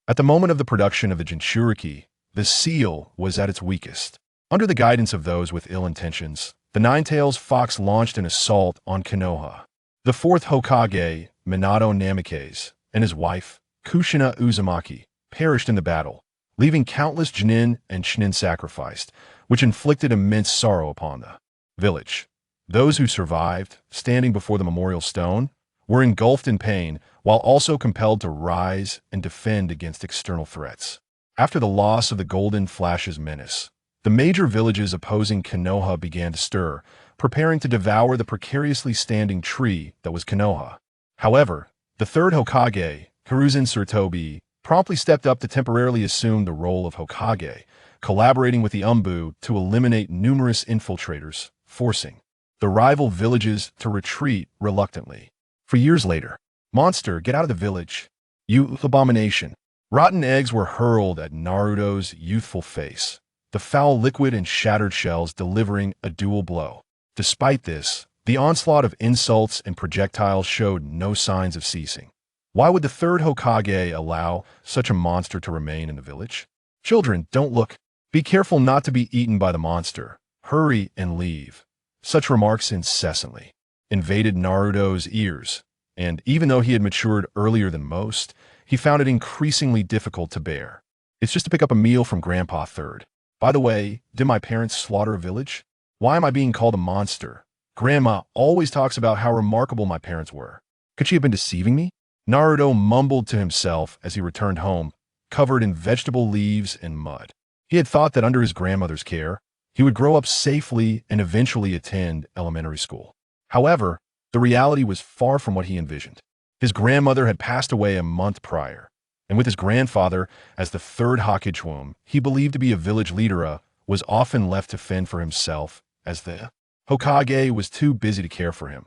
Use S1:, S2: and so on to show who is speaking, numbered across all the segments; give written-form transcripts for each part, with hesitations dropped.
S1: At the moment of the production of the Jinchuriki, the seal was at its weakest. Under the guidance of those with ill intentions, the Nine-Tails Fox launched an assault on Konoha. The Fourth Hokage, Minato Namikaze, and his wife, Kushina Uzumaki, perished in the battle, leaving countless Jonin and Chunin sacrificed, which inflicted immense sorrow upon the village. Those who survived, standing before the memorial stone, were engulfed in pain while also compelled to rise and defend against external threats. After the loss of the Golden Flash's menace, the major villages opposing Konoha began to stir, preparing to devour the precariously standing tree that was Konoha. However, the third Hokage, Hiruzen Tsurutobi, promptly stepped up to temporarily assume the role of Hokage, collaborating with the Umbu to eliminate numerous infiltrators, forcing the rival villages to retreat reluctantly. For years later, "Monster, get out of the village! You abomination!" Rotten eggs were hurled at Naruto's youthful face, the foul liquid and shattered shells delivering a dual blow. Despite this, the onslaught of insults and projectiles showed no signs of ceasing. Why would the third Hokage allow such a monster to remain in the village? "Children, don't look. Be careful not to be eaten by the monster. Hurry and leave." Such remarks incessantly invaded Naruto's ears, and even though he had matured earlier than most, he found it increasingly difficult to bear. "It's just to pick up a meal from Grandpa Third. By the way, did my parents slaughter a village? Why am I being called a monster? Grandma always talks about how remarkable my parents were. Could she have been deceiving me?" Naruto mumbled to himself as he returned home, covered in vegetable leaves and mud. He had thought that under his grandmother's care, he would grow up safely and eventually attend elementary school. However, the reality was far from what he envisioned. His grandmother had passed away a month prior, and with his grandfather as the third Hokage whom he believed to be a village leader was often left to fend for himself, as the Hokage was too busy to care for him.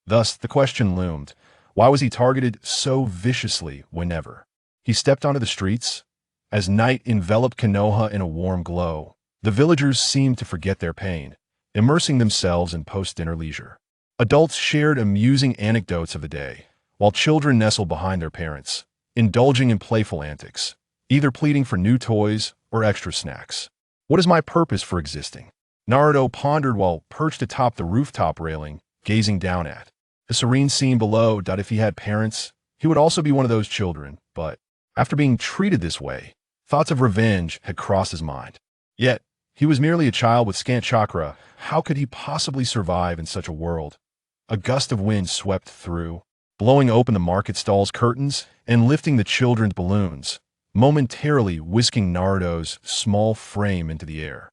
S1: Thus, the question loomed, why was he targeted so viciously whenever he stepped onto the streets? As night enveloped Konoha in a warm glow, the villagers seemed to forget their pain, immersing themselves in post-dinner leisure. Adults shared amusing anecdotes of the day, while children nestled behind their parents, indulging in playful antics, either pleading for new toys or extra snacks. What is my purpose for existing? Naruto pondered while perched atop the rooftop railing, gazing down at the serene scene below. If he had parents, he would also be one of those children, but after being treated this way, thoughts of revenge had crossed his mind. Yet, he was merely a child with scant chakra. How could he possibly survive in such a world? A gust of wind swept through, blowing open the market stall's curtains and lifting the children's balloons, momentarily whisking Naruto's small frame into the air.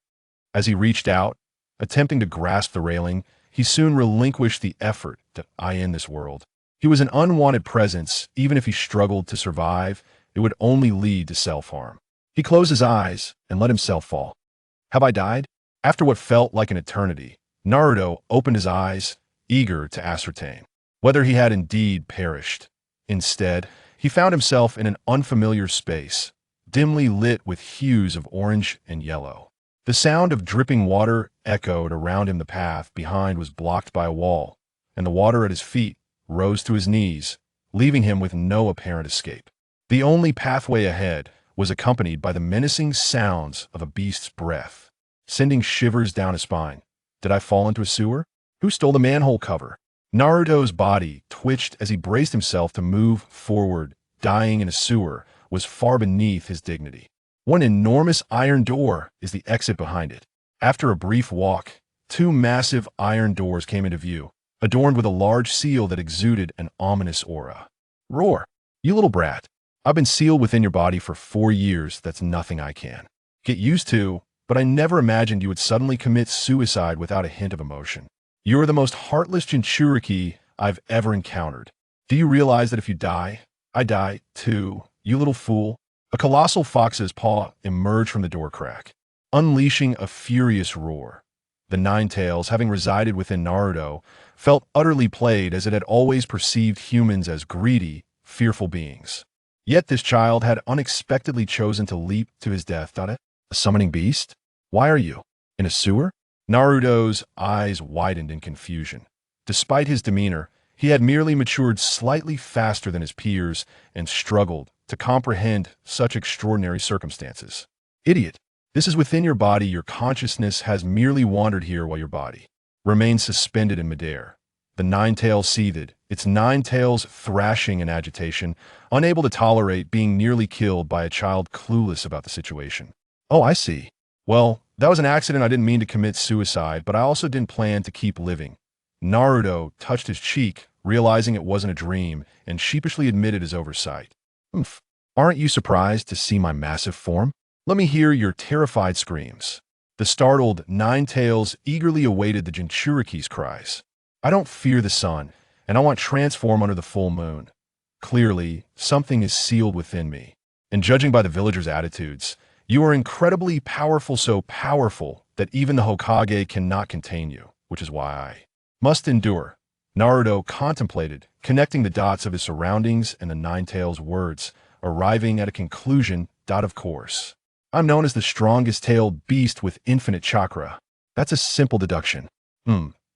S1: As he reached out, attempting to grasp the railing, he soon relinquished the effort to end this world. He was an unwanted presence. Even if he struggled to survive, it would only lead to self-harm. He closed his eyes and let himself fall. Have I died? After what felt like an eternity, Naruto opened his eyes, eager to ascertain whether he had indeed perished. Instead, he found himself in an unfamiliar space, dimly lit with hues of orange and yellow. The sound of dripping water echoed around him. The path behind was blocked by a wall, and the water at his feet rose to his knees, leaving him with no apparent escape. The only pathway ahead was accompanied by the menacing sounds of a beast's breath, sending shivers down his spine. Did I fall into a sewer? Who stole the manhole cover? Naruto's body twitched as he braced himself to move forward. Dying in a sewer was far beneath his dignity. One enormous iron door is the exit behind it. After a brief walk, two massive iron doors came into view, adorned with a large seal that exuded an ominous aura. Roar! You little brat. I've been sealed within your body for 4 years. That's nothing I can get used to, but I never imagined you would suddenly commit suicide without a hint of emotion. You are the most heartless Jinchuriki I've ever encountered. Do you realize that if you die, I die too, you little fool? A colossal fox's paw emerged from the door crack, unleashing a furious roar. The Nine-Tails, having resided within Naruto, felt utterly played, as it had always perceived humans as greedy, fearful beings. Yet this child had unexpectedly chosen to leap to his death. A summoning beast? Why are you in a sewer? Naruto's eyes widened in confusion. Despite his demeanor, he had merely matured slightly faster than his peers and struggled to comprehend such extraordinary circumstances. Idiot. This is within your body. Your consciousness has merely wandered here while your body remains suspended in midair. The nine-tails seethed, its nine tails thrashing in agitation, unable to tolerate being nearly killed by a child clueless about the situation. Oh, I see. Well, that was an accident. I didn't mean to commit suicide, but I also didn't plan to keep living. Naruto touched his cheek, realizing it wasn't a dream, and sheepishly admitted his oversight. Oomph. Aren't you surprised to see my massive form? Let me hear your terrified screams. The startled nine-tails eagerly awaited the Jinchuriki's cries. I don't fear the sun, and I want transform under the full moon. Clearly, something is sealed within me. And judging by the villagers' attitudes, you are incredibly powerful, so powerful that even the Hokage cannot contain you, which is why I must endure. Naruto contemplated, connecting the dots of his surroundings and the nine-tails' words, arriving at a conclusion. Of course. I'm known as the strongest tailed beast with infinite chakra. That's a simple deduction.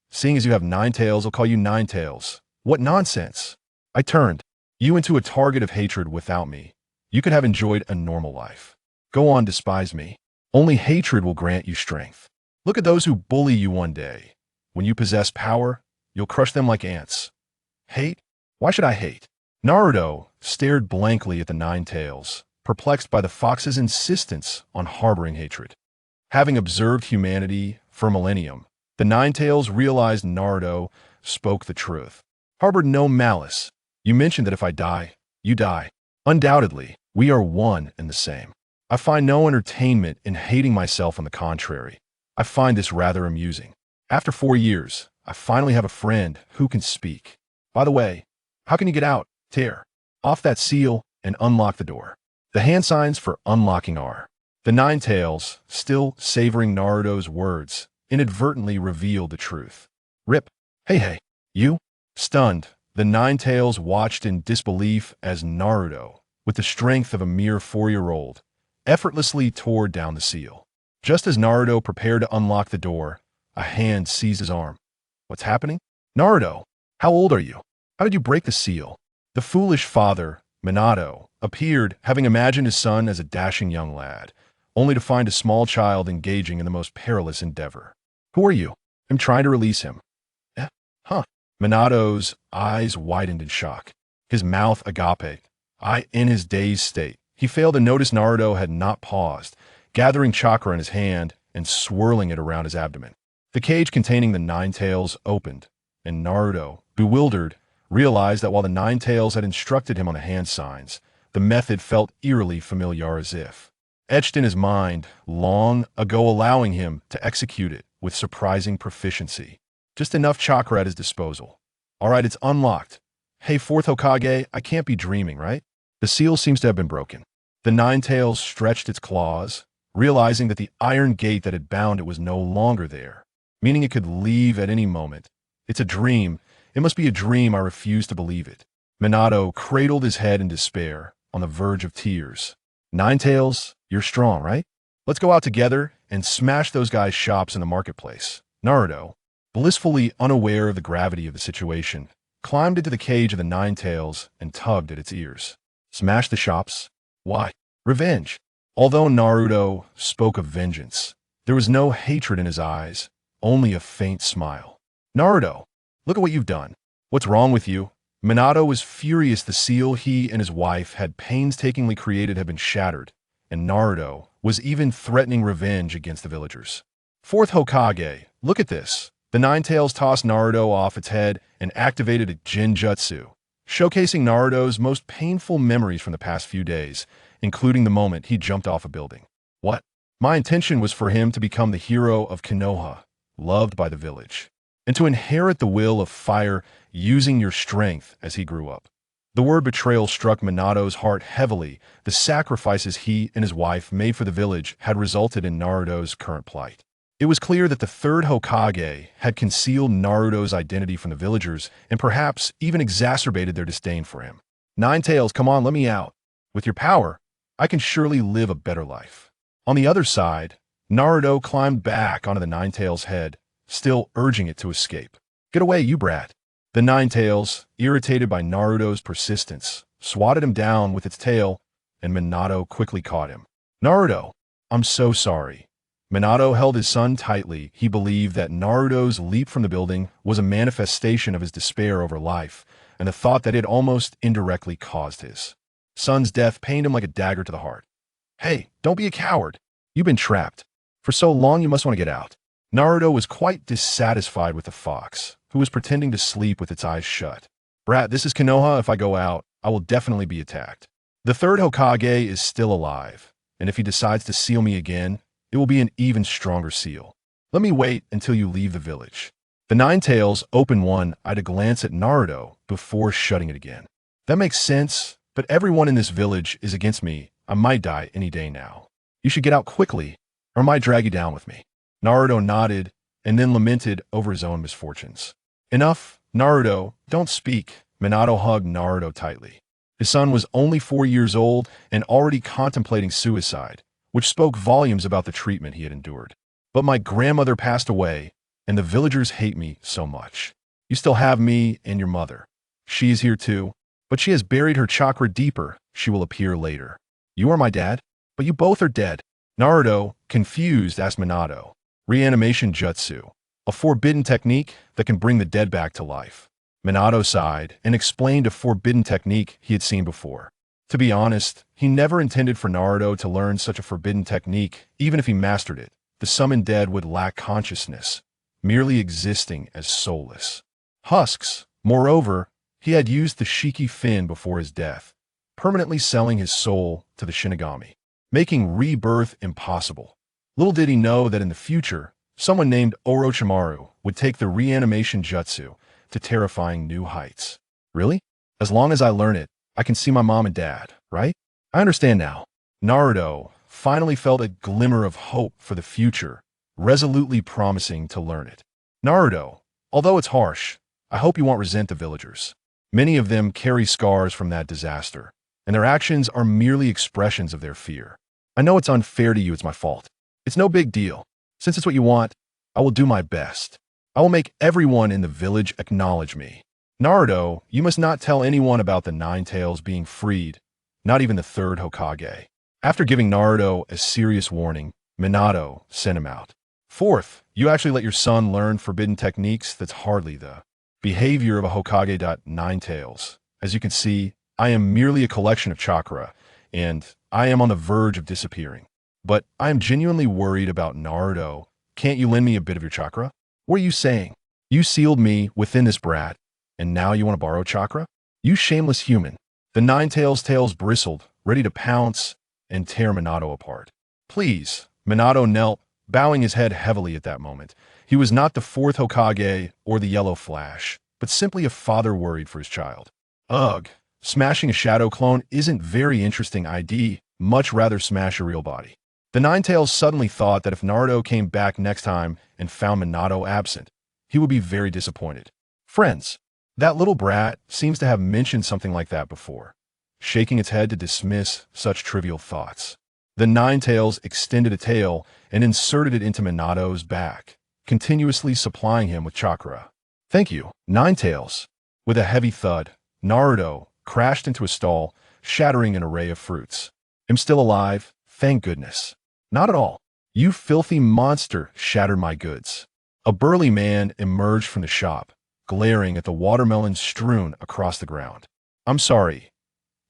S1: Seeing as you have nine tails, I'll call you Nine Tails. What nonsense! I turned you into a target of hatred without me. You could have enjoyed a normal life. Go on, despise me. Only hatred will grant you strength. Look at those who bully you one day. When you possess power, you'll crush them like ants. Hate? Why should I hate? Naruto stared blankly at the nine tails, perplexed by the fox's insistence on harboring hatred. Having observed humanity for a millennium, the nine tails realized Naruto spoke the truth. Harbored no malice. You mentioned that if I die, you die. Undoubtedly, we are one and the same. I find no entertainment in hating myself. On the contrary, I find this rather amusing. After 4 years, I finally have a friend who can speak. By the way, how can you get out? Tear off that seal and unlock the door. The hand signs for unlocking are. The nine tails, still savoring Naruto's words, inadvertently revealed the truth. Rip. Hey, you? Stunned, the nine tails watched in disbelief as Naruto, with the strength of a mere 4-year-old, effortlessly tore down the seal. Just as Naruto prepared to unlock the door, a hand seized his arm. What's happening? Naruto, how old are you? How did you break the seal? The foolish father, Minato, appeared, having imagined his son as a dashing young lad, only to find a small child engaging in the most perilous endeavor. Who are you? I'm trying to release him. Minato's eyes widened in shock, his mouth agape. In his dazed state, he failed to notice Naruto had not paused, gathering chakra in his hand and swirling it around his abdomen. The cage containing the nine tails opened, and Naruto, bewildered, realized that while the nine tails had instructed him on the hand signs, the method felt eerily familiar, as if etched in his mind long ago, allowing him to execute it with surprising proficiency. Just enough chakra at his disposal. All right, it's unlocked. Hey, Fourth Hokage, I can't be dreaming, right? The seal seems to have been broken. The nine tails stretched its claws, realizing that the iron gate that had bound it was no longer there, meaning it could leave at any moment. It's a dream. It must be a dream. I refuse to believe it. Minato cradled his head in despair, on the verge of tears. Nine Tails, you're strong, right? Let's go out together and smash those guys' shops in the marketplace. Naruto, blissfully unaware of the gravity of the situation, climbed into the cage of the nine tails and tugged at its ears. Smash the shops? Why? Revenge. Although Naruto spoke of vengeance, there was no hatred in his eyes, only a faint smile. Naruto, look at what you've done. What's wrong with you? Minato was furious. The seal he and his wife had painstakingly created had been shattered, and Naruto was even threatening revenge against the villagers. Fourth Hokage, look at this. The nine tails tossed Naruto off its head and activated a Jinjutsu, showcasing Naruto's most painful memories from the past few days, including the moment he jumped off a building. What? My intention was for him to become the hero of Konoha, loved by the village, and to inherit the will of fire using your strength as he grew up. The word betrayal struck Minato's heart heavily. The sacrifices he and his wife made for the village had resulted in Naruto's current plight. It was clear that the third Hokage had concealed Naruto's identity from the villagers and perhaps even exacerbated their disdain for him. Nine Tails, come on, let me out. With your power, I can surely live a better life. On the other side, Naruto climbed back onto the Nine Tails' head, still urging it to escape. Get away, you brat. The Nine Tails, irritated by Naruto's persistence, swatted him down with its tail, and Minato quickly caught him. Naruto, I'm so sorry. Minato held his son tightly. He believed that Naruto's leap from the building was a manifestation of his despair over life, and the thought that it almost indirectly caused his son's death pained him like a dagger to the heart. Hey, don't be a coward. You've been trapped. For so long you must want to get out. Naruto was quite dissatisfied with the fox, who was pretending to sleep with its eyes shut. Brat, this is Konoha. If I go out, I will definitely be attacked. The third Hokage is still alive, and if he decides to seal me again, it will be an even stronger seal. Let me wait until you leave the village. The Nine Tails opened one-eyed a glance at Naruto before shutting it again. That makes sense, but everyone in this village is against me. I might die any day now. You should get out quickly, or I might drag you down with me. Naruto nodded and then lamented over his own misfortunes. Enough, Naruto, don't speak. Minato hugged Naruto tightly. His son was only 4 years old and already contemplating suicide, which spoke volumes about the treatment he had endured. But my grandmother passed away, and the villagers hate me so much. You still have me and your mother. She is here too, but she has buried her chakra deeper. She will appear later. You are my dad, but you both are dead. Naruto, confused, asked Minato. Reanimation jutsu, a forbidden technique that can bring the dead back to life. Minato sighed and explained a forbidden technique he had seen before. To be honest, he never intended for Naruto to learn such a forbidden technique. Even if he mastered it, the summoned dead would lack consciousness, merely existing as soulless husks. Moreover, he had used the Shiki Fin before his death, permanently selling his soul to the Shinigami, making rebirth impossible. Little did he know that in the future, someone named Orochimaru would take the reanimation jutsu to terrifying new heights. Really? As long as I learn it, I can see my mom and dad, right? I understand now. Naruto finally felt a glimmer of hope for the future, resolutely promising to learn it. Naruto, although it's harsh, I hope you won't resent the villagers. Many of them carry scars from that disaster, and their actions are merely expressions of their fear. I know it's unfair to you, it's my fault. It's no big deal. Since it's what you want, I will do my best. I will make everyone in the village acknowledge me. Naruto, you must not tell anyone about the Nine Tails being freed, not even the third Hokage. After giving Naruto a serious warning, Minato sent him out. Fourth, you actually let your son learn forbidden techniques? That's hardly the behavior of a Hokage. Nine Tails. As you can see, I am merely a collection of chakra, and I am on the verge of disappearing. But I am genuinely worried about Naruto. Can't you lend me a bit of your chakra? What are you saying? You sealed me within this brat, and now you want to borrow chakra? You shameless human. The Nine Tails' tails bristled, ready to pounce and tear Minato apart. Please. Minato knelt, bowing his head heavily at that moment. He was not the fourth Hokage or the Yellow Flash, but simply a father worried for his child. Ugh. Smashing a shadow clone isn't very interesting ID. Much rather smash a real body. The Nine Tails suddenly thought that if Naruto came back next time and found Minato absent, he would be very disappointed. Friends, that little brat seems to have mentioned something like that before, shaking its head to dismiss such trivial thoughts. The Nine Tails extended a tail and inserted it into Minato's back, continuously supplying him with chakra. Thank you, Nine Tails. With a heavy thud, Naruto crashed into a stall, shattering an array of fruits. I'm still alive, thank goodness. Not at all. You filthy monster shattered my goods. A burly man emerged from the shop, glaring at the watermelons strewn across the ground. I'm sorry.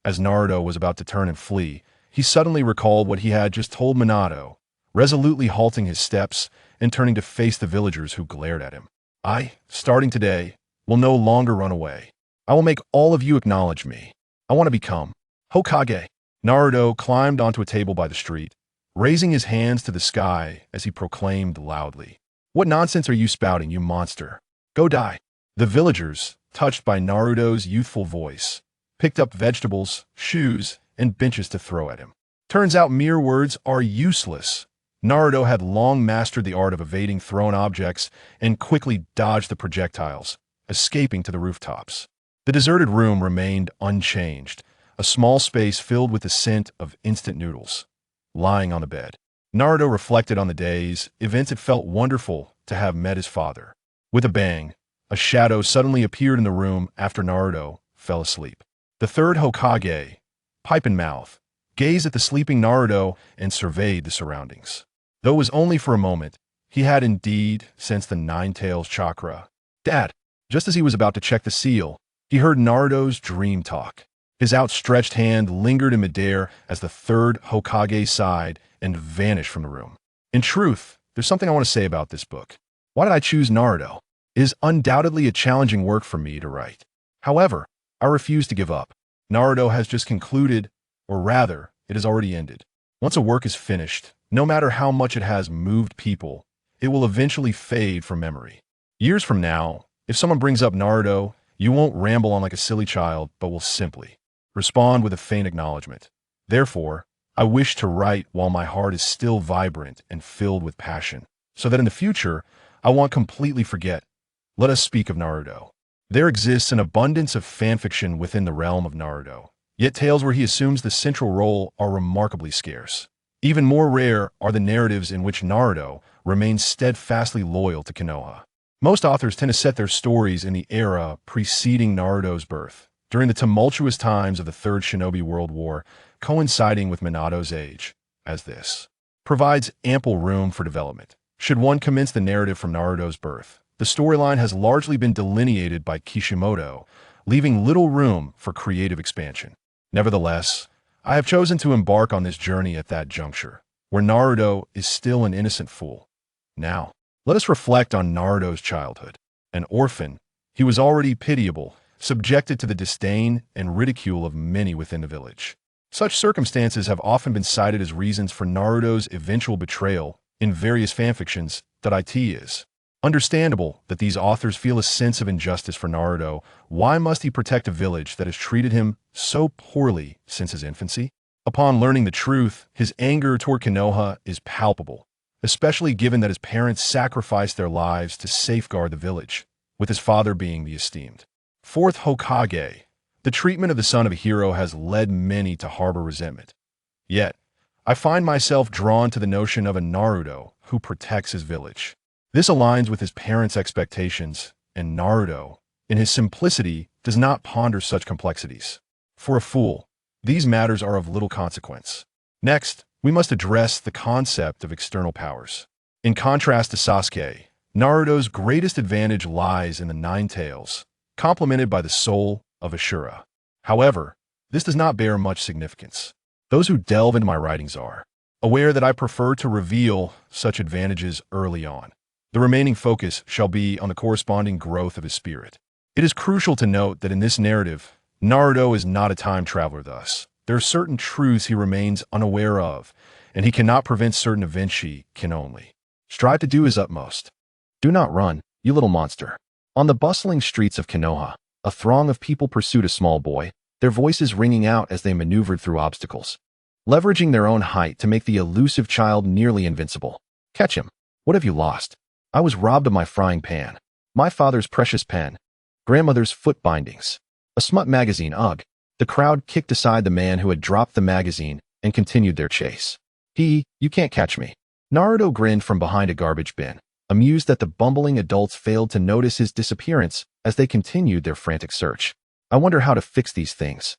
S1: As Naruto was about to turn and flee, he suddenly recalled what he had just told Minato, resolutely halting his steps and turning to face the villagers who glared at him. I, starting today, will no longer run away. I will make all of you acknowledge me. I want to become Hokage. Naruto climbed onto a table by the street, raising his hands to the sky as he proclaimed loudly, "What nonsense are you spouting, you monster? Go die." The villagers, touched by Naruto's youthful voice, picked up vegetables, shoes, and benches to throw at him. Turns out mere words are useless. Naruto had long mastered the art of evading thrown objects and quickly dodged the projectiles, escaping to the rooftops. The deserted room remained unchanged, a small space filled with the scent of instant noodles. Lying on the bed, Naruto reflected on the days, events. It felt wonderful to have met his father. With a bang, a shadow suddenly appeared in the room after Naruto fell asleep. The third Hokage, pipe in mouth, gazed at the sleeping Naruto, and surveyed the surroundings. Though it was only for a moment, he had indeed sensed the Nine-Tails chakra. Dad, just as he was about to check the seal, he heard Naruto's dream talk. His outstretched hand lingered in midair as the third Hokage sighed and vanished from the room. In truth, there's something I want to say about this book. Why did I choose Naruto? It is undoubtedly a challenging work for me to write. However, I refuse to give up. Naruto has just concluded, or rather, it has already ended. Once a work is finished, no matter how much it has moved people, it will eventually fade from memory. Years from now, if someone brings up Naruto, you won't ramble on like a silly child, but will simply respond with a faint acknowledgement. Therefore, I wish to write while my heart is still vibrant and filled with passion, so that in the future, I won't completely forget. Let us speak of Naruto. There exists an abundance of fanfiction within the realm of Naruto, yet tales where he assumes the central role are remarkably scarce. Even more rare are the narratives in which Naruto remains steadfastly loyal to Konoha. Most authors tend to set their stories in the era preceding Naruto's birth, during the tumultuous times of the Third Shinobi World War, coinciding with Minato's age, as this provides ample room for development. Should one commence the narrative from Naruto's birth, the storyline has largely been delineated by Kishimoto, leaving little room for creative expansion. Nevertheless, I have chosen to embark on this journey at that juncture, where Naruto is still an innocent fool. Now, let us reflect on Naruto's childhood. An orphan, he was already pitiable, subjected to the disdain and ridicule of many within the village. Such circumstances have often been cited as reasons for Naruto's eventual betrayal in various fanfictions. It is understandable that these authors feel a sense of injustice for Naruto. Why must he protect a village that has treated him so poorly since his infancy? Upon learning the truth, his anger toward Konoha is palpable, especially given that his parents sacrificed their lives to safeguard the village, with his father being the esteemed Fourth Hokage. The treatment of the son of a hero has led many to harbor resentment. Yet, I find myself drawn to the notion of a Naruto who protects his village. This aligns with his parents' expectations, and Naruto, in his simplicity, does not ponder such complexities. For a fool, these matters are of little consequence. Next, we must address the concept of external powers. In contrast to Sasuke, Naruto's greatest advantage lies in the Nine Tails, complemented by the soul of Ashura. However, this does not bear much significance. Those who delve into my writings are aware that I prefer to reveal such advantages early on. The remaining focus shall be on the corresponding growth of his spirit. It is crucial to note that in this narrative, Naruto is not a time traveler thus. There are certain truths he remains unaware of, and he cannot prevent certain events. He can only strive to do his utmost. Do not run, you little monster. On the bustling streets of Konoha, a throng of people pursued a small boy, their voices ringing out as they maneuvered through obstacles, leveraging their own height to make the elusive child nearly invincible. Catch him. What have you lost? I was robbed of my frying pan, my father's precious pen, grandmother's foot bindings, a smut magazine. Ugh. The crowd kicked aside the man who had dropped the magazine and continued their chase. You can't catch me. Naruto grinned from behind a garbage bin, amused that the bumbling adults failed to notice his disappearance as they continued their frantic search. I wonder how to fix these things,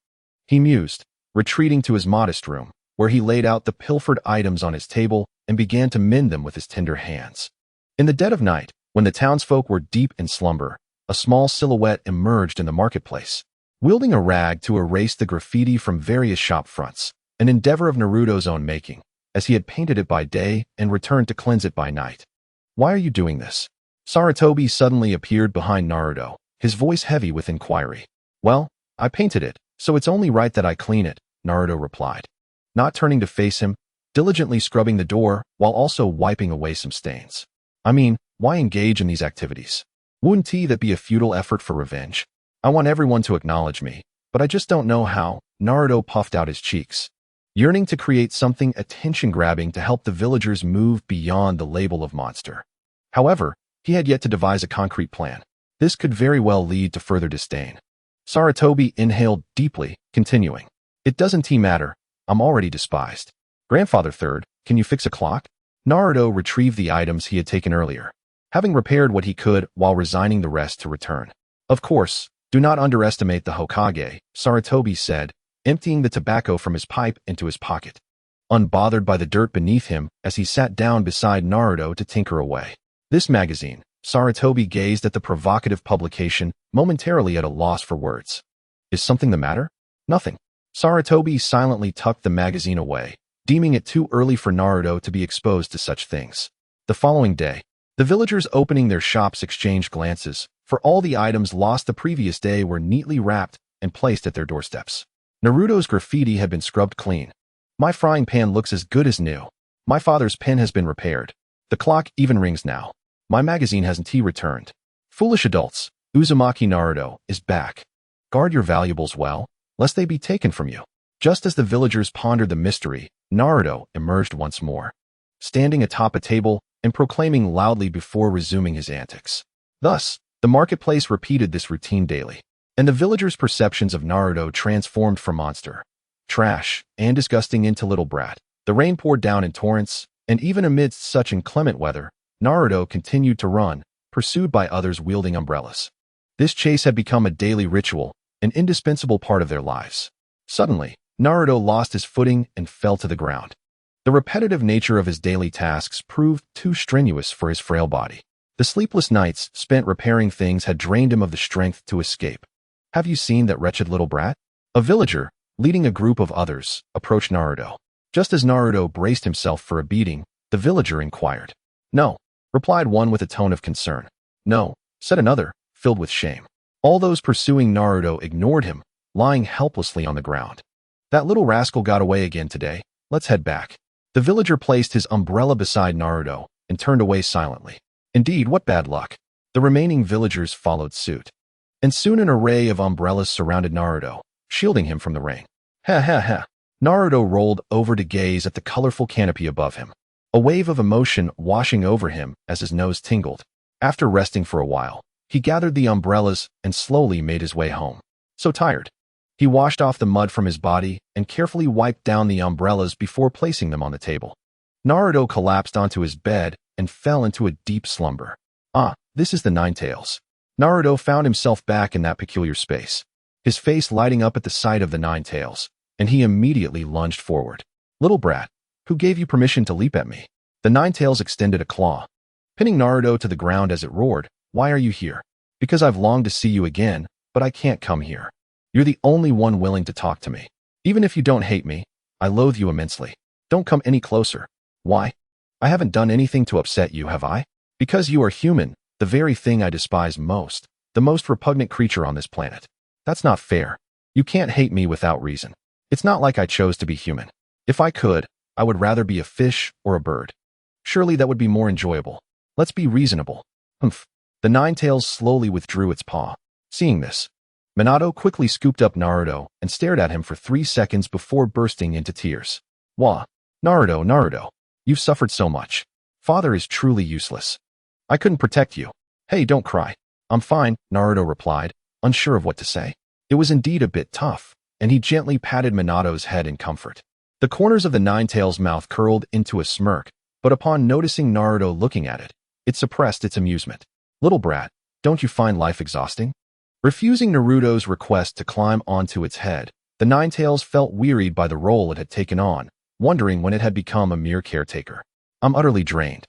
S1: he mused, retreating to his modest room, where he laid out the pilfered items on his table and began to mend them with his tender hands. In the dead of night, when the townsfolk were deep in slumber, a small silhouette emerged in the marketplace, wielding a rag to erase the graffiti from various shop fronts, an endeavor of Naruto's own making, as he had painted it by day and returned to cleanse it by night. Why are you doing this? Sarutobi suddenly appeared behind Naruto, his voice heavy with inquiry. Well, I painted it, so it's only right that I clean it, Naruto replied, not turning to face him, diligently scrubbing the door while also wiping away some stains. I mean, why engage in these activities? Wouldn't that be a futile effort for revenge? I want everyone to acknowledge me, but I just don't know how. Naruto puffed out his cheeks, yearning to create something attention-grabbing to help the villagers move beyond the label of monster. However, he had yet to devise a concrete plan. This could very well lead to further disdain. Sarutobi inhaled deeply, continuing. It doesn't matter. I'm already despised. Grandfather Third, can you fix a clock? Naruto retrieved the items he had taken earlier, having repaired what he could while resigning the rest to return. Of course, do not underestimate the Hokage, Sarutobi said, emptying the tobacco from his pipe into his pocket, unbothered by the dirt beneath him as he sat down beside Naruto to tinker away. This magazine, Sarutobi gazed at the provocative publication, momentarily at a loss for words. Is something the matter? Nothing. Sarutobi silently tucked the magazine away, deeming it too early for Naruto to be exposed to such things. The following day, the villagers opening their shops exchanged glances, for all the items lost the previous day were neatly wrapped and placed at their doorsteps. Naruto's graffiti had been scrubbed clean. My frying pan looks as good as new. My father's pen has been repaired. The clock even rings now. My magazine hasn't returned. Foolish adults, Uzumaki Naruto is back. Guard your valuables well, lest they be taken from you. Just as the villagers pondered the mystery, Naruto emerged once more, standing atop a table and proclaiming loudly before resuming his antics. Thus, the marketplace repeated this routine daily, and the villagers' perceptions of Naruto transformed from monster, trash, and disgusting into little brat. The rain poured down in torrents, and even amidst such inclement weather, Naruto continued to run, pursued by others wielding umbrellas. This chase had become a daily ritual, an indispensable part of their lives. Suddenly, Naruto lost his footing and fell to the ground. The repetitive nature of his daily tasks proved too strenuous for his frail body. The sleepless nights spent repairing things had drained him of the strength to escape. Have you seen that wretched little brat? A villager, leading a group of others, approached Naruto. Just as Naruto braced himself for a beating, the villager inquired. No, replied one with a tone of concern. No, said another, filled with shame. All those pursuing Naruto ignored him, lying helplessly on the ground. That little rascal got away again today. Let's head back. The villager placed his umbrella beside Naruto and turned away silently. Indeed, what bad luck. The remaining villagers followed suit. And soon an array of umbrellas surrounded Naruto, shielding him from the rain. Ha ha ha. Naruto rolled over to gaze at the colorful canopy above him, a wave of emotion washing over him as his nose tingled. After resting for a while, he gathered the umbrellas and slowly made his way home. So tired. He washed off the mud from his body and carefully wiped down the umbrellas before placing them on the table. Naruto collapsed onto his bed and fell into a deep slumber. Ah, this is the Nine Tails. Naruto found himself back in that peculiar space, his face lighting up at the sight of the Nine Tails, and he immediately lunged forward. Little brat, who gave you permission to leap at me? The Nine Tails extended a claw, pinning Naruto to the ground as it roared. Why are you here? Because I've longed to see you again, but I can't come here. You're the only one willing to talk to me. Even if you don't hate me, I loathe you immensely. Don't come any closer. Why? I haven't done anything to upset you, have I? Because you are human, the very thing I despise most, the most repugnant creature on this planet. That's not fair. You can't hate me without reason. It's not like I chose to be human. If I could, I would rather be a fish or a bird. Surely that would be more enjoyable. Let's be reasonable. Humph. The Nine Tails slowly withdrew its paw. Seeing this, Minato quickly scooped up Naruto and stared at him for 3 seconds before bursting into tears. Wah! Naruto, you've suffered so much. Father is truly useless. I couldn't protect you. Hey, don't cry. I'm fine, Naruto replied, unsure of what to say. It was indeed a bit tough, and he gently patted Minato's head in comfort. The corners of the Nine Tails' mouth curled into a smirk, but upon noticing Naruto looking at it, it suppressed its amusement. Little brat, don't you find life exhausting? Refusing Naruto's request to climb onto its head, the Nine Tails felt wearied by the role it had taken on, wondering when it had become a mere caretaker. I'm utterly drained.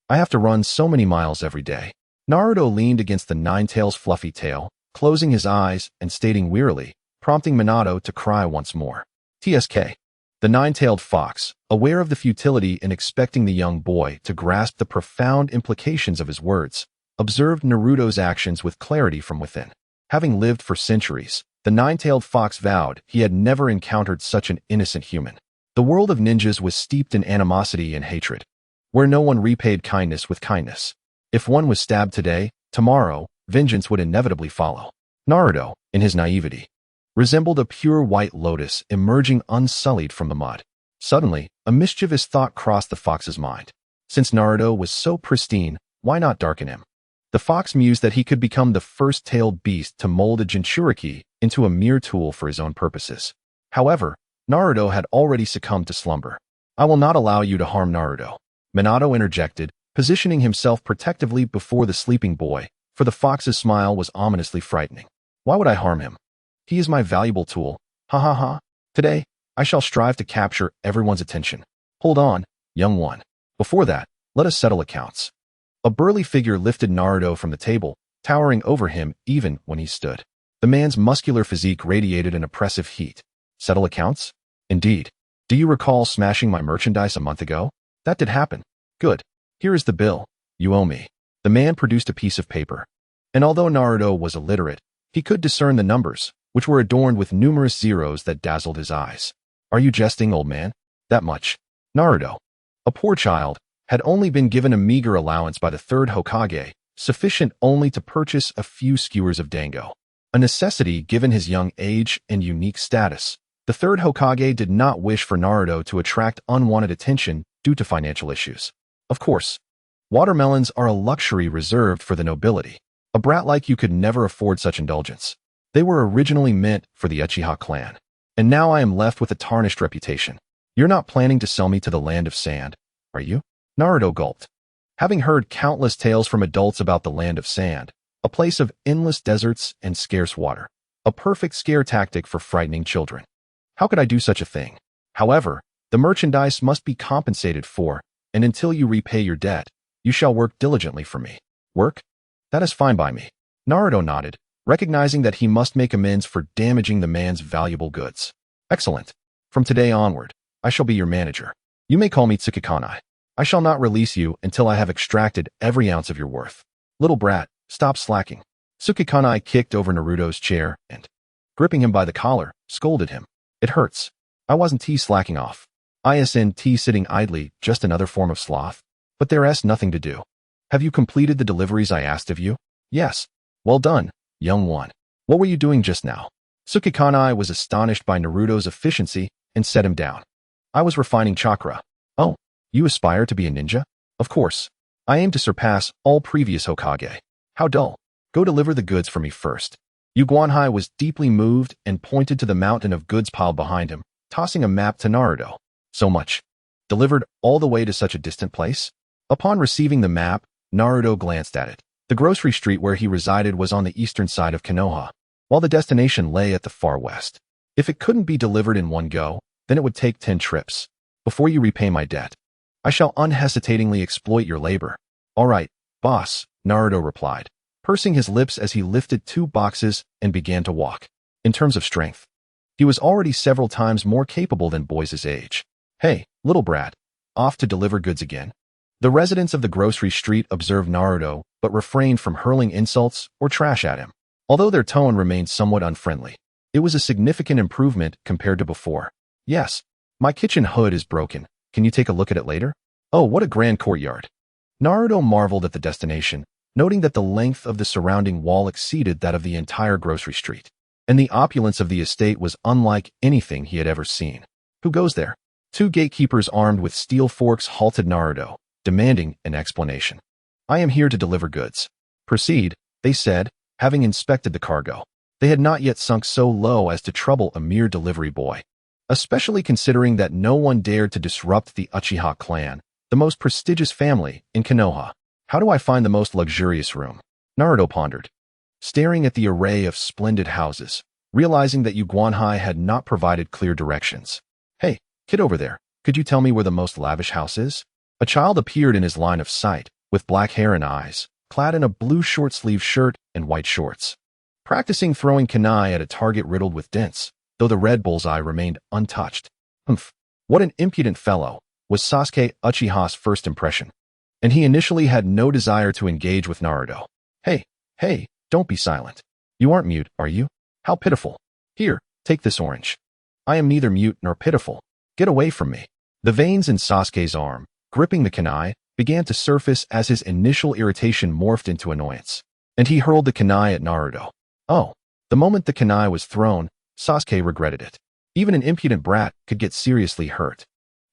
S1: I have to run so many miles every day. Naruto leaned against the Nine Tails' fluffy tail, closing his eyes and stating wearily, prompting Minato to cry once more. TSK. The nine-tailed fox, aware of the futility in expecting the young boy to grasp the profound implications of his words, observed Naruto's actions with clarity from within. Having lived for centuries, the nine-tailed fox vowed he had never encountered such an innocent human. The world of ninjas was steeped in animosity and hatred, where no one repaid kindness with kindness. If one was stabbed today, tomorrow, vengeance would inevitably follow. Naruto, in his naivety, resembled a pure white lotus emerging unsullied from the mud. Suddenly, a mischievous thought crossed the fox's mind. Since Naruto was so pristine, why not darken him? The fox mused that he could become the first-tailed beast to mold a Jinchuriki into a mere tool for his own purposes. However, Naruto had already succumbed to slumber. I will not allow you to harm Naruto, Minato interjected, positioning himself protectively before the sleeping boy, for the fox's smile was ominously frightening. Why would I harm him? He is my valuable tool. Ha ha ha. Today, I shall strive to capture everyone's attention. Hold on, young one. Before that, let us settle accounts. A burly figure lifted Naruto from the table, towering over him even when he stood. The man's muscular physique radiated an oppressive heat. Settle accounts? Indeed. Do you recall smashing my merchandise a month ago? That did happen. Good. Here is the bill. You owe me. The man produced a piece of paper. And although Naruto was illiterate, he could discern the numbers, which were adorned with numerous zeros that dazzled his eyes. Are you jesting, old man? That much. Naruto, a poor child, had only been given a meager allowance by the third Hokage, sufficient only to purchase a few skewers of dango. A necessity given his young age and unique status. The third Hokage did not wish for Naruto to attract unwanted attention due to financial issues. Of course, watermelons are a luxury reserved for the nobility. A brat like you could never afford such indulgence. They were originally meant for the Uchiha clan. And now I am left with a tarnished reputation. You're not planning to sell me to the land of sand, are you? Naruto gulped. Having heard countless tales from adults about the land of sand, a place of endless deserts and scarce water, a perfect scare tactic for frightening children. How could I do such a thing? However, the merchandise must be compensated for, and until you repay your debt, you shall work diligently for me. Work? That is fine by me. Naruto nodded, recognizing that he must make amends for damaging the man's valuable goods. Excellent. From today onward, I shall be your manager. You may call me Tsukikanai. I shall not release you until I have extracted every ounce of your worth. Little brat, stop slacking. Tsukikanai kicked over Naruto's chair and, gripping him by the collar, scolded him. It hurts. I wasn't slacking off. Isn't sitting idly just another form of sloth? But there's nothing to do. Have you completed the deliveries I asked of you? Yes. Well done, young one. What were you doing just now? Tsukikanai was astonished by Naruto's efficiency and set him down. I was refining chakra. Oh, you aspire to be a ninja? Of course. I aim to surpass all previous Hokage. How dull. Go deliver the goods for me first. Guanhai was deeply moved and pointed to the mountain of goods piled behind him, tossing a map to Naruto. So much. Delivered all the way to such a distant place? Upon receiving the map, Naruto glanced at it. The grocery street where he resided was on the eastern side of Konoha, while the destination lay at the far west. If it couldn't be delivered in one go, then it would take 10 trips. Before you repay my debt, I shall unhesitatingly exploit your labor. All right, boss, Naruto replied, pursing his lips as he lifted 2 boxes and began to walk. In terms of strength, he was already several times more capable than boys his age. Hey, little brat, off to deliver goods again? The residents of the grocery street observed Naruto, but refrained from hurling insults or trash at him. Although their tone remained somewhat unfriendly, it was a significant improvement compared to before. Yes, my kitchen hood is broken. Can you take a look at it later? Oh, what a grand courtyard. Naruto marveled at the destination, noting that the length of the surrounding wall exceeded that of the entire grocery street, and the opulence of the estate was unlike anything he had ever seen. Who goes there? 2 gatekeepers armed with steel forks halted Naruto, demanding an explanation. I am here to deliver goods. Proceed, they said, having inspected the cargo. They had not yet sunk so low as to trouble a mere delivery boy, especially considering that no one dared to disrupt the Uchiha clan, the most prestigious family in Konoha. How do I find the most luxurious room? Naruto pondered, staring at the array of splendid houses, realizing that Guanhai had not provided clear directions. Hey, kid over there, could you tell me where the most lavish house is? A child appeared in his line of sight, with black hair and eyes, clad in a blue short-sleeved shirt and white shorts. Practicing throwing kunai at a target riddled with dents, though the red bullseye remained untouched. Humph, what an impudent fellow, was Sasuke Uchiha's first impression. And he initially had no desire to engage with Naruto. Hey, don't be silent. You aren't mute, are you? How pitiful. Here, take this orange. I am neither mute nor pitiful. Get away from me. The veins in Sasuke's arm, gripping the kunai, began to surface as his initial irritation morphed into annoyance, and he hurled the kunai at Naruto. Oh, the moment the kunai was thrown, Sasuke regretted it. Even an impudent brat could get seriously hurt,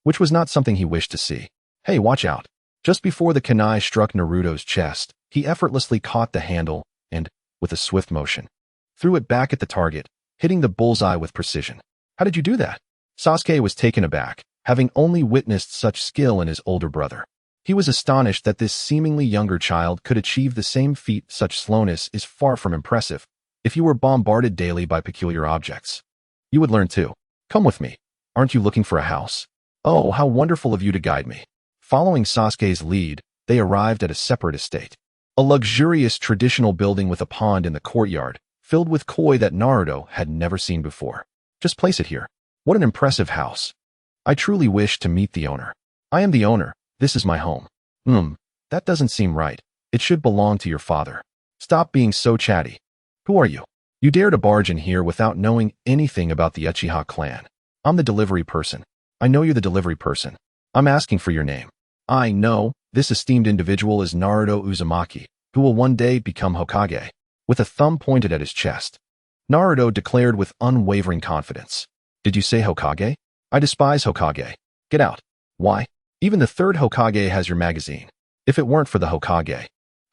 S1: which was not something he wished to see. Hey, watch out. Just before the kunai struck Naruto's chest, he effortlessly caught the handle and, with a swift motion, threw it back at the target, hitting the bullseye with precision. How did you do that? Sasuke was taken aback, having only witnessed such skill in his older brother. He was astonished that this seemingly younger child could achieve the same feat. Such slowness is far from impressive. If you were bombarded daily by peculiar objects, you would learn too. Come with me. Aren't you looking for a house? Oh, how wonderful of you to guide me. Following Sasuke's lead, they arrived at a separate estate. A luxurious traditional building with a pond in the courtyard, filled with koi that Naruto had never seen before. Just place it here. What an impressive house. I truly wish to meet the owner. I am the owner. This is my home. That doesn't seem right. It should belong to your father. Stop being so chatty. Who are you? You dare to barge in here without knowing anything about the Uchiha clan. I'm the delivery person. I know you're the delivery person. I'm asking for your name. I know this esteemed individual is Naruto Uzumaki, who will one day become Hokage. With a thumb pointed at his chest, Naruto declared with unwavering confidence. Did you say Hokage? I despise Hokage. Get out. Why? Even the third Hokage has your magazine. If it weren't for the Hokage,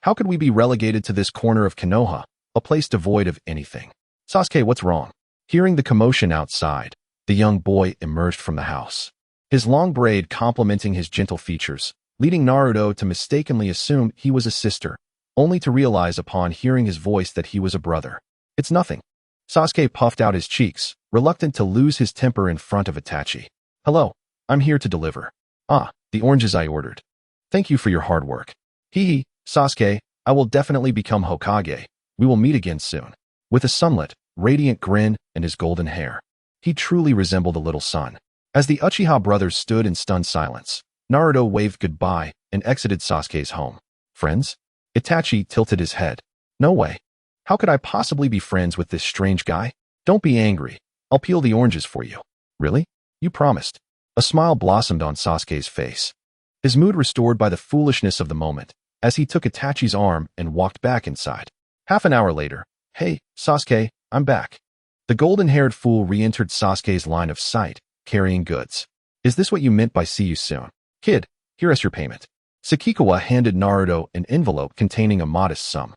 S1: how could we be relegated to this corner of Konoha, a place devoid of anything? Sasuke, what's wrong? Hearing the commotion outside, the young boy emerged from the house. His long braid complementing his gentle features, leading Naruto to mistakenly assume he was a sister, only to realize upon hearing his voice that he was a brother. It's nothing. Sasuke puffed out his cheeks, reluctant to lose his temper in front of Itachi. Hello, I'm here to deliver. Ah, the oranges I ordered. Thank you for your hard work. Hee, Sasuke, I will definitely become Hokage. We will meet again soon. With a sunlit, radiant grin and his golden hair, he truly resembled a little son. As the Uchiha brothers stood in stunned silence, Naruto waved goodbye and exited Sasuke's home. Friends? Itachi tilted his head. No way. How could I possibly be friends with this strange guy? Don't be angry. I'll peel the oranges for you. Really? You promised. A smile blossomed on Sasuke's face. His mood restored by the foolishness of the moment, as he took Itachi's arm and walked back inside. Half an hour later, hey, Sasuke, I'm back. The golden-haired fool re-entered Sasuke's line of sight, carrying goods. Is this what you meant by see you soon? Kid, here is your payment. Sakikawa handed Naruto an envelope containing a modest sum.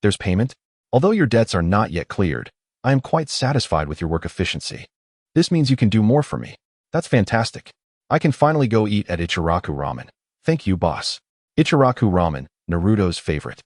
S1: There's payment? Although your debts are not yet cleared, I am quite satisfied with your work efficiency. This means you can do more for me. That's fantastic. I can finally go eat at Ichiraku Ramen. Thank you, boss. Ichiraku Ramen, Naruto's favorite.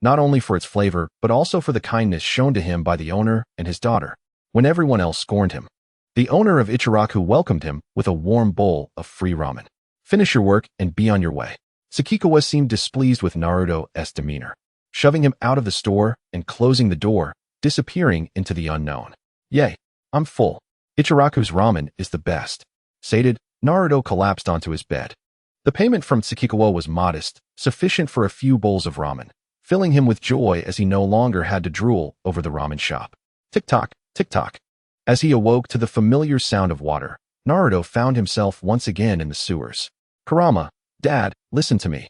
S1: Not only for its flavor, but also for the kindness shown to him by the owner and his daughter, when everyone else scorned him. The owner of Ichiraku welcomed him with a warm bowl of free ramen. Finish your work and be on your way. Sakikawa seemed displeased with Naruto's demeanor, shoving him out of the store and closing the door, disappearing into the unknown. Yay, I'm full. Ichiraku's ramen is the best. Sated, Naruto collapsed onto his bed. The payment from Sakikawa was modest, sufficient for a few bowls of ramen, filling him with joy as he no longer had to drool over the ramen shop. Tick-tock, tick-tock. As he awoke to the familiar sound of water, Naruto found himself once again in the sewers. Kurama, Dad, listen to me.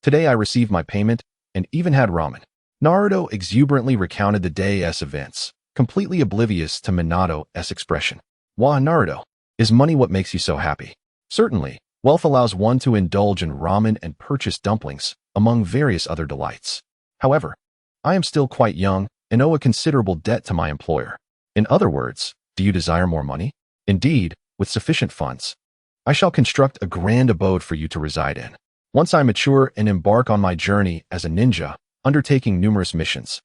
S1: Today I received my payment and even had ramen. Naruto exuberantly recounted the day's events, completely oblivious to Minato's expression. Wah, Naruto, is money what makes you so happy? Certainly, wealth allows one to indulge in ramen and purchase dumplings, among various other delights. However, I am still quite young and owe a considerable debt to my employer. In other words, do you desire more money? Indeed, with sufficient funds, I shall construct a grand abode for you to reside in. Once I mature and embark on my journey as a ninja, undertaking numerous missions,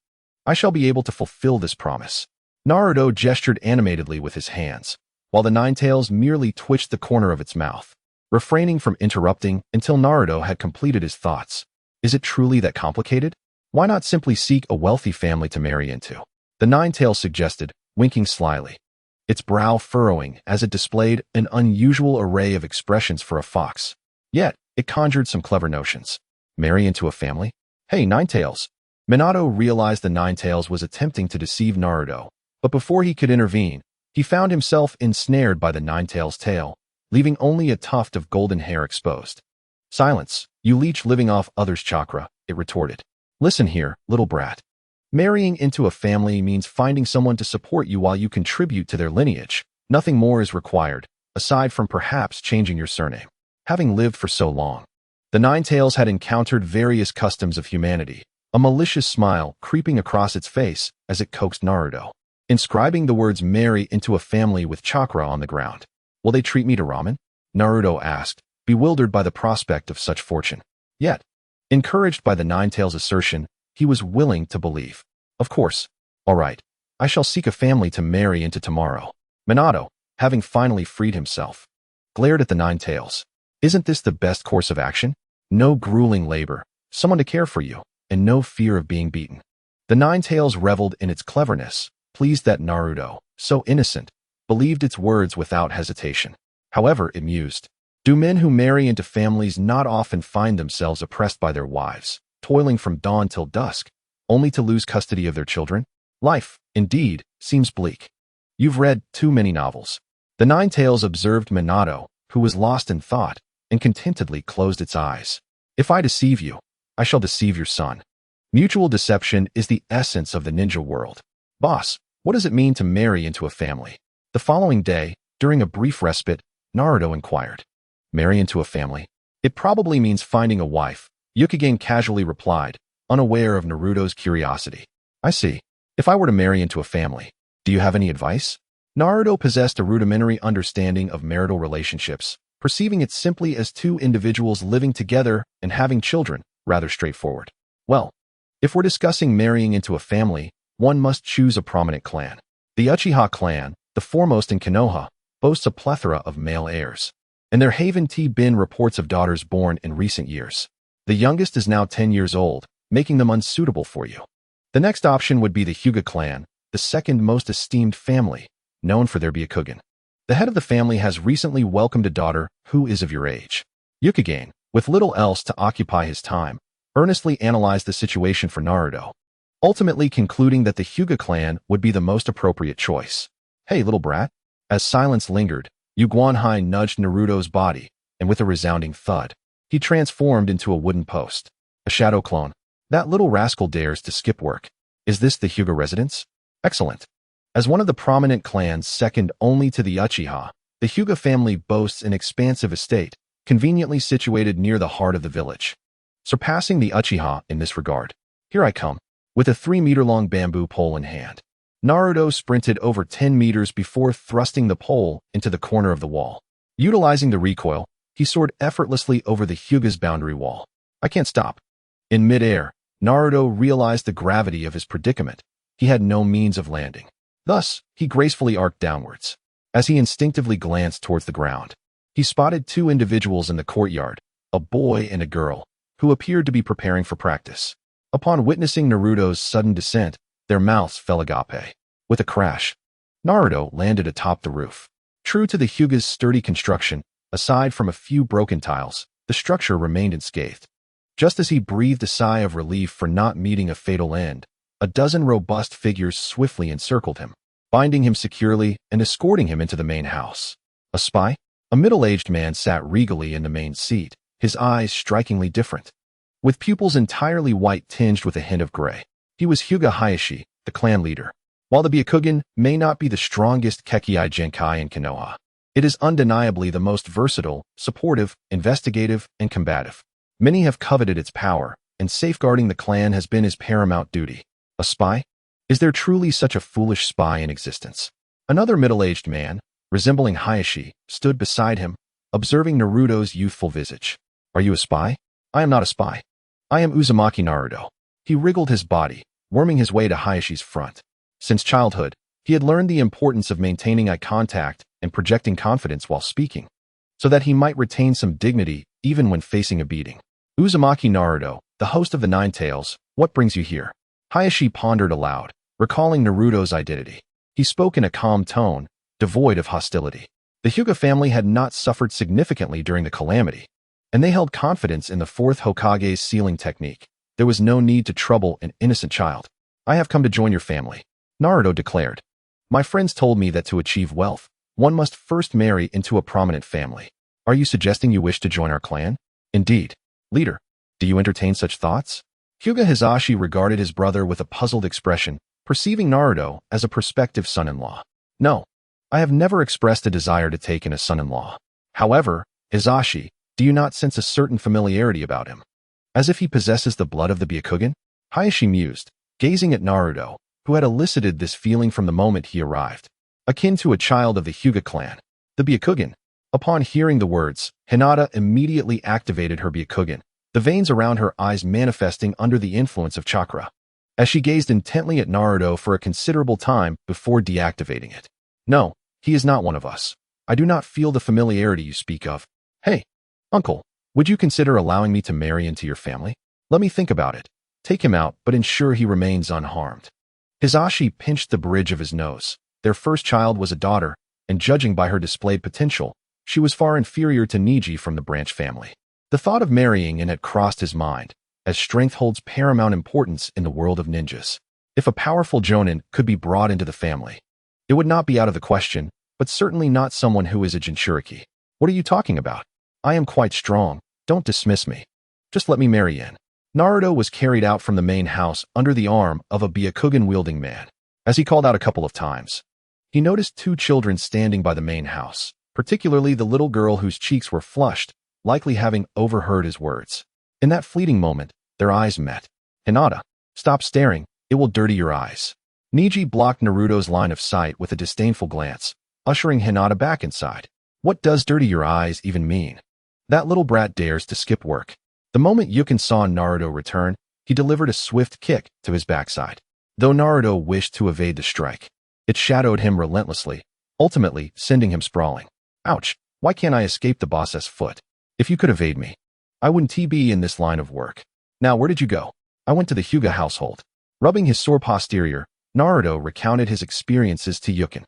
S1: I shall be able to fulfill this promise. Naruto gestured animatedly with his hands, while the Ninetales merely twitched the corner of its mouth, refraining from interrupting until Naruto had completed his thoughts. Is it truly that complicated? Why not simply seek a wealthy family to marry into? The Ninetales suggested, winking slyly, its brow furrowing as it displayed an unusual array of expressions for a fox. Yet, it conjured some clever notions. Marry into a family? Hey, Ninetales. Minato realized the Ninetales was attempting to deceive Naruto, but before he could intervene, he found himself ensnared by the Ninetales' tail, leaving only a tuft of golden hair exposed. Silence, you leech living off others' chakra, it retorted. Listen here, little brat. Marrying into a family means finding someone to support you while you contribute to their lineage. Nothing more is required, aside from perhaps changing your surname. Having lived for so long, the Ninetales had encountered various customs of humanity, a malicious smile creeping across its face as it coaxed Naruto, inscribing the words marry into a family with chakra on the ground. Will they treat me to ramen? Naruto asked, bewildered by the prospect of such fortune. Yet, encouraged by the Ninetales' assertion, he was willing to believe. Of course. All right. I shall seek a family to marry into tomorrow. Minato, having finally freed himself, glared at the Nine Tails. Isn't this the best course of action? No grueling labor, someone to care for you, and no fear of being beaten. The Nine Tails reveled in its cleverness, pleased that Naruto, so innocent, believed its words without hesitation. However, it mused, do men who marry into families not often find themselves oppressed by their wives, toiling from dawn till dusk, only to lose custody of their children? Life, indeed, seems bleak. You've read too many novels. The Nine Tails observed Minato, who was lost in thought, and contentedly closed its eyes. If I deceive you, I shall deceive your son. Mutual deception is the essence of the ninja world. Boss, what does it mean to marry into a family? The following day, during a brief respite, Naruto inquired. Marry into a family? It probably means finding a wife, Yukigane casually replied, unaware of Naruto's curiosity. I see. If I were to marry into a family, do you have any advice? Naruto possessed a rudimentary understanding of marital relationships, perceiving it simply as two individuals living together and having children, rather straightforward. Well, if we're discussing marrying into a family, one must choose a prominent clan. The Uchiha clan, the foremost in Konoha, boasts a plethora of male heirs. In their Haven T-Bin reports of daughters born in recent years. The youngest is now 10 years old, making them unsuitable for you. The next option would be the Hyuga clan, the second most esteemed family, known for their Byakugan. The head of the family has recently welcomed a daughter who is of your age. Yukigane, with little else to occupy his time, earnestly analyzed the situation for Naruto, ultimately concluding that the Hyuga clan would be the most appropriate choice. Hey, little brat. As silence lingered, Yu Guanhai nudged Naruto's body, and with a resounding thud, he transformed into a wooden post. A shadow clone. That little rascal dares to skip work. Is this the Hyuga residence? Excellent. As one of the prominent clans second only to the Uchiha, the Hyuga family boasts an expansive estate, conveniently situated near the heart of the village, surpassing the Uchiha in this regard. Here I come, with a 3-meter-long bamboo pole in hand. Naruto sprinted over 10 meters before thrusting the pole into the corner of the wall. Utilizing the recoil, he soared effortlessly over the Hyuga's boundary wall. I can't stop. In midair, Naruto realized the gravity of his predicament. He had no means of landing. Thus, he gracefully arced downwards. As he instinctively glanced towards the ground, he spotted two individuals in the courtyard, a boy and a girl, who appeared to be preparing for practice. Upon witnessing Naruto's sudden descent, their mouths fell agape. With a crash, Naruto landed atop the roof. True to the Hyuga's sturdy construction, aside from a few broken tiles, the structure remained unscathed. Just as he breathed a sigh of relief for not meeting a fatal end, a dozen robust figures swiftly encircled him, binding him securely and escorting him into the main house. A spy? A middle-aged man sat regally in the main seat, his eyes strikingly different, with pupils entirely white tinged with a hint of gray. He was Hyuga Hayashi, the clan leader. While the Byakugan may not be the strongest Kekkei Genkai in Konoha, it is undeniably the most versatile, supportive, investigative, and combative. Many have coveted its power, and safeguarding the clan has been his paramount duty. A spy? Is there truly such a foolish spy in existence? Another middle-aged man, resembling Hayashi, stood beside him, observing Naruto's youthful visage. Are you a spy? I am not a spy. I am Uzumaki Naruto. He wriggled his body, worming his way to Hayashi's front. Since childhood, he had learned the importance of maintaining eye contact and projecting confidence while speaking, so that he might retain some dignity even when facing a beating. Uzumaki Naruto, the host of the Nine Tails, what brings you here? Hayashi pondered aloud, recalling Naruto's identity. He spoke in a calm tone, devoid of hostility. The Hyuga family had not suffered significantly during the calamity, and they held confidence in the Fourth Hokage's sealing technique. There was no need to trouble an innocent child. I have come to join your family, Naruto declared. My friends told me that to achieve wealth, one must first marry into a prominent family. Are you suggesting you wish to join our clan? Indeed. Leader, do you entertain such thoughts? Hyuga Hisashi regarded his brother with a puzzled expression, perceiving Naruto as a prospective son-in-law. No, I have never expressed a desire to take in a son-in-law. However, Hisashi, do you not sense a certain familiarity about him? As if he possesses the blood of the Byakugan? Hayashi mused, gazing at Naruto, who had elicited this feeling from the moment he arrived. Akin to a child of the Hyuga clan. The Byakugan. Upon hearing the words, Hinata immediately activated her Byakugan, the veins around her eyes manifesting under the influence of chakra, as she gazed intently at Naruto for a considerable time before deactivating it. No, He is not one of us. I do not feel the familiarity you speak of. Hey, uncle, would you consider allowing me to marry into your family? Let me think about it. Take him out, but ensure he remains unharmed. Hisashi pinched the bridge of his nose. Their first child was a daughter, and judging by her displayed potential, she was far inferior to Niji from the branch family. The thought of marrying in had crossed his mind, as strength holds paramount importance in the world of ninjas. If a powerful jonin could be brought into the family, it would not be out of the question, but certainly not someone who is a Jinchuriki. What are you talking about? I am quite strong. Don't dismiss me. Just let me marry in. Naruto was carried out from the main house under the arm of a Byakugan-wielding man. As he called out a couple of times, he noticed two children standing by the main house, particularly the little girl whose cheeks were flushed, likely having overheard his words. In that fleeting moment, their eyes met. Hinata, stop staring. It will dirty your eyes. Niji blocked Naruto's line of sight with a disdainful glance, ushering Hinata back inside. What does dirty your eyes even mean? That little brat dares to skip work. The moment Yukin saw Naruto return, he delivered a swift kick to his backside. Though Naruto wished to evade the strike, it shadowed him relentlessly, ultimately sending him sprawling. Ouch, why can't I escape the boss's foot? If you could evade me, I wouldn't be in this line of work. Now, where did you go? I went to the Hyuga household. Rubbing his sore posterior, Naruto recounted his experiences to Yukin.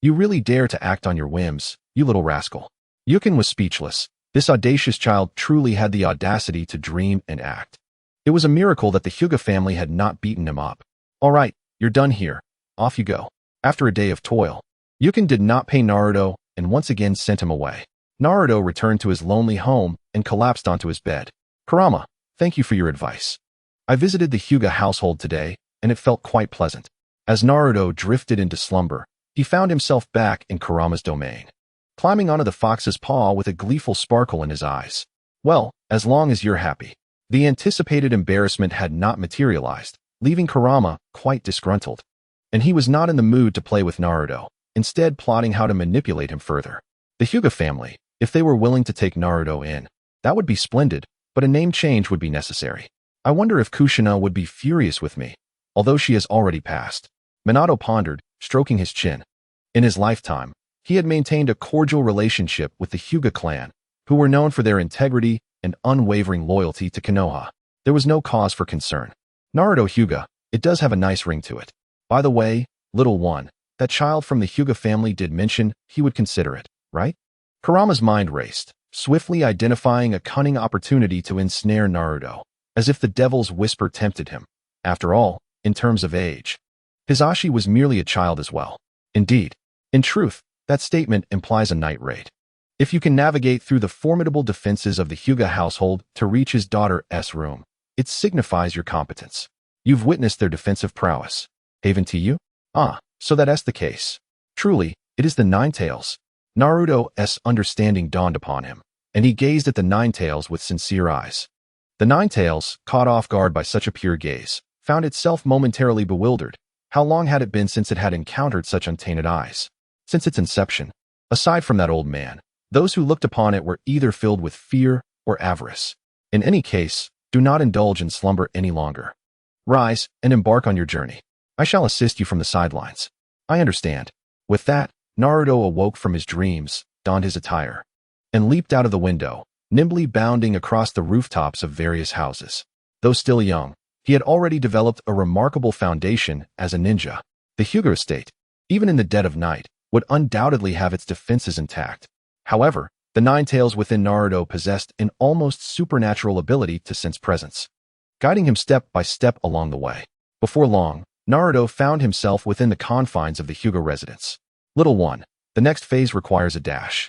S1: You really dare to act on your whims, you little rascal. Yukin was speechless. This audacious child truly had the audacity to dream and act. It was a miracle that the Hyuga family had not beaten him up. All right, you're done here. Off you go. After a day of toil, Yukin did not pay Naruto and once again sent him away. Naruto returned to his lonely home and collapsed onto his bed. Kurama, thank you for your advice. I visited the Hyuga household today, and it felt quite pleasant. As Naruto drifted into slumber, he found himself back in Kurama's domain, climbing onto the fox's paw with a gleeful sparkle in his eyes. Well, as long as you're happy. The anticipated embarrassment had not materialized, leaving Kurama quite disgruntled. And he was not in the mood to play with Naruto, instead plotting how to manipulate him further. The Hyuga family, if they were willing to take Naruto in, that would be splendid, but a name change would be necessary. I wonder if Kushina would be furious with me, although she has already passed. Minato pondered, stroking his chin. In his lifetime, he had maintained a cordial relationship with the Hyuga clan, who were known for their integrity and unwavering loyalty to Konoha. There was no cause for concern. Naruto Hyuga, it does have a nice ring to it. By the way, little one, that child from the Hyuga family did mention he would consider it, right? Kurama's mind raced, swiftly identifying a cunning opportunity to ensnare Naruto, as if the devil's whisper tempted him. After all, in terms of age, Hisashi was merely a child as well. Indeed, in truth, that statement implies a night raid. If you can navigate through the formidable defenses of the Hyuga household to reach his daughter's room, it signifies your competence. You've witnessed their defensive prowess. Haven to you? Ah, so that's the case. Truly, it is the Nine Tails. Naruto's understanding dawned upon him, and he gazed at the Nine Tails with sincere eyes. The Nine Tails, caught off guard by such a pure gaze, found itself momentarily bewildered. How long had it been since it had encountered such untainted eyes? Since its inception. Aside from that old man, those who looked upon it were either filled with fear or avarice. In any case, do not indulge in slumber any longer. Rise and embark on your journey. I shall assist you from the sidelines. I understand. With that, Naruto awoke from his dreams, donned his attire, and leaped out of the window, nimbly bounding across the rooftops of various houses. Though still young, he had already developed a remarkable foundation as a ninja. The Hyuga estate, even in the dead of night, would undoubtedly have its defenses intact. However, the Nine Tails within Naruto possessed an almost supernatural ability to sense presence, guiding him step by step along the way. Before long, Naruto found himself within the confines of the Hyuga residence. Little one, the next phase requires a dash.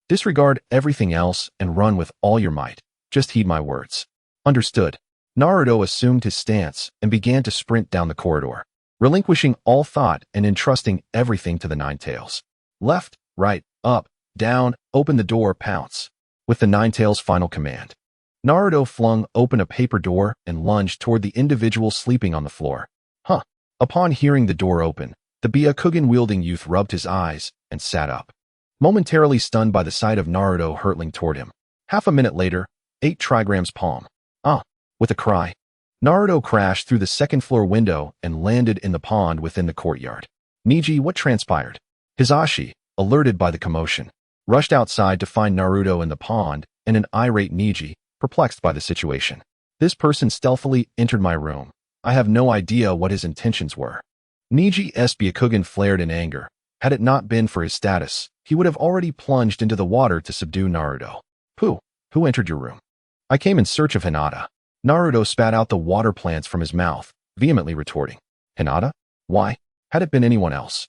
S1: Disregard everything else and run with all your might. Just heed my words. Understood. Naruto assumed his stance and began to sprint down the corridor, relinquishing all thought and entrusting everything to the Nine Tails. Left, right, up, down, open the door, pounce. With the Nine Tails' final command, Naruto flung open a paper door and lunged toward the individual sleeping on the floor. Huh. Upon hearing the door open, the Byakugan-wielding youth rubbed his eyes and sat up, momentarily stunned by the sight of Naruto hurtling toward him. Half a minute later, 8 trigrams palm. With a cry, Naruto crashed through the second-floor window and landed in the pond within the courtyard. Niji, what transpired? Hisashi, alerted by the commotion, rushed outside to find Naruto in the pond and an irate Niji, perplexed by the situation. This person stealthily entered my room. I have no idea what his intentions were. Niji's Byakugan flared in anger. Had it not been for his status, he would have already plunged into the water to subdue Naruto. Who entered your room? I came in search of Hinata. Naruto spat out the water plants from his mouth, vehemently retorting. Hinata? Why? Had it been anyone else?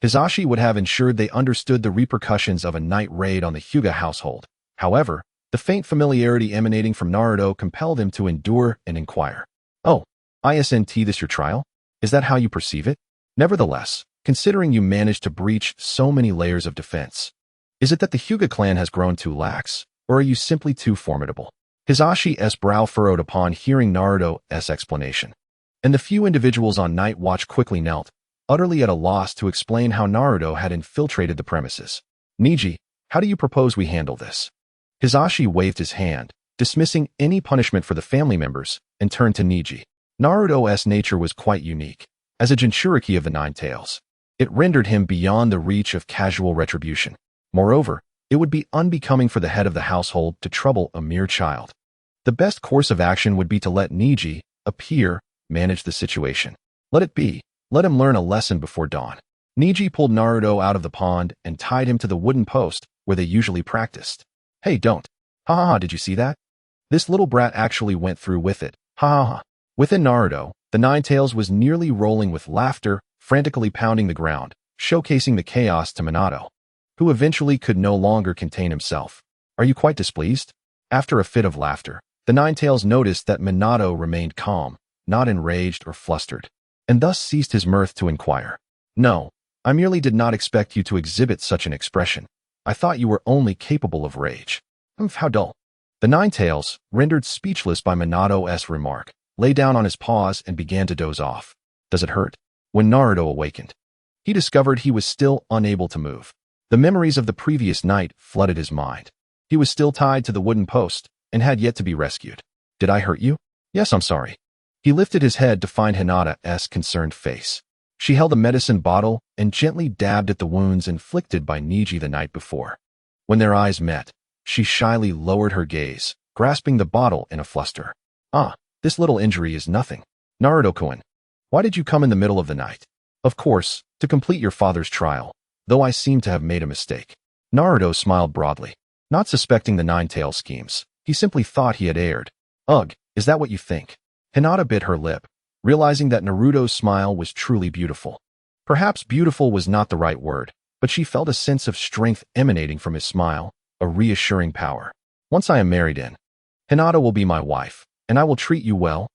S1: Hisashi would have ensured they understood the repercussions of a night raid on the Hyuga household. However, the faint familiarity emanating from Naruto compelled him to endure and inquire. Oh, isn't this your trial? Is that how you perceive it? Nevertheless, considering you managed to breach so many layers of defense, is it that the Hyuga clan has grown too lax, or are you simply too formidable? Hisashi's brow furrowed upon hearing Naruto's explanation, and the few individuals on night watch quickly knelt, utterly at a loss to explain how Naruto had infiltrated the premises. Niji, how do you propose we handle this? Hisashi waved his hand, dismissing any punishment for the family members, and turned to Niji. Naruto's nature was quite unique. As a Jinchuriki of the Nine Tails, it rendered him beyond the reach of casual retribution. Moreover, it would be unbecoming for the head of the household to trouble a mere child. The best course of action would be to let Niji, a peer, manage the situation. Let it be. Let him learn a lesson before dawn. Niji pulled Naruto out of the pond and tied him to the wooden post where they usually practiced. Hey, don't. Ha ha ha, did you see that? This little brat actually went through with it. Ha ha ha. Within Naruto, the Nine Tails was nearly rolling with laughter, frantically pounding the ground, showcasing the chaos to Minato, who eventually could no longer contain himself. Are you quite displeased? After a fit of laughter, the Nine Tails noticed that Minato remained calm, not enraged or flustered, and thus ceased his mirth to inquire. No, I merely did not expect you to exhibit such an expression. I thought you were only capable of rage. How dull. The Nine Tails, rendered speechless by Minato's remark, lay down on his paws and began to doze off. Does it hurt? When Naruto awakened, he discovered he was still unable to move. The memories of the previous night flooded his mind. He was still tied to the wooden post and had yet to be rescued. Did I hurt you? Yes, I'm sorry. He lifted his head to find Hinata's concerned face. She held a medicine bottle and gently dabbed at the wounds inflicted by Niji the night before. When their eyes met, she shyly lowered her gaze, grasping the bottle in a fluster. Ah, this little injury is nothing. Naruto-kun, why did you come in the middle of the night? Of course, to complete your father's trial, though I seem to have made a mistake. Naruto smiled broadly, not suspecting the Nine-Tails schemes. He simply thought he had erred. Ugh, is that what you think? Hinata bit her lip, realizing that Naruto's smile was truly beautiful. Perhaps beautiful was not the right word, but she felt a sense of strength emanating from his smile, a reassuring power. Once I am married in, Hinata will be my wife, and I will treat you well.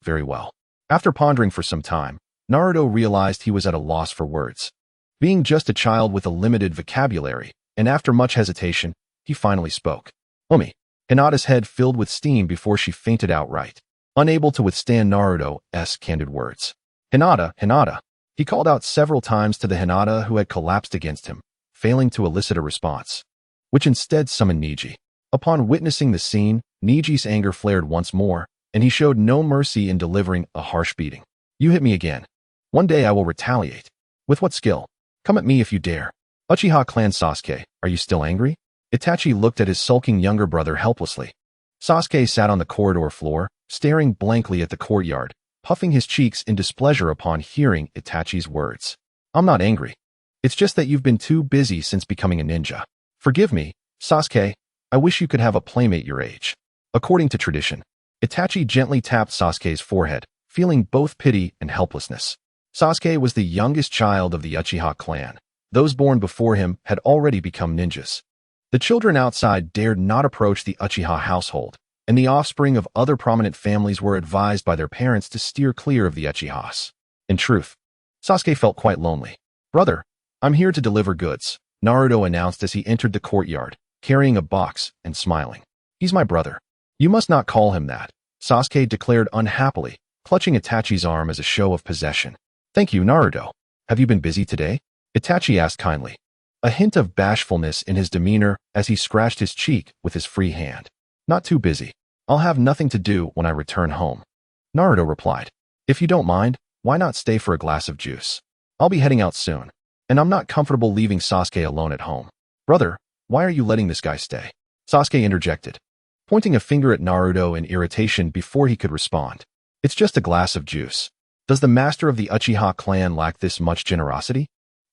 S1: Very well. After pondering for some time, Naruto realized he was at a loss for words. Being just a child with a limited vocabulary, and after much hesitation, he finally spoke. Hinata's head filled with steam before she fainted outright, unable to withstand Naruto's candid words. Hinata, Hinata. He called out several times to the Hinata who had collapsed against him, failing to elicit a response, which instead summoned Niji. Upon witnessing the scene, Niji's anger flared once more, and he showed no mercy in delivering a harsh beating. You hit me again. One day I will retaliate. With what skill? Come at me if you dare. Uchiha clan Sasuke, are you still angry? Itachi looked at his sulking younger brother helplessly. Sasuke sat on the corridor floor, staring blankly at the courtyard, puffing his cheeks in displeasure upon hearing Itachi's words. I'm not angry. It's just that you've been too busy since becoming a ninja. Forgive me, Sasuke. I wish you could have a playmate your age. According to tradition, Itachi gently tapped Sasuke's forehead, feeling both pity and helplessness. Sasuke was the youngest child of the Uchiha clan. Those born before him had already become ninjas. The children outside dared not approach the Uchiha household, and the offspring of other prominent families were advised by their parents to steer clear of the Uchihas. In truth, Sasuke felt quite lonely. Brother, I'm here to deliver goods, Naruto announced as he entered the courtyard, carrying a box and smiling. He's my brother. You must not call him that, Sasuke declared unhappily, clutching Itachi's arm as a show of possession. Thank you, Naruto. Have you been busy today? Itachi asked kindly, a hint of bashfulness in his demeanor as he scratched his cheek with his free hand. Not too busy. I'll have nothing to do when I return home. Naruto replied, if you don't mind, why not stay for a glass of juice? I'll be heading out soon. and I'm not comfortable leaving Sasuke alone at home. Brother, why are you letting this guy stay? Sasuke interjected, pointing a finger at Naruto in irritation before he could respond. It's just a glass of juice. Does the master of the Uchiha clan lack this much generosity?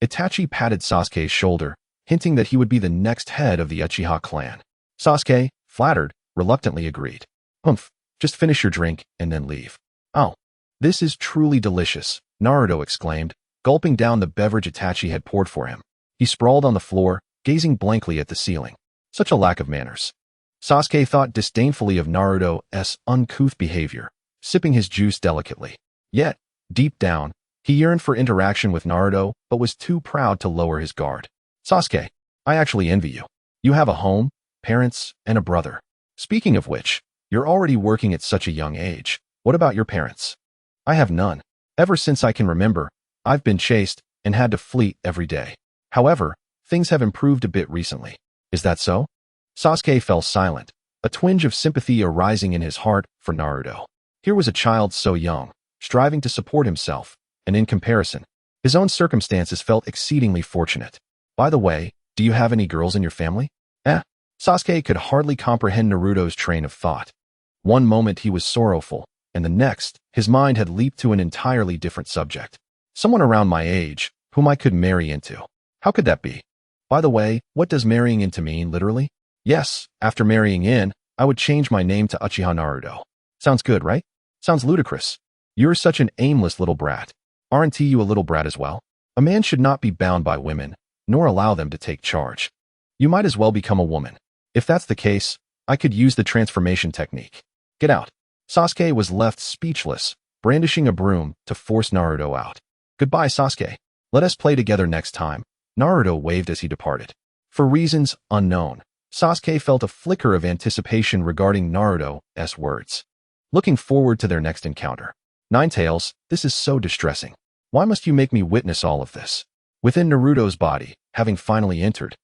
S1: Itachi patted Sasuke's shoulder, hinting that he would be the next head of the Uchiha clan. Sasuke, flattered, reluctantly agreed. Humph, just finish your drink and then leave. Oh, this is truly delicious, Naruto exclaimed, gulping down the beverage Itachi had poured for him. He sprawled on the floor, gazing blankly at the ceiling. Such a lack of manners. Sasuke thought disdainfully of Naruto's uncouth behavior, sipping his juice delicately. Yet, deep down, he yearned for interaction with Naruto but was too proud to lower his guard. Sasuke, I actually envy you. You have a home, parents, and a brother. Speaking of which, you're already working at such a young age. What about your parents? I have none. Ever since I can remember, I've been chased and had to flee every day. However, things have improved a bit recently. Is that so? Sasuke fell silent, a twinge of sympathy arising in his heart for Naruto. Here was a child so young, striving to support himself, and in comparison, his own circumstances felt exceedingly fortunate. By the way, do you have any girls in your family? Sasuke could hardly comprehend Naruto's train of thought. One moment he was sorrowful, and the next, his mind had leaped to an entirely different subject. Someone around my age, whom I could marry into. How could that be? By the way, what does marrying into mean, literally? Yes, after marrying in, I would change my name to Uchiha Naruto. Sounds good, right? Sounds ludicrous. You're such an aimless little brat. Aren't you a little brat as well? A man should not be bound by women, nor allow them to take charge. You might as well become a woman. If that's the case, I could use the transformation technique. Get out. Sasuke was left speechless, brandishing a broom to force Naruto out. Goodbye, Sasuke. Let us play together next time. Naruto waved as he departed. For reasons unknown, Sasuke felt a flicker of anticipation regarding Naruto's words. Looking forward to their next encounter. Ninetales, this is so distressing. Why must you make me witness all of this? Within Naruto's body, having finally entered,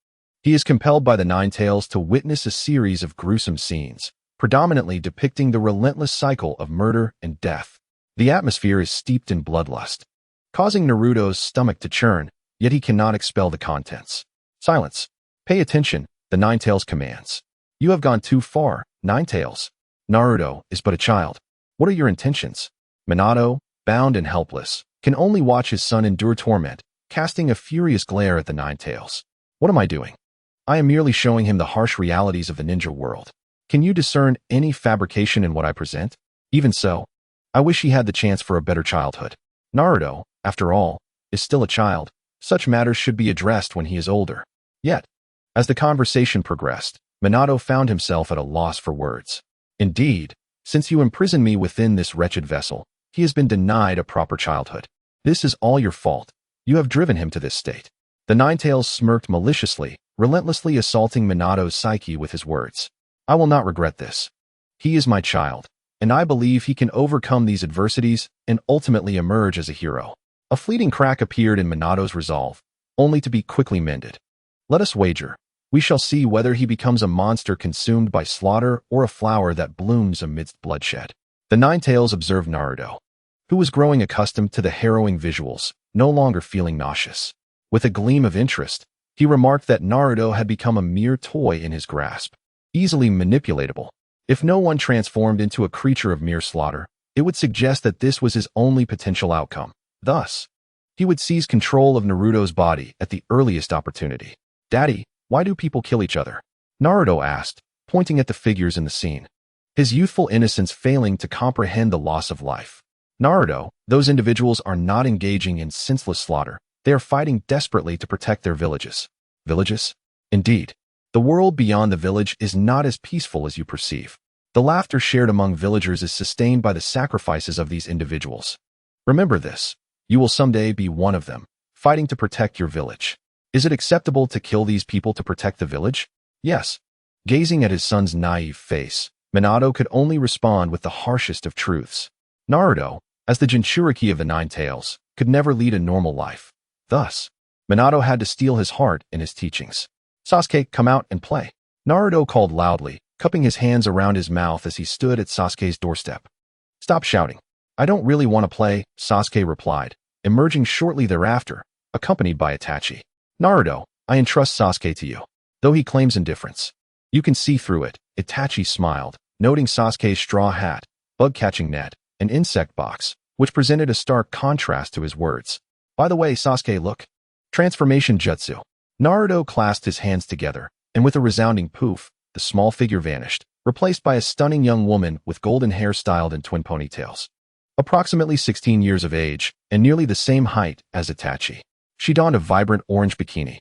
S1: he is compelled by the Ninetales to witness a series of gruesome scenes, predominantly depicting the relentless cycle of murder and death. The atmosphere is steeped in bloodlust, causing Naruto's stomach to churn, yet he cannot expel the contents. Silence. Pay attention, the Ninetales commands. You have gone too far, Ninetales. Naruto is but a child. What are your intentions? Minato, bound and helpless, can only watch his son endure torment, casting a furious glare at the Ninetales. What am I doing? I am merely showing him the harsh realities of the ninja world. Can you discern any fabrication in what I present? Even so, I wish he had the chance for a better childhood. Naruto, after all, is still a child. Such matters should be addressed when he is older. Yet, as the conversation progressed, Minato found himself at a loss for words. Indeed, since you imprisoned me within this wretched vessel, he has been denied a proper childhood. This is all your fault. You have driven him to this state. The Ninetales smirked maliciously, relentlessly assaulting Minato's psyche with his words. I will not regret this. He is my child, and I believe he can overcome these adversities and ultimately emerge as a hero. A fleeting crack appeared in Minato's resolve, only to be quickly mended. Let us wager. We shall see whether he becomes a monster consumed by slaughter or a flower that blooms amidst bloodshed. The Ninetales observed Naruto, who was growing accustomed to the harrowing visuals, no longer feeling nauseous. With a gleam of interest, he remarked that Naruto had become a mere toy in his grasp, easily manipulatable. If no one transformed into a creature of mere slaughter, it would suggest that this was his only potential outcome. Thus, he would seize control of Naruto's body at the earliest opportunity. Daddy, why do people kill each other? Naruto asked, pointing at the figures in the scene, his youthful innocence failing to comprehend the loss of life. Naruto, those individuals are not engaging in senseless slaughter. They are fighting desperately to protect their villages. Villages? Indeed. The world beyond the village is not as peaceful as you perceive. The laughter shared among villagers is sustained by the sacrifices of these individuals. Remember this. You will someday be one of them, fighting to protect your village. Is it acceptable to kill these people to protect the village? Yes. Gazing at his son's naive face, Minato could only respond with the harshest of truths. Naruto, as the Jinchuriki of the Ninetales, could never lead a normal life. Thus, Minato had to steel his heart in his teachings. Sasuke, come out and play. Naruto called loudly, cupping his hands around his mouth as he stood at Sasuke's doorstep. Stop shouting. I don't really want to play, Sasuke replied, emerging shortly thereafter, accompanied by Itachi. Naruto, I entrust Sasuke to you. Though he claims indifference. You can see through it. Itachi smiled, noting Sasuke's straw hat, bug-catching net, and insect box, which presented a stark contrast to his words. By the way, Sasuke, look. Transformation jutsu. Naruto clasped his hands together, and with a resounding poof, the small figure vanished, replaced by a stunning young woman with golden hair styled in twin ponytails. Approximately 16 years of age, and nearly the same height as Itachi. She donned a vibrant orange bikini,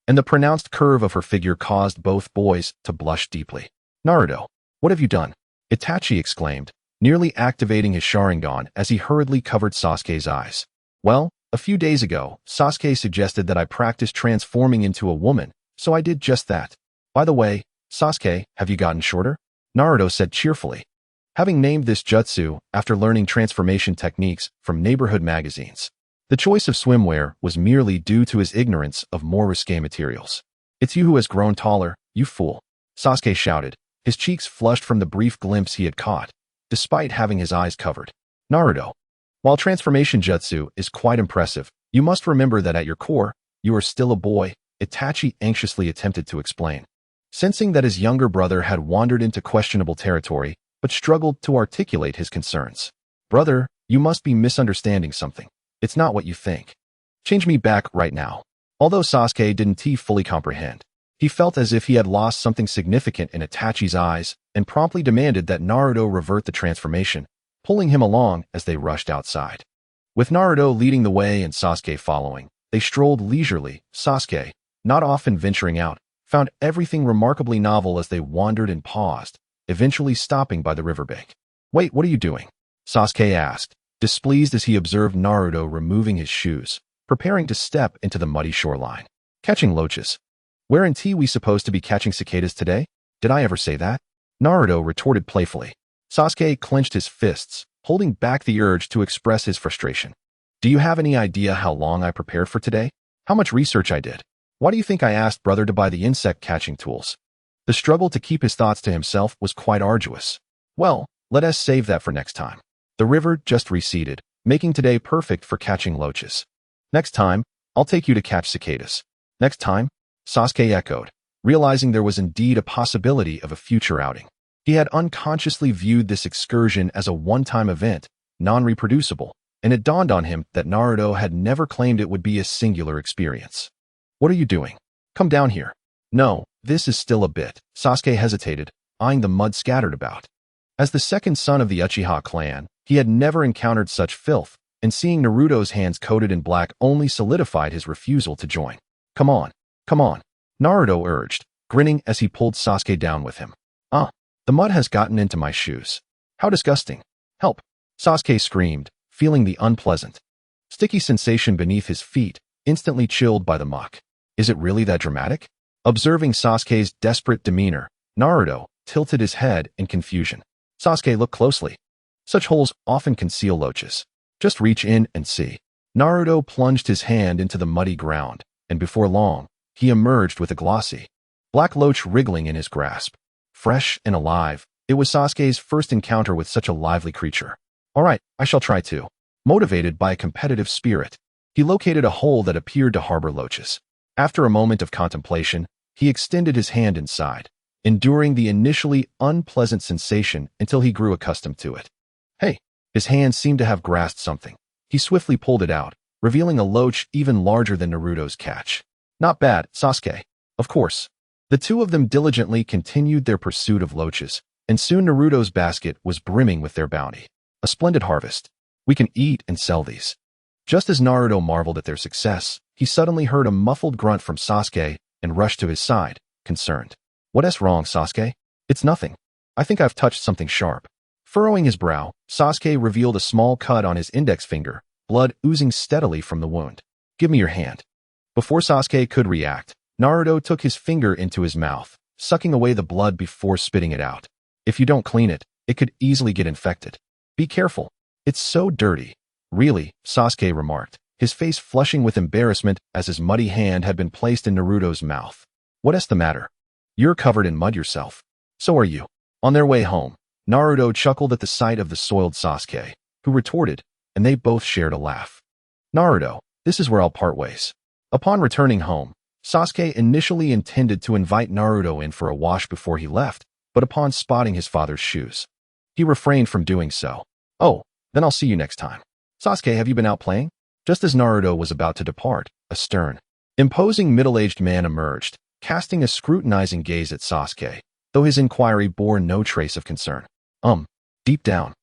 S1: and the pronounced curve of her figure caused both boys to blush deeply. Naruto, what have you done? Itachi exclaimed, nearly activating his Sharingan as he hurriedly covered Sasuke's eyes. Well, a few days ago, Sasuke suggested that I practice transforming into a woman, so I did just that. By the way, Sasuke, have you gotten shorter? Naruto said cheerfully, having named this jutsu after learning transformation techniques from neighborhood magazines. The choice of swimwear was merely due to his ignorance of more risque materials. It's you who has grown taller, you fool. Sasuke shouted, his cheeks flushed from the brief glimpse he had caught, despite having his eyes covered. Naruto, while transformation jutsu is quite impressive, you must remember that at your core, you are still a boy, Itachi anxiously attempted to explain. Sensing that his younger brother had wandered into questionable territory, but struggled to articulate his concerns. Brother, you must be misunderstanding something. It's not what you think. Change me back right now. Although Sasuke didn't fully comprehend, he felt as if he had lost something significant in Itachi's eyes and promptly demanded that Naruto revert the transformation, pulling him along as they rushed outside. With Naruto leading the way and Sasuke following, they strolled leisurely. Sasuke, not often venturing out, found everything remarkably novel as they wandered and paused, eventually stopping by the riverbank. Wait, what are you doing? Sasuke asked, displeased as he observed Naruto removing his shoes, preparing to step into the muddy shoreline. Catching loaches. Weren't we supposed to be catching cicadas today? Did I ever say that? Naruto retorted playfully. Sasuke clenched his fists, holding back the urge to express his frustration. Do you have any idea how long I prepared for today? How much research I did? Why do you think I asked brother to buy the insect catching tools? The struggle to keep his thoughts to himself was quite arduous. Well, let us save that for next time. The river just receded, making today perfect for catching loaches. Next time, I'll take you to catch cicadas. Next time? Sasuke echoed, realizing there was indeed a possibility of a future outing. He had unconsciously viewed this excursion as a one-time event, non-reproducible, and it dawned on him that Naruto had never claimed it would be a singular experience. What are you doing? Come down here. No, this is still a bit. Sasuke hesitated, eyeing the mud scattered about. As the second son of the Uchiha clan, he had never encountered such filth, and seeing Naruto's hands coated in black only solidified his refusal to join. Come on, Naruto urged, grinning as he pulled Sasuke down with him. The mud has gotten into my shoes. How disgusting. Help. Sasuke screamed, feeling the unpleasant, sticky sensation beneath his feet, instantly chilled by the muck. Is it really that dramatic? Observing Sasuke's desperate demeanor, Naruto tilted his head in confusion. Sasuke looked closely. Such holes often conceal loaches. Just reach in and see. Naruto plunged his hand into the muddy ground, and before long, he emerged with a glossy black loach wriggling in his grasp. Fresh and alive, it was Sasuke's first encounter with such a lively creature. All right, I shall try too. Motivated by a competitive spirit, he located a hole that appeared to harbor loaches. After a moment of contemplation, he extended his hand inside, enduring the initially unpleasant sensation until he grew accustomed to it. Hey, his hand seemed to have grasped something. He swiftly pulled it out, revealing a loach even larger than Naruto's catch. Not bad, Sasuke. Of course. The two of them diligently continued their pursuit of loaches, and soon Naruto's basket was brimming with their bounty. A splendid harvest. We can eat and sell these. Just as Naruto marveled at their success, he suddenly heard a muffled grunt from Sasuke and rushed to his side, concerned. What's wrong, Sasuke? It's nothing. I think I've touched something sharp. Furrowing his brow, Sasuke revealed a small cut on his index finger, blood oozing steadily from the wound. Give me your hand. Before Sasuke could react, Naruto took his finger into his mouth, sucking away the blood before spitting it out. If you don't clean it, it could easily get infected. Be careful. It's so dirty. Really, Sasuke remarked, his face flushing with embarrassment as his muddy hand had been placed in Naruto's mouth. What's the matter? You're covered in mud yourself. So are you. On their way home, Naruto chuckled at the sight of the soiled Sasuke, who retorted, and they both shared a laugh. Naruto, this is where I'll part ways. Upon returning home, Sasuke initially intended to invite Naruto in for a wash before he left, but upon spotting his father's shoes, he refrained from doing so. "Oh, then I'll see you next time. Sasuke, have you been out playing?" Just as Naruto was about to depart, a stern, imposing middle-aged man emerged, casting a scrutinizing gaze at Sasuke, though his inquiry bore no trace of concern. Deep down,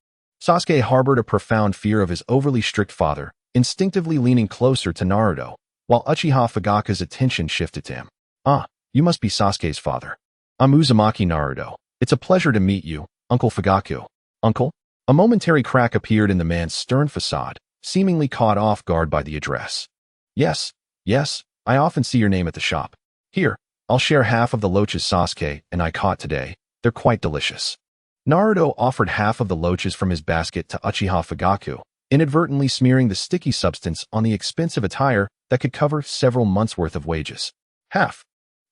S1: Sasuke harbored a profound fear of his overly strict father, instinctively leaning closer to Naruto, while Uchiha Fugaku's attention shifted to him. "Ah, you must be Sasuke's father. I'm Uzumaki Naruto. It's a pleasure to meet you, Uncle Fugaku." "Uncle?" A momentary crack appeared in the man's stern facade, seemingly caught off guard by the address. Yes, I often see your name at the shop. Here, I'll share half of the loaches Sasuke and I caught today. They're quite delicious." Naruto offered half of the loaches from his basket to Uchiha Fugaku, inadvertently smearing the sticky substance on the expensive attire that could cover several months' worth of wages. "Half?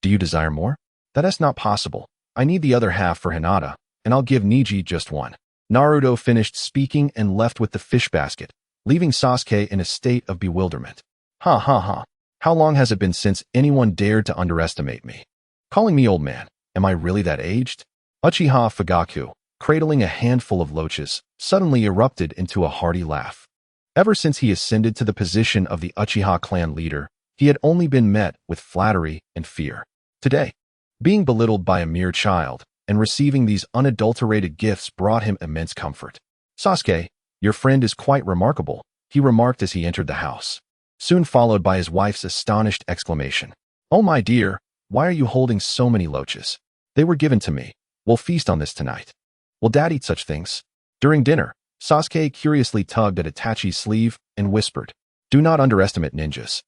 S1: Do you desire more?" "That is not possible. I need the other half for Hinata, and I'll give Niji just one." Naruto finished speaking and left with the fish basket, leaving Sasuke in a state of bewilderment. Ha ha ha. How long has it been since anyone dared to underestimate me? Calling me old man, am I really that aged? Uchiha Fugaku, cradling a handful of loaches, suddenly erupted into a hearty laugh. Ever since he ascended to the position of the Uchiha clan leader, he had only been met with flattery and fear. Today, being belittled by a mere child and receiving these unadulterated gifts brought him immense comfort. "Sasuke, your friend is quite remarkable," he remarked as he entered the house, soon followed by his wife's astonished exclamation. "Oh my dear, why are you holding so many loaches? They were given to me. We'll feast on this tonight." "Will Dad eat such things?" During dinner, Sasuke curiously tugged at Itachi's sleeve and whispered, "Do not underestimate ninjas.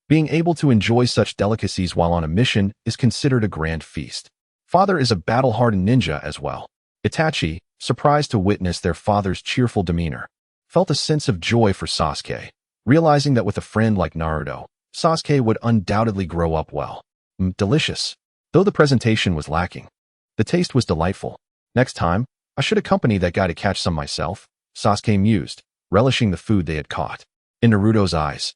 S1: Being able to enjoy such delicacies while on a mission is considered a grand feast. Father is a battle-hardened ninja as well." Itachi, surprised to witness their father's cheerful demeanor, felt a sense of joy for Sasuke, realizing that with a friend like Naruto, Sasuke would undoubtedly grow up well. Delicious. Though the presentation was lacking, the taste was delightful. "Next time, I should accompany that guy to catch some myself," Sasuke mused, relishing the food they had caught. In Naruto's eyes,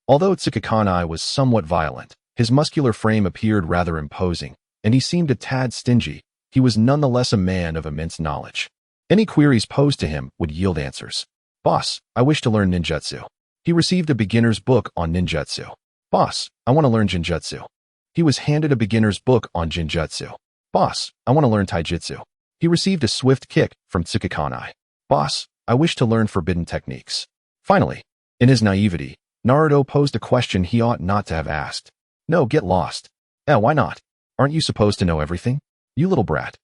S1: although Tsukukanai was somewhat violent, his muscular frame appeared rather imposing, and he seemed a tad stingy. He was nonetheless a man of immense knowledge. Any queries posed to him would yield answers. "Boss, I wish to learn ninjutsu." He received a beginner's book on ninjutsu. "Boss, I want to learn jinjutsu." He was handed a beginner's book on jinjutsu. "Boss, I want to learn taijutsu." He received a swift kick from Tsukukanai. "Boss, I wish to learn forbidden techniques." Finally, in his naivety, Naruto posed a question he ought not to have asked. "No, get lost." Why not? Aren't you supposed to know everything? You little brat.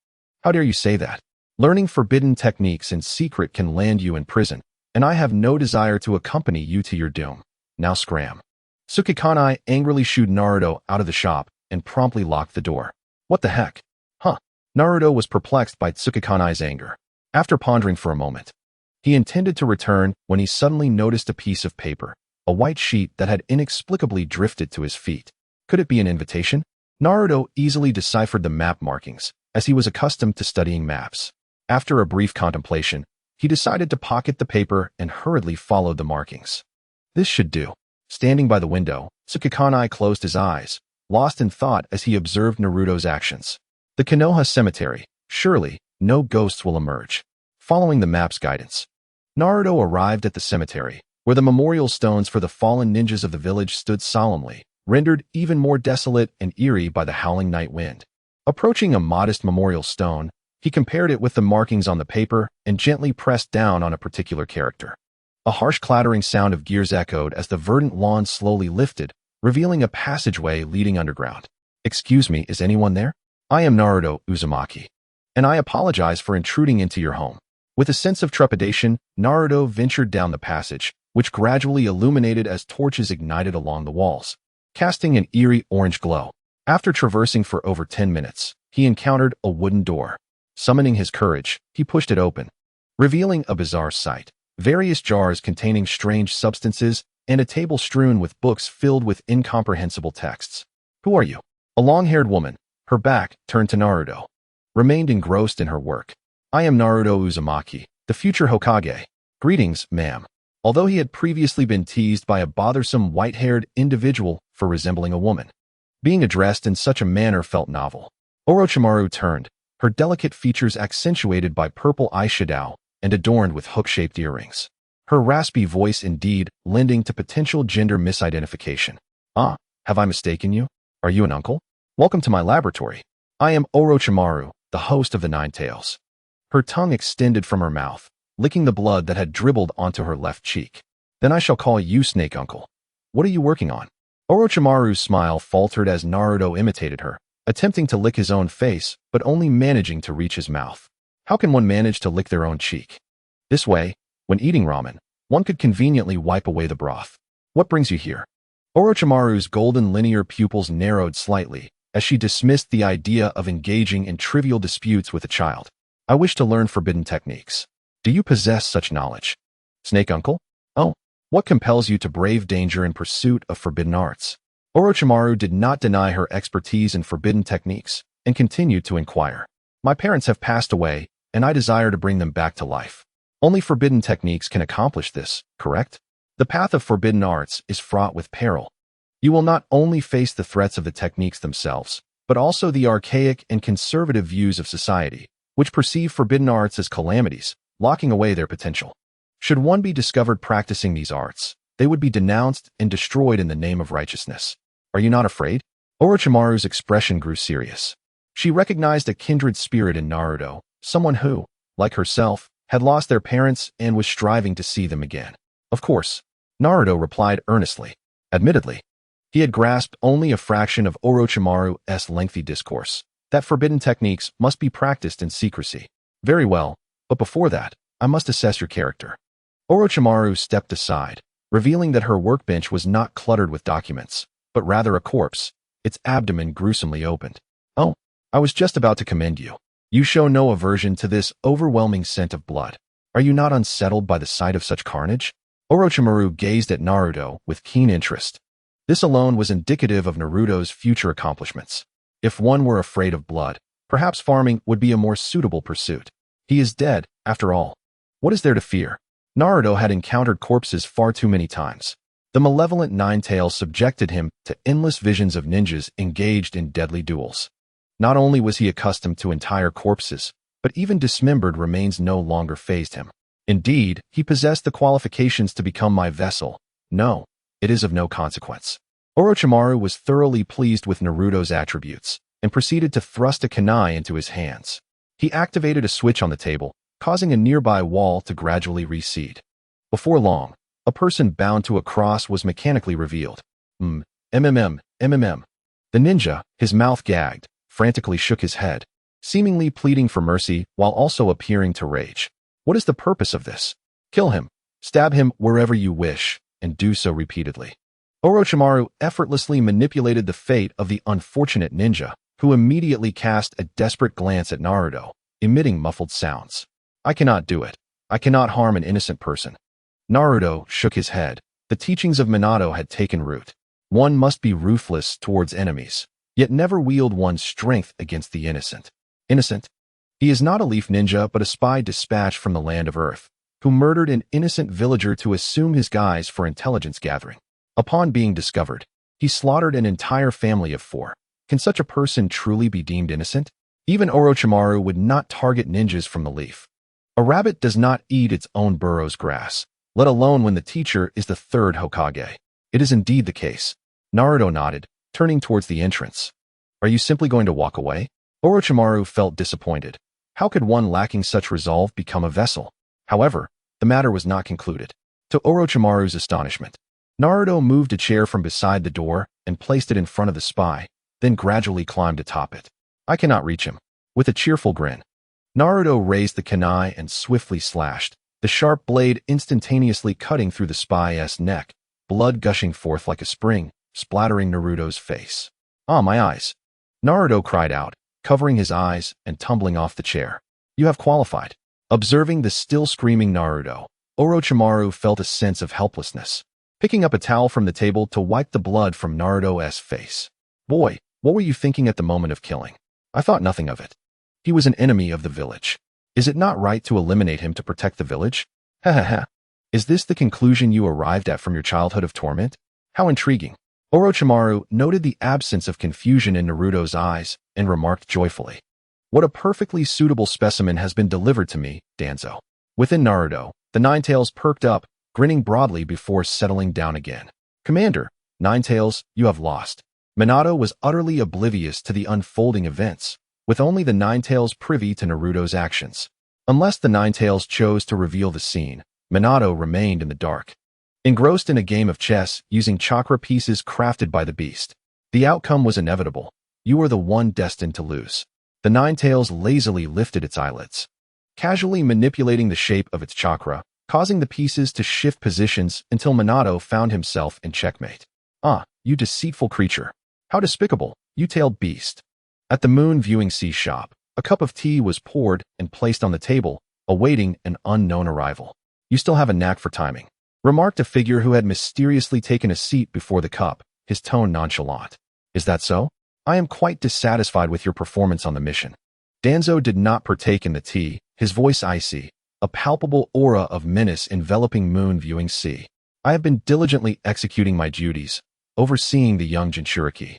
S1: How dare you say that? Learning forbidden techniques in secret can land you in prison, and I have no desire to accompany you to your doom. Now scram. Tsukukanai angrily shooed Naruto out of the shop and promptly locked the door. What the heck? Naruto was perplexed by Tsukukanai's anger. After pondering for a moment, he intended to return when he suddenly noticed a piece of paper, a white sheet that had inexplicably drifted to his feet. Could it be an invitation? Naruto easily deciphered the map markings, as he was accustomed to studying maps. After a brief contemplation, he decided to pocket the paper and hurriedly followed the markings. This should do. Standing by the window, Tsukukanai closed his eyes, lost in thought as he observed Naruto's actions. The Konoha cemetery. Surely, no ghosts will emerge. Following the map's guidance, Naruto arrived at the cemetery, where the memorial stones for the fallen ninjas of the village stood solemnly, rendered even more desolate and eerie by the howling night wind. Approaching a modest memorial stone, he compared it with the markings on the paper and gently pressed down on a particular character. A harsh clattering sound of gears echoed as the verdant lawn slowly lifted, revealing a passageway leading underground. "Excuse me, is anyone there? I am Naruto Uzumaki, and I apologize for intruding into your home." With a sense of trepidation, Naruto ventured down the passage, which gradually illuminated as torches ignited along the walls, casting an eerie orange glow. After traversing for over 10 minutes, he encountered a wooden door. Summoning his courage, he pushed it open, revealing a bizarre sight. Various jars containing strange substances and a table strewn with books filled with incomprehensible texts. "Who are you?" A long-haired woman, her back turned to Naruto, remained engrossed in her work. "I am Naruto Uzumaki, the future Hokage." "Greetings, ma'am." although he had previously been teased by a bothersome white-haired individual for resembling a woman. Being addressed in such a manner felt novel. Orochimaru turned, her delicate features accentuated by purple eyeshadow and adorned with hook-shaped earrings. Her raspy voice indeed lending to potential gender misidentification. "Ah, have I mistaken you? Are you an uncle? Welcome to my laboratory. I am Orochimaru, the host of the Nine Tails." Her tongue extended from her mouth, licking the blood that had dribbled onto her left cheek. "Then I shall call you Snake Uncle. What are you working on?" Orochimaru's smile faltered as Naruto imitated her, attempting to lick his own face, but only managing to reach his mouth. How can one manage to lick their own cheek? This way, when eating ramen, one could conveniently wipe away the broth. "What brings you here?" Orochimaru's golden linear pupils narrowed slightly as she dismissed the idea of engaging in trivial disputes with a child. "I wish to learn forbidden techniques. Do you possess such knowledge?" "Snake Uncle? Oh, what compels you to brave danger in pursuit of forbidden arts?" Orochimaru did not deny her expertise in forbidden techniques and continued to inquire. "My parents have passed away, and I desire to bring them back to life. Only forbidden techniques can accomplish this, correct? The path of forbidden arts is fraught with peril. You will not only face the threats of the techniques themselves, but also the archaic and conservative views of society, which perceive forbidden arts as calamities, locking away their potential. Should one be discovered practicing these arts, they would be denounced and destroyed in the name of righteousness. Are you not afraid?" Orochimaru's expression grew serious. She recognized a kindred spirit in Naruto, someone who, like herself, had lost their parents and was striving to see them again. "Of course," Naruto replied earnestly. Admittedly, he had grasped only a fraction of Orochimaru's lengthy discourse, that forbidden techniques must be practiced in secrecy. "Very well, but before that, I must assess your character." Orochimaru stepped aside, revealing that her workbench was not cluttered with documents, but rather a corpse, its abdomen gruesomely opened. "Oh, I was just about to commend you. You show no aversion to this overwhelming scent of blood. Are you not unsettled by the sight of such carnage?" Orochimaru gazed at Naruto with keen interest. This alone was indicative of Naruto's future accomplishments. If one were afraid of blood, perhaps farming would be a more suitable pursuit. He is dead, after all. What is there to fear? Naruto had encountered corpses far too many times. The malevolent Nine Tails subjected him to endless visions of ninjas engaged in deadly duels. Not only was he accustomed to entire corpses, but even dismembered remains no longer fazed him. Indeed, he possessed the qualifications to become my vessel. No, it is of no consequence. Orochimaru was thoroughly pleased with Naruto's attributes and proceeded to thrust a kunai into his hands. He activated a switch on the table, causing a nearby wall to gradually recede. Before long, a person bound to a cross was mechanically revealed. MMM. The ninja, his mouth gagged, frantically shook his head, seemingly pleading for mercy while also appearing to rage. "What is the purpose of this? Kill him, stab him wherever you wish, and do so repeatedly." Orochimaru effortlessly manipulated the fate of the unfortunate ninja, who immediately cast a desperate glance at Naruto, emitting muffled sounds. "I cannot do it. I cannot harm an innocent person." Naruto shook his head. The teachings of Minato had taken root. One must be ruthless towards enemies, yet never wield one's strength against the innocent. Innocent? He is not a leaf ninja but a spy dispatched from the land of Earth, who murdered an innocent villager to assume his guise for intelligence gathering. Upon being discovered, he slaughtered an entire family of 4. Can such a person truly be deemed innocent? Even Orochimaru would not target ninjas from the leaf. A rabbit does not eat its own burrow's grass, let alone when the teacher is the 3rd Hokage. It is indeed the case. Naruto nodded, turning towards the entrance. "Are you simply going to walk away?" Orochimaru felt disappointed. How could one lacking such resolve become a vessel? However, the matter was not concluded. To Orochimaru's astonishment, Naruto moved a chair from beside the door and placed it in front of the spy, then gradually climbed atop it. "I cannot reach him." With a cheerful grin, Naruto raised the kunai and swiftly slashed, the sharp blade instantaneously cutting through the spy's neck, blood gushing forth like a spring, splattering Naruto's face. "Ah, my eyes!" Naruto cried out, covering his eyes and tumbling off the chair. "You have qualified." Observing the still screaming Naruto, Orochimaru felt a sense of helplessness, picking up a towel from the table to wipe the blood from Naruto's face. "Boy, what were you thinking at the moment of killing?" "I thought nothing of it. He was an enemy of the village. Is it not right to eliminate him to protect the village?" "Ha ha ha. Is this the conclusion you arrived at from your childhood of torment? How intriguing. Orochimaru noted the absence of confusion in Naruto's eyes and remarked joyfully, "What a perfectly suitable specimen has been delivered to me, Danzo." Within Naruto, the Ninetales perked up, grinning broadly before settling down again. "Commander, Ninetales, you have lost." Minato was utterly oblivious to the unfolding events, with only the Ninetales privy to Naruto's actions. Unless the Ninetales chose to reveal the scene, Minato remained in the dark, engrossed in a game of chess using chakra pieces crafted by the beast. The outcome was inevitable. You were the one destined to lose. The Ninetales lazily lifted its eyelids, casually manipulating the shape of its chakra, causing the pieces to shift positions until Minato found himself in checkmate. "Ah, you deceitful creature. How despicable, you tailed beast." At the Moon Viewing Sea shop, a cup of tea was poured and placed on the table, awaiting an unknown arrival. "You still have a knack for timing," remarked a figure who had mysteriously taken a seat before the cup, his tone nonchalant. "Is that so? I am quite dissatisfied with your performance on the mission." Danzo did not partake in the tea, his voice icy, a palpable aura of menace enveloping Moon Viewing Sea. "I have been diligently executing my duties, overseeing the young Jinchuriki."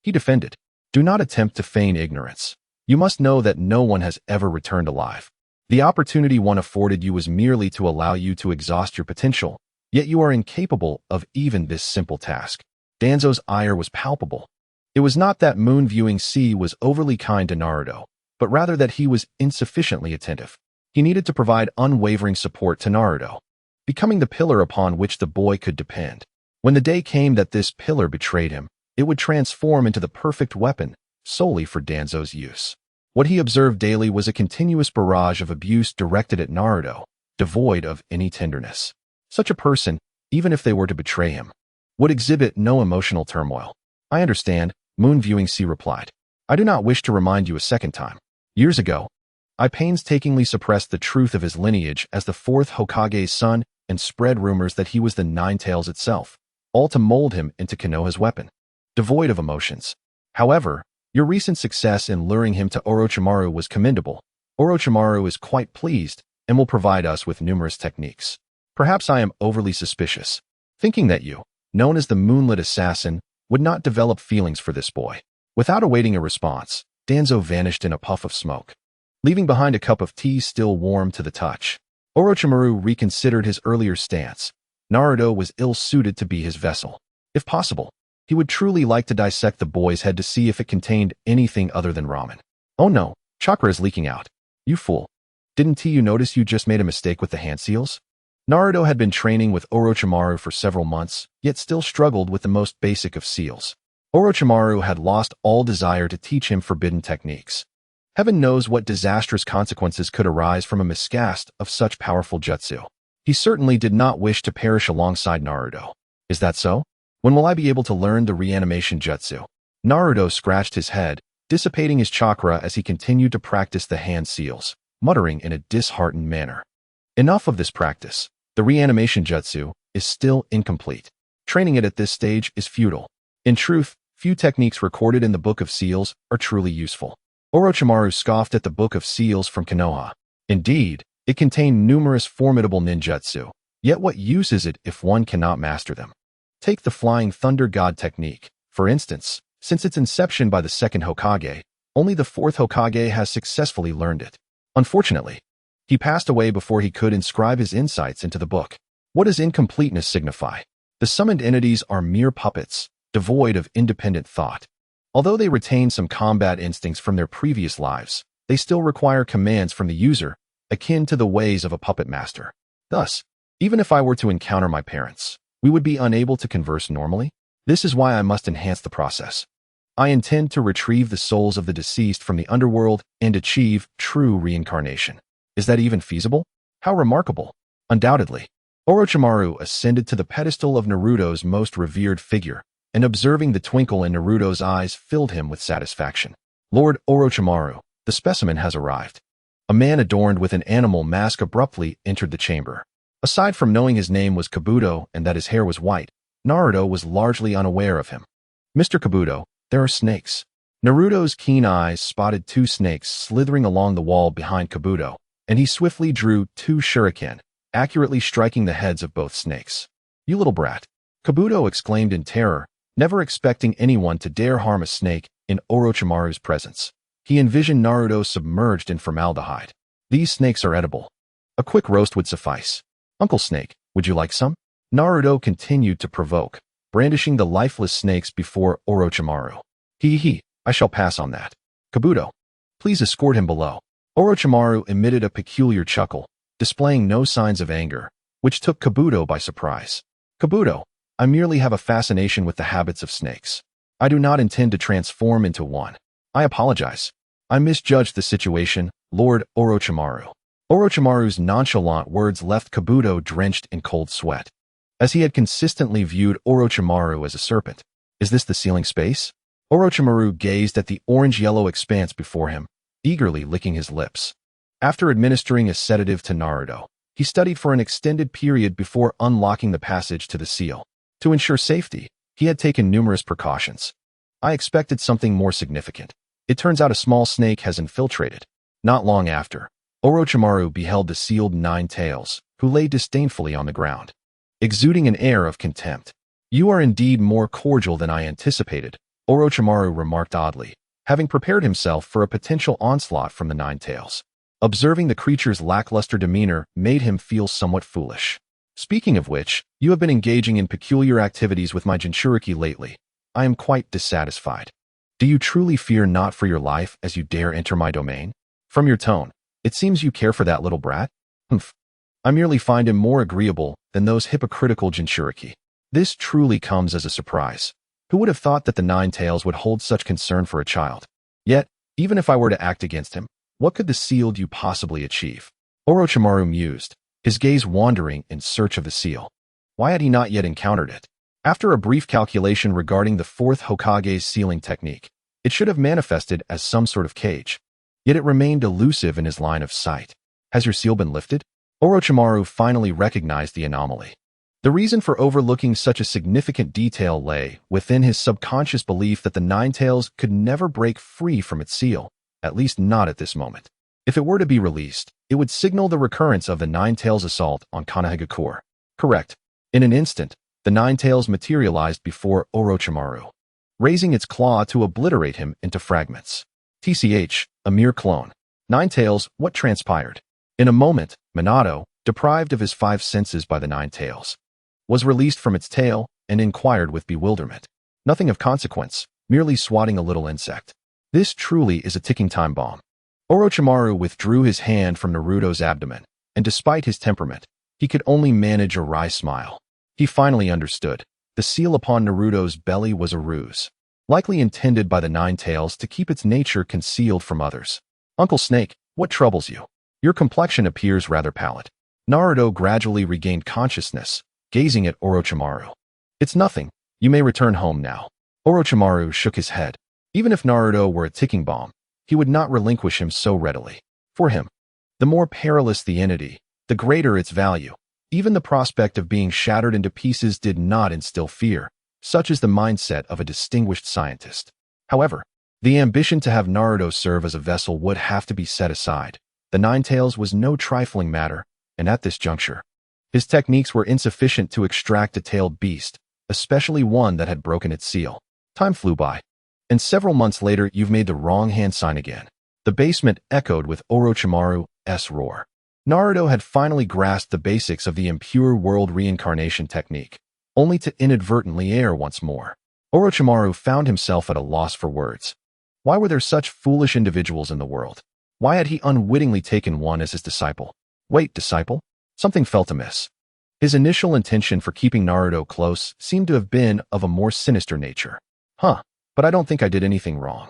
S1: He defended. "Do not attempt to feign ignorance. You must know that no one has ever returned alive. The opportunity one afforded you was merely to allow you to exhaust your potential, yet you are incapable of even this simple task." Danzo's ire was palpable. It was not that Moon Viewing Sea was overly kind to Naruto, but rather that he was insufficiently attentive. He needed to provide unwavering support to Naruto, becoming the pillar upon which the boy could depend. When the day came that this pillar betrayed him, it would transform into the perfect weapon solely for Danzo's use. What he observed daily was a continuous barrage of abuse directed at Naruto, devoid of any tenderness. Such a person, even if they were to betray him, would exhibit no emotional turmoil. "I understand," Moon Viewing Sea replied. "I do not wish to remind you a second time. Years ago, I painstakingly suppressed the truth of his lineage as the Fourth Hokage's son and spread rumors that he was the Ninetales itself, all to mold him into Konoha's weapon, devoid of emotions. However, your recent success in luring him to Orochimaru was commendable. Orochimaru is quite pleased and will provide us with numerous techniques. Perhaps I am overly suspicious, thinking that you, known as the Moonlit Assassin, would not develop feelings for this boy." Without awaiting a response, Danzo vanished in a puff of smoke, leaving behind a cup of tea still warm to the touch. Orochimaru reconsidered his earlier stance. Naruto was ill-suited to be his vessel. If possible, he would truly like to dissect the boy's head to see if it contained anything other than ramen. "Oh no, chakra is leaking out. You fool. Didn't you notice you just made a mistake with the hand seals?" Naruto had been training with Orochimaru for several months, yet still struggled with the most basic of seals. Orochimaru had lost all desire to teach him forbidden techniques. Heaven knows what disastrous consequences could arise from a miscast of such powerful jutsu. He certainly did not wish to perish alongside Naruto. "Is that so? When will I be able to learn the reanimation jutsu?" Naruto scratched his head, dissipating his chakra as he continued to practice the hand seals, muttering in a disheartened manner. "Enough of this practice. The reanimation jutsu is still incomplete. Training it at this stage is futile. In truth, few techniques recorded in the Book of Seals are truly useful." Orochimaru scoffed at the Book of Seals from Konoha. Indeed, it contained numerous formidable ninjutsu, yet what use is it if one cannot master them? Take the Flying Thunder God technique, for instance. Since its inception by the second Hokage, only the fourth Hokage has successfully learned it. Unfortunately, he passed away before he could inscribe his insights into the book. What does incompleteness signify? The summoned entities are mere puppets, devoid of independent thought. Although they retain some combat instincts from their previous lives, they still require commands from the user, akin to the ways of a puppet master. Thus, even if I were to encounter my parents, we would be unable to converse normally. This is why I must enhance the process. I intend to retrieve the souls of the deceased from the underworld and achieve true reincarnation. Is that even feasible? How remarkable! Undoubtedly. Orochimaru ascended to the pedestal of Naruto's most revered figure, and observing the twinkle in Naruto's eyes filled him with satisfaction. "Lord Orochimaru, the specimen has arrived." A man adorned with an animal mask abruptly entered the chamber. Aside from knowing his name was Kabuto and that his hair was white, Naruto was largely unaware of him. "Mr. Kabuto, there are snakes." Naruto's keen eyes spotted two snakes slithering along the wall behind Kabuto, and he swiftly drew two shuriken, accurately striking the heads of both snakes. "You little brat!" Kabuto exclaimed in terror, never expecting anyone to dare harm a snake in Orochimaru's presence. He envisioned Naruto submerged in formaldehyde. "These snakes are edible. A quick roast would suffice. Uncle Snake, would you like some?" Naruto continued to provoke, brandishing the lifeless snakes before Orochimaru. "He, I shall pass on that. Kabuto, please escort him below." Orochimaru emitted a peculiar chuckle, displaying no signs of anger, which took Kabuto by surprise. "Kabuto, I merely have a fascination with the habits of snakes. I do not intend to transform into one. I apologize. I misjudged the situation, Lord Orochimaru." Orochimaru's nonchalant words left Kabuto drenched in cold sweat, as he had consistently viewed Orochimaru as a serpent. "Is this the ceiling space?" Orochimaru gazed at the orange-yellow expanse before him, eagerly licking his lips. After administering a sedative to Naruto, he studied for an extended period before unlocking the passage to the seal. To ensure safety, he had taken numerous precautions. "I expected something more significant. It turns out a small snake has infiltrated." Not long after, Orochimaru beheld the sealed Nine Tails, who lay disdainfully on the ground, exuding an air of contempt. "You are indeed more cordial than I anticipated," Orochimaru remarked oddly, having prepared himself for a potential onslaught from the Nine Tails. Observing the creature's lackluster demeanor made him feel somewhat foolish. "Speaking of which, you have been engaging in peculiar activities with my Jinchuriki lately. I am quite dissatisfied. Do you truly fear not for your life as you dare enter my domain? From your tone, it seems you care for that little brat." "Humph. I merely find him more agreeable than those hypocritical Jinchuriki." This truly comes as a surprise. Who would have thought that the Nine Tails would hold such concern for a child? Yet, even if I were to act against him, what could the sealed you possibly achieve? Orochimaru mused, his gaze wandering in search of the seal. Why had he not yet encountered it? After a brief calculation regarding the Fourth Hokage's sealing technique, it should have manifested as some sort of cage. Yet it remained elusive in his line of sight. Has your seal been lifted? Orochimaru finally recognized the anomaly. The reason for overlooking such a significant detail lay within his subconscious belief that the Nine Tails could never break free from its seal, at least not at this moment. If it were to be released, it would signal the recurrence of the Nine Tails assault on Konoha. Correct. In an instant, the Nine Tails materialized before Orochimaru, raising its claw to obliterate him into fragments. TCH, a mere clone. Nine Tails, what transpired? In a moment, Minato, deprived of his five senses by the Nine Tails, was released from its tail and inquired with bewilderment. Nothing of consequence, merely swatting a little insect. This truly is a ticking time bomb. Orochimaru withdrew his hand from Naruto's abdomen, and despite his temperament, he could only manage a wry smile. He finally understood. The seal upon Naruto's belly was a ruse, likely intended by the Nine Tails to keep its nature concealed from others. Uncle Snake, what troubles you? Your complexion appears rather pallid. Naruto gradually regained consciousness, gazing at Orochimaru. It's nothing. You may return home now. Orochimaru shook his head. Even if Naruto were a ticking bomb, he would not relinquish him so readily. For him, the more perilous the entity, the greater its value. Even the prospect of being shattered into pieces did not instill fear, such is the mindset of a distinguished scientist. However, the ambition to have Naruto serve as a vessel would have to be set aside. The Nine Tails was no trifling matter, and at this juncture, his techniques were insufficient to extract a tailed beast, especially one that had broken its seal. Time flew by, and several months later you've made the wrong hand sign again. The basement echoed with Orochimaru's roar. Naruto had finally grasped the basics of the impure world reincarnation technique, only to inadvertently err once more. Orochimaru found himself at a loss for words. Why were there such foolish individuals in the world? Why had he unwittingly taken one as his disciple? Wait, disciple? Something felt amiss. His initial intention for keeping Naruto close seemed to have been of a more sinister nature. But I don't think I did anything wrong.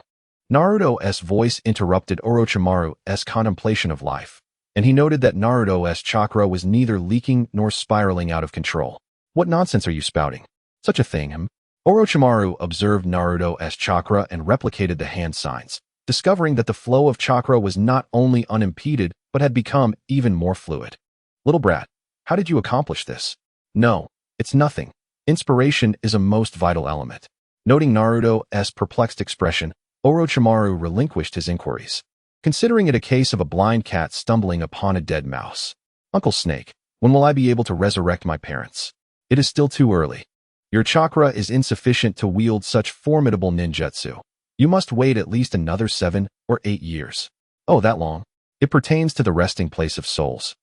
S1: Naruto's voice interrupted Orochimaru's contemplation of life, and he noted that Naruto's chakra was neither leaking nor spiraling out of control. What nonsense are you spouting? Such a thing, Orochimaru observed Naruto's chakra and replicated the hand signs, discovering that the flow of chakra was not only unimpeded, but had become even more fluid. Little brat, how did you accomplish this? No, it's nothing. Inspiration is a most vital element. Noting Naruto's perplexed expression, Orochimaru relinquished his inquiries, considering it a case of a blind cat stumbling upon a dead mouse. Uncle Snake, When will I be able to resurrect my parents? It is still too early. Your chakra is insufficient to wield such formidable ninjutsu. You must wait at least another 7 or 8 years. Oh, that long? It pertains to the resting place of souls.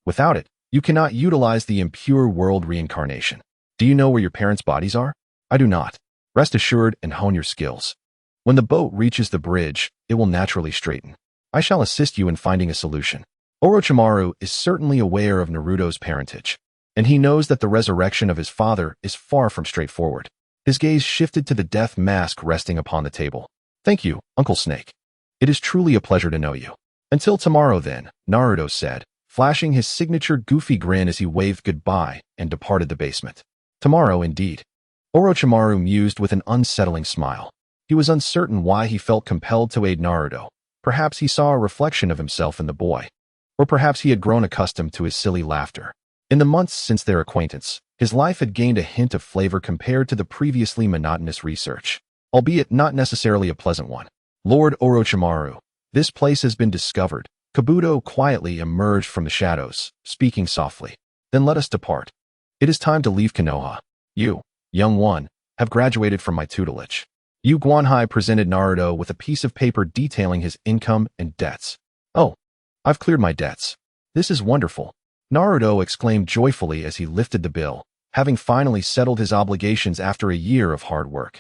S1: Without it, you cannot utilize the impure world reincarnation. Do you know where your parents' bodies are? I do not. Rest assured and hone your skills. When the boat reaches the bridge, it will naturally straighten. I shall assist you in finding a solution. Orochimaru is certainly aware of Naruto's parentage, and he knows that the resurrection of his father is far from straightforward. His gaze shifted to the death mask resting upon the table. Thank you, Uncle Snake. It is truly a pleasure to know you. Until tomorrow then, Naruto said, flashing his signature goofy grin as he waved goodbye and departed the basement. Tomorrow indeed. Orochimaru mused with an unsettling smile. He was uncertain why he felt compelled to aid Naruto. Perhaps he saw a reflection of himself in the boy. Or perhaps he had grown accustomed to his silly laughter. In the months since their acquaintance, his life had gained a hint of flavor compared to the previously monotonous research, albeit not necessarily a pleasant one. Lord Orochimaru, this place has been discovered. Kabuto quietly emerged from the shadows, speaking softly. Then let us depart. It is time to leave Konoha. You, young one, have graduated from my tutelage. Yu Guanhai presented Naruto with a piece of paper detailing his income and debts. Oh, I've cleared my debts. This is wonderful. Naruto exclaimed joyfully as he lifted the bill, having finally settled his obligations after a year of hard work.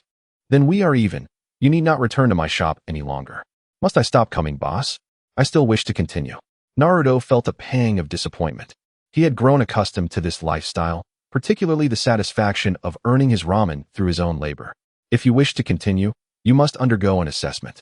S1: Then we are even. You need not return to my shop any longer. Must I stop coming, boss? I still wish to continue. Naruto felt a pang of disappointment. He had grown accustomed to this lifestyle, particularly the satisfaction of earning his ramen through his own labor. If you wish to continue, you must undergo an assessment.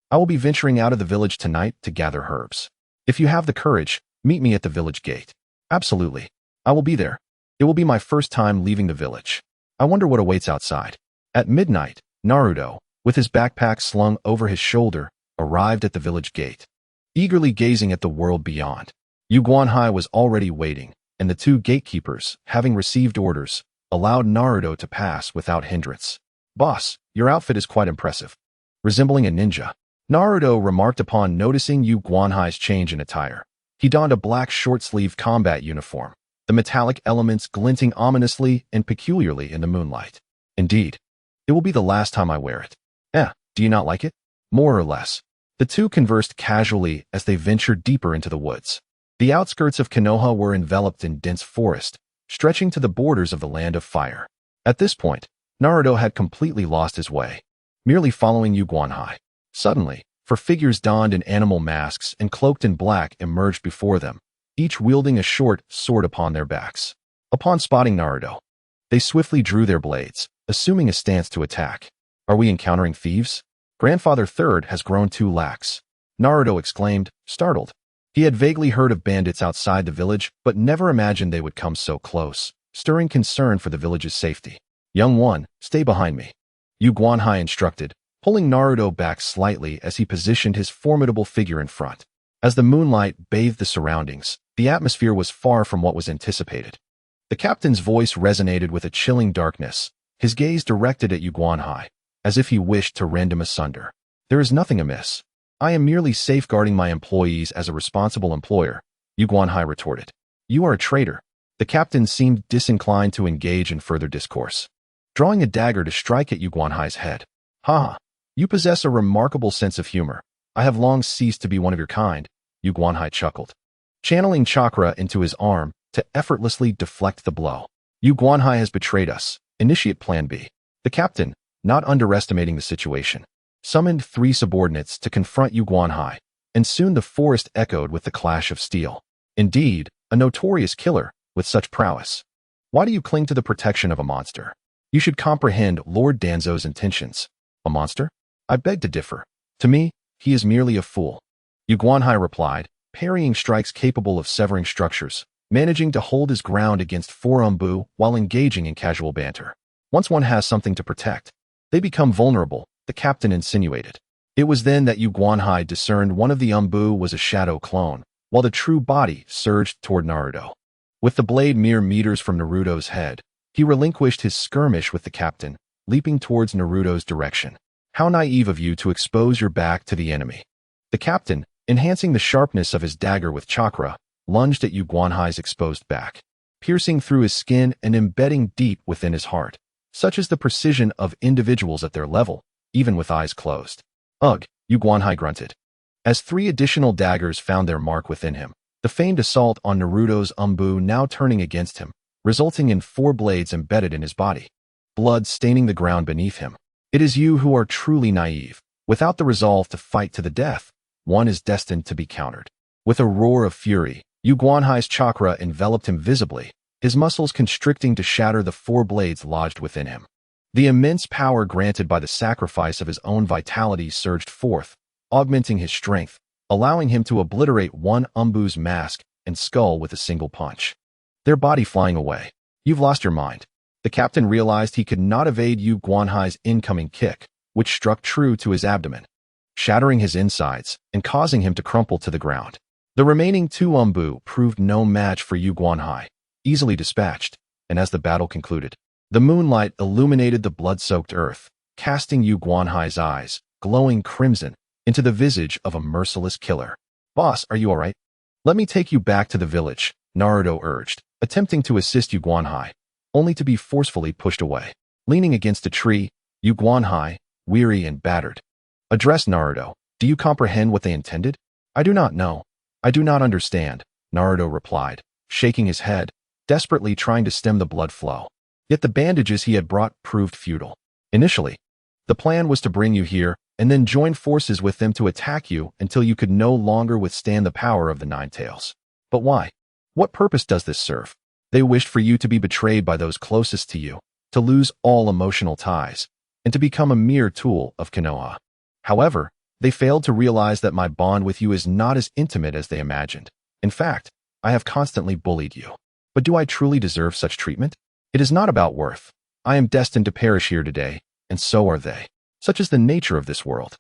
S1: I will be venturing out of the village tonight to gather herbs. If you have the courage, meet me at the village gate. Absolutely. I will be there. It will be my first time leaving the village. I wonder what awaits outside. At midnight, Naruto, with his backpack slung over his shoulder, arrived at the village gate. Eagerly gazing at the world beyond, Yu Guanhai was already waiting, and the two gatekeepers, having received orders, allowed Naruto to pass without hindrance. Boss, your outfit is quite impressive. Resembling a ninja, Naruto remarked upon noticing Yu Guanhai's change in attire. He donned a black short-sleeved combat uniform, the metallic elements glinting ominously and peculiarly in the moonlight. Indeed, it will be the last time I wear it. Do you not like it? More or less. The two conversed casually as they ventured deeper into the woods. The outskirts of Konoha were enveloped in dense forest, stretching to the borders of the land of fire. At this point, Naruto had completely lost his way, merely following Yu Guanhai. Suddenly, four figures donned in animal masks and cloaked in black emerged before them, each wielding a short sword upon their backs. Upon spotting Naruto, they swiftly drew their blades, assuming a stance to attack. Are we encountering thieves? Grandfather Third has grown too lax. Naruto exclaimed, startled. He had vaguely heard of bandits outside the village, but never imagined they would come so close, stirring concern for the village's safety. Young one, stay behind me. Yu Guanhai instructed, pulling Naruto back slightly as he positioned his formidable figure in front. As the moonlight bathed the surroundings, the atmosphere was far from what was anticipated. The captain's voice resonated with a chilling darkness, his gaze directed at Yu Guanhai, as if he wished to rend him asunder. There is nothing amiss. I am merely safeguarding my employees as a responsible employer, Yu Guanhai retorted. You are a traitor. The captain seemed disinclined to engage in further discourse, drawing a dagger to strike at Yu Guanhai's head. Ha! You possess a remarkable sense of humor. I have long ceased to be one of your kind, Yu Guanhai chuckled, channeling chakra into his arm to effortlessly deflect the blow. Yu Guanhai has betrayed us. Initiate Plan B. The captain, not underestimating the situation, summoned 3 subordinates to confront Yu Guanhai, and soon the forest echoed with the clash of steel. Indeed, a notorious killer with such prowess. Why do you cling to the protection of a monster? You should comprehend Lord Danzo's intentions. A monster? I beg to differ. To me, he is merely a fool. Yu Guanhai replied, parrying strikes capable of severing structures, managing to hold his ground against 4 umbu while engaging in casual banter. Once one has something to protect, they become vulnerable, the captain insinuated. It was then that Yu Guanhai discerned one of the umbu was a shadow clone, while the true body surged toward Naruto. With the blade mere meters from Naruto's head, he relinquished his skirmish with the captain, leaping towards Naruto's direction. How naive of you to expose your back to the enemy. The captain, enhancing the sharpness of his dagger with chakra, lunged at Yu Guanhai's exposed back. piercing through his skin and embedding deep within his heart. Such is the precision of individuals at their level, even with eyes closed. Ugh, Yu Guanhai grunted. As 3 additional daggers found their mark within him, the famed assault on Naruto's Umbu now turning against him, resulting in 4 blades embedded in his body, blood staining the ground beneath him. It is you who are truly naive. Without the resolve to fight to the death, one is destined to be countered. With a roar of fury, Yu Guanhai's chakra enveloped him visibly, his muscles constricting to shatter the 4 blades lodged within him. The immense power granted by the sacrifice of his own vitality surged forth, augmenting his strength, allowing him to obliterate one Umbu's mask and skull with a single punch. Their body flying away. You've lost your mind. The captain realized he could not evade Yu Guanhai's incoming kick, which struck true to his abdomen, shattering his insides and causing him to crumple to the ground. The remaining 2 Umbu proved no match for Yu Guanhai, easily dispatched, and as the battle concluded, the moonlight illuminated the blood-soaked earth, casting Yu Guanhai's eyes, glowing crimson, into the visage of a merciless killer. Boss, are you alright? Let me take you back to the village, Naruto urged, attempting to assist Yu Guanhai, only to be forcefully pushed away. Leaning against a tree, Yu Guanhai, weary and battered, addressed Naruto. Do you comprehend what they intended? I do not know. I do not understand, Naruto replied, shaking his head, desperately trying to stem the blood flow. Yet the bandages he had brought proved futile. Initially, the plan was to bring you here and then join forces with them to attack you until you could no longer withstand the power of the Nine Tails. But why? What purpose does this serve? They wished for you to be betrayed by those closest to you, to lose all emotional ties, and to become a mere tool of Konoha. However, they failed to realize that my bond with you is not as intimate as they imagined. In fact, I have constantly bullied you. But do I truly deserve such treatment? It is not about worth. I am destined to perish here today, and so are they. Such is the nature of this world.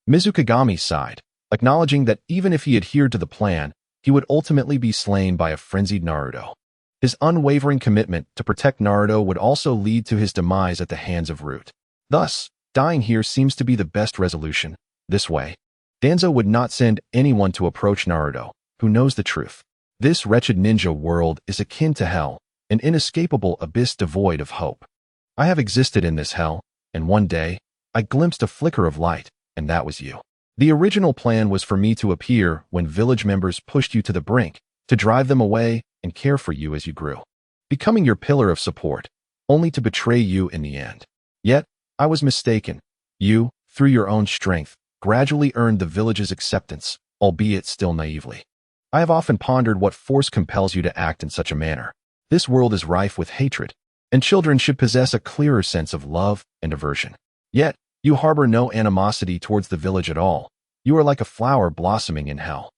S1: Mizukagami sighed, acknowledging that even if he adhered to the plan, he would ultimately be slain by a frenzied Naruto. His unwavering commitment to protect Naruto would also lead to his demise at the hands of Root. Thus, dying here seems to be the best resolution. This way, Danzo would not send anyone to approach Naruto, who knows the truth. This wretched ninja world is akin to hell, an inescapable abyss devoid of hope. I have existed in this hell, and one day, I glimpsed a flicker of light, and that was you. The original plan was for me to appear when village members pushed you to the brink, to drive them away and care for you as you grew, becoming your pillar of support, only to betray you in the end. Yet, I was mistaken. You, through your own strength, gradually earned the village's acceptance, albeit still naively. I have often pondered what force compels you to act in such a manner. This world is rife with hatred, and children should possess a clearer sense of love and aversion. Yet, you harbor no animosity towards the village at all. You are like a flower blossoming in hell,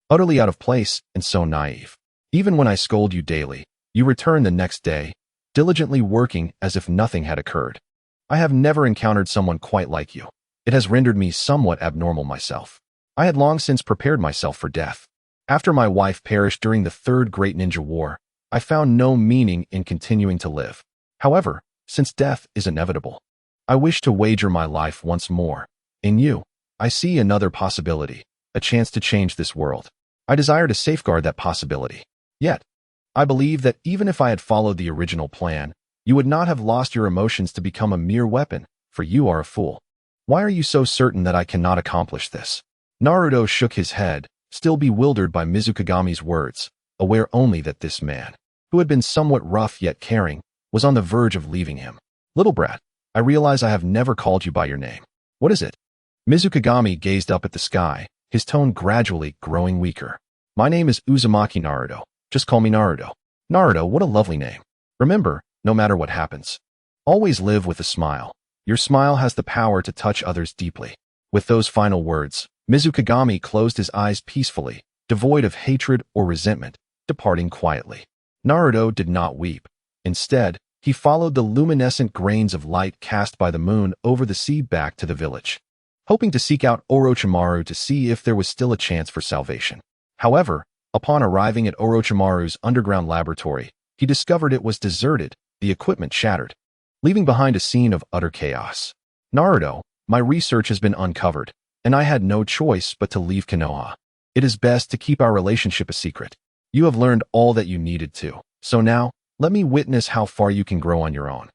S1: utterly out of place and so naive. Even when I scold you daily, you return the next day, diligently working as if nothing had occurred. I have never encountered someone quite like you. It has rendered me somewhat abnormal myself. I had long since prepared myself for death. After my wife perished during the Third Great Ninja War, I found no meaning in continuing to live. However, since death is inevitable, I wish to wager my life once more. In you, I see another possibility, a chance to change this world. I desire to safeguard that possibility. Yet, I believe that even if I had followed the original plan, you would not have lost your emotions to become a mere weapon, for you are a fool. Why are you so certain that I cannot accomplish this? Naruto shook his head, still bewildered by Mizukagami's words, aware only that this man, who had been somewhat rough yet caring, was on the verge of leaving him. Little brat, I realize I have never called you by your name. What is it? Mizukagami gazed up at the sky, his tone gradually growing weaker. My name is Uzumaki Naruto. Just call me Naruto. Naruto, what a lovely name. Remember, no matter what happens, always live with a smile. Your smile has the power to touch others deeply. With those final words, Mizukagami closed his eyes peacefully, devoid of hatred or resentment, departing quietly. Naruto did not weep. Instead, he followed the luminescent grains of light cast by the moon over the sea back to the village, hoping to seek out Orochimaru to see if there was still a chance for salvation. However, upon arriving at Orochimaru's underground laboratory, he discovered it was deserted, the equipment shattered, leaving behind a scene of utter chaos. Naruto, my research has been uncovered, and I had no choice but to leave Konoha. It is best to keep our relationship a secret. You have learned all that you needed to, so now, Let me witness how far you can grow on your own.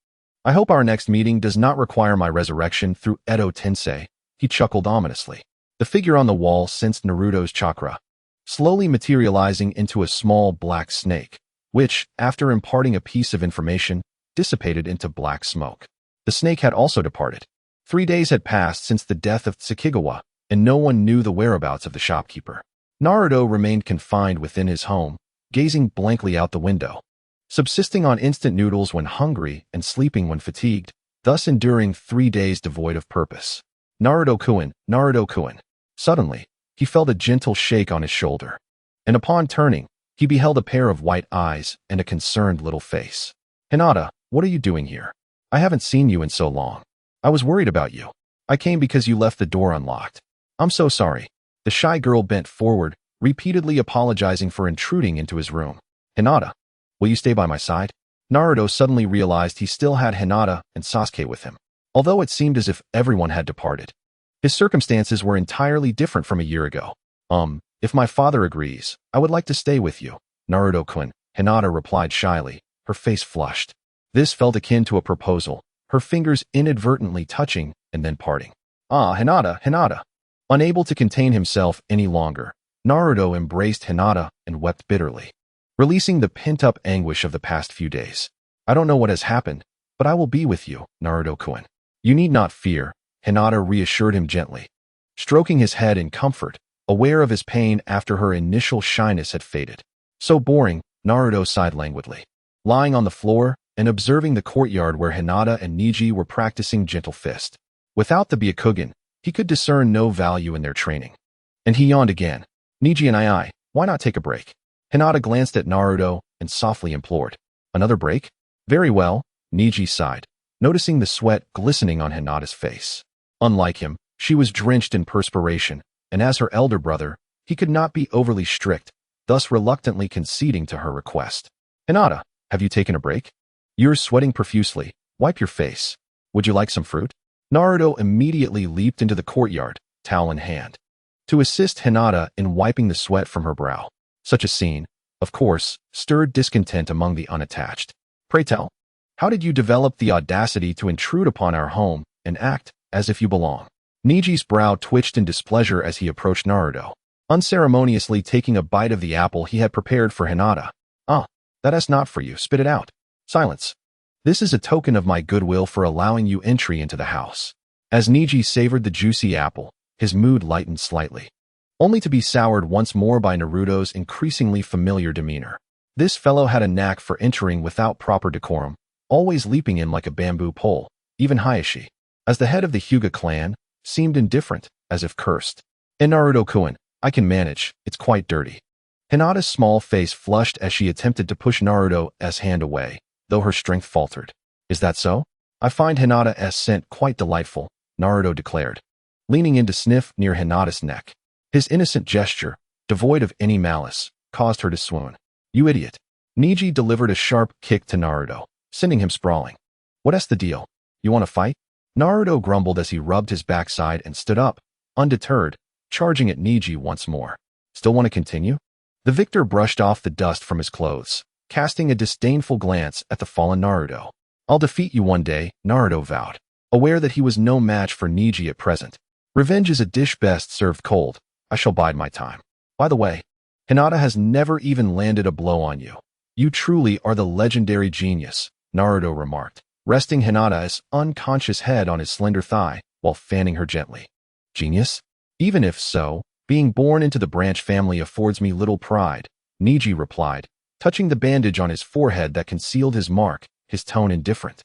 S1: I hope our next meeting does not require my resurrection through Edo Tensei, he chuckled ominously. The figure on the wall sensed Naruto's chakra, slowly materializing into a small black snake, which, after imparting a piece of information, dissipated into black smoke. The snake had also departed. 3 days had passed since the death of Tsukigawa, and no one knew the whereabouts of the shopkeeper. Naruto remained confined within his home, gazing blankly out the window, subsisting on instant noodles when hungry and sleeping when fatigued, thus enduring 3 days devoid of purpose. Naruto-kun, Naruto-kun. Suddenly, he felt a gentle shake on his shoulder, and upon turning, he beheld a pair of white eyes and a concerned little face. Hinata, what are you doing here? I haven't seen you in so long. I was worried about you. I came because you left the door unlocked. I'm so sorry. The shy girl bent forward, repeatedly apologizing for intruding into his room. Hinata, will you stay by my side? Naruto suddenly realized he still had Hinata and Sasuke with him, although it seemed as if everyone had departed. His circumstances were entirely different from a year ago. If my father agrees, I would like to stay with you, Naruto-kun, Hinata replied shyly, her face flushed. This felt akin to a proposal, her fingers inadvertently touching and then parting. Ah, Hinata, Hinata. Unable to contain himself any longer, Naruto embraced Hinata and wept bitterly, releasing the pent-up anguish of the past few days. I don't know what has happened, but I will be with you, Naruto-kun. You need not fear, Hinata reassured him gently, stroking his head in comfort, aware of his pain after her initial shyness had faded. So boring, Naruto sighed languidly, lying on the floor and observing the courtyard where Hinata and Neji were practicing gentle fist. Without the Byakugan, he could discern no value in their training. And he yawned again. Neji and I, why not take a break? Hinata glanced at Naruto and softly implored. Another break? Very well, Neji sighed, noticing the sweat glistening on Hinata's face. Unlike him, she was drenched in perspiration, and as her elder brother, he could not be overly strict, thus reluctantly conceding to her request. Hinata, have you taken a break? You're sweating profusely. Wipe your face. Would you like some fruit? Naruto immediately leaped into the courtyard, towel in hand, to assist Hinata in wiping the sweat from her brow. Such a scene, of course, stirred discontent among the unattached. Pray tell, how did you develop the audacity to intrude upon our home and act as if you belong? Neji's brow twitched in displeasure as he approached Naruto, unceremoniously taking a bite of the apple he had prepared for Hinata. Ah, that is not for you, spit it out. Silence. This is a token of my goodwill for allowing you entry into the house. As Neji savored the juicy apple, his mood lightened slightly, only to be soured once more by Naruto's increasingly familiar demeanor. This fellow had a knack for entering without proper decorum, always leaping in like a bamboo pole. Even Hayashi, as the head of the Hyuga clan, seemed indifferent, as if cursed. And Naruto-kun, I can manage, it's quite dirty. Hinata's small face flushed as she attempted to push Naruto's hand away, though her strength faltered. Is that so? I find Hinata's scent quite delightful, Naruto declared, leaning in to sniff near Hinata's neck. His innocent gesture, devoid of any malice, caused her to swoon. You idiot. Neji delivered a sharp kick to Naruto, sending him sprawling. What's the deal? You want to fight? Naruto grumbled as he rubbed his backside and stood up, undeterred, charging at Neji once more. Still want to continue? The victor brushed off the dust from his clothes, casting a disdainful glance at the fallen Naruto. I'll defeat you one day, Naruto vowed, aware that he was no match for Neji at present. Revenge is a dish best served cold. I shall bide my time. By the way, Hinata has never even landed a blow on you. You truly are the legendary genius, Naruto remarked, resting Hinata's unconscious head on his slender thigh while fanning her gently. Genius? Even if so, being born into the branch family affords me little pride, Neji replied, touching the bandage on his forehead that concealed his mark, his tone indifferent.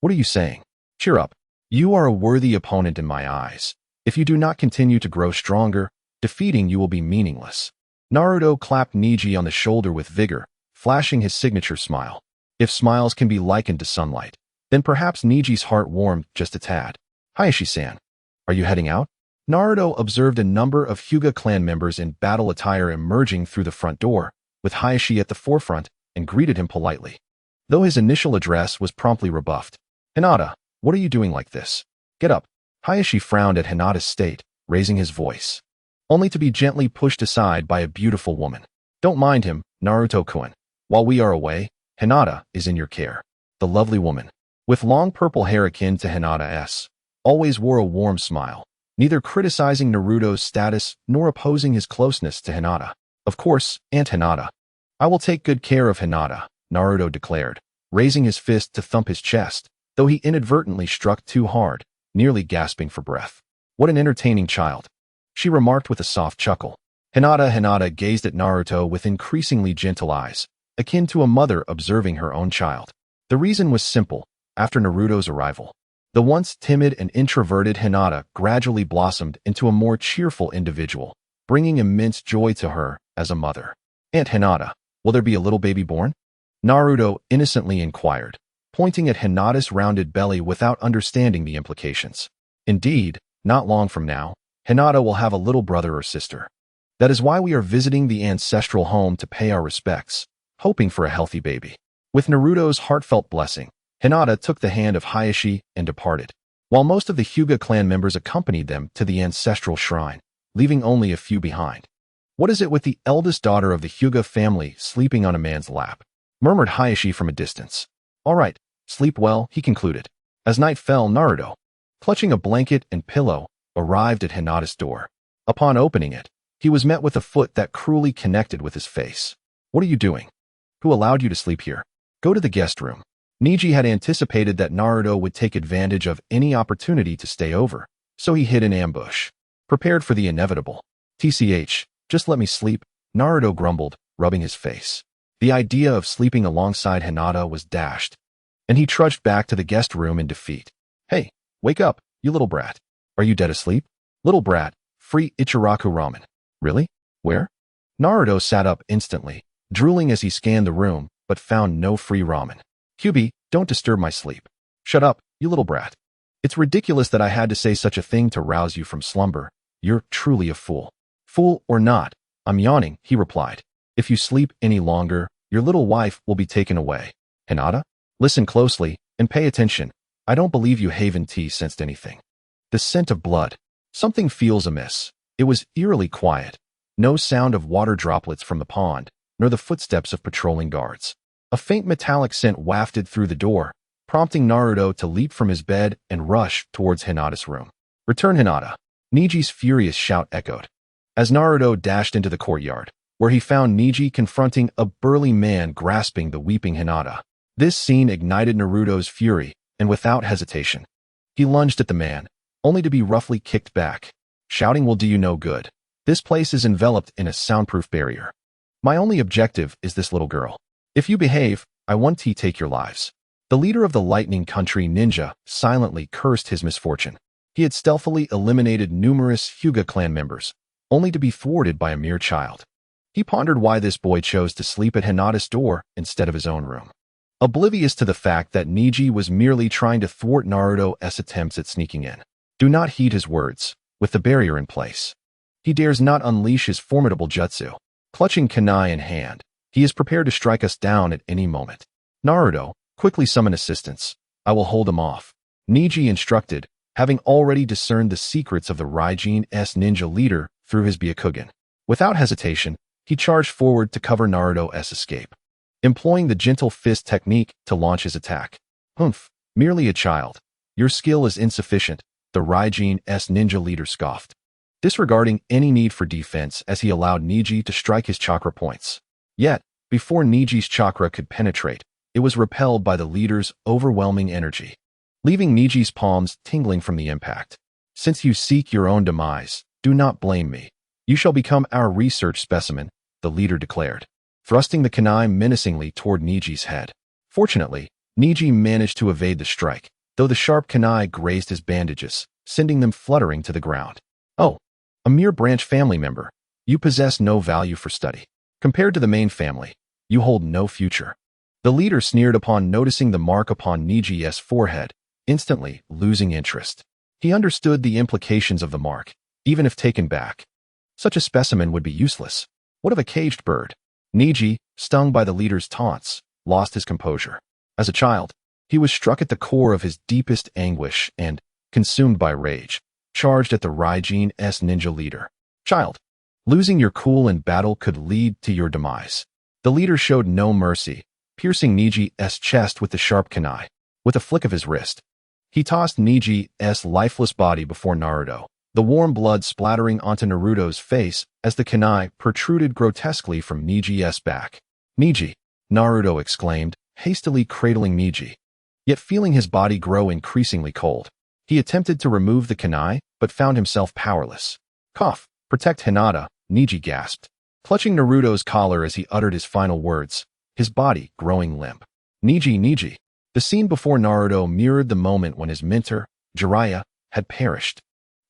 S1: What are you saying? Cheer up. You are a worthy opponent in my eyes. If you do not continue to grow stronger, defeating you will be meaningless. Naruto clapped Neji on the shoulder with vigor, flashing his signature smile. If smiles can be likened to sunlight, then perhaps Neji's heart warmed just a tad. Hayashi-san, are you heading out? Naruto observed a number of Hyuga clan members in battle attire emerging through the front door, with Hayashi at the forefront, and greeted him politely, though his initial address was promptly rebuffed. Hinata, what are you doing like this? Get up. Hayashi frowned at Hinata's state, raising his voice, only to be gently pushed aside by a beautiful woman. Don't mind him, Naruto-kun. While we are away, Hinata is in your care. The lovely woman, with long purple hair akin to Hinata's, always wore a warm smile, neither criticizing Naruto's status nor opposing his closeness to Hinata. Of course, Aunt Hinata. I will take good care of Hinata, Naruto declared, raising his fist to thump his chest, though he inadvertently struck too hard, nearly gasping for breath. What an entertaining child, she remarked with a soft chuckle. Hinata gazed at Naruto with increasingly gentle eyes, akin to a mother observing her own child. The reason was simple. After Naruto's arrival, the once timid and introverted Hinata gradually blossomed into a more cheerful individual, bringing immense joy to her as a mother. Aunt Hinata, will there be a little baby born? Naruto innocently inquired, pointing at Hinata's rounded belly without understanding the implications. Indeed, not long from now, Hinata will have a little brother or sister. That is why we are visiting the ancestral home to pay our respects, hoping for a healthy baby. With Naruto's heartfelt blessing, Hinata took the hand of Hayashi and departed, while most of the Hyuga clan members accompanied them to the ancestral shrine, leaving only a few behind. What is it with the eldest daughter of the Hyuga family sleeping on a man's lap? Murmured Hayashi from a distance. All right, sleep well, he concluded. As night fell, Naruto, clutching a blanket and pillow, arrived at Hinata's door. Upon opening it, he was met with a foot that cruelly connected with his face. What are you doing? Who allowed you to sleep here? Go to the guest room. Neji had anticipated that Naruto would take advantage of any opportunity to stay over, so he hid in ambush, prepared for the inevitable. TCH, just let me sleep, Naruto grumbled, rubbing his face. The idea of sleeping alongside Hinata was dashed, and he trudged back to the guest room in defeat. Hey, wake up, you little brat. Are you dead asleep? Little brat, free Ichiraku ramen. Really? Where? Naruto sat up instantly, drooling as he scanned the room, but found no free ramen. Kyubi, don't disturb my sleep. Shut up, you little brat. It's ridiculous that I had to say such a thing to rouse you from slumber. You're truly a fool. Fool or not, I'm yawning, he replied. If you sleep any longer, your little wife will be taken away. Hinata? Listen closely, and pay attention. I don't believe you Haven Tea sensed anything. The scent of blood. Something feels amiss. It was eerily quiet. No sound of water droplets from the pond, nor the footsteps of patrolling guards. A faint metallic scent wafted through the door, prompting Naruto to leap from his bed and rush towards Hinata's room. Return, Hinata. Niji's furious shout echoed, as Naruto dashed into the courtyard, where he found Neji confronting a burly man grasping the weeping Hinata. This scene ignited Naruto's fury, and without hesitation, he lunged at the man, only to be roughly kicked back. Shouting will do you no good. This place is enveloped in a soundproof barrier. My only objective is this little girl. If you behave, I want to take your lives. The leader of the Lightning Country ninja silently cursed his misfortune. He had stealthily eliminated numerous Hyuga clan members, only to be thwarted by a mere child. He pondered why this boy chose to sleep at Hinata's door instead of his own room, oblivious to the fact that Neji was merely trying to thwart Naruto's attempts at sneaking in. Do not heed his words. With the barrier in place, he dares not unleash his formidable jutsu. Clutching kunai in hand, he is prepared to strike us down at any moment. Naruto, quickly summon assistance. I will hold him off. Neji instructed, having already discerned the secrets of the Raijin's ninja leader through his Byakugan. Without hesitation, he charged forward to cover Naruto's escape, employing the gentle fist technique to launch his attack. Humph, merely a child. Your skill is insufficient, the Raijin's ninja leader scoffed, disregarding any need for defense as he allowed Neji to strike his chakra points. Yet, before Neji's chakra could penetrate, it was repelled by the leader's overwhelming energy, leaving Neji's palms tingling from the impact. Since you seek your own demise, do not blame me. You shall become our research specimen, the leader declared, thrusting the kunai menacingly toward Neji's head. Fortunately, Neji managed to evade the strike, though the sharp kunai grazed his bandages, sending them fluttering to the ground. Oh, a mere branch family member. You possess no value for study. Compared to the main family, you hold no future. The leader sneered upon noticing the mark upon Neji's forehead, instantly losing interest. He understood the implications of the mark, even if taken back. Such a specimen would be useless. What of a caged bird? Neji, stung by the leader's taunts, lost his composure. As a child, he was struck at the core of his deepest anguish and, consumed by rage, charged at the Raijin's ninja leader. Child, losing your cool in battle could lead to your demise. The leader showed no mercy, piercing Niji's chest with the sharp kunai. With a flick of his wrist, he tossed Niji's lifeless body before Naruto, the warm blood splattering onto Naruto's face as the kunai protruded grotesquely from Niji's back. "Niji!" Naruto exclaimed, hastily cradling Niji, yet feeling his body grow increasingly cold. He attempted to remove the kunai, but found himself powerless. "Cough! Protect Hinata," Niji gasped, clutching Naruto's collar as he uttered his final words, his body growing limp. Niji. The scene before Naruto mirrored the moment when his mentor, Jiraiya, had perished.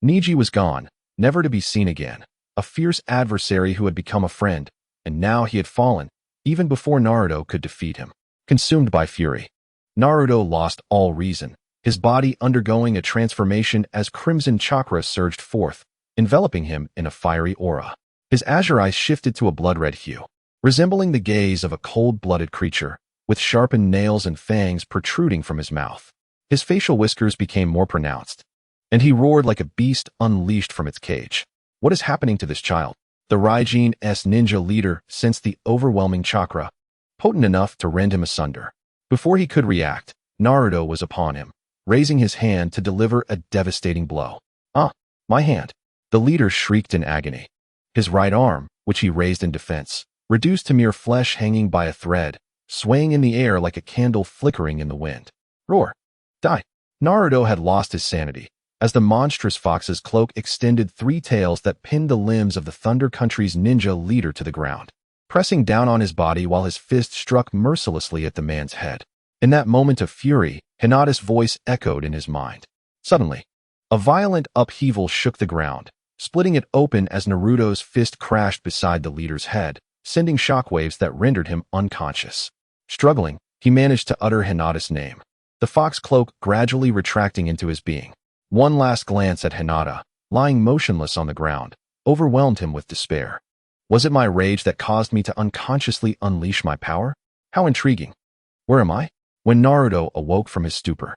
S1: Niji was gone, never to be seen again, a fierce adversary who had become a friend, and now he had fallen, even before Naruto could defeat him. Consumed by fury, Naruto lost all reason, his body undergoing a transformation as crimson chakra surged forth, enveloping him in a fiery aura. His azure eyes shifted to a blood-red hue, resembling the gaze of a cold-blooded creature, with sharpened nails and fangs protruding from his mouth. His facial whiskers became more pronounced, and he roared like a beast unleashed from its cage. What is happening to this child? The Raijin's ninja leader sensed the overwhelming chakra, potent enough to rend him asunder. Before he could react, Naruto was upon him, raising his hand to deliver a devastating blow. "Ah, my hand!" The leader shrieked in agony. His right arm, which he raised in defense, reduced to mere flesh hanging by a thread, swaying in the air like a candle flickering in the wind. "Roar! Die!" Naruto had lost his sanity, as the monstrous fox's cloak extended three tails that pinned the limbs of the Thunder Country's ninja leader to the ground, pressing down on his body while his fist struck mercilessly at the man's head. In that moment of fury, Hinata's voice echoed in his mind. Suddenly, a violent upheaval shook the ground, splitting it open as Naruto's fist crashed beside the leader's head, sending shockwaves that rendered him unconscious. Struggling, he managed to utter Hinata's name, the fox cloak gradually retracting into his being. One last glance at Hinata, lying motionless on the ground, overwhelmed him with despair. Was it my rage that caused me to unconsciously unleash my power? How intriguing. Where am I? When Naruto awoke from his stupor,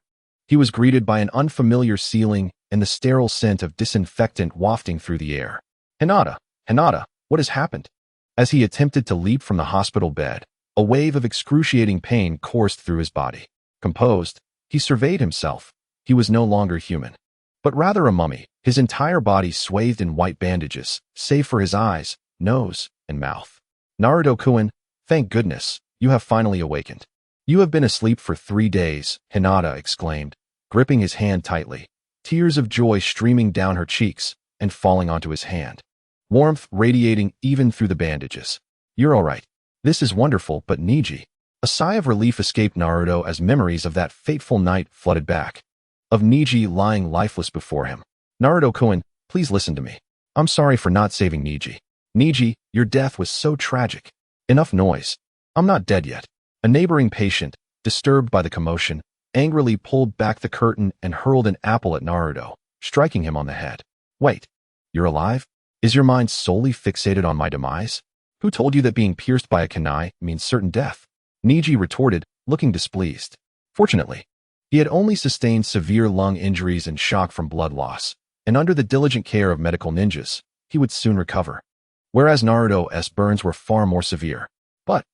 S1: he was greeted by an unfamiliar ceiling and the sterile scent of disinfectant wafting through the air. Hinata, what has happened?" As he attempted to leap from the hospital bed, a wave of excruciating pain coursed through his body. Composed, he surveyed himself. He was no longer human, but rather a mummy, his entire body swathed in white bandages, save for his eyes, nose, and mouth. "Naruto-kun, thank goodness, you have finally awakened. You have been asleep for 3 days," Hinata exclaimed, gripping his hand tightly, tears of joy streaming down her cheeks and falling onto his hand, warmth radiating even through the bandages. "You're all right. This is wonderful, but Niji." A sigh of relief escaped Naruto as memories of that fateful night flooded back, of Niji lying lifeless before him. "Naruto-kun, please listen to me. I'm sorry for not saving Niji. Niji, your death was so tragic." "Enough noise. I'm not dead yet." A neighboring patient, disturbed by the commotion, angrily pulled back the curtain and hurled an apple at Naruto, striking him on the head. "Wait, you're alive? Is your mind solely fixated on my demise? Who told you that being pierced by a kunai means certain death?" Niji retorted, looking displeased. Fortunately, he had only sustained severe lung injuries and shock from blood loss, and under the diligent care of medical ninjas, he would soon recover. Whereas Naruto's burns were far more severe. But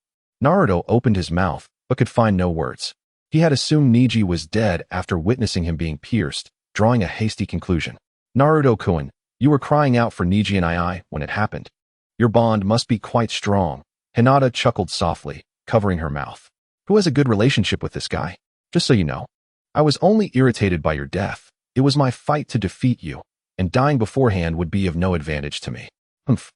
S1: Naruto opened his mouth, but could find no words. He had assumed Niji was dead after witnessing him being pierced, drawing a hasty conclusion. "Naruto-kun, you were crying out for Niji and I when it happened. Your bond must be quite strong." Hinata chuckled softly, covering her mouth. "Who has a good relationship with this guy? Just so you know, I was only irritated by your death. It was my fight to defeat you, and dying beforehand would be of no advantage to me." "Humph."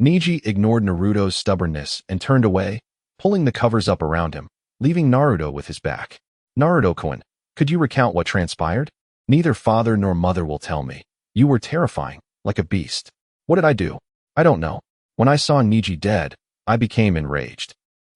S1: Niji ignored Naruto's stubbornness and turned away, pulling the covers up around him, leaving Naruto with his back. "Naruto-kun, could you recount what transpired?" "Neither father nor mother will tell me. You were terrifying, like a beast." "What did I do?" "I don't know. When I saw Niji dead, I became enraged.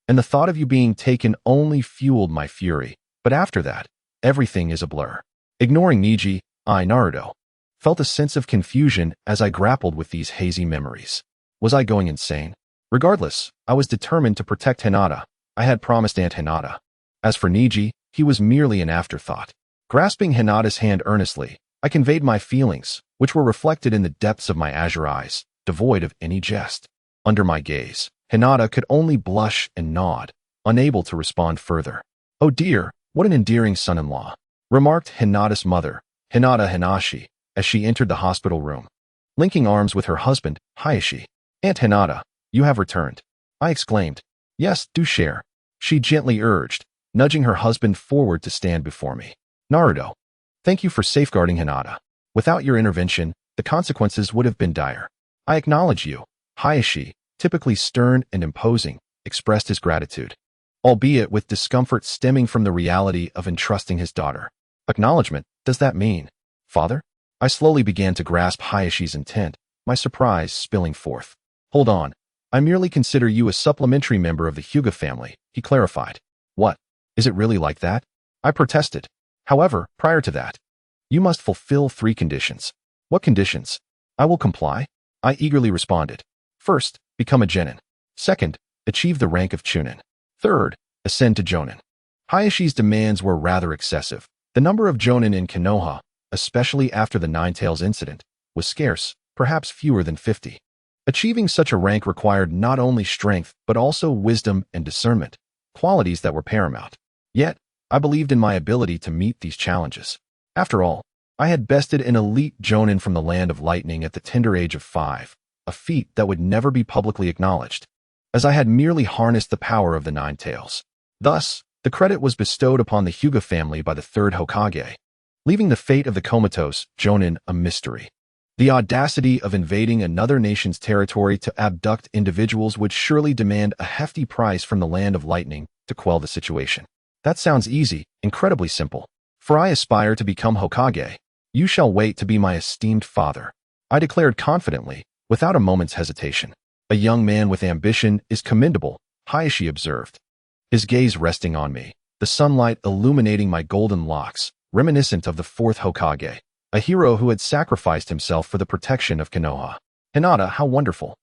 S1: And the thought of you being taken only fueled my fury, but after that, everything is a blur." Ignoring Niji, I, Naruto, felt a sense of confusion as I grappled with these hazy memories. Was I going insane? Regardless, I was determined to protect Hinata. I had promised Aunt Hinata. As for Niji, he was merely an afterthought. Grasping Hinata's hand earnestly, I conveyed my feelings, which were reflected in the depths of my azure eyes, devoid of any jest. Under my gaze, Hinata could only blush and nod, unable to respond further. "Oh dear, what an endearing son-in-law," remarked Hinata's mother, Hinata Hinashi, as she entered the hospital room. Linking arms with her husband, Hayashi. "Aunt Hinata, you have returned," I exclaimed. "Yes, do share," she gently urged, nudging her husband forward to stand before me. "Naruto, thank you for safeguarding Hinata. Without your intervention, the consequences would have been dire." "I acknowledge you," Hayashi, typically stern and imposing, expressed his gratitude, albeit with discomfort stemming from the reality of entrusting his daughter. Acknowledgement, does that mean, father? I slowly began to grasp Hayashi's intent, my surprise spilling forth. "Hold on, I merely consider you a supplementary member of the Hyuga family," he clarified. "What? Is it really like that?" I protested. "However, prior to that, you must fulfill 3 conditions." "What conditions?" "I will comply," I eagerly responded. "First, become a genin. Second, achieve the rank of chunin. Third, ascend to jonin." Hayashi's demands were rather excessive. The number of jonin in Konoha, especially after the Ninetales incident, was scarce, perhaps fewer than 50. Achieving such a rank required not only strength but also wisdom and discernment, qualities that were paramount. Yet, I believed in my ability to meet these challenges. After all, I had bested an elite jonin from the Land of Lightning at the tender age of 5, a feat that would never be publicly acknowledged, as I had merely harnessed the power of the Ninetales. Thus, the credit was bestowed upon the Hyuga family by the third Hokage, leaving the fate of the comatose jonin a mystery. The audacity of invading another nation's territory to abduct individuals would surely demand a hefty price from the Land of Lightning to quell the situation. That sounds easy, incredibly simple. For I aspire to become Hokage. You shall wait to be my esteemed father, I declared confidently, without a moment's hesitation. A young man with ambition is commendable, Hayashi observed, his gaze resting on me, the sunlight illuminating my golden locks, reminiscent of the fourth Hokage, a hero who had sacrificed himself for the protection of Konoha. "Hinata, how wonderful!"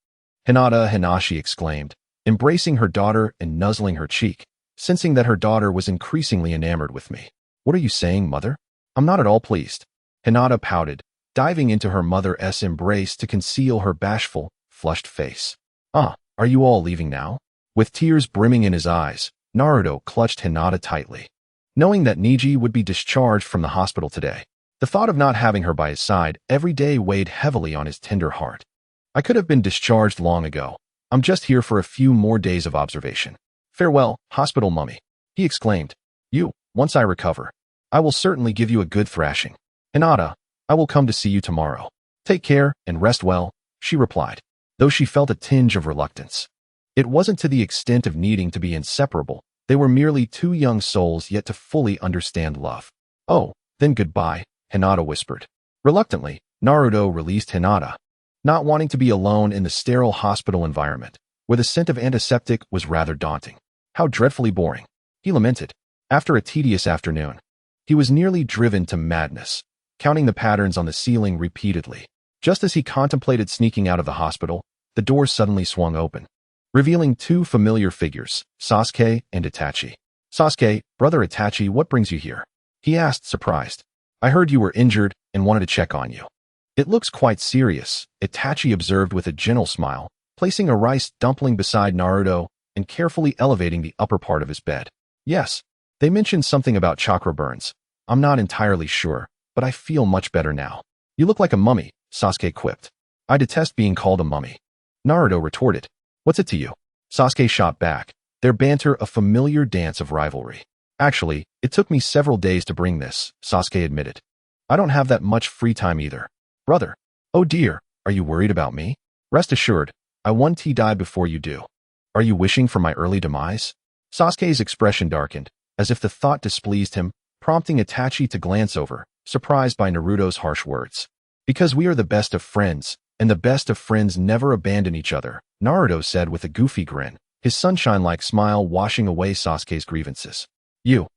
S1: Hinata Hinashi exclaimed, embracing her daughter and nuzzling her cheek, sensing that her daughter was increasingly enamored with me. "What are you saying, mother?" "I'm not at all pleased." Hinata pouted, diving into her mother's embrace to conceal her bashful, flushed face. "Ah, are you all leaving now?" With tears brimming in his eyes, Naruto clutched Hinata tightly. Knowing that Niji would be discharged from the hospital today, the thought of not having her by his side every day weighed heavily on his tender heart. "I could have been discharged long ago. I'm just here for a few more days of observation. Farewell, hospital mummy," he exclaimed. Once I recover, I will certainly give you a good thrashing. Hinata, I will come to see you tomorrow. Take care and rest well," she replied, though she felt a tinge of reluctance. It wasn't to the extent of needing to be inseparable. They were merely 2 young souls yet to fully understand love. "Oh, then goodbye," Hinata whispered. Reluctantly, Naruto released Hinata, not wanting to be alone in the sterile hospital environment, where the scent of antiseptic was rather daunting. "How dreadfully boring," he lamented. After a tedious afternoon, he was nearly driven to madness, counting the patterns on the ceiling repeatedly. Just as he contemplated sneaking out of the hospital, the door suddenly swung open, revealing 2 familiar figures, Sasuke and Itachi. "Sasuke, brother Itachi, what brings you here?" he asked, surprised. "I heard you were injured and wanted to check on you." "It looks quite serious," Itachi observed with a gentle smile, placing a rice dumpling beside Naruto and carefully elevating the upper part of his bed. "Yes, they mentioned something about chakra burns. I'm not entirely sure, but I feel much better now." "You look like a mummy," Sasuke quipped. "I detest being called a mummy," Naruto retorted. "What's it to you?" Sasuke shot back, their banter a familiar dance of rivalry. "Actually, it took me several days to bring this," Sasuke admitted. "I don't have that much free time either." "Brother, oh dear, are you worried about me?" "Rest assured, I want to die before you do." "Are you wishing for my early demise?" Sasuke's expression darkened, as if the thought displeased him, prompting Itachi to glance over, surprised by Naruto's harsh words. "Because we are the best of friends, and the best of friends never abandon each other," Naruto said with a goofy grin, his sunshine-like smile washing away Sasuke's grievances. "You.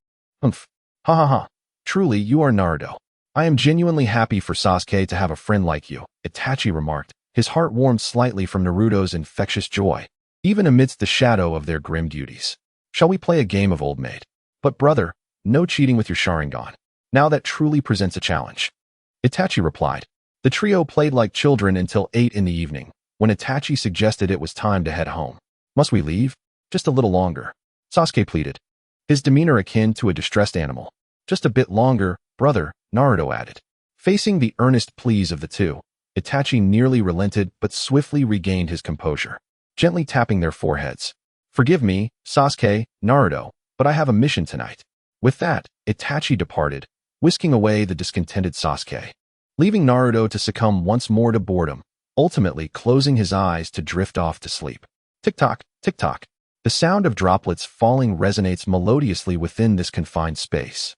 S1: Humph. Ha ha ha. Truly, you are Naruto. I am genuinely happy for Sasuke to have a friend like you," Itachi remarked, his heart warmed slightly from Naruto's infectious joy, even amidst the shadow of their grim duties. "Shall we play a game of old maid? But brother, no cheating with your Sharingan. Now that truly presents a challenge," Itachi replied. The trio played like children until 8 in the evening, when Itachi suggested it was time to head home. "Must we leave?" "Just a little longer." Sasuke pleaded, his demeanor akin to a distressed animal. Just a bit longer, brother, Naruto added. Facing the earnest pleas of the two, Itachi nearly relented but swiftly regained his composure, gently tapping their foreheads. Forgive me, Sasuke, Naruto, but I have a mission tonight. With that, Itachi departed, whisking away the discontented Sasuke, leaving Naruto to succumb once more to boredom, ultimately closing his eyes to drift off to sleep. Tick-tock, tick-tock. The sound of droplets falling resonates melodiously within this confined space.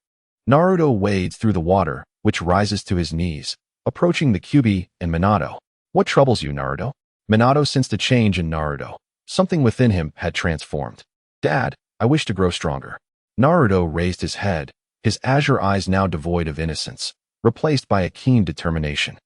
S1: Naruto wades through the water, which rises to his knees, approaching the Kyuubi and Minato. What troubles you, Naruto? Minato sensed a change in Naruto. Something within him had transformed. Dad, I wish to grow stronger. Naruto raised his head, his azure eyes now devoid of innocence, replaced by a keen determination.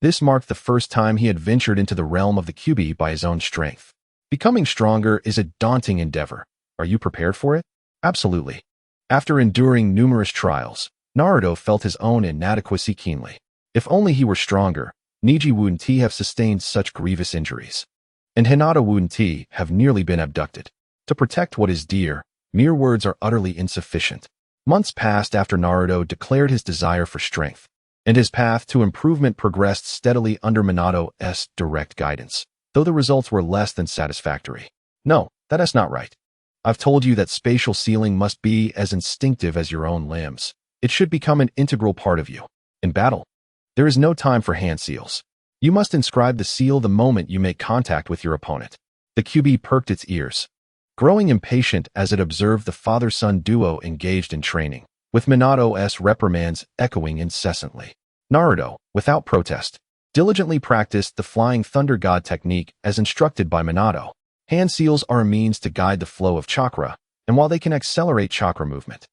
S1: This marked the first time he had ventured into the realm of the Kyuubi by his own strength. Becoming stronger is a daunting endeavor. Are you prepared for it? Absolutely. After enduring numerous trials, Naruto felt his own inadequacy keenly. If only he were stronger, Neji wouldn't have sustained such grievous injuries. And Hinata wouldn't have nearly been abducted. To protect what is dear, mere words are utterly insufficient. Months passed after Naruto declared his desire for strength, and his path to improvement progressed steadily under Minato's direct guidance, though the results were less than satisfactory. No, that's not right. I've told you that spatial sealing must be as instinctive as your own limbs. It should become an integral part of you. In battle, there is no time for hand seals. You must inscribe the seal the moment you make contact with your opponent. The Kyuubi perked its ears, growing impatient as it observed the father-son duo engaged in training, with Minato's reprimands echoing incessantly. Naruto, without protest, diligently practiced the Flying Thunder God technique as instructed by Minato. Hand seals are a means to guide the flow of chakra, and while they can accelerate chakra movement,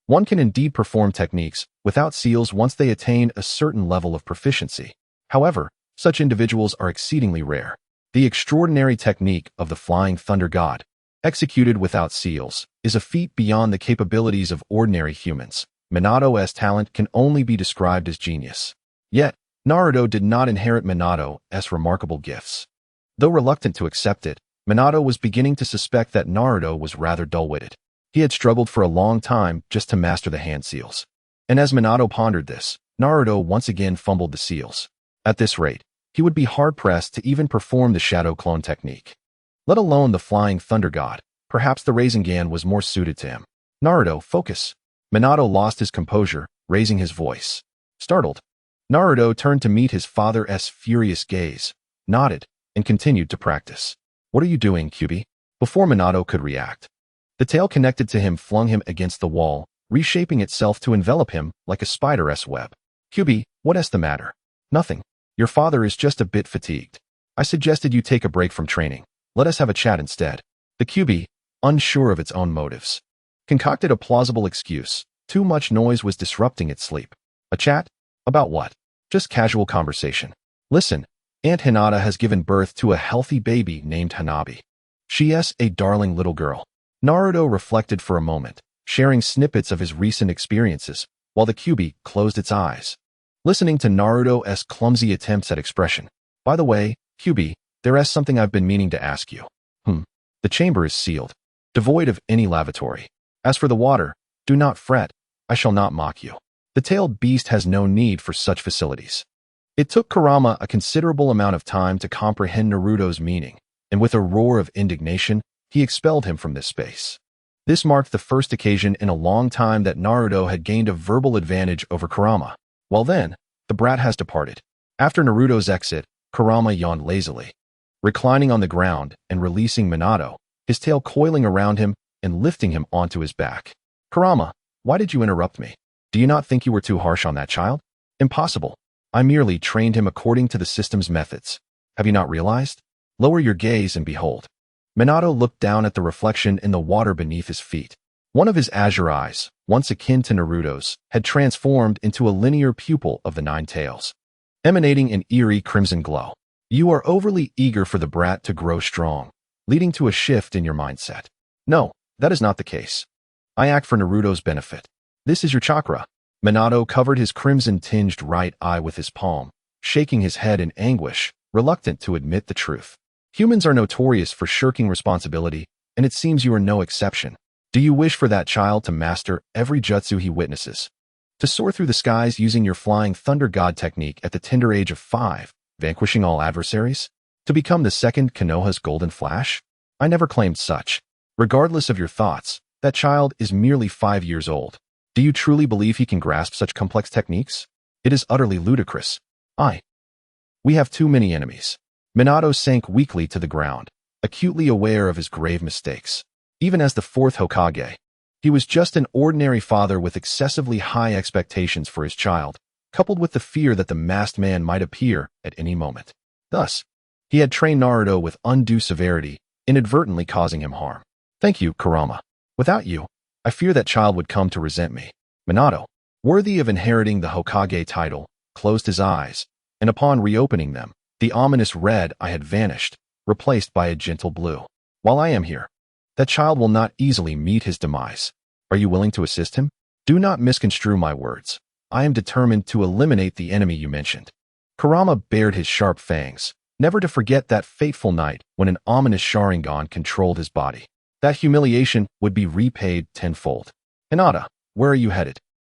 S1: one can indeed perform techniques without seals once they attain a certain level of proficiency. However, such individuals are exceedingly rare. The extraordinary technique of the Flying Thunder God, executed without seals, is a feat beyond the capabilities of ordinary humans. Minato's talent can only be described as genius. Yet, Naruto did not inherit Minato's remarkable gifts. Though reluctant to accept it, Minato was beginning to suspect that Naruto was rather dull-witted. He had struggled for a long time just to master the hand seals. And as Minato pondered this, Naruto once again fumbled the seals. At this rate, he would be hard-pressed to even perform the shadow clone technique, let alone the Flying Thunder God. Perhaps the Rasengan was more suited to him. Naruto, focus. Minato lost his composure, raising his voice. Startled, Naruto turned to meet his father's furious gaze, nodded, and continued to practice. What are you doing, Kyuubi? Before Minato could react, the tail connected to him flung him against the wall, reshaping itself to envelop him like a spider's web. Kyuubi, what's the matter? Nothing. Your father is just a bit fatigued. I suggested you take a break from training. Let us have a chat instead. The Kyuubi, unsure of its own motives, concocted a plausible excuse. Too much noise was disrupting its sleep. A chat? About what? Just casual conversation. Listen, Aunt Hinata has given birth to a healthy baby named Hanabi. She's a darling little girl. Naruto reflected for a moment, sharing snippets of his recent experiences, while the Kyuubi closed its eyes, listening to Naruto's clumsy attempts at expression. By the way, Kyuubi, there's something I've been meaning to ask you. The chamber is sealed, devoid of any lavatory. As for the water, do not fret, I shall not mock you. The tailed beast has no need for such facilities. It took Kurama a considerable amount of time to comprehend Naruto's meaning, and with a roar of indignation, he expelled him from this space. This marked the first occasion in a long time that Naruto had gained a verbal advantage over Kurama. Well then, the brat has departed. After Naruto's exit, Kurama yawned lazily, reclining on the ground and releasing Minato, his tail coiling around him and lifting him onto his back. Kurama, why did you interrupt me? Do you not think you were too harsh on that child? Impossible. I merely trained him according to the system's methods. Have you not realized? Lower your gaze and behold. Minato looked down at the reflection in the water beneath his feet. One of his azure eyes, once akin to Naruto's, had transformed into a linear pupil of the nine tails, emanating an eerie crimson glow. You are overly eager for the brat to grow strong, leading to a shift in your mindset. No, that is not the case. I act for Naruto's benefit. This is your chakra. Minato covered his crimson-tinged right eye with his palm, shaking his head in anguish, reluctant to admit the truth. Humans are notorious for shirking responsibility, and it seems you are no exception. Do you wish for that child to master every jutsu he witnesses? To soar through the skies using your flying thunder god technique at the tender age of 5, vanquishing all adversaries? To become the second Konoha's golden flash? I never claimed such. Regardless of your thoughts, that child is merely 5 years old. Do you truly believe he can grasp such complex techniques? It is utterly ludicrous. We have too many enemies. Minato sank weakly to the ground, acutely aware of his grave mistakes. Even as the fourth Hokage, he was just an ordinary father with excessively high expectations for his child, coupled with the fear that the masked man might appear at any moment. Thus, he had trained Naruto with undue severity, inadvertently causing him harm. Thank you, Kurama. Without you, I fear that child would come to resent me. Minato, worthy of inheriting the Hokage title, closed his eyes, and upon reopening them, the ominous red eye had vanished, replaced by a gentle blue. While I am here, that child will not easily meet his demise. Are you willing to assist him? Do not misconstrue my words. I am determined to eliminate the enemy you mentioned. Kurama bared his sharp fangs, never to forget that fateful night when an ominous Sharingan controlled his body. That humiliation would be repaid tenfold. Hinata, where are you headed?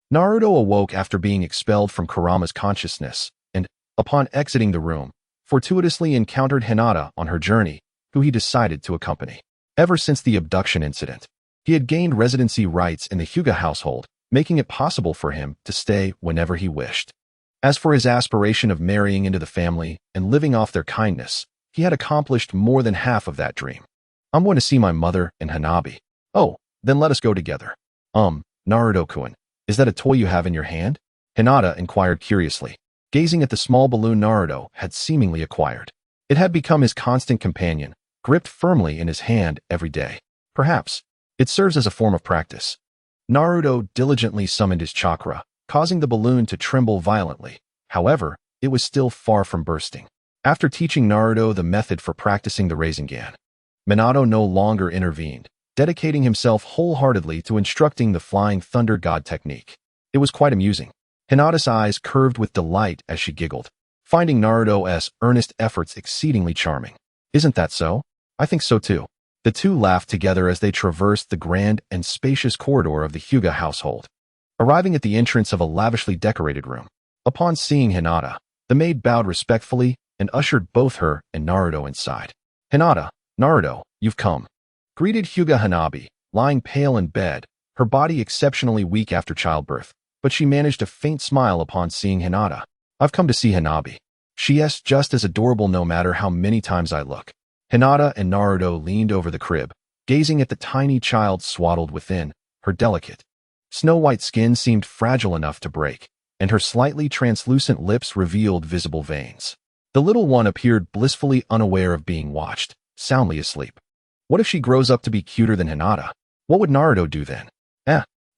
S1: Naruto awoke after being expelled from Kurama's consciousness, and, upon exiting the room, fortuitously encountered Hinata on her journey, who he decided to accompany. Ever since the abduction incident, he had gained residency rights in the Hyuga household, making it possible for him to stay whenever he wished. As for his aspiration of marrying into the family and living off their kindness, he had accomplished more than half of that dream. I'm going to see my mother and Hanabi. Oh, then let us go together. Naruto-kun, is that a toy you have in your hand? Hinata inquired curiously, gazing at the small balloon Naruto had seemingly acquired. It had become his constant companion, gripped firmly in his hand every day. Perhaps it serves as a form of practice. Naruto diligently summoned his chakra, causing the balloon to tremble violently. However, it was still far from bursting. After teaching Naruto the method for practicing the Rasengan, Minato no longer intervened, dedicating himself wholeheartedly to instructing the Flying Thunder God technique. It was quite amusing. Hinata's eyes curved with delight as she giggled, finding Naruto's earnest efforts exceedingly charming. Isn't that so? I think so too. The two laughed together as they traversed the grand and spacious corridor of the Hyuga household, arriving at the entrance of a lavishly decorated room. Upon seeing Hinata, the maid bowed respectfully and ushered both her and Naruto inside. Hinata, Naruto, you've come, greeted Hyuga Hanabi, lying pale in bed, her body exceptionally weak after childbirth, but she managed a faint smile upon seeing Hinata. I've come to see Hanabi. She is just as adorable no matter how many times I look. Hinata and Naruto leaned over the crib, gazing at the tiny child swaddled within. Her delicate, snow-white skin seemed fragile enough to break, and her slightly translucent lips revealed visible veins. The little one appeared blissfully unaware of being watched, soundly asleep. What if she grows up to be cuter than Hinata? What would Naruto do then?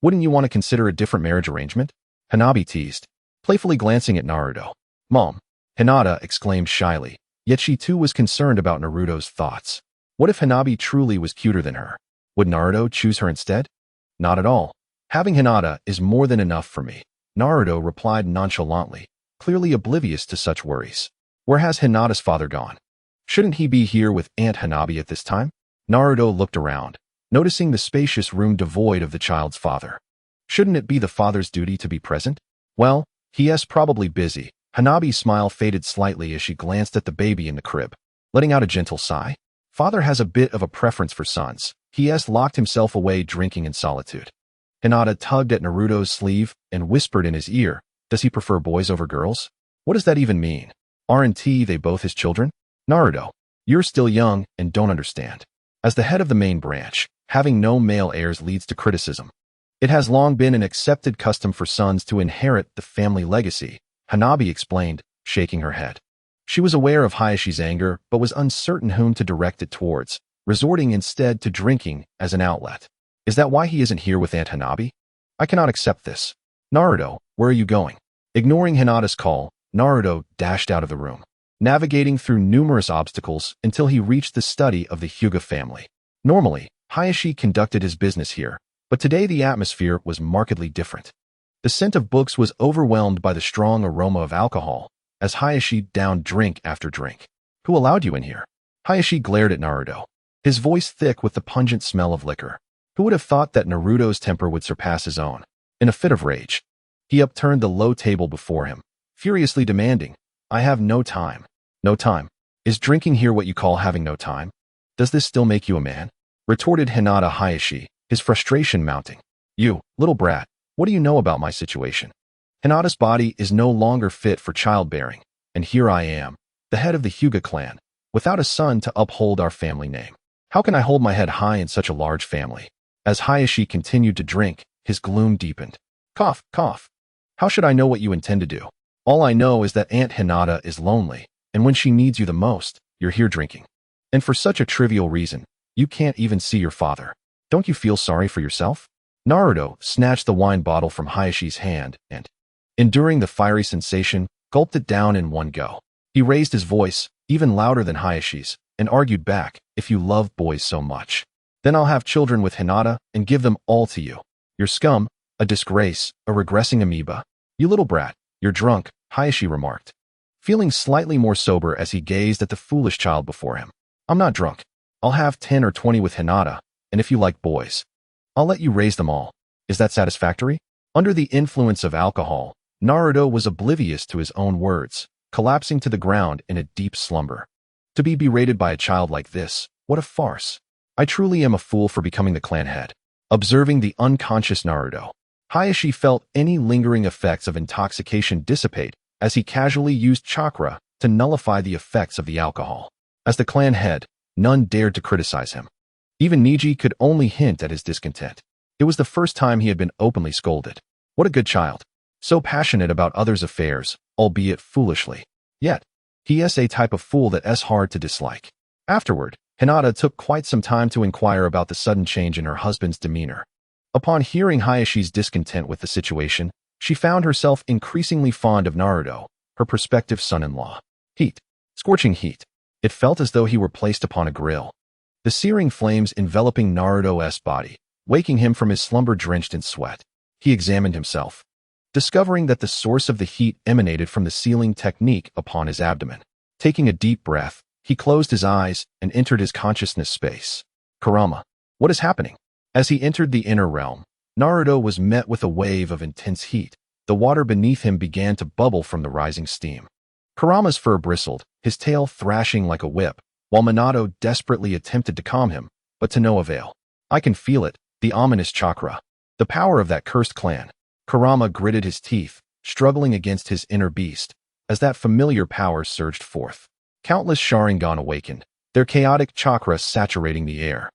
S1: Wouldn't you want to consider a different marriage arrangement? Hanabi teased, playfully glancing at Naruto. Mom, Hinata exclaimed shyly, yet she too was concerned about Naruto's thoughts. What if Hanabi truly was cuter than her? Would Naruto choose her instead? Not at all. Having Hinata is more than enough for me, Naruto replied nonchalantly, clearly oblivious to such worries. Where has Hinata's father gone? Shouldn't he be here with Aunt Hanabi at this time? Naruto looked around, noticing the spacious room devoid of the child's father. Shouldn't it be the father's duty to be present? Well, he is probably busy. Hanabi's smile faded slightly as she glanced at the baby in the crib, letting out a gentle sigh. Father has a bit of a preference for sons. He has locked himself away drinking in solitude. Hinata tugged at Naruto's sleeve and whispered in his ear, does he prefer boys over girls? What does that even mean? Aren't they both his children? Naruto, you're still young and don't understand. As the head of the main branch, having no male heirs leads to criticism. It has long been an accepted custom for sons to inherit the family legacy, Hanabi explained, shaking her head. She was aware of Hayashi's anger but was uncertain whom to direct it towards, resorting instead to drinking as an outlet. Is that why he isn't here with Aunt Hanabi? I cannot accept this. Naruto, where are you going? Ignoring Hinata's call, Naruto dashed out of the room, navigating through numerous obstacles until he reached the study of the Hyuga family. Normally, Hayashi conducted his business here, but today the atmosphere was markedly different. The scent of books was overwhelmed by the strong aroma of alcohol, as Hayashi downed drink after drink. Who allowed you in here? Hayashi glared at Naruto, his voice thick with the pungent smell of liquor. Who would have thought that Naruto's temper would surpass his own? In a fit of rage, he upturned the low table before him, furiously demanding, "I have no time." "No time? Is drinking here what you call having no time? Does this still make you a man?" retorted Hinata Hayashi, his frustration mounting. "You, little brat, what do you know about my situation? Hinata's body is no longer fit for childbearing, and here I am, the head of the Hyuga clan, without a son to uphold our family name. How can I hold my head high in such a large family?" As Hayashi continued to drink, his gloom deepened. "Cough, cough. How should I know what you intend to do? All I know is that Aunt Hinata is lonely, and when she needs you the most, you're here drinking. And for such a trivial reason, you can't even see your father. Don't you feel sorry for yourself?" Naruto snatched the wine bottle from Hayashi's hand and, enduring the fiery sensation, gulped it down in one go. He raised his voice, even louder than Hayashi's, and argued back, "If you love boys so much, then I'll have children with Hinata and give them all to you. You're scum, a disgrace, a regressing amoeba. You little brat, you're drunk," Hayashi remarked, feeling slightly more sober as he gazed at the foolish child before him. "I'm not drunk. I'll have 10 or 20 with Hinata, and if you like boys, I'll let you raise them all. Is that satisfactory?" Under the influence of alcohol, Naruto was oblivious to his own words, collapsing to the ground in a deep slumber. To be berated by a child like this, what a farce. "I truly am a fool for becoming the clan head." Observing the unconscious Naruto, Hayashi felt any lingering effects of intoxication dissipate as he casually used chakra to nullify the effects of the alcohol. As the clan head, none dared to criticize him. Even Niji could only hint at his discontent. It was the first time he had been openly scolded. What a good child. So passionate about others' affairs, albeit foolishly. Yet, he is a type of fool that's hard to dislike. Afterward, Hinata took quite some time to inquire about the sudden change in her husband's demeanor. Upon hearing Hayashi's discontent with the situation, she found herself increasingly fond of Naruto, her prospective son-in-law. Heat. Scorching heat. It felt as though he were placed upon a grill. The searing flames enveloping Naruto's body, waking him from his slumber drenched in sweat. He examined himself, discovering that the source of the heat emanated from the sealing technique upon his abdomen. Taking a deep breath, he closed his eyes and entered his consciousness space. Kurama. What is happening? As he entered the inner realm, Naruto was met with a wave of intense heat. The water beneath him began to bubble from the rising steam. Kurama's fur bristled, his tail thrashing like a whip, while Minato desperately attempted to calm him, but to no avail. "I can feel it, the ominous chakra. The power of that cursed clan." Kurama gritted his teeth, struggling against his inner beast, as that familiar power surged forth. Countless Sharingan awakened, their chaotic chakra saturating the air,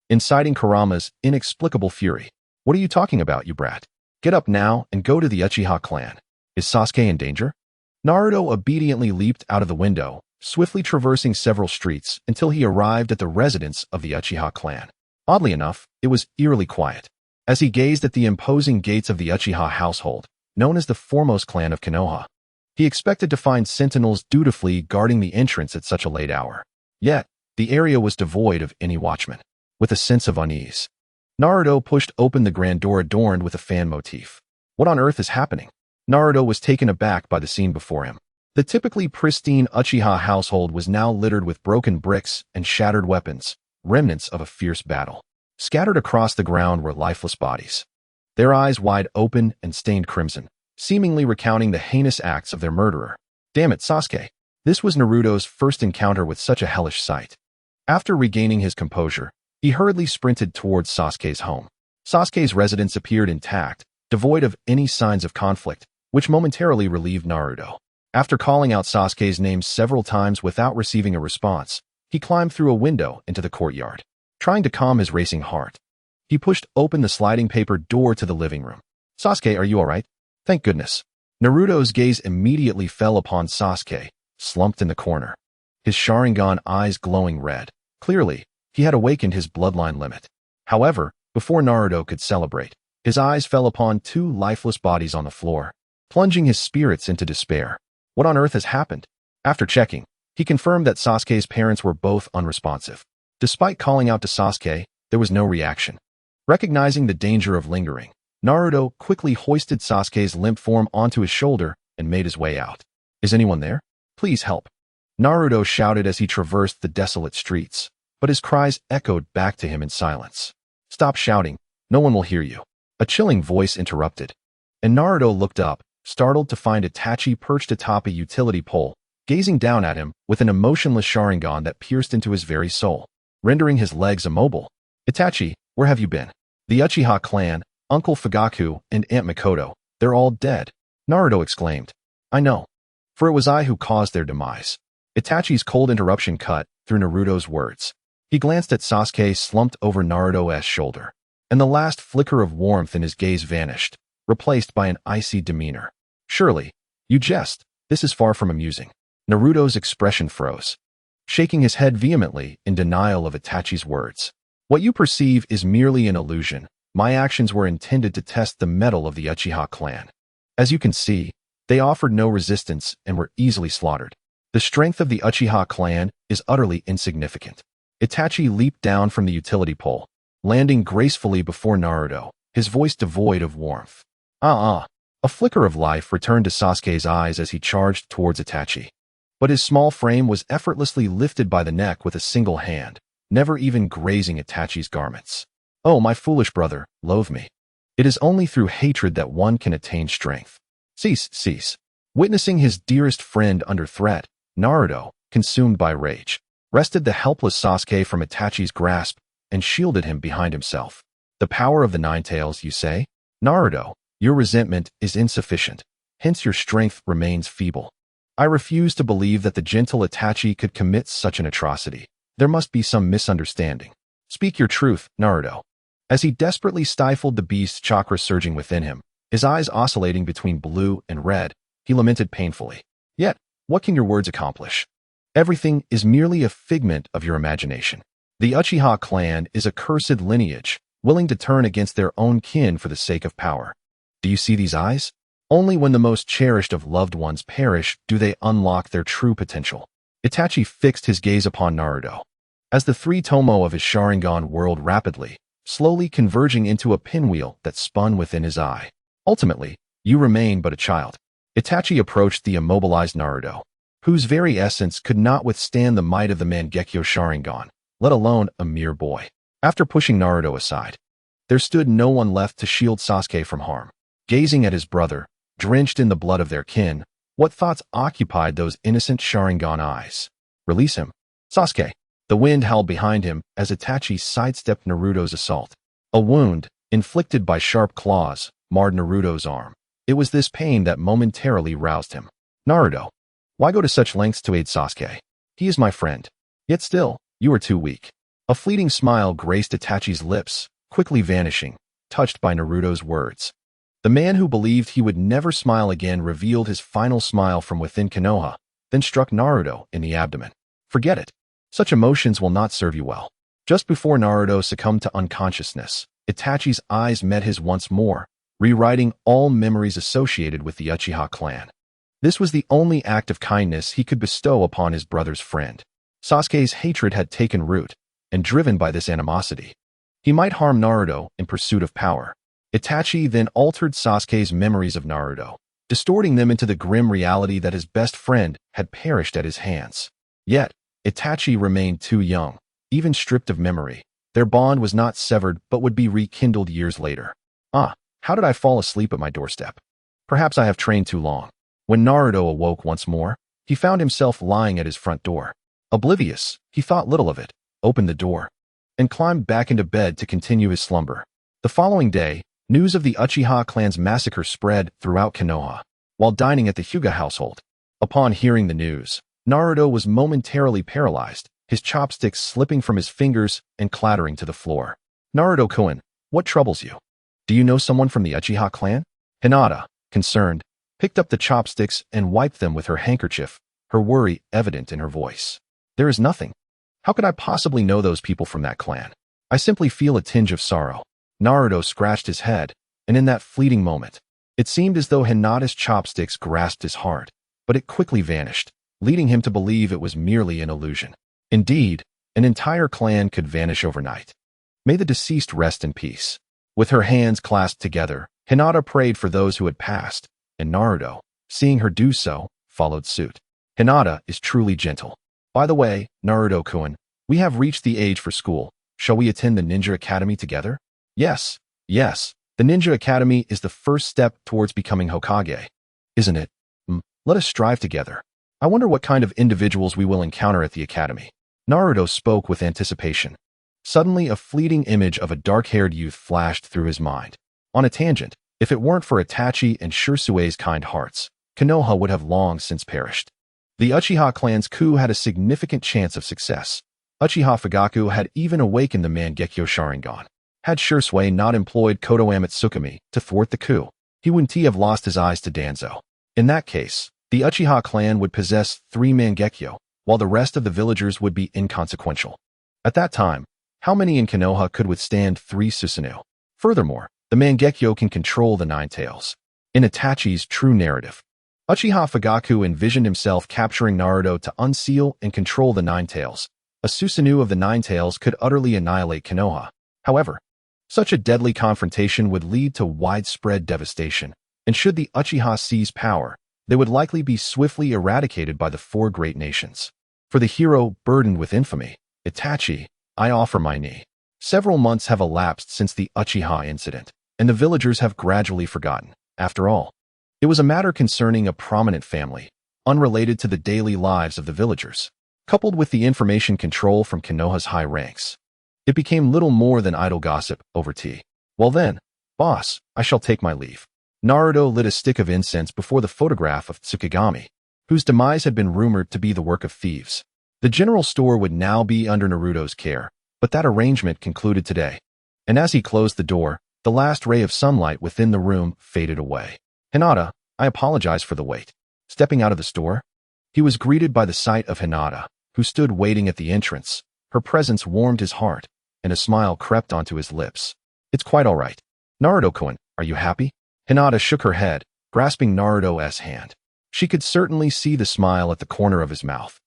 S1: inciting Kurama's inexplicable fury. "What are you talking about, you brat? Get up now and go to the Uchiha clan. Is Sasuke in danger?" Naruto obediently leaped out of the window, swiftly traversing several streets until he arrived at the residence of the Uchiha clan. Oddly enough, it was eerily quiet. As he gazed at the imposing gates of the Uchiha household, known as the foremost clan of Konoha, he expected to find sentinels dutifully guarding the entrance at such a late hour. Yet, the area was devoid of any watchman. With a sense of unease, Naruto pushed open the grand door adorned with a fan motif. What on earth is happening? Naruto was taken aback by the scene before him. The typically pristine Uchiha household was now littered with broken bricks and shattered weapons, remnants of a fierce battle. Scattered across the ground were lifeless bodies, their eyes wide open and stained crimson, seemingly recounting the heinous acts of their murderer. Damn it, Sasuke. This was Naruto's first encounter with such a hellish sight. After regaining his composure, he hurriedly sprinted towards Sasuke's home. Sasuke's residence appeared intact, devoid of any signs of conflict, which momentarily relieved Naruto. After calling out Sasuke's name several times without receiving a response, he climbed through a window into the courtyard. Trying to calm his racing heart, he pushed open the sliding paper door to the living room. "Sasuke, are you all right?" "Thank goodness." Naruto's gaze immediately fell upon Sasuke, slumped in the corner, his Sharingan eyes glowing red. Clearly, he had awakened his bloodline limit. However, before Naruto could celebrate, his eyes fell upon two lifeless bodies on the floor, plunging his spirits into despair. What on earth has happened? After checking, he confirmed that Sasuke's parents were both unresponsive. Despite calling out to Sasuke, there was no reaction. Recognizing the danger of lingering, Naruto quickly hoisted Sasuke's limp form onto his shoulder and made his way out. "Is anyone there? Please help." Naruto shouted as he traversed the desolate streets, but his cries echoed back to him in silence. Stop shouting. No one will hear you. A chilling voice interrupted. And Naruto looked up, startled to find Itachi perched atop a utility pole, gazing down at him with an emotionless Sharingan that pierced into his very soul, rendering his legs immobile. Itachi, where have you been? The Uchiha clan, Uncle Fugaku, and Aunt Mikoto, they're all dead, Naruto exclaimed. I know. For it was I who caused their demise. Itachi's cold interruption cut through Naruto's words. He glanced at Sasuke slumped over Naruto's shoulder, and the last flicker of warmth in his gaze vanished, replaced by an icy demeanor. Surely, you jest. This is far from amusing. Naruto's expression froze, shaking his head vehemently in denial of Itachi's words. What you perceive is merely an illusion. My actions were intended to test the mettle of the Uchiha clan. As you can see, they offered no resistance and were easily slaughtered. The strength of the Uchiha clan is utterly insignificant. Itachi leaped down from the utility pole, landing gracefully before Naruto, his voice devoid of warmth. A flicker of life returned to Sasuke's eyes as he charged towards Itachi. But his small frame was effortlessly lifted by the neck with a single hand, never even grazing Itachi's garments. Oh, my foolish brother, loathe me. It is only through hatred that one can attain strength. Cease. Witnessing his dearest friend under threat, Naruto, consumed by rage, wrested the helpless Sasuke from Itachi's grasp and shielded him behind himself. The power of the Nine Tails, you say? Naruto, your resentment is insufficient, hence your strength remains feeble. I refuse to believe that the gentle Itachi could commit such an atrocity. There must be some misunderstanding. Speak your truth, Naruto. As he desperately stifled the beast's chakra surging within him, his eyes oscillating between blue and red, he lamented painfully. Yet, what can your words accomplish? Everything is merely a figment of your imagination. The Uchiha clan is a cursed lineage, willing to turn against their own kin for the sake of power. Do you see these eyes? Only when the most cherished of loved ones perish do they unlock their true potential. Itachi fixed his gaze upon Naruto. As the three tomo of his Sharingan whirled rapidly, slowly converging into a pinwheel that spun within his eye. Ultimately, you remain but a child. Itachi approached the immobilized Naruto, whose very essence could not withstand the might of the Mangekyo Sharingan, let alone a mere boy. After pushing Naruto aside, there stood no one left to shield Sasuke from harm. Gazing at his brother, drenched in the blood of their kin, what thoughts occupied those innocent Sharingan eyes? Release him. Sasuke. The wind howled behind him as Itachi sidestepped Naruto's assault. A wound, inflicted by sharp claws, marred Naruto's arm. It was this pain that momentarily roused him. Naruto, why go to such lengths to aid Sasuke? He is my friend. Yet still, you are too weak. A fleeting smile graced Itachi's lips, quickly vanishing, touched by Naruto's words. The man who believed he would never smile again revealed his final smile from within Konoha, then struck Naruto in the abdomen. Forget it. Such emotions will not serve you well. Just before Naruto succumbed to unconsciousness, Itachi's eyes met his once more, rewriting all memories associated with the Uchiha clan. This was the only act of kindness he could bestow upon his brother's friend. Sasuke's hatred had taken root, and driven by this animosity, he might harm Naruto in pursuit of power. Itachi then altered Sasuke's memories of Naruto, distorting them into the grim reality that his best friend had perished at his hands. Yet, Itachi remained too young, even stripped of memory. Their bond was not severed but would be rekindled years later. How did I fall asleep at my doorstep? Perhaps I have trained too long. When Naruto awoke once more, he found himself lying at his front door. Oblivious, he thought little of it, opened the door, and climbed back into bed to continue his slumber. The following day, news of the Uchiha clan's massacre spread throughout Konoha. While dining at the Hyuga household, upon hearing the news, Naruto was momentarily paralyzed, his chopsticks slipping from his fingers and clattering to the floor. Naruto-kun, what troubles you? Do you know someone from the Uchiha clan? Hinata, concerned, picked up the chopsticks and wiped them with her handkerchief, her worry evident in her voice. There is nothing. How could I possibly know those people from that clan? I simply feel a tinge of sorrow. Naruto scratched his head, and in that fleeting moment, it seemed as though Hinata's chopsticks grasped his heart, but it quickly vanished, leading him to believe it was merely an illusion. Indeed, an entire clan could vanish overnight. May the deceased rest in peace. With her hands clasped together, Hinata prayed for those who had passed, and Naruto, seeing her do so, followed suit. Hinata is truly gentle. By the way, Naruto-kun, we have reached the age for school. Shall we attend the ninja academy together? Yes, yes, the Ninja Academy is the first step towards becoming Hokage, isn't it? Let us strive together. I wonder what kind of individuals we will encounter at the academy. Naruto spoke with anticipation. Suddenly, a fleeting image of a dark-haired youth flashed through his mind. On a tangent, if it weren't for Itachi and Shirsue's kind hearts, Konoha would have long since perished. The Uchiha clan's coup had a significant chance of success. Uchiha Fugaku had even awakened the Mangekyo Sharingan. Had Shirsue not employed Kodo Amatsukami to thwart the coup, he wouldn't have lost his eyes to Danzo. In that case, the Uchiha clan would possess 3 Mangekyo, while the rest of the villagers would be inconsequential. At that time, how many in Konoha could withstand 3 Susanoo? Furthermore, the Mangekyo can control the Nine Tails. In Itachi's true narrative, Uchiha Fugaku envisioned himself capturing Naruto to unseal and control the Nine Tails. A Susanoo of the Nine Tails could utterly annihilate Konoha. However, such a deadly confrontation would lead to widespread devastation, and should the Uchiha seize power, they would likely be swiftly eradicated by the 4 great nations. For the hero burdened with infamy, Itachi, I offer my knee. Several months have elapsed since the Uchiha incident, and the villagers have gradually forgotten. After all, it was a matter concerning a prominent family, unrelated to the daily lives of the villagers. Coupled with the information control from Konoha's high ranks, it became little more than idle gossip over tea. Well then, boss, I shall take my leave. Naruto lit a stick of incense before the photograph of Tsukigami, whose demise had been rumored to be the work of thieves. The general store would now be under Naruto's care, but that arrangement concluded today. And as he closed the door, the last ray of sunlight within the room faded away. Hinata, I apologize for the wait. Stepping out of the store, he was greeted by the sight of Hinata, who stood waiting at the entrance. Her presence warmed his heart, and a smile crept onto his lips. It's quite all right. Naruto-kun, are you happy? Hinata shook her head, grasping Naruto's hand. She could certainly see the smile at the corner of his mouth.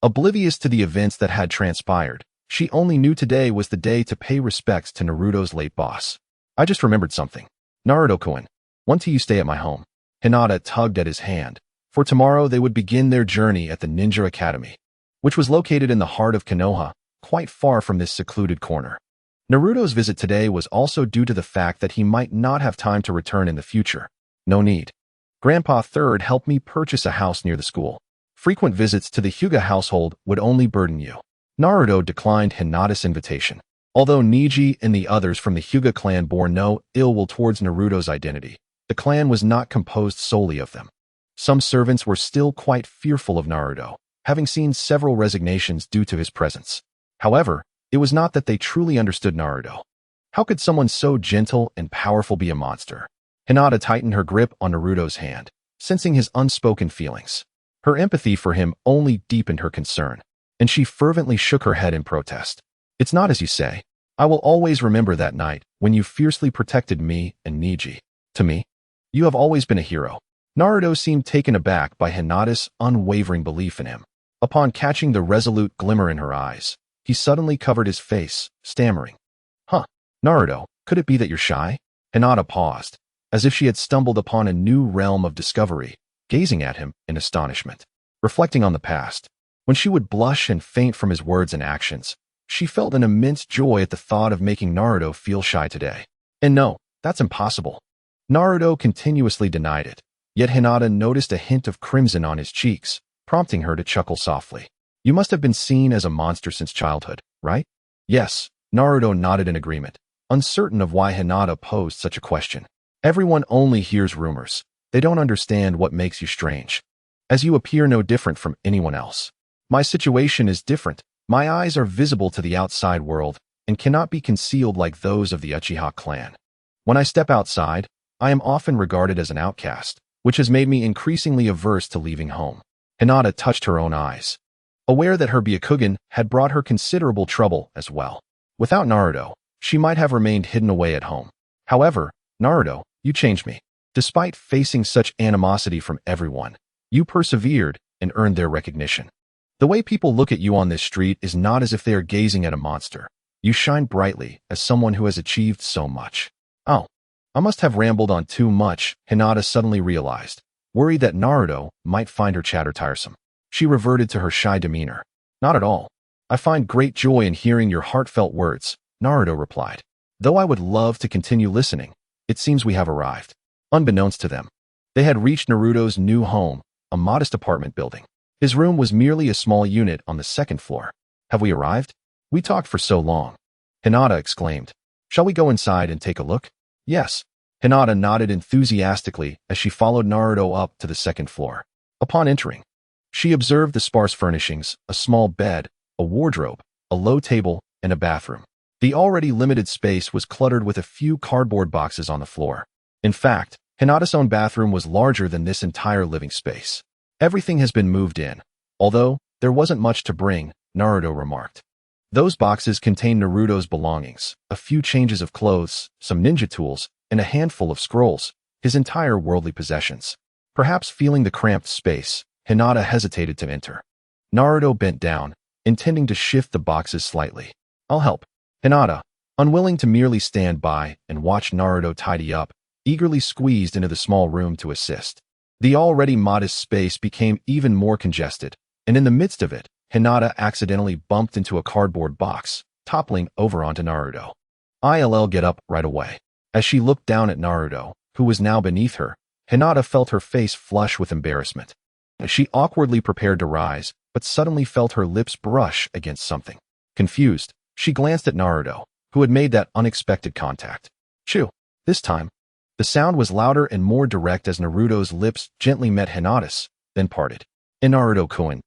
S1: Oblivious to the events that had transpired, she only knew today was the day to pay respects to Naruto's late boss. I just remembered something. Naruto-kun, when do you stay at my home? Hinata tugged at his hand, for tomorrow they would begin their journey at the Ninja Academy, which was located in the heart of Konoha, quite far from this secluded corner. Naruto's visit today was also due to the fact that he might not have time to return in the future. No need. Grandpa Third helped me purchase a house near the school. Frequent visits to the Hyuga household would only burden you. Naruto declined Hinata's invitation. Although Neji and the others from the Hyuga clan bore no ill will towards Naruto's identity, the clan was not composed solely of them. Some servants were still quite fearful of Naruto, having seen several resignations due to his presence. However, it was not that they truly understood Naruto. How could someone so gentle and powerful be a monster? Hinata tightened her grip on Naruto's hand, sensing his unspoken feelings. Her empathy for him only deepened her concern, and she fervently shook her head in protest. It's not as you say. I will always remember that night when you fiercely protected me and Neji. To me, you have always been a hero. Naruto seemed taken aback by Hinata's unwavering belief in him. Upon catching the resolute glimmer in her eyes, he suddenly covered his face, stammering. Naruto, could it be that you're shy? Hinata paused, as if she had stumbled upon a new realm of discovery, gazing at him in astonishment. Reflecting on the past, when she would blush and faint from his words and actions, she felt an immense joy at the thought of making Naruto feel shy today. And no, that's impossible. Naruto continuously denied it, yet Hinata noticed a hint of crimson on his cheeks, prompting her to chuckle softly. You must have been seen as a monster since childhood, right? Yes, Naruto nodded in agreement, uncertain of why Hinata posed such a question. Everyone only hears rumors. They don't understand what makes you strange. As you appear no different from anyone else. My situation is different. My eyes are visible to the outside world and cannot be concealed like those of the Uchiha clan. When I step outside, I am often regarded as an outcast, which has made me increasingly averse to leaving home. Hinata touched her own eyes, aware that her Byakugan had brought her considerable trouble as well. Without Naruto, she might have remained hidden away at home. However, Naruto, you changed me. Despite facing such animosity from everyone, you persevered and earned their recognition. The way people look at you on this street is not as if they are gazing at a monster. You shine brightly as someone who has achieved so much. Oh, I must have rambled on too much, Hinata suddenly realized, worried that Naruto might find her chatter tiresome. She reverted to her shy demeanor. Not at all. I find great joy in hearing your heartfelt words, Naruto replied. Though I would love to continue listening, it seems we have arrived. Unbeknownst to them, they had reached Naruto's new home, a modest apartment building. His room was merely a small unit on the second floor. Have we arrived? We talked for so long. Hinata exclaimed. Shall we go inside and take a look? Yes. Hinata nodded enthusiastically as she followed Naruto up to the second floor. Upon entering, she observed the sparse furnishings, a small bed, a wardrobe, a low table, and a bathroom. The already limited space was cluttered with a few cardboard boxes on the floor. In fact, Hinata's own bathroom was larger than this entire living space. Everything has been moved in, although there wasn't much to bring, Naruto remarked. Those boxes contain Naruto's belongings, a few changes of clothes, some ninja tools, and a handful of scrolls, his entire worldly possessions. Perhaps feeling the cramped space, Hinata hesitated to enter. Naruto bent down, intending to shift the boxes slightly. I'll help. Hinata, unwilling to merely stand by and watch Naruto tidy up, eagerly squeezed into the small room to assist. The already modest space became even more congested, and in the midst of it, Hinata accidentally bumped into a cardboard box, toppling over onto Naruto. ILL get up right away. As she looked down at Naruto, who was now beneath her, Hinata felt her face flush with embarrassment. She awkwardly prepared to rise, but suddenly felt her lips brush against something. Confused, she glanced at Naruto, who had made that unexpected contact. Chew. This time, the sound was louder and more direct as Naruto's lips gently met Hinata's, then parted. Naruto-kun,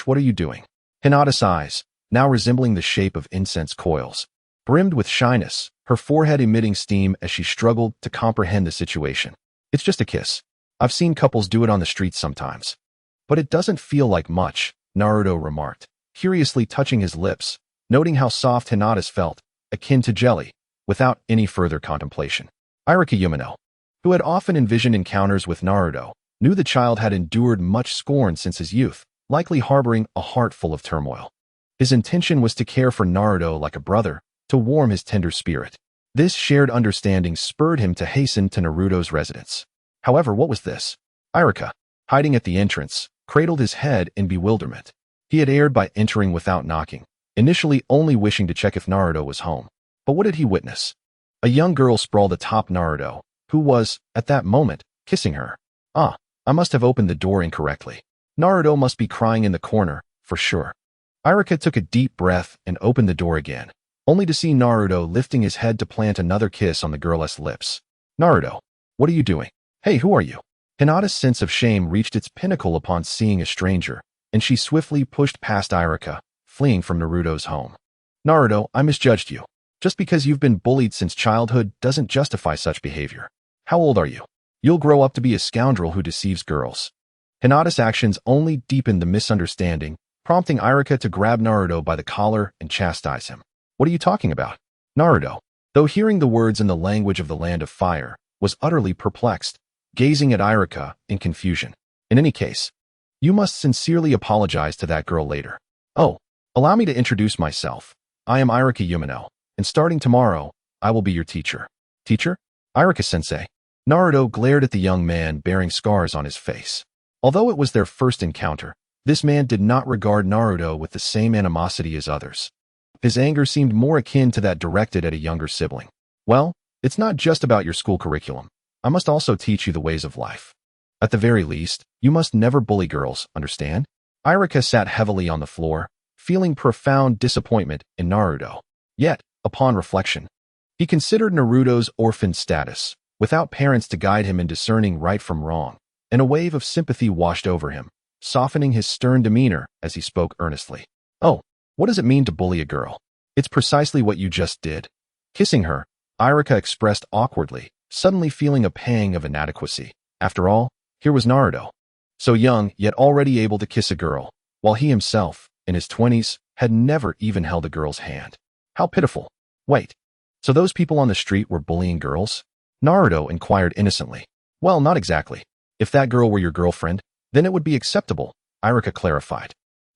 S1: what are you doing? Hinata's eyes, now resembling the shape of incense coils, brimmed with shyness, her forehead emitting steam as she struggled to comprehend the situation. It's just a kiss. I've seen couples do it on the streets sometimes. But it doesn't feel like much, Naruto remarked, curiously touching his lips, noting how soft Hinata's felt, akin to jelly, without any further contemplation. Irika Yumino, who had often envisioned encounters with Naruto, knew the child had endured much scorn since his youth, likely harboring a heart full of turmoil. His intention was to care for Naruto like a brother, to warm his tender spirit. This shared understanding spurred him to hasten to Naruto's residence. However, what was this? Irika, hiding at the entrance, cradled his head in bewilderment. He had erred by entering without knocking, initially only wishing to check if Naruto was home. But what did he witness? A young girl sprawled atop Naruto, who was, at that moment, kissing her. Ah, I must have opened the door incorrectly. Naruto must be crying in the corner, for sure. Irika took a deep breath and opened the door again, only to see Naruto lifting his head to plant another kiss on the girl's lips. Naruto, what are you doing? Hey, who are you? Hinata's sense of shame reached its pinnacle upon seeing a stranger, and she swiftly pushed past Irika, fleeing from Naruto's home. Naruto, I misjudged you. Just because you've been bullied since childhood doesn't justify such behavior. How old are you? You'll grow up to be a scoundrel who deceives girls. Hinata's actions only deepened the misunderstanding, prompting Irika to grab Naruto by the collar and chastise him. What are you talking about? Naruto, though hearing the words in the language of the land of fire, was utterly perplexed, gazing at Irika in confusion. In any case, you must sincerely apologize to that girl later. Oh, allow me to introduce myself. I am Irika Yumino, and starting tomorrow, I will be your teacher. Teacher? Irika-sensei. Naruto glared at the young man bearing scars on his face. Although it was their first encounter, this man did not regard Naruto with the same animosity as others. His anger seemed more akin to that directed at a younger sibling. Well, it's not just about your school curriculum. I must also teach you the ways of life. At the very least, you must never bully girls, understand? Irika sat heavily on the floor, feeling profound disappointment in Naruto. Yet, upon reflection, he considered Naruto's orphan status, without parents to guide him in discerning right from wrong, and a wave of sympathy washed over him, softening his stern demeanor as he spoke earnestly. Oh, what does it mean to bully a girl? It's precisely what you just did. Kissing her, Irika expressed awkwardly, suddenly feeling a pang of inadequacy. After all, here was Naruto, so young yet already able to kiss a girl, while he himself, in his 20s, had never even held a girl's hand. How pitiful. Wait, so those people on the street were bullying girls? Naruto inquired innocently. Well, not exactly. If that girl were your girlfriend, then it would be acceptable, Irika clarified.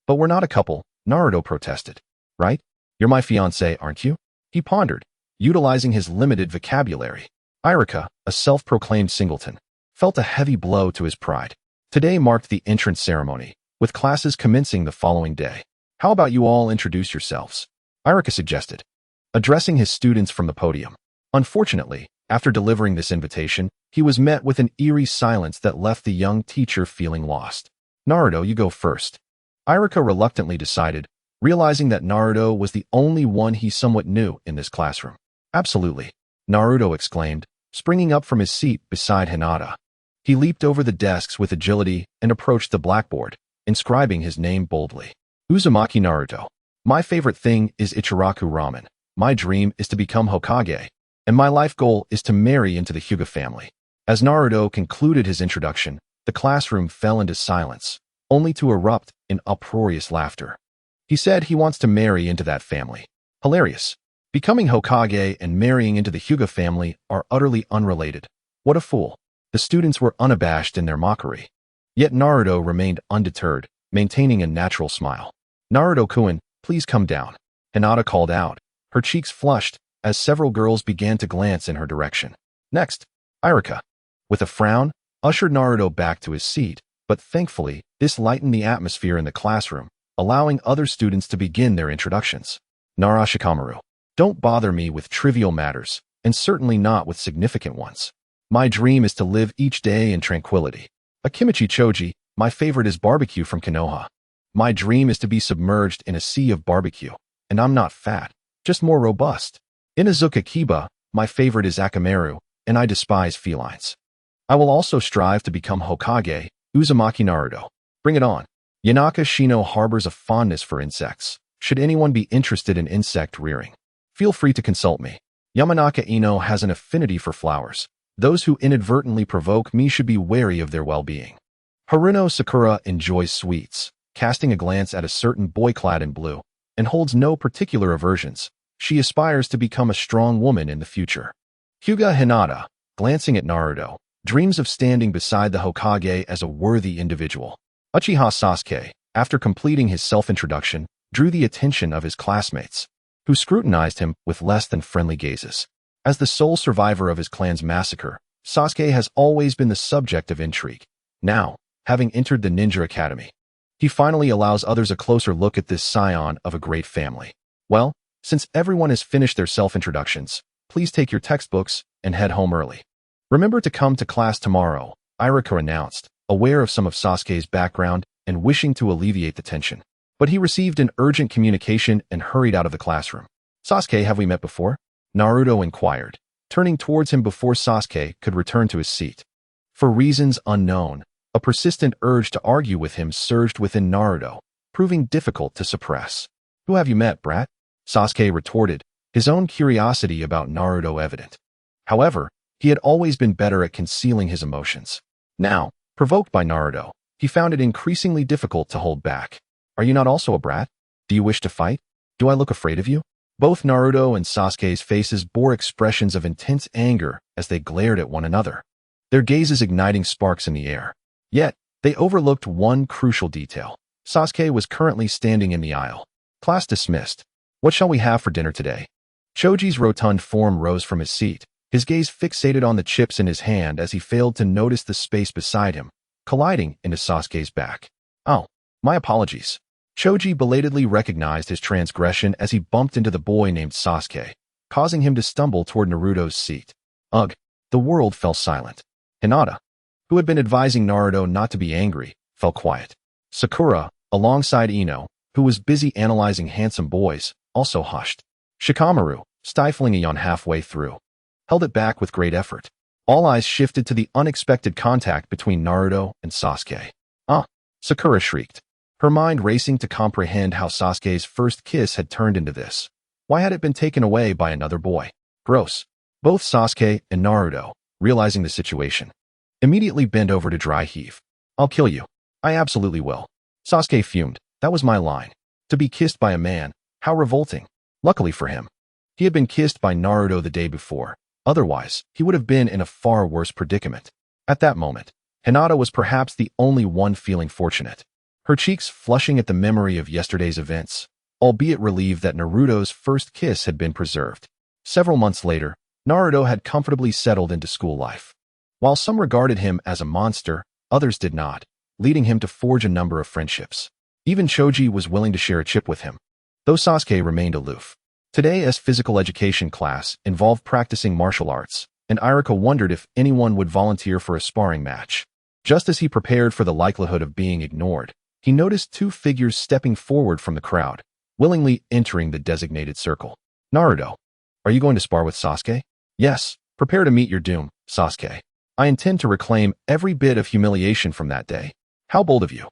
S1: But we're not a couple, Naruto protested. Right? You're my fiancé, aren't you? He pondered, utilizing his limited vocabulary. Irika, a self-proclaimed singleton, felt a heavy blow to his pride. Today marked the entrance ceremony, with classes commencing the following day. How about you all introduce yourselves? Irika suggested. addressing his students from the podium. Unfortunately, after delivering this invitation, he was met with an eerie silence that left the young teacher feeling lost. Naruto, you go first. Iruka reluctantly decided, realizing that Naruto was the only one he somewhat knew in this classroom. Absolutely, Naruto exclaimed, springing up from his seat beside Hinata. He leaped over the desks with agility and approached the blackboard, inscribing his name boldly. Uzumaki Naruto. My favorite thing is Ichiraku ramen. My dream is to become Hokage, and my life goal is to marry into the Hyuga family. As Naruto concluded his introduction, the classroom fell into silence, only to erupt in uproarious laughter. He said he wants to marry into that family. Hilarious. Becoming Hokage and marrying into the Hyuga family are utterly unrelated. What a fool. The students were unabashed in their mockery. Yet Naruto remained undeterred, maintaining a natural smile. Naruto-kun, please come down. Hinata called out, her cheeks flushed as several girls began to glance in her direction. Next, Iruka, with a frown, ushered Naruto back to his seat, but thankfully, this lightened the atmosphere in the classroom, allowing other students to begin their introductions. Nara Shikamaru, don't bother me with trivial matters, and certainly not with significant ones. My dream is to live each day in tranquility. Akimichi Choji, my favorite is barbecue from Konoha. My dream is to be submerged in a sea of barbecue, and I'm not fat, just more robust. Inazuka Kiba, my favorite is Akamaru, and I despise felines. I will also strive to become Hokage, Uzumaki Naruto. Bring it on. Yanaka Shino harbors a fondness for insects. Should anyone be interested in insect rearing, feel free to consult me. Yamanaka Ino has an affinity for flowers. Those who inadvertently provoke me should be wary of their well-being. Haruno Sakura enjoys sweets, casting a glance at a certain boy clad in blue, and holds no particular aversions. She aspires to become a strong woman in the future. Hyuga Hinata, glancing at Naruto, dreams of standing beside the Hokage as a worthy individual. Uchiha Sasuke, after completing his self-introduction, drew the attention of his classmates, who scrutinized him with less than friendly gazes. As the sole survivor of his clan's massacre, Sasuke has always been the subject of intrigue. Now, having entered the ninja academy, he finally allows others a closer look at this scion of a great family. Well, since everyone has finished their self-introductions, please take your textbooks and head home early. Remember to come to class tomorrow, Iruka announced, aware of some of Sasuke's background and wishing to alleviate the tension. But he received an urgent communication and hurried out of the classroom. Sasuke, have we met before? Naruto inquired, turning towards him before Sasuke could return to his seat. For reasons unknown, a persistent urge to argue with him surged within Naruto, proving difficult to suppress. Who have you met, brat? Sasuke retorted, his own curiosity about Naruto evident. However, he had always been better at concealing his emotions. Now, provoked by Naruto, he found it increasingly difficult to hold back. Are you not also a brat? Do you wish to fight? Do I look afraid of you? Both Naruto and Sasuke's faces bore expressions of intense anger as they glared at one another, their gazes igniting sparks in the air. Yet, they overlooked one crucial detail. Sasuke was currently standing in the aisle. Class dismissed. What shall we have for dinner today? Choji's rotund form rose from his seat, his gaze fixated on the chips in his hand as he failed to notice the space beside him, colliding into Sasuke's back. Oh, my apologies. Choji belatedly recognized his transgression as he bumped into the boy named Sasuke, causing him to stumble toward Naruto's seat. Ugh, the world fell silent. Hinata, who had been advising Naruto not to be angry, fell quiet. Sakura, alongside Ino, who was busy analyzing handsome boys, also hushed. Shikamaru, stifling a yawn halfway through, held it back with great effort. All eyes shifted to the unexpected contact between Naruto and Sasuke. Ah! Sakura shrieked, her mind racing to comprehend how Sasuke's first kiss had turned into this. Why had it been taken away by another boy? Gross. Both Sasuke and Naruto, realizing the situation, immediately bent over to dry heave. I'll kill you. I absolutely will. Sasuke fumed. That was my line. To be kissed by a man, how revolting. Luckily for him, he had been kissed by Naruto the day before. Otherwise, he would have been in a far worse predicament. At that moment, Hinata was perhaps the only one feeling fortunate, her cheeks flushing at the memory of yesterday's events, albeit relieved that Naruto's first kiss had been preserved. Several months later, Naruto had comfortably settled into school life. While some regarded him as a monster, others did not, leading him to forge a number of friendships. Even Choji was willing to share a chip with him, though Sasuke remained aloof. Today's physical education class involved practicing martial arts, and Irika wondered if anyone would volunteer for a sparring match. Just as he prepared for the likelihood of being ignored, he noticed two figures stepping forward from the crowd, willingly entering the designated circle. Naruto, are you going to spar with Sasuke? Yes, prepare to meet your doom, Sasuke. I intend to reclaim every bit of humiliation from that day. How bold of you.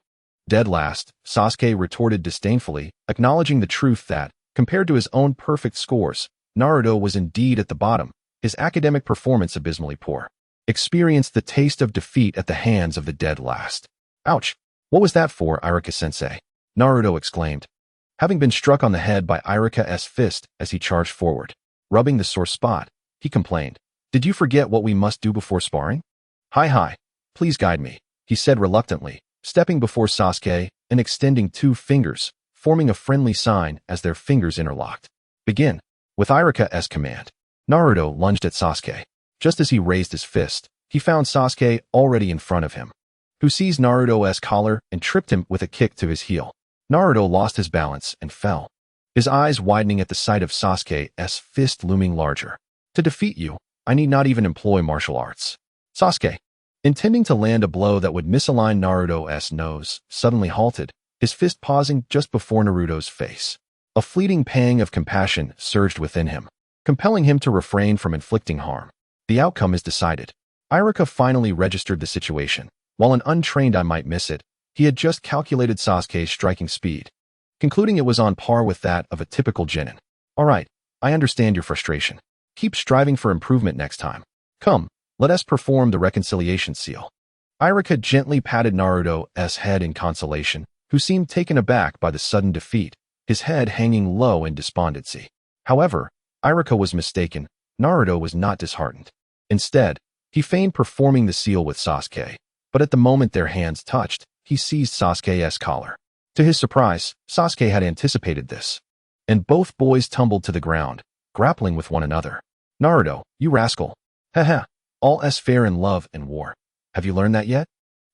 S1: Dead last, Sasuke retorted disdainfully, acknowledging the truth that, compared to his own perfect scores, Naruto was indeed at the bottom, his academic performance abysmally poor. Experienced the taste of defeat at the hands of the dead last. Ouch! What was that for, Irika-sensei? Naruto exclaimed, having been struck on the head by Irika's fist as he charged forward. Rubbing the sore spot, he complained, "Did you forget what we must do before sparring?" Hi, please guide me, he said reluctantly, stepping before Sasuke and extending two fingers, forming a friendly sign as their fingers interlocked. Begin. With Irika's command, Naruto lunged at Sasuke. Just as he raised his fist, he found Sasuke already in front of him, who seized Naruto's collar and tripped him with a kick to his heel. Naruto lost his balance and fell, his eyes widening at the sight of Sasuke's fist looming larger. To defeat you, I need not even employ martial arts. Sasuke, intending to land a blow that would misalign Naruto's nose, suddenly halted, his fist pausing just before Naruto's face. A fleeting pang of compassion surged within him, compelling him to refrain from inflicting harm. The outcome is decided. Irika finally registered the situation. While an untrained eye might miss it, he had just calculated Sasuke's striking speed, concluding it was on par with that of a typical genin. All right, I understand your frustration. Keep striving for improvement next time. Come, let us perform the reconciliation seal. Irika gently patted Naruto's head in consolation, who seemed taken aback by the sudden defeat, his head hanging low in despondency. However, Irika was mistaken. Naruto was not disheartened. Instead, he feigned performing the seal with Sasuke, but at the moment their hands touched, he seized Sasuke's collar. To his surprise, Sasuke had anticipated this, and both boys tumbled to the ground, grappling with one another. Naruto, you rascal. Haha, all is fair in love and war. Have you learned that yet?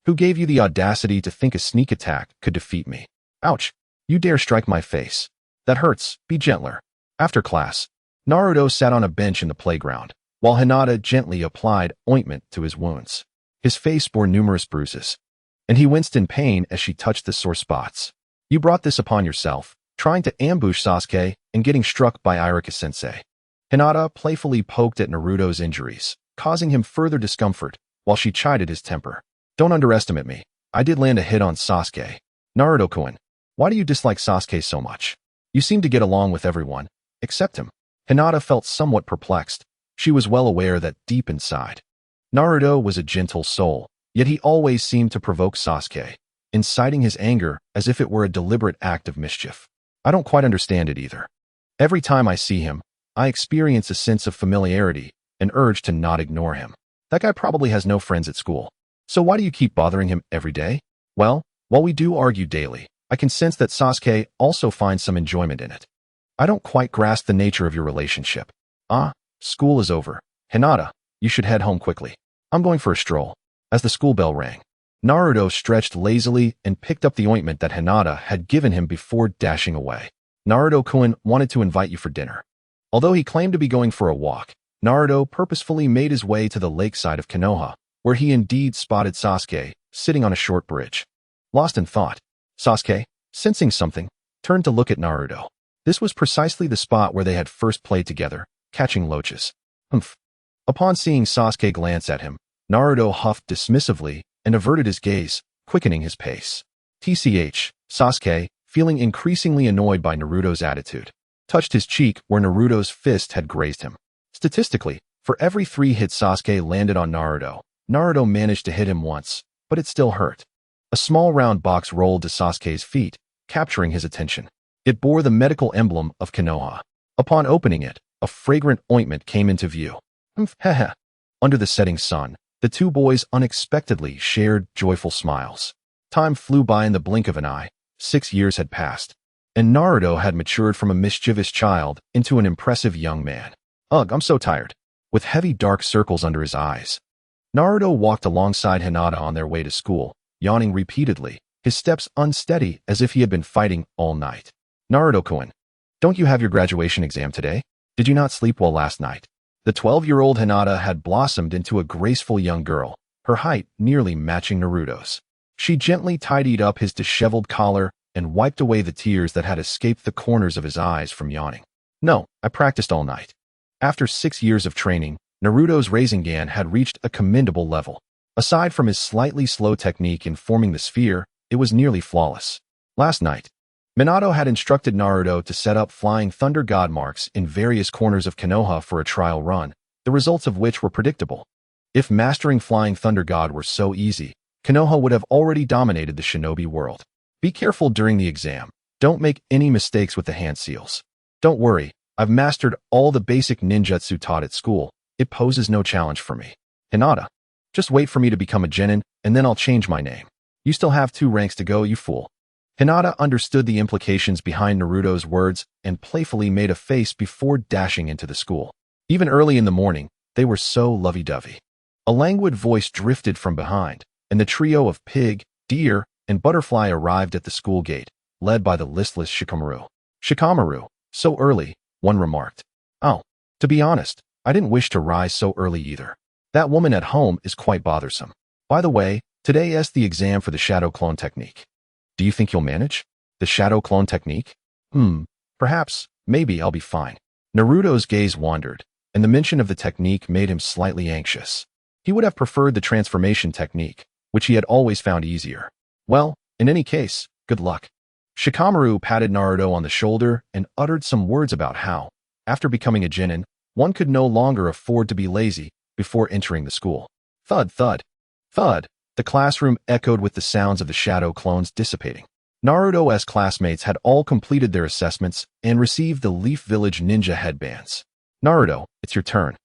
S1: Who gave you the audacity to think a sneak attack could defeat me? Ouch, you dare strike my face. That hurts, be gentler. After class, Naruto sat on a bench in the playground, while Hinata gently applied ointment to his wounds. His face bore numerous bruises, and he winced in pain as she touched the sore spots. You brought this upon yourself, trying to ambush Sasuke and getting struck by Irika-sensei. Hinata playfully poked at Naruto's injuries, causing him further discomfort, while she chided his temper. Don't underestimate me. I did land a hit on Sasuke. Naruto-kun, why do you dislike Sasuke so much? You seem to get along with everyone, except him. Hinata felt somewhat perplexed. She was well aware that deep inside, Naruto was a gentle soul, yet he always seemed to provoke Sasuke, inciting his anger as if it were a deliberate act of mischief. I don't quite understand it either. Every time I see him, I experience a sense of familiarity, an urge to not ignore him. That guy probably has no friends at school. So why do you keep bothering him every day? Well, while we do argue daily, I can sense that Sasuke also finds some enjoyment in it. I don't quite grasp the nature of your relationship. School is over. Hinata, you should head home quickly. I'm going for a stroll. As the school bell rang, Naruto stretched lazily and picked up the ointment that Hinata had given him before dashing away. Naruto-kun wanted to invite you for dinner. Although he claimed to be going for a walk, Naruto purposefully made his way to the lakeside of Konoha, where he indeed spotted Sasuke, sitting on a short bridge. Lost in thought, Sasuke, sensing something, turned to look at Naruto. This was precisely the spot where they had first played together, catching loaches. Humph. Upon seeing Sasuke glance at him, Naruto huffed dismissively and averted his gaze, quickening his pace. Sasuke, feeling increasingly annoyed by Naruto's attitude, touched his cheek where Naruto's fist had grazed him. Statistically, for every 3 hits Sasuke landed on Naruto, Naruto managed to hit him once, but it still hurt. A small round box rolled to Sasuke's feet, capturing his attention. It bore the medical emblem of Konoha. Upon opening it, a fragrant ointment came into view. Under the setting sun, the two boys unexpectedly shared joyful smiles. Time flew by in the blink of an eye. 6 years had passed, and Naruto had matured from a mischievous child into an impressive young man. Ugh, I'm so tired. With heavy dark circles under his eyes, Naruto walked alongside Hinata on their way to school, yawning repeatedly, his steps unsteady as if he had been fighting all night. Naruto-kun, Don't you have your graduation exam today? Did you not sleep well last night? The 12-year-old Hinata had blossomed into a graceful young girl, her height nearly matching Naruto's. She gently tidied up his disheveled collar and wiped away the tears that had escaped the corners of his eyes from yawning. No, I practiced all night. After 6 years of training, Naruto's Rasengan had reached a commendable level. Aside from his slightly slow technique in forming the sphere, it was nearly flawless. Last night, Minato had instructed Naruto to set up flying thunder god marks in various corners of Konoha for a trial run, the results of which were predictable. If mastering flying thunder god were so easy, Konoha would have already dominated the shinobi world. Be careful during the exam. Don't make any mistakes with the hand seals. Don't worry, I've mastered all the basic ninjutsu taught at school. It poses no challenge for me. Hinata, just wait for me to become a genin, and then I'll change my name. You still have 2 ranks to go, you fool. Hinata understood the implications behind Naruto's words and playfully made a face before dashing into the school. Even early in the morning, they were so lovey-dovey. A languid voice drifted from behind, and the trio of pig, deer, and butterfly arrived at the school gate, led by the listless Shikamaru. Shikamaru, so early, one remarked. Oh, to be honest, I didn't wish to rise so early either. That woman at home is quite bothersome. By the way, today is the exam for the shadow clone technique. Do you think you'll manage? The shadow clone technique? Perhaps, maybe I'll be fine. Naruto's gaze wandered, and the mention of the technique made him slightly anxious. He would have preferred the transformation technique, which he had always found easier. Well, in any case, good luck. Shikamaru patted Naruto on the shoulder and uttered some words about how, after becoming a genin, one could no longer afford to be lazy before entering the school. Thud, thud, thud. The classroom echoed with the sounds of the shadow clones dissipating. Naruto's classmates had all completed their assessments and received the Leaf Village ninja headbands. Naruto, it's your turn.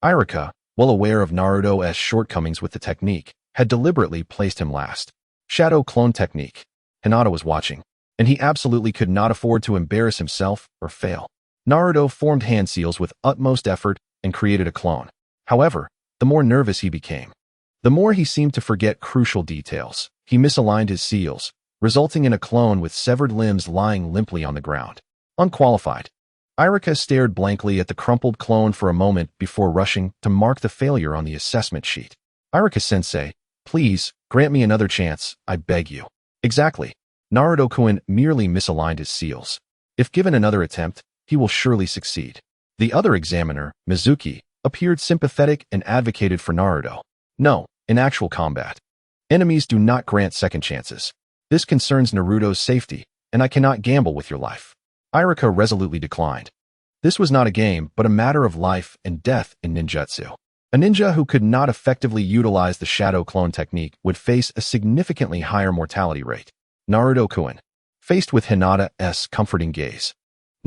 S1: Irika, well aware of Naruto's shortcomings with the technique, had deliberately placed him last. Shadow clone technique. Hinata was watching, and he absolutely could not afford to embarrass himself or fail. Naruto formed hand seals with utmost effort and created a clone. However, the more nervous he became, the more he seemed to forget crucial details. He misaligned his seals, resulting in a clone with severed limbs lying limply on the ground. Unqualified. Irika stared blankly at the crumpled clone for a moment before rushing to mark the failure on the assessment sheet. Irika-sensei, please, grant me another chance, I beg you. Exactly. Naruto-kun merely misaligned his seals. If given another attempt, he will surely succeed. The other examiner, Mizuki, appeared sympathetic and advocated for Naruto. No, in actual combat, enemies do not grant second chances. This concerns Naruto's safety, and I cannot gamble with your life. Irika resolutely declined. This was not a game, but a matter of life and death in ninjutsu. A ninja who could not effectively utilize the shadow clone technique would face a significantly higher mortality rate. Naruto-kun, faced with Hinata's comforting gaze,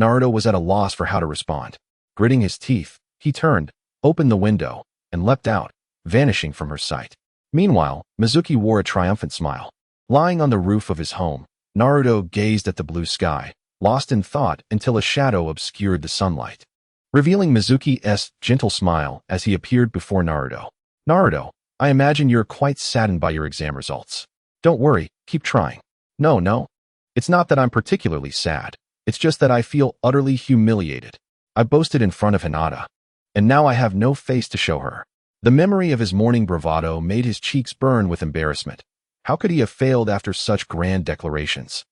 S1: Naruto was at a loss for how to respond. Gritting his teeth, he turned, opened the window, and leapt out, vanishing from her sight. Meanwhile, Mizuki wore a triumphant smile. Lying on the roof of his home, Naruto gazed at the blue sky, lost in thought until a shadow obscured the sunlight, revealing Mizuki's gentle smile as he appeared before Naruto. Naruto, I imagine you're quite saddened by your exam results. Don't worry, keep trying. No. It's not that I'm particularly sad. It's just that I feel utterly humiliated. I boasted in front of Hinata, and now I have no face to show her. The memory of his morning bravado made his cheeks burn with embarrassment. How could he have failed after such grand declarations?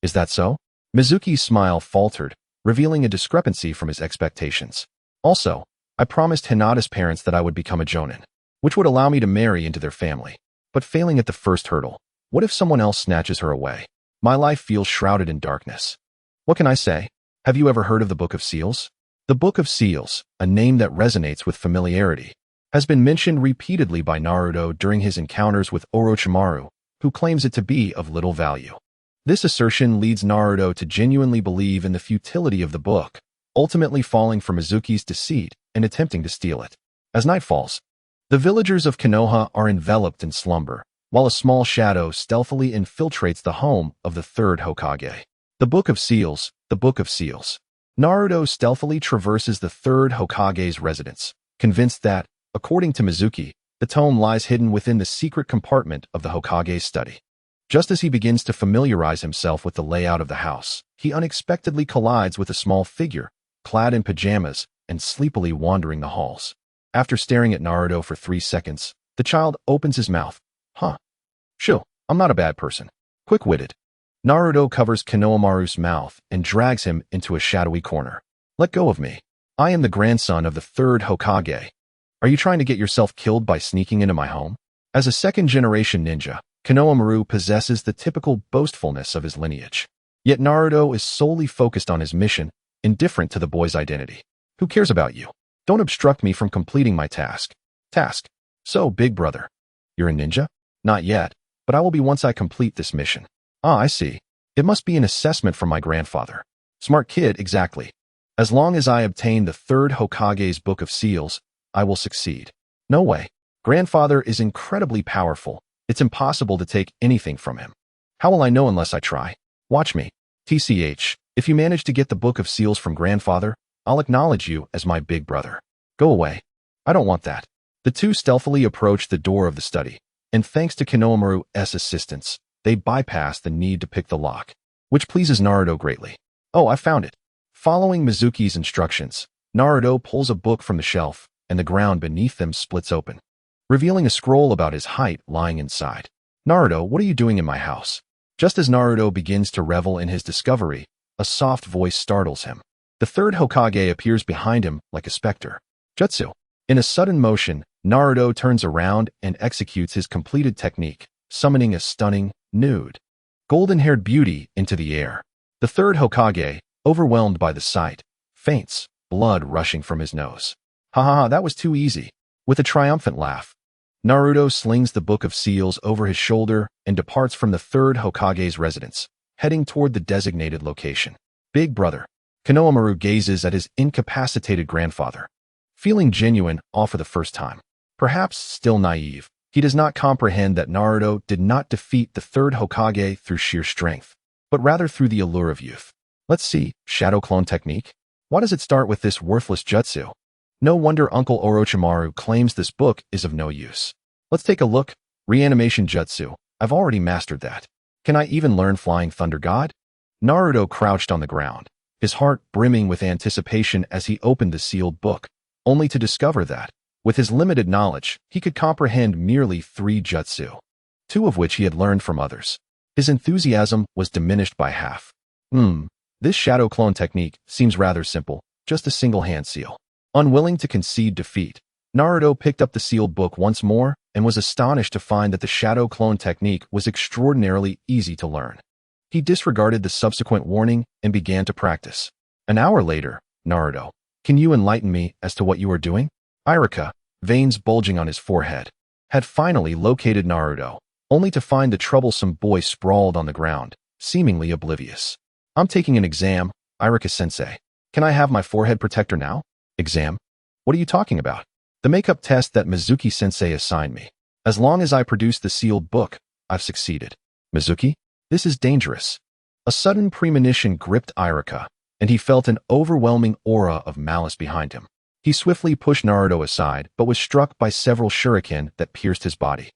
S1: Is that so? Mizuki's smile faltered, revealing a discrepancy from his expectations. Also, I promised Hinata's parents that I would become a jonin, which would allow me to marry into their family. But failing at the first hurdle, what if someone else snatches her away? My life feels shrouded in darkness. What can I say? Have you ever heard of the Book of Seals? The Book of Seals, a name that resonates with familiarity, has been mentioned repeatedly by Naruto during his encounters with Orochimaru, who claims it to be of little value. This assertion leads Naruto to genuinely believe in the futility of the book, ultimately falling for Mizuki's deceit and attempting to steal it. As night falls, the villagers of Konoha are enveloped in slumber, while a small shadow stealthily infiltrates the home of the third Hokage. The Book of Seals, the Book of Seals. Naruto stealthily traverses the third Hokage's residence, convinced that, according to Mizuki, the tome lies hidden within the secret compartment of the Hokage's study. Just as he begins to familiarize himself with the layout of the house, he unexpectedly collides with a small figure, clad in pajamas and sleepily wandering the halls. After staring at Naruto for 3 seconds, the child opens his mouth. Huh. Chill, I'm not a bad person. Quick-witted. Naruto covers Konohamaru's mouth and drags him into a shadowy corner. Let go of me. I am the grandson of the third Hokage. Are you trying to get yourself killed by sneaking into my home? As a second-generation ninja, Konohamaru possesses the typical boastfulness of his lineage. Yet Naruto is solely focused on his mission, indifferent to the boy's identity. Who cares about you? Don't obstruct me from completing my task. So, big brother. You're a ninja? Not yet, but I will be once I complete this mission. Ah, I see. It must be an assessment from my grandfather. Smart kid, exactly. As long as I obtain the third Hokage's Book of Seals, I will succeed. No way. Grandfather is incredibly powerful. It's impossible to take anything from him. How will I know unless I try? Watch me. TCH, if you manage to get the Book of Seals from grandfather, I'll acknowledge you as my big brother. Go away. I don't want that. The two stealthily approach the door of the study, and thanks to Konohamaru's assistance, they bypass the need to pick the lock, which pleases Naruto greatly. Oh, I found it. Following Mizuki's instructions, Naruto pulls a book from the shelf, and the ground beneath them splits open, revealing a scroll about his height lying inside. Naruto, what are you doing in my house? Just as Naruto begins to revel in his discovery, a soft voice startles him. The third Hokage appears behind him like a specter. Jutsu. In a sudden motion, Naruto turns around and executes his completed technique, summoning a stunning, nude, golden-haired beauty into the air. The third Hokage, overwhelmed by the sight, faints, blood rushing from his nose. Ha ha ha, that was too easy. With a triumphant laugh, Naruto slings the Book of Seals over his shoulder and departs from the third Hokage's residence, heading toward the designated location. Big brother. Konohamaru gazes at his incapacitated grandfather, feeling genuine awe for the first time. Perhaps still naive, he does not comprehend that Naruto did not defeat the third Hokage through sheer strength, but rather through the allure of youth. Let's see, shadow clone technique? Why does it start with this worthless jutsu? No wonder Uncle Orochimaru claims this book is of no use. Let's take a look. Reanimation jutsu. I've already mastered that. Can I even learn Flying Thunder God? Naruto crouched on the ground, his heart brimming with anticipation as he opened the sealed book, only to discover that, with his limited knowledge, he could comprehend merely 3 jutsu, 2 of which he had learned from others. His enthusiasm was diminished by half. This shadow clone technique seems rather simple, just a single hand seal. Unwilling to concede defeat, Naruto picked up the sealed book once more and was astonished to find that the shadow clone technique was extraordinarily easy to learn. He disregarded the subsequent warning and began to practice. An hour later, Naruto, can you enlighten me as to what you are doing? Irika, veins bulging on his forehead, had finally located Naruto, only to find the troublesome boy sprawled on the ground, seemingly oblivious. I'm taking an exam, Irika-sensei. Can I have my forehead protector now? Exam? What are you talking about? The makeup test that Mizuki-sensei assigned me. As long as I produce the sealed book, I've succeeded. Mizuki? This is dangerous. A sudden premonition gripped Irika, and he felt an overwhelming aura of malice behind him. He swiftly pushed Naruto aside, but was struck by several shuriken that pierced his body.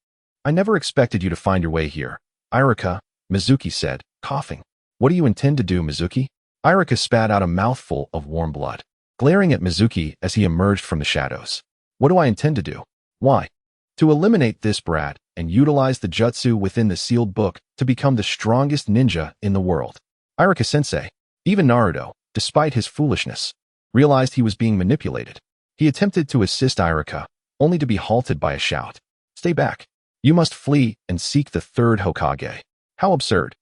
S1: I never expected you to find your way here. Irika, Mizuki said, coughing. What do you intend to do, Mizuki? Irika spat out a mouthful of warm blood, glaring at Mizuki as he emerged from the shadows. What do I intend to do? Why? To eliminate this brat and utilize the jutsu within the sealed book to become the strongest ninja in the world. Irika-sensei, even Naruto, despite his foolishness, realized he was being manipulated. He attempted to assist Irika, only to be halted by a shout. Stay back. You must flee and seek the third Hokage. How absurd.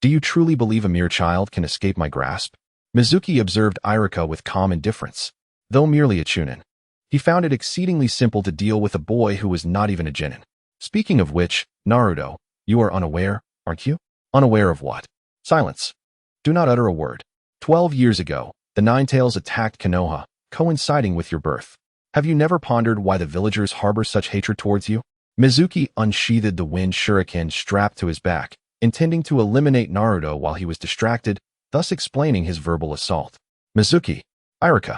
S1: Do you truly believe a mere child can escape my grasp? Mizuki observed Irika with calm indifference. Though merely a chunin, he found it exceedingly simple to deal with a boy who was not even a genin. Speaking of which, Naruto, you are unaware, aren't you? Unaware of what? Silence. Do not utter a word. 12 years ago, the Ninetales attacked Konoha, coinciding with your birth. Have you never pondered why the villagers harbor such hatred towards you? Mizuki unsheathed the wind shuriken strapped to his back, intending to eliminate Naruto while he was distracted, thus explaining his verbal assault. Mizuki, Irika,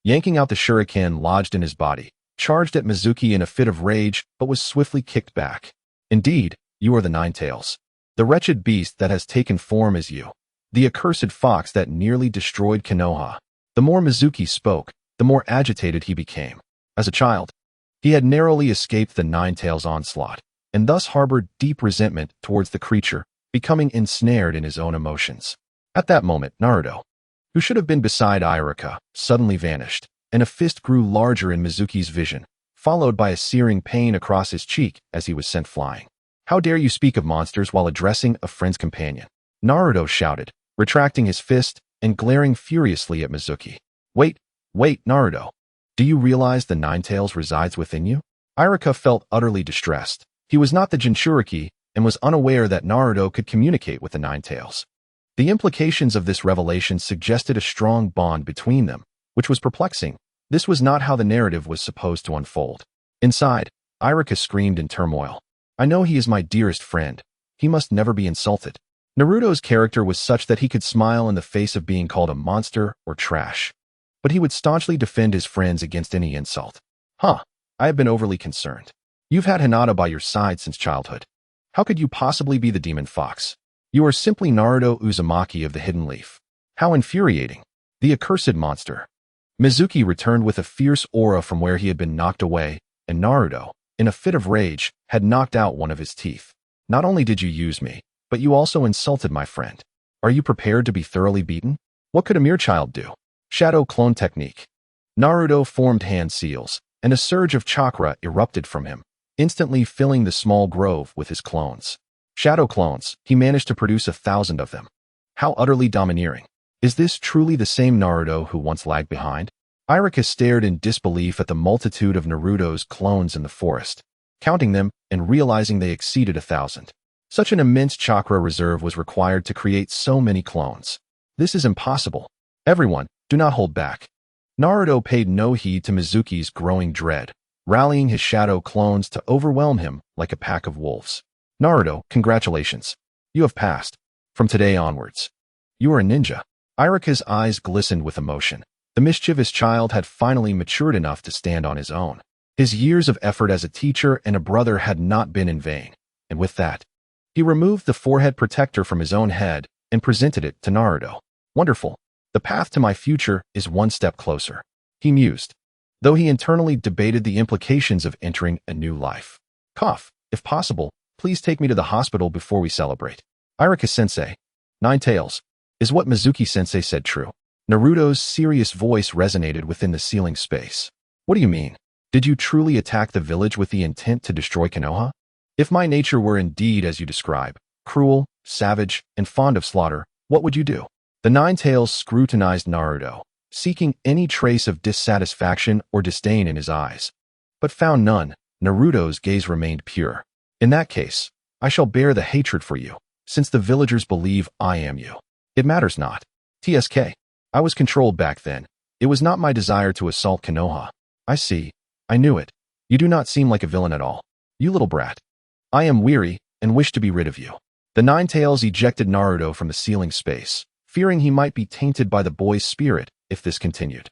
S1: yanking out the shuriken lodged in his body, charged at Mizuki in a fit of rage but was swiftly kicked back. Indeed, you are the Ninetales. The wretched beast that has taken form as you. The accursed fox that nearly destroyed Konoha. The more Mizuki spoke, the more agitated he became. As a child, he had narrowly escaped the Nine-Tails' onslaught, and thus harbored deep resentment towards the creature, becoming ensnared in his own emotions. At that moment, Naruto, who should have been beside Iruka, suddenly vanished, and a fist grew larger in Mizuki's vision, followed by a searing pain across his cheek as he was sent flying. How dare you speak of monsters while addressing a friend's companion? Naruto shouted, retracting his fist and glaring furiously at Mizuki. Wait, Naruto. Do you realize the Nine-Tails resides within you? Iruka felt utterly distressed. He was not the Jinchuriki and was unaware that Naruto could communicate with the Nine-Tails. The implications of this revelation suggested a strong bond between them, which was perplexing. This was not how the narrative was supposed to unfold. Inside, Iruka screamed in turmoil. I know he is my dearest friend. He must never be insulted. Naruto's character was such that he could smile in the face of being called a monster or trash. But he would staunchly defend his friends against any insult. I have been overly concerned. You've had Hinata by your side since childhood. How could you possibly be the demon fox? You are simply Naruto Uzumaki of the Hidden Leaf. How infuriating. The accursed monster. Mizuki returned with a fierce aura from where he had been knocked away, and Naruto, in a fit of rage, had knocked out one of his teeth. Not only did you use me, but you also insulted my friend. Are you prepared to be thoroughly beaten? What could a mere child do? Shadow clone technique. Naruto formed hand seals, and a surge of chakra erupted from him, instantly filling the small grove with his clones. Shadow clones, he managed to produce 1,000 of them. How utterly domineering. Is this truly the same Naruto who once lagged behind? Iruka stared in disbelief at the multitude of Naruto's clones in the forest, counting them and realizing they exceeded 1,000. Such an immense chakra reserve was required to create so many clones. This is impossible. Everyone, do not hold back. Naruto paid no heed to Mizuki's growing dread, rallying his shadow clones to overwhelm him like a pack of wolves. Naruto, congratulations. You have passed. From today onwards, you are a ninja. Iruka's eyes glistened with emotion. The mischievous child had finally matured enough to stand on his own. His years of effort as a teacher and a brother had not been in vain, and with that, he removed the forehead protector from his own head and presented it to Naruto. Wonderful. The path to my future is one step closer, he mused, though he internally debated the implications of entering a new life. If possible, please take me to the hospital before we celebrate. Iruka-sensei. Nine-Tails. Is what Mizuki-sensei said true? Naruto's serious voice resonated within the ceiling space. What do you mean? Did you truly attack the village with the intent to destroy Konoha? If my nature were indeed as you describe, cruel, savage, and fond of slaughter, what would you do? The Nine-Tails scrutinized Naruto, seeking any trace of dissatisfaction or disdain in his eyes, but found none. Naruto's gaze remained pure. In that case, I shall bear the hatred for you, since the villagers believe I am you. It matters not. TSK. I was controlled back then. It was not my desire to assault Konoha. I see. I knew it. You do not seem like a villain at all. You little brat. I am weary and wish to be rid of you. The Nine-Tails ejected Naruto from the ceiling space, fearing he might be tainted by the boy's spirit if this continued.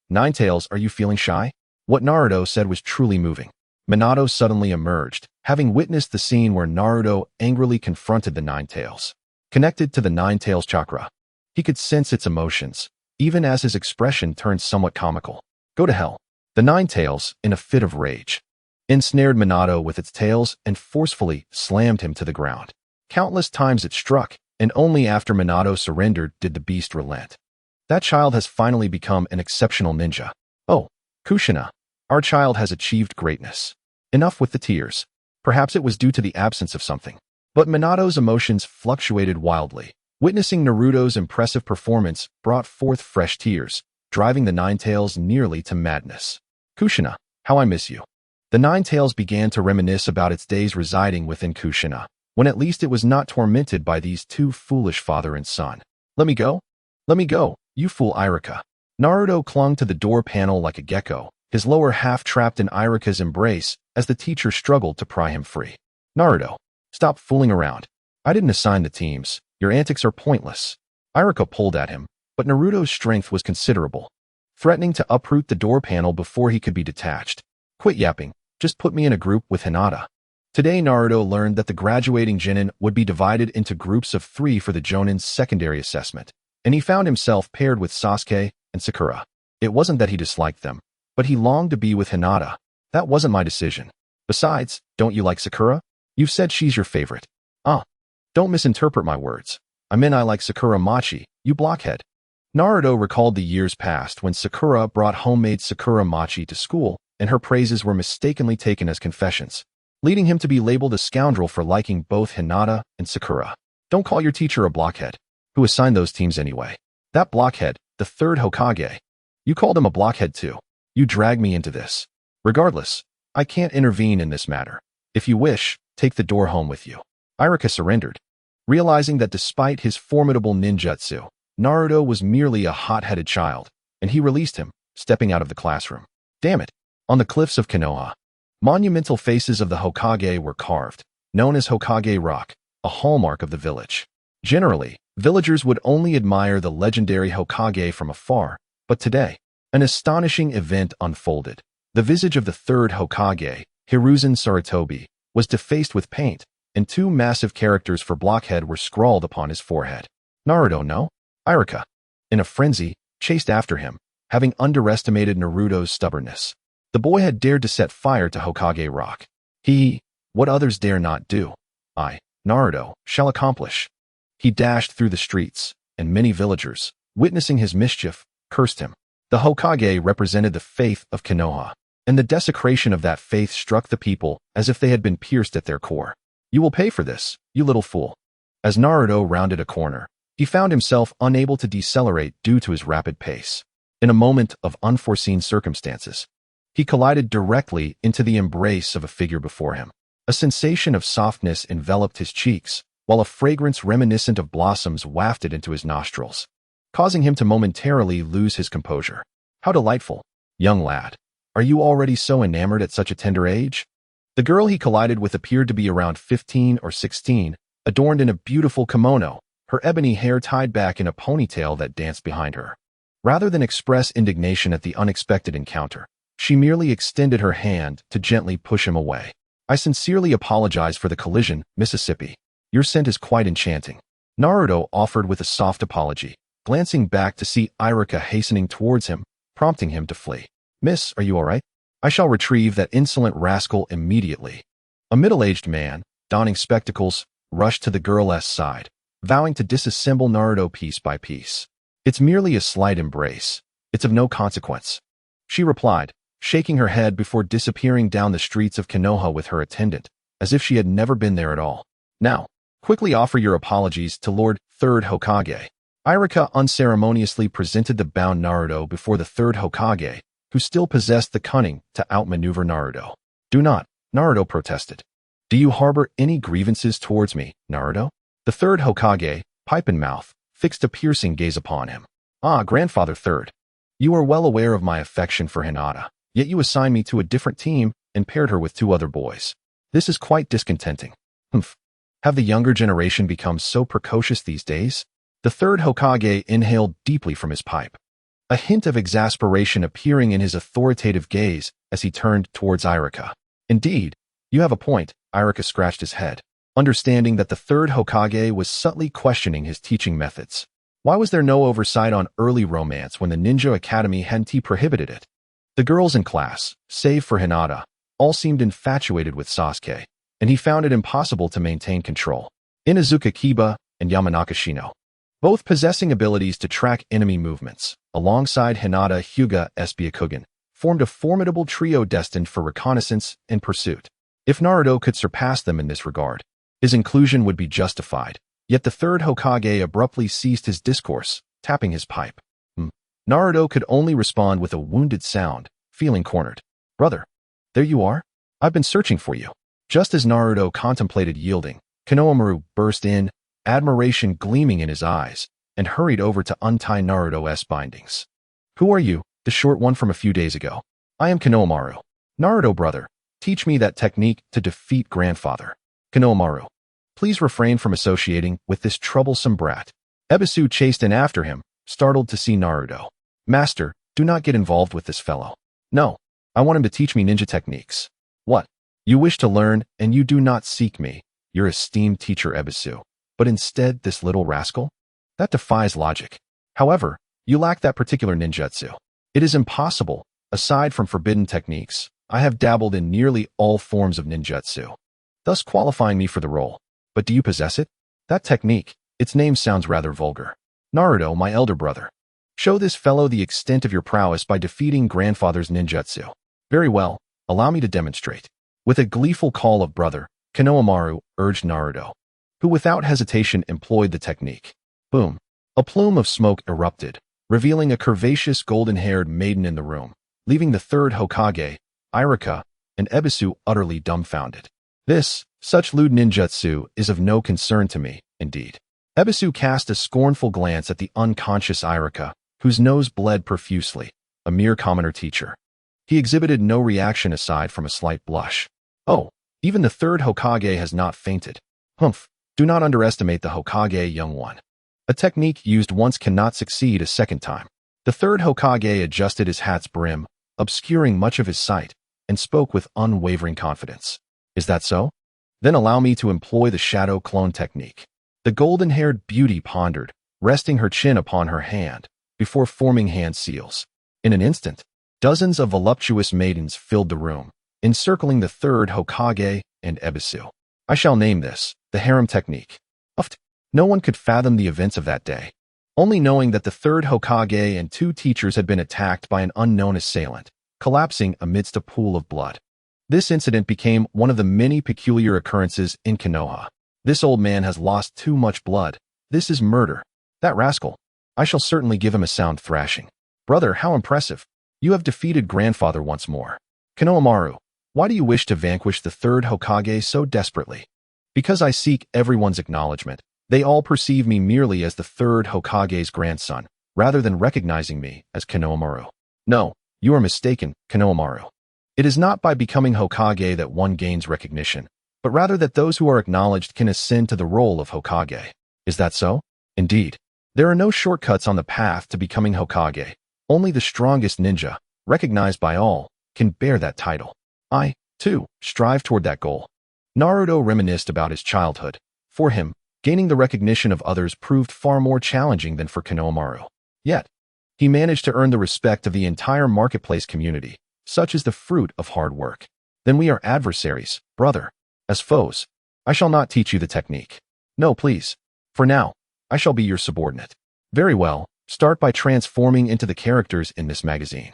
S1: Nine-Tails, are you feeling shy? What Naruto said was truly moving. Minato suddenly emerged, having witnessed the scene where Naruto angrily confronted the Nine-Tails. Connected to the Nine-Tails chakra, he could sense its emotions, even as his expression turned somewhat comical. Go to hell. The Nine-Tails, in a fit of rage, ensnared Minato with its tails and forcefully slammed him to the ground. Countless times it struck, and only after Minato surrendered did the beast relent. That child has finally become an exceptional ninja. Oh, Kushina, our child has achieved greatness. Enough with the tears. Perhaps it was due to the absence of something. But Minato's emotions fluctuated wildly. Witnessing Naruto's impressive performance brought forth fresh tears, driving the Nine-Tails nearly to madness. Kushina, how I miss you. The Nine-Tails began to reminisce about its days residing within Kushina, when at least it was not tormented by these two foolish father and son. Let me go? Let me go, you fool Iruka. Naruto clung to the door panel like a gecko, his lower half trapped in Iruka's embrace as the teacher struggled to pry him free. Naruto, stop fooling around. I didn't assign the teams. Your antics are pointless. Iruka pulled at him, but Naruto's strength was considerable, threatening to uproot the door panel before he could be detached. Quit yapping. Just put me in a group with Hinata. Today, Naruto learned that the graduating genin would be divided into groups of 3 for the Jonin's secondary assessment, and he found himself paired with Sasuke and Sakura. It wasn't that he disliked them, but he longed to be with Hinata. That wasn't my decision. Besides, don't you like Sakura? You've said she's your favorite. Don't misinterpret my words. I meant I like Sakura Machi, you blockhead. Naruto recalled the years past when Sakura brought homemade Sakura Machi to school, and her praises were mistakenly taken as confessions, leading him to be labeled a scoundrel for liking both Hinata and Sakura. Don't call your teacher a blockhead. Who assigned those teams anyway? That blockhead, the third Hokage. You called him a blockhead too. You dragged me into this. Regardless, I can't intervene in this matter. If you wish, take the door home with you. Iruka surrendered, realizing that despite his formidable ninjutsu, Naruto was merely a hot-headed child, and he released him, stepping out of the classroom. Damn it! On the cliffs of Konoha, monumental faces of the Hokage were carved, known as Hokage Rock, a hallmark of the village. Generally, villagers would only admire the legendary Hokage from afar, but today, an astonishing event unfolded. The visage of the third Hokage, Hiruzen Sarutobi, was defaced with paint, and 2 massive characters for blockhead were scrawled upon his forehead. Naruto, no? Iruka, in a frenzy, chased after him, having underestimated Naruto's stubbornness. The boy had dared to set fire to Hokage Rock. What others dare not do, I, Naruto, shall accomplish. He dashed through the streets, and many villagers, witnessing his mischief, cursed him. The Hokage represented the faith of Konoha, and the desecration of that faith struck the people as if they had been pierced at their core. You will pay for this, you little fool. As Naruto rounded a corner, he found himself unable to decelerate due to his rapid pace. In a moment of unforeseen circumstances, he collided directly into the embrace of a figure before him. A sensation of softness enveloped his cheeks, while a fragrance reminiscent of blossoms wafted into his nostrils, causing him to momentarily lose his composure. How delightful. Young lad, are you already so enamored at such a tender age? The girl he collided with appeared to be around 15 or 16, adorned in a beautiful kimono, her ebony hair tied back in a ponytail that danced behind her. Rather than express indignation at the unexpected encounter, she merely extended her hand to gently push him away. I sincerely apologize for the collision, Mississippi. Your scent is quite enchanting. Naruto offered with a soft apology, glancing back to see Iruka hastening towards him, prompting him to flee. Miss, are you all right? I shall retrieve that insolent rascal immediately. A middle-aged man, donning spectacles, rushed to the girl's side, vowing to disassemble Naruto piece by piece. It's merely a slight embrace. It's of no consequence. She replied, shaking her head before disappearing down the streets of Konoha with her attendant, as if she had never been there at all. Now, quickly offer your apologies to Lord Third Hokage. Iruka unceremoniously presented the bound Naruto before the third Hokage, who still possessed the cunning to outmaneuver Naruto. Do not, Naruto protested. Do you harbor any grievances towards me, Naruto? The third Hokage, pipe in mouth, fixed a piercing gaze upon him. Ah, Grandfather Third. You are well aware of my affection for Hinata, yet you assign me to a different team and paired her with 2 other boys. This is quite discontenting. Humph. Have the younger generation become so precocious these days? The third Hokage inhaled deeply from his pipe, a hint of exasperation appearing in his authoritative gaze as he turned towards Iruka. Indeed, you have a point, Iruka scratched his head, understanding that the third Hokage was subtly questioning his teaching methods. Why was there no oversight on early romance when the Ninja Academy hadn't prohibited it? The girls in class, save for Hinata, all seemed infatuated with Sasuke, and he found it impossible to maintain control. Inuzuka Kiba and Yamanaka Shino, both possessing abilities to track enemy movements, alongside Hinata Hyuga Byakugan, formed a formidable trio destined for reconnaissance and pursuit. If Naruto could surpass them in this regard, his inclusion would be justified. Yet the third Hokage abruptly ceased his discourse, tapping his pipe. Naruto could only respond with a wounded sound, feeling cornered. Brother, there you are? I've been searching for you. Just as Naruto contemplated yielding, Konohamaru burst in, admiration gleaming in his eyes, and hurried over to untie Naruto's bindings. Who are you, the short one from a few days ago? I am Konohamaru. Naruto brother, teach me that technique to defeat grandfather. Konohamaru, please refrain from associating with this troublesome brat. Ebisu chased in after him, startled to see Naruto. Master, do not get involved with this fellow. No, I want him to teach me ninja techniques. What? You wish to learn, and you do not seek me, your esteemed teacher Ebisu, but instead this little rascal? That defies logic. However, you lack that particular ninjutsu. It is impossible. Aside from forbidden techniques, I have dabbled in nearly all forms of ninjutsu, thus qualifying me for the role. But do you possess it? That technique, its name sounds rather vulgar. Naruto, my elder brother. Show this fellow the extent of your prowess by defeating grandfather's ninjutsu. Very well, allow me to demonstrate. With a gleeful call of brother, Konohamaru urged Naruto, who without hesitation employed the technique. Boom. A plume of smoke erupted, revealing a curvaceous golden-haired maiden in the room, leaving the third Hokage, Irika, and Ebisu utterly dumbfounded. Such lewd ninjutsu is of no concern to me, indeed. Ebisu cast a scornful glance at the unconscious Irika, whose nose bled profusely, a mere commoner teacher. He exhibited no reaction aside from a slight blush. Oh, even the third Hokage has not fainted. Humph, do not underestimate the Hokage, young one. A technique used once cannot succeed a second time. The third Hokage adjusted his hat's brim, obscuring much of his sight, and spoke with unwavering confidence. Is that so? Then allow me to employ the shadow clone technique. The golden-haired beauty pondered, resting her chin upon her hand, before forming hand seals. In an instant, dozens of voluptuous maidens filled the room, encircling the third Hokage and Ebisu. I shall name this the harem technique. No one could fathom the events of that day. Only knowing that the third Hokage and two teachers had been attacked by an unknown assailant, collapsing amidst a pool of blood. This incident became one of the many peculiar occurrences in Konoha. This old man has lost too much blood. This is murder. That rascal. I shall certainly give him a sound thrashing. Brother, how impressive. You have defeated grandfather once more. Konohamaru, why do you wish to vanquish the third Hokage so desperately? Because I seek everyone's acknowledgement. They all perceive me merely as the third Hokage's grandson, rather than recognizing me as Konohamaru. No, you are mistaken, Konohamaru. It is not by becoming Hokage that one gains recognition, but rather that those who are acknowledged can ascend to the role of Hokage. Is that so? Indeed. There are no shortcuts on the path to becoming Hokage. Only the strongest ninja, recognized by all, can bear that title. I, too, strive toward that goal. Naruto reminisced about his childhood. For him, gaining the recognition of others proved far more challenging than for Konohamaru. Yet, he managed to earn the respect of the entire marketplace community. Such is the fruit of hard work. Then we are adversaries, brother. As foes, I shall not teach you the technique. No, please. For now, I shall be your subordinate. Very well, start by transforming into the characters in this magazine.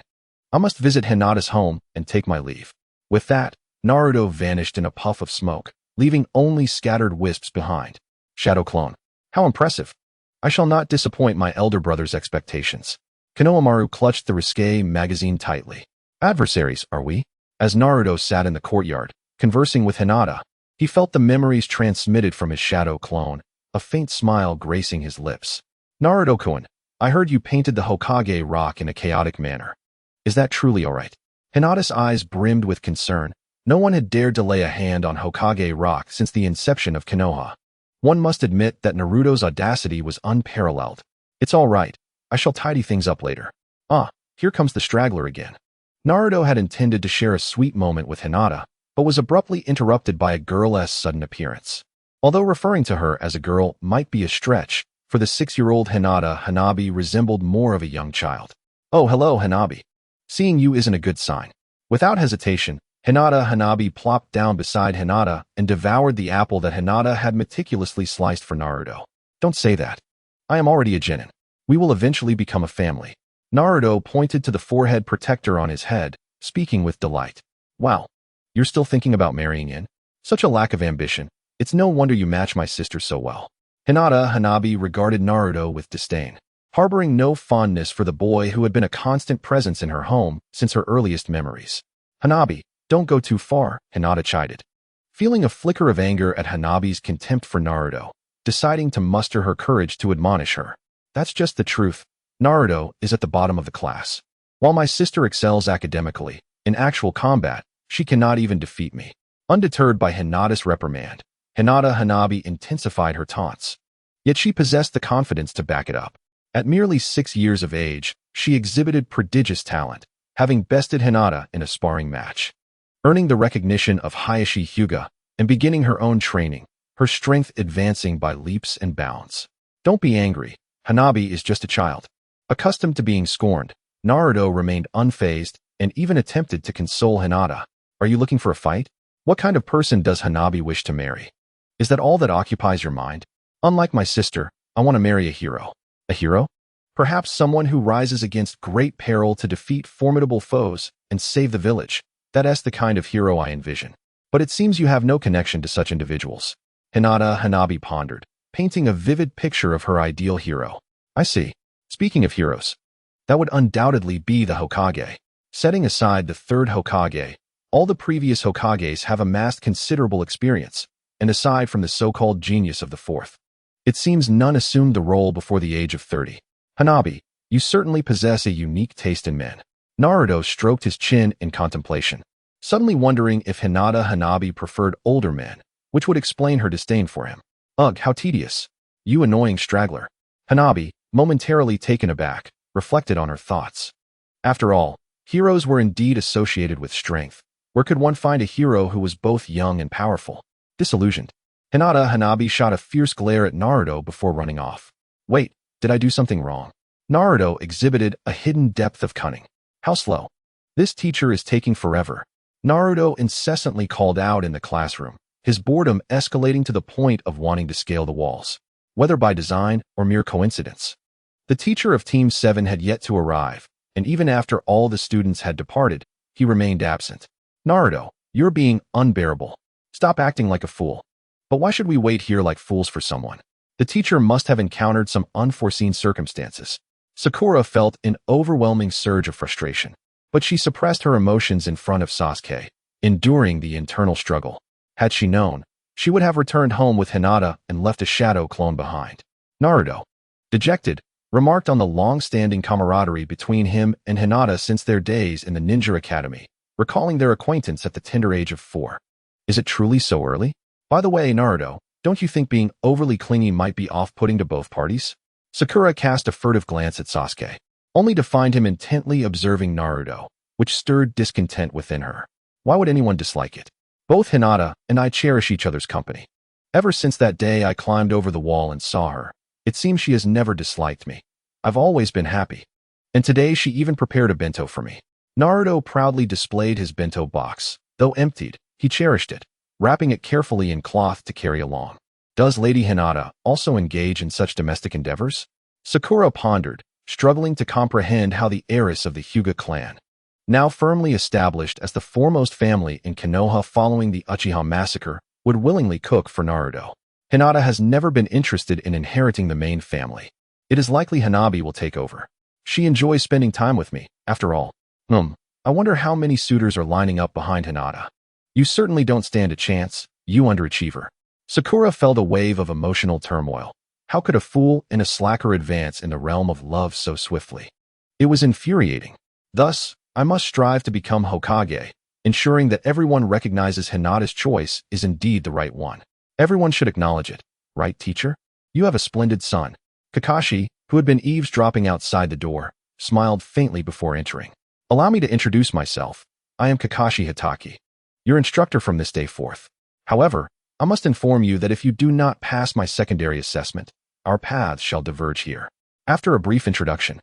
S1: I must visit Hinata's home and take my leave. With that, Naruto vanished in a puff of smoke, leaving only scattered wisps behind. Shadow clone. How impressive. I shall not disappoint my elder brother's expectations. Konohamaru clutched the risque magazine tightly. Adversaries, are we? As Naruto sat in the courtyard, conversing with Hinata, he felt the memories transmitted from his shadow clone, a faint smile gracing his lips. Naruto-kun, I heard you painted the Hokage rock in a chaotic manner. Is that truly all right? Hinata's eyes brimmed with concern. No one had dared to lay a hand on Hokage rock since the inception of Konoha. One must admit that Naruto's audacity was unparalleled. It's all right. I shall tidy things up later. Ah, here comes the straggler again. Naruto had intended to share a sweet moment with Hinata, but was abruptly interrupted by a girl's sudden appearance. Although referring to her as a girl might be a stretch, for the 6-year-old Hinata Hanabi resembled more of a young child. Oh, hello, Hanabi. Seeing you isn't a good sign. Without hesitation, Hinata Hanabi plopped down beside Hinata and devoured the apple that Hinata had meticulously sliced for Naruto. Don't say that. I am already a genin. We will eventually become a family. Naruto pointed to the forehead protector on his head, speaking with delight. Wow, you're still thinking about marrying in? Such a lack of ambition. It's no wonder you match my sister so well. Hinata Hanabi regarded Naruto with disdain, harboring no fondness for the boy who had been a constant presence in her home since her earliest memories. Hanabi, don't go too far, Hinata chided. Feeling a flicker of anger at Hanabi's contempt for Naruto, deciding to muster her courage to admonish her. That's just the truth. Naruto is at the bottom of the class. While my sister excels academically, in actual combat, she cannot even defeat me. Undeterred by Hinata's reprimand, Hinata Hanabi intensified her taunts. Yet she possessed the confidence to back it up. At merely 6 years of age, she exhibited prodigious talent, having bested Hinata in a sparring match. earning the recognition of Hayashi Hyuga and beginning her own training, her strength advancing by leaps and bounds. Don't be angry. Hanabi is just a child. Accustomed to being scorned, Naruto remained unfazed and even attempted to console Hinata. Are you looking for a fight? What kind of person does Hanabi wish to marry? Is that all that occupies your mind? Unlike my sister, I want to marry a hero. A hero? Perhaps someone who rises against great peril to defeat formidable foes and save the village. That's the kind of hero I envision. But it seems you have no connection to such individuals. Hanabi pondered, painting a vivid picture of her ideal hero. I see. Speaking of heroes, that would undoubtedly be the Hokage. Setting aside the third Hokage, all the previous Hokages have amassed considerable experience, and aside from the so-called genius of the fourth, it seems none assumed the role before the age of 30. Hanabi, you certainly possess a unique taste in men. Naruto stroked his chin in contemplation, suddenly wondering if Hanabi preferred older men, which would explain her disdain for him. Ugh, how tedious. You annoying straggler. Hanabi, momentarily taken aback, reflected on her thoughts. After all, heroes were indeed associated with strength. Where could one find a hero who was both young and powerful? Disillusioned, Hanabi shot a fierce glare at Naruto before running off. Wait, did I do something wrong? Naruto exhibited a hidden depth of cunning. How slow. This teacher is taking forever. Naruto incessantly called out in the classroom, his boredom escalating to the point of wanting to scale the walls, whether by design or mere coincidence. The teacher of Team 7 had yet to arrive, and even after all the students had departed, he remained absent. Naruto, you're being unbearable. Stop acting like a fool. But why should we wait here like fools for someone? The teacher must have encountered some unforeseen circumstances. Sakura felt an overwhelming surge of frustration, but she suppressed her emotions in front of Sasuke, enduring the internal struggle. Had she known, she would have returned home with Hinata and left a shadow clone behind. Naruto, dejected, remarked on the long-standing camaraderie between him and Hinata since their days in the Ninja Academy, recalling their acquaintance at the tender age of 4. Is it truly so early? By the way, Naruto, don't you think being overly clingy might be off-putting to both parties? Sakura cast a furtive glance at Sasuke, only to find him intently observing Naruto, which stirred discontent within her. Why would anyone dislike it? Both Hinata and I cherish each other's company. Ever since that day I climbed over the wall and saw her, it seems she has never disliked me. I've always been happy. And today she even prepared a bento for me. Naruto proudly displayed his bento box. Though emptied, he cherished it, wrapping it carefully in cloth to carry along. Does Lady Hinata also engage in such domestic endeavors? Sakura pondered, struggling to comprehend how the heiress of the Hyuga clan, now firmly established as the foremost family in Konoha following the Uchiha massacre, would willingly cook for Naruto. Hinata has never been interested in inheriting the main family. It is likely Hanabi will take over. She enjoys spending time with me, after all. I wonder how many suitors are lining up behind Hinata. You certainly don't stand a chance, you underachiever. Sakura felt a wave of emotional turmoil. How could a fool and a slacker advance in the realm of love so swiftly? It was infuriating. Thus, I must strive to become Hokage, ensuring that everyone recognizes Hinata's choice is indeed the right one. Everyone should acknowledge it, right, teacher? You have a splendid son. Kakashi, who had been eavesdropping outside the door, smiled faintly before entering. Allow me to introduce myself. I am Kakashi Hitaki, your instructor from this day forth. However, I must inform you that if you do not pass my secondary assessment, our paths shall diverge here. After a brief introduction,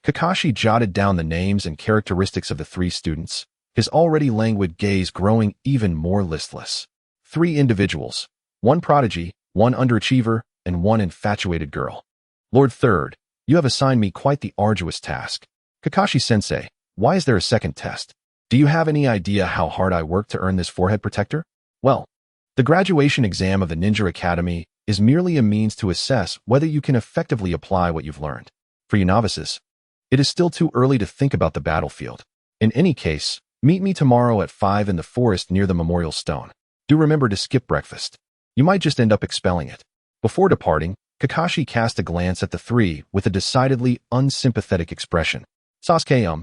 S1: Kakashi jotted down the names and characteristics of the 3 students, his already languid gaze growing even more listless. 3 individuals, 1 prodigy, 1 underachiever, and 1 infatuated girl. Lord Third, you have assigned me quite the arduous task. Kakashi-sensei, why is there a second test? Do you have any idea how hard I worked to earn this forehead protector? Well, the graduation exam of the Ninja Academy is merely a means to assess whether you can effectively apply what you've learned. For you novices, it is still too early to think about the battlefield. In any case, meet me tomorrow at 5 in the forest near the memorial stone. Do remember to skip breakfast. You might just end up expelling it. Before departing, Kakashi cast a glance at the 3 with a decidedly unsympathetic expression. Sasuke,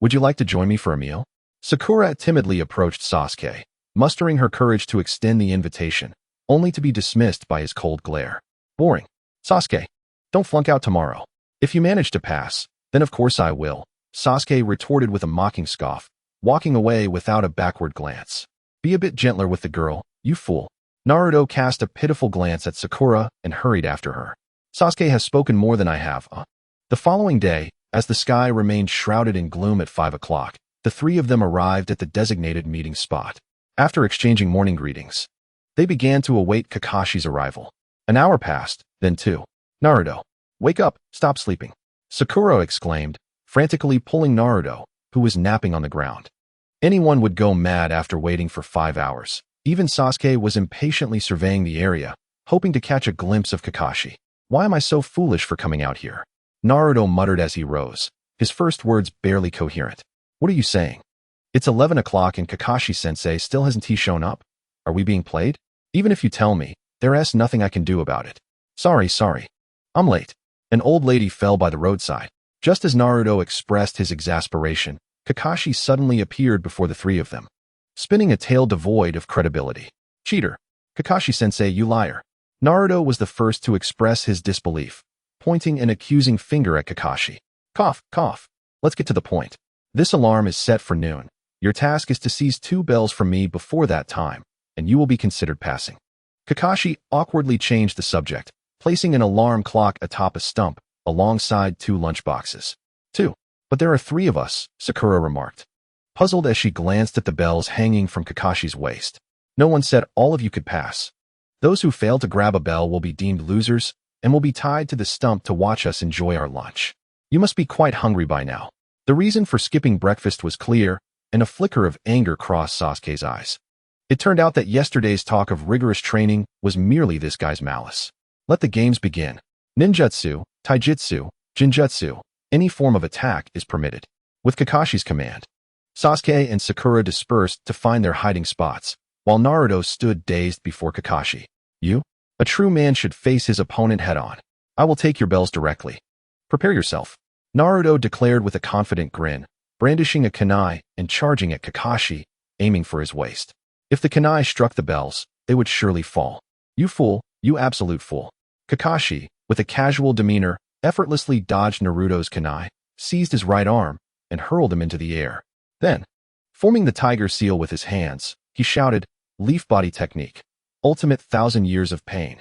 S1: would you like to join me for a meal? Sakura timidly approached Sasuke, mustering her courage to extend the invitation, only to be dismissed by his cold glare. Boring. Sasuke, don't flunk out tomorrow. If you manage to pass, then of course I will, Sasuke retorted with a mocking scoff, walking away without a backward glance. Be a bit gentler with the girl, you fool. Naruto cast a pitiful glance at Sakura and hurried after her. Sasuke has spoken more than I have. The following day, as the sky remained shrouded in gloom at 5 o'clock, the three of them arrived at the designated meeting spot. After exchanging morning greetings, they began to await Kakashi's arrival. An hour passed, then 2. Naruto, wake up, stop sleeping. Sakura exclaimed, frantically pulling Naruto, who was napping on the ground. Anyone would go mad after waiting for 5 hours. Even Sasuke was impatiently surveying the area, hoping to catch a glimpse of Kakashi. Why am I so foolish for coming out here? Naruto muttered as he rose, his first words barely coherent. What are you saying? It's 11 o'clock and Kakashi-sensei still hasn't shown up? Are we being played? Even if you tell me, there's nothing I can do about it. Sorry. I'm late. An old lady fell by the roadside. Just as Naruto expressed his exasperation, Kakashi suddenly appeared before the three of them, spinning a tale devoid of credibility. Cheater. Kakashi-sensei, you liar. Naruto was the first to express his disbelief, pointing an accusing finger at Kakashi. Cough. Let's get to the point. This alarm is set for noon. Your task is to seize 2 bells from me before that time, and you will be considered passing. Kakashi awkwardly changed the subject, placing an alarm clock atop a stump, alongside 2 lunchboxes. 2. But there are 3 of us, Sakura remarked, puzzled as she glanced at the bells hanging from Kakashi's waist. No one said all of you could pass. Those who fail to grab a bell will be deemed losers and will be tied to the stump to watch us enjoy our lunch. You must be quite hungry by now. The reason for skipping breakfast was clear, and a flicker of anger crossed Sasuke's eyes. It turned out that yesterday's talk of rigorous training was merely this guy's malice. Let the games begin. Ninjutsu, taijutsu, jinjutsu, any form of attack is permitted. With Kakashi's command, Sasuke and Sakura dispersed to find their hiding spots, while Naruto stood dazed before Kakashi. You? A true man should face his opponent head-on. I will take your bells directly. Prepare yourself. Naruto declared with a confident grin, brandishing a kunai and charging at Kakashi, aiming for his waist. If the kunai struck the bells, they would surely fall. You fool, you absolute fool. Kakashi, with a casual demeanor, effortlessly dodged Naruto's kunai, seized his right arm, and hurled him into the air. Then, forming the tiger seal with his hands, he shouted, "Leaf body technique. Ultimate 1,000 years of pain."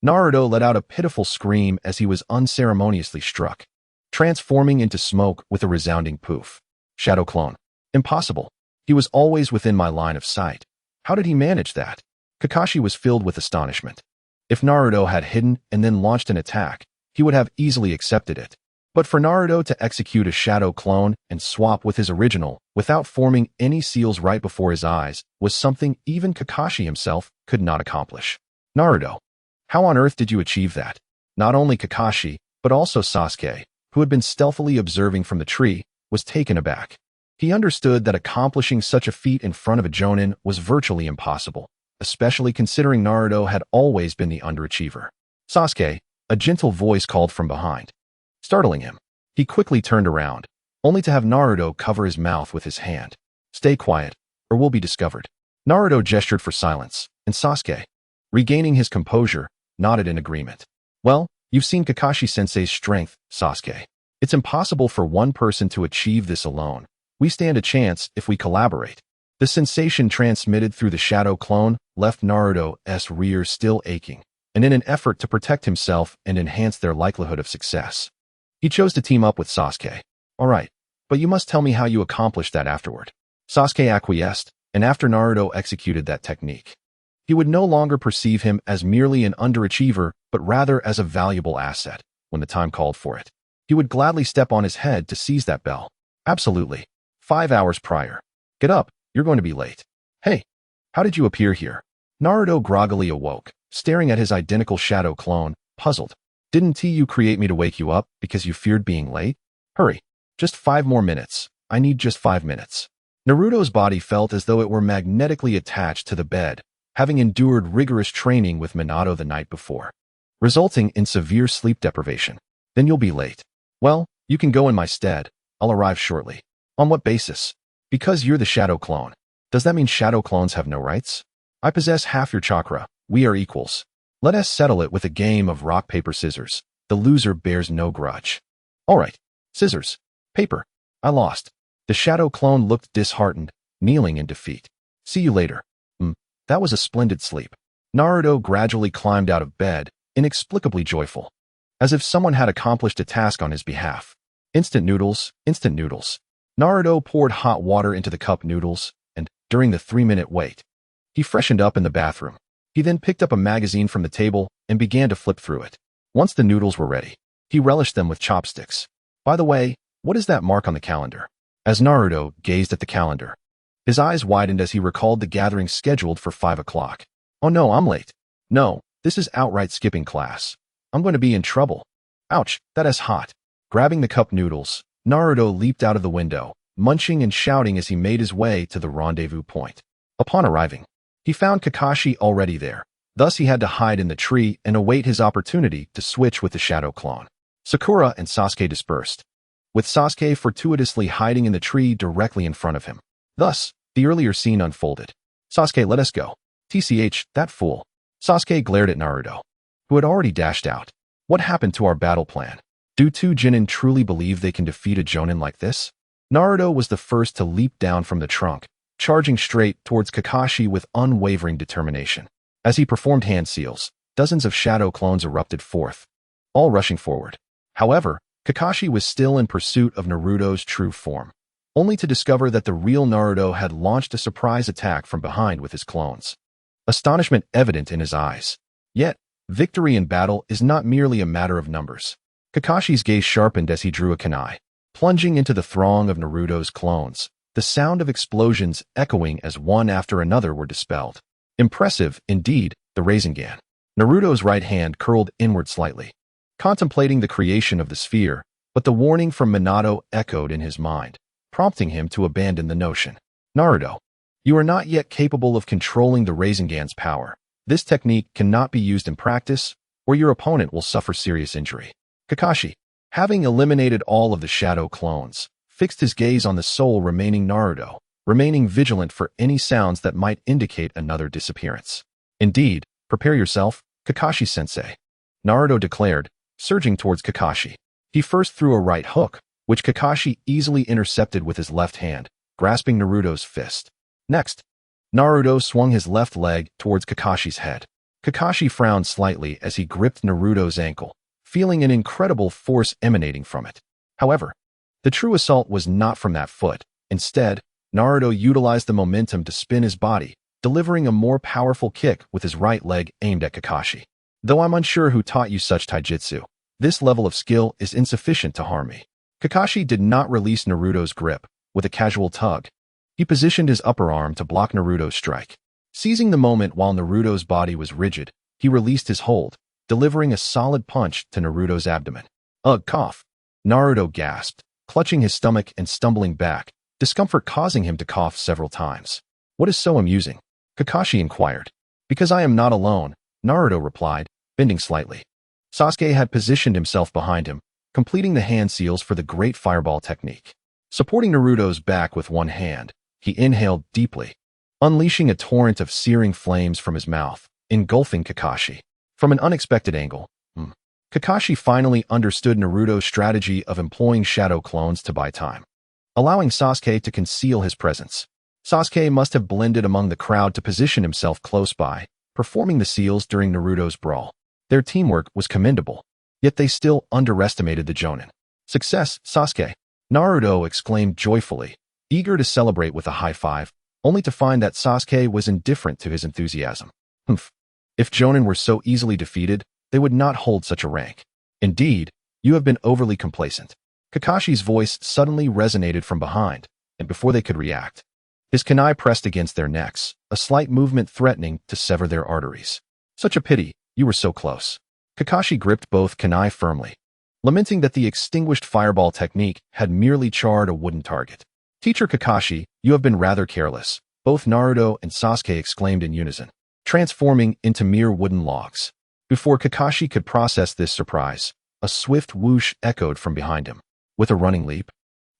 S1: Naruto let out a pitiful scream as he was unceremoniously struck, transforming into smoke with a resounding poof. Shadow clone. Impossible. He was always within my line of sight. How did he manage that? Kakashi was filled with astonishment. If Naruto had hidden and then launched an attack, he would have easily accepted it. But for Naruto to execute a shadow clone and swap with his original without forming any seals right before his eyes was something even Kakashi himself could not accomplish. Naruto, how on earth did you achieve that? Not only Kakashi, but also Sasuke, who had been stealthily observing from the tree, was taken aback. He understood that accomplishing such a feat in front of a Jonin was virtually impossible, especially considering Naruto had always been the underachiever. Sasuke, a gentle voice called from behind, startling him. He quickly turned around, only to have Naruto cover his mouth with his hand. Stay quiet, or we'll be discovered. Naruto gestured for silence, and Sasuke, regaining his composure, nodded in agreement. Well, you've seen Kakashi-sensei's strength, Sasuke. It's impossible for one person to achieve this alone. We stand a chance if we collaborate. The sensation transmitted through the shadow clone left Naruto's rear still aching, and in an effort to protect himself and enhance their likelihood of success, he chose to team up with Sasuke. All right, but you must tell me how you accomplished that afterward. Sasuke acquiesced, and after Naruto executed that technique, he would no longer perceive him as merely an underachiever, but rather as a valuable asset. When the time called for it, he would gladly step on his head to seize that bell. Absolutely. 5 hours prior. Get up, you're going to be late. Hey, how did you appear here? Naruto groggily awoke, staring at his identical shadow clone, puzzled. Didn't you create me to wake you up because you feared being late? Hurry. Just 5 more minutes. I need just 5 minutes. Naruto's body felt as though it were magnetically attached to the bed, having endured rigorous training with Minato the night before, resulting in severe sleep deprivation. Then you'll be late. Well, you can go in my stead. I'll arrive shortly. On what basis? Because you're the shadow clone. Does that mean shadow clones have no rights? I possess half your chakra. We are equals. Let us settle it with a game of rock, paper, scissors. The loser bears no grudge. All right. Scissors. Paper. I lost. The shadow clone looked disheartened, kneeling in defeat. See you later. That was a splendid sleep. Naruto gradually climbed out of bed, inexplicably joyful, as if someone had accomplished a task on his behalf. Instant noodles, instant noodles. Naruto poured hot water into the cup noodles, and, during the 3-minute wait, he freshened up in the bathroom. He then picked up a magazine from the table and began to flip through it. Once the noodles were ready, he relished them with chopsticks. By the way, what is that mark on the calendar? As Naruto gazed at the calendar, his eyes widened as he recalled the gathering scheduled for 5 o'clock. Oh no, I'm late. No, this is outright skipping class. I'm going to be in trouble. Ouch, that is hot. Grabbing the cup noodles, Naruto leaped out of the window, munching and shouting as he made his way to the rendezvous point. Upon arriving, he found Kakashi already there. Thus he had to hide in the tree and await his opportunity to switch with the shadow clone. Sakura and Sasuke dispersed, with Sasuke fortuitously hiding in the tree directly in front of him. Thus, the earlier scene unfolded. Sasuke, let us go. TCH, that fool. Sasuke glared at Naruto, who had already dashed out. What happened to our battle plan? Do two Jonin truly believe they can defeat a Jonin like this? Naruto was the first to leap down from the trunk, charging straight towards Kakashi with unwavering determination. As he performed hand seals, dozens of shadow clones erupted forth, all rushing forward. However, Kakashi was still in pursuit of Naruto's true form, only to discover that the real Naruto had launched a surprise attack from behind with his clones. Astonishment evident in his eyes. Yet, victory in battle is not merely a matter of numbers. Kakashi's gaze sharpened as he drew a kunai, plunging into the throng of Naruto's clones, the sound of explosions echoing as one after another were dispelled. Impressive, indeed, the Rasengan. Naruto's right hand curled inward slightly, contemplating the creation of the sphere, but the warning from Minato echoed in his mind, prompting him to abandon the notion. Naruto, you are not yet capable of controlling the Rasengan's power. This technique cannot be used in practice, or your opponent will suffer serious injury. Kakashi, having eliminated all of the shadow clones, fixed his gaze on the sole remaining Naruto, remaining vigilant for any sounds that might indicate another disappearance. Indeed, prepare yourself, Kakashi-sensei, Naruto declared, surging towards Kakashi. He first threw a right hook, which Kakashi easily intercepted with his left hand, grasping Naruto's fist. Next, Naruto swung his left leg towards Kakashi's head. Kakashi frowned slightly as he gripped Naruto's ankle, feeling an incredible force emanating from it. However, the true assault was not from that foot. Instead, Naruto utilized the momentum to spin his body, delivering a more powerful kick with his right leg aimed at Kakashi. Though I'm unsure who taught you such taijutsu, this level of skill is insufficient to harm me. Kakashi did not release Naruto's grip. With a casual tug, he positioned his upper arm to block Naruto's strike. Seizing the moment while Naruto's body was rigid, he released his hold, delivering a solid punch to Naruto's abdomen. Ugh, cough. Naruto gasped, clutching his stomach and stumbling back, discomfort causing him to cough several times. What is so amusing? Kakashi inquired. Because I am not alone, Naruto replied, bending slightly. Sasuke had positioned himself behind him, completing the hand seals for the great fireball technique. Supporting Naruto's back with one hand, he inhaled deeply, unleashing a torrent of searing flames from his mouth, engulfing Kakashi. From an unexpected angle, Kakashi finally understood Naruto's strategy of employing shadow clones to buy time, allowing Sasuke to conceal his presence. Sasuke must have blended among the crowd to position himself close by, performing the seals during Naruto's brawl. Their teamwork was commendable, yet they still underestimated the Jonin. Success, Sasuke! Naruto exclaimed joyfully, eager to celebrate with a high five, only to find that Sasuke was indifferent to his enthusiasm. If Jonin were so easily defeated, they would not hold such a rank. Indeed, you have been overly complacent. Kakashi's voice suddenly resonated from behind, and before they could react, his kunai pressed against their necks, a slight movement threatening to sever their arteries. Such a pity, you were so close. Kakashi gripped both kunai firmly, lamenting that the extinguished fireball technique had merely charred a wooden target. Teacher Kakashi, you have been rather careless, both Naruto and Sasuke exclaimed in unison, transforming into mere wooden logs. Before Kakashi could process this surprise, a swift whoosh echoed from behind him. With a running leap,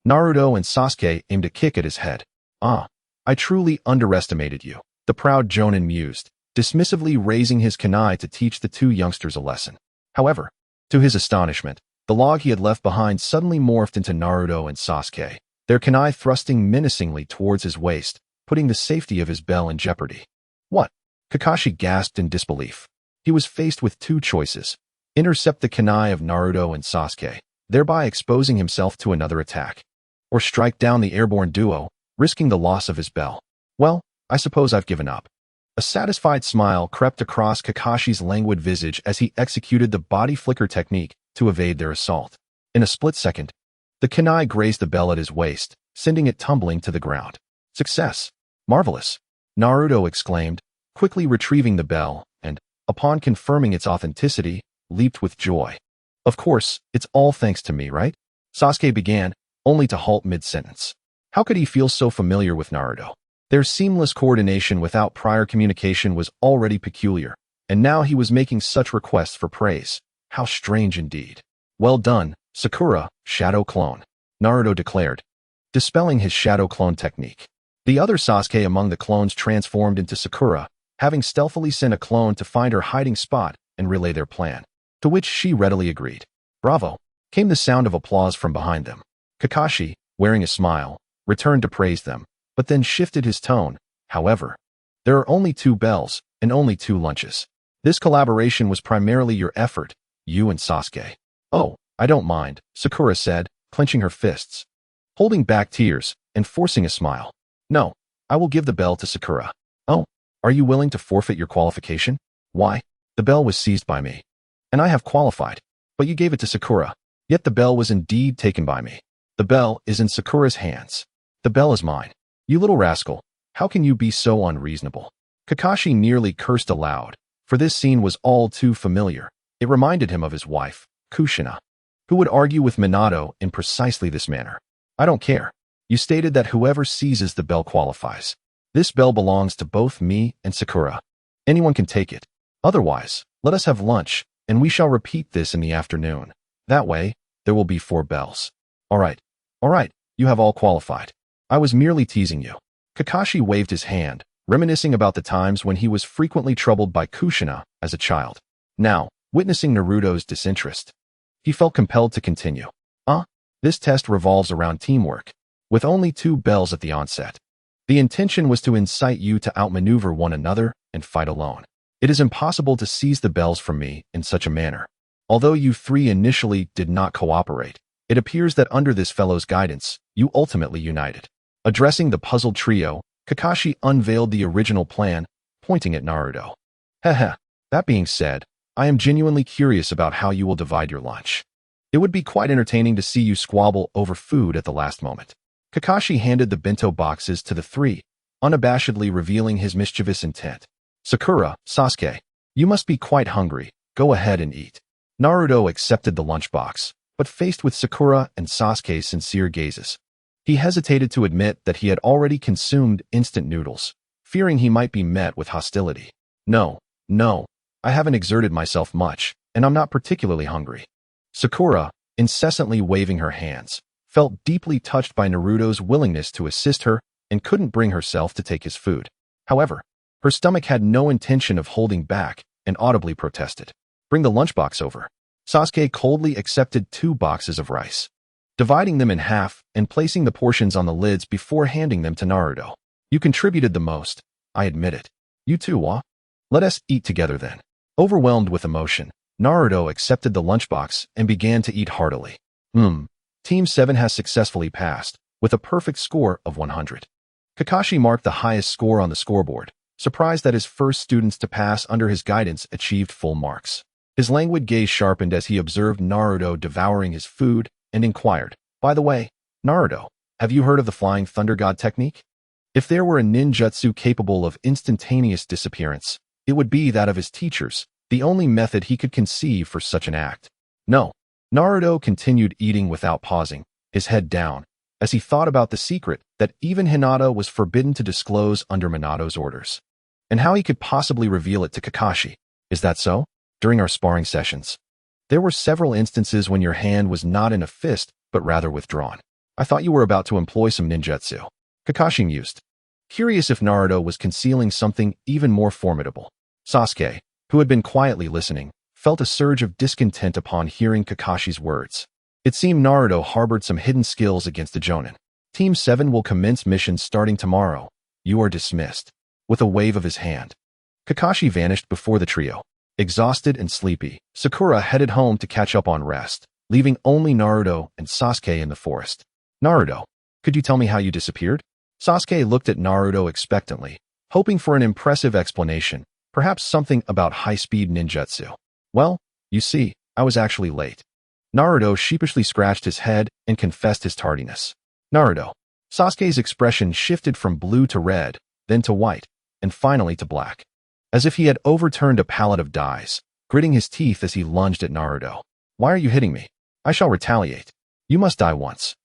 S1: Naruto and Sasuke aimed a kick at his head. Ah, I truly underestimated you, the proud Jonin mused, dismissively raising his kunai to teach the two youngsters a lesson. However, to his astonishment, the log he had left behind suddenly morphed into Naruto and Sasuke, their kunai thrusting menacingly towards his waist, putting the safety of his bell in jeopardy. What? Kakashi gasped in disbelief. He was faced with two choices: intercept the kunai of Naruto and Sasuke, thereby exposing himself to another attack, or strike down the airborne duo, risking the loss of his bell. Well, I suppose I've given up. A satisfied smile crept across Kakashi's languid visage as he executed the body flicker technique to evade their assault. In a split second, the kunai grazed the bell at his waist, sending it tumbling to the ground. Success! Marvelous! Naruto exclaimed, quickly retrieving the bell, and, upon confirming its authenticity, leaped with joy. Of course, it's all thanks to me, right? Sasuke began, only to halt mid-sentence. How could he feel so familiar with Naruto? Their seamless coordination without prior communication was already peculiar, and now he was making such requests for praise. How strange indeed. Well done, Sakura, shadow clone, Naruto declared, dispelling his shadow clone technique. The other Sasuke among the clones transformed into Sakura, having stealthily sent a clone to find her hiding spot and relay their plan, to which she readily agreed. Bravo! Came the sound of applause from behind them. Kakashi, wearing a smile, returned to praise them, but then shifted his tone. However, there are only 2 bells and only 2 lunches. This collaboration was primarily your effort, you and Sasuke. Oh, I don't mind, Sakura said, clenching her fists, holding back tears and forcing a smile. No, I will give the bell to Sakura. Oh, are you willing to forfeit your qualification? Why? The bell was seized by me, and I have qualified, but you gave it to Sakura. Yet the bell was indeed taken by me. The bell is in Sakura's hands. The bell is mine. You little rascal, how can you be so unreasonable? Kakashi nearly cursed aloud, for this scene was all too familiar. It reminded him of his wife, Kushina, who would argue with Minato in precisely this manner. I don't care. You stated that whoever seizes the bell qualifies. This bell belongs to both me and Sakura. Anyone can take it. Otherwise, let us have lunch, and we shall repeat this in the afternoon. That way, there will be 4 bells. All right, you have all qualified. I was merely teasing you. Kakashi waved his hand, reminiscing about the times when he was frequently troubled by Kushina as a child. Now, witnessing Naruto's disinterest, he felt compelled to continue. This test revolves around teamwork, with only 2 bells at the onset. The intention was to incite you to outmaneuver one another and fight alone. It is impossible to seize the bells from me in such a manner. Although you 3 initially did not cooperate, it appears that under this fellow's guidance, you ultimately united. Addressing the puzzled trio, Kakashi unveiled the original plan, pointing at Naruto. That being said, I am genuinely curious about how you will divide your lunch. It would be quite entertaining to see you squabble over food at the last moment. Kakashi handed the bento boxes to the 3, unabashedly revealing his mischievous intent. Sakura, Sasuke, you must be quite hungry. Go ahead and eat. Naruto accepted the lunchbox, but faced with Sakura and Sasuke's sincere gazes, he hesitated to admit that he had already consumed instant noodles, fearing he might be met with hostility. No, I haven't exerted myself much, and I'm not particularly hungry. Sakura, incessantly waving her hands, felt deeply touched by Naruto's willingness to assist her and couldn't bring herself to take his food. However, her stomach had no intention of holding back and audibly protested. Bring the lunchbox over. Sasuke coldly accepted 2 boxes of rice, dividing them in half and placing the portions on the lids before handing them to Naruto. You contributed the most, I admit it. You too, Wa? Let us eat together then. Overwhelmed with emotion, Naruto accepted the lunchbox and began to eat heartily. Team 7 has successfully passed, with a perfect score of 100. Kakashi marked the highest score on the scoreboard, surprised that his first students to pass under his guidance achieved full marks. His languid gaze sharpened as he observed Naruto devouring his food and inquired, by the way, Naruto, have you heard of the Flying Thunder God technique? If there were a ninjutsu capable of instantaneous disappearance, it would be that of his teachers, the only method he could conceive for such an act. No. Naruto continued eating without pausing, his head down, as he thought about the secret that even Hinata was forbidden to disclose under Minato's orders, and how he could possibly reveal it to Kakashi. Is that so? During our sparring sessions, there were several instances when your hand was not in a fist, but rather withdrawn. I thought you were about to employ some ninjutsu. Kakashi mused, curious if Naruto was concealing something even more formidable. Sasuke, who had been quietly listening, felt a surge of discontent upon hearing Kakashi's words. It seemed Naruto harbored some hidden skills against the Jonin. Team 7 will commence missions starting tomorrow. You are dismissed. With a wave of his hand, Kakashi vanished before the trio. Exhausted and sleepy, Sakura headed home to catch up on rest, leaving only Naruto and Sasuke in the forest. Naruto, could you tell me how you disappeared? Sasuke looked at Naruto expectantly, hoping for an impressive explanation, perhaps something about high-speed ninjutsu. Well, you see, I was actually late. Naruto sheepishly scratched his head and confessed his tardiness. Naruto. Sasuke's expression shifted from blue to red, then to white, and finally to black. As if he had overturned a pallet of dice, gritting his teeth as he lunged at Naruto. Why are you hitting me? I shall retaliate. You must die once.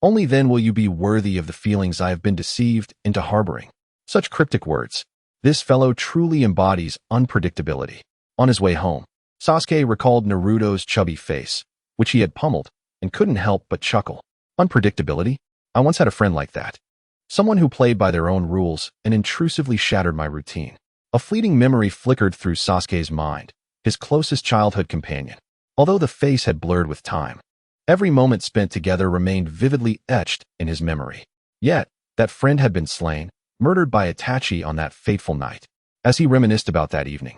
S1: Only then will you be worthy of the feelings I have been deceived into harboring. Such cryptic words. This fellow truly embodies unpredictability. On his way home, Sasuke recalled Naruto's chubby face, which he had pummeled, and couldn't help but chuckle. Unpredictability? I once had a friend like that. Someone who played by their own rules and intrusively shattered my routine. A fleeting memory flickered through Sasuke's mind, his closest childhood companion. Although the face had blurred with time, every moment spent together remained vividly etched in his memory. Yet, that friend had been slain, murdered by Itachi on that fateful night. As he reminisced about that evening,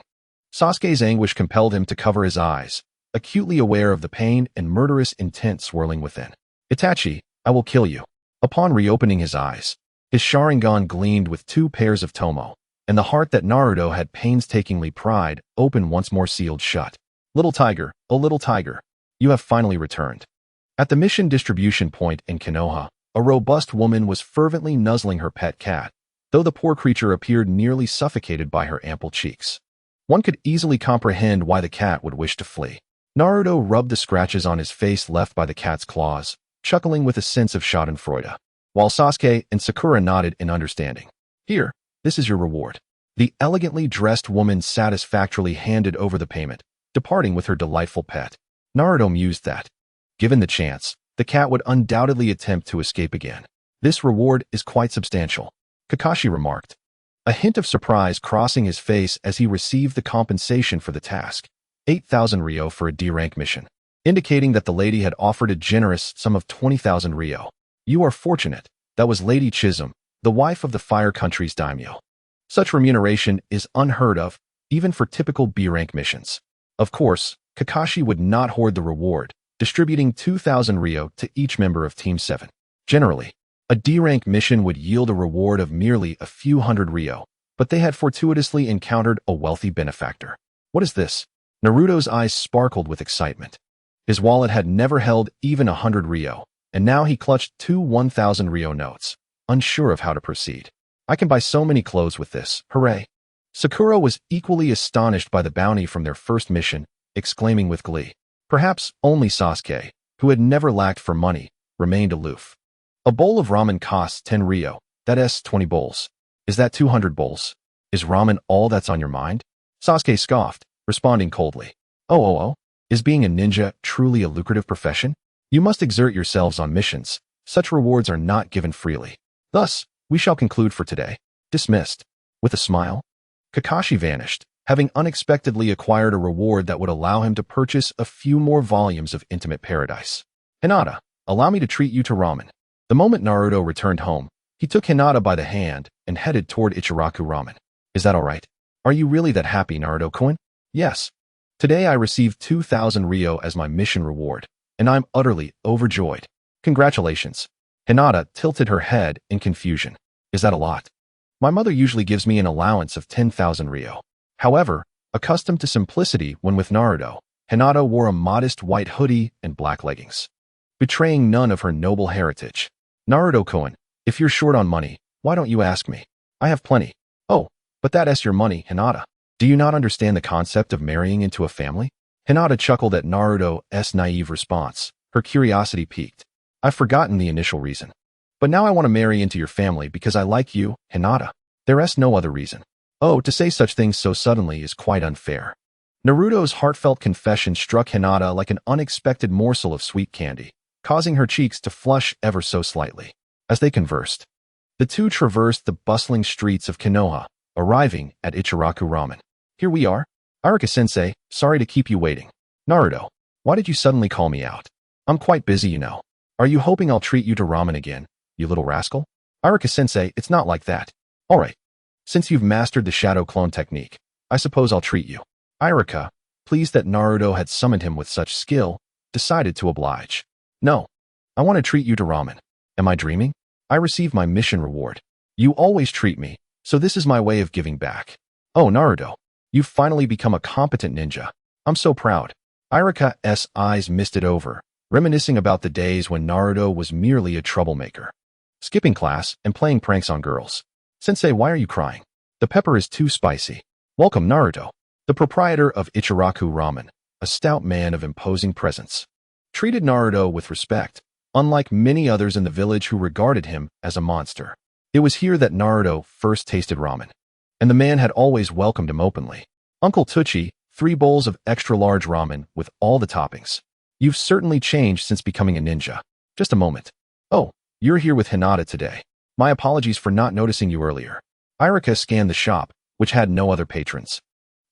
S1: Sasuke's anguish compelled him to cover his eyes, acutely aware of the pain and murderous intent swirling within. Itachi, I will kill you. Upon reopening his eyes, his Sharingan gleamed with 2 pairs of tomo, and the heart that Naruto had painstakingly pried open once more sealed shut. Little tiger, oh little tiger, you have finally returned. At the mission distribution point in Konoha, a robust woman was fervently nuzzling her pet cat, though the poor creature appeared nearly suffocated by her ample cheeks. One could easily comprehend why the cat would wish to flee. Naruto rubbed the scratches on his face left by the cat's claws, chuckling with a sense of schadenfreude, while Sasuke and Sakura nodded in understanding. Here, this is your reward. The elegantly dressed woman satisfactorily handed over the payment, departing with her delightful pet. Naruto mused that, given the chance, the cat would undoubtedly attempt to escape again. This reward is quite substantial, Kakashi remarked, a hint of surprise crossing his face as he received the compensation for the task, 8,000 ryo for a D-rank mission, indicating that the lady had offered a generous sum of 20,000 ryo. You are fortunate. That was Lady Chisholm, the wife of the Fire Country's daimyo. Such remuneration is unheard of, even for typical B-rank missions. Of course, Kakashi would not hoard the reward, distributing 2,000 ryo to each member of Team 7. Generally, a D-rank mission would yield a reward of merely a few hundred ryo, but they had fortuitously encountered a wealthy benefactor. What is this? Naruto's eyes sparkled with excitement. His wallet had never held even 100 ryo, and now he clutched 2 1,000 ryo notes, unsure of how to proceed. I can buy so many clothes with this, hooray! Sakura was equally astonished by the bounty from their first mission, exclaiming with glee. Perhaps only Sasuke, who had never lacked for money, remained aloof. A bowl of ramen costs 10 ryo, that's 20 bowls. Is that 200 bowls? Is ramen all that's on your mind? Sasuke scoffed, responding coldly. Oh, is being a ninja truly a lucrative profession? You must exert yourselves on missions. Such rewards are not given freely. Thus, we shall conclude for today. Dismissed. With a smile, Kakashi vanished, having unexpectedly acquired a reward that would allow him to purchase a few more volumes of Intimate Paradise. Hinata, allow me to treat you to ramen. The moment Naruto returned home, he took Hinata by the hand and headed toward Ichiraku Ramen. Is that all right? Are you really that happy, Naruto-kun? Yes. Today I received 2,000 ryo as my mission reward, and I'm utterly overjoyed. Congratulations. Hinata tilted her head in confusion. Is that a lot? My mother usually gives me an allowance of 10,000 ryo. However, accustomed to simplicity when with Naruto, Hinata wore a modest white hoodie and black leggings, betraying none of her noble heritage. Naruto-kun, if you're short on money, why don't you ask me? I have plenty. Oh, but that's your money, Hinata. Do you not understand the concept of marrying into a family? Hinata chuckled at Naruto's naive response, her curiosity piqued. I've forgotten the initial reason. But now I want to marry into your family because I like you, Hinata. There's no other reason. Oh, to say such things so suddenly is quite unfair. Naruto's heartfelt confession struck Hinata like an unexpected morsel of sweet candy, causing her cheeks to flush ever so slightly. As they conversed, the two traversed the bustling streets of Konoha, arriving at Ichiraku Ramen. Here we are. Iruka-sensei, sorry to keep you waiting. Naruto, why did you suddenly call me out? I'm quite busy, you know. Are you hoping I'll treat you to ramen again? you little rascal? Iruka-sensei, it's not like that. All right. Since you've mastered the shadow clone technique, I suppose I'll treat you. Iruka, pleased that Naruto had summoned him with such skill, decided to oblige. No, I want to treat you to ramen. Am I dreaming? I received my mission reward. You always treat me, so this is my way of giving back. Oh, Naruto, you've finally become a competent ninja. I'm so proud. Iruka's eyes misted over, reminiscing about the days when Naruto was merely a troublemaker, skipping class and playing pranks on girls. Sensei, why are you crying? The pepper is too spicy. Welcome, Naruto, the proprietor of Ichiraku Ramen, a stout man of imposing presence, treated Naruto with respect, unlike many others in the village who regarded him as a monster. It was here that Naruto first tasted ramen, and the man had always welcomed him openly. Uncle Tucci, 3 bowls of extra-large ramen with all the toppings. You've certainly changed since becoming a ninja. Just a moment. Oh, you're here with Hinata today. My apologies for not noticing you earlier. Iruka scanned the shop, which had no other patrons,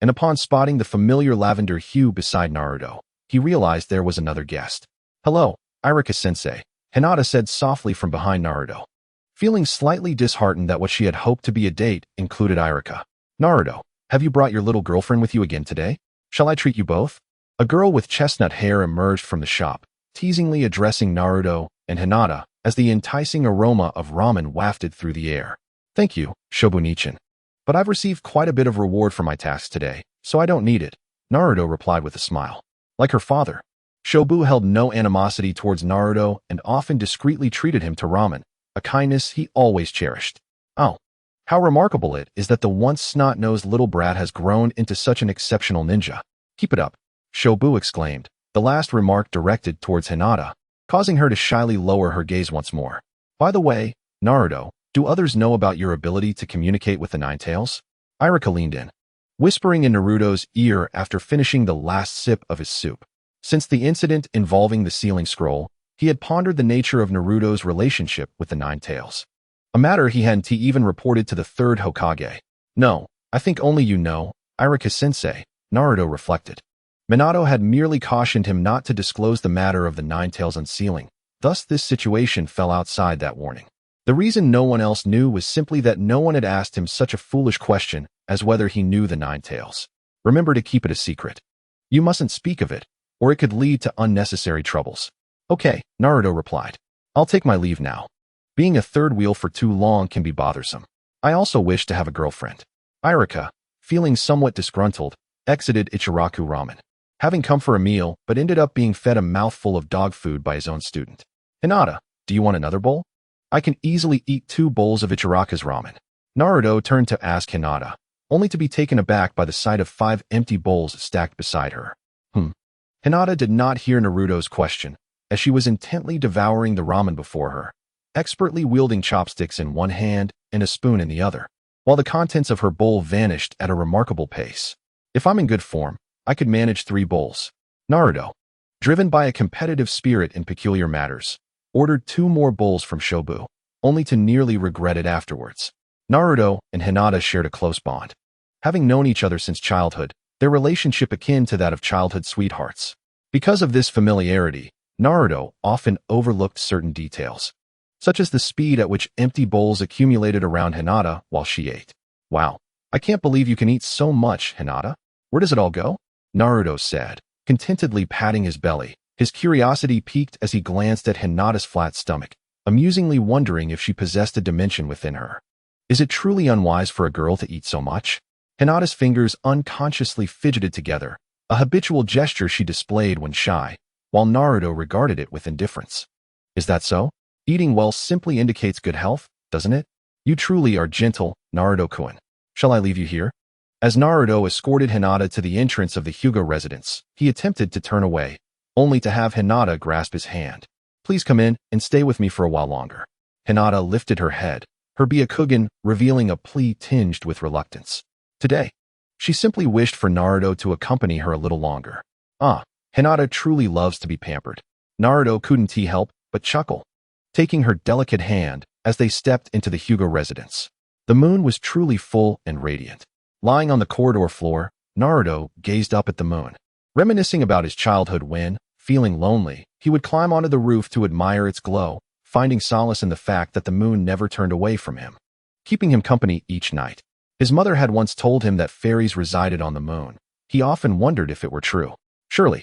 S1: and upon spotting the familiar lavender hue beside Naruto, he realized there was another guest. Hello, Iruka-sensei, Hinata said softly from behind Naruto, feeling slightly disheartened that what she had hoped to be a date included Iruka. Naruto, have you brought your little girlfriend with you again today? Shall I treat you both? A girl with chestnut hair emerged from the shop, teasingly addressing Naruto and Hinata as the enticing aroma of ramen wafted through the air. Thank you, Shobunichin. But I've received quite a bit of reward for my tasks today, so I don't need it, Naruto replied with a smile. Like her father, Shobu held no animosity towards Naruto and often discreetly treated him to ramen, a kindness he always cherished. Oh, how remarkable it is that the once snot-nosed little brat has grown into such an exceptional ninja. Keep it up, Shobu exclaimed, the last remark directed towards Hinata, causing her to shyly lower her gaze once more. By the way, Naruto, do others know about your ability to communicate with the Nine Tails? Iruka leaned in, whispering in Naruto's ear after finishing the last sip of his soup. Since the incident involving the sealing scroll, he had pondered the nature of Naruto's relationship with the Nine Tails, a matter he hadn't even reported to the third Hokage. No, I think only you know, Iruka-sensei, Naruto reflected. Minato had merely cautioned him not to disclose the matter of the Nine Tails unsealing, thus this situation fell outside that warning. The reason no one else knew was simply that no one had asked him such a foolish question as whether he knew the Nine Tails. Remember to keep it a secret. You mustn't speak of it, or it could lead to unnecessary troubles. Okay, Naruto replied. I'll take my leave now. Being a third wheel for too long can be bothersome. I also wish to have a girlfriend. Iruka, feeling somewhat disgruntled, exited Ichiraku Ramen, having come for a meal but ended up being fed a mouthful of dog food by his own student. Hinata, do you want another bowl? I can easily eat 2 bowls of Ichiraku's ramen. Naruto turned to ask Hinata, only to be taken aback by the sight of 5 empty bowls stacked beside her. Hinata did not hear Naruto's question, as she was intently devouring the ramen before her, expertly wielding chopsticks in one hand and a spoon in the other, while the contents of her bowl vanished at a remarkable pace. If I'm in good form, I could manage 3 bowls. Naruto, driven by a competitive spirit in peculiar matters, ordered 2 more bowls from Shobu, only to nearly regret it afterwards. Naruto and Hinata shared a close bond. Having known each other since childhood, their relationship akin to that of childhood sweethearts. Because of this familiarity, Naruto often overlooked certain details, such as the speed at which empty bowls accumulated around Hinata while she ate. Wow, I can't believe you can eat so much, Hinata. Where does it all go? Naruto said, contentedly patting his belly. His curiosity piqued as he glanced at Hinata's flat stomach, amusingly wondering if she possessed a dimension within her. Is it truly unwise for a girl to eat so much? Hinata's fingers unconsciously fidgeted together, a habitual gesture she displayed when shy, while Naruto regarded it with indifference. Is that so? Eating well simply indicates good health, doesn't it? You truly are gentle, Naruto-kun. Shall I leave you here? As Naruto escorted Hinata to the entrance of the Hyuga residence, he attempted to turn away, only to have Hinata grasp his hand. Please come in and stay with me for a while longer. Hinata lifted her head, her Byakugan revealing a plea tinged with reluctance. Today, she simply wished for Naruto to accompany her a little longer. Hinata truly loves to be pampered. Naruto couldn't help but chuckle, taking her delicate hand as they stepped into the Hyuga residence. The moon was truly full and radiant. Lying on the corridor floor, Naruto gazed up at the moon, reminiscing about his childhood when, feeling lonely, he would climb onto the roof to admire its glow, finding solace in the fact that the moon never turned away from him, keeping him company each night. His mother had once told him that fairies resided on the moon. He often wondered if it were true. Surely,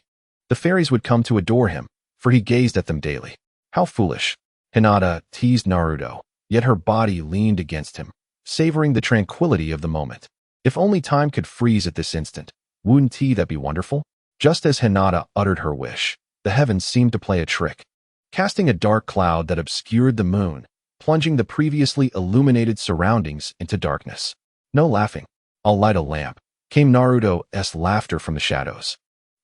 S1: the fairies would come to adore him, for he gazed at them daily. How foolish. Hinata teased Naruto, yet her body leaned against him, savoring the tranquility of the moment. If only time could freeze at this instant, wouldn't that be wonderful? Just as Hinata uttered her wish, the heavens seemed to play a trick, casting a dark cloud that obscured the moon, plunging the previously illuminated surroundings into darkness. No laughing. I'll light a lamp, came Naruto's laughter from the shadows,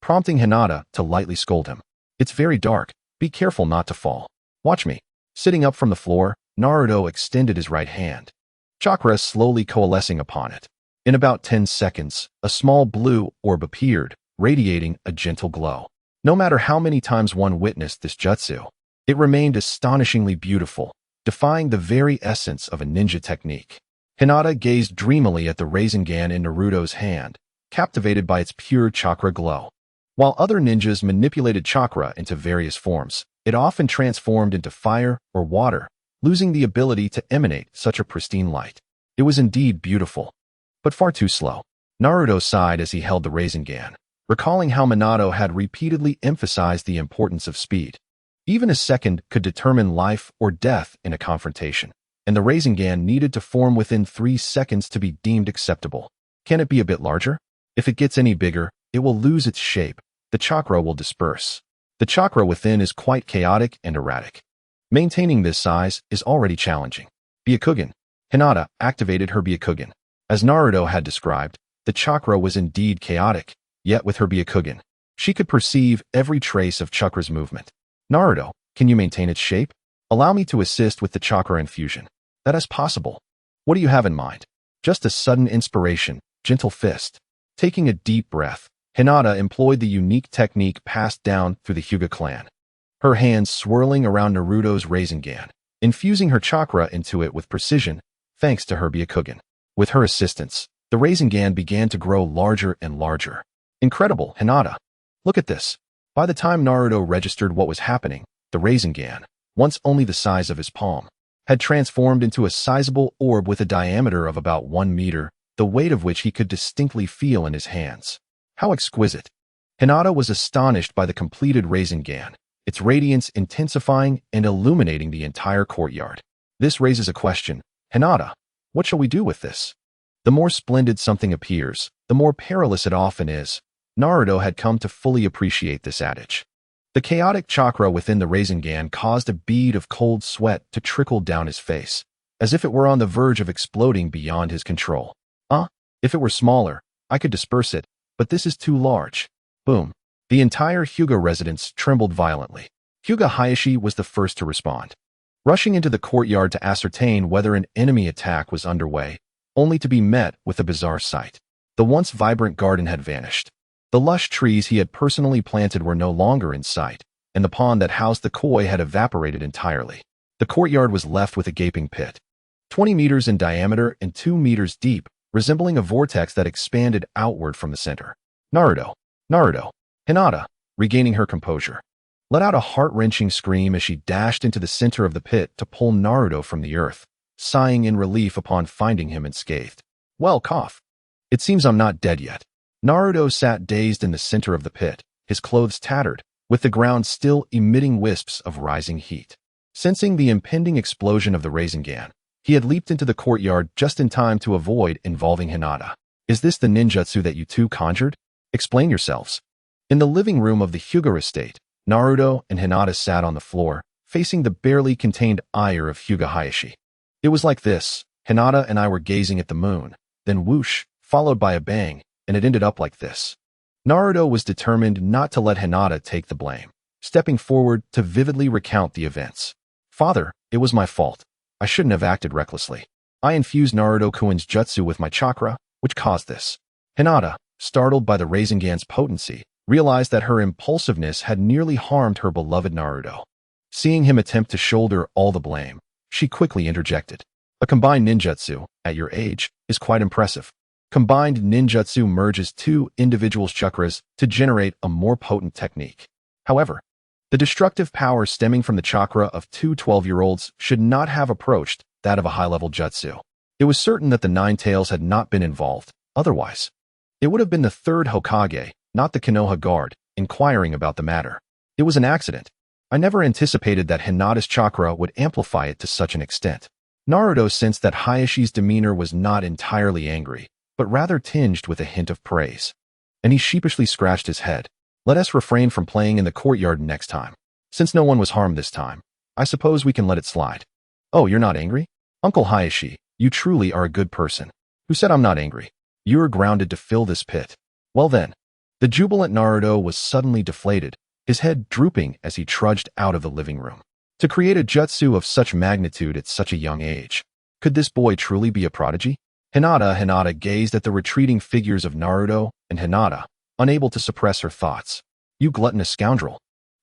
S1: prompting Hinata to lightly scold him. It's very dark. Be careful not to fall. Watch me. Sitting up from the floor, Naruto extended his right hand, chakra slowly coalescing upon it. In about 10 seconds, a small blue orb appeared, radiating a gentle glow. No matter how many times one witnessed this jutsu, it remained astonishingly beautiful, defying the very essence of a ninja technique. Hinata gazed dreamily at the Rasengan in Naruto's hand, captivated by its pure chakra glow. While other ninjas manipulated chakra into various forms, it often transformed into fire or water, losing the ability to emanate such a pristine light. It was indeed beautiful, but far too slow. Naruto sighed as he held the Rasengan, recalling how Minato had repeatedly emphasized the importance of speed. Even a second could determine life or death in a confrontation, and the Rasengan needed to form within 3 seconds to be deemed acceptable. Can it be a bit larger? If it gets any bigger, it will lose its shape. The chakra will disperse. The chakra within is quite chaotic and erratic. Maintaining this size is already challenging. Byakugan. Hinata activated her Byakugan. As Naruto had described, the chakra was indeed chaotic, yet with her Byakugan, she could perceive every trace of chakra's movement. Naruto, can you maintain its shape? Allow me to assist with the chakra infusion. That is possible. What do you have in mind? Just a sudden inspiration, gentle fist. Taking a deep breath, Hinata employed the unique technique passed down through the Hyuga clan. Her hands swirling around Naruto's Rasengan, infusing her chakra into it with precision, thanks to her Byakugan. With her assistance, the Rasengan began to grow larger and larger. Incredible, Hinata. Look at this. By the time Naruto registered what was happening, the Rasengan, once only the size of his palm, had transformed into a sizable orb with a diameter of about 1 meter, the weight of which he could distinctly feel in his hands. How exquisite. Hinata was astonished by the completed Rasengan, its radiance intensifying and illuminating the entire courtyard. This raises a question. Hinata, what shall we do with this? The more splendid something appears, the more perilous it often is. Naruto had come to fully appreciate this adage. The chaotic chakra within the Rasengan caused a bead of cold sweat to trickle down his face, as if it were on the verge of exploding beyond his control. If it were smaller, I could disperse it, but this is too large. Boom. The entire Hyuga residence trembled violently. Hyuga Hayashi was the first to respond, rushing into the courtyard to ascertain whether an enemy attack was underway, only to be met with a bizarre sight. The once vibrant garden had vanished. The lush trees he had personally planted were no longer in sight, and the pond that housed the koi had evaporated entirely. The courtyard was left with a gaping pit, 20 meters in diameter and 2 meters deep, resembling a vortex that expanded outward from the center. Naruto. Hinata, regaining her composure, let out a heart-wrenching scream as she dashed into the center of the pit to pull Naruto from the earth, sighing in relief upon finding him unscathed. Well, cough. It seems I'm not dead yet. Naruto sat dazed in the center of the pit, his clothes tattered, with the ground still emitting wisps of rising heat. Sensing the impending explosion of the Rasengan, he had leaped into the courtyard just in time to avoid involving Hinata. Is this the ninjutsu that you two conjured? Explain yourselves. In the living room of the Hyuga estate, Naruto and Hinata sat on the floor, facing the barely contained ire of Hyuga Hayashi. It was like this. Hinata and I were gazing at the moon, then whoosh, followed by a bang, and it ended up like this. Naruto was determined not to let Hinata take the blame, stepping forward to vividly recount the events. Father, it was my fault. I shouldn't have acted recklessly. I infused Naruto-kun's jutsu with my chakra, which caused this. Hinata, startled by the Rasengan's potency, realized that her impulsiveness had nearly harmed her beloved Naruto. Seeing him attempt to shoulder all the blame, she quickly interjected. A combined ninjutsu, at your age, is quite impressive. Combined ninjutsu merges 2 individuals' chakras to generate a more potent technique. However, The destructive power stemming from the chakra of two 12-year-olds should not have approached that of a high-level jutsu. It was certain that the Nine Tails had not been involved. Otherwise, it would have been the third Hokage, not the Konoha guard, inquiring about the matter. It was an accident. I never anticipated that Hinata's chakra would amplify it to such an extent. Naruto sensed that Hayashi's demeanor was not entirely angry, but rather tinged with a hint of praise. And he sheepishly scratched his head. Let us refrain from playing in the courtyard next time. Since no one was harmed this time, I suppose we can let it slide. Oh, you're not angry? Uncle Hayashi, you truly are a good person. Who said I'm not angry? You're grounded to fill this pit. Well then. The jubilant Naruto was suddenly deflated, his head drooping as he trudged out of the living room. To create a jutsu of such magnitude at such a young age. Could this boy truly be a prodigy? Hinata gazed at the retreating figures of Naruto and Hinata, unable to suppress her thoughts. You gluttonous scoundrel.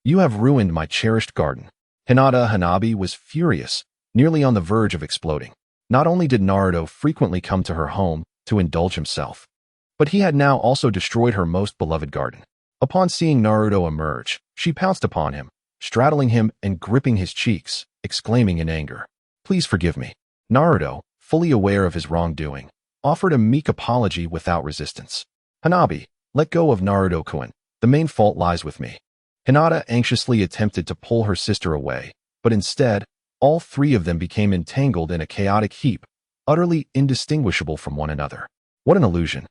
S1: You have ruined my cherished garden. Hinata Hanabi was furious, nearly on the verge of exploding. Not only did Naruto frequently come to her home to indulge himself, but he had now also destroyed her most beloved garden. Upon seeing Naruto emerge, she pounced upon him, straddling him and gripping his cheeks, exclaiming in anger, "Please forgive me." Naruto, fully aware of his wrongdoing, offered a meek apology without resistance. Hanabi, let go of Naruto-kun. The main fault lies with me. Hinata anxiously attempted to pull her sister away, but instead, all three of them became entangled in a chaotic heap, utterly indistinguishable from one another. What an illusion.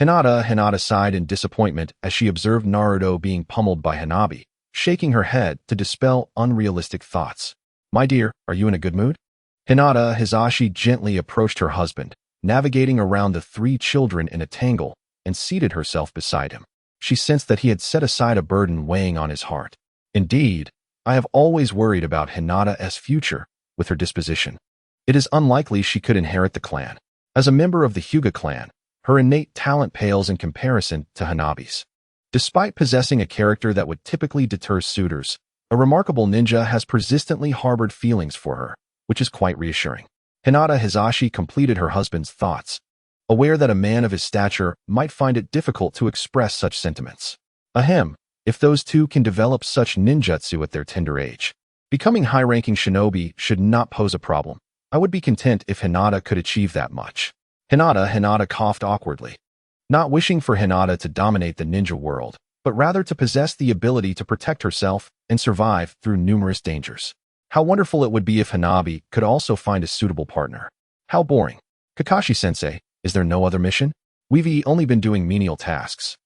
S1: Hinata sighed in disappointment as she observed Naruto being pummeled by Hanabi, shaking her head to dispel unrealistic thoughts. My dear, are you in a good mood? Hinata Hisashi gently approached her husband, navigating around the three children in a tangle, and seated herself beside him. She sensed that he had set aside a burden weighing on his heart. Indeed, I have always worried about Hinata's future with her disposition. It is unlikely she could inherit the clan. As a member of the Hyuga clan, her innate talent pales in comparison to Hanabi's. Despite possessing a character that would typically deter suitors, a remarkable ninja has persistently harbored feelings for her, which is quite reassuring. Hinata Hisashi completed her husband's thoughts, aware that a man of his stature might find it difficult to express such sentiments. Ahem, if those two can develop such ninjutsu at their tender age, becoming high-ranking shinobi should not pose a problem. I would be content if Hinata could achieve that much. Hinata coughed awkwardly, not wishing for Hinata to dominate the ninja world, but rather to possess the ability to protect herself and survive through numerous dangers. How wonderful it would be if Hanabi could also find a suitable partner. How boring. Kakashi-sensei, is there no other mission? We've only been doing menial tasks.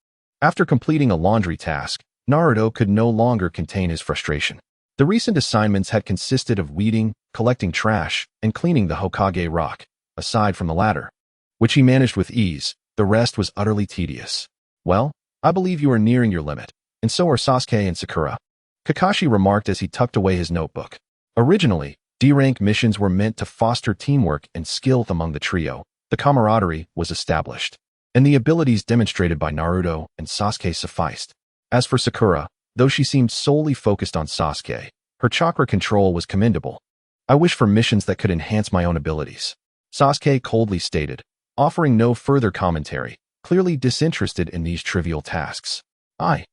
S1: After completing a laundry task, Naruto could no longer contain his frustration. The recent assignments had consisted of weeding, collecting trash, and cleaning the Hokage rock. Aside from the latter, which he managed with ease, the rest was utterly tedious. Well, I believe you are nearing your limit, and so are Sasuke and Sakura. Kakashi remarked as he tucked away his notebook. Originally, D-rank missions were meant to foster teamwork and skill among the trio. The camaraderie was established, and the abilities demonstrated by Naruto and Sasuke sufficed. As for Sakura, though she seemed solely focused on Sasuke, her chakra control was commendable. I wish for missions that could enhance my own abilities, Sasuke coldly stated, offering no further commentary, clearly disinterested in these trivial tasks. I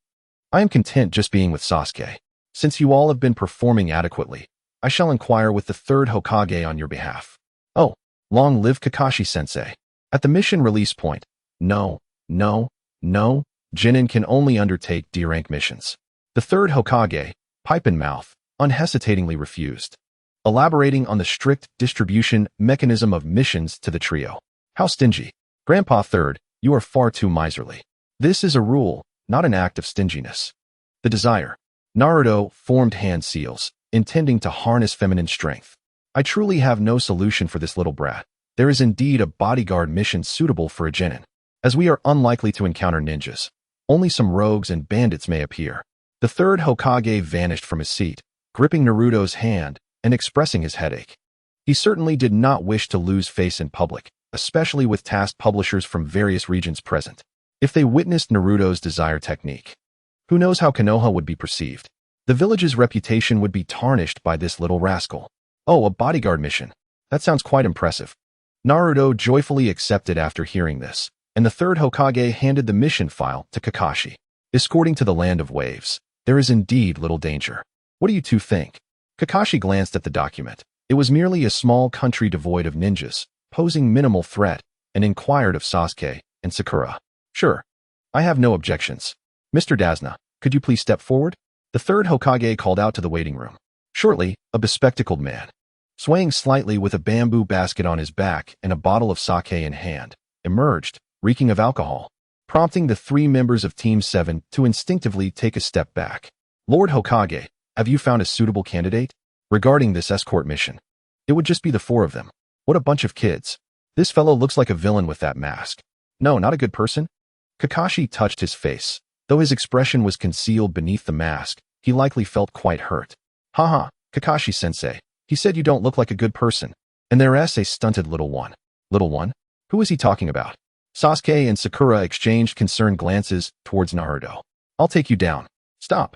S1: am content just being with Sasuke. Since you all have been performing adequately, I shall inquire with the third Hokage on your behalf. Oh, long live Kakashi-sensei. At the mission release point, no, Genin can only undertake D-rank missions. The third Hokage, pipe in mouth, unhesitatingly refused, elaborating on the strict distribution mechanism of missions to the trio. How stingy. Grandpa Third, you are far too miserly. This is a rule, not an act of stinginess. The desire. Naruto formed hand seals, intending to harness feminine strength. I truly have no solution for this little brat. There is indeed a bodyguard mission suitable for a genin. As we are unlikely to encounter ninjas, only some rogues and bandits may appear. The third Hokage vanished from his seat, gripping Naruto's hand and expressing his headache. He certainly did not wish to lose face in public, especially with tasked publishers from various regions present. If they witnessed Naruto's desire technique, who knows how Konoha would be perceived? The village's reputation would be tarnished by this little rascal. Oh, a bodyguard mission. That sounds quite impressive. Naruto joyfully accepted after hearing this, and the third Hokage handed the mission file to Kakashi. Escorting to the land of waves, There is indeed little danger. What do you two think? Kakashi glanced at the document. It was merely a small country devoid of ninjas, posing minimal threat, and inquired of Sasuke and Sakura. Sure. I have no objections. Mr. Dasna, could you please step forward? The third Hokage called out to the waiting room. Shortly, a bespectacled man, swaying slightly with a bamboo basket on his back and a bottle of sake in hand, emerged, reeking of alcohol, prompting the 3 members of Team 7 to instinctively take a step back. Lord Hokage, have you found a suitable candidate? Regarding this escort mission, it would just be the 4 of them. What a bunch of kids. This fellow looks like a villain with that mask. No, not a good person. Kakashi touched his face. Though his expression was concealed beneath the mask, he likely felt quite hurt. Haha, Kakashi-sensei. He said you don't look like a good person. And there's a stunted little one. Little one? Who is he talking about? Sasuke and Sakura exchanged concerned glances towards Naruto. I'll take you down. Stop.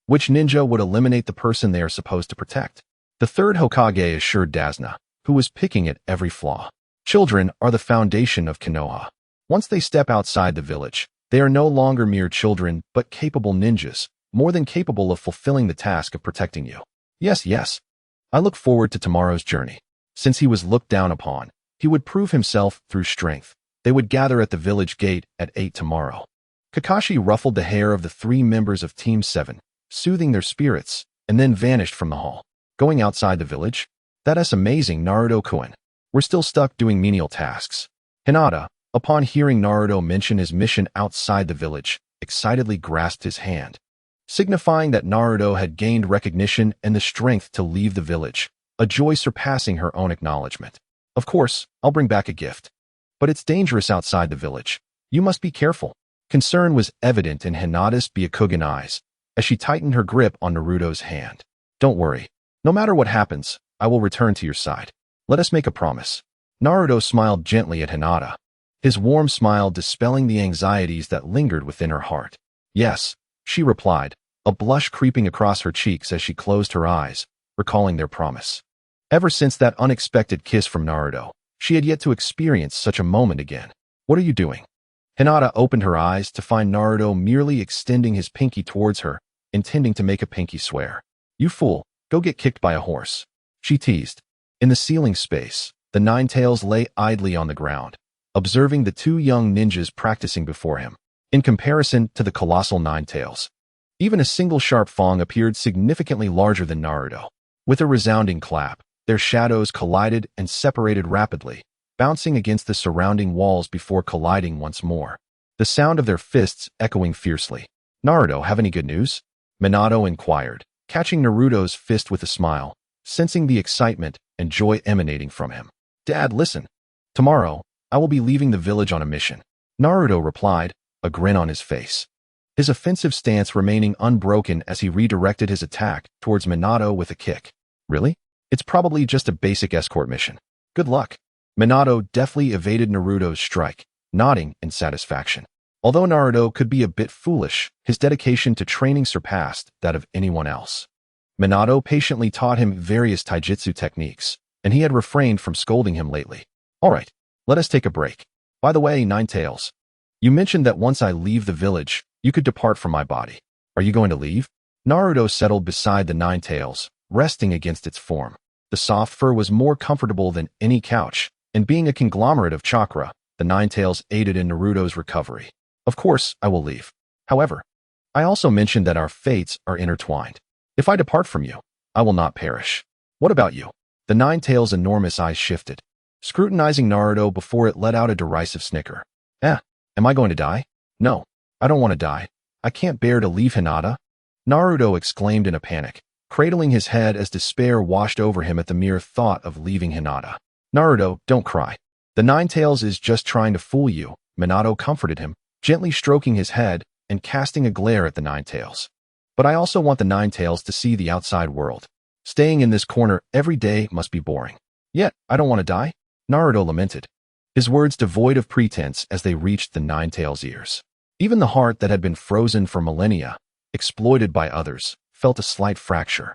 S1: Which ninja would eliminate the person they are supposed to protect? The third Hokage assured Dasna, who was picking at every flaw. Children are the foundation of Konoha. Once they step outside the village, they are no longer mere children, but capable ninjas, more than capable of fulfilling the task of protecting you. Yes. I look forward to tomorrow's journey. Since he was looked down upon, he would prove himself through strength. They would gather at the village gate at 8 tomorrow. Kakashi ruffled the hair of the 3 members of Team 7, soothing their spirits, and then vanished from the hall. Going outside the village? That's amazing, Naruto-kun. We're still stuck doing menial tasks. Hinata, upon hearing Naruto mention his mission outside the village, excitedly grasped his hand, signifying that Naruto had gained recognition and the strength to leave the village, a joy surpassing her own acknowledgement. Of course, I'll bring back a gift. But it's dangerous outside the village. You must be careful. Concern was evident in Hinata's Byakugan eyes as she tightened her grip on Naruto's hand. Don't worry. No matter what happens, I will return to your side. Let us make a promise. Naruto smiled gently at Hinata, his warm smile dispelling the anxieties that lingered within her heart. Yes, she replied, a blush creeping across her cheeks as she closed her eyes, recalling their promise. Ever since that unexpected kiss from Naruto, she had yet to experience such a moment again. What are you doing? Hinata opened her eyes to find Naruto merely extending his pinky towards her, intending to make a pinky swear. You fool, go get kicked by a horse. She teased. In the ceiling space, the Nine-Tails lay idly on the ground, observing the 2 young ninjas practicing before him. In comparison to the colossal Nine-Tails, even a single sharp fang appeared significantly larger than Naruto. With a resounding clap, their shadows collided and separated rapidly, bouncing against the surrounding walls before colliding once more, the sound of their fists echoing fiercely. Naruto, have any good news? Minato inquired, catching Naruto's fist with a smile, sensing the excitement and joy emanating from him. Dad, listen. Tomorrow, I will be leaving the village on a mission. Naruto replied, a grin on his face, his offensive stance remaining unbroken as he redirected his attack towards Minato with a kick. Really? It's probably just a basic escort mission. Good luck. Minato deftly evaded Naruto's strike, nodding in satisfaction. Although Naruto could be a bit foolish, his dedication to training surpassed that of anyone else. Minato patiently taught him various taijutsu techniques, and he had refrained from scolding him lately. All right, let us take a break. By the way, Nine-Tails, you mentioned that once I leave the village, you could depart from my body. Are you going to leave? Naruto settled beside the Nine-Tails, resting against its form. The soft fur was more comfortable than any couch, and being a conglomerate of chakra, the Nine-Tails aided in Naruto's recovery. Of course, I will leave. However, I also mentioned that our fates are intertwined. If I depart from you, I will not perish. What about you? The Nine-Tails' enormous eyes shifted, scrutinizing Naruto before it let out a derisive snicker. Am I going to die? No, I don't want to die. I can't bear to leave Hinata. Naruto exclaimed in a panic, cradling his head as despair washed over him at the mere thought of leaving Hinata. Naruto, don't cry. The Nine-Tails is just trying to fool you, Minato comforted him, gently stroking his head and casting a glare at the Nine-Tails. But I also want the Nine-Tails to see the outside world. Staying in this corner every day must be boring. Yet, I don't want to die, Naruto lamented, his words devoid of pretense as they reached the Nine-Tails' ears. Even the heart that had been frozen for millennia, exploited by others, felt a slight fracture.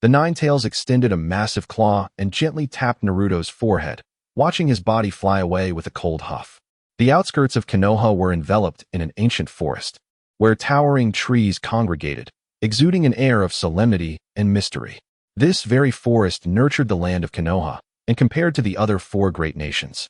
S1: The Nine-Tails extended a massive claw and gently tapped Naruto's forehead, watching his body fly away with a cold huff. The outskirts of Konoha were enveloped in an ancient forest, where towering trees congregated, exuding an air of solemnity and mystery. This very forest nurtured the land of Konoha, and compared to the other four great nations,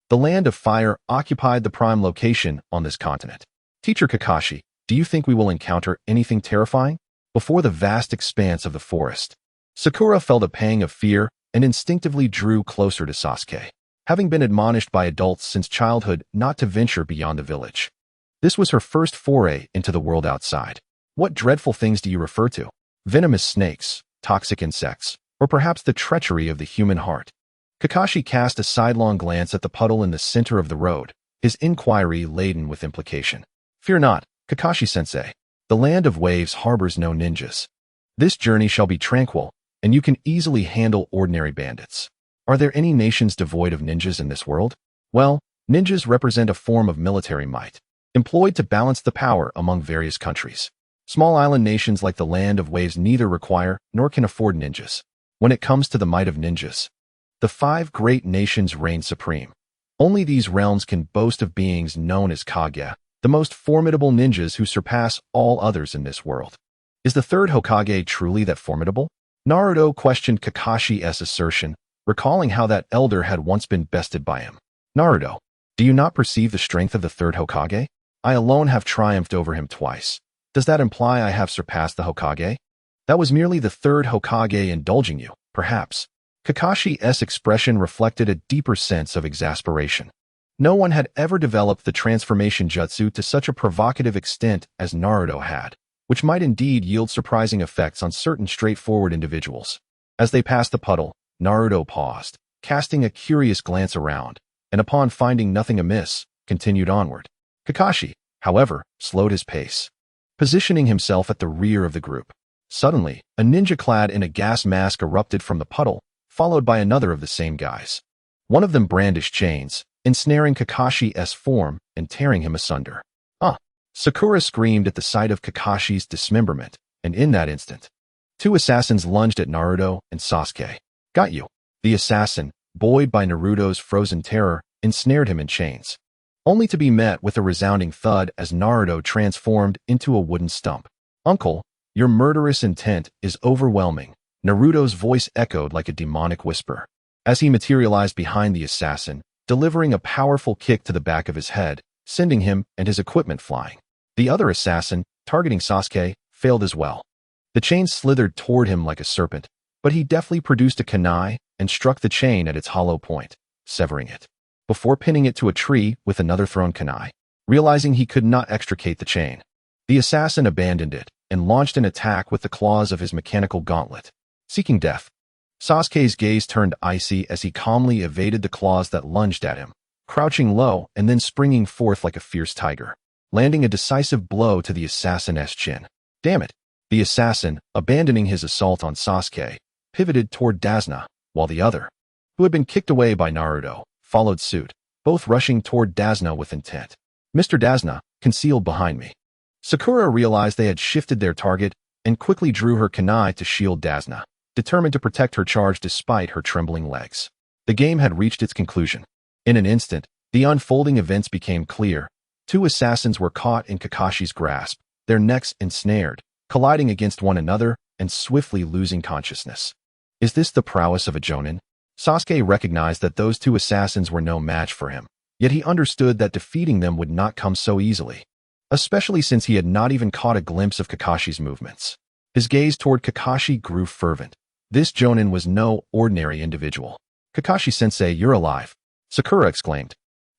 S1: the land of fire occupied the prime location on this continent. Teacher Kakashi, do you think we will encounter anything terrifying? Before the vast expanse of the forest, Sakura felt a pang of fear and instinctively drew closer to Sasuke, having been admonished by adults since childhood not to venture beyond the village. This was her first foray into the world outside. What dreadful things do you refer to? Venomous snakes, toxic insects, or perhaps the treachery of the human heart? Kakashi cast a sidelong glance at the puddle in the center of the road, his inquiry laden with implication. Fear not, Kakashi-sensei. The land of waves harbors no ninjas. This journey shall be tranquil, and you can easily handle ordinary bandits. Are there any nations devoid of ninjas in this world? Well, ninjas represent a form of military might, employed to balance the power among various countries. Small island nations like the Land of Waves neither require nor can afford ninjas. When it comes to the might of ninjas, the five great nations reign supreme. Only these realms can boast of beings known as Kage, the most formidable ninjas who surpass all others in this world. Is the third Hokage truly that formidable? Naruto questioned Kakashi's assertion, recalling how that elder had once been bested by him. Naruto, do you not perceive the strength of the third Hokage? I alone have triumphed over him twice. Does that imply I have surpassed the Hokage? That was merely the third Hokage indulging you, perhaps. Kakashi's expression reflected a deeper sense of exasperation. No one had ever developed the transformation jutsu to such a provocative extent as Naruto had, which might indeed yield surprising effects on certain straightforward individuals. As they passed the puddle, Naruto paused, casting a curious glance around, and upon finding nothing amiss, continued onward. Kakashi, however, slowed his pace, positioning himself at the rear of the group. Suddenly, a ninja clad in a gas mask erupted from the puddle, followed by another of the same guys. One of them brandished chains, ensnaring Kakashi's form and tearing him asunder. Sakura screamed at the sight of Kakashi's dismemberment, and in that instant, two assassins lunged at Naruto and Sasuke. Got you. The assassin, buoyed by Naruto's frozen terror, ensnared him in chains, only to be met with a resounding thud as Naruto transformed into a wooden stump. Uncle, your murderous intent is overwhelming. Naruto's voice echoed like a demonic whisper, as he materialized behind the assassin, delivering a powerful kick to the back of his head, sending him and his equipment flying. The other assassin, targeting Sasuke, failed as well. The chain slithered toward him like a serpent, but he deftly produced a kunai and struck the chain at its hollow point, severing it, before pinning it to a tree with another thrown kunai. Realizing he could not extricate the chain, the assassin abandoned it and launched an attack with the claws of his mechanical gauntlet, seeking death. Sasuke's gaze turned icy as he calmly evaded the claws that lunged at him, crouching low and then springing forth like a fierce tiger, landing a decisive blow to the assassin's chin. Damn it! The assassin, abandoning his assault on Sasuke, pivoted toward Dazna, while the other, who had been kicked away by Naruto, followed suit, both rushing toward Dazna with intent. Mr. Dazna, concealed behind me. Sakura realized they had shifted their target and quickly drew her kunai to shield Dazna, determined to protect her charge despite her trembling legs. The game had reached its conclusion. In an instant, the unfolding events became clear. Two assassins were caught in Kakashi's grasp, their necks ensnared, colliding against one another and swiftly losing consciousness. Is this the prowess of a jonin? Sasuke recognized that those two assassins were no match for him, yet he understood that defeating them would not come so easily, especially since he had not even caught a glimpse of Kakashi's movements. His gaze toward Kakashi grew fervent. This jonin was no ordinary individual. Kakashi-sensei, you're alive, Sakura exclaimed,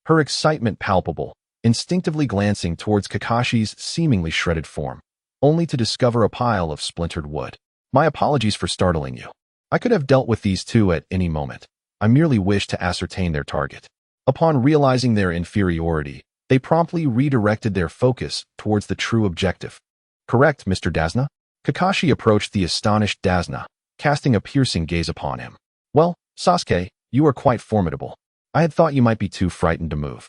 S1: her excitement palpable, instinctively glancing towards Kakashi's seemingly shredded form, only to discover a pile of splintered wood. My apologies for startling you. I could have dealt with these two at any moment. I merely wished to ascertain their target. Upon realizing their inferiority, they promptly redirected their focus towards the true objective. Correct, Mr. Dazna? Kakashi approached the astonished Dazna, casting a piercing gaze upon him. Well, Sasuke, you are quite formidable. I had thought you might be too frightened to move.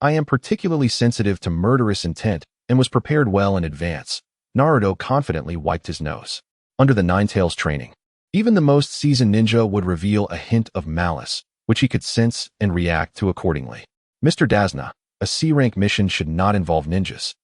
S1: I am particularly sensitive to murderous intent and was prepared well in advance. Naruto confidently wiped his nose. Under the Nine-Tails training, even the most seasoned ninja would reveal a hint of malice, which he could sense and react to accordingly. Mr. Dazna, a C-rank mission should not involve ninjas.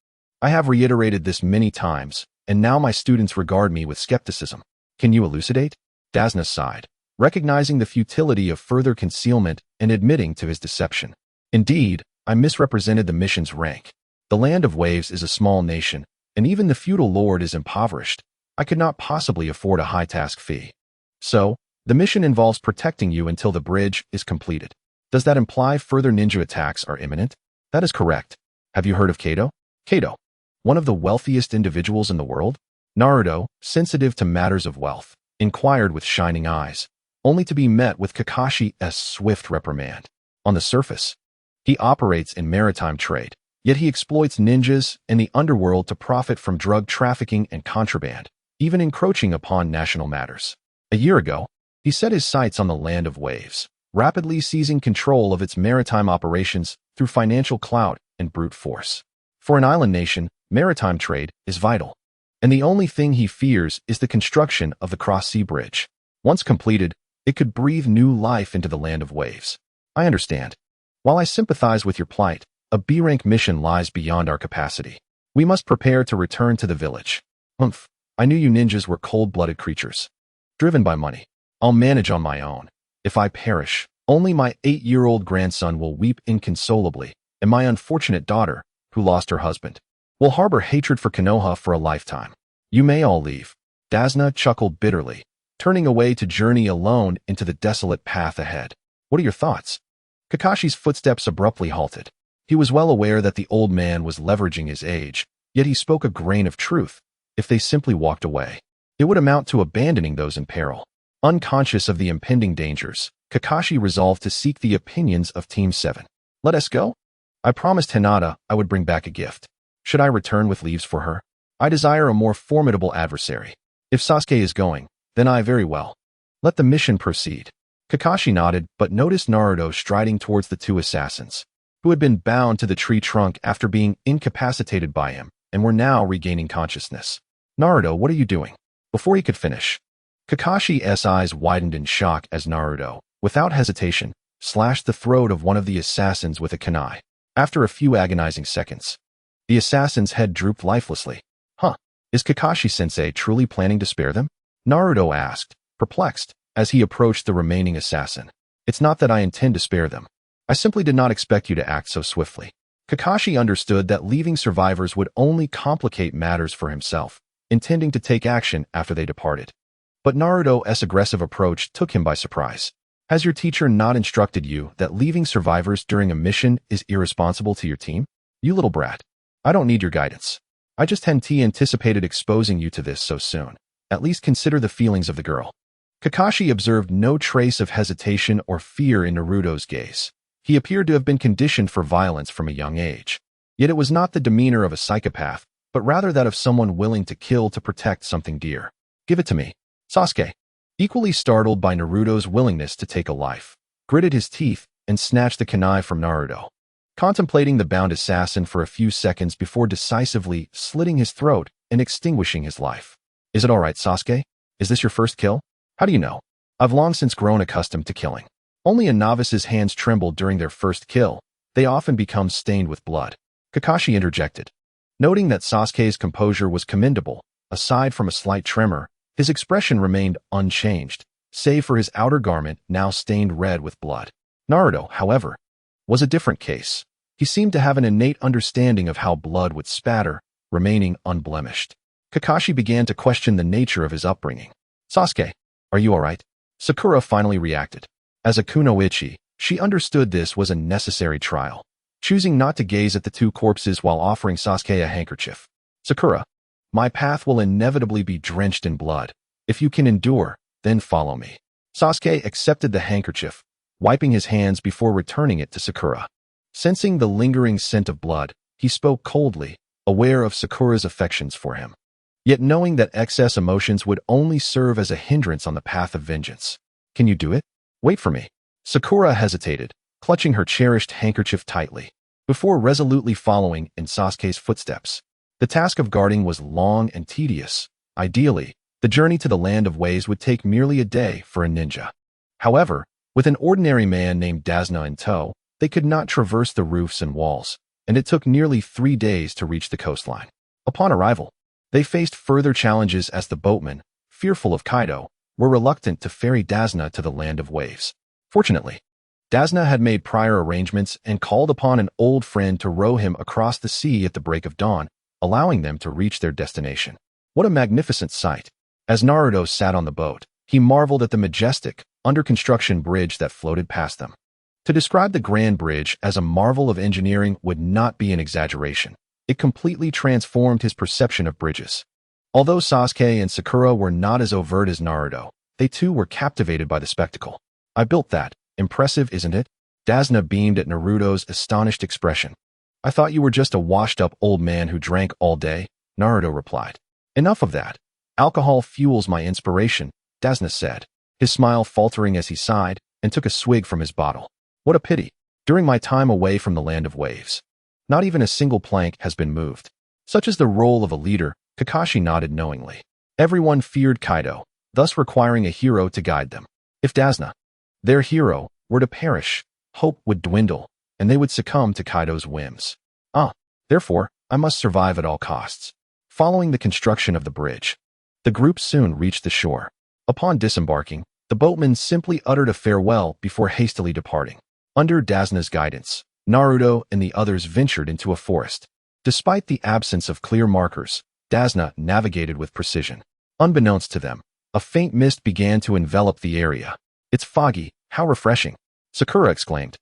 S1: I have reiterated this many times, and now my students regard me with skepticism. Can you elucidate? Dasna sighed, recognizing the futility of further concealment and admitting to his deception. Indeed, I misrepresented the mission's rank. The Land of Waves is a small nation, and even the feudal lord is impoverished. I could not possibly afford a high task fee. So, the mission involves protecting you until the bridge is completed. Does that imply further ninja attacks are imminent? That is correct. Have you heard of Kato? Kato, one of the wealthiest individuals in the world? Naruto, sensitive to matters of wealth, inquired with shining eyes, only to be met with Kakashi's swift reprimand. On the surface, he operates in maritime trade, yet he exploits ninjas and the underworld to profit from drug trafficking and contraband, even encroaching upon national matters. A year ago, he set his sights on the Land of Waves, rapidly seizing control of its maritime operations through financial clout and brute force. For an island nation, maritime trade is vital, and the only thing he fears is the construction of the cross-sea bridge. Once completed, it could breathe new life into the Land of Waves. I understand. While I sympathize with your plight, a B-rank mission lies beyond our capacity. We must prepare to return to the village. Humph, I knew you ninjas were cold-blooded creatures, driven by money. I'll manage on my own. If I perish, only my 8-year-old grandson will weep inconsolably, and my unfortunate daughter, who lost her husband, will harbor hatred for Konoha for a lifetime. You may all leave. Dasna chuckled bitterly, turning away to journey alone into the desolate path ahead. What are your thoughts? Kakashi's footsteps abruptly halted. He was well aware that the old man was leveraging his age, yet he spoke a grain of truth. If they simply walked away, it would amount to abandoning those in peril. Unconscious of the impending dangers, Kakashi resolved to seek the opinions of Team 7. Let us go? I promised Hinata I would bring back a gift. Should I return with leaves for her? I desire a more formidable adversary. If Sasuke is going, then I very well. Let the mission proceed. Kakashi nodded but noticed Naruto striding towards the two assassins, who had been bound to the tree trunk after being incapacitated by him and were now regaining consciousness. Naruto, what are you doing? Before he could finish, Kakashi's eyes widened in shock as Naruto, without hesitation, slashed the throat of one of the assassins with a kunai. After a few agonizing seconds, the assassin's head drooped lifelessly. Huh, is Kakashi-sensei truly planning to spare them? Naruto asked, perplexed, as he approached the remaining assassin. It's not that I intend to spare them. I simply did not expect you to act so swiftly. Kakashi understood that leaving survivors would only complicate matters for himself, intending to take action after they departed. But Naruto's aggressive approach took him by surprise. Has your teacher not instructed you that leaving survivors during a mission is irresponsible to your team? You little brat. I don't need your guidance. I just hadn't anticipated exposing you to this so soon. At least consider the feelings of the girl. Kakashi observed no trace of hesitation or fear in Naruto's gaze. He appeared to have been conditioned for violence from a young age. Yet it was not the demeanor of a psychopath, but rather that of someone willing to kill to protect something dear. Give it to me. Sasuke, equally startled by Naruto's willingness to take a life, gritted his teeth and snatched the kunai from Naruto, contemplating the bound assassin for a few seconds before decisively slitting his throat and extinguishing his life. Is it all right, Sasuke? Is this your first kill? How do you know? I've long since grown accustomed to killing. Only a novice's hands tremble during their first kill. They often become stained with blood. Kakashi interjected. Noting that Sasuke's composure was commendable, aside from a slight tremor, his expression remained unchanged, save for his outer garment now stained red with blood. Naruto, however, was a different case. He seemed to have an innate understanding of how blood would spatter, remaining unblemished. Kakashi began to question the nature of his upbringing. Sasuke, are you all right? Sakura finally reacted. As a kunoichi, she understood this was a necessary trial, choosing not to gaze at the two corpses while offering Sasuke a handkerchief. Sakura, my path will inevitably be drenched in blood. If you can endure, then follow me. Sasuke accepted the handkerchief, wiping his hands before returning it to Sakura. Sensing the lingering scent of blood, he spoke coldly, aware of Sakura's affections for him, yet knowing that excess emotions would only serve as a hindrance on the path of vengeance. Can you do it? Wait for me. Sakura hesitated, clutching her cherished handkerchief tightly, before resolutely following in Sasuke's footsteps. The task of guarding was long and tedious. Ideally, the journey to the Land of Waves would take merely a day for a ninja. However, with an ordinary man named Dasna in tow, they could not traverse the roofs and walls, and it took nearly 3 days to reach the coastline. Upon arrival, They faced further challenges as the boatmen, fearful of Kaido, were reluctant to ferry Dasna to the land of waves. Fortunately, Dasna had made prior arrangements and called upon an old friend to row him across the sea at the break of dawn, allowing them to reach their destination. What a magnificent sight! As Naruto sat on the boat, he marveled at the majestic, under-construction bridge that floated past them. To describe the Grand Bridge as a marvel of engineering would not be an exaggeration. It completely transformed his perception of bridges. Although Sasuke and Sakura were not as overt as Naruto, they too were captivated by the spectacle. I built that. Impressive, isn't it? Dasna beamed at Naruto's astonished expression. I thought you were just a washed-up old man who drank all day, Naruto replied. Enough of that. Alcohol fuels my inspiration, Dasna said, his smile faltering as he sighed and took a swig from his bottle. What a pity. During my time away from the land of waves, not even a single plank has been moved. Such is the role of a leader, Kakashi nodded knowingly. Everyone feared Kaido, thus requiring a hero to guide them. If Dasna, their hero, were to perish, hope would dwindle, and they would succumb to Kaido's whims. Therefore, I must survive at all costs. Following the construction of the bridge, the group soon reached the shore. Upon disembarking, the boatmen simply uttered a farewell before hastily departing. Under Dasna's guidance, Naruto and the others ventured into a forest. Despite the absence of clear markers, Dasna navigated with precision. Unbeknownst to them, a faint mist began to envelop the area. It's foggy, how refreshing, Sakura exclaimed,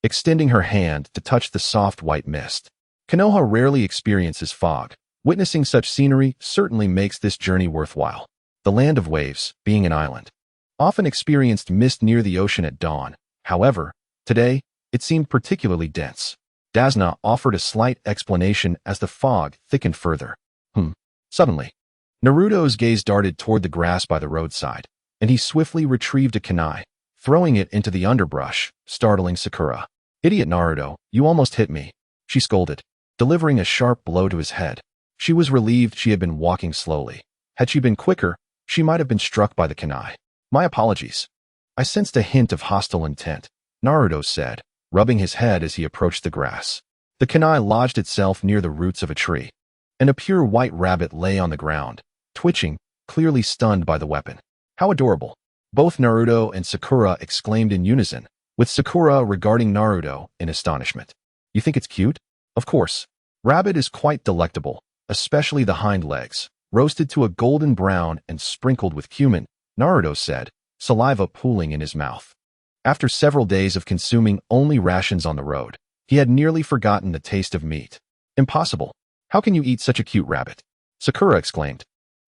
S1: extending her hand to touch the soft white mist. Konoha rarely experiences fog. Witnessing such scenery certainly makes this journey worthwhile. The land of waves, being an island, often experienced mist near the ocean at dawn. However, today, it seemed particularly dense. Dasna offered a slight explanation as the fog thickened further. Suddenly, Naruto's gaze darted toward the grass by the roadside, and he swiftly retrieved a kunai, throwing it into the underbrush, startling Sakura. Idiot Naruto, you almost hit me, she scolded, delivering a sharp blow to his head. She was relieved she had been walking slowly. Had she been quicker, she might have been struck by the kunai. My apologies. I sensed a hint of hostile intent, Naruto said, rubbing his head as he approached the grass. The kunai lodged itself near the roots of a tree, and a pure white rabbit lay on the ground, twitching, clearly stunned by the weapon. How adorable! Both Naruto and Sakura exclaimed in unison, with Sakura regarding Naruto in astonishment. You think it's cute? Of course. Rabbit is quite delectable, especially the hind legs, roasted to a golden brown and sprinkled with cumin, Naruto said, saliva pooling in his mouth. After several days of consuming only rations on the road, he had nearly forgotten the taste of meat. Impossible. How can you eat such a cute rabbit? Sakura exclaimed,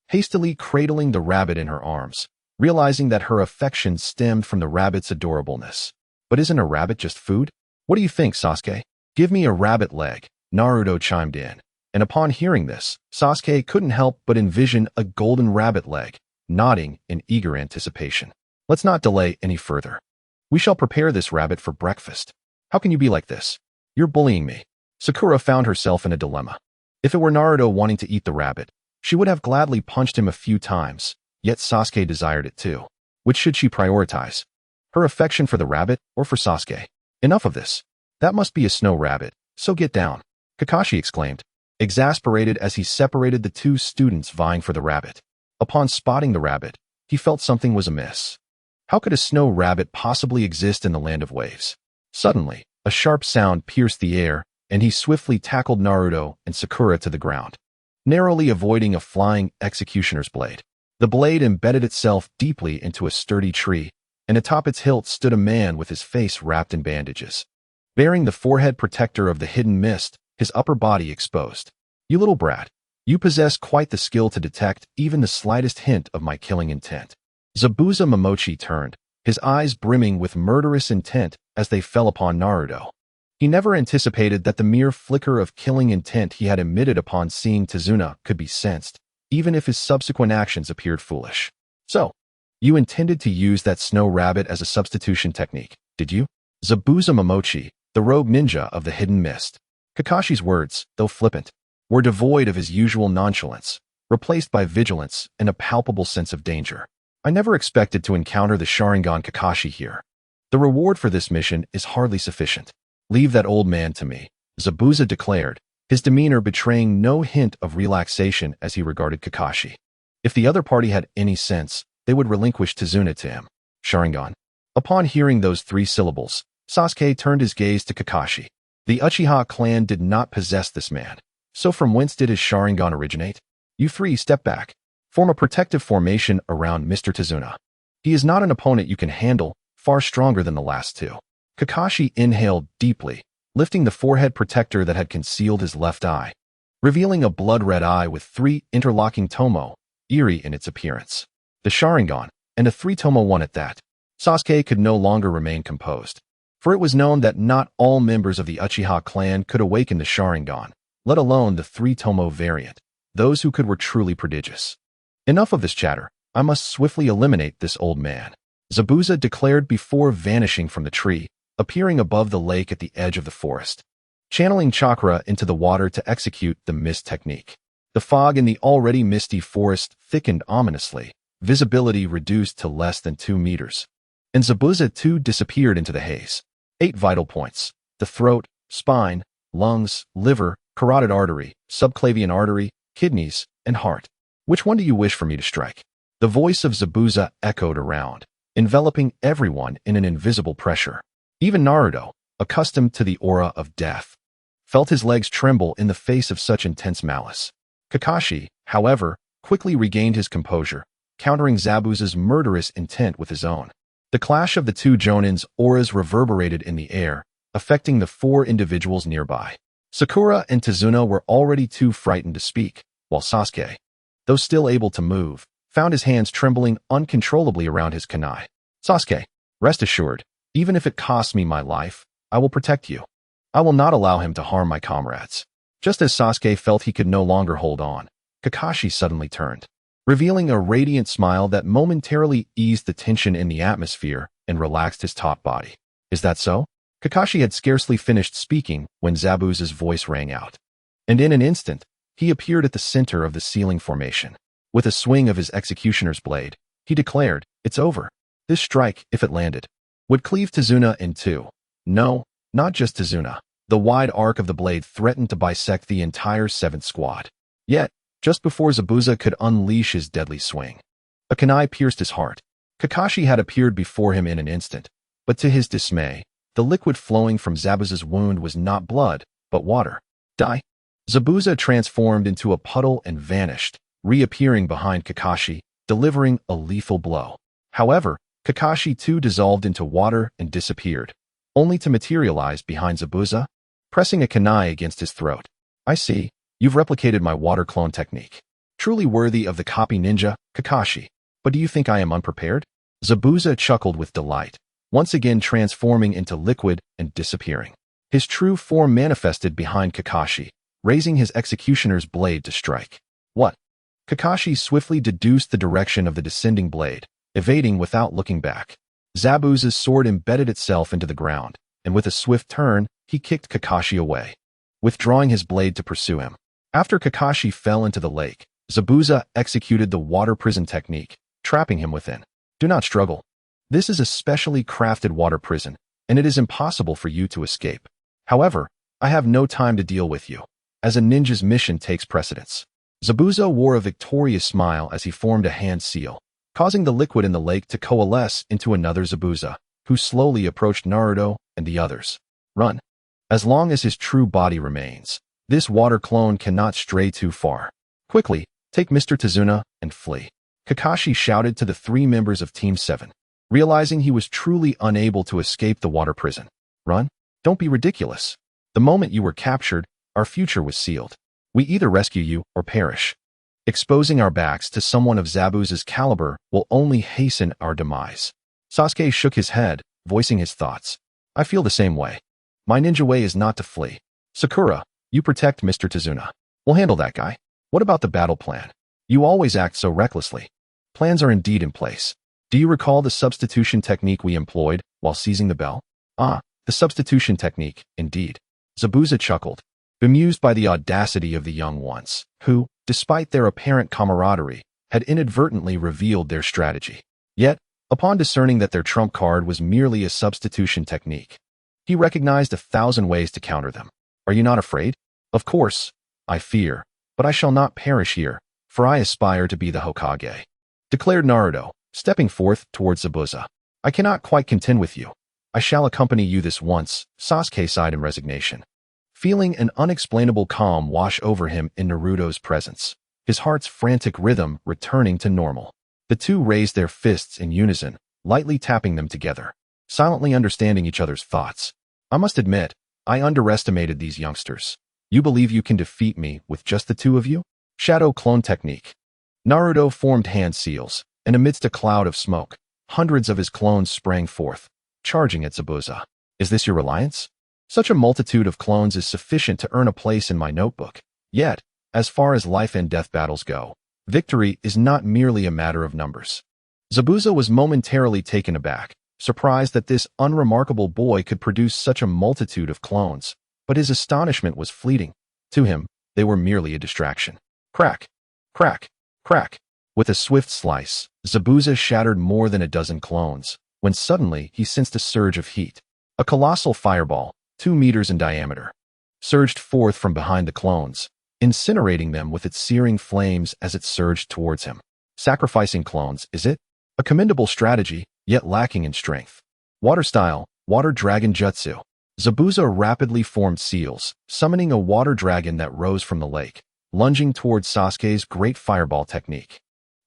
S1: hastily cradling the rabbit in her arms, realizing that her affection stemmed from the rabbit's adorableness. But isn't a rabbit just food? What do you think, Sasuke? Give me a rabbit leg, Naruto chimed in. And upon hearing this, Sasuke couldn't help but envision a golden rabbit leg, nodding in eager anticipation. Let's not delay any further. We shall prepare this rabbit for breakfast. How can you be like this? You're bullying me. Sakura found herself in a dilemma. If it were Naruto wanting to eat the rabbit, she would have gladly punched him a few times, yet Sasuke desired it too. Which should she prioritize? Her affection for the rabbit or for Sasuke? Enough of this. That must be a snow rabbit, so get down, Kakashi exclaimed, exasperated as he separated the two students vying for the rabbit. Upon spotting the rabbit, he felt something was amiss. How could a snow rabbit possibly exist in the land of waves? Suddenly, a sharp sound pierced the air, and he swiftly tackled Naruto and Sakura to the ground, narrowly avoiding a flying executioner's blade. The blade embedded itself deeply into a sturdy tree, and atop its hilt stood a man with his face wrapped in bandages, bearing the forehead protector of the hidden mist, his upper body exposed. You little brat, you possess quite the skill to detect even the slightest hint of my killing intent. Zabuza Momochi turned, his eyes brimming with murderous intent as they fell upon Naruto. He never anticipated that the mere flicker of killing intent he had emitted upon seeing Tazuna could be sensed, even if his subsequent actions appeared foolish. So, you intended to use that snow rabbit as a substitution technique, did you? Zabuza Momochi, the rogue ninja of the hidden mist. Kakashi's words, though flippant, were devoid of his usual nonchalance, replaced by vigilance and a palpable sense of danger. I never expected to encounter the Sharingan Kakashi here. The reward for this mission is hardly sufficient. Leave that old man to me, Zabuza declared, his demeanor betraying no hint of relaxation as he regarded Kakashi. If the other party had any sense, they would relinquish Tizuna to him. Sharingan. Upon hearing those 3 syllables, Sasuke turned his gaze to Kakashi. The Uchiha clan did not possess this man. So from whence did his Sharingan originate? You 3 step back. Form a protective formation around Mr. Tizuna. He is not an opponent you can handle, far stronger than the last 2. Kakashi inhaled deeply, lifting the forehead protector that had concealed his left eye, revealing a blood-red eye with 3 interlocking tomo, eerie in its appearance. The Sharingan, and a 3-tomo one at that. Sasuke could no longer remain composed, for it was known that not all members of the Uchiha clan could awaken the Sharingan, let alone the 3-tomo variant. Those who could were truly prodigious. Enough of this chatter. I must swiftly eliminate this old man, Zabuza declared before vanishing from the tree, appearing above the lake at the edge of the forest, channeling chakra into the water to execute the mist technique. The fog in the already misty forest thickened ominously, visibility reduced to less than 2 meters, and Zabuza too disappeared into the haze. 8 vital points: the throat, spine, lungs, liver, carotid artery, subclavian artery, kidneys, and heart. Which one do you wish for me to strike? The voice of Zabuza echoed around, enveloping everyone in an invisible pressure. Even Naruto, accustomed to the aura of death, felt his legs tremble in the face of such intense malice. Kakashi, however, quickly regained his composure, countering Zabuza's murderous intent with his own. The clash of the 2 Jonin's auras reverberated in the air, affecting the 4 individuals nearby. Sakura and Tizuna were already too frightened to speak, while Sasuke, though still able to move, found his hands trembling uncontrollably around his kunai. Sasuke, rest assured, even if it costs me my life, I will protect you. I will not allow him to harm my comrades. Just as Sasuke felt he could no longer hold on, Kakashi suddenly turned, revealing a radiant smile that momentarily eased the tension in the atmosphere and relaxed his taut body. Is that so? Kakashi had scarcely finished speaking when Zabuza's voice rang out. And in an instant, he appeared at the center of the ceiling formation. With a swing of his executioner's blade, he declared, "It's over. This strike, if it landed, would cleave Tizuna in 2. No, not just Tizuna. The wide arc of the blade threatened to bisect the entire 7th squad. Yet, just before Zabuza could unleash his deadly swing, a kunai pierced his heart. Kakashi had appeared before him in an instant, but to his dismay, the liquid flowing from Zabuza's wound was not blood, but water. Die. Zabuza transformed into a puddle and vanished, reappearing behind Kakashi, delivering a lethal blow. However, Kakashi too dissolved into water and disappeared, only to materialize behind Zabuza, pressing a kunai against his throat. I see, you've replicated my water clone technique. Truly worthy of the copy ninja, Kakashi. But do you think I am unprepared? Zabuza chuckled with delight, once again transforming into liquid and disappearing. His true form manifested behind Kakashi, raising his executioner's blade to strike. What? Kakashi swiftly deduced the direction of the descending blade, evading without looking back. Zabuza's sword embedded itself into the ground, and with a swift turn, he kicked Kakashi away, withdrawing his blade to pursue him. After Kakashi fell into the lake, Zabuza executed the water prison technique, trapping him within. Do not struggle. This is a specially crafted water prison, and it is impossible for you to escape. However, I have no time to deal with you, as a ninja's mission takes precedence. Zabuza wore a victorious smile as he formed a hand seal, causing the liquid in the lake to coalesce into another Zabuza, who slowly approached Naruto and the others. Run. As long as his true body remains, this water clone cannot stray too far. Quickly, take Mr. Tizuna and flee. Kakashi shouted to the 3 members of Team 7, realizing he was truly unable to escape the water prison. Run? Don't be ridiculous. The moment you were captured, our future was sealed. We either rescue you or perish. Exposing our backs to someone of Zabuza's caliber will only hasten our demise. Sasuke shook his head, voicing his thoughts. I feel the same way. My ninja way is not to flee. Sakura, you protect Mr. Tizuna. We'll handle that guy. What about the battle plan? You always act so recklessly. Plans are indeed in place. Do you recall the substitution technique we employed while seizing the bell? Ah, the substitution technique, indeed. Zabuza chuckled, bemused by the audacity of the young ones, who, despite their apparent camaraderie, had inadvertently revealed their strategy. Yet, upon discerning that their trump card was merely a substitution technique, he recognized 1,000 ways to counter them. Are you not afraid? Of course, I fear, but I shall not perish here, for I aspire to be the Hokage, declared Naruto, stepping forth towards Zabuza. I cannot quite contend with you. I shall accompany you this once, Sasuke sighed in resignation. Feeling an unexplainable calm wash over him in Naruto's presence, his heart's frantic rhythm returning to normal. The two raised their fists in unison, lightly tapping them together, silently understanding each other's thoughts. I must admit, I underestimated these youngsters. You believe you can defeat me with just the two of you? Shadow clone technique. Naruto formed hand seals, and amidst a cloud of smoke, hundreds of his clones sprang forth, charging at Zabuza. Is this your reliance? Such a multitude of clones is sufficient to earn a place in my notebook. Yet, as far as life and death battles go, victory is not merely a matter of numbers. Zabuza was momentarily taken aback, surprised that this unremarkable boy could produce such a multitude of clones, but his astonishment was fleeting. To him, they were merely a distraction. Crack, crack, crack. With a swift slice, Zabuza shattered more than a dozen clones, when suddenly he sensed a surge of heat. A colossal fireball, 2 meters in diameter, surged forth from behind the clones, incinerating them with its searing flames as it surged towards him. Sacrificing clones, is it? A commendable strategy, yet lacking in strength. Water style, water dragon jutsu. Zabuza rapidly formed seals, summoning a water dragon that rose from the lake, lunging towards Sasuke's great fireball technique,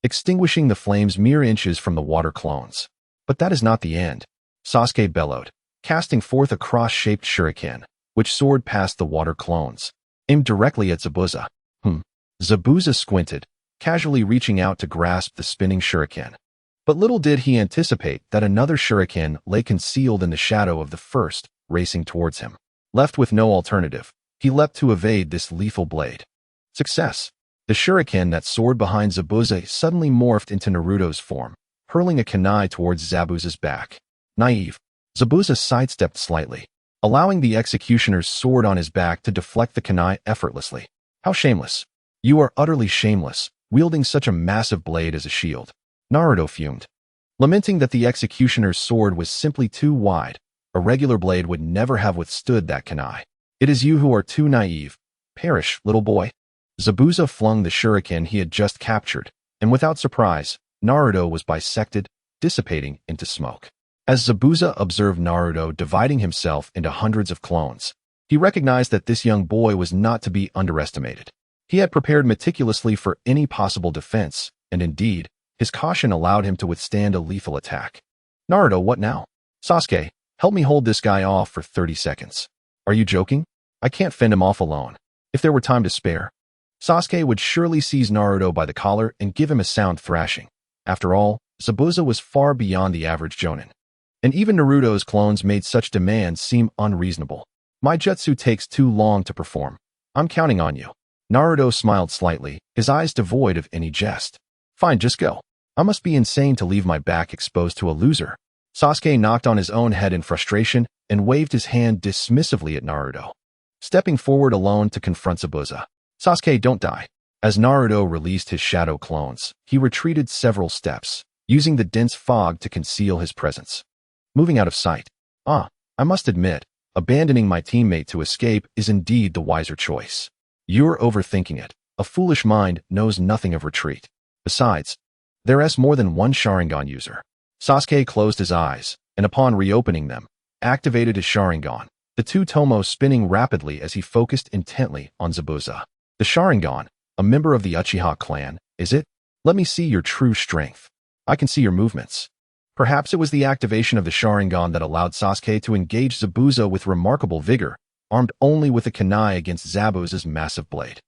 S1: extinguishing the flames mere inches from the water clones. But that is not the end. Sasuke bellowed, casting forth a cross-shaped shuriken, which soared past the water clones, aimed directly at Zabuza. Zabuza squinted, casually reaching out to grasp the spinning shuriken. But little did he anticipate that another shuriken lay concealed in the shadow of the first, racing towards him. Left with no alternative, he leapt to evade this lethal blade. Success! The shuriken that soared behind Zabuza suddenly morphed into Naruto's form, hurling a kunai towards Zabuza's back. Naive. Zabuza sidestepped slightly, allowing the executioner's sword on his back to deflect the kunai effortlessly. How shameless. You are utterly shameless, wielding such a massive blade as a shield. Naruto fumed, lamenting that the executioner's sword was simply too wide. A regular blade would never have withstood that kunai. It is you who are too naive. Perish, little boy. Zabuza flung the shuriken he had just captured, and without surprise, Naruto was bisected, dissipating into smoke. As Zabuza observed Naruto dividing himself into hundreds of clones, he recognized that this young boy was not to be underestimated. He had prepared meticulously for any possible defense, and indeed, his caution allowed him to withstand a lethal attack. Naruto, what now? Sasuke, help me hold this guy off for 30 seconds. Are you joking? I can't fend him off alone. If there were time to spare, Sasuke would surely seize Naruto by the collar and give him a sound thrashing. After all, Zabuza was far beyond the average jonin. And even Naruto's clones made such demands seem unreasonable. My jutsu takes too long to perform. I'm counting on you. Naruto smiled slightly, his eyes devoid of any jest. Fine, just go. I must be insane to leave my back exposed to a loser. Sasuke knocked on his own head in frustration and waved his hand dismissively at Naruto, stepping forward alone to confront Zabuza. Sasuke, don't die. As Naruto released his shadow clones, he retreated several steps, using the dense fog to conceal his presence. Moving out of sight. I must admit, abandoning my teammate to escape is indeed the wiser choice. You're overthinking it. A foolish mind knows nothing of retreat. Besides, there's more than one Sharingan user. Sasuke closed his eyes, and upon reopening them, activated his Sharingan, the two tomos spinning rapidly as he focused intently on Zabuza. The Sharingan, a member of the Uchiha clan, is it? Let me see your true strength. I can see your movements. Perhaps it was the activation of the Sharingan that allowed Sasuke to engage Zabuza with remarkable vigor, armed only with a kunai against Zabuza's massive blade.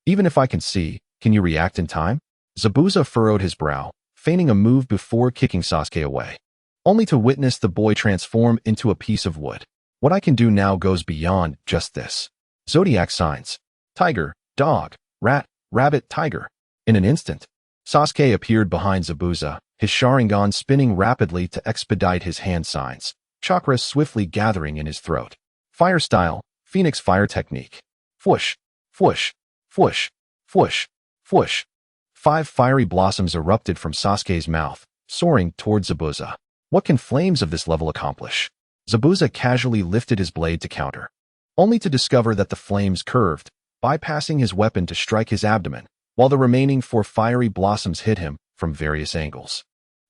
S1: Even if I can see, can you react in time? Zabuza furrowed his brow, feigning a move before kicking Sasuke away, only to witness the boy transform into a piece of wood. What I can do now goes beyond just this. Zodiac signs. Tiger, dog, rat, rabbit, tiger. In an instant, Sasuke appeared behind Zabuza, his Sharingan spinning rapidly to expedite his hand signs, chakra swiftly gathering in his throat. Fire style, Phoenix fire technique. Fwoosh, fwoosh, fwoosh, fwoosh, fwoosh. 5 fiery blossoms erupted from Sasuke's mouth, soaring towards Zabuza. What can flames of this level accomplish? Zabuza casually lifted his blade to counter, only to discover that the flames curved, bypassing his weapon to strike his abdomen, while the remaining 4 fiery blossoms hit him from various angles.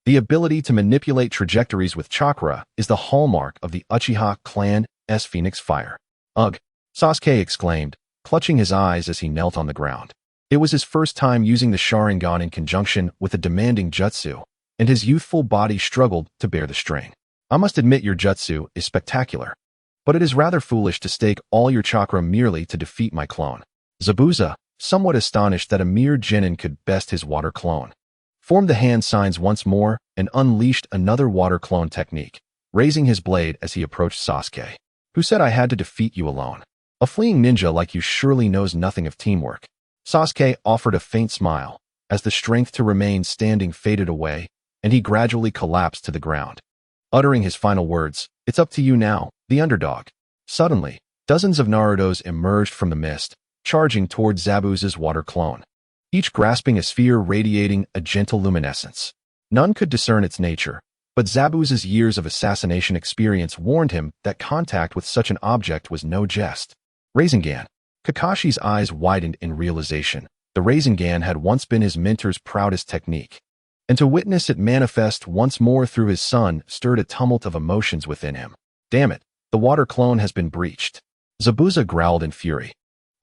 S1: The ability to manipulate trajectories with chakra is the hallmark of the Uchiha clan's Phoenix Fire. Ugh! Sasuke exclaimed, clutching his eyes as he knelt on the ground. It was his first time using the Sharingan in conjunction with a demanding jutsu, and his youthful body struggled to bear the strain. I must admit your jutsu is spectacular, but it is rather foolish to stake all your chakra merely to defeat my clone. Zabuza, somewhat astonished that a mere genin could best his water clone, formed the hand signs once more and unleashed another water clone technique, raising his blade as he approached Sasuke. Who said I had to defeat you alone? A fleeing ninja like you surely knows nothing of teamwork. Sasuke offered a faint smile as the strength to remain standing faded away, and he gradually collapsed to the ground. Uttering his final words, "It's up to you now, the underdog." Suddenly, dozens of Narutos emerged from the mist, charging toward Zabuza's water clone, each grasping a sphere radiating a gentle luminescence. None could discern its nature, but Zabuza's years of assassination experience warned him that contact with such an object was no jest. Rasengan. Kakashi's eyes widened in realization. The Rasengan had once been his mentor's proudest technique, and to witness it manifest once more through his son stirred a tumult of emotions within him. Damn it, the water clone has been breached. Zabuza growled in fury.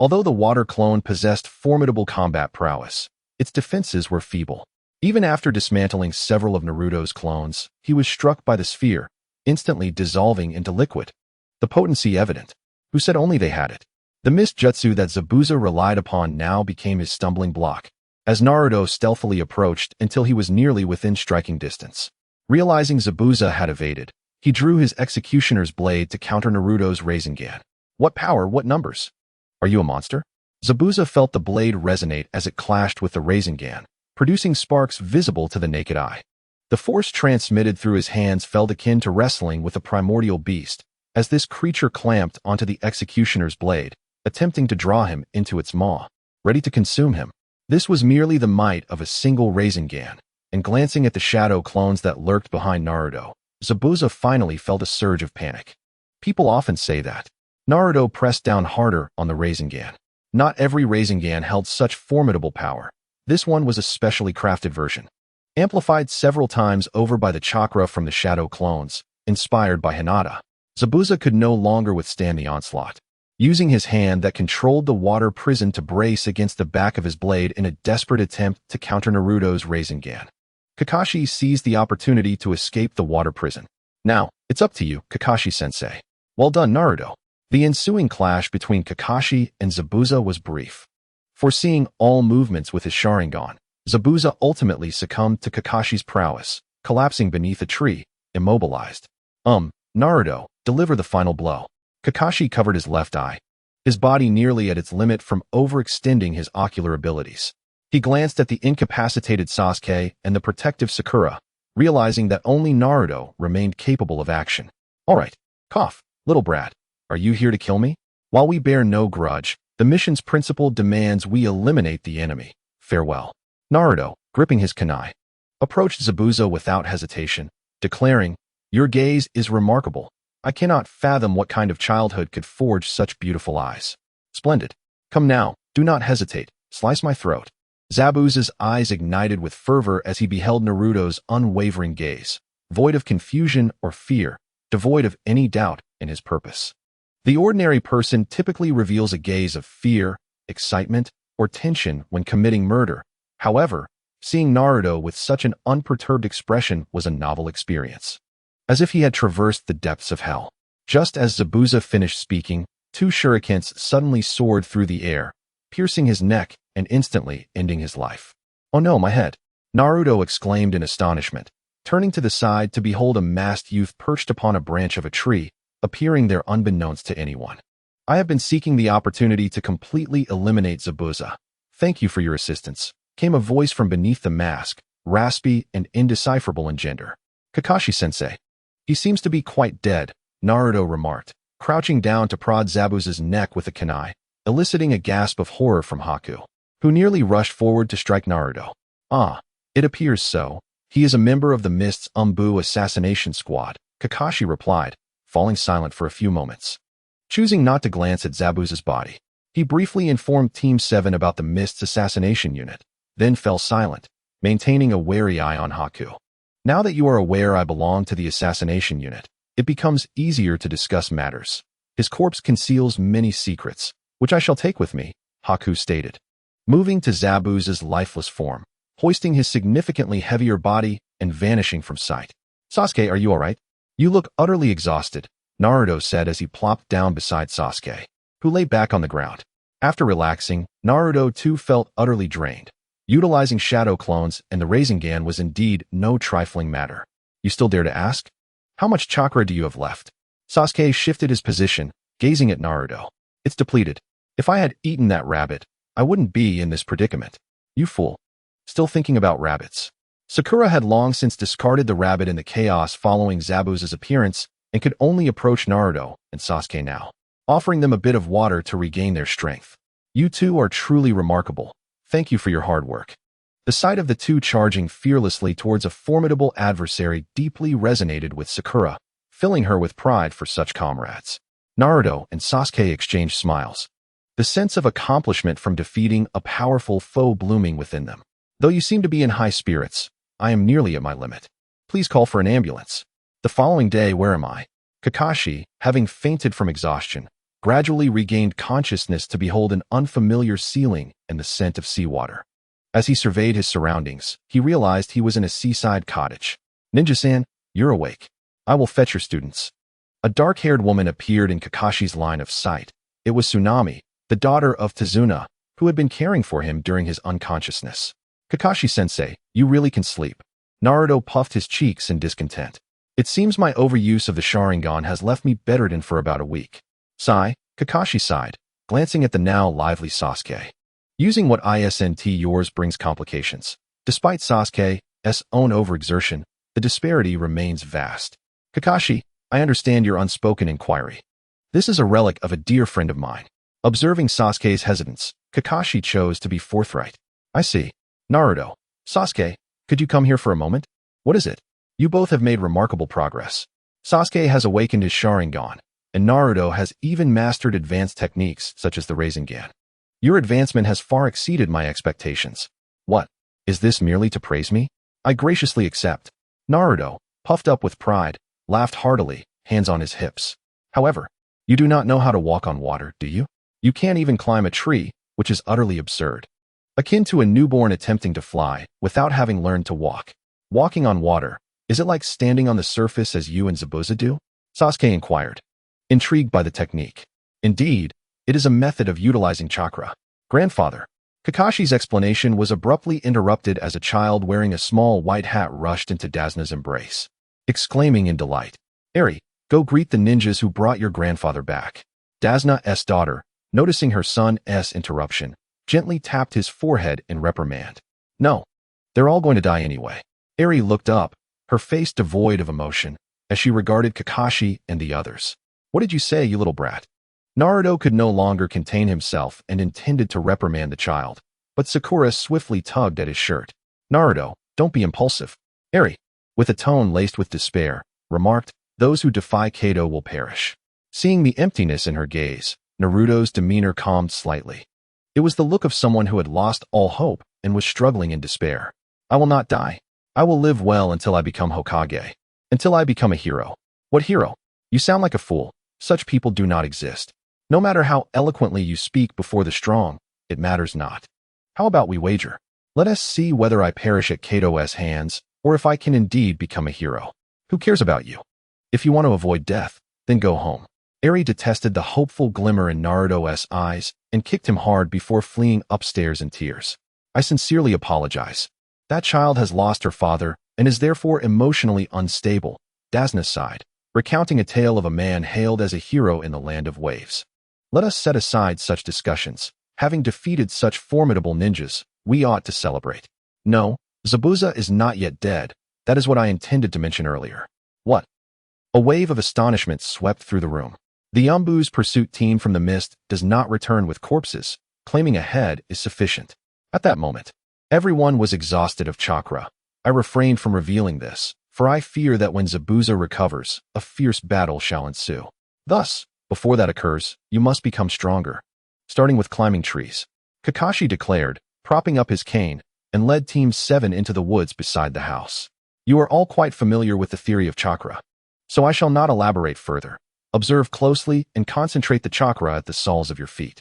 S1: Although the water clone possessed formidable combat prowess, its defenses were feeble. Even after dismantling several of Naruto's clones, he was struck by the sphere, instantly dissolving into liquid. The potency evident. Who said only they had it? The mist jutsu that Zabuza relied upon now became his stumbling block, as Naruto stealthily approached until he was nearly within striking distance. Realizing Zabuza had evaded, he drew his executioner's blade to counter Naruto's Rasengan. What power, what numbers? Are you a monster? Zabuza felt the blade resonate as it clashed with the Rasengan, producing sparks visible to the naked eye. The force transmitted through his hands felt akin to wrestling with a primordial beast, as this creature clamped onto the executioner's blade, attempting to draw him into its maw, ready to consume him. This was merely the might of a single Rasengan, and glancing at the shadow clones that lurked behind Naruto, Zabuza finally felt a surge of panic. People often say that. Naruto pressed down harder on the Rasengan. Not every Rasengan held such formidable power. This one was a specially crafted version, amplified several times over by the chakra from the shadow clones, inspired by Hinata. Zabuza could no longer withstand the onslaught. Using his hand that controlled the water prison to brace against the back of his blade in a desperate attempt to counter Naruto's Rasengan, Kakashi seized the opportunity to escape the water prison. Now, it's up to you, Kakashi-sensei. Well done, Naruto. The ensuing clash between Kakashi and Zabuza was brief. Foreseeing all movements with his Sharingan, Zabuza ultimately succumbed to Kakashi's prowess, collapsing beneath a tree, immobilized. Naruto, deliver the final blow. Kakashi covered his left eye, his body nearly at its limit from overextending his ocular abilities. He glanced at the incapacitated Sasuke and the protective Sakura, realizing that only Naruto remained capable of action. All right, cough, little brat. Are you here to kill me? While we bear no grudge, the mission's principle demands we eliminate the enemy. Farewell. Naruto, gripping his kunai, approached Zabuza without hesitation, declaring, "Your gaze is remarkable. I cannot fathom what kind of childhood could forge such beautiful eyes. Splendid. Come now, do not hesitate. Slice my throat." Zabuza's eyes ignited with fervor as he beheld Naruto's unwavering gaze, void of confusion or fear, devoid of any doubt in his purpose. The ordinary person typically reveals a gaze of fear, excitement, or tension when committing murder. However, seeing Naruto with such an unperturbed expression was a novel experience, as if he had traversed the depths of hell. Just as Zabuza finished speaking, 2 shurikens suddenly soared through the air, piercing his neck and instantly ending his life. "Oh no, my head!" Naruto exclaimed in astonishment, turning to the side to behold a masked youth perched upon a branch of a tree, appearing there unbeknownst to anyone. "I have been seeking the opportunity to completely eliminate Zabuza. Thank you for your assistance," came a voice from beneath the mask, raspy and indecipherable in gender. "Kakashi-sensei. He seems to be quite dead," Naruto remarked, crouching down to prod Zabuza's neck with a kunai, eliciting a gasp of horror from Haku, who nearly rushed forward to strike Naruto. "Ah, it appears so. He is a member of the Mist's Umbu assassination squad," Kakashi replied, falling silent for a few moments. Choosing not to glance at Zabuza's body, He briefly informed Team 7 about the Mist's assassination unit, then fell silent, maintaining a wary eye on Haku. Now that you are aware I belong to the assassination unit, it becomes easier to discuss matters. His corpse conceals many secrets, which I shall take with me, Haku stated, moving to Zabuza's lifeless form, hoisting his significantly heavier body and vanishing from sight. Sasuke, are you alright? You look utterly exhausted, Naruto said as he plopped down beside Sasuke, who lay back on the ground. After relaxing, Naruto too felt utterly drained. Utilizing shadow clones and the Rasengan was indeed no trifling matter. You still dare to ask? How much chakra do you have left? Sasuke shifted his position, gazing at Naruto. It's depleted. If I had eaten that rabbit, I wouldn't be in this predicament. You fool. Still thinking about rabbits. Sakura had long since discarded the rabbit in the chaos following Zabuza's appearance and could only approach Naruto and Sasuke now, offering them a bit of water to regain their strength. You two are truly remarkable. Thank you for your hard work. The sight of the two charging fearlessly towards a formidable adversary deeply resonated with Sakura, filling her with pride for such comrades. Naruto and Sasuke exchanged smiles, the sense of accomplishment from defeating a powerful foe blooming within them. Though you seem to be in high spirits, I am nearly at my limit. Please call for an ambulance. The following day, where am I? Kakashi, having fainted from exhaustion, gradually regained consciousness to behold an unfamiliar ceiling and the scent of seawater. As he surveyed his surroundings, he realized he was in a seaside cottage. Ninja-san, you're awake. I will fetch your students. A dark-haired woman appeared in Kakashi's line of sight. It was Tsunami, the daughter of Tazuna, who had been caring for him during his unconsciousness. Kakashi-sensei, you really can sleep. Naruto puffed his cheeks in discontent. It seems my overuse of the Sharingan has left me bedridden for about a week. Sigh, Kakashi sighed, glancing at the now lively Sasuke. Using what ISNT yours brings complications. Despite Sasuke's own overexertion, the disparity remains vast. Kakashi, I understand your unspoken inquiry. This is a relic of a dear friend of mine. Observing Sasuke's hesitance, Kakashi chose to be forthright. I see. Naruto, Sasuke, could you come here for a moment? What is it? You both have made remarkable progress. Sasuke has awakened his Sharingan, and Naruto has even mastered advanced techniques such as the Rasengan. Your advancement has far exceeded my expectations. What? Is this merely to praise me? I graciously accept. Naruto, puffed up with pride, laughed heartily, hands on his hips. However, you do not know how to walk on water, do you? You can't even climb a tree, which is utterly absurd. Akin to a newborn attempting to fly without having learned to walk. Walking on water, is it like standing on the surface as you and Zabuza do? Sasuke inquired, intrigued by the technique. Indeed, it is a method of utilizing chakra. Grandfather. Kakashi's explanation was abruptly interrupted as a child wearing a small white hat rushed into Dazna's embrace, exclaiming in delight, Eri, go greet the ninjas who brought your grandfather back. Dazna's daughter, noticing her son's interruption, gently tapped his forehead in reprimand. No, they're all going to die anyway. Eri looked up, her face devoid of emotion, as she regarded Kakashi and the others. What did you say, you little brat? Naruto could no longer contain himself and intended to reprimand the child, but Sakura swiftly tugged at his shirt. Naruto, don't be impulsive. Eri, with a tone laced with despair, remarked, those who defy Kado will perish. Seeing the emptiness in her gaze, Naruto's demeanor calmed slightly. It was the look of someone who had lost all hope and was struggling in despair. I will not die. I will live well until I become Hokage. Until I become a hero. What hero? You sound like a fool. Such people do not exist. No matter how eloquently you speak before the strong, it matters not. How about we wager? Let us see whether I perish at Kado's hands, or if I can indeed become a hero. Who cares about you? If you want to avoid death, then go home. Eri detested the hopeful glimmer in Naruto's eyes and kicked him hard before fleeing upstairs in tears. I sincerely apologize. That child has lost her father and is therefore emotionally unstable, Dazna sighed, recounting a tale of a man hailed as a hero in the land of waves. Let us set aside such discussions. Having defeated such formidable ninjas, we ought to celebrate. No, Zabuza is not yet dead. That is what I intended to mention earlier. What? A wave of astonishment swept through the room. The Yambu's pursuit team from the mist does not return with corpses. Claiming a head is sufficient. At that moment, everyone was exhausted of chakra. I refrained from revealing this, for I fear that when Zabuza recovers, a fierce battle shall ensue. Thus, before that occurs, you must become stronger. starting with climbing trees. Kakashi declared, propping up his cane, and led Team 7 into the woods beside the house. You are all quite familiar with the theory of chakra, so I shall not elaborate further. Observe closely and concentrate the chakra at the soles of your feet.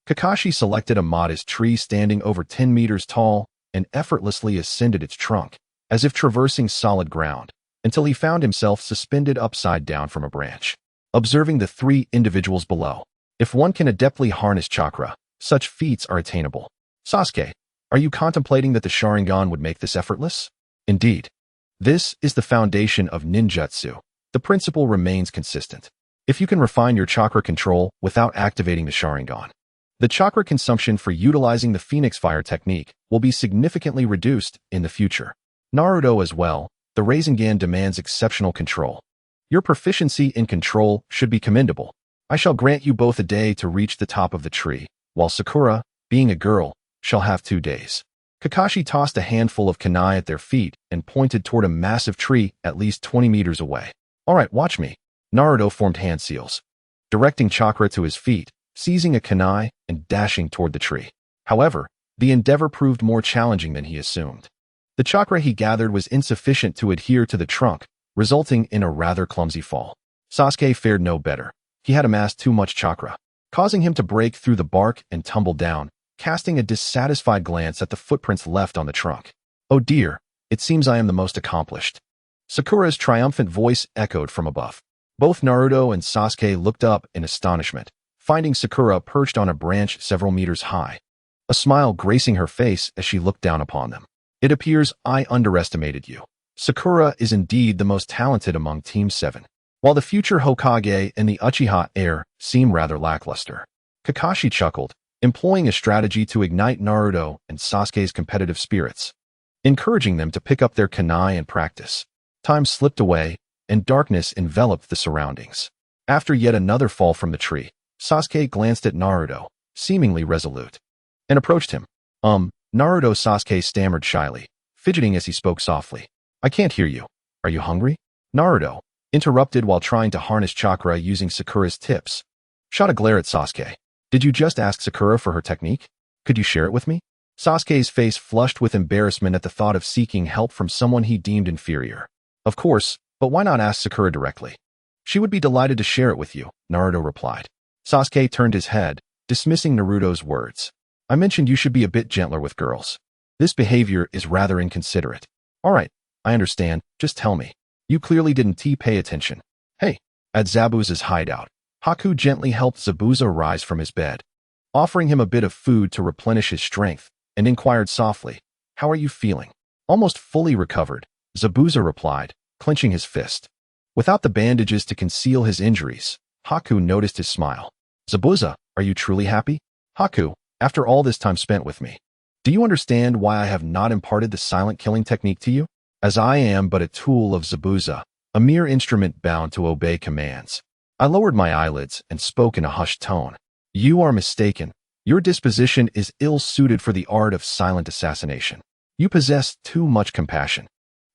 S1: Kakashi selected a modest tree standing over 10 meters tall and effortlessly ascended its trunk, as if traversing solid ground, until he found himself suspended upside down from a branch. Observing the 3 individuals below. If one can adeptly harness chakra, such feats are attainable. Sasuke, are you contemplating that the Sharingan would make this effortless? Indeed. This is the foundation of ninjutsu. The principle remains consistent. If you can refine your chakra control without activating the Sharingan, the chakra consumption for utilizing the Phoenix Fire technique will be significantly reduced in the future. Naruto as well, the Rasengan demands exceptional control. Your proficiency in control should be commendable. I shall grant you both a day to reach the top of the tree, while Sakura, being a girl, shall have 2 days. Kakashi tossed a handful of kunai at their feet and pointed toward a massive tree at least 20 meters away. All right, watch me. Naruto formed hand seals, directing chakra to his feet, seizing a kunai and dashing toward the tree. However, the endeavor proved more challenging than he assumed. The chakra he gathered was insufficient to adhere to the trunk, resulting in a rather clumsy fall. Sasuke fared no better. He had amassed too much chakra, causing him to break through the bark and tumble down, casting a dissatisfied glance at the footprints left on the trunk. Oh dear, it seems I am the most accomplished. Sakura's triumphant voice echoed from above. Both Naruto and Sasuke looked up in astonishment, finding Sakura perched on a branch several meters high, a smile gracing her face as she looked down upon them. It appears I underestimated you. Sakura is indeed the most talented among Team 7, while the future Hokage and the Uchiha heir seem rather lackluster. Kakashi chuckled, employing a strategy to ignite Naruto and Sasuke's competitive spirits, encouraging them to pick up their kunai and practice. Time slipped away, and darkness enveloped the surroundings. After yet another fall from the tree, Sasuke glanced at Naruto, seemingly resolute, and approached him. Naruto, Sasuke stammered shyly, fidgeting as he spoke softly. I can't hear you. Are you hungry? Naruto, interrupted while trying to harness chakra using Sakura's tips, shot a glare at Sasuke. Did you just ask Sakura for her technique? Could you share it with me? Sasuke's face flushed with embarrassment at the thought of seeking help from someone he deemed inferior. Of course, but why not ask Sakura directly? She would be delighted to share it with you, Naruto replied. Sasuke turned his head, dismissing Naruto's words. I mentioned you should be a bit gentler with girls. This behavior is rather inconsiderate. All right, I understand, just tell me. You clearly didn't pay attention. Hey, at Zabuza's hideout, Haku gently helped Zabuza rise from his bed, offering him a bit of food to replenish his strength, and inquired softly, how are you feeling? Almost fully recovered, Zabuza replied, clenching his fist. Without the bandages to conceal his injuries, Haku noticed his smile. Zabuza, are you truly happy? Haku, after all this time spent with me, do you understand why I have not imparted the silent killing technique to you? As I am but a tool of Zabuza, a mere instrument bound to obey commands. I lowered my eyelids and spoke in a hushed tone. You are mistaken. Your disposition is ill-suited for the art of silent assassination. You possess too much compassion.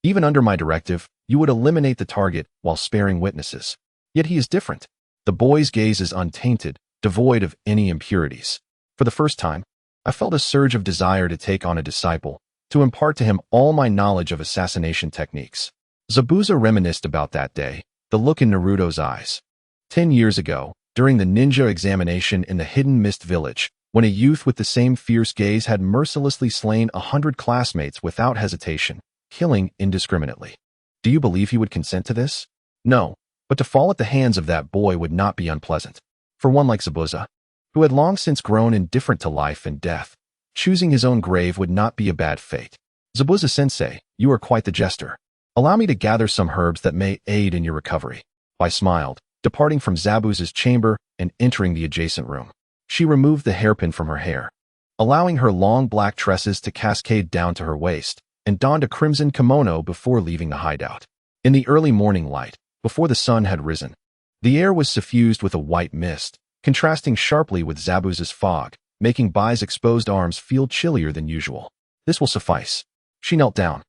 S1: Even under my directive, you would eliminate the target while sparing witnesses. Yet he is different. The boy's gaze is untainted, devoid of any impurities. For the first time, I felt a surge of desire to take on a disciple, to impart to him all my knowledge of assassination techniques. Zabuza reminisced about that day, the look in Naruto's eyes. 10 years ago, during the ninja examination in the Hidden Mist village, when a youth with the same fierce gaze had mercilessly slain 100 classmates without hesitation, killing indiscriminately. Do you believe he would consent to this? No, but to fall at the hands of that boy would not be unpleasant. For one like Zabuza, who had long since grown indifferent to life and death, choosing his own grave would not be a bad fate. Zabuza-sensei, you are quite the jester. Allow me to gather some herbs that may aid in your recovery. I smiled, departing from Zabuza's chamber and entering the adjacent room. She removed the hairpin from her hair, allowing her long black tresses to cascade down to her waist, and donned a crimson kimono before leaving the hideout. In the early morning light, before the sun had risen, the air was suffused with a white mist, contrasting sharply with Zabuza's fog, making Bai's exposed arms feel chillier than usual. This will suffice. She knelt down,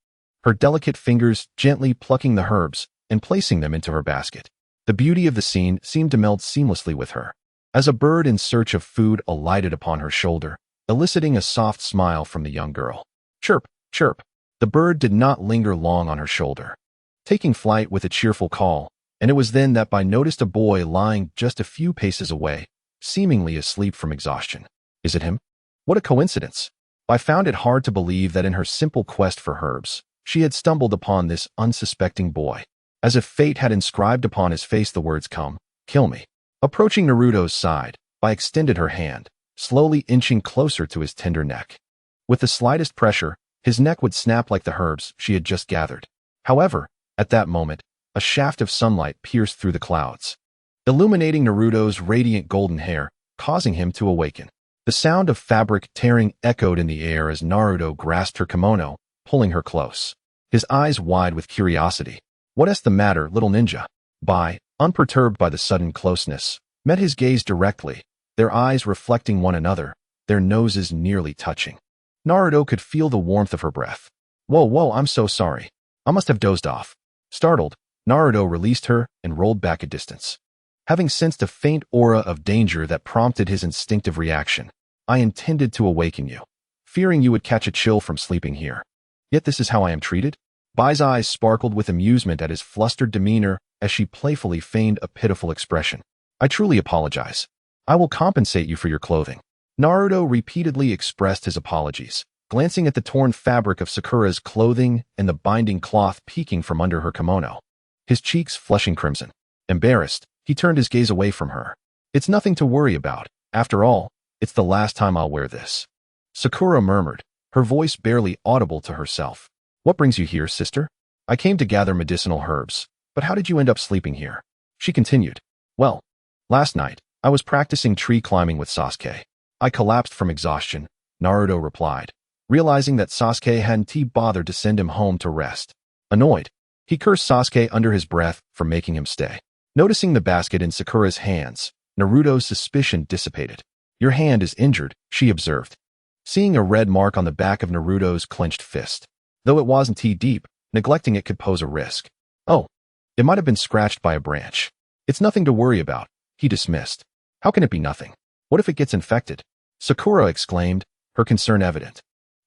S1: her delicate fingers gently plucking the herbs and placing them into her basket. The beauty of the scene seemed to meld seamlessly with her. as a bird in search of food alighted upon her shoulder, eliciting a soft smile from the young girl. Chirp, chirp. The bird did not linger long on her shoulder, taking flight with a cheerful call, and it was then that I noticed a boy lying just a few paces away, seemingly asleep from exhaustion. Is it him? What a coincidence! I found it hard to believe that in her simple quest for herbs, she had stumbled upon this unsuspecting boy, as if fate had inscribed upon his face the words, "Come, kill me." Approaching Naruto's side, I extended her hand, slowly inching closer to his tender neck. With the slightest pressure, his neck would snap like the herbs she had just gathered. However, at that moment, a shaft of sunlight pierced through the clouds, illuminating Naruto's radiant golden hair, causing him to awaken. The sound of fabric tearing echoed in the air as Naruto grasped her kimono, pulling her close, his eyes wide with curiosity. "What's the matter, little ninja?" Bai, unperturbed by the sudden closeness, met his gaze directly, their eyes reflecting one another, their noses nearly touching. Naruto could feel the warmth of her breath. Whoa, I'm so sorry. I must have dozed off." Startled, Naruto released her and rolled back a distance. Having sensed a faint aura of danger that prompted his instinctive reaction, "I intended to awaken you, fearing you would catch a chill from sleeping here. Yet this is how I am treated?" Bai's eyes sparkled with amusement at his flustered demeanor as she playfully feigned a pitiful expression. "I truly apologize. I will compensate you for your clothing." Naruto repeatedly expressed his apologies, glancing at the torn fabric of Sakura's clothing and the binding cloth peeking from under her kimono, his cheeks flushing crimson. Embarrassed, he turned his gaze away from her. "It's nothing to worry about. After all, it's the last time I'll wear this," Sakura murmured, her voice barely audible to herself. "What brings you here, sister?" "I came to gather medicinal herbs. But how did you end up sleeping here?" She continued. "Well, last night, I was practicing tree climbing with Sasuke. I collapsed from exhaustion," Naruto replied, realizing that Sasuke hadn't bothered to send him home to rest. Annoyed, he cursed Sasuke under his breath for making him stay. Noticing the basket in Sakura's hands, Naruto's suspicion dissipated. "Your hand is injured," she observed, seeing a red mark on the back of Naruto's clenched fist. Though it wasn't deep, neglecting it could pose a risk. "Oh, it might have been scratched by a branch. It's nothing to worry about," he dismissed. "How can it be nothing? What if it gets infected?" Sakura exclaimed, her concern evident.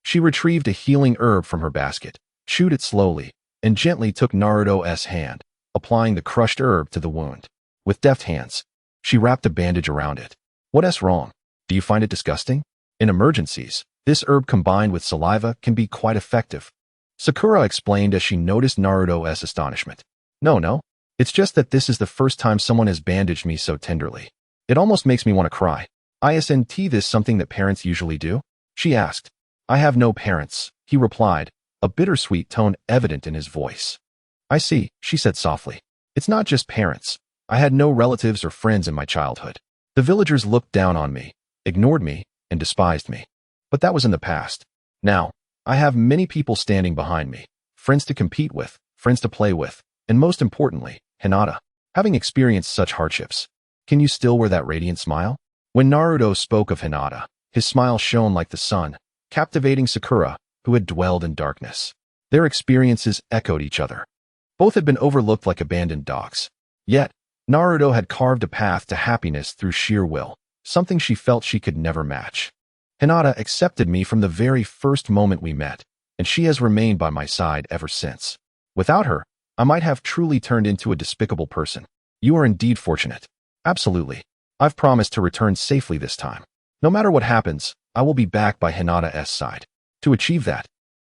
S1: She retrieved a healing herb from her basket, chewed it slowly, and gently took Naruto's hand, applying the crushed herb to the wound. With deft hands, she wrapped a bandage around it. "What's wrong? Do you find it disgusting?" "In emergencies, this herb combined with saliva can be quite effective," Sakura explained as she noticed Naruto's astonishment. No, it's just that this is the first time someone has bandaged me so tenderly. It almost makes me want to cry." "Isn't this something that parents usually do?" she asked. "I have no parents," he replied, a bittersweet tone evident in his voice. "I see," she said softly. "It's not just parents. I had no relatives or friends in my childhood. The villagers looked down on me, ignored me, and despised me. But that was in the past. Now, I have many people standing behind me, friends to compete with, friends to play with, and most importantly, Hinata. Having experienced such hardships, can you still wear that radiant smile?" When Naruto spoke of Hinata, his smile shone like the sun, captivating Sakura, who had dwelled in darkness. Their experiences echoed each other. Both had been overlooked like abandoned dogs. Yet, Naruto had carved a path to happiness through sheer will, something she felt she could never match. "Hinata accepted me from the very first moment we met, and she has remained by my side ever since. Without her, I might have truly turned into a despicable person. You are indeed fortunate." "Absolutely. I've promised to return safely this time. No matter what happens, I will be back by Hinata's side. To achieve that,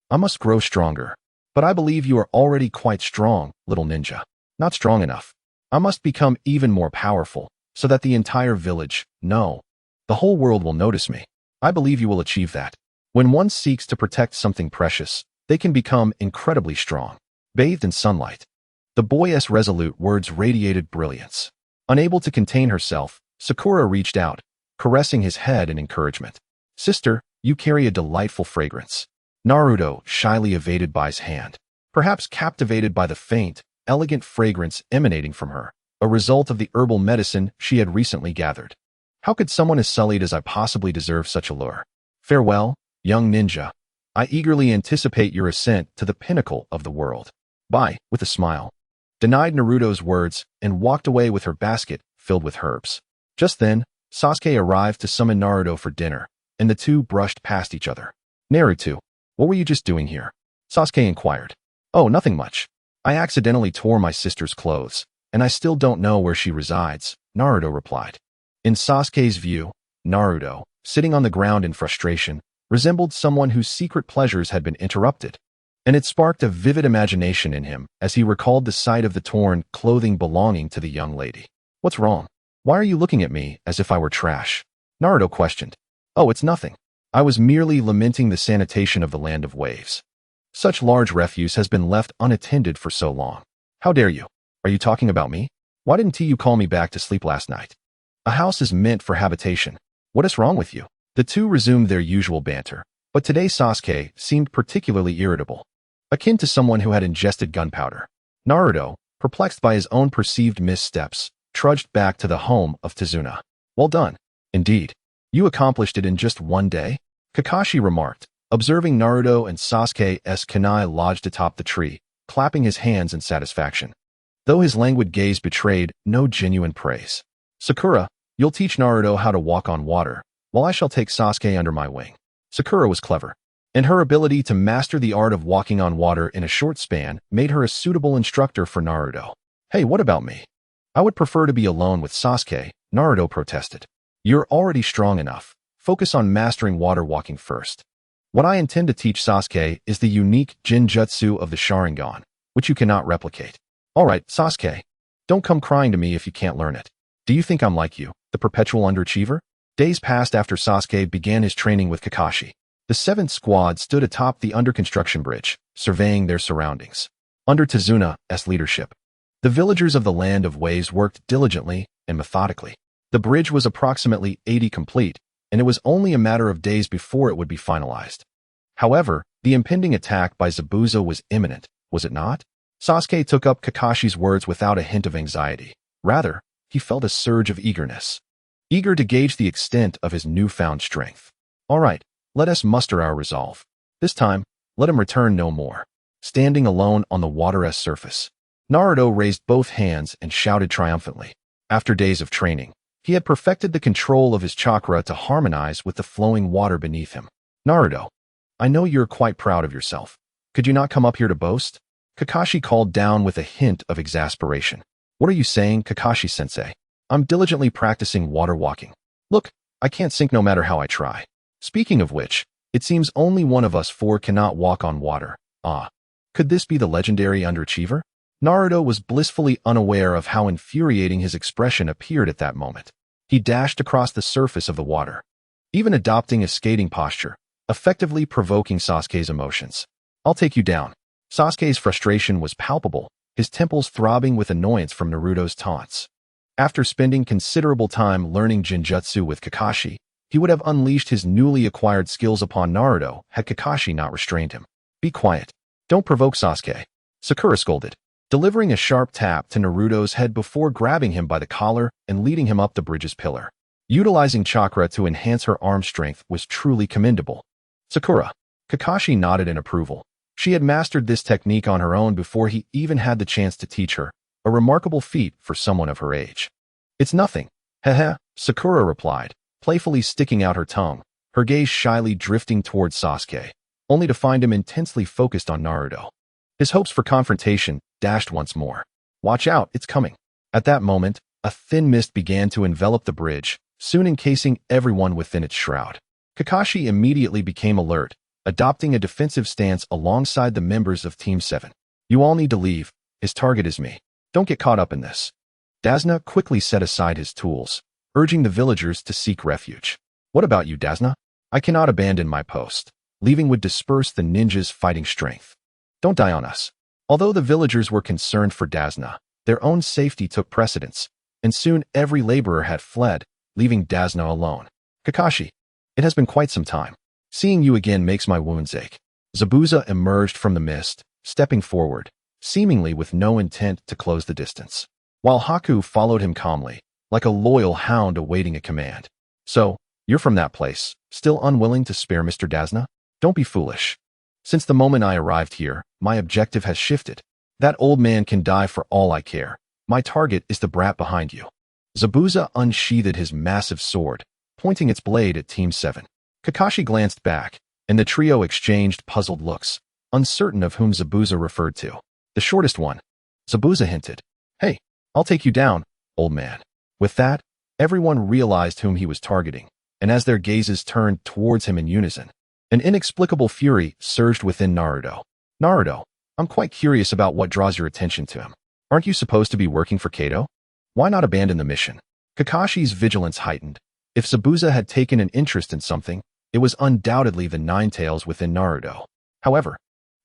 S1: I must grow stronger. But I believe you are already quite strong, little ninja." "Not strong enough. I must become even more powerful, so that the entire village, no, the whole world will notice me. I believe you will achieve that." When one seeks to protect something precious, they can become incredibly strong. Bathed in sunlight, the boy's resolute words radiated brilliance. Unable to contain herself, Sakura reached out, caressing his head in encouragement. "Sister, you carry a delightful fragrance." Naruto shyly evaded Bai's hand, perhaps captivated by the faint, elegant fragrance emanating from her, a result of the herbal medicine she had recently gathered. How could someone as sullied as I possibly deserve such allure? Farewell, young ninja. I eagerly anticipate your ascent to the pinnacle of the world. Bai, with a smile, denied Naruto's words and walked away with her basket filled with herbs. Just then, Sasuke arrived to summon Naruto for dinner, and the two brushed past each other. Naruto, what were you just doing here? Sasuke inquired. Oh, nothing much. I accidentally tore my sister's clothes, and I still don't know where she resides, Naruto replied. In Sasuke's view, Naruto, sitting on the ground in frustration, resembled someone whose secret pleasures had been interrupted, and it sparked a vivid imagination in him as he recalled the sight of the torn clothing belonging to the young lady. What's wrong? Why are you looking at me as if I were trash? Naruto questioned. Oh, it's nothing. I was merely lamenting the sanitation of the land of waves. Such large refuse has been left unattended for so long. How dare you? Are you talking about me? Why didn't you call me back to sleep last night? A house is meant for habitation. What is wrong with you? The two resumed their usual banter, but today Sasuke seemed particularly irritable, akin to someone who had ingested gunpowder. Naruto, perplexed by his own perceived missteps, trudged back to the home of Tazuna. Well done. Indeed. You accomplished it in just one day? Kakashi remarked, observing Naruto and Sasuke's kunai lodged atop the tree, clapping his hands in satisfaction, though his languid gaze betrayed no genuine praise. Sakura, you'll teach Naruto how to walk on water, while I shall take Sasuke under my wing. Sakura was clever, and her ability to master the art of walking on water in a short span made her a suitable instructor for Naruto. Hey, what about me? I would prefer to be alone with Sasuke, Naruto protested. You're already strong enough. Focus on mastering water walking first. What I intend to teach Sasuke is the unique Jinjutsu of the Sharingan, which you cannot replicate. All right, Sasuke, don't come crying to me if you can't learn it. Do you think I'm like you, the perpetual underachiever? Days passed after Sasuke began his training with Kakashi. The 7th squad stood atop the under-construction bridge, surveying their surroundings. Under Tazuna's leadership, the villagers of the Land of Waves worked diligently and methodically. The bridge was approximately 80 complete, and it was only a matter of days before it would be finalized. However, the impending attack by Zabuza was imminent, was it not? Sasuke took up Kakashi's words without a hint of anxiety. Rather, he felt a surge of eagerness, eager to gauge the extent of his newfound strength. All right, let us muster our resolve. This time, let him return no more. Standing alone on the water's surface, Naruto raised both hands and shouted triumphantly. After days of training, he had perfected the control of his chakra to harmonize with the flowing water beneath him. Naruto, I know you're quite proud of yourself. Could you not come up here to boast? Kakashi called down with a hint of exasperation. What are you saying, Kakashi-sensei? I'm diligently practicing water walking. Look, I can't sink no matter how I try. Speaking of which, it seems only one of us 4 cannot walk on water. Ah, could this be the legendary underachiever? Naruto was blissfully unaware of how infuriating his expression appeared at that moment. He dashed across the surface of the water, even adopting a skating posture, effectively provoking Sasuke's emotions. I'll take you down. Sasuke's frustration was palpable, his temples throbbing with annoyance from Naruto's taunts. After spending considerable time learning Jinjutsu with Kakashi, he would have unleashed his newly acquired skills upon Naruto had Kakashi not restrained him. Be quiet. Don't provoke Sasuke. Sakura scolded, delivering a sharp tap to Naruto's head before grabbing him by the collar and leading him up the bridge's pillar. Utilizing chakra to enhance her arm strength was truly commendable. Sakura. Kakashi nodded in approval. She had mastered this technique on her own before he even had the chance to teach her, a remarkable feat for someone of her age. It's nothing. Heh, Sakura replied, playfully sticking out her tongue, her gaze shyly drifting towards Sasuke, only to find him intensely focused on Naruto. His hopes for confrontation dashed once more. Watch out, it's coming. At that moment, a thin mist began to envelop the bridge, soon encasing everyone within its shroud. Kakashi immediately became alert, adopting a defensive stance alongside the members of Team 7. You all need to leave. His target is me. Don't get caught up in this. Dazna quickly set aside his tools, urging the villagers to seek refuge. What about you, Dazna? I cannot abandon my post. Leaving would disperse the ninja's fighting strength. Don't die on us. Although the villagers were concerned for Dazna, their own safety took precedence, and soon every laborer had fled, leaving Dazna alone. Kakashi, it has been quite some time. Seeing you again makes my wounds ache. Zabuza emerged from the mist, stepping forward, seemingly with no intent to close the distance, while Haku followed him calmly, like a loyal hound awaiting a command. So, you're from that place, still unwilling to spare Mr. Dazna? Don't be foolish. Since the moment I arrived here, my objective has shifted. That old man can die for all I care. My target is the brat behind you. Zabuza unsheathed his massive sword, pointing its blade at Team 7. Kakashi glanced back, and the trio exchanged puzzled looks, uncertain of whom Zabuza referred to. The shortest one. Zabuza hinted. Hey, I'll take you down, old man. With that, everyone realized whom he was targeting, and as their gazes turned towards him in unison, an inexplicable fury surged within Naruto. Naruto, I'm quite curious about what draws your attention to him. Aren't you supposed to be working for Kado? Why not abandon the mission? Kakashi's vigilance heightened. If Zabuza had taken an interest in something, it was undoubtedly the Nine Tails within Naruto. However,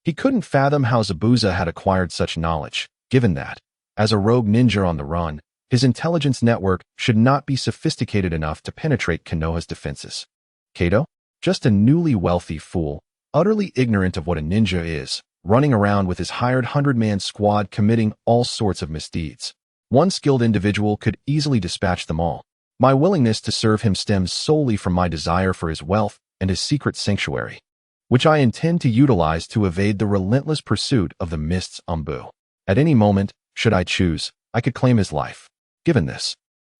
S1: he couldn't fathom how Zabuza had acquired such knowledge, given that, as a rogue ninja on the run, his intelligence network should not be sophisticated enough to penetrate Konoha's defenses. Kado? Just a newly wealthy fool, utterly ignorant of what a ninja is, running around with his hired 100-man squad committing all sorts of misdeeds. One skilled individual could easily dispatch them all. My willingness to serve him stems solely from my desire for his wealth and his secret sanctuary, which I intend to utilize to evade the relentless pursuit of the Amidst's Ambu. At any moment, should I choose, I could claim his life. Given this,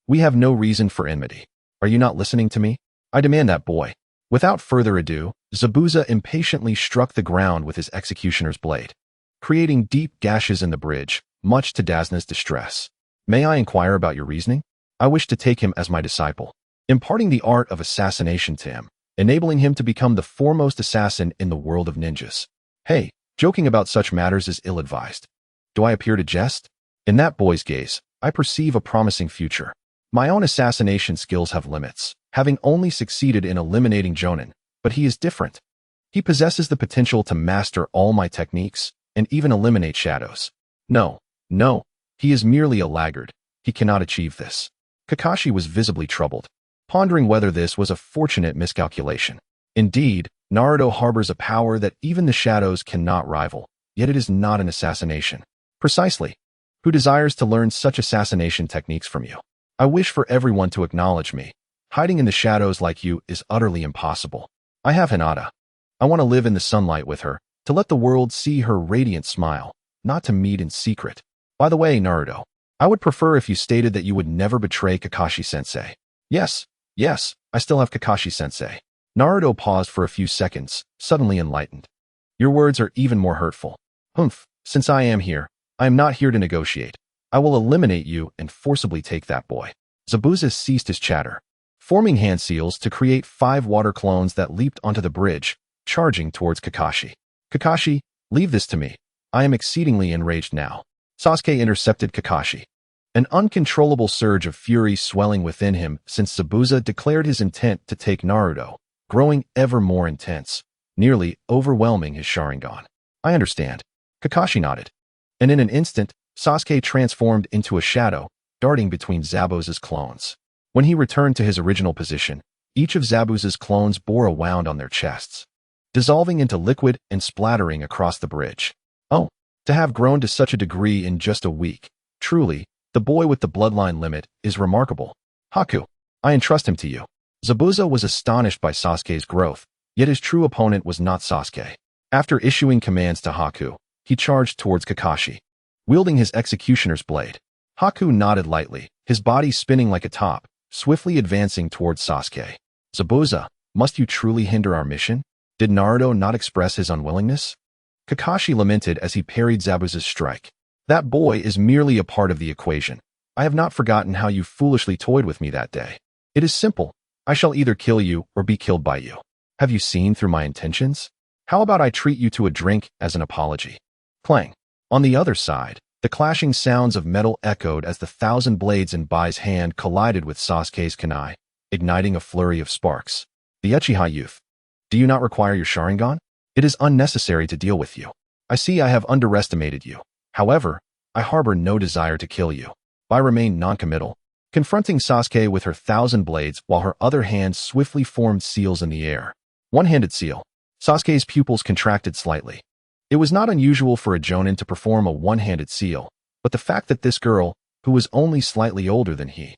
S1: we have no reason for enmity. Are you not listening to me? I demand that boy. Without further ado, Zabuza impatiently struck the ground with his executioner's blade, creating deep gashes in the bridge, much to Dazna's distress. May I inquire about your reasoning? I wish to take him as my disciple, imparting the art of assassination to him, enabling him to become the foremost assassin in the world of ninjas. Hey, joking about such matters is ill-advised. Do I appear to jest? In that boy's gaze, I perceive a promising future. My own assassination skills have limits, having only succeeded in eliminating Jonin, but he is different. He possesses the potential to master all my techniques and even eliminate shadows. No, he is merely a laggard. He cannot achieve this. Kakashi was visibly troubled, pondering whether this was a fortunate miscalculation. Indeed, Naruto harbors a power that even the shadows cannot rival, yet it is not an assassination. Precisely. Who desires to learn such assassination techniques from you? I wish for everyone to acknowledge me. Hiding in the shadows like you is utterly impossible. I have Hinata. I want to live in the sunlight with her, to let the world see her radiant smile, not to meet in secret. By the way, Naruto, I would prefer if you stated that you would never betray Kakashi-sensei. Yes, I still have Kakashi-sensei. Naruto paused for a few seconds, suddenly enlightened. Your words are even more hurtful. Humph, since I am here, I am not here to negotiate. I will eliminate you and forcibly take that boy. Zabuza ceased his chatter, forming hand seals to create 5 water clones that leaped onto the bridge, charging towards Kakashi. Kakashi, leave this to me. I am exceedingly enraged now. Sasuke intercepted Kakashi. An uncontrollable surge of fury swelling within him since Zabuza declared his intent to take Naruto, growing ever more intense, nearly overwhelming his Sharingan. I understand. Kakashi nodded. And in an instant, Sasuke transformed into a shadow, darting between Zabuza's clones. When he returned to his original position, each of Zabuza's clones bore a wound on their chests, dissolving into liquid and splattering across the bridge. Oh, to have grown to such a degree in just a week. Truly, the boy with the bloodline limit is remarkable. Haku, I entrust him to you. Zabuza was astonished by Sasuke's growth, yet his true opponent was not Sasuke. After issuing commands to Haku, he charged towards Kakashi, wielding his executioner's blade. Haku nodded lightly, his body spinning like a top, swiftly advancing towards Sasuke. Zabuza, must you truly hinder our mission? Did Naruto not express his unwillingness? Kakashi lamented as he parried Zabuza's strike. That boy is merely a part of the equation. I have not forgotten how you foolishly toyed with me that day. It is simple. I shall either kill you or be killed by you. Have you seen through my intentions? How about I treat you to a drink as an apology? Clang. On the other side, the clashing sounds of metal echoed as the 1,000 blades in Bai's hand collided with Sasuke's kunai, igniting a flurry of sparks. The Uchiha youth. Do you not require your Sharingan? It is unnecessary to deal with you. I see I have underestimated you. However, I harbor no desire to kill you. Bai remained noncommittal, confronting Sasuke with her 1,000 blades while her other hand swiftly formed seals in the air. One-handed seal. Sasuke's pupils contracted slightly. It was not unusual for a Jonin to perform a one-handed seal, but the fact that this girl, who was only slightly older than he,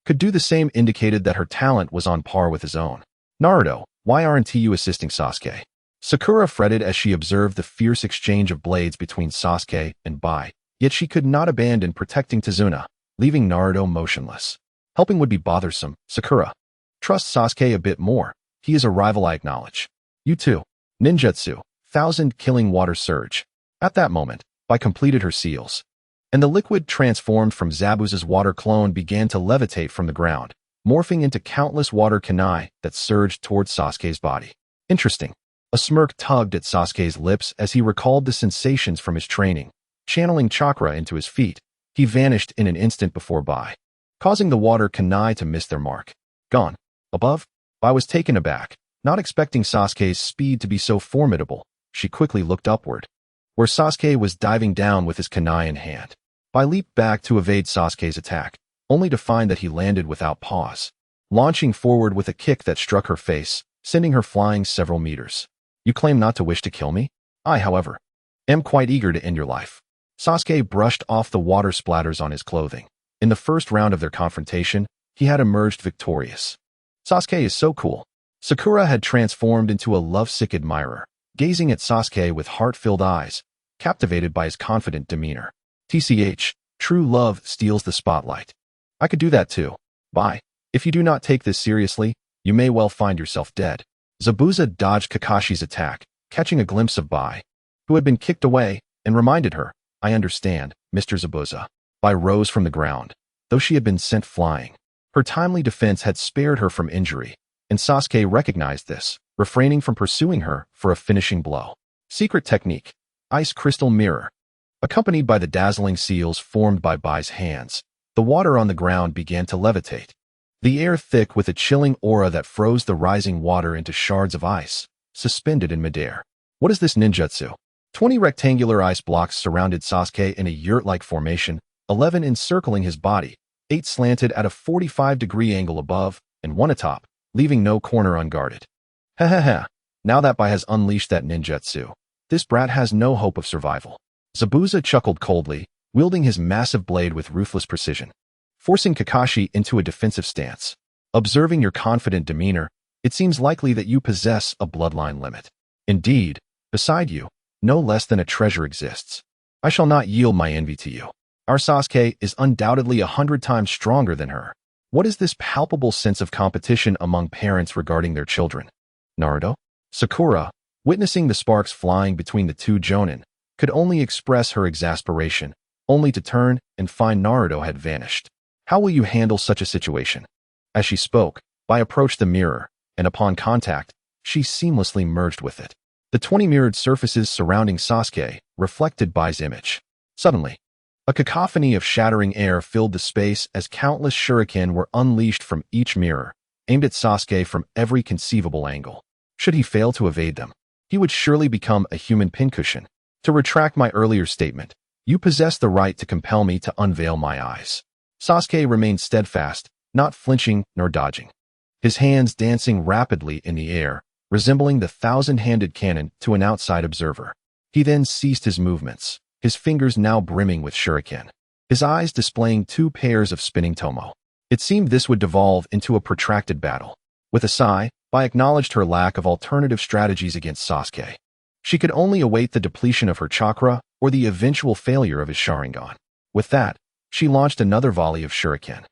S1: could do the same indicated that her talent was on par with his own. Naruto, why aren't you assisting Sasuke? Sakura fretted as she observed the fierce exchange of blades between Sasuke and Bai, yet she could not abandon protecting Tazuna, leaving Naruto motionless. Helping would be bothersome. Sakura. Trust Sasuke a bit more. He is a rival, I acknowledge. You too. Ninjutsu. 1,000 killing water surge. At that moment, Bai completed her seals, and the liquid transformed from Zabuza's water clone began to levitate from the ground, morphing into countless water kunai that surged towards Sasuke's body. Interesting. A smirk tugged at Sasuke's lips as he recalled the sensations from his training. Channeling chakra into his feet, he vanished in an instant before Bai, causing the water kunai to miss their mark. Gone. Above, Bai was taken aback, not expecting Sasuke's speed to be so formidable. She quickly looked upward, where Sasuke was diving down with his kunai in hand. Bai leaped back to evade Sasuke's attack, only to find that he landed without pause, launching forward with a kick that struck her face, sending her flying several meters. You claim not to wish to kill me? I, however, am quite eager to end your life. Sasuke brushed off the water splatters on his clothing. In the first round of their confrontation, he had emerged victorious. Sasuke is so cool. Sakura had transformed into a lovesick admirer, gazing at Sasuke with heart-filled eyes, captivated by his confident demeanor. TCH, true love steals the spotlight. I could do that too. Bye. If you do not take this seriously, you may well find yourself dead. Zabuza dodged Kakashi's attack, catching a glimpse of Bai, who had been kicked away, and reminded her, I understand, Mr. Zabuza. Bai rose from the ground, though she had been sent flying. Her timely defense had spared her from injury, and Sasuke recognized this, refraining from pursuing her for a finishing blow. Secret technique. Ice crystal mirror. Accompanied by the dazzling seals formed by Bai's hands, the water on the ground began to levitate, the air thick with a chilling aura that froze the rising water into shards of ice, suspended in midair. What is this ninjutsu? 20 rectangular ice blocks surrounded Sasuke in a yurt-like formation, 11 encircling his body, 8 slanted at a 45-degree angle above, and 1 atop, leaving no corner unguarded. Ha ha ha, now that Bai has unleashed that ninjutsu, this brat has no hope of survival. Zabuza chuckled coldly, wielding his massive blade with ruthless precision, forcing Kakashi into a defensive stance. Observing your confident demeanor, it seems likely that you possess a bloodline limit. Indeed, beside you, no less than a treasure exists. I shall not yield my envy to you. Our Sasuke is undoubtedly 100 times stronger than her. What is this palpable sense of competition among parents regarding their children? Naruto? Sakura, witnessing the sparks flying between the two jonin, could only express her exasperation, only to turn and find Naruto had vanished. How will you handle such a situation? As she spoke, Bai approached the mirror, and upon contact, she seamlessly merged with it. The 20 mirrored surfaces surrounding Sasuke reflected Bai's image. Suddenly, a cacophony of shattering air filled the space as countless shuriken were unleashed from each mirror, aimed at Sasuke from every conceivable angle. Should he fail to evade them, he would surely become a human pincushion. To retract my earlier statement, you possess the right to compel me to unveil my eyes. Sasuke remained steadfast, not flinching nor dodging, his hands dancing rapidly in the air, resembling the 1,000-handed cannon to an outside observer. He then ceased his movements, his fingers now brimming with shuriken, his eyes displaying 2 pairs of spinning tomo. It seemed this would devolve into a protracted battle. With a sigh, Bai acknowledged her lack of alternative strategies against Sasuke. She could only await the depletion of her chakra or the eventual failure of his Sharingan. With that, she launched another volley of shuriken.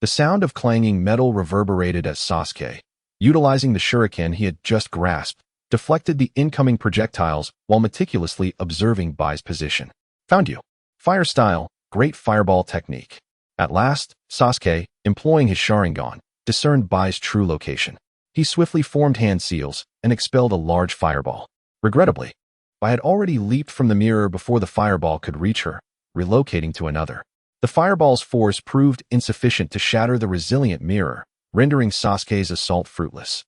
S1: The sound of clanging metal reverberated as Sasuke, utilizing the shuriken he had just grasped, deflected the incoming projectiles while meticulously observing Bai's position. Found you. Fire style, great fireball technique. At last, Sasuke, employing his Sharingan, discerned Bai's true location. He swiftly formed hand seals and expelled a large fireball. Regrettably, Bai had already leaped from the mirror before the fireball could reach her, relocating to another. The fireball's force proved insufficient to shatter the resilient mirror, rendering Sasuke's assault fruitless.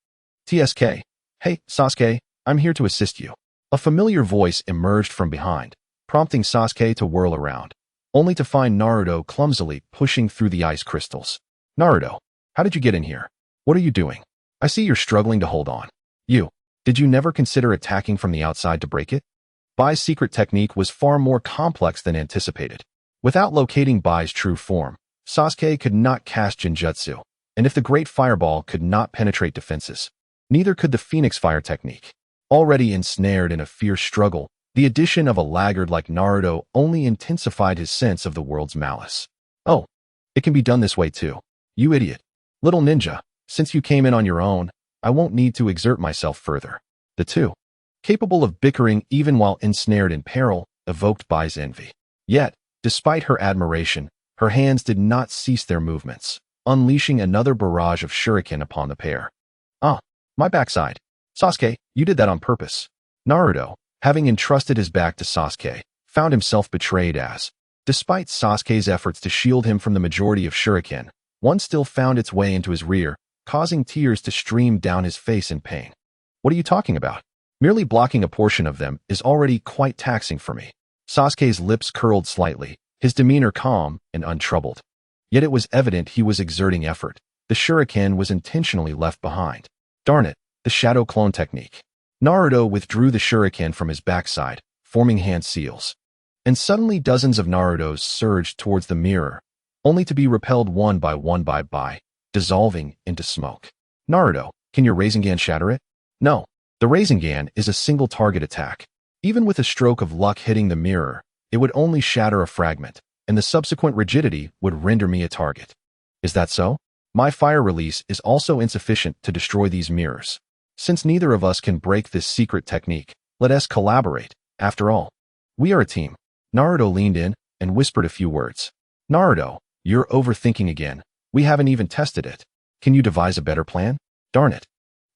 S1: TSK. Hey, Sasuke, I'm here to assist you. A familiar voice emerged from behind, prompting Sasuke to whirl around, only to find Naruto clumsily pushing through the ice crystals. Naruto, how did you get in here? What are you doing? I see you're struggling to hold on. Did you never consider attacking from the outside to break it? Bai's secret technique was far more complex than anticipated. Without locating Bai's true form, Sasuke could not cast Genjutsu, and if the Great Fireball could not penetrate defenses, neither could the Phoenix Fire technique. Already ensnared in a fierce struggle, the addition of a laggard like Naruto only intensified his sense of the world's malice. Oh, it can be done this way too. You idiot. Little ninja, since you came in on your own, I won't need to exert myself further. The two, capable of bickering even while ensnared in peril, evoked Bai's envy. Yet, despite her admiration, her hands did not cease their movements, unleashing another barrage of shuriken upon the pair. Ah, my backside. Sasuke, you did that on purpose. Naruto, having entrusted his back to Sasuke, found himself betrayed as, despite Sasuke's efforts to shield him from the majority of shuriken, one still found its way into his rear, causing tears to stream down his face in pain. What are you talking about? Merely blocking a portion of them is already quite taxing for me. Sasuke's lips curled slightly, his demeanor calm and untroubled. Yet it was evident he was exerting effort. The shuriken was intentionally left behind. Darn it, the shadow clone technique. Naruto withdrew the shuriken from his backside, forming hand seals. And suddenly dozens of Narutos surged towards the mirror, only to be repelled one by one by, dissolving into smoke. Naruto, can your Rasengan shatter it? No, the Rasengan is a single target attack. Even with a stroke of luck hitting the mirror, it would only shatter a fragment, and the subsequent rigidity would render me a target. Is that so? My fire release is also insufficient to destroy these mirrors. Since neither of us can break this secret technique, let us collaborate. After all, we are a team. Naruto leaned in and whispered a few words. Naruto, you're overthinking again. We haven't even tested it. Can you devise a better plan? Darn it.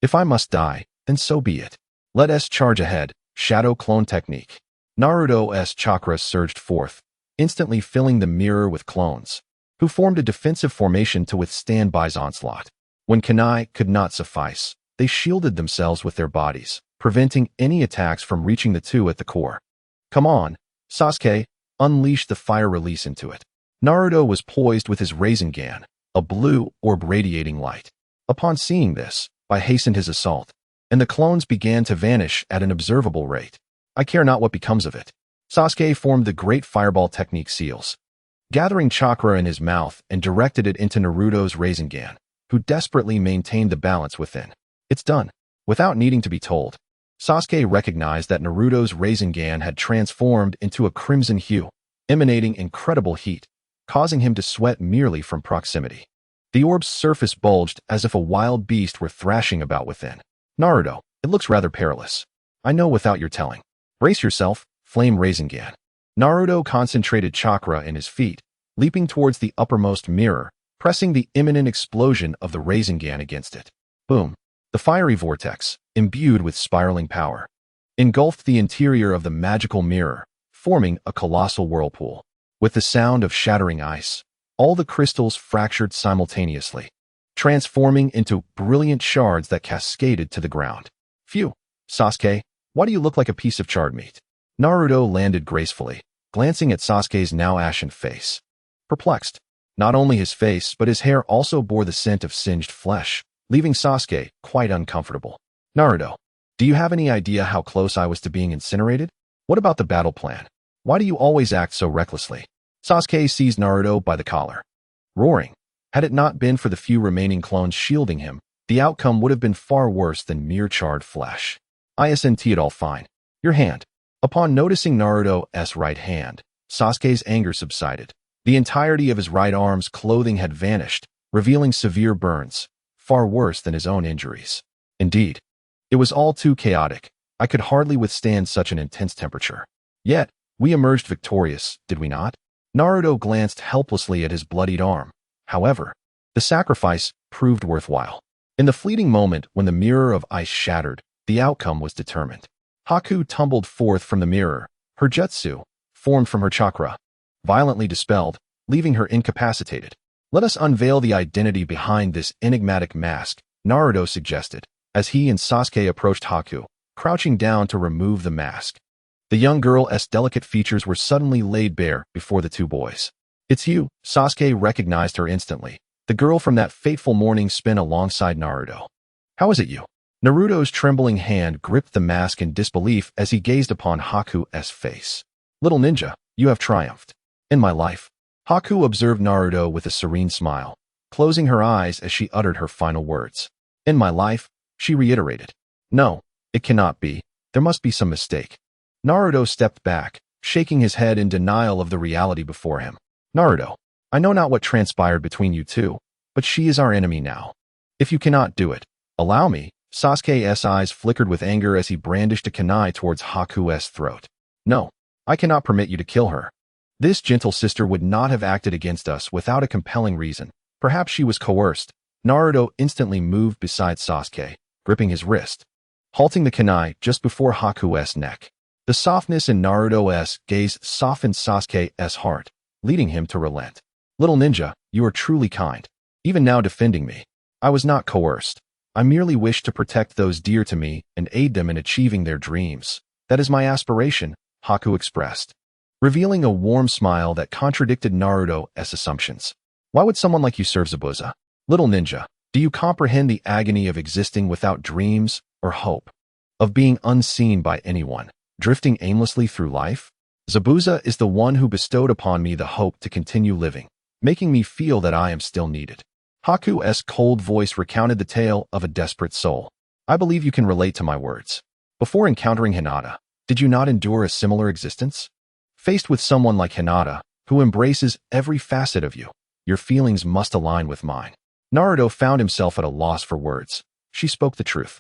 S1: If I must die, then so be it. Let us charge ahead. Shadow clone technique. Naruto's chakra surged forth, instantly filling the mirror with clones, who formed a defensive formation to withstand Bai's onslaught. When kunai could not suffice, they shielded themselves with their bodies, preventing any attacks from reaching the two at the core. Come on, Sasuke, unleash the fire release into it. Naruto was poised with his Rasengan, a blue orb radiating light. Upon seeing this, Bai hastened his assault, and the clones began to vanish at an observable rate. I care not what becomes of it. Sasuke formed the great fireball technique seals, gathering chakra in his mouth and directed it into Naruto's Rasengan, who desperately maintained the balance within. It's done. Without needing to be told, Sasuke recognized that Naruto's Rasengan had transformed into a crimson hue, emanating incredible heat, causing him to sweat merely from proximity. The orb's surface bulged as if a wild beast were thrashing about within. Naruto, it looks rather perilous. I know without your telling. Brace yourself, Flame Rasengan. Naruto concentrated chakra in his feet, leaping towards the uppermost mirror, pressing the imminent explosion of the Rasengan against it. Boom. The fiery vortex, imbued with spiraling power, engulfed the interior of the magical mirror, forming a colossal whirlpool. With the sound of shattering ice, all the crystals fractured simultaneously, transforming into brilliant shards that cascaded to the ground. Phew, Sasuke, why do you look like a piece of charred meat? Naruto landed gracefully, glancing at Sasuke's now ashen face. Perplexed, not only his face but his hair also bore the scent of singed flesh, leaving Sasuke quite uncomfortable. Naruto, do you have any idea how close I was to being incinerated? What about the battle plan? Why do you always act so recklessly? Sasuke seized Naruto by the collar, roaring. Had it not been for the few remaining clones shielding him, the outcome would have been far worse than mere charred flesh. Isn't it all fine? Your hand. Upon noticing Naruto's right hand, Sasuke's anger subsided. The entirety of his right arm's clothing had vanished, revealing severe burns, far worse than his own injuries. Indeed, it was all too chaotic. I could hardly withstand such an intense temperature. Yet, we emerged victorious, did we not? Naruto glanced helplessly at his bloodied arm. However, the sacrifice proved worthwhile. In the fleeting moment when the mirror of ice shattered, the outcome was determined. Haku tumbled forth from the mirror, her jutsu, formed from her chakra, violently dispelled, leaving her incapacitated. Let us unveil the identity behind this enigmatic mask, Naruto suggested, as he and Sasuke approached Haku, crouching down to remove the mask. The young girl's delicate features were suddenly laid bare before the two boys. It's you, Sasuke recognized her instantly, the girl from that fateful morning spent alongside Naruto. How is it you? Naruto's trembling hand gripped the mask in disbelief as he gazed upon Haku's face. Little ninja, you have triumphed. In my life. Haku observed Naruto with a serene smile, closing her eyes as she uttered her final words. In my life, she reiterated. No, it cannot be. There must be some mistake. Naruto stepped back, shaking his head in denial of the reality before him. Naruto, I know not what transpired between you two, but she is our enemy now. If you cannot do it, allow me. Sasuke's eyes flickered with anger as he brandished a kunai towards Haku's throat. No, I cannot permit you to kill her. This gentle sister would not have acted against us without a compelling reason. Perhaps she was coerced. Naruto instantly moved beside Sasuke, gripping his wrist, halting the kunai just before Haku's neck. The softness in Naruto's gaze softened Sasuke's heart, leading him to relent. Little ninja, you are truly kind. Even now defending me. I was not coerced. I merely wish to protect those dear to me and aid them in achieving their dreams. That is my aspiration, Haku expressed, revealing a warm smile that contradicted Naruto's assumptions. Why would someone like you serve Zabuza? Little ninja, do you comprehend the agony of existing without dreams or hope? Of being unseen by anyone, drifting aimlessly through life? Zabuza is the one who bestowed upon me the hope to continue living, making me feel that I am still needed. Haku's cold voice recounted the tale of a desperate soul. I believe you can relate to my words. Before encountering Hinata, did you not endure a similar existence? Faced with someone like Hinata, who embraces every facet of you, your feelings must align with mine. Naruto found himself at a loss for words. She spoke the truth.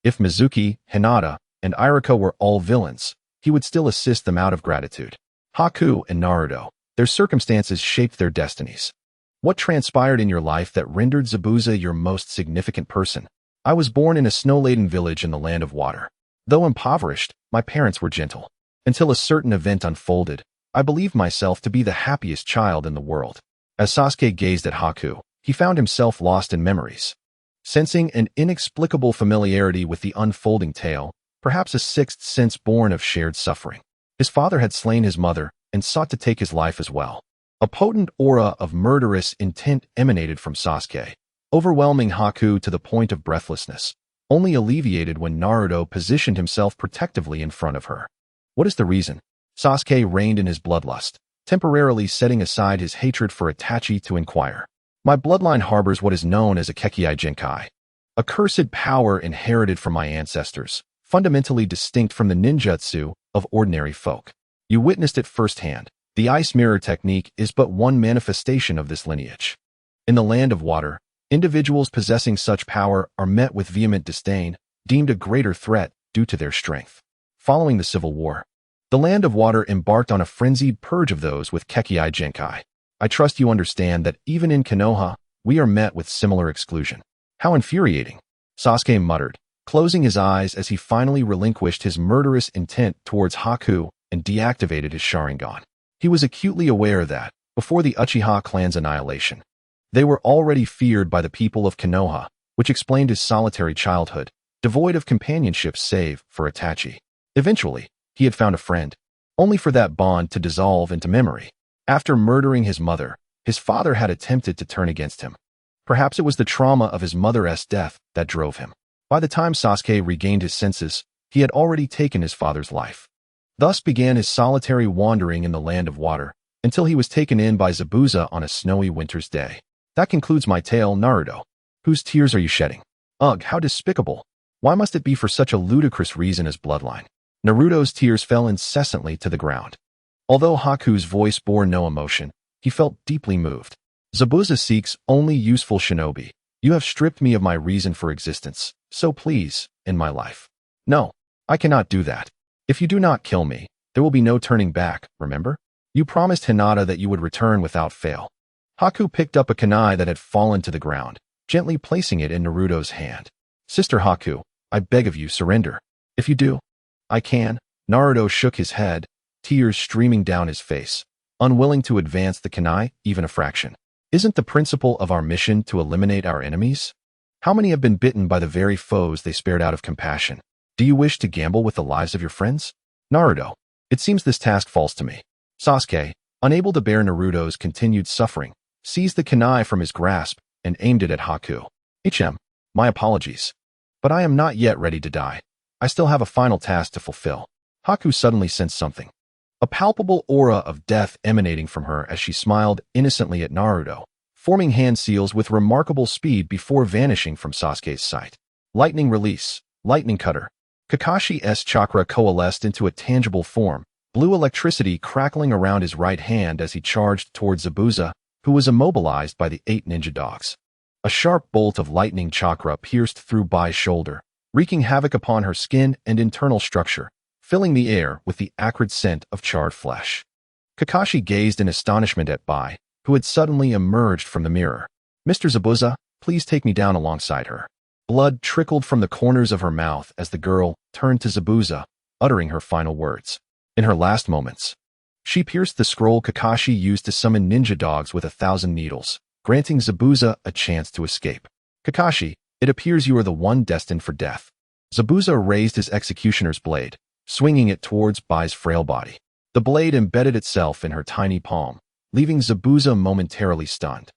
S1: If Mizuki, Hinata, and Iruka were all villains, he would still assist them out of gratitude. Haku and Naruto, their circumstances shaped their destinies. What transpired in your life that rendered Zabuza your most significant person? I was born in a snow-laden village in the land of water. Though impoverished, my parents were gentle. Until a certain event unfolded, I believed myself to be the happiest child in the world. As Sasuke gazed at Haku, he found himself lost in memories. Sensing an inexplicable familiarity with the unfolding tale, perhaps a sixth sense born of shared suffering. His father had slain his mother and sought to take his life as well. A potent aura of murderous intent emanated from Sasuke, overwhelming Haku to the point of breathlessness, only alleviated when Naruto positioned himself protectively in front of her. What is the reason? Sasuke reined in his bloodlust, temporarily setting aside his hatred for Itachi to inquire. My bloodline harbors what is known as a Kekkai Genkai, a cursed power inherited from my ancestors, fundamentally distinct from the ninjutsu of ordinary folk. You witnessed it firsthand. The ice mirror technique is but one manifestation of this lineage. In the land of water, individuals possessing such power are met with vehement disdain, deemed a greater threat due to their strength. Following the Civil War, the land of water embarked on a frenzied purge of those with Kekkai Genkai. I trust you understand that even in Konoha, we are met with similar exclusion. How infuriating, Sasuke muttered, closing his eyes as he finally relinquished his murderous intent towards Haku and deactivated his Sharingan. He was acutely aware that, before the Uchiha clan's annihilation, they were already feared by the people of Konoha, which explained his solitary childhood, devoid of companionship save for Itachi. Eventually, he had found a friend, only for that bond to dissolve into memory. After murdering his mother, his father had attempted to turn against him. Perhaps it was the trauma of his mother's death that drove him. By the time Sasuke regained his senses, he had already taken his father's life. Thus began his solitary wandering in the land of water, until he was taken in by Zabuza on a snowy winter's day. That concludes my tale, Naruto. Whose tears are you shedding? Ugh, how despicable. Why must it be for such a ludicrous reason as bloodline? Naruto's tears fell incessantly to the ground. Although Haku's voice bore no emotion, he felt deeply moved. Zabuza seeks only useful shinobi. You have stripped me of my reason for existence, so please, end my life. No, I cannot do that. If you do not kill me, there will be no turning back, remember? You promised Hinata that you would return without fail. Haku picked up a kunai that had fallen to the ground, gently placing it in Naruto's hand. Sister Haku, I beg of you, surrender. If you do, I can. Naruto shook his head, tears streaming down his face, unwilling to advance the kunai even a fraction. Isn't the principle of our mission to eliminate our enemies? How many have been bitten by the very foes they spared out of compassion? Do you wish to gamble with the lives of your friends? Naruto, it seems this task falls to me. Sasuke, unable to bear Naruto's continued suffering, seized the kunai from his grasp and aimed it at Haku. My apologies. But I am not yet ready to die. I still have a final task to fulfill. Haku suddenly sensed something. A palpable aura of death emanating from her as she smiled innocently at Naruto, forming hand seals with remarkable speed before vanishing from Sasuke's sight. Lightning release, lightning cutter. Kakashi's chakra coalesced into a tangible form, blue electricity crackling around his right hand as he charged towards Zabuza, who was immobilized by the 8 ninja dogs. A sharp bolt of lightning chakra pierced through Bai's shoulder, wreaking havoc upon her skin and internal structure, filling the air with the acrid scent of charred flesh. Kakashi gazed in astonishment at Bai, who had suddenly emerged from the mirror. "Mr. Zabuza, please take me down alongside her." Blood trickled from the corners of her mouth as the girl turned to Zabuza, uttering her final words. In her last moments, she pierced the scroll Kakashi used to summon ninja dogs with 1,000 needles, granting Zabuza a chance to escape. "Kakashi, it appears you are the one destined for death." Zabuza raised his executioner's blade, swinging it towards Bai's frail body. The blade embedded itself in her tiny palm, leaving Zabuza momentarily stunned.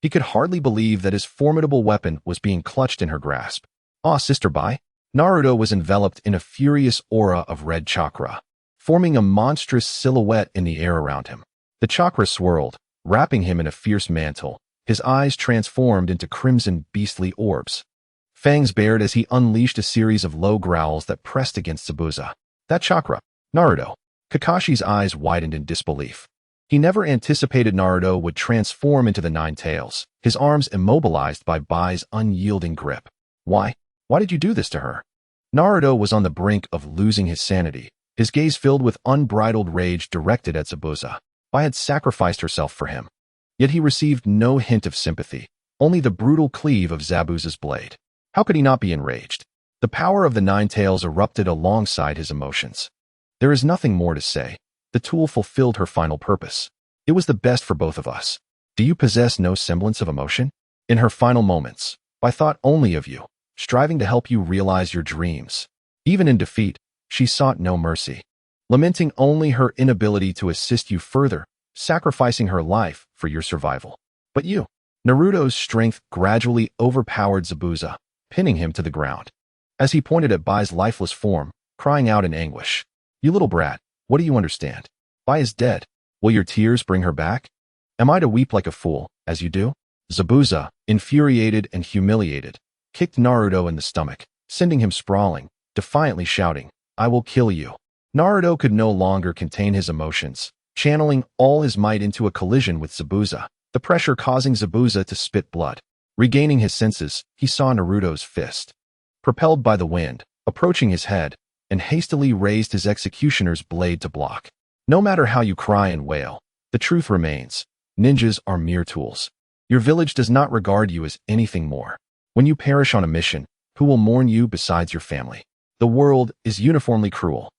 S1: He could hardly believe that his formidable weapon was being clutched in her grasp. "Ah, Sister Bai." Naruto was enveloped in a furious aura of red chakra, forming a monstrous silhouette in the air around him. The chakra swirled, wrapping him in a fierce mantle, his eyes transformed into crimson beastly orbs. Fangs bared as he unleashed a series of low growls that pressed against Zabuza. "That chakra, Naruto." Kakashi's eyes widened in disbelief. He never anticipated Naruto would transform into the Nine Tails, his arms immobilized by Bai's unyielding grip. Why? Why did you do this to her?" Naruto was on the brink of losing his sanity, his gaze filled with unbridled rage directed at Zabuza. Bai had sacrificed herself for him. Yet he received no hint of sympathy, only the brutal cleave of Zabuza's blade. How could he not be enraged? The power of the Nine Tails erupted alongside his emotions. "There is nothing more to say. The tool fulfilled her final purpose. It was the best for both of us. Do you possess no semblance of emotion?" In her final moments, Bai thought only of you, striving to help you realize your dreams. Even in defeat, she sought no mercy, lamenting only her inability to assist you further, sacrificing her life for your survival. But you, Naruto's strength gradually overpowered Zabuza, pinning him to the ground. As he pointed at Bai's lifeless form, crying out in anguish, "You little brat, what do you understand? Bai is dead. Will your tears bring her back? Am I to weep like a fool, as you do?" Zabuza, infuriated and humiliated, kicked Naruto in the stomach, sending him sprawling, defiantly shouting, "I will kill you." Naruto could no longer contain his emotions, channeling all his might into a collision with Zabuza, the pressure causing Zabuza to spit blood. Regaining his senses, he saw Naruto's fist, propelled by the wind, approaching his head, and hastily raised his executioner's blade to block. No matter how you cry and wail, the truth remains. Ninjas are mere tools. Your village does not regard you as anything more. When you perish on a mission, who will mourn you besides your family? The world is uniformly cruel.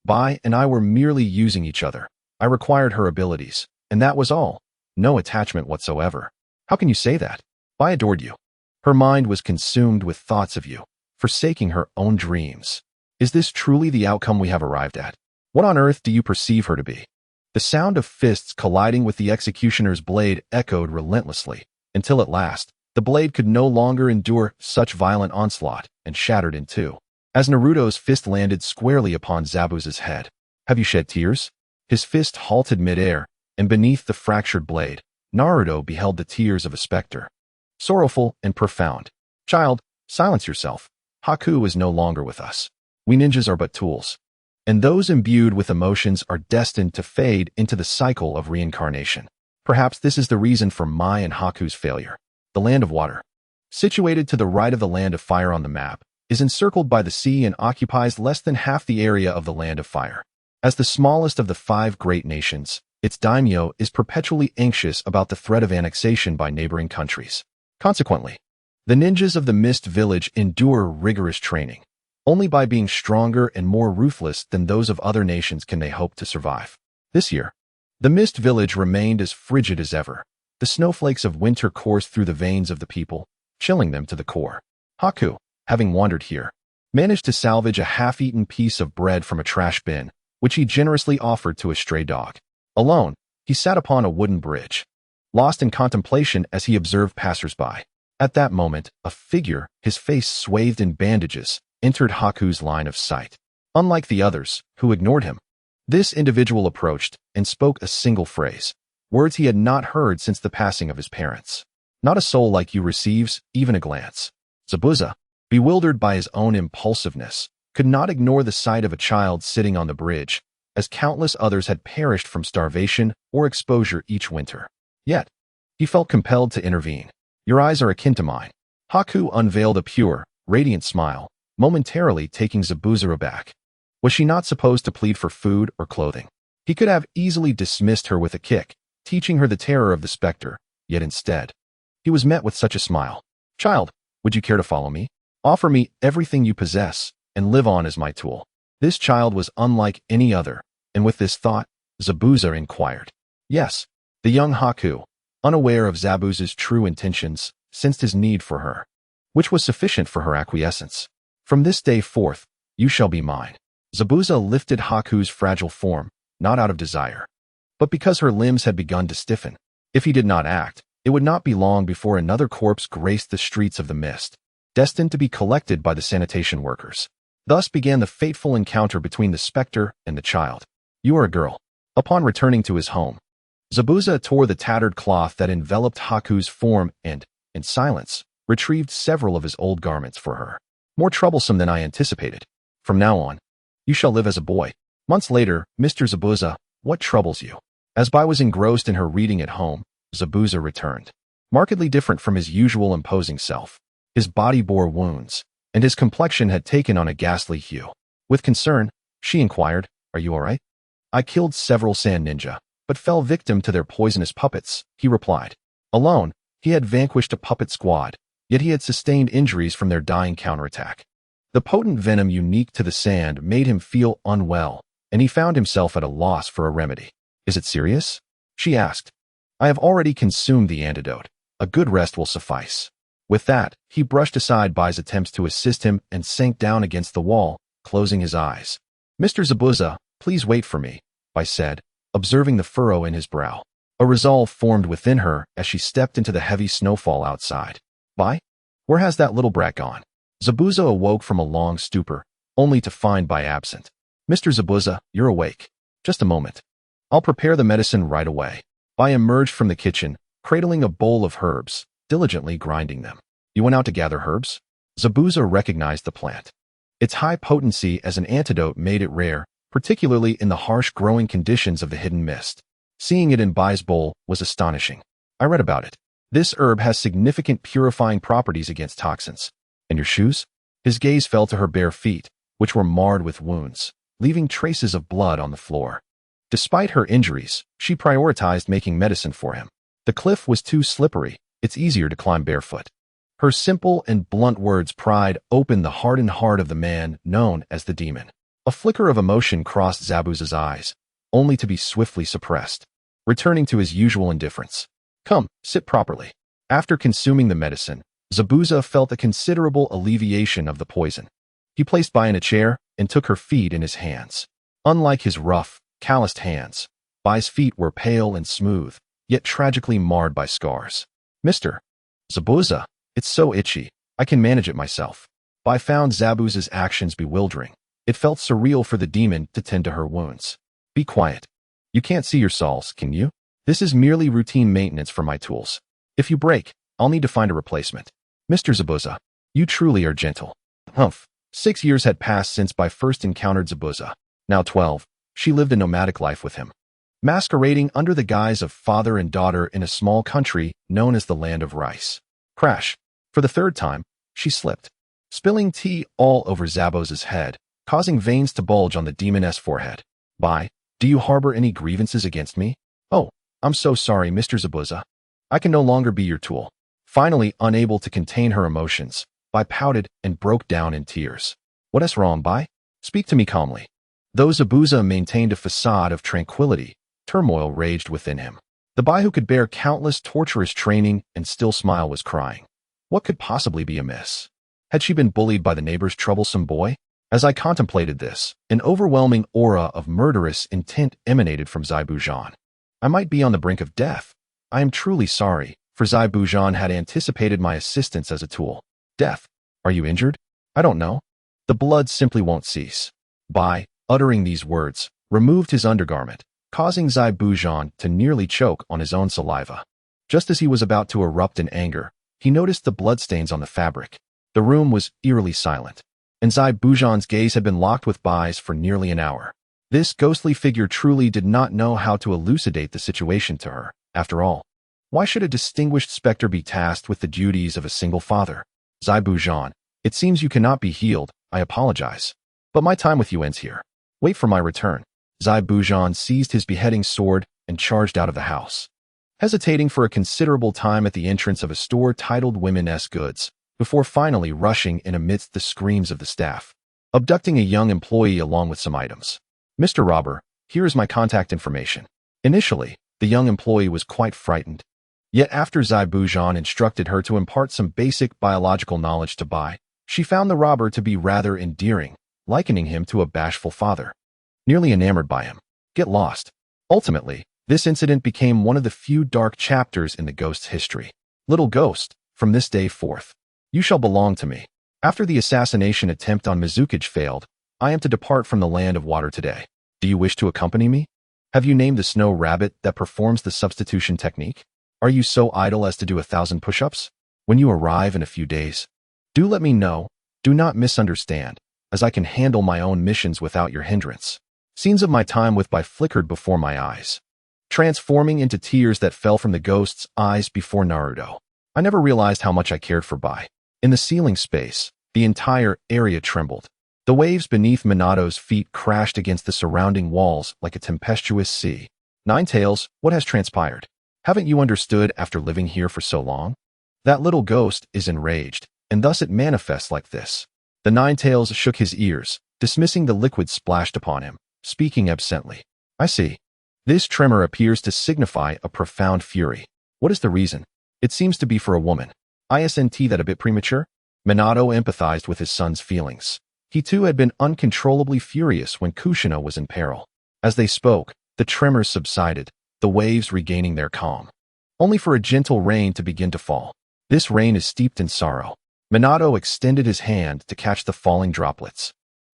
S1: Bai and I were merely using each other. I required her abilities, and that was all. No attachment whatsoever. How can you say that? Bai adored you. Her mind was consumed with thoughts of you, forsaking her own dreams. Is this truly the outcome we have arrived at? What on earth do you perceive her to be? The sound of fists colliding with the executioner's blade echoed relentlessly, until at last, the blade could no longer endure such violent onslaught and shattered in two. As Naruto's fist landed squarely upon Zabuza's head. "Have you shed tears?" His fist halted midair, and beneath the fractured blade, Naruto beheld the tears of a specter. Sorrowful and profound. "Child, silence yourself. Haku is no longer with us. We ninjas are but tools. And those imbued with emotions are destined to fade into the cycle of reincarnation. Perhaps this is the reason for Mai and Haku's failure. The Land of Water, situated to the right of the Land of Fire on the map, is encircled by the sea and occupies less than half the area of the Land of Fire. As the smallest of the 5 great nations, its daimyo is perpetually anxious about the threat of annexation by neighboring countries. Consequently, the ninjas of the Mist Village endure rigorous training. Only by being stronger and more ruthless than those of other nations can they hope to survive. This year, the Mist Village remained as frigid as ever. The snowflakes of winter coursed through the veins of the people, chilling them to the core. Haku, having wandered here, managed to salvage a half-eaten piece of bread from a trash bin, which he generously offered to a stray dog. Alone, he sat upon a wooden bridge, lost in contemplation as he observed passers-by. At that moment, a figure, his face swathed in bandages, entered Haku's line of sight. Unlike the others, who ignored him, this individual approached and spoke a single phrase, words he had not heard since the passing of his parents. "Not a soul like you receives even a glance." Zabuza, bewildered by his own impulsiveness, could not ignore the sight of a child sitting on the bridge, as countless others had perished from starvation or exposure each winter. Yet, he felt compelled to intervene. Your eyes are akin to mine. Haku unveiled a pure, radiant smile, momentarily taking Zabuza aback. Was she not supposed to plead for food or clothing? He could have easily dismissed her with a kick, teaching her the terror of the specter, yet instead, he was met with such a smile. Child, would you care to follow me? Offer me everything you possess, and live on as my tool. This child was unlike any other, and with this thought, Zabuza inquired. Yes, the young Haku, unaware of Zabuza's true intentions, sensed his need for her, which was sufficient for her acquiescence. From this day forth, you shall be mine. Zabuza lifted Haku's fragile form, not out of desire, but because her limbs had begun to stiffen. If he did not act, it would not be long before another corpse graced the streets of the mist, destined to be collected by the sanitation workers. Thus began the fateful encounter between the specter and the child. You are a girl. Upon returning to his home, Zabuza tore the tattered cloth that enveloped Haku's form and, in silence, retrieved several of his old garments for her. More troublesome than I anticipated. From now on, you shall live as a boy. Months later, Mr. Zabuza, what troubles you? As Bai was engrossed in her reading at home, Zabuza returned. Markedly different from his usual imposing self. His body bore wounds, and his complexion had taken on a ghastly hue. With concern, she inquired, Are you all right? I killed several sand ninja, but fell victim to their poisonous puppets, he replied. Alone, he had vanquished a puppet squad, yet he had sustained injuries from their dying counterattack. The potent venom unique to the sand made him feel unwell, and he found himself at a loss for a remedy. Is it serious? She asked. I have already consumed the antidote. A good rest will suffice. With that, he brushed aside Bai's attempts to assist him and sank down against the wall, closing his eyes. Mr. Zabuza, please wait for me, Bai said, observing the furrow in his brow. A resolve formed within her as she stepped into the heavy snowfall outside. Bai? Where has that little brat gone? Zabuza awoke from a long stupor, only to find Bai absent. Mr. Zabuza, you're awake. Just a moment. I'll prepare the medicine right away. Bai emerged from the kitchen, cradling a bowl of herbs, diligently grinding them. You went out to gather herbs? Zabuza recognized the plant. Its high potency as an antidote made it rare, particularly in the harsh growing conditions of the hidden mist. Seeing it in Bai's bowl was astonishing. I read about it. This herb has significant purifying properties against toxins. And your shoes? His gaze fell to her bare feet, which were marred with wounds, leaving traces of blood on the floor. Despite her injuries, she prioritized making medicine for him. The cliff was too slippery, it's easier to climb barefoot. Her simple and blunt words pried open the hardened heart of the man known as the demon. A flicker of emotion crossed Zabuza's eyes, only to be swiftly suppressed, returning to his usual indifference. Come, sit properly. After consuming the medicine, Zabuza felt a considerable alleviation of the poison. He placed Bai in a chair and took her feet in his hands. Unlike his rough, calloused hands, Bai's feet were pale and smooth, yet tragically marred by scars. Mr. Zabuza, it's so itchy, I can manage it myself. Bai found Zabuza's actions bewildering. It felt surreal for the demon to tend to her wounds. Be quiet. You can't see your soles, can you? This is merely routine maintenance for my tools. If you break, I'll need to find a replacement. Mr. Zabuza, you truly are gentle. Humph. 6 years had passed since Bai first encountered Zabuza. Now 12, she lived a nomadic life with him, masquerading under the guise of father and daughter in a small country known as the Land of Rice. Crash. For the third time, she slipped, spilling tea all over Zabuza's head, causing veins to bulge on the demoness forehead. Bai, do you harbor any grievances against me? Oh, I'm so sorry, Mr. Zabuza. I can no longer be your tool. Finally, unable to contain her emotions, Bai pouted and broke down in tears. What is wrong, Bai? Speak to me calmly. Though Zabuza maintained a facade of tranquility, turmoil raged within him. The Bai who could bear countless torturous training and still smile was crying. What could possibly be amiss? Had she been bullied by the neighbor's troublesome boy? As I contemplated this, an overwhelming aura of murderous intent emanated from Zabujan. I might be on the brink of death. I am truly sorry, for Zabujan had anticipated my assistance as a tool. Death? Are you injured? I don't know. The blood simply won't cease. Bai, uttering these words, removed his undergarment, causing Zabujan to nearly choke on his own saliva. Just as he was about to erupt in anger, he noticed the bloodstains on the fabric. The room was eerily silent, and Zabujan's gaze had been locked with Bai's for nearly an hour. This ghostly figure truly did not know how to elucidate the situation to her. After all, Why should a distinguished specter be tasked with the duties of a single father? Zaibu-Zhan, it seems you cannot be healed. I apologize. But my time with you ends here. Wait for my return. Zaibu-Zhan seized his beheading sword and charged out of the house, hesitating for a considerable time at the entrance of a store titled Women's Goods, before finally rushing in amidst the screams of the staff, abducting a young employee along with some items. Mr. Robber, here is my contact information. Initially, the young employee was quite frightened. Yet after Zaibu-Zhan instructed her to impart some basic biological knowledge to Bai, she found the robber to be rather endearing, likening him to a bashful father. Nearly enamored by him. Get lost. Ultimately, this incident became one of the few dark chapters in the ghost's history. Little ghost, from this day forth, you shall belong to me. After the assassination attempt on Mizukage failed, I am to depart from the land of water today. Do you wish to accompany me? Have you named the snow rabbit that performs the substitution technique? Are you so idle as to do 1,000 push-ups? When you arrive in a few days, do let me know. Do not misunderstand, as I can handle my own missions without your hindrance. Scenes of my time with Bai flickered before my eyes, transforming into tears that fell from the ghost's eyes before Naruto. I never realized how much I cared for Bai. In the ceiling space, the entire area trembled. The waves beneath Minato's feet crashed against the surrounding walls like a tempestuous sea. Ninetales, what has transpired? Haven't you understood after living here for so long? That little ghost is enraged, and thus it manifests like this. The Ninetales shook his ears, dismissing the liquid splashed upon him, speaking absently. I see. This tremor appears to signify a profound fury. What is the reason? It seems to be for a woman. Isn't that a bit premature? Minato empathized with his son's feelings. He too had been uncontrollably furious when Kushina was in peril. As they spoke, the tremors subsided, the waves regaining their calm, only for a gentle rain to begin to fall. This rain is steeped in sorrow. Minato extended his hand to catch the falling droplets,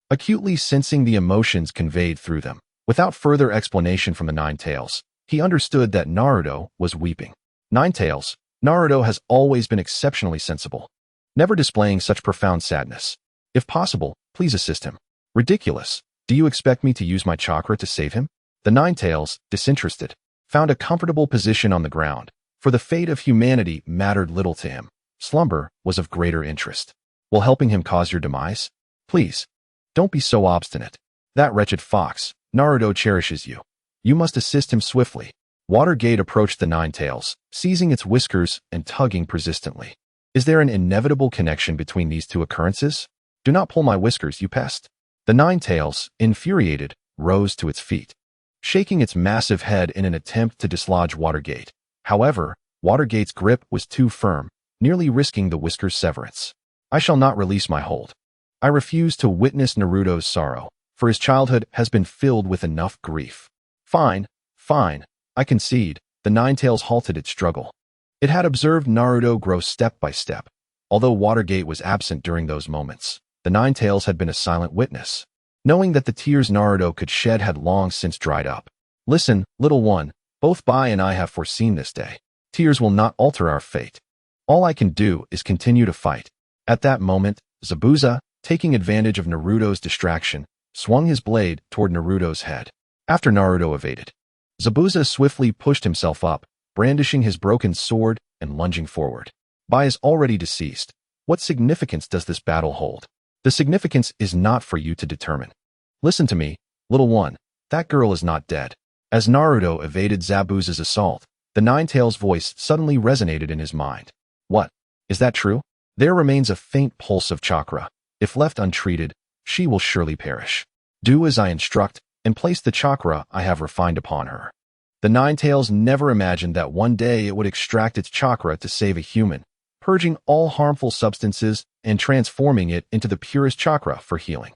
S1: acutely sensing the emotions conveyed through them. Without further explanation from the Ninetales, he understood that Naruto was weeping. Ninetales, Naruto has always been exceptionally sensible, never displaying such profound sadness. If possible, please assist him. Ridiculous. Do you expect me to use my chakra to save him? The Ninetales, disinterested, found a comfortable position on the ground, for the fate of humanity mattered little to him. Slumber was of greater interest. Will helping him cause your demise? Please, don't be so obstinate. That wretched fox, Naruto cherishes you. You must assist him swiftly. Watergate approached the Ninetales, seizing its whiskers and tugging persistently. Is there an inevitable connection between these two occurrences? Do not pull my whiskers, you pest. The Ninetales, infuriated, rose to its feet, shaking its massive head in an attempt to dislodge Watergate. However, Watergate's grip was too firm, nearly risking the whiskers' severance. I shall not release my hold. I refuse to witness Naruto's sorrow, for his childhood has been filled with enough grief. Fine, fine, I concede. The Ninetales halted its struggle. It had observed Naruto grow step by step. Although Watergate was absent during those moments, the Ninetales had been a silent witness, knowing that the tears Naruto could shed had long since dried up. Listen, little one, both Bai and I have foreseen this day. Tears will not alter our fate. All I can do is continue to fight. At that moment, Zabuza, taking advantage of Naruto's distraction, swung his blade toward Naruto's head. After Naruto evaded, Zabuza swiftly pushed himself up, brandishing his broken sword and lunging forward. Bai is already deceased. What significance does this battle hold? The significance is not for you to determine. Listen to me, little one. That girl is not dead. As Naruto evaded Zabuza's assault, the Ninetales' voice suddenly resonated in his mind. What? Is that true? There remains a faint pulse of chakra. If left untreated, she will surely perish. Do as I instruct, and place the chakra I have refined upon her. The Ninetales never imagined that one day it would extract its chakra to save a human, purging all harmful substances and transforming it into the purest chakra for healing.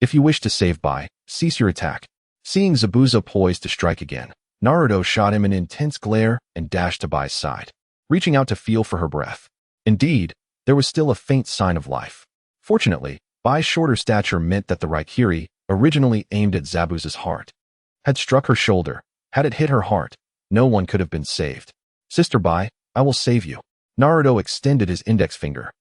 S1: If you wish to save Bai, cease your attack. Seeing Zabuza poised to strike again, Naruto shot him an intense glare and dashed to Bai's side, reaching out to feel for her breath. Indeed, there was still a faint sign of life. Fortunately, Bai's shorter stature meant that the Raikiri, originally aimed at Zabuza's heart, had struck her shoulder. Had it hit her heart, no one could have been saved. Sister Bai, I will save you. Naruto extended his index finger,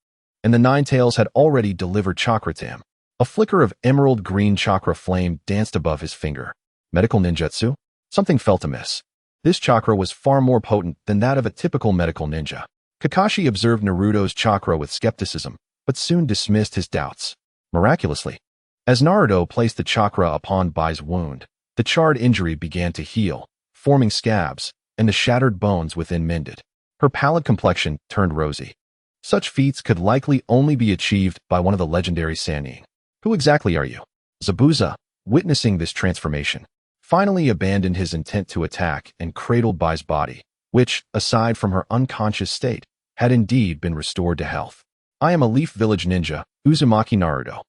S1: and the Ninetales had already delivered chakra to him. A flicker of emerald green chakra flame danced above his finger. Medical ninjutsu? Something felt amiss. This chakra was far more potent than that of a typical medical ninja. Kakashi observed Naruto's chakra with skepticism, but soon dismissed his doubts. Miraculously, as Naruto placed the chakra upon Bai's wound, the charred injury began to heal, forming scabs, and the shattered bones within mended. Her pallid complexion turned rosy. Such feats could likely only be achieved by one of the legendary Sannin. Who exactly are you? Zabuza, witnessing this transformation, finally abandoned his intent to attack and cradled Bai's body, which, aside from her unconscious state, had indeed been restored to health. I am a Leaf Village ninja, Uzumaki Naruto.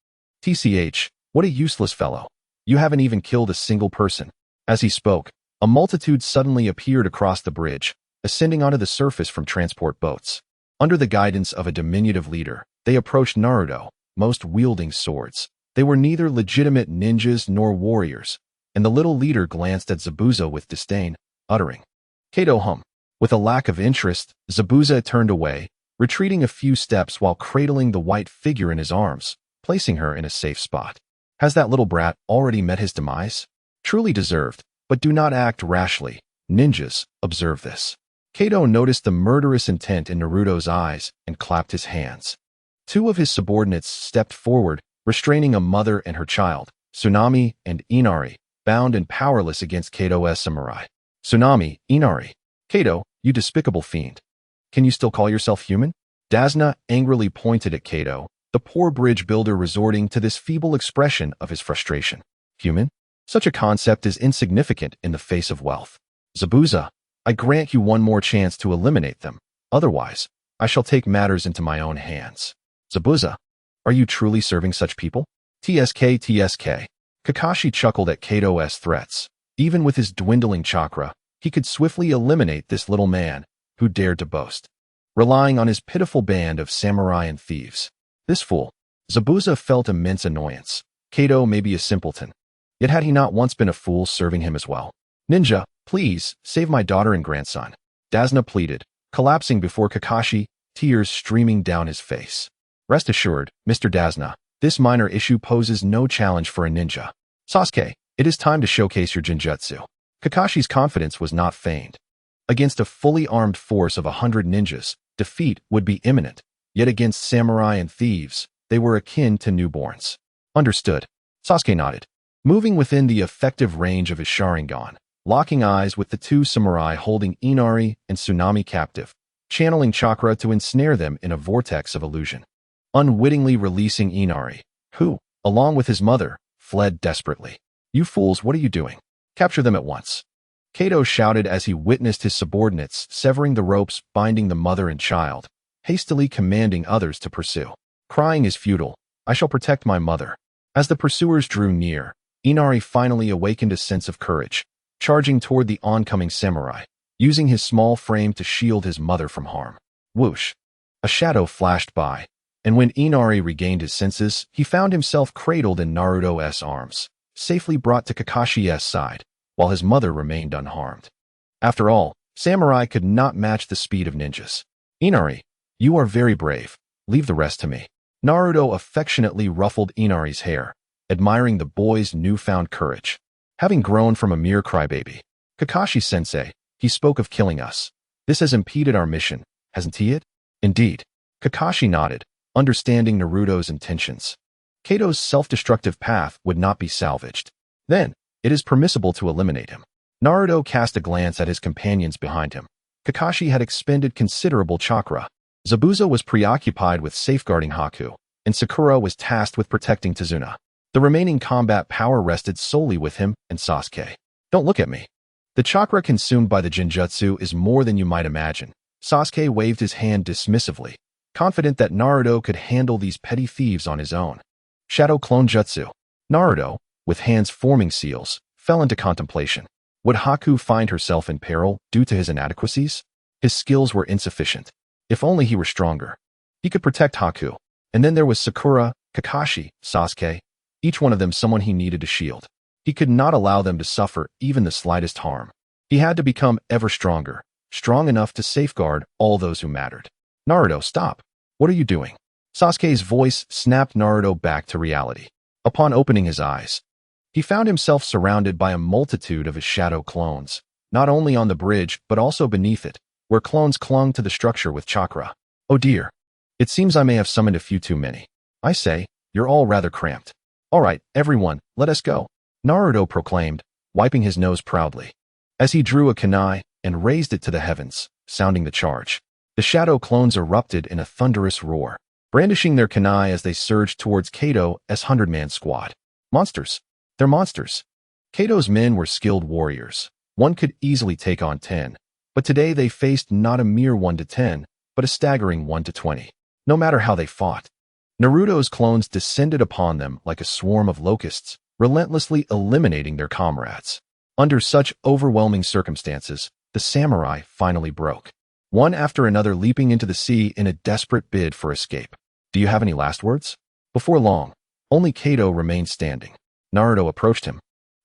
S1: TCH, what a useless fellow. You haven't even killed a single person. As he spoke, a multitude suddenly appeared across the bridge, ascending onto the surface from transport boats. Under the guidance of a diminutive leader, they approached Naruto, most wielding swords. They were neither legitimate ninjas nor warriors, and the little leader glanced at Zabuza with disdain, uttering, "Kato hum." With a lack of interest, Zabuza turned away, retreating a few steps while cradling the white figure in his arms, placing her in a safe spot. Has that little brat already met his demise? Truly deserved, but do not act rashly. Ninjas, observe this. Kato noticed the murderous intent in Naruto's eyes and clapped his hands. Two of his subordinates stepped forward, restraining a mother and her child, Tsunami and Inari, bound and powerless against Kato's samurai. Tsunami, Inari. Kato, you despicable fiend. Can you still call yourself human? Dasna angrily pointed at Kato, the poor bridge builder resorting to this feeble expression of his frustration. Human? Such a concept is insignificant in the face of wealth. Zabuza, I grant you one more chance to eliminate them. Otherwise, I shall take matters into my own hands. Zabuza, are you truly serving such people? TSK. Kakashi chuckled at Kato's threats. Even with his dwindling chakra, he could swiftly eliminate this little man who dared to boast, relying on his pitiful band of samurai and thieves. This fool. Zabuza felt immense annoyance. Kato may be a simpleton, yet had he not once been a fool serving him as well? Ninja, please, save my daughter and grandson. Dasna pleaded, collapsing before Kakashi, tears streaming down his face. Rest assured, Mr. Dasna, this minor issue poses no challenge for a ninja. Sasuke, it is time to showcase your genjutsu. Kakashi's confidence was not feigned. Against a fully armed force of 100 ninjas, defeat would be imminent, yet against samurai and thieves, they were akin to newborns. Understood. Sasuke nodded, moving within the effective range of his Sharingan, locking eyes with the two samurai holding Inari and Tsunami captive, channeling chakra to ensnare them in a vortex of illusion. Unwittingly releasing Inari, who, along with his mother, fled desperately. You fools, what are you doing? Capture them at once. Kato shouted as he witnessed his subordinates severing the ropes binding the mother and child, hastily commanding others to pursue. Crying is futile. I shall protect my mother. As the pursuers drew near, Inari finally awakened a sense of courage, charging toward the oncoming samurai, using his small frame to shield his mother from harm. Whoosh! A shadow flashed by, and when Inari regained his senses, he found himself cradled in Naruto's arms, safely brought to Kakashi's side, while his mother remained unharmed. After all, samurai could not match the speed of ninjas. Inari, you are very brave. Leave the rest to me. Naruto affectionately ruffled Inari's hair, admiring the boy's newfound courage. Having grown from a mere crybaby, Kakashi-sensei, he spoke of killing us. This has impeded our mission, hasn't he? Indeed. Kakashi nodded, understanding Naruto's intentions. Kato's self-destructive path would not be salvaged. Then, it is permissible to eliminate him. Naruto cast a glance at his companions behind him. Kakashi had expended considerable chakra. Zabuza was preoccupied with safeguarding Haku, and Sakura was tasked with protecting Tazuna. The remaining combat power rested solely with him and Sasuke. Don't look at me. The chakra consumed by the genjutsu is more than you might imagine. Sasuke waved his hand dismissively, confident that Naruto could handle these petty thieves on his own. Shadow Clone Jutsu. Naruto, with hands forming seals, fell into contemplation. Would Haku find herself in peril due to his inadequacies? His skills were insufficient. If only he were stronger. He could protect Haku. And then there was Sakura, Kakashi, Sasuke, each one of them someone he needed to shield. He could not allow them to suffer even the slightest harm. He had to become ever stronger, strong enough to safeguard all those who mattered. Naruto, stop. What are you doing? Sasuke's voice snapped Naruto back to reality. Upon opening his eyes, he found himself surrounded by a multitude of his shadow clones, not only on the bridge but also beneath it, where clones clung to the structure with chakra. Oh dear. It seems I may have summoned a few too many. I say, you're all rather cramped. All right, everyone, let us go, Naruto proclaimed, wiping his nose proudly. As he drew a kunai and raised it to the heavens, sounding the charge, the shadow clones erupted in a thunderous roar, brandishing their kunai as they surged towards Kato's 100-man squad. Monsters. They're monsters. Kato's men were skilled warriors. One could easily take on 10, but today they faced not a mere 1 to 10, but a staggering 1 to 20. No matter how they fought, Naruto's clones descended upon them like a swarm of locusts, relentlessly eliminating their comrades. Under such overwhelming circumstances, the samurai finally broke, one after another leaping into the sea in a desperate bid for escape. Do you have any last words? Before long, only Kato remained standing. Naruto approached him,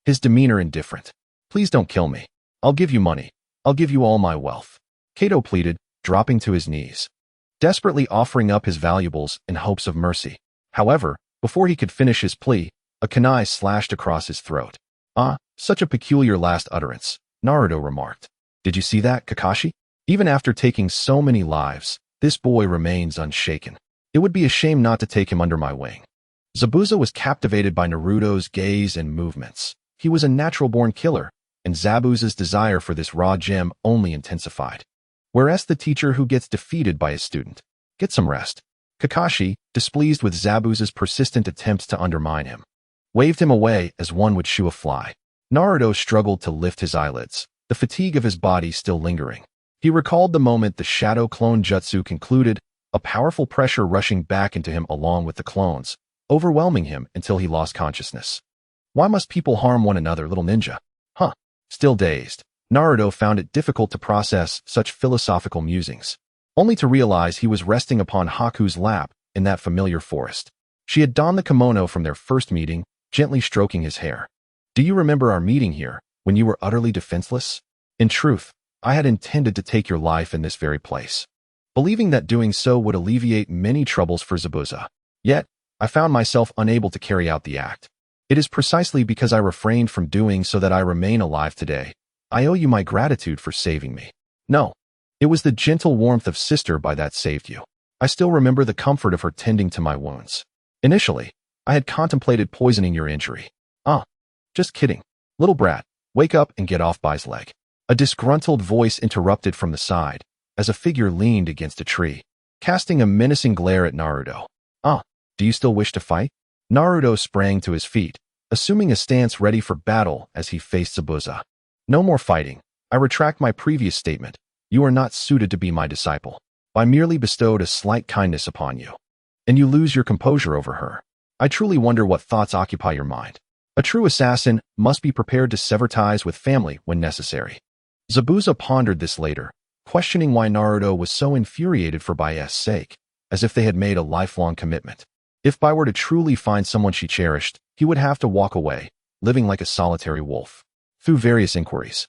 S1: his demeanor indifferent. Please don't kill me. I'll give you money. I'll give you all my wealth, Kato pleaded, dropping to his knees, desperately offering up his valuables in hopes of mercy. However, before he could finish his plea, a kunai slashed across his throat. Ah, such a peculiar last utterance, Naruto remarked. Did you see that, Kakashi? Even after taking so many lives, this boy remains unshaken. It would be a shame not to take him under my wing. Zabuza was captivated by Naruto's gaze and movements. He was a natural-born killer, and Zabuza's desire for this raw gem only intensified. Whereas the teacher who gets defeated by his student. Get some rest. Kakashi, displeased with Zabuza's persistent attempts to undermine him, waved him away as one would shoo a fly. Naruto struggled to lift his eyelids, the fatigue of his body still lingering. He recalled the moment the shadow clone jutsu concluded, a powerful pressure rushing back into him along with the clones, overwhelming him until he lost consciousness. Why must people harm one another, little ninja? Huh. Still dazed, Naruto found it difficult to process such philosophical musings, only to realize he was resting upon Haku's lap in that familiar forest. She had donned the kimono from their first meeting, gently stroking his hair. Do you remember our meeting here, when you were utterly defenseless? In truth, I had intended to take your life in this very place, believing that doing so would alleviate many troubles for Zabuza. Yet, I found myself unable to carry out the act. It is precisely because I refrained from doing so that I remain alive today. I owe you my gratitude for saving me. No, it was the gentle warmth of sister by that saved you. I still remember the comfort of her tending to my wounds. Initially, I had contemplated poisoning your injury. Ah, just kidding. Little brat, wake up and get off Bai's leg. A disgruntled voice interrupted from the side, as a figure leaned against a tree, casting a menacing glare at Naruto. Ah, do you still wish to fight? Naruto sprang to his feet, assuming a stance ready for battle as he faced Zabuza. No more fighting. I retract my previous statement. You are not suited to be my disciple. I merely bestowed a slight kindness upon you, and you lose your composure over her. I truly wonder what thoughts occupy your mind. A true assassin must be prepared to sever ties with family when necessary. Zabuza pondered this later, questioning why Naruto was so infuriated for Bai's sake, as if they had made a lifelong commitment. If Bai were to truly find someone she cherished, he would have to walk away, living like a solitary wolf. Through various inquiries,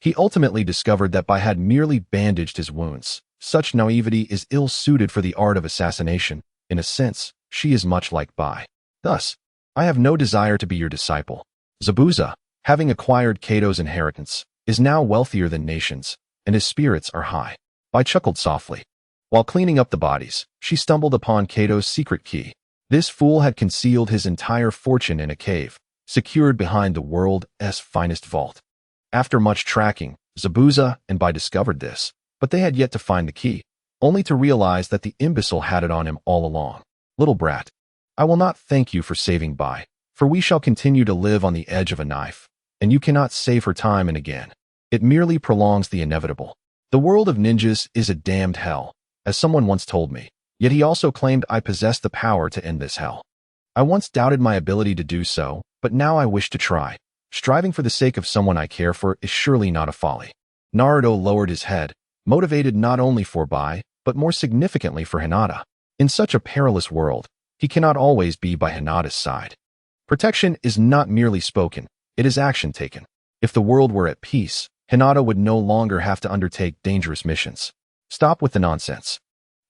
S1: he ultimately discovered that Bai had merely bandaged his wounds. Such naivety is ill-suited for the art of assassination. In a sense, she is much like Bai. Thus, I have no desire to be your disciple. Zabuza, having acquired Kato's inheritance, is now wealthier than nations, and his spirits are high. Bai chuckled softly. While cleaning up the bodies, she stumbled upon Kato's secret key. This fool had concealed his entire fortune in a cave, secured behind the world's finest vault. After much tracking, Zabuza and Bai discovered this, but they had yet to find the key, only to realize that the imbecile had it on him all along. Little brat, I will not thank you for saving Bai, for we shall continue to live on the edge of a knife, and you cannot save her time and again. It merely prolongs the inevitable. The world of ninjas is a damned hell, as someone once told me, yet he also claimed I possessed the power to end this hell. I once doubted my ability to do so, but now I wish to try. Striving for the sake of someone I care for is surely not a folly. Naruto lowered his head, motivated not only for Bai, but more significantly for Hinata. In such a perilous world, he cannot always be by Hinata's side. Protection is not merely spoken, it is action taken. If the world were at peace, Hinata would no longer have to undertake dangerous missions. Stop with the nonsense.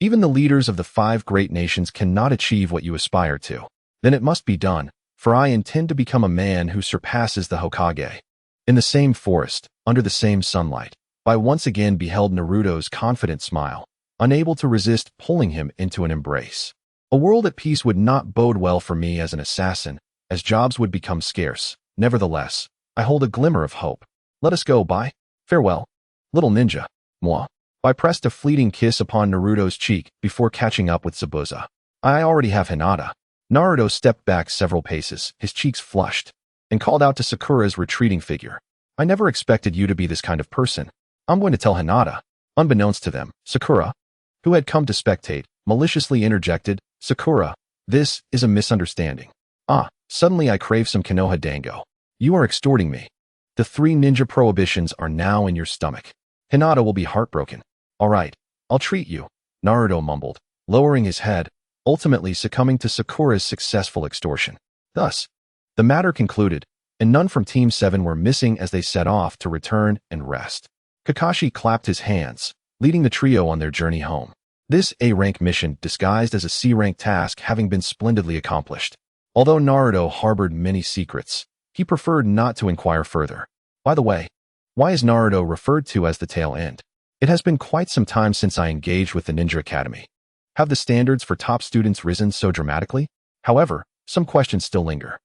S1: Even the leaders of the 5 great nations cannot achieve what you aspire to. Then it must be done, for I intend to become a man who surpasses the Hokage. In the same forest, under the same sunlight. I once again beheld Naruto's confident smile, unable to resist pulling him into an embrace. A world at peace would not bode well for me as an assassin, as jobs would become scarce. Nevertheless, I hold a glimmer of hope. Let us go, bye. Farewell, little ninja. Moi. I pressed a fleeting kiss upon Naruto's cheek before catching up with Zabuza. I already have Hinata. Naruto stepped back several paces, his cheeks flushed, and called out to Sakura's retreating figure. I never expected you to be this kind of person. I'm going to tell Hinata. Unbeknownst to them, Sakura, who had come to spectate, maliciously interjected, Sakura, this is a misunderstanding. Suddenly I crave some Konoha dango. You are extorting me. The 3 ninja prohibitions are now in your stomach. Hinata will be heartbroken. All right, I'll treat you, Naruto mumbled, lowering his head, ultimately succumbing to Sakura's successful extortion. Thus, the matter concluded, and none from Team 7 were missing as they set off to return and rest. Kakashi clapped his hands, leading the trio on their journey home. This A-rank mission disguised as a C-rank task having been splendidly accomplished. Although Naruto harbored many secrets, he preferred not to inquire further. By the way, why is Naruto referred to as the tail end? It has been quite some time since I engaged with the Ninja Academy. Have the standards for top students risen so dramatically? However, some questions still linger.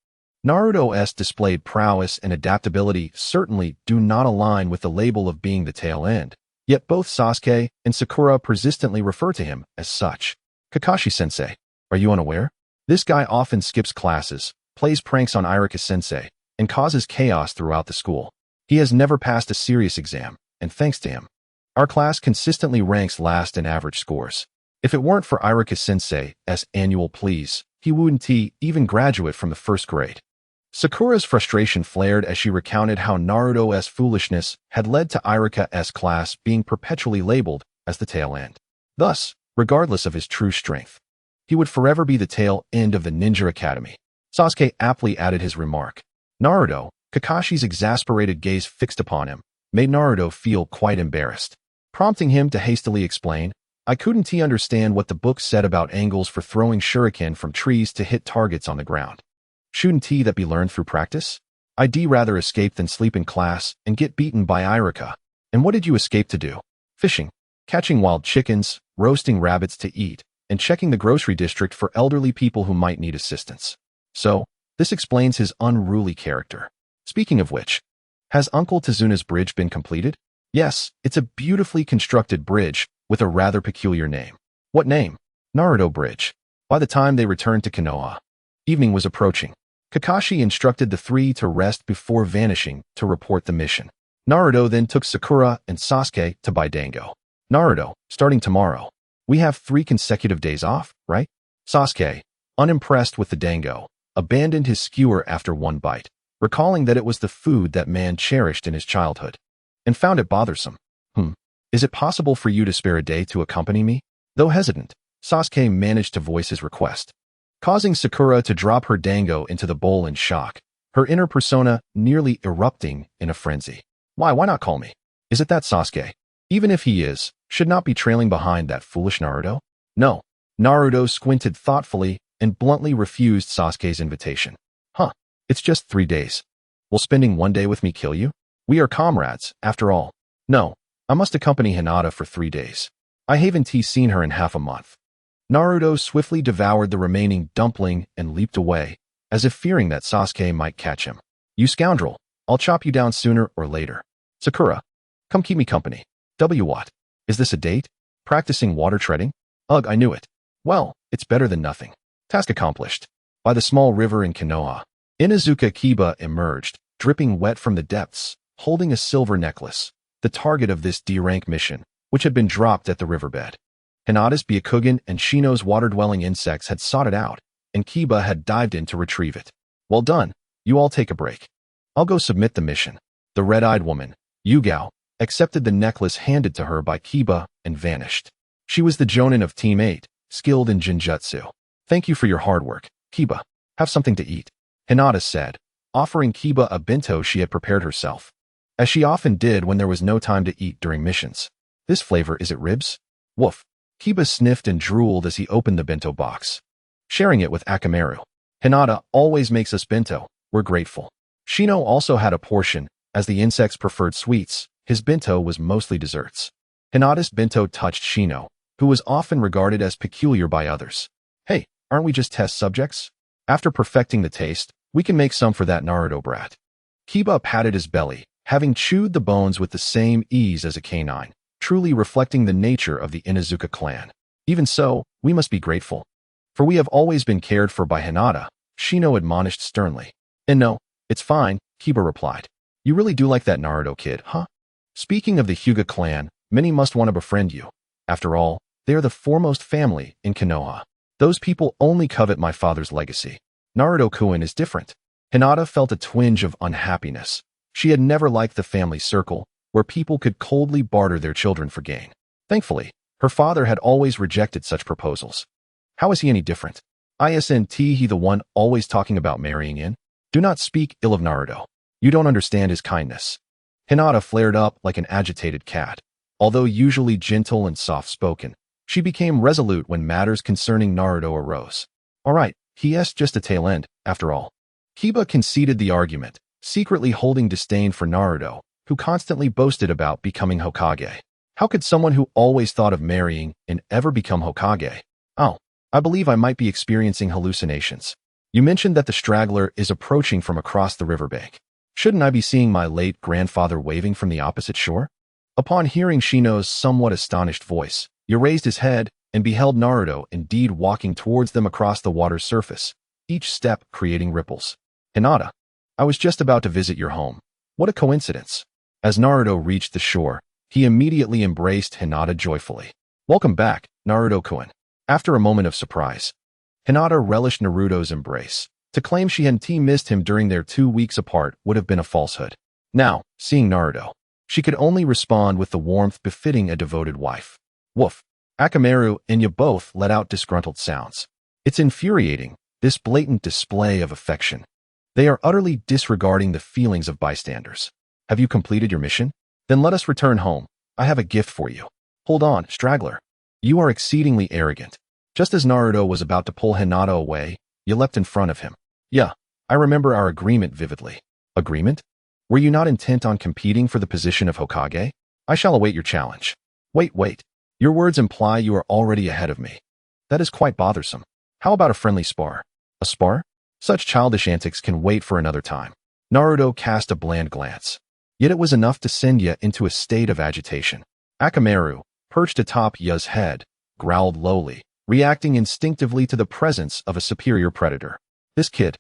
S1: Naruto's displayed prowess and adaptability certainly do not align with the label of being the tail end, yet both Sasuke and Sakura persistently refer to him as such. Kakashi-sensei, are you unaware? This guy often skips classes, plays pranks on Iruka-sensei, and causes chaos throughout the school. He has never passed a serious exam, and thanks to him, our class consistently ranks last in average scores. If it weren't for Iruka-sensei's annual pleas, he wouldn't even graduate from the 1st grade. Sakura's frustration flared as she recounted how Naruto's foolishness had led to Iruka's class being perpetually labeled as the tail end. Thus, regardless of his true strength, he would forever be the tail end of the Ninja Academy. Sasuke aptly added his remark. Naruto, Kakashi's exasperated gaze fixed upon him, made Naruto feel quite embarrassed, prompting him to hastily explain, I couldn't understand what the book said about angles for throwing shuriken from trees to hit targets on the ground. Shouldn't that be learned through practice? I'd rather escape than sleep in class and get beaten by Iruka. And what did you escape to do? Fishing, catching wild chickens, roasting rabbits to eat, and checking the grocery district for elderly people who might need assistance. So, this explains his unruly character. Speaking of which, has Uncle Tezuna's bridge been completed? Yes, it's a beautifully constructed bridge with a rather peculiar name. What name? Naruto Bridge. By the time they returned to Konoha, evening was approaching. Kakashi instructed the 3 to rest before vanishing to report the mission. Naruto then took Sakura and Sasuke to buy dango. Naruto, starting tomorrow, we have 3 consecutive days off, right? Sasuke, unimpressed with the dango, abandoned his skewer after 1 bite, recalling that it was the food that man cherished in his childhood, and found it bothersome. Is it possible for you to spare a day to accompany me? Though hesitant, Sasuke managed to voice his request, causing Sakura to drop her dango into the bowl in shock, her inner persona nearly erupting in a frenzy. Why not call me? Is it that Sasuke, even if he is, should not be trailing behind that foolish Naruto? No. Naruto squinted thoughtfully and bluntly refused Sasuke's invitation. It's just 3 days. Will spending 1 day with me kill you? We are comrades, after all. No, I must accompany Hinata for 3 days. I haven't seen her in half a month. Naruto swiftly devoured the remaining dumpling and leaped away, as if fearing that Sasuke might catch him. You scoundrel, I'll chop you down sooner or later. Sakura, come keep me company. What? Is this a date? Practicing water treading? Ugh, I knew it. Well, it's better than nothing. Task accomplished. By the small river in Konoha, Inuzuka Kiba emerged, dripping wet from the depths, holding a silver necklace, the target of this D-rank mission, which had been dropped at the riverbed. Hinata's Byakugan and Shino's water-dwelling insects had sought it out, and Kiba had dived in to retrieve it. Well done, you all take a break. I'll go submit the mission. The red-eyed woman, Yugao, accepted the necklace handed to her by Kiba and vanished. She was the Jonin of Team 8, skilled in Jinjutsu. Thank you for your hard work, Kiba. Have something to eat, Hinata said, offering Kiba a bento she had prepared herself, as she often did when there was no time to eat during missions. This flavor, is it ribs? Woof. Kiba sniffed and drooled as he opened the bento box, sharing it with Akamaru. Hinata always makes us bento, we're grateful. Shino also had a portion, As the insects preferred sweets, his bento was mostly desserts. Hinata's bento touched Shino, who was often regarded as peculiar by others. Hey, aren't we just test subjects? After perfecting the taste, we can make some for that Naruto brat. Kiba patted his belly, having chewed the bones with the same ease as a canine, truly reflecting the nature of the Inuzuka clan. Even so, we must be grateful. For we have always been cared for by Hinata, Shino admonished sternly. And no, it's fine, Kiba replied. You really do like that Naruto kid, huh? Speaking of the Hyuga clan, many must want to befriend you. After all, they are the foremost family in Konoha. Those people only covet my father's legacy. Naruto-kun is different. Hinata felt a twinge of unhappiness. She had never liked the family circle, where people could coldly barter their children for gain. Thankfully, her father had always rejected such proposals. How is he any different? Isn't he the one always talking about marrying in? Do not speak ill of Naruto. You don't understand his kindness. Hinata flared up like an agitated cat. Although usually gentle and soft-spoken, she became resolute when matters concerning Naruto arose. All right, he's just a tail end, after all. Kiba conceded the argument, secretly holding disdain for Naruto, who constantly boasted about becoming Hokage. How could someone who always thought of marrying and ever become Hokage? Oh, I believe I might be experiencing hallucinations. You mentioned that the straggler is approaching from across the riverbank. Shouldn't I be seeing my late grandfather waving from the opposite shore? Upon hearing Shino's somewhat astonished voice, he raised his head and beheld Naruto indeed walking towards them across the water's surface, each step creating ripples. Hinata, I was just about to visit your home. What a coincidence. As Naruto reached the shore, he immediately embraced Hinata joyfully. Welcome back, Naruto-kun. After a moment of surprise, Hinata relished Naruto's embrace. To claim she hadn't missed him during their 2 weeks apart would have been a falsehood. Now, seeing Naruto, she could only respond with the warmth befitting a devoted wife. Woof. Akamaru and you both let out disgruntled sounds. It's infuriating, this blatant display of affection. They are utterly disregarding the feelings of bystanders. Have you completed your mission? Then let us return home. I have a gift for you. Hold on, straggler. You are exceedingly arrogant. Just as Naruto was about to pull Hinata away, you leapt in front of him. Yeah, I remember our agreement vividly. Agreement? Were you not intent on competing for the position of Hokage? I shall await your challenge. Wait. Your words imply you are already ahead of me. That is quite bothersome. How about a friendly spar? A spar? Such childish antics can wait for another time. Naruto cast a bland glance. Yet it was enough to send Ya into a state of agitation. Akamaru, perched atop Ya's head, growled lowly, reacting instinctively to the presence of a superior predator. This kid,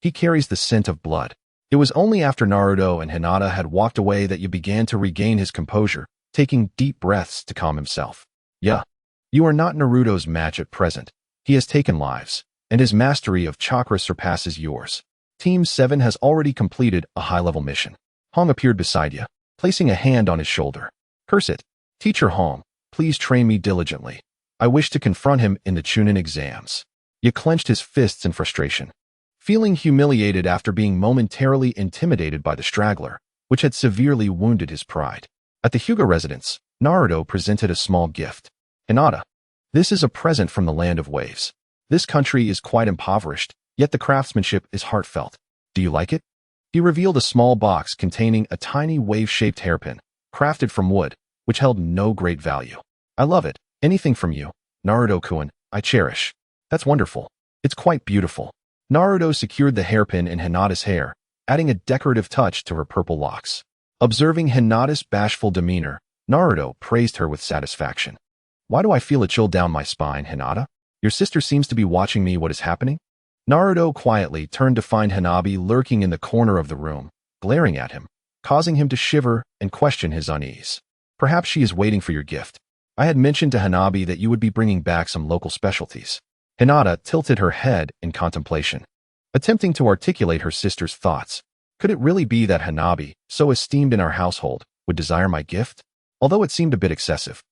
S1: he carries the scent of blood. It was only after Naruto and Hinata had walked away that Ya began to regain his composure, taking deep breaths to calm himself. Yeah, you are not Naruto's match at present. He has taken lives, and his mastery of chakra surpasses yours. Team 7 has already completed a high-level mission. Hong appeared beside Ya, placing a hand on his shoulder. Curse it. Teacher Hong, please train me diligently. I wish to confront him in the Chunin exams. Ya clenched his fists in frustration. Feeling humiliated after being momentarily intimidated by the straggler, which had severely wounded his pride. At the Hyuga residence, Naruto presented a small gift. Hinata, this is a present from the land of waves. This country is quite impoverished, yet the craftsmanship is heartfelt. Do you like it? He revealed a small box containing a tiny wave-shaped hairpin, crafted from wood, which held no great value. I love it. Anything from you, Naruto-kun, I cherish. That's wonderful. It's quite beautiful. Naruto secured the hairpin in Hinata's hair, adding a decorative touch to her purple locks. Observing Hinata's bashful demeanor, Naruto praised her with satisfaction. Why do I feel a chill down my spine, Hinata? Your sister seems to be watching me. What is happening? Naruto quietly turned to find Hanabi lurking in the corner of the room, glaring at him, causing him to shiver and question his unease. Perhaps she is waiting for your gift. I had mentioned to Hanabi that you would be bringing back some local specialties. Hinata tilted her head in contemplation, attempting to articulate her sister's thoughts. Could it really be that Hanabi, so esteemed in our household, would desire my gift? Although it seemed a bit excessive.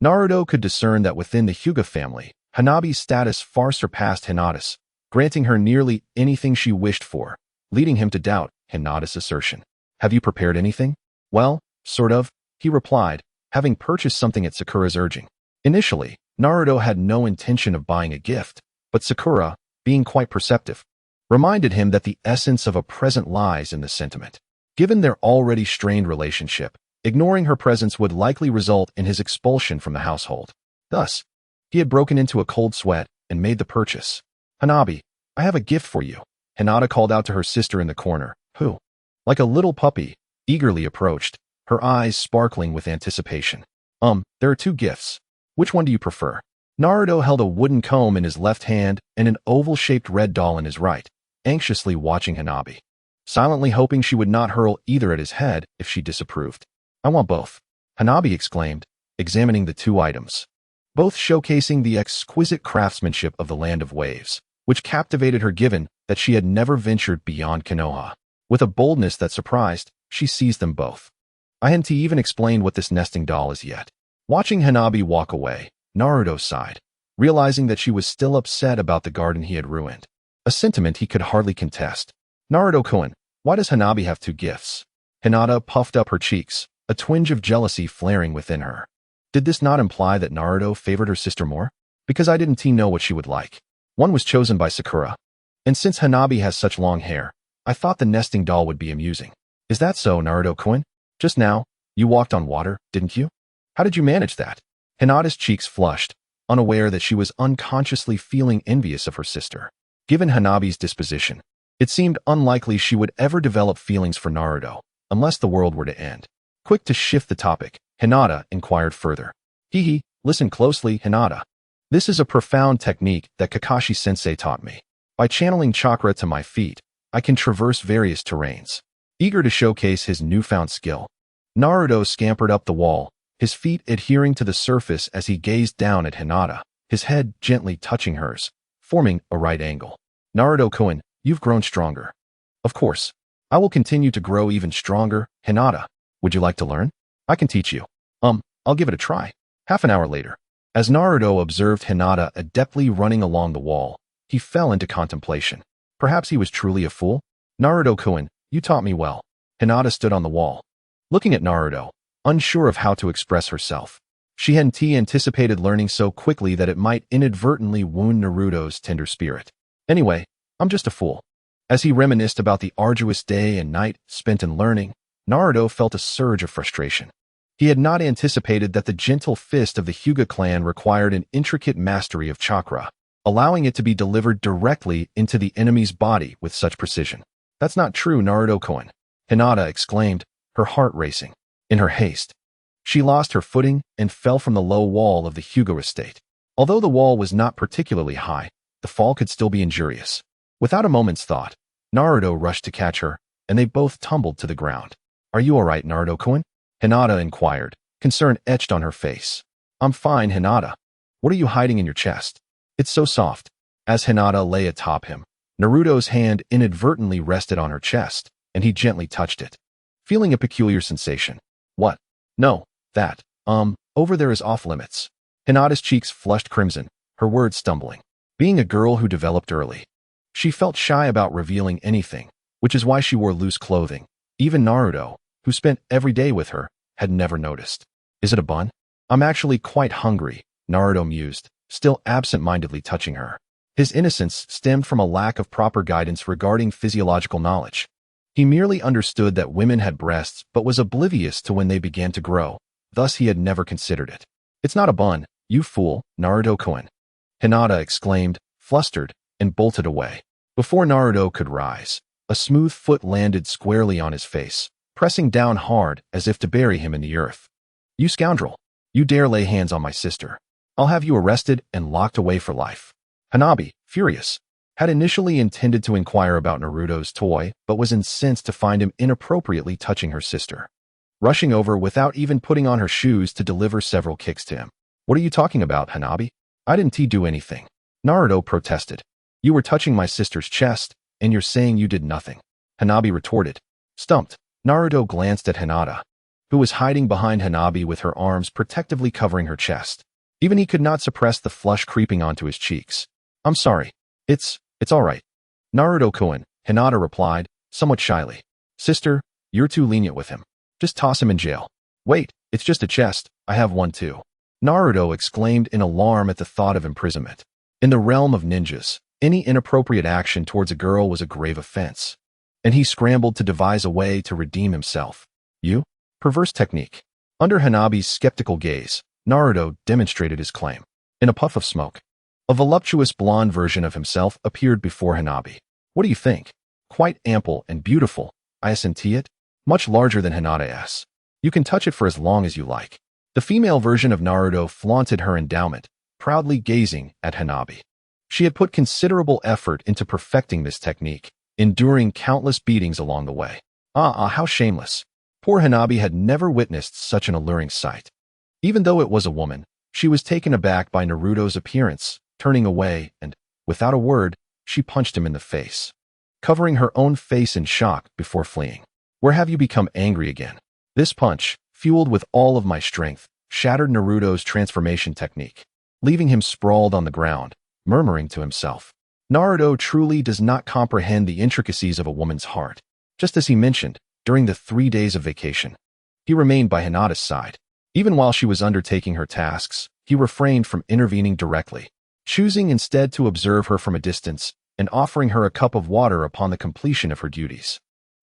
S1: Naruto could discern that within the Hyuga family, Hanabi's status far surpassed Hinata's, granting her nearly anything she wished for, leading him to doubt Hinata's assertion. Have you prepared anything? Well, sort of, he replied, having purchased something at Sakura's urging. Initially, Naruto had no intention of buying a gift, but Sakura, being quite perceptive, reminded him that the essence of a present lies in the sentiment. Given their already strained relationship, ignoring her presence would likely result in his expulsion from the household. Thus, he had broken into a cold sweat and made the purchase. "Hanabi, I have a gift for you," Hinata called out to her sister in the corner, who, like a little puppy, eagerly approached, her eyes sparkling with anticipation. There are two gifts. Which one do you prefer?" Naruto held a wooden comb in his left hand and an oval-shaped red doll in his right, anxiously watching Hanabi, silently hoping she would not hurl either at his head if she disapproved. "I want both," Hanabi exclaimed, examining the two items, both showcasing the exquisite craftsmanship of the Land of Waves, which captivated her given that she had never ventured beyond Konoha. With a boldness that surprised, she seized them both. "I hadn't even explained what this nesting doll is yet." Watching Hanabi walk away, Naruto sighed, realizing that she was still upset about the garden he had ruined, a sentiment he could hardly contest. "Naruto-kun, why does Hanabi have two gifts?" Hinata puffed up her cheeks, a twinge of jealousy flaring within her. Did this not imply that Naruto favored her sister more? "Because I didn't know what she would like. One was chosen by Sakura. And since Hanabi has such long hair, I thought the nesting doll would be amusing." "Is that so, Naruto-kun? Just now, you walked on water, didn't you? How did you manage that?" Hinata's cheeks flushed, unaware that she was unconsciously feeling envious of her sister. Given Hanabi's disposition, it seemed unlikely she would ever develop feelings for Naruto, unless the world were to end. Quick to shift the topic, Hinata inquired further. Listen closely, Hinata. This is a profound technique that Kakashi-sensei taught me. By channeling chakra to my feet, I can traverse various terrains." Eager to showcase his newfound skill, Naruto scampered up the wall, his feet adhering to the surface as he gazed down at Hinata, his head gently touching hers, forming a right angle. "Naruto-kun, you've grown stronger." "Of course. I will continue to grow even stronger, Hinata. Would you like to learn? I can teach you." I'll give it a try." Half an hour later, as Naruto observed Hinata adeptly running along the wall, he fell into contemplation. Perhaps he was truly a fool? "Naruto-kun, you taught me well." Hinata stood on the wall, looking at Naruto, unsure of how to express herself. She hadn't anticipated learning so quickly that it might inadvertently wound Naruto's tender spirit. "Anyway, I'm just a fool." As he reminisced about the arduous day and night spent in learning, Naruto felt a surge of frustration. He had not anticipated that the gentle fist of the Hyuga clan required an intricate mastery of chakra, allowing it to be delivered directly into the enemy's body with such precision. "That's not true, Naruto-kun," Hinata exclaimed, her heart racing. In her haste, she lost her footing and fell from the low wall of the Hyuga estate. Although the wall was not particularly high, the fall could still be injurious. Without a moment's thought, Naruto rushed to catch her, and they both tumbled to the ground. "Are you all right, Naruto-kun?" Hinata inquired, concern etched on her face. "I'm fine, Hinata. What are you hiding in your chest? It's so soft." As Hinata lay atop him, Naruto's hand inadvertently rested on her chest, and he gently touched it, feeling a peculiar sensation. "What? No, that, over there is off limits." Hinata's cheeks flushed crimson, her words stumbling. Being a girl who developed early, she felt shy about revealing anything, which is why she wore loose clothing. Even Naruto, who spent every day with her, had never noticed. "Is it a bun?" "I'm actually quite hungry," Naruto mused, still absent-mindedly touching her. His innocence stemmed from a lack of proper guidance regarding physiological knowledge. He merely understood that women had breasts but was oblivious to when they began to grow, thus he had never considered it. "It's not a bun, you fool, Naruto-kun," Hinata exclaimed, flustered, and bolted away. Before Naruto could rise, a smooth foot landed squarely on his face, pressing down hard as if to bury him in the earth. "You scoundrel! You dare lay hands on my sister. I'll have you arrested and locked away for life." Hanabi, furious, had initially intended to inquire about Naruto's toy, but was incensed to find him inappropriately touching her sister, rushing over without even putting on her shoes to deliver several kicks to him. "What are you talking about, Hanabi? I didn't do anything," Naruto protested. "You were touching my sister's chest, and you're saying you did nothing," Hanabi retorted. Stumped, Naruto glanced at Hinata, who was hiding behind Hanabi with her arms protectively covering her chest. Even he could not suppress the flush creeping onto his cheeks. "I'm sorry. It's all right, Naruto-kun," Hinata replied, somewhat shyly. "Sister, you're too lenient with him. Just toss him in jail." "Wait, it's just a chest. I have one too," Naruto exclaimed in alarm at the thought of imprisonment. In the realm of ninjas, any inappropriate action towards a girl was a grave offense. and he scrambled to devise a way to redeem himself. You? Perverse technique. Under Hanabi's skeptical gaze, Naruto demonstrated his claim. In a puff of smoke, a voluptuous blonde version of himself appeared before Hanabi. What do you think? Quite ample and beautiful, isn't it? Much larger than Hinata's. You can touch it for as long as you like. The female version of Naruto flaunted her endowment, proudly gazing at Hanabi. She had put considerable effort into perfecting this technique, enduring countless beatings along the way. How shameless. Poor Hanabi had never witnessed such an alluring sight. Even though it was a woman, she was taken aback by Naruto's appearance, turning away, and, without a word, she punched him in the face, covering her own face in shock before fleeing. Where have you become angry again? This punch, fueled with all of my strength, shattered Naruto's transformation technique, leaving him sprawled on the ground, murmuring to himself. Naruto truly does not comprehend the intricacies of a woman's heart. Just as he mentioned, during the 3 days of vacation, he remained by Hinata's side. Even while she was undertaking her tasks, he refrained from intervening directly, choosing instead to observe her from a distance and offering her a cup of water upon the completion of her duties.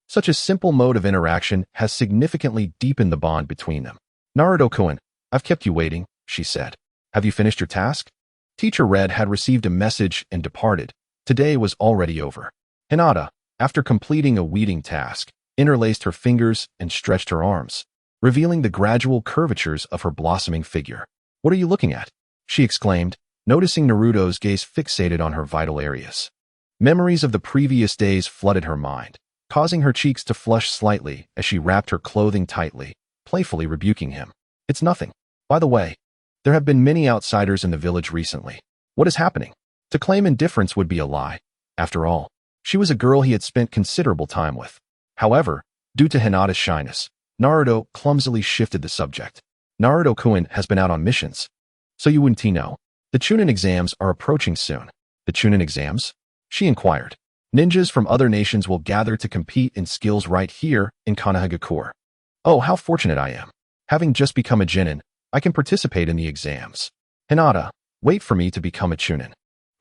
S1: Such a simple mode of interaction has significantly deepened the bond between them. Naruto-kun, I've kept you waiting, she said. Have you finished your task? Teacher Red had received a message and departed. Today was already over. Hinata, after completing a weeding task, interlaced her fingers and stretched her arms, revealing the gradual curvatures of her blossoming figure. What are you looking at? She exclaimed, noticing Naruto's gaze fixated on her vital areas. Memories of the previous days flooded her mind, causing her cheeks to flush slightly as she wrapped her clothing tightly, playfully rebuking him. It's nothing. By the way, there have been many outsiders in the village recently. What is happening? To claim indifference would be a lie. After all, she was a girl he had spent considerable time with. However, due to Hinata's shyness, Naruto clumsily shifted the subject. Naruto-kun has been out on missions. So you wouldn't know. The Chunin exams are approaching soon. The Chunin exams? She inquired. Ninjas from other nations will gather to compete in skills right here in Konoha. Oh, how fortunate I am. Having just become a Genin, I can participate in the exams. Hinata, wait for me to become a Chunin.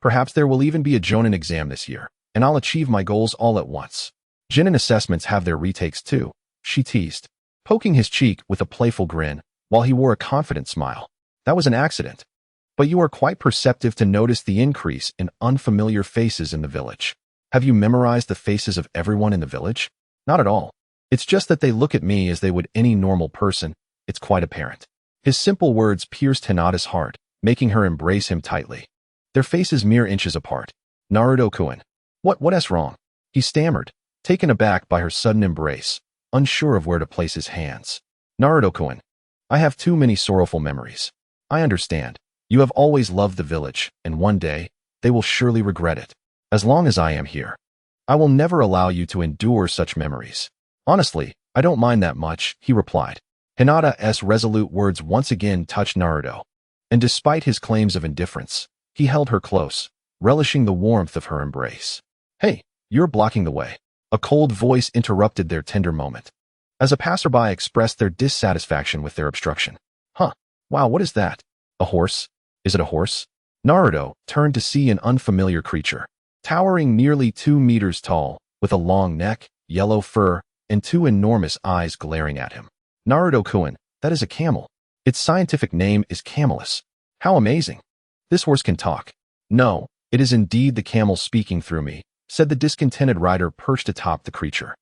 S1: Perhaps there will even be a Jonin exam this year, and I'll achieve my goals all at once. Genin assessments have their retakes too, she teased, poking his cheek with a playful grin while he wore a confident smile. That was an accident. But you are quite perceptive to notice the increase in unfamiliar faces in the village. Have you memorized the faces of everyone in the village? Not at all. It's just that they look at me as they would any normal person. It's quite apparent. His simple words pierced Hinata's heart, making her embrace him tightly. Their faces mere inches apart. Naruto-kun. What's wrong? He stammered, taken aback by her sudden embrace, unsure of where to place his hands. Naruto-kun. I have too many sorrowful memories. I understand. You have always loved the village, and one day, they will surely regret it. As long as I am here, I will never allow you to endure such memories. Honestly, I don't mind that much, he replied. Hinata's resolute words once again touched Naruto, and despite his claims of indifference, he held her close, relishing the warmth of her embrace. Hey, you're blocking the way. A cold voice interrupted their tender moment, as a passerby expressed their dissatisfaction with their obstruction. Huh, wow, what is that? A horse? Is it a horse? Naruto turned to see an unfamiliar creature, towering nearly 2 meters tall, with a long neck, yellow fur, and 2 enormous eyes glaring at him. Naruto-kun, that is a camel. Its scientific name is Camelus. How amazing. This horse can talk. No, it is indeed the camel speaking through me, said the discontented rider perched atop the creature.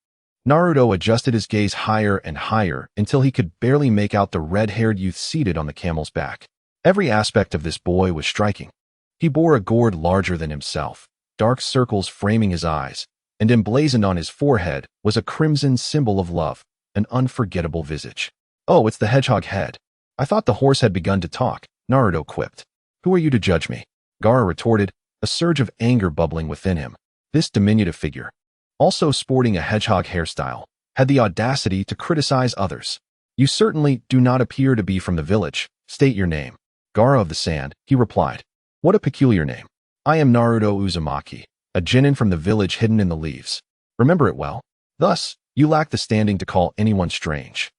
S1: Naruto adjusted his gaze higher and higher until he could barely make out the red-haired youth seated on the camel's back. Every aspect of this boy was striking. He bore a gourd larger than himself, dark circles framing his eyes, and emblazoned on his forehead was a crimson symbol of love, an unforgettable visage. Oh, it's the hedgehog head. I thought the horse had begun to talk, Naruto quipped. Who are you to judge me? Gaara retorted, a surge of anger bubbling within him. This diminutive figure, also sporting a hedgehog hairstyle, had the audacity to criticize others. You certainly do not appear to be from the village. State your name. Gaara of the Sand, he replied. What a peculiar name. I am Naruto Uzumaki, a genin from the village hidden in the leaves. Remember it well. Thus, you lack the standing to call anyone strange.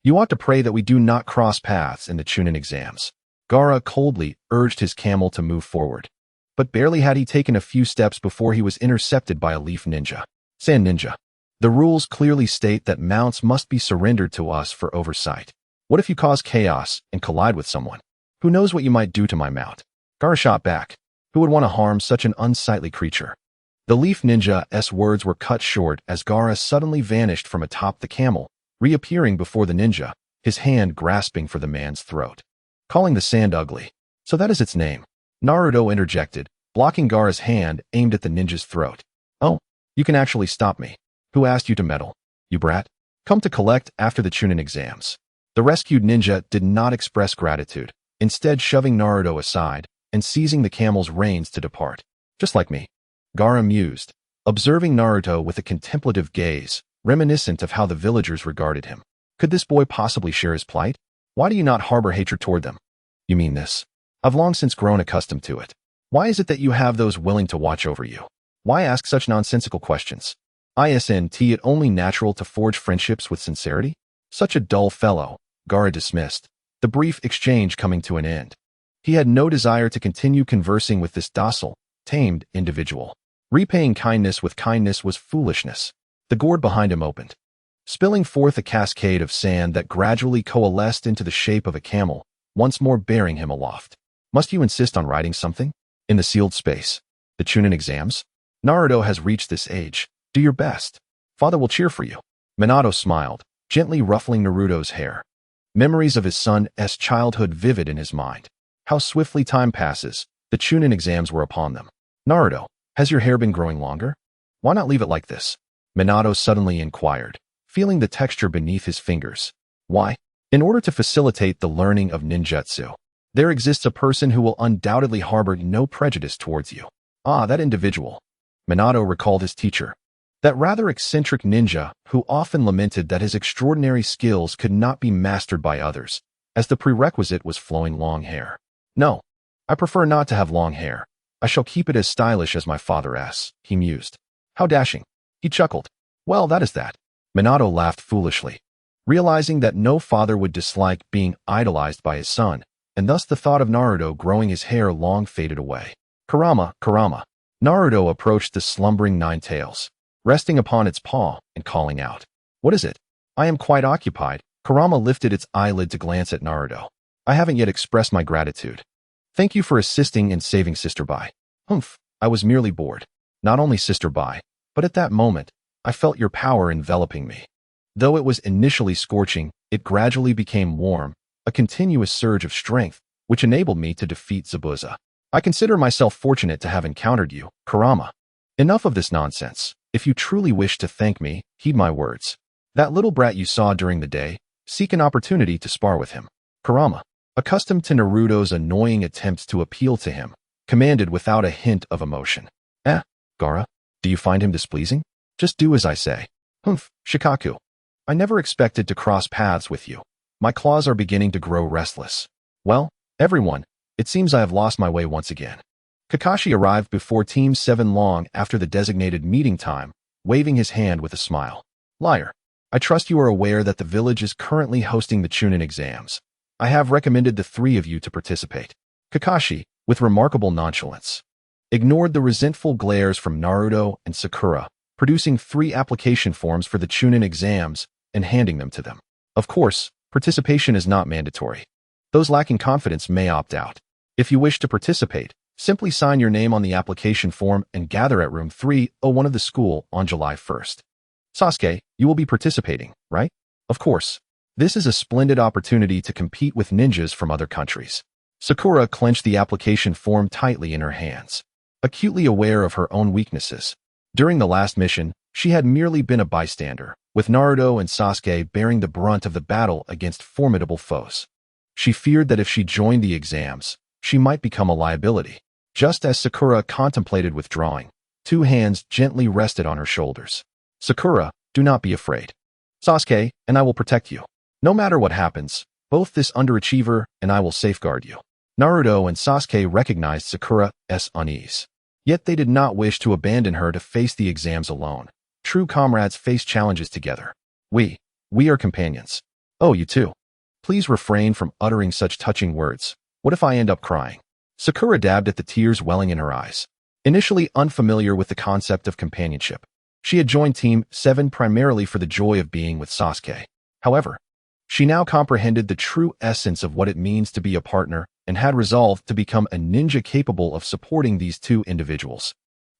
S1: You ought to pray that we do not cross paths in the Chunin exams. Gaara coldly urged his camel to move forward. But barely had he taken a few steps before he was intercepted by a leaf ninja. Sand ninja. The rules clearly state that mounts must be surrendered to us for oversight. What if you cause chaos and collide with someone? Who knows what you might do to my mount? Gaara shot back. Who would want to harm such an unsightly creature? The Leaf Ninja's words were cut short as Gaara suddenly vanished from atop the camel, reappearing before the ninja, his hand grasping for the man's throat. Calling the sand ugly. So that is its name. Naruto interjected, blocking Gaara's hand aimed at the ninja's throat. Oh, you can actually stop me. Who asked you to meddle? You brat? Come to collect after the Chunin exams. The rescued ninja did not express gratitude, instead shoving Naruto aside and seizing the camel's reins to depart. Just like me. Gaara mused, observing Naruto with a contemplative gaze, reminiscent of how the villagers regarded him. Could this boy possibly share his plight? Why do you not harbor hatred toward them? You mean this? I've long since grown accustomed to it. Why is it that you have those willing to watch over you? Why ask such nonsensical questions? Isn't it only natural to forge friendships with sincerity? Such a dull fellow, Gaara dismissed, the brief exchange coming to an end. He had no desire to continue conversing with this docile, tamed individual. Repaying kindness with kindness was foolishness. The gourd behind him opened, spilling forth a cascade of sand that gradually coalesced into the shape of a camel, once more bearing him aloft. Must you insist on writing something? In the sealed space. The Chunin exams? Naruto has reached this age. Do your best. Father will cheer for you. Minato smiled, gently ruffling Naruto's hair. Memories of his son's childhood vivid in his mind. How swiftly time passes. The Chunin exams were upon them. Naruto, has your hair been growing longer? Why not leave it like this? Minato suddenly inquired, feeling the texture beneath his fingers. Why? In order to facilitate the learning of ninjutsu, there exists a person who will undoubtedly harbor no prejudice towards you. Ah, that individual. Minato recalled his teacher. That rather eccentric ninja who often lamented that his extraordinary skills could not be mastered by others, as the prerequisite was flowing long hair. No, I prefer not to have long hair. I shall keep it as stylish as my father's, he mused. How dashing. He chuckled. Well, that is that. Minato laughed foolishly, realizing that no father would dislike being idolized by his son, and thus the thought of Naruto growing his hair long faded away. Kurama, Kurama. Naruto approached the slumbering Nine Tails, resting upon its paw and calling out. What is it? I am quite occupied. Kurama lifted its eyelid to glance at Naruto. I haven't yet expressed my gratitude. Thank you for assisting in saving Sister Bai. Humph, I was merely bored. Not only Sister Bai, but at that moment, I felt your power enveloping me. Though it was initially scorching, it gradually became warm, a continuous surge of strength, which enabled me to defeat Zabuza. I consider myself fortunate to have encountered you, Kurama. Enough of this nonsense. If you truly wish to thank me, heed my words. That little brat you saw during the day, seek an opportunity to spar with him. Kurama, accustomed to Naruto's annoying attempts to appeal to him, commanded without a hint of emotion. Gaara, do you find him displeasing? Just do as I say. Humph, Shikaku. I never expected to cross paths with you. My claws are beginning to grow restless. Well, everyone, it seems I have lost my way once again. Kakashi arrived before Team 7 long after the designated meeting time, waving his hand with a smile. Liar. I trust you are aware that the village is currently hosting the Chunin exams. I have recommended the three of you to participate. Kakashi, with remarkable nonchalance, ignored the resentful glares from Naruto and Sakura, producing 3 application forms for the Chunin exams and handing them to them. Of course, participation is not mandatory. Those lacking confidence may opt out. If you wish to participate, simply sign your name on the application form and gather at room 301 of the school on July 1st. Sasuke, you will be participating, right? Of course. This is a splendid opportunity to compete with ninjas from other countries. Sakura clenched the application form tightly in her hands, acutely aware of her own weaknesses. During the last mission, she had merely been a bystander, with Naruto and Sasuke bearing the brunt of the battle against formidable foes. She feared that if she joined the exams, she might become a liability. Just as Sakura contemplated withdrawing, 2 hands gently rested on her shoulders. Sakura, do not be afraid. Sasuke, and I will protect you. No matter what happens, both this underachiever and I will safeguard you. Naruto and Sasuke recognized Sakura's unease. Yet they did not wish to abandon her to face the exams alone. True comrades face challenges together. We are companions. Oh, you too. Please refrain from uttering such touching words. What if I end up crying? Sakura dabbed at the tears welling in her eyes. Initially unfamiliar with the concept of companionship, She had joined Team 7 primarily for the joy of being with Sasuke. However, she now comprehended the true essence of what it means to be a partner and had resolved to become a ninja capable of supporting these two individuals.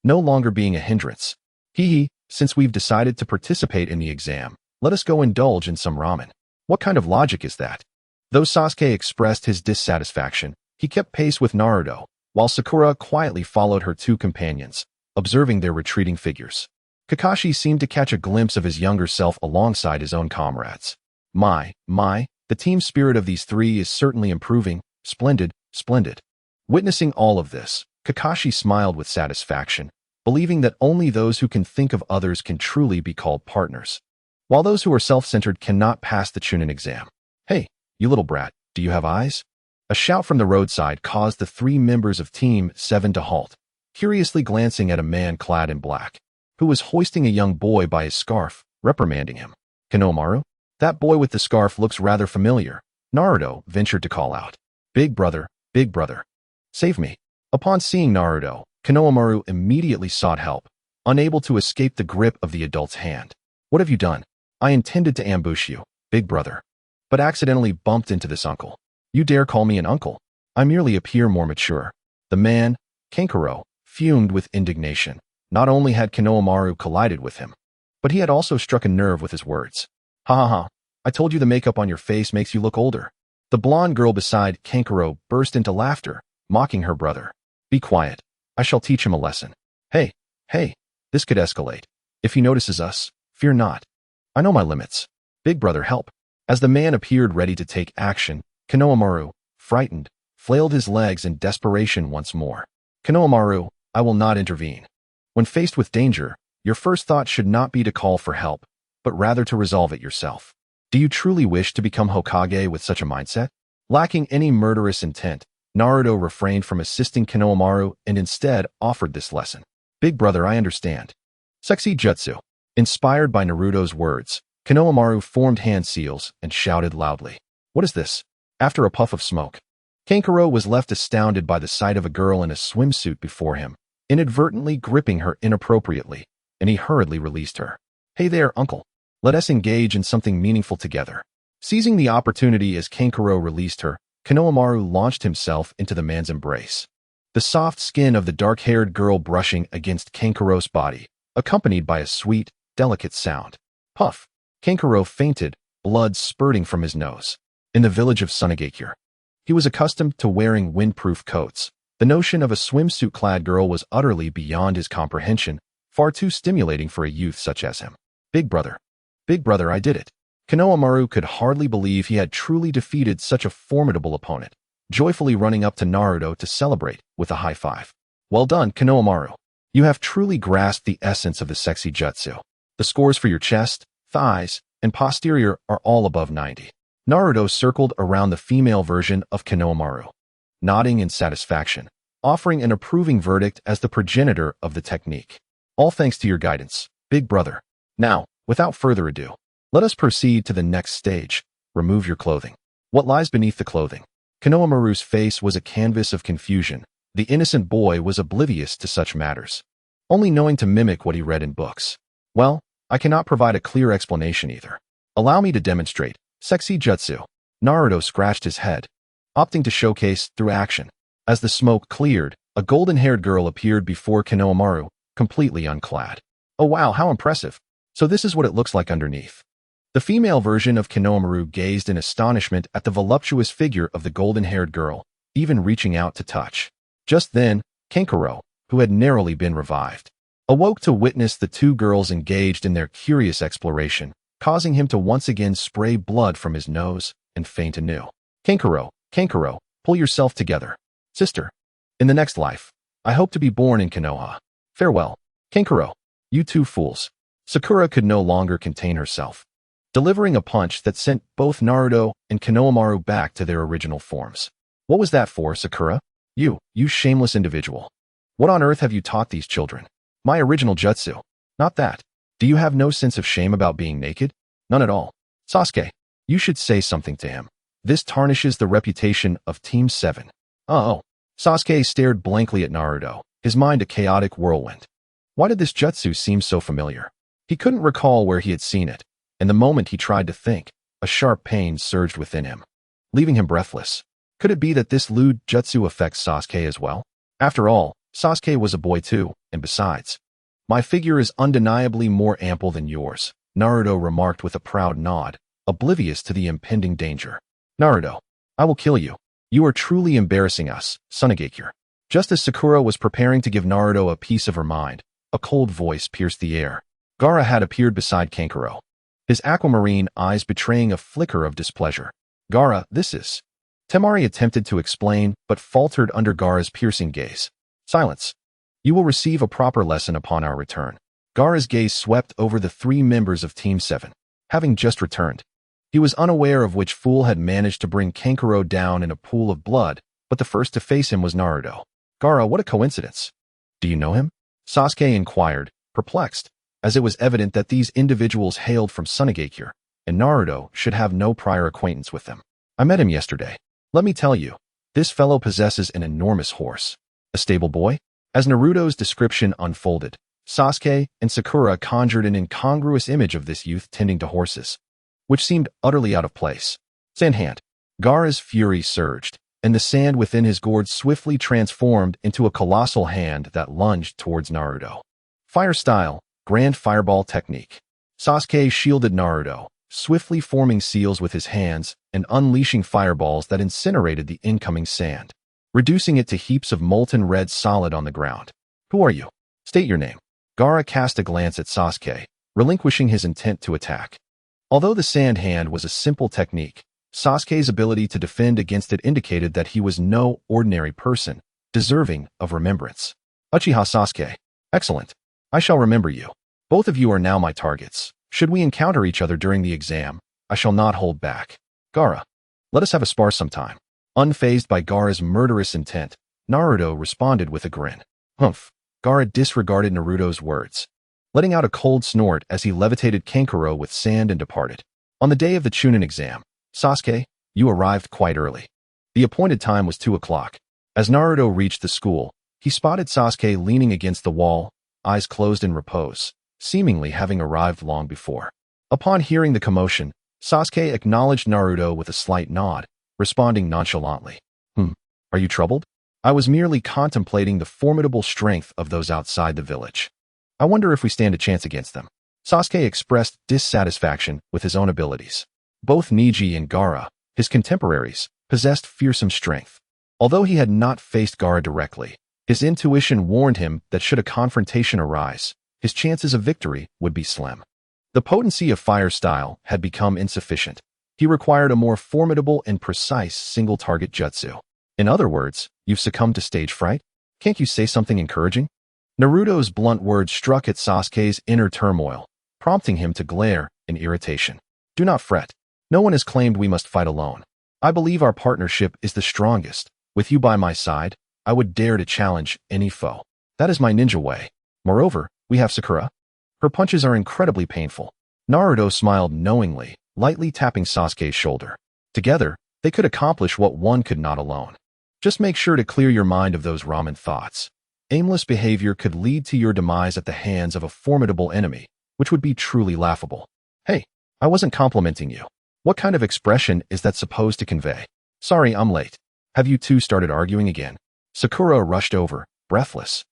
S1: No longer being a hindrance. Hee, since we've decided to participate in the exam, let us go indulge in some ramen. What kind of logic is that? Though Sasuke expressed his dissatisfaction, he kept pace with Naruto, while Sakura quietly followed her two companions, observing their retreating figures. Kakashi seemed to catch a glimpse of his younger self alongside his own comrades. My, the team spirit of these three is certainly improving. Splendid, splendid. Witnessing all of this, Kakashi smiled with satisfaction, believing that only those who can think of others can truly be called partners, while those who are self-centered cannot pass the Chunin exam. Hey, you little brat, do you have eyes? A shout from the roadside caused the three members of Team 7 to halt, curiously glancing at a man clad in black, who was hoisting a young boy by his scarf, reprimanding him. Konohamaru? That boy with the scarf looks rather familiar, Naruto ventured to call out. Big brother, save me. Upon seeing Naruto, Konohamaru immediately sought help, unable to escape the grip of the adult's hand. What have you done? I intended to ambush you, big brother, but accidentally bumped into this uncle. You dare call me an uncle? I merely appear more mature. The man, Kankuro, fumed with indignation. Not only had Konohamaru collided with him, but he had also struck a nerve with his words. Ha ha ha, I told you the makeup on your face makes you look older. The blonde girl beside Kankuro burst into laughter, mocking her brother. Be quiet. I shall teach him a lesson. Hey, this could escalate. If he notices us, fear not. I know my limits. Big brother, help. As the man appeared ready to take action, Konohamaru, frightened, flailed his legs in desperation once more. Konohamaru, I will not intervene. When faced with danger, your first thought should not be to call for help, but rather to resolve it yourself. Do you truly wish to become Hokage with such a mindset? Lacking any murderous intent, Naruto refrained from assisting Konohamaru and instead offered this lesson. Big brother, I understand. Sexy jutsu. Inspired by Naruto's words, Konohamaru formed hand seals and shouted loudly. What is this? After a puff of smoke, Kankuro was left astounded by the sight of a girl in a swimsuit before him, inadvertently gripping her inappropriately, and he hurriedly released her. Hey there, uncle. Let us engage in something meaningful together. Seizing the opportunity as Kankuro released her, Konohamaru launched himself into the man's embrace. The soft skin of the dark-haired girl brushing against Kankuro's body, accompanied by a sweet, delicate sound. Puff! Kankuro fainted, blood spurting from his nose. In the village of Sunagakure, he was accustomed to wearing windproof coats. The notion of a swimsuit-clad girl was utterly beyond his comprehension, far too stimulating for a youth such as him. Big brother, I did it. Konohamaru could hardly believe he had truly defeated such a formidable opponent, joyfully running up to Naruto to celebrate with a high five. Well done, Konohamaru. You have truly grasped the essence of the sexy jutsu. The scores for your chest, thighs, and posterior are all above 90. Naruto circled around the female version of Konohamaru, nodding in satisfaction, offering an approving verdict as the progenitor of the technique. All thanks to your guidance, big brother. Now, without further ado, let us proceed to the next stage. Remove your clothing. What lies beneath the clothing? Konohamaru's face was a canvas of confusion. The innocent boy was oblivious to such matters, only knowing to mimic what he read in books. Well, I cannot provide a clear explanation either. Allow me to demonstrate. Sexy jutsu. Naruto scratched his head, opting to showcase through action. As the smoke cleared, a golden-haired girl appeared before Konohamaru, completely unclad. Oh wow, how impressive. So this is what it looks like underneath. The female version of Konohamaru gazed in astonishment at the voluptuous figure of the golden-haired girl, even reaching out to touch. Just then, Kankuro, who had narrowly been revived, awoke to witness the two girls engaged in their curious exploration, causing him to once again spray blood from his nose and faint anew. Kankuro, pull yourself together. Sister, in the next life, I hope to be born in Konoha. Farewell. Kankuro, you two fools. Sakura could no longer contain herself, delivering a punch that sent both Naruto and Konohamaru back to their original forms. What was that for, Sakura? You shameless individual. What on earth have you taught these children? My original jutsu. Not that. Do you have no sense of shame about being naked? None at all. Sasuke, you should say something to him. This tarnishes the reputation of Team 7. Oh. Sasuke stared blankly at Naruto, his mind a chaotic whirlwind. Why did this jutsu seem so familiar? He couldn't recall where he had seen it, and the moment he tried to think, a sharp pain surged within him, leaving him breathless. Could it be that this lewd jutsu affects Sasuke as well? After all, Sasuke was a boy too, and besides, my figure is undeniably more ample than yours, Naruto remarked with a proud nod, oblivious to the impending danger. Naruto, I will kill you. You are truly embarrassing us, Tsunagakure. Just as Sakura was preparing to give Naruto a piece of her mind, a cold voice pierced the air. Gaara had appeared beside Kankuro, his aquamarine eyes betraying a flicker of displeasure. Gaara, this is... Temari attempted to explain, but faltered under Gaara's piercing gaze. Silence. You will receive a proper lesson upon our return. Gaara's gaze swept over the 3 members of Team 7. Having just returned, he was unaware of which fool had managed to bring Kankuro down in a pool of blood, but the first to face him was Naruto. Gaara, what a coincidence. Do you know him? Sasuke inquired, perplexed, as it was evident that these individuals hailed from Tsunagakure, and Naruto should have no prior acquaintance with them. I met him yesterday. Let me tell you, this fellow possesses an enormous horse. A stable boy? As Naruto's description unfolded, Sasuke and Sakura conjured an incongruous image of this youth tending to horses, which seemed utterly out of place. Sand hand. Gaara's fury surged, and the sand within his gourd swiftly transformed into a colossal hand that lunged towards Naruto. Fire style, grand fireball technique. Sasuke shielded Naruto, swiftly forming seals with his hands and unleashing fireballs that incinerated the incoming sand, reducing it to heaps of molten red solid on the ground. Who are you? State your name. Gaara cast a glance at Sasuke, relinquishing his intent to attack. Although the sand hand was a simple technique, Sasuke's ability to defend against it indicated that he was no ordinary person, deserving of remembrance. Uchiha Sasuke. Excellent. I shall remember you. Both of you are now my targets. Should we encounter each other during the exam, I shall not hold back. Gaara, let us have a spar sometime. Unfazed by Gaara's murderous intent, Naruto responded with a grin. Humph. Gaara disregarded Naruto's words, letting out a cold snort as he levitated Kankuro with sand and departed. On the day of the Chunin exam, Sasuke, you arrived quite early. The appointed time was 2 o'clock. As Naruto reached the school, he spotted Sasuke leaning against the wall, eyes closed in repose, seemingly having arrived long before. Upon hearing the commotion, Sasuke acknowledged Naruto with a slight nod, responding nonchalantly. Are you troubled? I was merely contemplating the formidable strength of those outside the village. I wonder if we stand a chance against them. Sasuke expressed dissatisfaction with his own abilities. Both Neji and Gaara, his contemporaries, possessed fearsome strength. Although he had not faced Gaara directly, his intuition warned him that should a confrontation arise, his chances of victory would be slim. The potency of fire style had become insufficient. He required a more formidable and precise single-target jutsu. In other words, you've succumbed to stage fright? Can't you say something encouraging? Naruto's blunt words struck at Sasuke's inner turmoil, prompting him to glare in irritation. Do not fret. No one has claimed we must fight alone. I believe our partnership is the strongest. With you by my side, I would dare to challenge any foe. That is my ninja way. Moreover, we have Sakura. Her punches are incredibly painful. Naruto smiled knowingly, lightly tapping Sasuke's shoulder. Together, they could accomplish what one could not alone. Just make sure to clear your mind of those ramen thoughts. Aimless behavior could lead to your demise at the hands of a formidable enemy, which would be truly laughable. Hey, I wasn't complimenting you. What kind of expression is that supposed to convey? Sorry, I'm late. Have you two started arguing again? Sakura rushed over, breathless.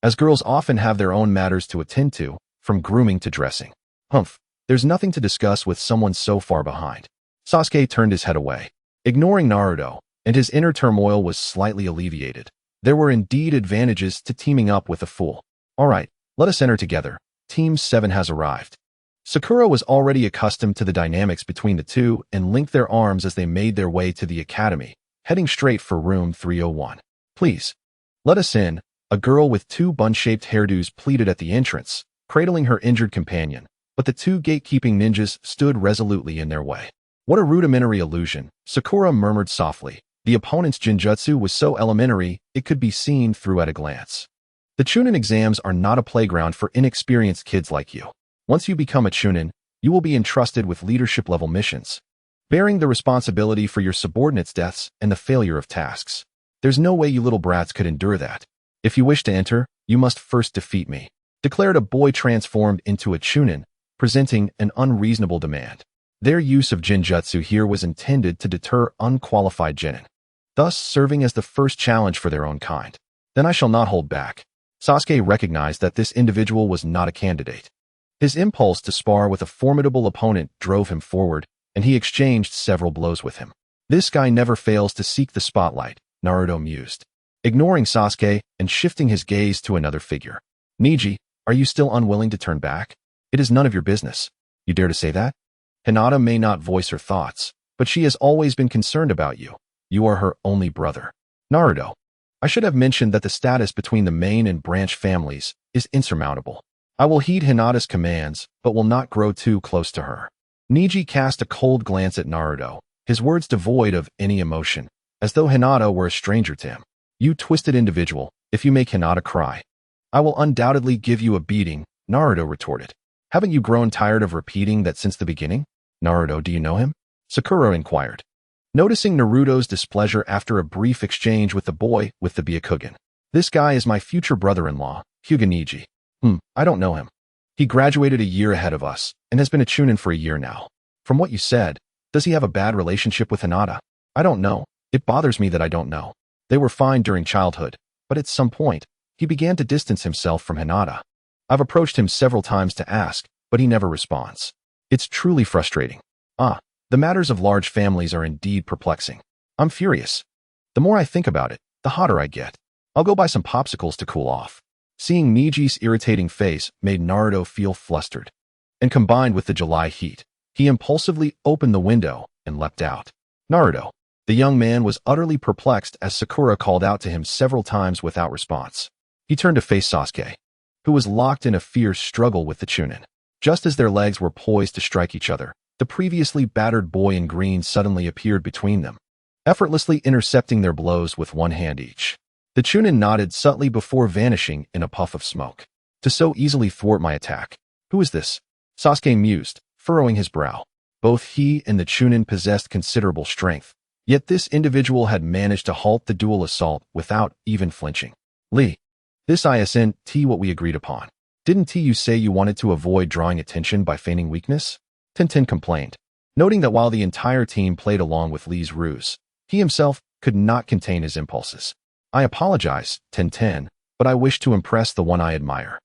S1: As girls often have their own matters to attend to, from grooming to dressing. Humph, there's nothing to discuss with someone so far behind. Sasuke turned his head away, ignoring Naruto, and his inner turmoil was slightly alleviated. There were indeed advantages to teaming up with a fool. All right, let us enter together. Team 7 has arrived. Sakura was already accustomed to the dynamics between the two and linked their arms as they made their way to the academy, heading straight for room 301. Please, let us in, a girl with 2 bun-shaped hairdos pleaded at the entrance, cradling her injured companion, but the 2 gatekeeping ninjas stood resolutely in their way. What a rudimentary illusion, Sakura murmured softly. The opponent's jinjutsu was so elementary, it could be seen through at a glance. The Chunin exams are not a playground for inexperienced kids like you. Once you become a Chunin, you will be entrusted with leadership-level missions, bearing the responsibility for your subordinates' deaths and the failure of tasks. There's no way you little brats could endure that. If you wish to enter, you must first defeat me. declared a boy transformed into a chunin, presenting an unreasonable demand. Their use of Jinjutsu here was intended to deter unqualified genin, thus serving as the first challenge for their own kind. Then I shall not hold back. Sasuke recognized that this individual was not a candidate. His impulse to spar with a formidable opponent drove him forward, and he exchanged several blows with him. This guy never fails to seek the spotlight, Naruto mused, ignoring Sasuke and shifting his gaze to another figure. Neji, are you still unwilling to turn back? It is none of your business. You dare to say that? Hinata may not voice her thoughts, but she has always been concerned about you. You are her only brother. Naruto, I should have mentioned that the status between the main and branch families is insurmountable. I will heed Hinata's commands, but will not grow too close to her. Neji cast a cold glance at Naruto, his words devoid of any emotion, as though Hinata were a stranger to him. You twisted individual, if you make Hinata cry, I will undoubtedly give you a beating, Naruto retorted. Haven't you grown tired of repeating that since the beginning? Naruto, do you know him? Sakura inquired, noticing Naruto's displeasure after a brief exchange with the boy with the Byakugan. This guy is my future brother-in-law, Hyuga Neji. I don't know him. He graduated a year ahead of us and has been a chunin for a year now. From what you said, does he have a bad relationship with Hinata? I don't know. It bothers me that I don't know. They were fine during childhood, but at some point, he began to distance himself from Hinata. I've approached him several times to ask, but he never responds. It's truly frustrating. The matters of large families are indeed perplexing. I'm furious. The more I think about it, the hotter I get. I'll go buy some popsicles to cool off. Seeing Neji's irritating face made Naruto feel flustered. And combined with the July heat, he impulsively opened the window and leapt out. Naruto. The young man was utterly perplexed as Sakura called out to him several times without response. He turned to face Sasuke, who was locked in a fierce struggle with the chunin. Just as their legs were poised to strike each other, the previously battered boy in green suddenly appeared between them, effortlessly intercepting their blows with one hand each. The chunin nodded subtly before vanishing in a puff of smoke. To so easily thwart my attack. Who is this? Sasuke mused, furrowing his brow. Both he and the chunin possessed considerable strength, yet this individual had managed to halt the dual assault without even flinching. Lee. This isn't what we agreed upon. Didn't you say you wanted to avoid drawing attention by feigning weakness? Tintin complained, noting that while the entire team played along with Lee's ruse, he himself could not contain his impulses. I apologize, Tintin, but I wish to impress the one I admire.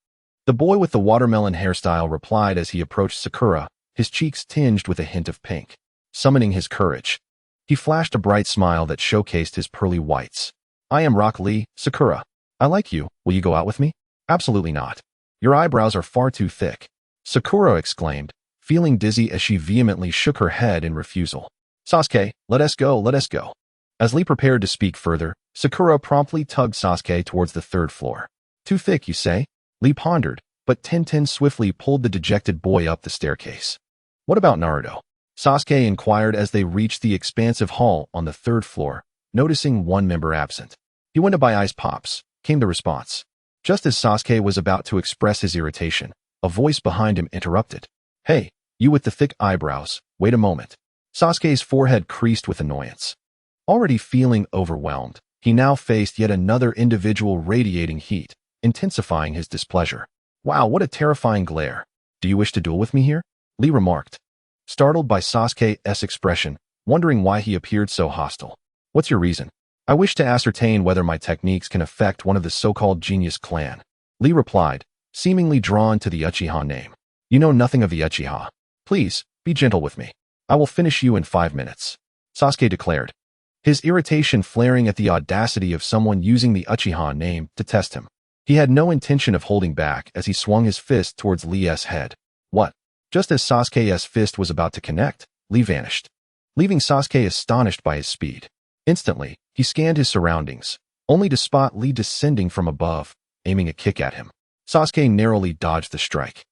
S1: The boy with the watermelon hairstyle replied as he approached Sakura, his cheeks tinged with a hint of pink. Summoning his courage, he flashed a bright smile that showcased his pearly whites. I am Rock Lee, Sakura. I like you. Will you go out with me? Absolutely not. Your eyebrows are far too thick. Sakura exclaimed, feeling dizzy as she vehemently shook her head in refusal. Sasuke, let us go, let us go. As Lee prepared to speak further, Sakura promptly tugged Sasuke towards the third floor. Too thick, you say? Lee pondered, but Tintin swiftly pulled the dejected boy up the staircase. What about Naruto? Sasuke inquired as they reached the expansive hall on the third floor, noticing one member absent. He went to buy ice pops, came the response. Just as Sasuke was about to express his irritation, a voice behind him interrupted. Hey, you with the thick eyebrows, wait a moment. Sasuke's forehead creased with annoyance. Already feeling overwhelmed, he now faced yet another individual radiating heat, intensifying his displeasure. Wow, what a terrifying glare. Do you wish to duel with me here? Lee remarked, startled by Sasuke's expression, wondering why he appeared so hostile. What's your reason? I wish to ascertain whether my techniques can affect one of the so-called genius clan. Lee replied, seemingly drawn to the Uchiha name. You know nothing of the Uchiha. Please, be gentle with me. I will finish you in 5 minutes. Sasuke declared, his irritation flaring at the audacity of someone using the Uchiha name to test him. He had no intention of holding back as he swung his fist towards Lee's head. What? Just as Sasuke's fist was about to connect, Lee vanished, leaving Sasuke astonished by his speed. Instantly, he scanned his surroundings, only to spot Lee descending from above, aiming a kick at him. Sasuke narrowly dodged the strike.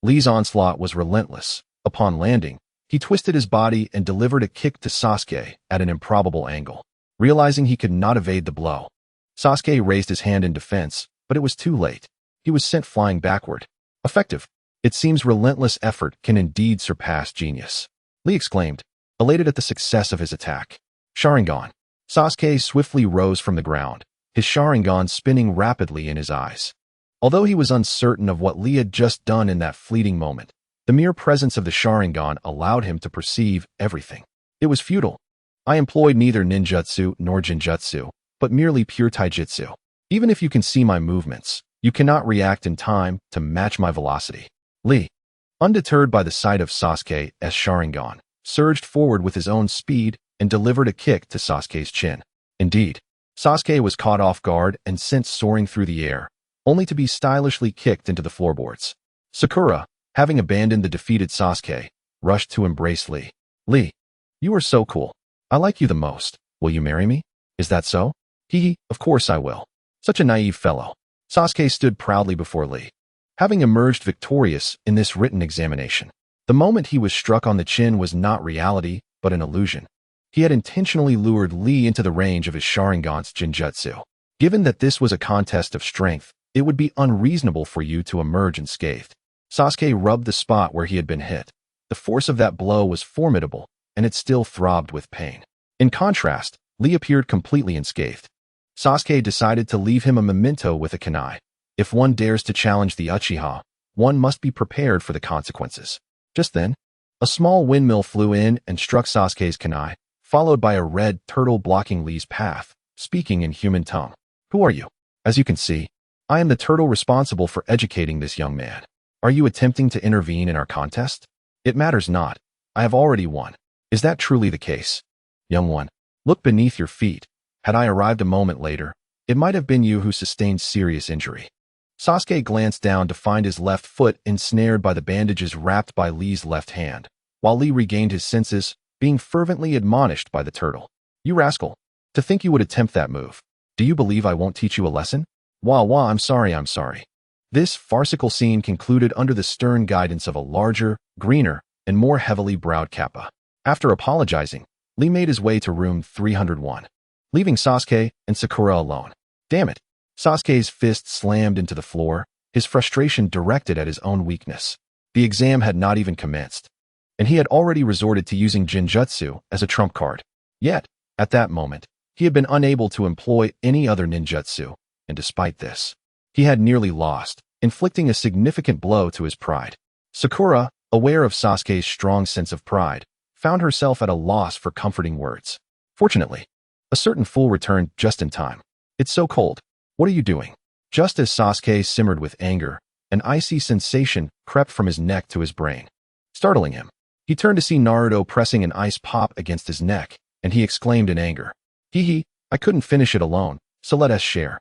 S1: Lee's onslaught was relentless. Upon landing, he twisted his body and delivered a kick to Sasuke at an improbable angle. Realizing he could not evade the blow, Sasuke raised his hand in defense, but it was too late. He was sent flying backward. Effective. It seems relentless effort can indeed surpass genius. Lee exclaimed, elated at the success of his attack. Sharingan. Sasuke swiftly rose from the ground, his Sharingan spinning rapidly in his eyes. Although he was uncertain of what Lee had just done in that fleeting moment, the mere presence of the Sharingan allowed him to perceive everything. It was futile. I employed neither ninjutsu nor jinjutsu, but merely pure taijutsu. Even if you can see my movements, you cannot react in time to match my velocity. Lee, undeterred by the sight of Sasuke's Sharingan, surged forward with his own speed and delivered a kick to Sasuke's chin. Indeed, Sasuke was caught off guard and sent soaring through the air, only to be stylishly kicked into the floorboards. Sakura, having abandoned the defeated Sasuke, rushed to embrace Lee. Lee, you are so cool. I like you the most. Will you marry me? Is that so? Hee, of course I will. Such a naive fellow. Sasuke stood proudly before Lee, having emerged victorious in this written examination. The moment he was struck on the chin was not reality, but an illusion. He had intentionally lured Lee into the range of his Sharingan's Jinjutsu. Given that this was a contest of strength, it would be unreasonable for you to emerge unscathed. Sasuke rubbed the spot where he had been hit. The force of that blow was formidable, and it still throbbed with pain. In contrast, Lee appeared completely unscathed. Sasuke decided to leave him a memento with a kunai. If one dares to challenge the Uchiha, one must be prepared for the consequences. Just then, a small windmill flew in and struck Sasuke's kunai, followed by a red turtle blocking Lee's path, speaking in human tongue. Who are you? As you can see, I am the turtle responsible for educating this young man. Are you attempting to intervene in our contest? It matters not. I have already won. Is that truly the case? Young one, look beneath your feet. Had I arrived a moment later, it might have been you who sustained serious injury. Sasuke glanced down to find his left foot ensnared by the bandages wrapped by Lee's left hand, while Lee regained his senses, being fervently admonished by the turtle. You rascal! To think you would attempt that move. Do you believe I won't teach you a lesson? Wah, I'm sorry. This farcical scene concluded under the stern guidance of a larger, greener, and more heavily browed Kappa. After apologizing, Lee made his way to room 301, leaving Sasuke and Sakura alone. Damn it! Sasuke's fist slammed into the floor, his frustration directed at his own weakness. The exam had not even commenced, and he had already resorted to using Jinjutsu as a trump card. Yet, at that moment, he had been unable to employ any other ninjutsu, and despite this, he had nearly lost, inflicting a significant blow to his pride. Sakura, aware of Sasuke's strong sense of pride, found herself at a loss for comforting words. Fortunately, a certain fool returned just in time. It's so cold. What are you doing? Just as Sasuke simmered with anger, an icy sensation crept from his neck to his brain. Startling him, he turned to see Naruto pressing an ice pop against his neck, and he exclaimed in anger, Hee, I couldn't finish it alone, so let us share.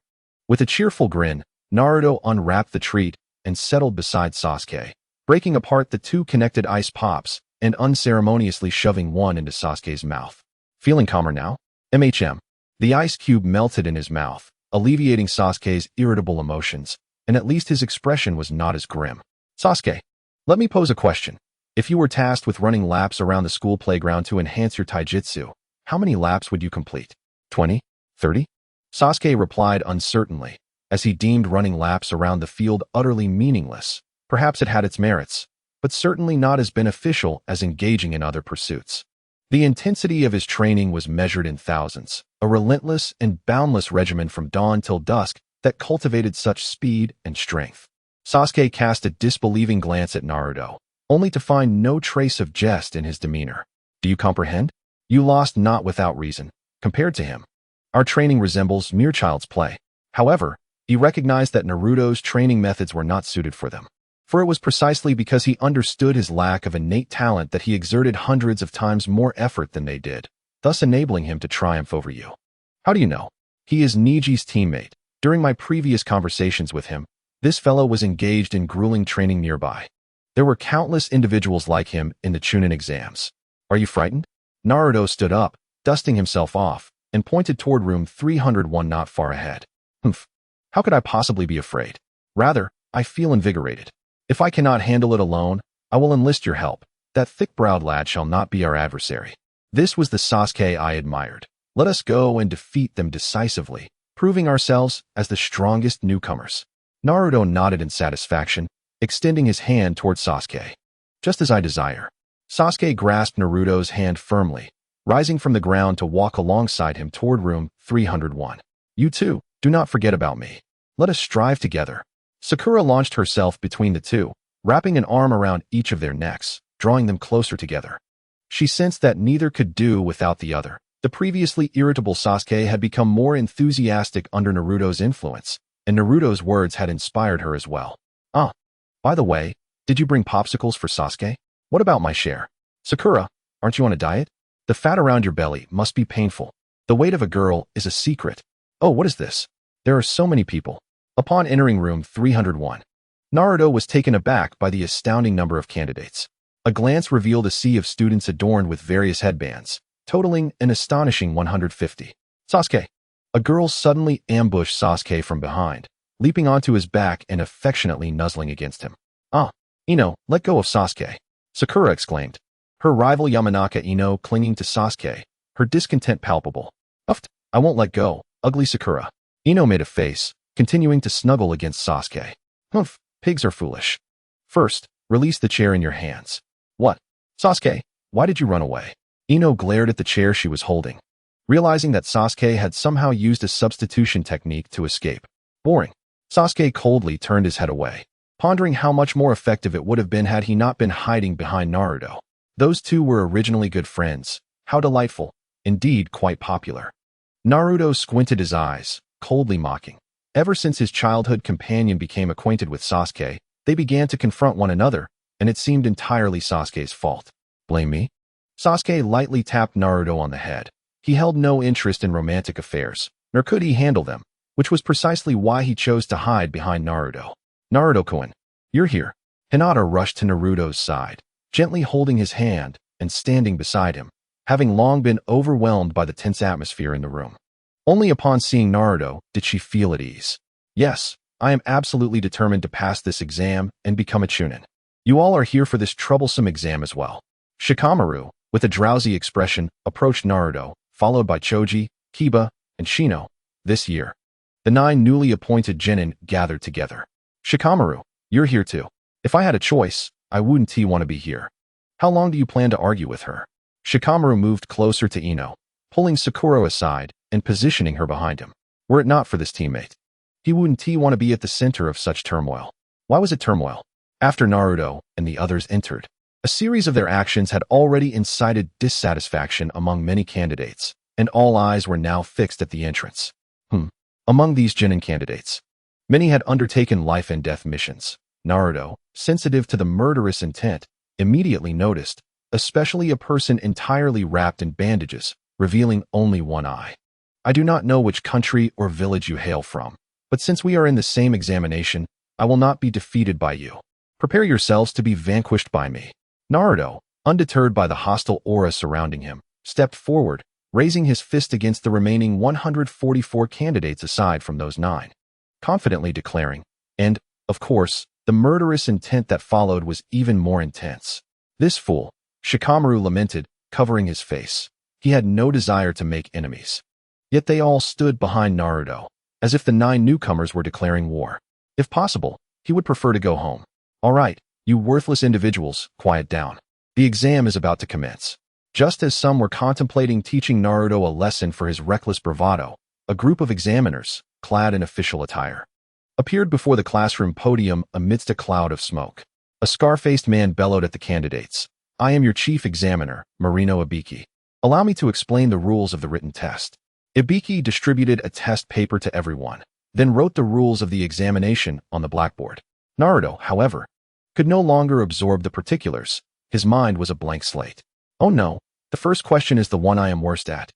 S1: With a cheerful grin, Naruto unwrapped the treat and settled beside Sasuke, breaking apart the two connected ice pops and unceremoniously shoving one into Sasuke's mouth. Feeling calmer now? The ice cube melted in his mouth, alleviating Sasuke's irritable emotions, and at least his expression was not as grim. Sasuke, let me pose a question. If you were tasked with running laps around the school playground to enhance your taijutsu, how many laps would you complete? 20? 30? Sasuke replied uncertainly, as he deemed running laps around the field utterly meaningless. Perhaps it had its merits, but certainly not as beneficial as engaging in other pursuits. The intensity of his training was measured in thousands, a relentless and boundless regimen from dawn till dusk that cultivated such speed and strength. Sasuke cast a disbelieving glance at Naruto, only to find no trace of jest in his demeanor. Do you comprehend? You lost not without reason. Compared to him, our training resembles mere child's play. However, he recognized that Naruto's training methods were not suited for them. For it was precisely because he understood his lack of innate talent that he exerted hundreds of times more effort than they did, thus enabling him to triumph over you. How do you know? He is Niji's teammate. During my previous conversations with him, this fellow was engaged in grueling training nearby. There were countless individuals like him in the Chunin exams. Are you frightened? Naruto stood up, dusting himself off, and pointed toward room 301 not far ahead. Humph. How could I possibly be afraid? Rather, I feel invigorated. If I cannot handle it alone, I will enlist your help. That thick-browed lad shall not be our adversary. This was the Sasuke I admired. Let us go and defeat them decisively, proving ourselves as the strongest newcomers. Naruto nodded in satisfaction, extending his hand toward Sasuke. Just as I desire. Sasuke grasped Naruto's hand firmly, rising from the ground to walk alongside him toward room 301. You too, do not forget about me. Let us strive together. Sakura launched herself between the two, wrapping an arm around each of their necks, drawing them closer together. She sensed that neither could do without the other. The previously irritable Sasuke had become more enthusiastic under Naruto's influence, and Naruto's words had inspired her as well. Ah, by the way, did you bring popsicles for Sasuke? What about my share? Sakura, aren't you on a diet? The fat around your belly must be painful. The weight of a girl is a secret. Oh, what is this? There are so many people. Upon entering room 301, Naruto was taken aback by the astounding number of candidates. A glance revealed a sea of students adorned with various headbands, totaling an astonishing 150. Sasuke. A girl suddenly ambushed Sasuke from behind, leaping onto his back and affectionately nuzzling against him. Ah, Ino, let go of Sasuke. Sakura exclaimed, her rival Yamanaka Ino clinging to Sasuke, her discontent palpable. Uffed, I won't let go, ugly Sakura. Ino made a face, continuing to snuggle against Sasuke. Humph, pigs are foolish. First, release the chair in your hands. What? Sasuke, why did you run away? Ino glared at the chair she was holding, realizing that Sasuke had somehow used a substitution technique to escape. Boring. Sasuke coldly turned his head away, pondering how much more effective it would have been had he not been hiding behind Naruto. Those two were originally good friends. How delightful. Indeed, quite popular. Naruto squinted his eyes, coldly mocking. Ever since his childhood companion became acquainted with Sasuke, they began to confront one another, and it seemed entirely Sasuke's fault. Blame me? Sasuke lightly tapped Naruto on the head. He held no interest in romantic affairs, nor could he handle them, which was precisely why he chose to hide behind Naruto. Naruto-kun, you're here. Hinata rushed to Naruto's side, gently holding his hand and standing beside him, having long been overwhelmed by the tense atmosphere in the room. Only upon seeing Naruto did she feel at ease. Yes, I am absolutely determined to pass this exam and become a chunin. You all are here for this troublesome exam as well. Shikamaru, with a drowsy expression, approached Naruto, followed by Choji, Kiba, and Shino. This year, the 9 newly appointed genin gathered together. Shikamaru, you're here too. If I had a choice, I wouldn't want to be here. How long do you plan to argue with her? Shikamaru moved closer to Ino, pulling Sakura aside and positioning her behind him. Were it not for this teammate, he wouldn't want to be at the center of such turmoil. Why was it turmoil? After Naruto and the others entered, a series of their actions had already incited dissatisfaction among many candidates, and all eyes were now fixed at the entrance. Among these genin candidates, many had undertaken life and death missions. Naruto, sensitive to the murderous intent, immediately noticed, especially a person entirely wrapped in bandages, revealing only one eye. I do not know which country or village you hail from, but since we are in the same examination, I will not be defeated by you. Prepare yourselves to be vanquished by me. Naruto, undeterred by the hostile aura surrounding him, stepped forward, raising his fist against the remaining 144 candidates aside from those 9, confidently declaring, and, of course, the murderous intent that followed was even more intense. This fool, Shikamaru lamented, covering his face. He had no desire to make enemies. Yet they all stood behind Naruto, as if the 9 newcomers were declaring war. If possible, he would prefer to go home. All right, you worthless individuals, quiet down. The exam is about to commence. Just as some were contemplating teaching Naruto a lesson for his reckless bravado, a group of examiners, clad in official attire, appeared before the classroom podium amidst a cloud of smoke. A scar-faced man bellowed at the candidates. I am your chief examiner, Marino Ibiki. Allow me to explain the rules of the written test. Ibiki distributed a test paper to everyone, then wrote the rules of the examination on the blackboard. Naruto, however, could no longer absorb the particulars. His mind was a blank slate. Oh no, the first question is the one I am worst at.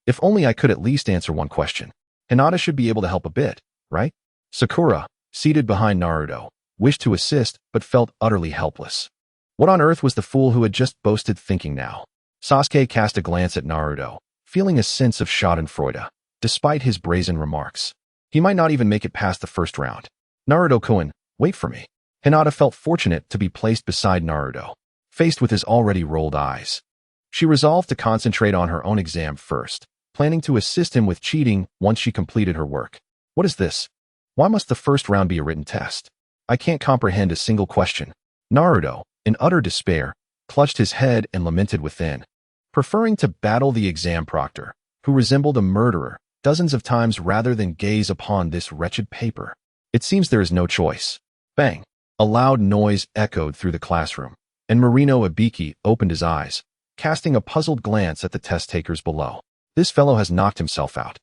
S1: If only I could at least answer one question. Hinata should be able to help a bit, right? Sakura, seated behind Naruto, wished to assist but felt utterly helpless. What on earth was the fool who had just boasted thinking now? Sasuke cast a glance at Naruto, feeling a sense of schadenfreude, despite his brazen remarks. He might not even make it past the first round. Naruto-kun, wait for me. Hinata felt fortunate to be placed beside Naruto, faced with his already rolled eyes. She resolved to concentrate on her own exam first, planning to assist him with cheating once she completed her work. What is this? Why must the first round be a written test? I can't comprehend a single question. Naruto, in utter despair, clutched his head and lamented within, preferring to battle the exam proctor, who resembled a murderer, dozens of times rather than gaze upon this wretched paper. It seems there is no choice. Bang! A loud noise echoed through the classroom, and Marino Ibiki opened his eyes, casting a puzzled glance at the test takers below. This fellow has knocked himself out.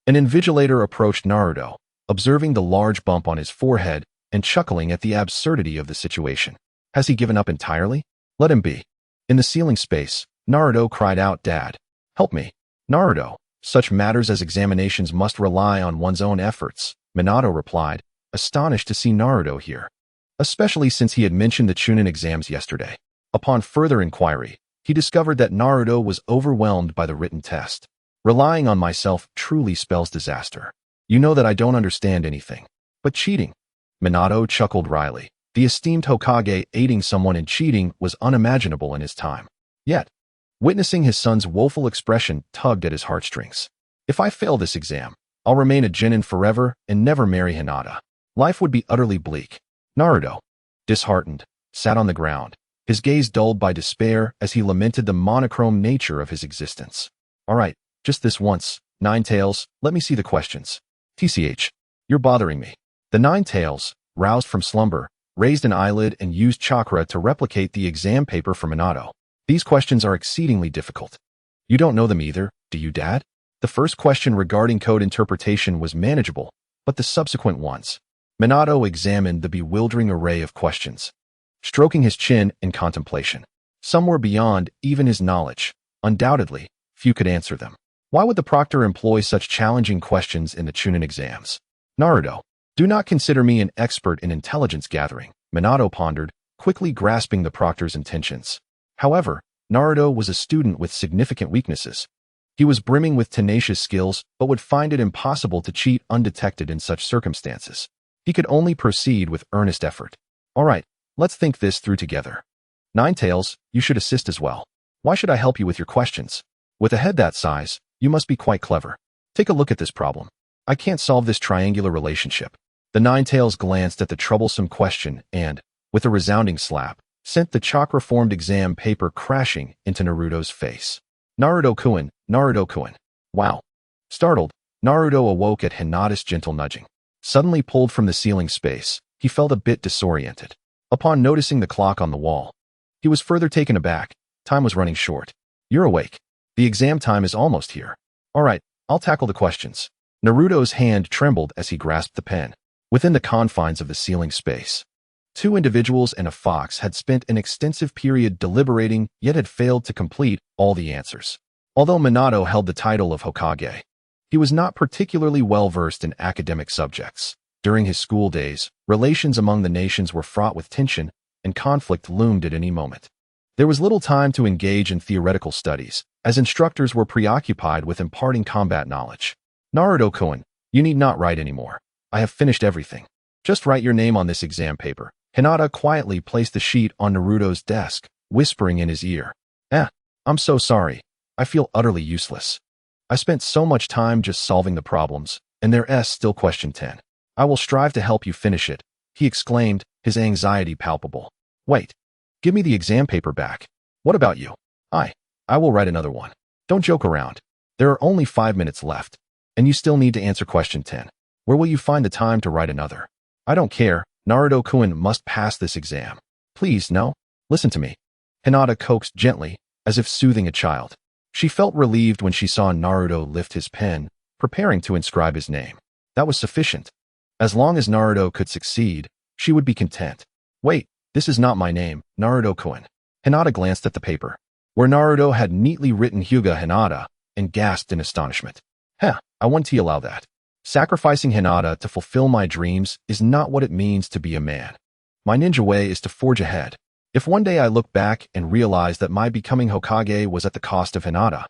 S1: An invigilator approached Naruto, observing the large bump on his forehead and chuckling at the absurdity of the situation. Has he given up entirely? Let him be. In the ceiling space, Naruto cried out, "Dad, help me." Naruto, such matters as examinations must rely on one's own efforts, Minato replied, astonished to see Naruto here, especially since he had mentioned the Chunin exams yesterday. Upon further inquiry, he discovered that Naruto was overwhelmed by the written test. Relying on myself truly spells disaster. You know that I don't understand anything. But cheating? Minato chuckled wryly. The esteemed Hokage aiding someone in cheating was unimaginable in his time. Yet, witnessing his son's woeful expression tugged at his heartstrings. If I fail this exam, I'll remain a genin forever and never marry Hinata. Life would be utterly bleak. Naruto, disheartened, sat on the ground, his gaze dulled by despair as he lamented the monochrome nature of his existence. All right, just this once, Nine Tails, let me see the questions. TCH, you're bothering me. The Nine Tails, roused from slumber, raised an eyelid and used chakra to replicate the exam paper for Minato. These questions are exceedingly difficult. You don't know them either, do you, Dad? The first question regarding code interpretation was manageable, but the subsequent ones. Minato examined the bewildering array of questions, stroking his chin in contemplation. Some were beyond even his knowledge. Undoubtedly, few could answer them. Why would the proctor employ such challenging questions in the Chunin exams? Naruto, do not consider me an expert in intelligence gathering, Minato pondered, quickly grasping the proctor's intentions. However, Naruto was a student with significant weaknesses. He was brimming with tenacious skills, but would find it impossible to cheat undetected in such circumstances. He could only proceed with earnest effort. All right, let's think this through together. Nine Tails, you should assist as well. Why should I help you with your questions? With a head that size, you must be quite clever. Take a look at this problem. I can't solve this triangular relationship. The Nine Tails glanced at the troublesome question and, with a resounding slap, sent the chakra-formed exam paper crashing into Naruto's face. Naruto-kun, Naruto-kun. Wow. Startled, Naruto awoke at Hinata's gentle nudging. Suddenly pulled from the ceiling space, he felt a bit disoriented. Upon noticing the clock on the wall, he was further taken aback. Time was running short. You're awake. The exam time is almost here. All right, I'll tackle the questions. Naruto's hand trembled as he grasped the pen. Within the confines of the ceiling space, two individuals and a fox had spent an extensive period deliberating, yet had failed to complete all the answers. Although Minato held the title of Hokage, he was not particularly well-versed in academic subjects. During his school days, relations among the nations were fraught with tension, and conflict loomed at any moment. There was little time to engage in theoretical studies, as instructors were preoccupied with imparting combat knowledge. Naruto-kun, you need not write anymore. I have finished everything. Just write your name on this exam paper. Hinata quietly placed the sheet on Naruto's desk, whispering in his ear. I'm so sorry. I feel utterly useless. I spent so much time just solving the problems, and there's still question 10. I will strive to help you finish it, he exclaimed, his anxiety palpable. Wait. Give me the exam paper back. What about you? I will write another one. Don't joke around. There are only 5 minutes left, and you still need to answer question 10. Where will you find the time to write another? I don't care. Naruto-kun must pass this exam. Please, no? Listen to me. Hinata coaxed gently, as if soothing a child. She felt relieved when she saw Naruto lift his pen, preparing to inscribe his name. That was sufficient. As long as Naruto could succeed, she would be content. Wait, this is not my name, Naruto-kun. Hinata glanced at the paper, where Naruto had neatly written Hyuga Hinata, and gasped in astonishment. I want to allow that. Sacrificing Hinata to fulfill my dreams is not what it means to be a man. My ninja way is to forge ahead. If one day I look back and realize that my becoming Hokage was at the cost of Hinata,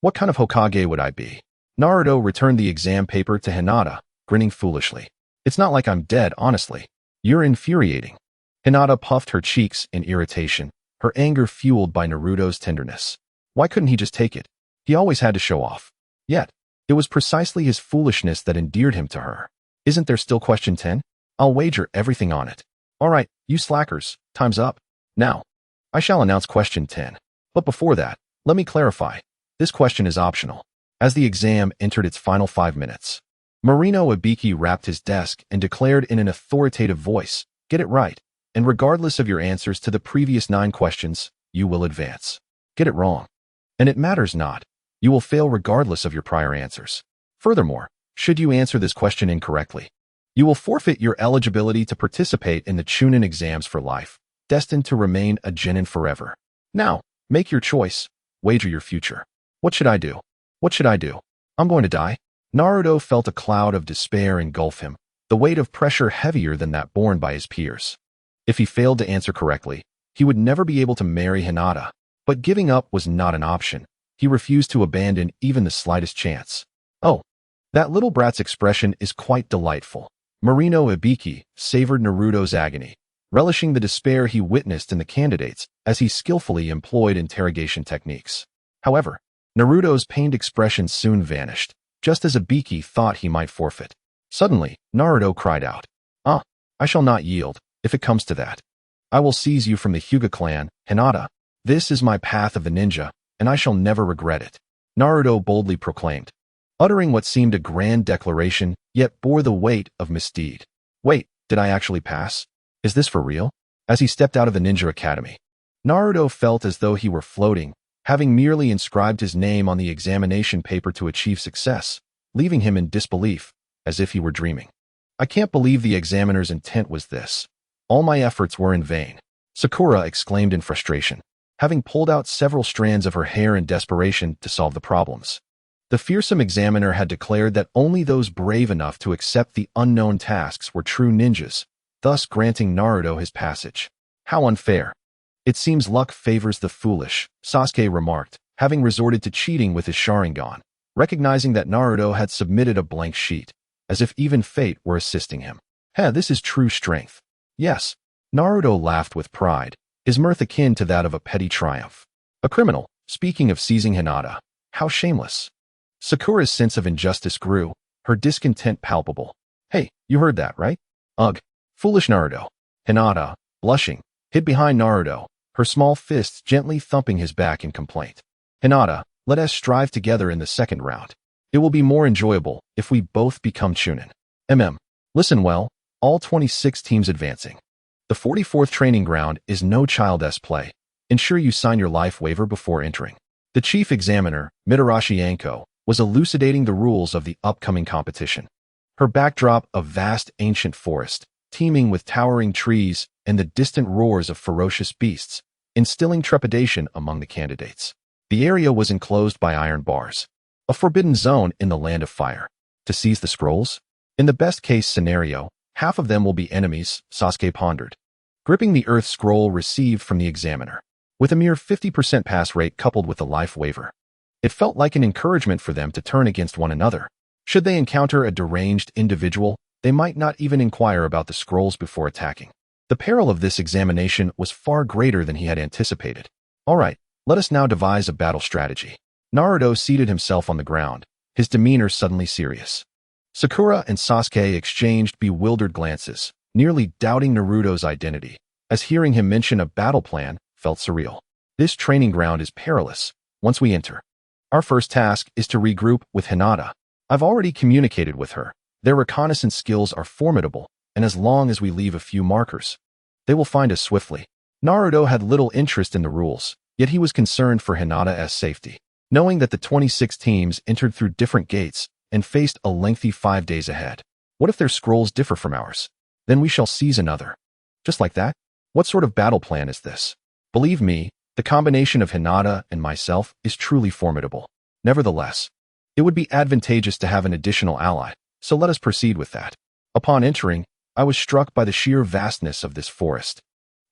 S1: what kind of Hokage would I be? Naruto returned the exam paper to Hinata, grinning foolishly. It's not like I'm dead, honestly. You're infuriating. Hinata puffed her cheeks in irritation, her anger fueled by Naruto's tenderness. Why couldn't he just take it? He always had to show off. Yet, it was precisely his foolishness that endeared him to her. Isn't there still question 10? I'll wager everything on it. All right, you slackers, time's up. Now, I shall announce question 10. But before that, let me clarify. This question is optional. As the exam entered its final 5 minutes, Marino Ibiki rapped his desk and declared in an authoritative voice, "Get it right, and regardless of your answers to the previous 9 questions, you will advance. Get it wrong, and it matters not. You will fail regardless of your prior answers. Furthermore, should you answer this question incorrectly, you will forfeit your eligibility to participate in the Chunin exams for life, destined to remain a genin forever. Now, make your choice. Wager your future. What should I do? What should I do? I'm going to die." Naruto felt a cloud of despair engulf him, the weight of pressure heavier than that borne by his peers. If he failed to answer correctly, he would never be able to marry Hinata, but giving up was not an option. He refused to abandon even the slightest chance. "Oh, that little brat's expression is quite delightful." Marino Ibiki savored Naruto's agony, relishing the despair he witnessed in the candidates as he skillfully employed interrogation techniques. However, Naruto's pained expression soon vanished, just as Ibiki thought he might forfeit. Suddenly, Naruto cried out, "Ah, I shall not yield, if it comes to that. I will seize you from the Hyuga clan, Hinata. This is my path of the ninja, and I shall never regret it," Naruto boldly proclaimed, uttering what seemed a grand declaration, yet bore the weight of misdeed. "Wait, did I actually pass? Is this for real?" As he stepped out of the ninja academy, Naruto felt as though he were floating, having merely inscribed his name on the examination paper to achieve success, leaving him in disbelief, as if he were dreaming. "I can't believe the examiner's intent was this. All my efforts were in vain," Sakura exclaimed in frustration, having pulled out several strands of her hair in desperation to solve the problems. The fearsome examiner had declared that only those brave enough to accept the unknown tasks were true ninjas, thus granting Naruto his passage. How unfair. "It seems luck favors the foolish," Sasuke remarked, having resorted to cheating with his Sharingan, recognizing that Naruto had submitted a blank sheet, as if even fate were assisting him. This is true strength." Yes, Naruto laughed with pride, his mirth akin to that of a petty triumph. "A criminal, speaking of seizing Hinata. How shameless." Sakura's sense of injustice grew, her discontent palpable. "Hey, you heard that, right? Ugh, foolish Naruto." Hinata, blushing, hid behind Naruto, her small fists gently thumping his back in complaint. "Hinata, let us strive together in the second round. It will be more enjoyable if we both become Chunin. Listen well, all 26 teams advancing. The 44th training ground is no child's play. Ensure you sign your life waiver before entering." The chief examiner, Mitarashi Anko, was elucidating the rules of the upcoming competition. Her backdrop a vast ancient forest, teeming with towering trees and the distant roars of ferocious beasts, instilling trepidation among the candidates. The area was enclosed by iron bars, a forbidden zone in the land of fire. To seize the scrolls? In the best-case scenario, half of them will be enemies, Sasuke pondered, gripping the earth scroll received from the examiner. With a mere 50% pass rate coupled with the life waiver, it felt like an encouragement for them to turn against one another. Should they encounter a deranged individual, they might not even inquire about the scrolls before attacking. The peril of this examination was far greater than he had anticipated. "All right, let us now devise a battle strategy." Naruto seated himself on the ground, his demeanor suddenly serious. Sakura and Sasuke exchanged bewildered glances, nearly doubting Naruto's identity, as hearing him mention a battle plan felt surreal. "This training ground is perilous. Once we enter, our first task is to regroup with Hinata. I've already communicated with her. Their reconnaissance skills are formidable, and as long as we leave a few markers, they will find us swiftly." Naruto had little interest in the rules, yet he was concerned for Hinata's safety, knowing that the 26 teams entered through different gates and faced a lengthy 5 days ahead. What if their scrolls differ from ours? Then we shall seize another. Just like that? What sort of battle plan is this? Believe me, the combination of Hinata and myself is truly formidable. Nevertheless, it would be advantageous to have an additional ally, so let us proceed with that. Upon entering, I was struck by the sheer vastness of this forest,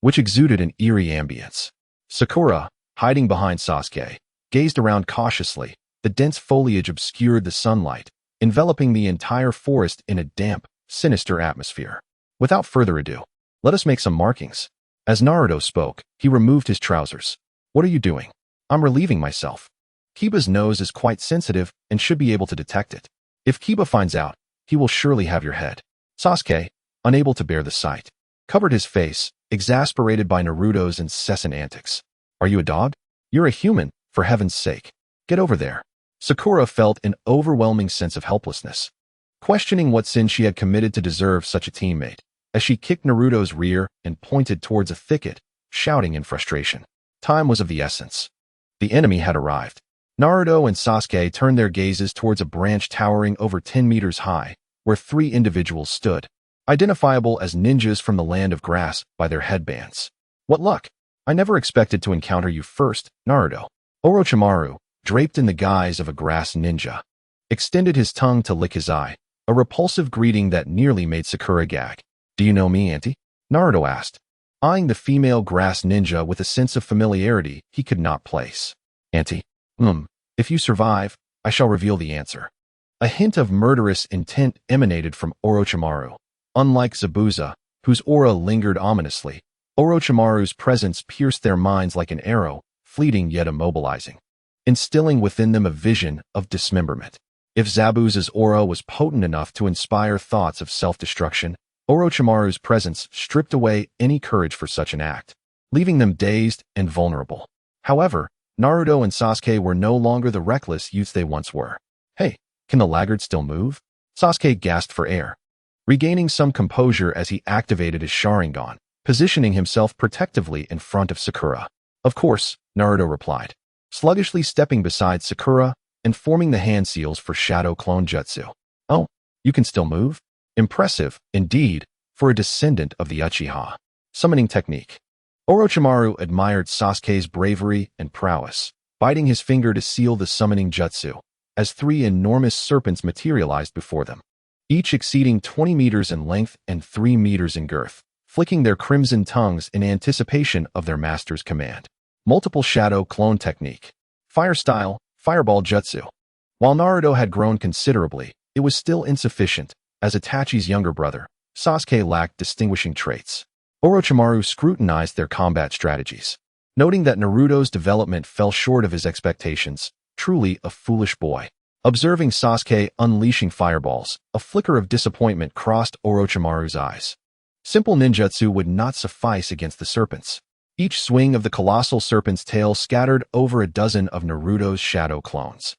S1: which exuded an eerie ambience. Sakura, hiding behind Sasuke, gazed around cautiously. The dense foliage obscured the sunlight, enveloping the entire forest in a damp, sinister atmosphere. Without further ado, let us make some markings. As Naruto spoke, he removed his trousers. "What are you doing?" "I'm relieving myself. Kiba's nose is quite sensitive and should be able to detect it. If Kiba finds out, he will surely have your head." Sasuke, unable to bear the sight, covered his face, exasperated by Naruto's incessant antics. "Are you a dog? You're a human, for heaven's sake. Get over there." Sakura felt an overwhelming sense of helplessness. questioning what sin she had committed to deserve such a teammate, as she kicked Naruto's rear and pointed towards a thicket, shouting in frustration. Time was of the essence. The enemy had arrived. Naruto and Sasuke turned their gazes towards a branch towering over 10 meters high, where 3 individuals stood, identifiable as ninjas from the land of grass by their headbands. What luck! I never expected to encounter you first, Naruto. Orochimaru, draped in the guise of a grass ninja, extended his tongue to lick his eye, a repulsive greeting that nearly made Sakura gag. Do you know me, Auntie? Naruto asked, eyeing the female grass ninja with a sense of familiarity he could not place. Auntie, if you survive, I shall reveal the answer. A hint of murderous intent emanated from Orochimaru. Unlike Zabuza, whose aura lingered ominously, Orochimaru's presence pierced their minds like an arrow, fleeting yet immobilizing, instilling within them a vision of dismemberment. If Zabuza's aura was potent enough to inspire thoughts of self-destruction, Orochimaru's presence stripped away any courage for such an act, leaving them dazed and vulnerable. However, Naruto and Sasuke were no longer the reckless youths they once were. Hey, can the laggard still move? Sasuke gasped for air, regaining some composure as he activated his Sharingan, positioning himself protectively in front of Sakura. Of course, Naruto replied, sluggishly stepping beside Sakura and forming the hand seals for Shadow Clone Jutsu. Oh, you can still move? Impressive, indeed, for a descendant of the Uchiha. Summoning technique. Orochimaru admired Sasuke's bravery and prowess, biting his finger to seal the summoning jutsu, as 3 enormous serpents materialized before them, each exceeding 20 meters in length and 3 meters in girth, flicking their crimson tongues in anticipation of their master's command. Multiple Shadow Clone Technique. Fire Style, Fireball Jutsu. While Naruto had grown considerably, it was still insufficient, as Itachi's younger brother, Sasuke lacked distinguishing traits. Orochimaru scrutinized their combat strategies, noting that Naruto's development fell short of his expectations. Truly a foolish boy. Observing Sasuke unleashing fireballs, a flicker of disappointment crossed Orochimaru's eyes. Simple ninjutsu would not suffice against the serpents. Each swing of the colossal serpent's tail scattered over a dozen of Naruto's shadow clones.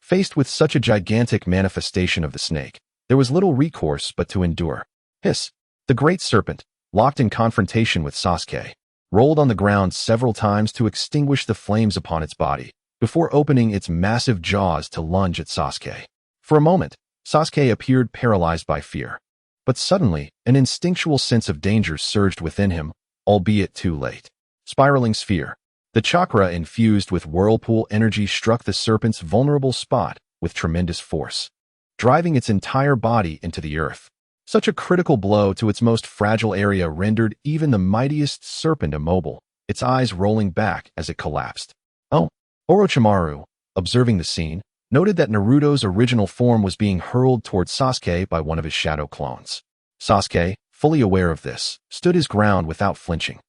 S1: Faced with such a gigantic manifestation of the snake, there was little recourse but to endure. Hiss! The great serpent, locked in confrontation with Sasuke, rolled on the ground several times to extinguish the flames upon its body, before opening its massive jaws to lunge at Sasuke. For a moment, Sasuke appeared paralyzed by fear. But suddenly, an instinctual sense of danger surged within him, albeit too late. Spiraling Sphere. The chakra infused with whirlpool energy struck the serpent's vulnerable spot with tremendous force, driving its entire body into the earth. Such a critical blow to its most fragile area rendered even the mightiest serpent immobile, its eyes rolling back as it collapsed. Oh! Orochimaru, observing the scene, noted that Naruto's original form was being hurled towards Sasuke by one of his shadow clones. Sasuke, fully aware of this, stood his ground without flinching.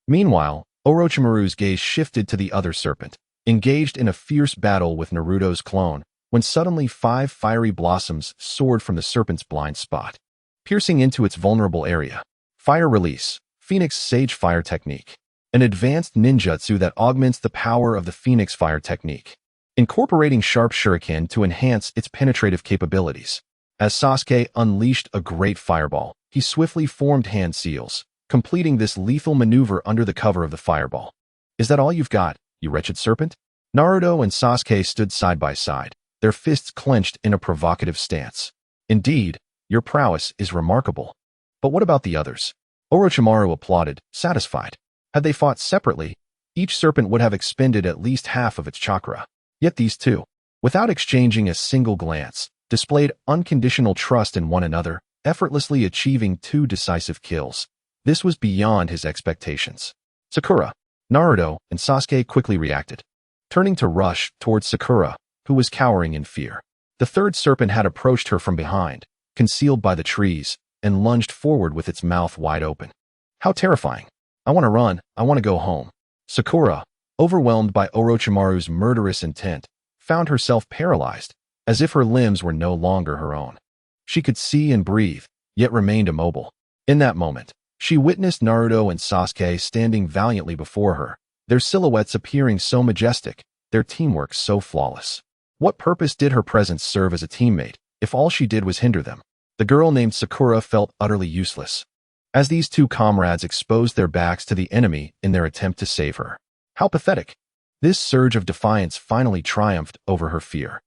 S1: Meanwhile, Orochimaru's gaze shifted to the other serpent, engaged in a fierce battle with Naruto's clone, when suddenly 5 fiery blossoms soared from the serpent's blind spot, piercing into its vulnerable area. Fire Release, Phoenix Sage Fire Technique. An advanced ninjutsu that augments the power of the Phoenix Fire Technique, incorporating sharp shuriken to enhance its penetrative capabilities. As Sasuke unleashed a great fireball, he swiftly formed hand seals, completing this lethal maneuver under the cover of the fireball. Is that all you've got, you wretched serpent? Naruto and Sasuke stood side by side, their fists clenched in a provocative stance. Indeed, your prowess is remarkable. But what about the others? Orochimaru applauded, satisfied. Had they fought separately, each serpent would have expended at least half of its chakra. Yet these two, without exchanging a single glance, displayed unconditional trust in one another, effortlessly achieving 2 decisive kills. This was beyond his expectations. Sakura, Naruto, and Sasuke quickly reacted, turning to rush towards Sakura, who was cowering in fear. The third serpent had approached her from behind, concealed by the trees, and lunged forward with its mouth wide open. How terrifying. I want to run, I want to go home. Sakura, overwhelmed by Orochimaru's murderous intent, found herself paralyzed, as if her limbs were no longer her own. She could see and breathe, yet remained immobile. In that moment, she witnessed Naruto and Sasuke standing valiantly before her, their silhouettes appearing so majestic, their teamwork so flawless. What purpose did her presence serve as a teammate, if all she did was hinder them. The girl named Sakura felt utterly useless, as these two comrades exposed their backs to the enemy in their attempt to save her. How pathetic! This surge of defiance finally triumphed over her fear.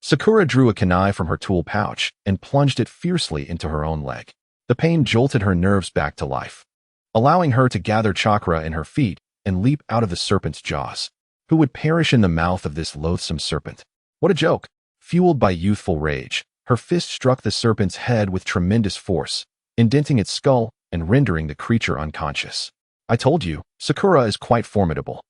S1: Sakura drew a kunai from her tool pouch and plunged it fiercely into her own leg. The pain jolted her nerves back to life, allowing her to gather chakra in her feet and leap out of the serpent's jaws. Who would perish in the mouth of this loathsome serpent? What a joke! Fueled by youthful rage, her fist struck the serpent's head with tremendous force, indenting its skull and rendering the creature unconscious. I told you, Sakura is quite formidable.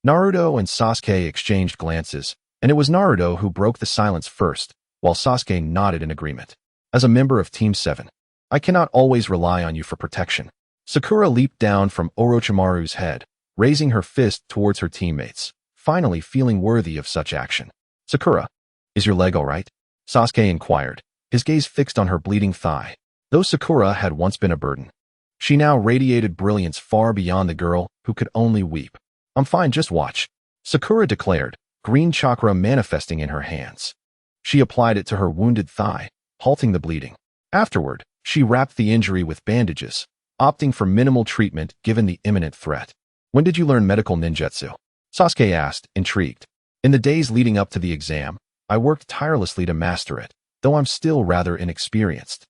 S1: Naruto and Sasuke exchanged glances, and it was Naruto who broke the silence first, while Sasuke nodded in agreement. As a member of Team 7, I cannot always rely on you for protection. Sakura leaped down from Orochimaru's head, raising her fist towards her teammates, finally feeling worthy of such action. Sakura, is your leg all right? Sasuke inquired, his gaze fixed on her bleeding thigh. Though Sakura had once been a burden, she now radiated brilliance far beyond the girl who could only weep. I'm fine, just watch, Sakura declared, green chakra manifesting in her hands. She applied it to her wounded thigh, halting the bleeding. Afterward, she wrapped the injury with bandages, opting for minimal treatment given the imminent threat. When did you learn medical ninjutsu? Sasuke asked, intrigued. In the days leading up to the exam, I worked tirelessly to master it, though I'm still rather inexperienced.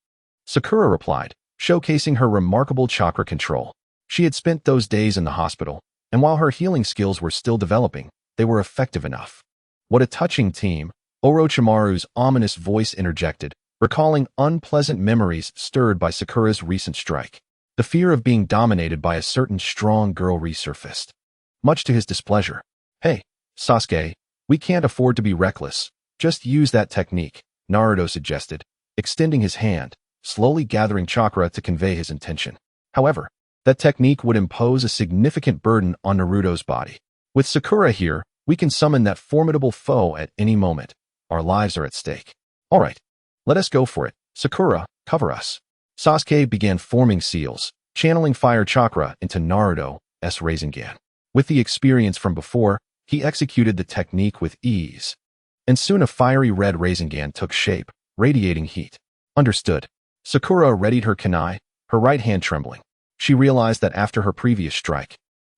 S1: Sakura replied, showcasing her remarkable chakra control. She had spent those days in the hospital, and while her healing skills were still developing, they were effective enough. What a touching team, Orochimaru's ominous voice interjected, recalling unpleasant memories stirred by Sakura's recent strike. The fear of being dominated by a certain strong girl resurfaced, much to his displeasure. Hey, Sasuke, we can't afford to be reckless. Just use that technique, Naruto suggested, extending his hand, slowly gathering chakra to convey his intention. However, that technique would impose a significant burden on Naruto's body. With Sakura here, we can summon that formidable foe at any moment. Our lives are at stake. All right, let us go for it. Sakura, cover us. Sasuke began forming seals, channeling fire chakra into Naruto's Rasengan. With the experience from before, he executed the technique with ease. And soon a fiery red Rasengan took shape, radiating heat. Understood. Sakura readied her kunai, her right hand trembling. She realized that after her previous strike,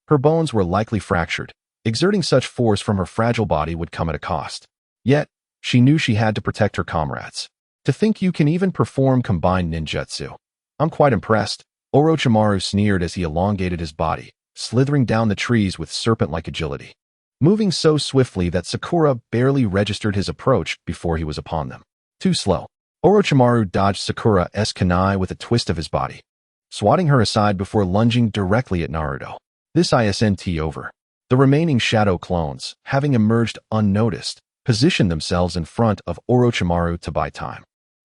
S1: her bones were likely fractured. Exerting such force from her fragile body would come at a cost. Yet, she knew she had to protect her comrades. To think you can even perform combined ninjutsu. I'm quite impressed, Orochimaru sneered as he elongated his body, slithering down the trees with serpent-like agility, moving so swiftly that Sakura barely registered his approach before he was upon them. Too slow. Orochimaru dodged Sakura's kunai with a twist of his body, swatting her aside before lunging directly at Naruto. This isn't over. The remaining shadow clones, having emerged unnoticed, positioned themselves in front of Orochimaru to buy time.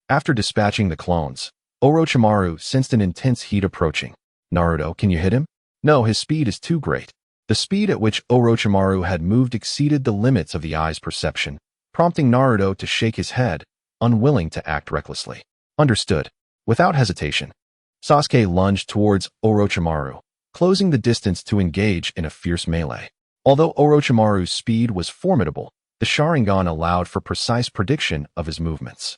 S1: After dispatching the clones, Orochimaru sensed an intense heat approaching. Naruto, can you hit him? No, his speed is too great. The speed at which Orochimaru had moved exceeded the limits of the eye's perception, prompting Naruto to shake his head, unwilling to act recklessly. Understood. Without hesitation, Sasuke lunged towards Orochimaru, closing the distance to engage in a fierce melee. Although Orochimaru's speed was formidable, the Sharingan allowed for precise prediction of his movements.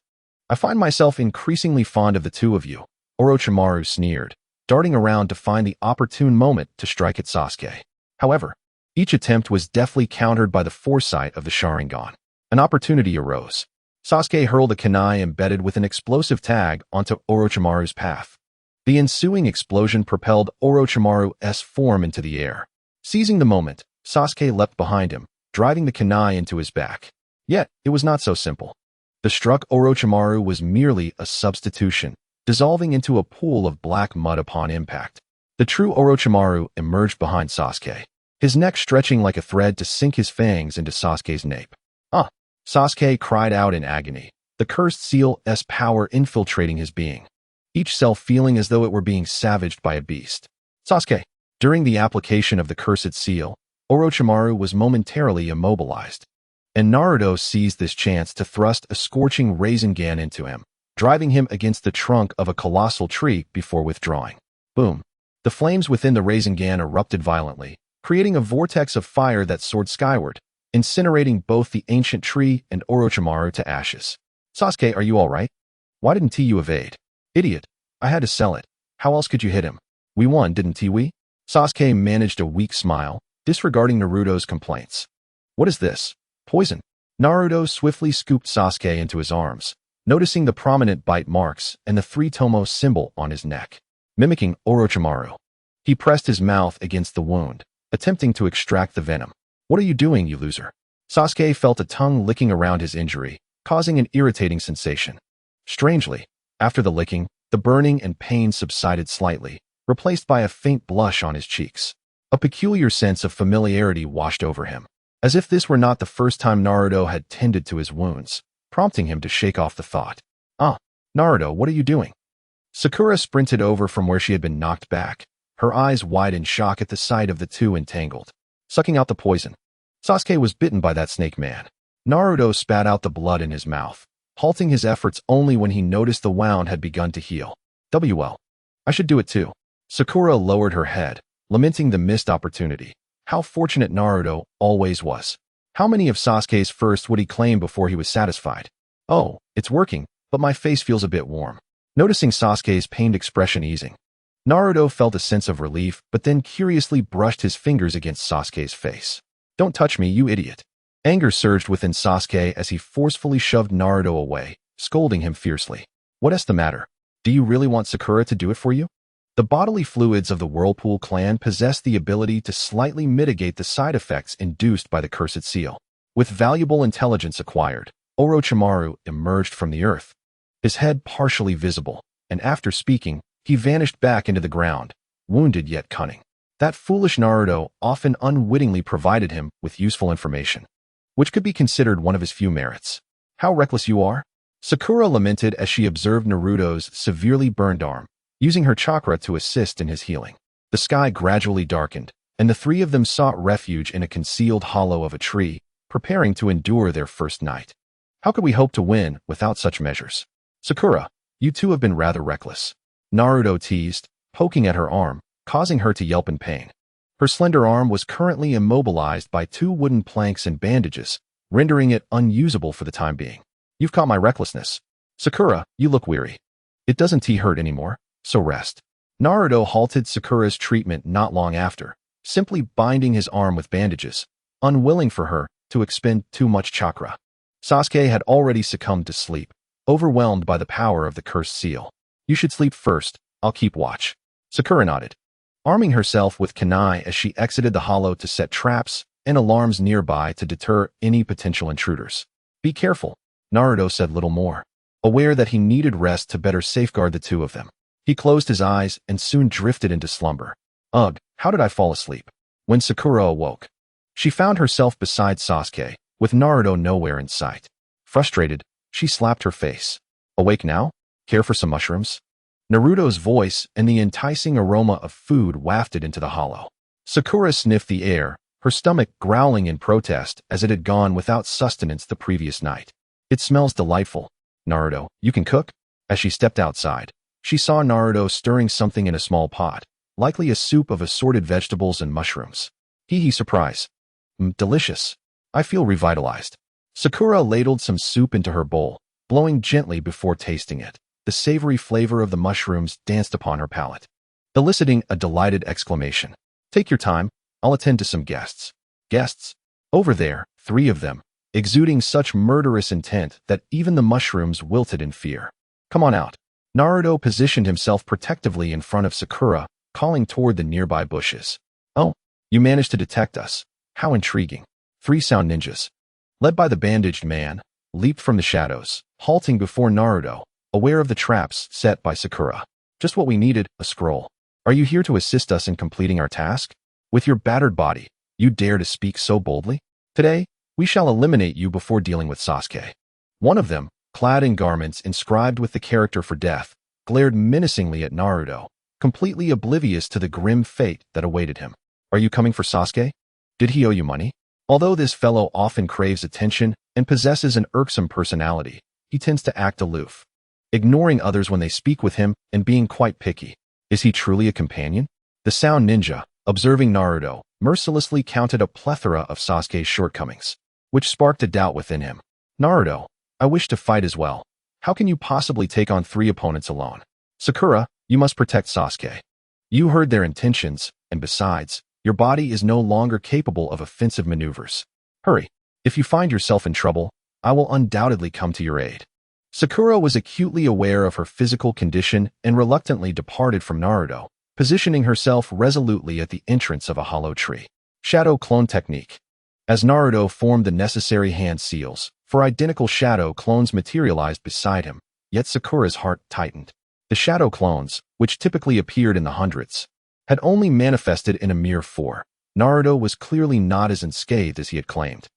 S1: I find myself increasingly fond of the two of you, Orochimaru sneered, darting around to find the opportune moment to strike at Sasuke. However, each attempt was deftly countered by the foresight of the Sharingan. An opportunity arose. Sasuke hurled a kunai embedded with an explosive tag onto Orochimaru's path. The ensuing explosion propelled Orochimaru's form into the air. Seizing the moment, Sasuke leapt behind him, driving the kunai into his back. Yet, it was not so simple. The struck Orochimaru was merely a substitution, dissolving into a pool of black mud upon impact. The true Orochimaru emerged behind Sasuke, his neck stretching like a thread to sink his fangs into Sasuke's nape. Ah! Sasuke cried out in agony, the cursed seal's power infiltrating his being, each cell feeling as though it were being savaged by a beast. Sasuke! During the application of the cursed seal, Orochimaru was momentarily immobilized, and Naruto seized this chance to thrust a scorching Rasengan into him, driving him against the trunk of a colossal tree before withdrawing. Boom! The flames within the Rasengan erupted violently, creating a vortex of fire that soared skyward, incinerating both the ancient tree and Orochimaru to ashes. Sasuke, are you all right? Why didn't you evade? Idiot. I had to sell it. How else could you hit him? We won, didn't we? Sasuke managed a weak smile, disregarding Naruto's complaints. What is this? Poison. Naruto swiftly scooped Sasuke into his arms, noticing the prominent bite marks and the three-tomo symbol on his neck, mimicking Orochimaru. He pressed his mouth against the wound, attempting to extract the venom. What are you doing, you loser? Sasuke felt a tongue licking around his injury, causing an irritating sensation. Strangely, after the licking, the burning and pain subsided slightly, replaced by a faint blush on his cheeks. A peculiar sense of familiarity washed over him, as if this were not the first time Naruto had tended to his wounds, prompting him to shake off the thought. Ah, Naruto, what are you doing? Sakura sprinted over from where she had been knocked back, her eyes wide in shock at the sight of the two entangled, sucking out the poison. Sasuke was bitten by that snake man. Naruto spat out the blood in his mouth, halting his efforts only when he noticed the wound had begun to heal. Well, I should do it too. Sakura lowered her head, lamenting the missed opportunity. How fortunate Naruto always was. How many of Sasuke's first would he claim before he was satisfied? Oh, it's working, but my face feels a bit warm. Noticing Sasuke's pained expression easing, Naruto felt a sense of relief, but then curiously brushed his fingers against Sasuke's face. Don't touch me, you idiot. Anger surged within Sasuke as he forcefully shoved Naruto away, scolding him fiercely. What's the matter? Do you really want Sakura to do it for you? The bodily fluids of the Whirlpool clan possessed the ability to slightly mitigate the side effects induced by the cursed seal. With valuable intelligence acquired, Orochimaru emerged from the earth, his head partially visible, and after speaking, he vanished back into the ground, wounded yet cunning. That foolish Naruto often unwittingly provided him with useful information, which could be considered one of his few merits. How reckless you are! Sakura lamented as she observed Naruto's severely burned arm, using her chakra to assist in his healing. The sky gradually darkened, and the three of them sought refuge in a concealed hollow of a tree, preparing to endure their first night. How could we hope to win without such measures? Sakura, you two have been rather reckless. Naruto teased, poking at her arm, causing her to yelp in pain. Her slender arm was currently immobilized by two wooden planks and bandages, rendering it unusable for the time being. You've caught my recklessness. Sakura, you look weary. It doesn't hurt anymore, so rest. Naruto halted Sakura's treatment not long after, simply binding his arm with bandages, unwilling for her to expend too much chakra. Sasuke had already succumbed to sleep, overwhelmed by the power of the cursed seal. You should sleep first, I'll keep watch. Sakura nodded, arming herself with kunai as she exited the hollow to set traps and alarms nearby to deter any potential intruders. Be careful, Naruto said little more, aware that he needed rest to better safeguard the two of them. He closed his eyes and soon drifted into slumber. Ugh, how did I fall asleep? When Sakura awoke, she found herself beside Sasuke, with Naruto nowhere in sight. Frustrated, she slapped her face. Awake now? Care for some mushrooms? Naruto's voice and the enticing aroma of food wafted into the hollow. Sakura sniffed the air, her stomach growling in protest as it had gone without sustenance the previous night. It smells delightful. Naruto, you can cook? As she stepped outside, she saw Naruto stirring something in a small pot, likely a soup of assorted vegetables and mushrooms. Hee surprise. Delicious. I feel revitalized. Sakura ladled some soup into her bowl, blowing gently before tasting it. The savory flavor of the mushrooms danced upon her palate, eliciting a delighted exclamation. Take your time, I'll attend to some guests. Guests? Over there, 3 of them, exuding such murderous intent that even the mushrooms wilted in fear. Come on out. Naruto positioned himself protectively in front of Sakura, calling toward the nearby bushes. Oh, you managed to detect us. How intriguing. 3 sound ninjas, led by the bandaged man, leaped from the shadows, halting before Naruto, aware of the traps set by Sakura. Just what we needed, a scroll. Are you here to assist us in completing our task? With your battered body, you dare to speak so boldly? Today, we shall eliminate you before dealing with Sasuke. One of them, clad in garments inscribed with the character for death, glared menacingly at Naruto, completely oblivious to the grim fate that awaited him. Are you coming for Sasuke? Did he owe you money? Although this fellow often craves attention and possesses an irksome personality, he tends to act aloof, ignoring others when they speak with him and being quite picky. Is he truly a companion? The sound ninja, observing Naruto, mercilessly counted a plethora of Sasuke's shortcomings, which sparked a doubt within him. Naruto, I wish to fight as well. How can you possibly take on 3 opponents alone? Sakura, you must protect Sasuke. You heard their intentions, and besides, your body is no longer capable of offensive maneuvers. Hurry. If you find yourself in trouble, I will undoubtedly come to your aid. Sakura was acutely aware of her physical condition and reluctantly departed from Naruto, positioning herself resolutely at the entrance of a hollow tree. Shadow Clone Technique. As Naruto formed the necessary hand seals, 4 identical shadow clones materialized beside him, yet Sakura's heart tightened. The shadow clones, which typically appeared in the hundreds, had only manifested in a mere 4. Naruto was clearly not as unscathed as he had claimed.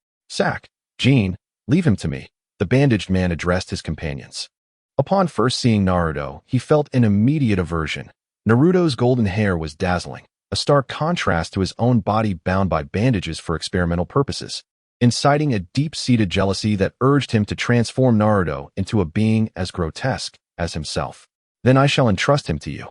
S1: Jean, leave him to me, the bandaged man addressed his companions. Upon first seeing Naruto, he felt an immediate aversion. Naruto's golden hair was dazzling, a stark contrast to his own body bound by bandages for experimental purposes, inciting a deep-seated jealousy that urged him to transform Naruto into a being as grotesque as himself. Then I shall entrust him to you.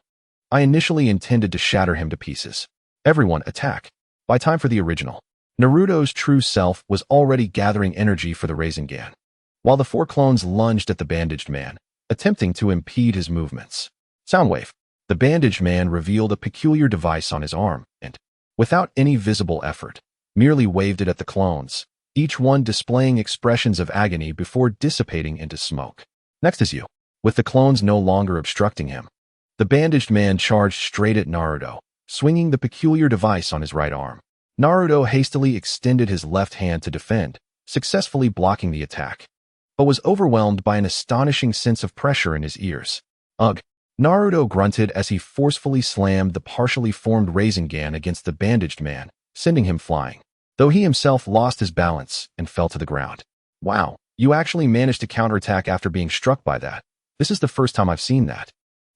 S1: I initially intended to shatter him to pieces. Everyone attack. By time for the original. Naruto's true self was already gathering energy for the Rasengan, while the 4 clones lunged at the bandaged man, attempting to impede his movements. Soundwave. The bandaged man revealed a peculiar device on his arm and, without any visible effort, merely waved it at the clones, each one displaying expressions of agony before dissipating into smoke. Next is you. With the clones no longer obstructing him, the bandaged man charged straight at Naruto, swinging the peculiar device on his right arm. Naruto hastily extended his left hand to defend, successfully blocking the attack, but was overwhelmed by an astonishing sense of pressure in his ears. Ugh! Naruto grunted as he forcefully slammed the partially formed Rasengan against the bandaged man, sending him flying, though he himself lost his balance and fell to the ground. Wow, you actually managed to counterattack after being struck by that. This is the first time I've seen that.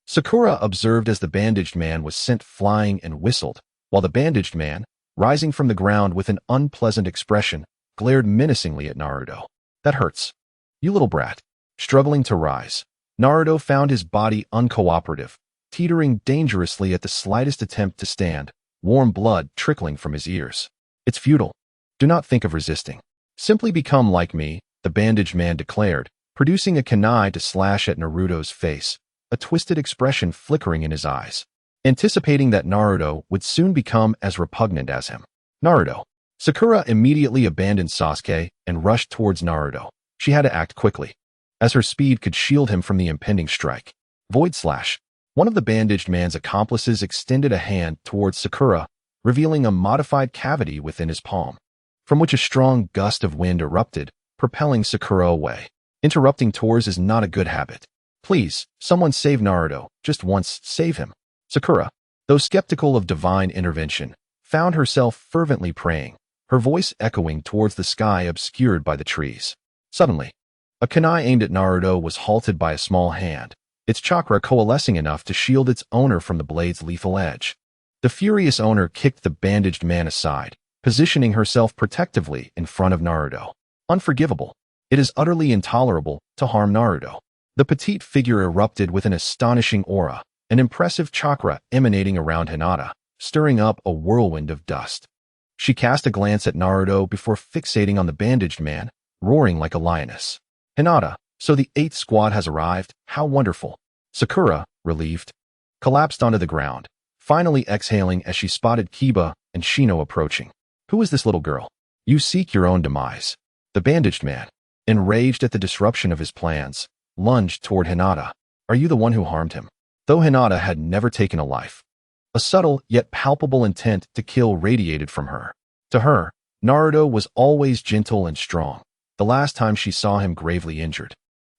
S1: Sakura observed as the bandaged man was sent flying and whistled, while the bandaged man, rising from the ground with an unpleasant expression, glared menacingly at Naruto. That hurts. You little brat. Struggling to rise, Naruto found his body uncooperative, teetering dangerously at the slightest attempt to stand, warm blood trickling from his ears. It's futile. Do not think of resisting. Simply become like me, the bandaged man declared, producing a kunai to slash at Naruto's face, a twisted expression flickering in his eyes, anticipating that Naruto would soon become as repugnant as him. Naruto. Sakura immediately abandoned Sasuke and rushed towards Naruto. She had to act quickly, as her speed could shield him from the impending strike. Void Slash. One of the bandaged man's accomplices extended a hand towards Sakura, revealing a modified cavity within his palm, from which a strong gust of wind erupted, propelling Sakura away. Interrupting tours is not a good habit. Please, someone save Naruto. Just once, save him. Sakura, though skeptical of divine intervention, found herself fervently praying, her voice echoing towards the sky obscured by the trees. Suddenly, a kunai aimed at Naruto was halted by a small hand, its chakra coalescing enough to shield its owner from the blade's lethal edge. The furious owner kicked the bandaged man aside, positioning herself protectively in front of Naruto. Unforgivable. It is utterly intolerable to harm Naruto. The petite figure erupted with an astonishing aura, an impressive chakra emanating around Hinata, stirring up a whirlwind of dust. She cast a glance at Naruto before fixating on the bandaged man, roaring like a lioness. Hinata, so the 8th squad has arrived, how wonderful. Sakura, relieved, collapsed onto the ground, finally exhaling as she spotted Kiba and Shino approaching. Who is this little girl? You seek your own demise. The bandaged man, enraged at the disruption of his plans, lunged toward Hinata. Are you the one who harmed him? Though Hinata had never taken a life, a subtle yet palpable intent to kill radiated from her. To her, Naruto was always gentle and strong. The last time she saw him gravely injured,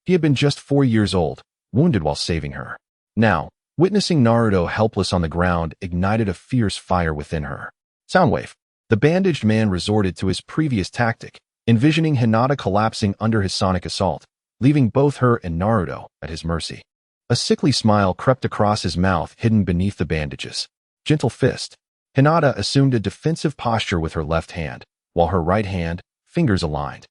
S1: he had been just 4 years old, wounded while saving her. Now, witnessing Naruto helpless on the ground ignited a fierce fire within her. Soundwave. The bandaged man resorted to his previous tactic, envisioning Hinata collapsing under his sonic assault, leaving both her and Naruto at his mercy. A sickly smile crept across his mouth hidden beneath the bandages. Gentle fist. Hinata assumed a defensive posture with her left hand, while her right hand, fingers aligned,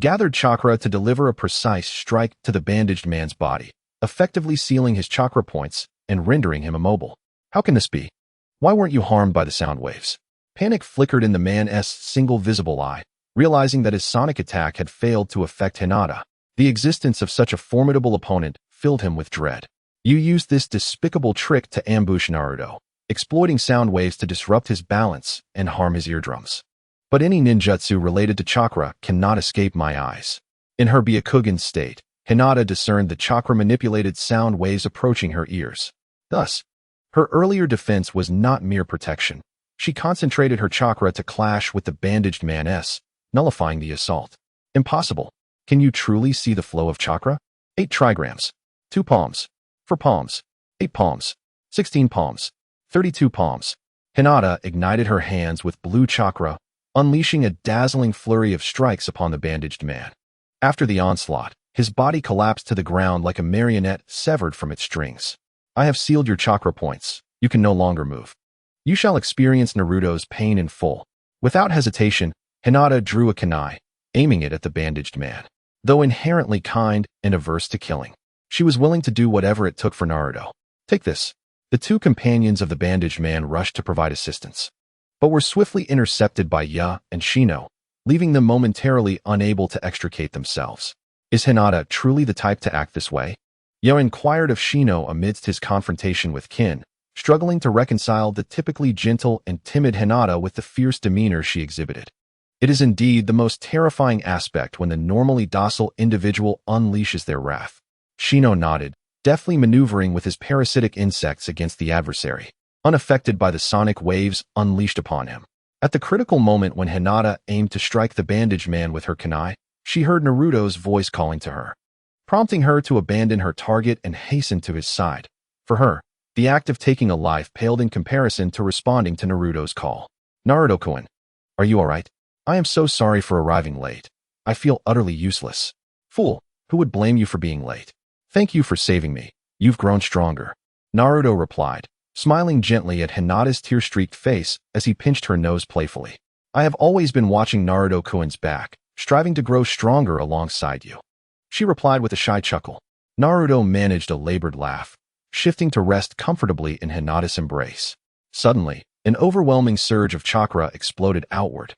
S1: gathered chakra to deliver a precise strike to the bandaged man's body, effectively sealing his chakra points and rendering him immobile. How can this be? Why weren't you harmed by the sound waves? Panic flickered in the man's single visible eye, realizing that his sonic attack had failed to affect Hinata. The existence of such a formidable opponent filled him with dread. You used this despicable trick to ambush Naruto, exploiting sound waves to disrupt his balance and harm his eardrums. But any ninjutsu related to chakra cannot escape my eyes. In her Byakugan state, Hinata discerned the chakra-manipulated sound waves approaching her ears. Thus, her earlier defense was not mere protection. She concentrated her chakra to clash with the bandaged man's, nullifying the assault. Impossible. Can you truly see the flow of chakra? 8 trigrams. 2 palms. 4 palms. 8 palms. 16 palms. 32 palms. Hinata ignited her hands with blue chakra, unleashing a dazzling flurry of strikes upon the bandaged man. After the onslaught, his body collapsed to the ground like a marionette severed from its strings. I have sealed your chakra points. You can no longer move. You shall experience Naruto's pain in full. Without hesitation, Hinata drew a kunai, aiming it at the bandaged man. Though inherently kind and averse to killing, she was willing to do whatever it took for Naruto. Take this. The 2 companions of the bandaged man rushed to provide assistance, but were swiftly intercepted by Ya and Shino, leaving them momentarily unable to extricate themselves. Is Hinata truly the type to act this way? Ya inquired of Shino amidst his confrontation with Kin, struggling to reconcile the typically gentle and timid Hinata with the fierce demeanor she exhibited. It is indeed the most terrifying aspect when the normally docile individual unleashes their wrath. Shino nodded, deftly maneuvering with his parasitic insects against the adversary, unaffected by the sonic waves unleashed upon him. At the critical moment when Hinata aimed to strike the bandaged man with her kunai, she heard Naruto's voice calling to her, prompting her to abandon her target and hasten to his side. For her, the act of taking a life paled in comparison to responding to Naruto's call. Naruto-kun, are you alright? I am so sorry for arriving late. I feel utterly useless. Fool, who would blame you for being late? Thank you for saving me. You've grown stronger. Naruto replied, smiling gently at Hinata's tear-streaked face as he pinched her nose playfully. I have always been watching Naruto-kun's back, striving to grow stronger alongside you. She replied with a shy chuckle. Naruto managed a labored laugh, shifting to rest comfortably in Hinata's embrace. Suddenly, an overwhelming surge of chakra exploded outward,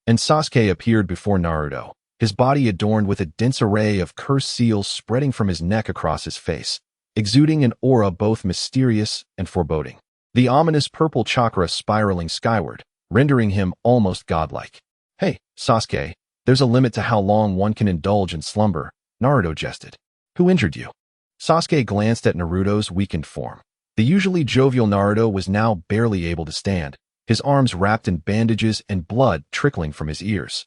S1: and Sasuke appeared before Naruto, his body adorned with a dense array of cursed seals spreading from his neck across his face, exuding an aura both mysterious and foreboding. The ominous purple chakra spiraling skyward, rendering him almost godlike. Hey, Sasuke, there's a limit to how long one can indulge in slumber, Naruto jested. Who injured you? Sasuke glanced at Naruto's weakened form. The usually jovial Naruto was now barely able to stand, his arms wrapped in bandages and blood trickling from his ears.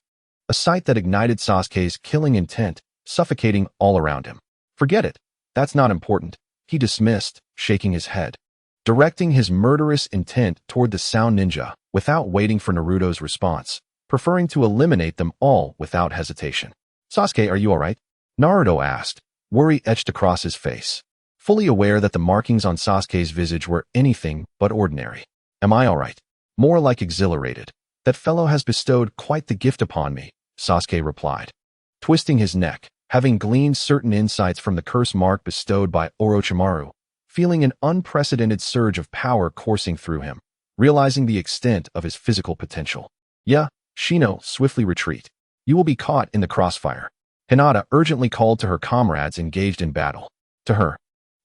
S1: A sight that ignited Sasuke's killing intent, suffocating all around him. Forget it. That's not important, he dismissed, shaking his head, directing his murderous intent toward the sound ninja without waiting for Naruto's response, preferring to eliminate them all without hesitation. Sasuke, are you alright? Naruto asked, worry etched across his face, fully aware that the markings on Sasuke's visage were anything but ordinary. Am I alright? More like exhilarated. That fellow has bestowed quite the gift upon me, Sasuke replied, twisting his neck, having gleaned certain insights from the curse mark bestowed by Orochimaru, feeling an unprecedented surge of power coursing through him, realizing the extent of his physical potential. Yeah, Shino, swiftly retreat. You will be caught in the crossfire. Hinata urgently called to her comrades engaged in battle. To her,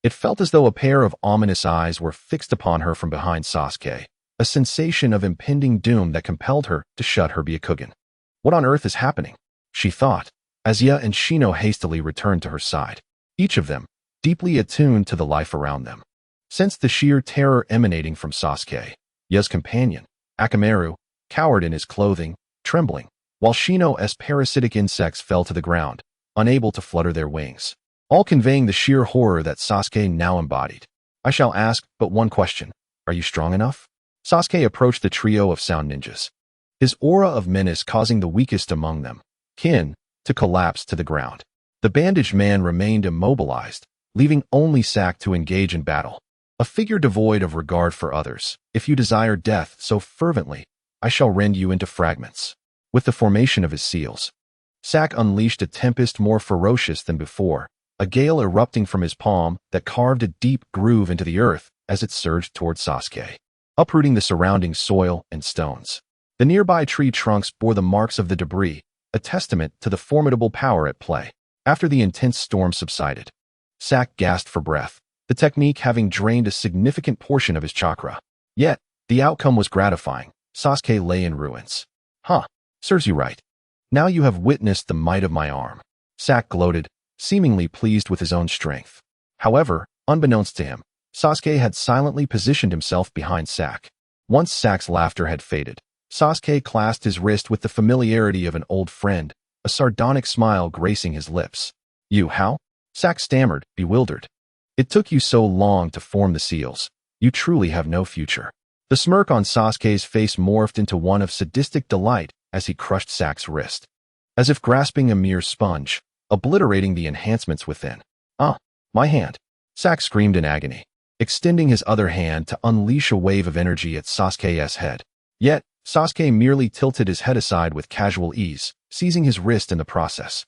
S1: it felt as though a pair of ominous eyes were fixed upon her from behind Sasuke, a sensation of impending doom that compelled her to shut her Byakugan. What on earth is happening? She thought, as Ya and Shino hastily returned to her side, each of them deeply attuned to the life around them. Sensed the sheer terror emanating from Sasuke, Ya's companion, Akamaru, cowered in his clothing, trembling, while Shino's parasitic insects fell to the ground, unable to flutter their wings, all conveying the sheer horror that Sasuke now embodied. I shall ask but one question. Are you strong enough? Sasuke approached the trio of sound ninjas, his aura of menace causing the weakest among them, Kin, to collapse to the ground. The bandaged man remained immobilized, leaving only Sak to engage in battle, a figure devoid of regard for others. If you desire death so fervently, I shall rend you into fragments. With the formation of his seals, Sak unleashed a tempest more ferocious than before, a gale erupting from his palm that carved a deep groove into the earth as it surged toward Sasuke, uprooting the surrounding soil and stones. The nearby tree trunks bore the marks of the debris, a testament to the formidable power at play. After the intense storm subsided, Sack gasped for breath, the technique having drained a significant portion of his chakra. Yet, the outcome was gratifying. Sasuke lay in ruins. Huh, serves you right. Now you have witnessed the might of my arm. Sack gloated, seemingly pleased with his own strength. However, unbeknownst to him, Sasuke had silently positioned himself behind Sack. Once Sack's laughter had faded, Sasuke clasped his wrist with the familiarity of an old friend, a sardonic smile gracing his lips. You how? Sack stammered, bewildered. It took you so long to form the seals. You truly have no future. The smirk on Sasuke's face morphed into one of sadistic delight as he crushed Sack's wrist, as if grasping a mere sponge, obliterating the enhancements within. Ah, my hand! Sack screamed in agony, extending his other hand to unleash a wave of energy at Sasuke's head. Yet, Sasuke merely tilted his head aside with casual ease, seizing his wrist in the process.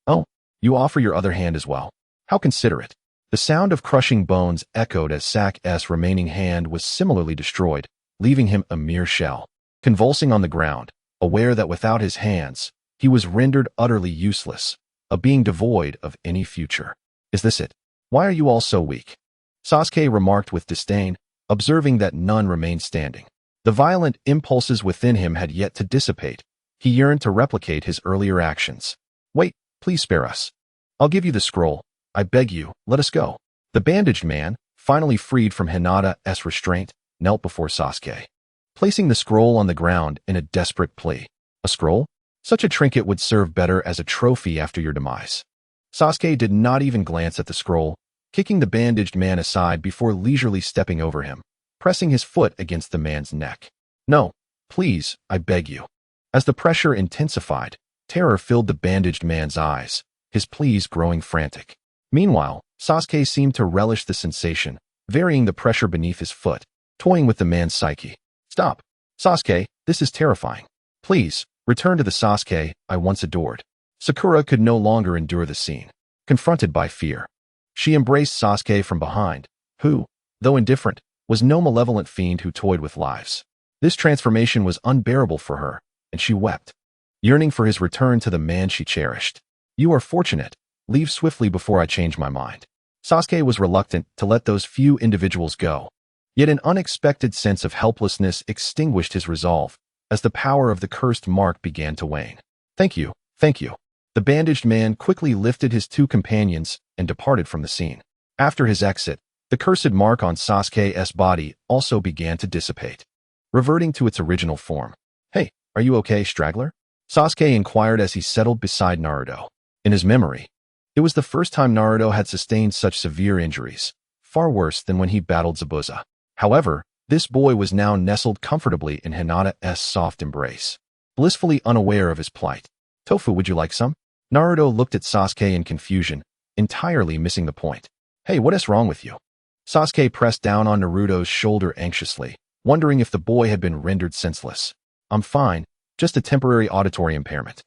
S1: Oh, you offer your other hand as well. How considerate. The sound of crushing bones echoed as Sack's remaining hand was similarly destroyed, leaving him a mere shell, convulsing on the ground, aware that without his hands, he was rendered utterly useless, a being devoid of any future. Is this it? Why are you all so weak? Sasuke remarked with disdain, observing that none remained standing. The violent impulses within him had yet to dissipate. He yearned to replicate his earlier actions. Wait, please spare us. I'll give you the scroll. I beg you, let us go. The bandaged man, finally freed from Hinata's restraint, knelt before Sasuke, placing the scroll on the ground in a desperate plea. A scroll? Such a trinket would serve better as a trophy after your demise. Sasuke did not even glance at the scroll, kicking the bandaged man aside before leisurely stepping over him, pressing his foot against the man's neck. No, please, I beg you. As the pressure intensified, terror filled the bandaged man's eyes, his pleas growing frantic. Meanwhile, Sasuke seemed to relish the sensation, varying the pressure beneath his foot, toying with the man's psyche. Stop. Sasuke, this is terrifying. Please, return to the Sasuke I once adored. Sakura could no longer endure the scene. Confronted by fear, she embraced Sasuke from behind, who, though indifferent, was no malevolent fiend who toyed with lives. This transformation was unbearable for her, and she wept, yearning for his return to the man she cherished. You are fortunate. Leave swiftly before I change my mind. Sasuke was reluctant to let those few individuals go, yet an unexpected sense of helplessness extinguished his resolve as the power of the cursed mark began to wane. Thank you, thank you. The bandaged man quickly lifted his two companions and departed from the scene. After his exit, the cursed mark on Sasuke's body also began to dissipate, reverting to its original form. Hey, are you okay, straggler? Sasuke inquired as he settled beside Naruto. In his memory, it was the first time Naruto had sustained such severe injuries, far worse than when he battled Zabuza. However, this boy was now nestled comfortably in Hinata's soft embrace, blissfully unaware of his plight. Tofu, would you like some? Naruto looked at Sasuke in confusion, entirely missing the point. Hey, what is wrong with you? Sasuke pressed down on Naruto's shoulder anxiously, wondering if the boy had been rendered senseless. I'm fine, just a temporary auditory impairment.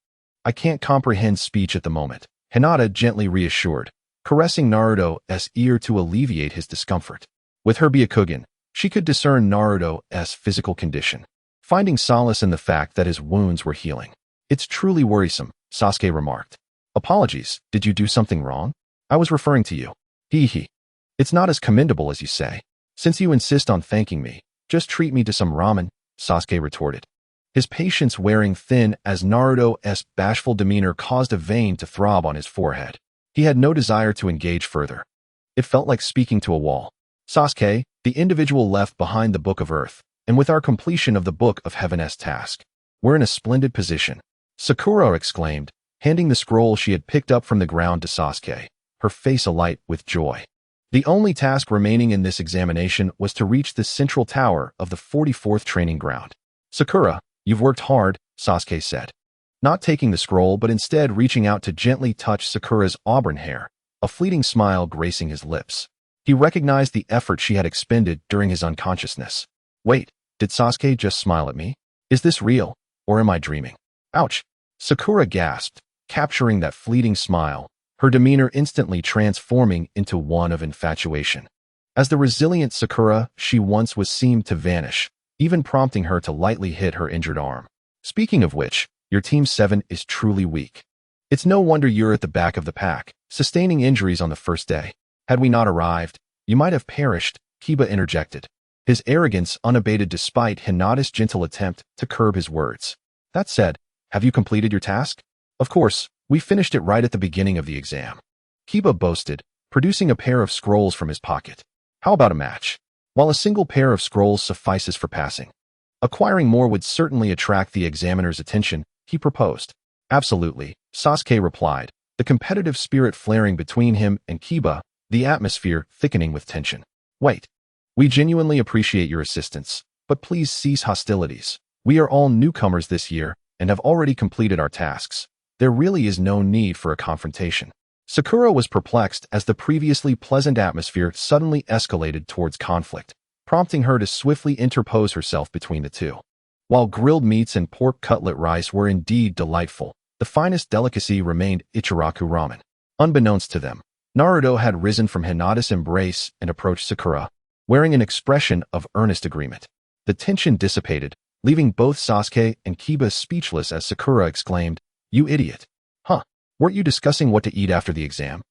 S1: I can't comprehend speech at the moment, Hinata gently reassured, caressing Naruto's ear to alleviate his discomfort. With her Byakugan, she could discern Naruto's physical condition, finding solace in the fact that his wounds were healing. It's truly worrisome, Sasuke remarked. Apologies, did you do something wrong? I was referring to you. Hee hee. It's not as commendable as you say. Since you insist on thanking me, just treat me to some ramen, Sasuke retorted, his patience wearing thin as Naruto's bashful demeanor caused a vein to throb on his forehead. He had no desire to engage further. It felt like speaking to a wall. Sasuke, the individual left behind the Book of Earth, and with our completion of the Book of Heaven's task, we're in a splendid position. Sakura exclaimed, handing the scroll she had picked up from the ground to Sasuke, her face alight with joy. The only task remaining in this examination was to reach the central tower of the 44th training ground. Sakura, you've worked hard, Sasuke said, not taking the scroll but instead reaching out to gently touch Sakura's auburn hair, a fleeting smile gracing his lips. He recognized the effort she had expended during his unconsciousness. Wait, did Sasuke just smile at me? Is this real, or am I dreaming? Ouch! Sakura gasped, capturing that fleeting smile, her demeanor instantly transforming into one of infatuation. As the resilient Sakura she once was seemed to vanish, even prompting her to lightly hit her injured arm. Speaking of which, your Team 7 is truly weak. It's no wonder you're at the back of the pack, sustaining injuries on the first day. Had we not arrived, you might have perished, Kiba interjected, his arrogance unabated despite Hinata's gentle attempt to curb his words. That said, have you completed your task? Of course, we finished it right at the beginning of the exam. Kiba boasted, producing a pair of scrolls from his pocket. How about a match? While a single pair of scrolls suffices for passing, acquiring more would certainly attract the examiner's attention, he proposed. Absolutely, Sasuke replied, the competitive spirit flaring between him and Kiba, the atmosphere thickening with tension. Wait. We genuinely appreciate your assistance, but please cease hostilities. We are all newcomers this year and have already completed our tasks. There really is no need for a confrontation. Sakura was perplexed as the previously pleasant atmosphere suddenly escalated towards conflict, prompting her to swiftly interpose herself between the two. While grilled meats and pork cutlet rice were indeed delightful, the finest delicacy remained Ichiraku ramen. Unbeknownst to them, Naruto had risen from Hinata's embrace and approached Sakura, wearing an expression of earnest agreement. The tension dissipated, leaving both Sasuke and Kiba speechless as Sakura exclaimed, "You idiot! Huh? Weren't you discussing what to eat after the exam?"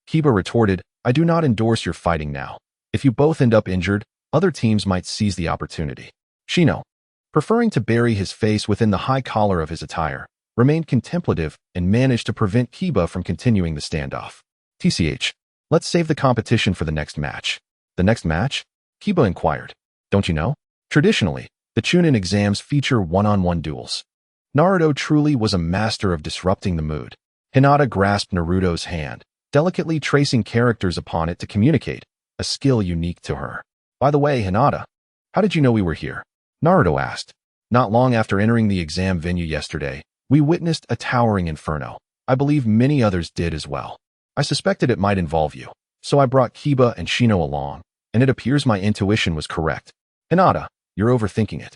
S1: Kiba retorted, "I do not endorse your fighting now. If you both end up injured, other teams might seize the opportunity." Shino, preferring to bury his face within the high collar of his attire, remained contemplative and managed to prevent Kiba from continuing the standoff. "TCH, let's save the competition for the next match." "The next match?" Kiba inquired. "Don't you know? Traditionally, the Chunin exams feature one-on-one duels." Naruto truly was a master of disrupting the mood. Hinata grasped Naruto's hand, delicately tracing characters upon it to communicate, a skill unique to her. "By the way, Hinata, how did you know we were here?" Naruto asked. "Not long after entering the exam venue yesterday, we witnessed a towering inferno. I believe many others did as well. I suspected it might involve you, so I brought Kiba and Shino along, and it appears my intuition was correct. Hinata, you're overthinking it.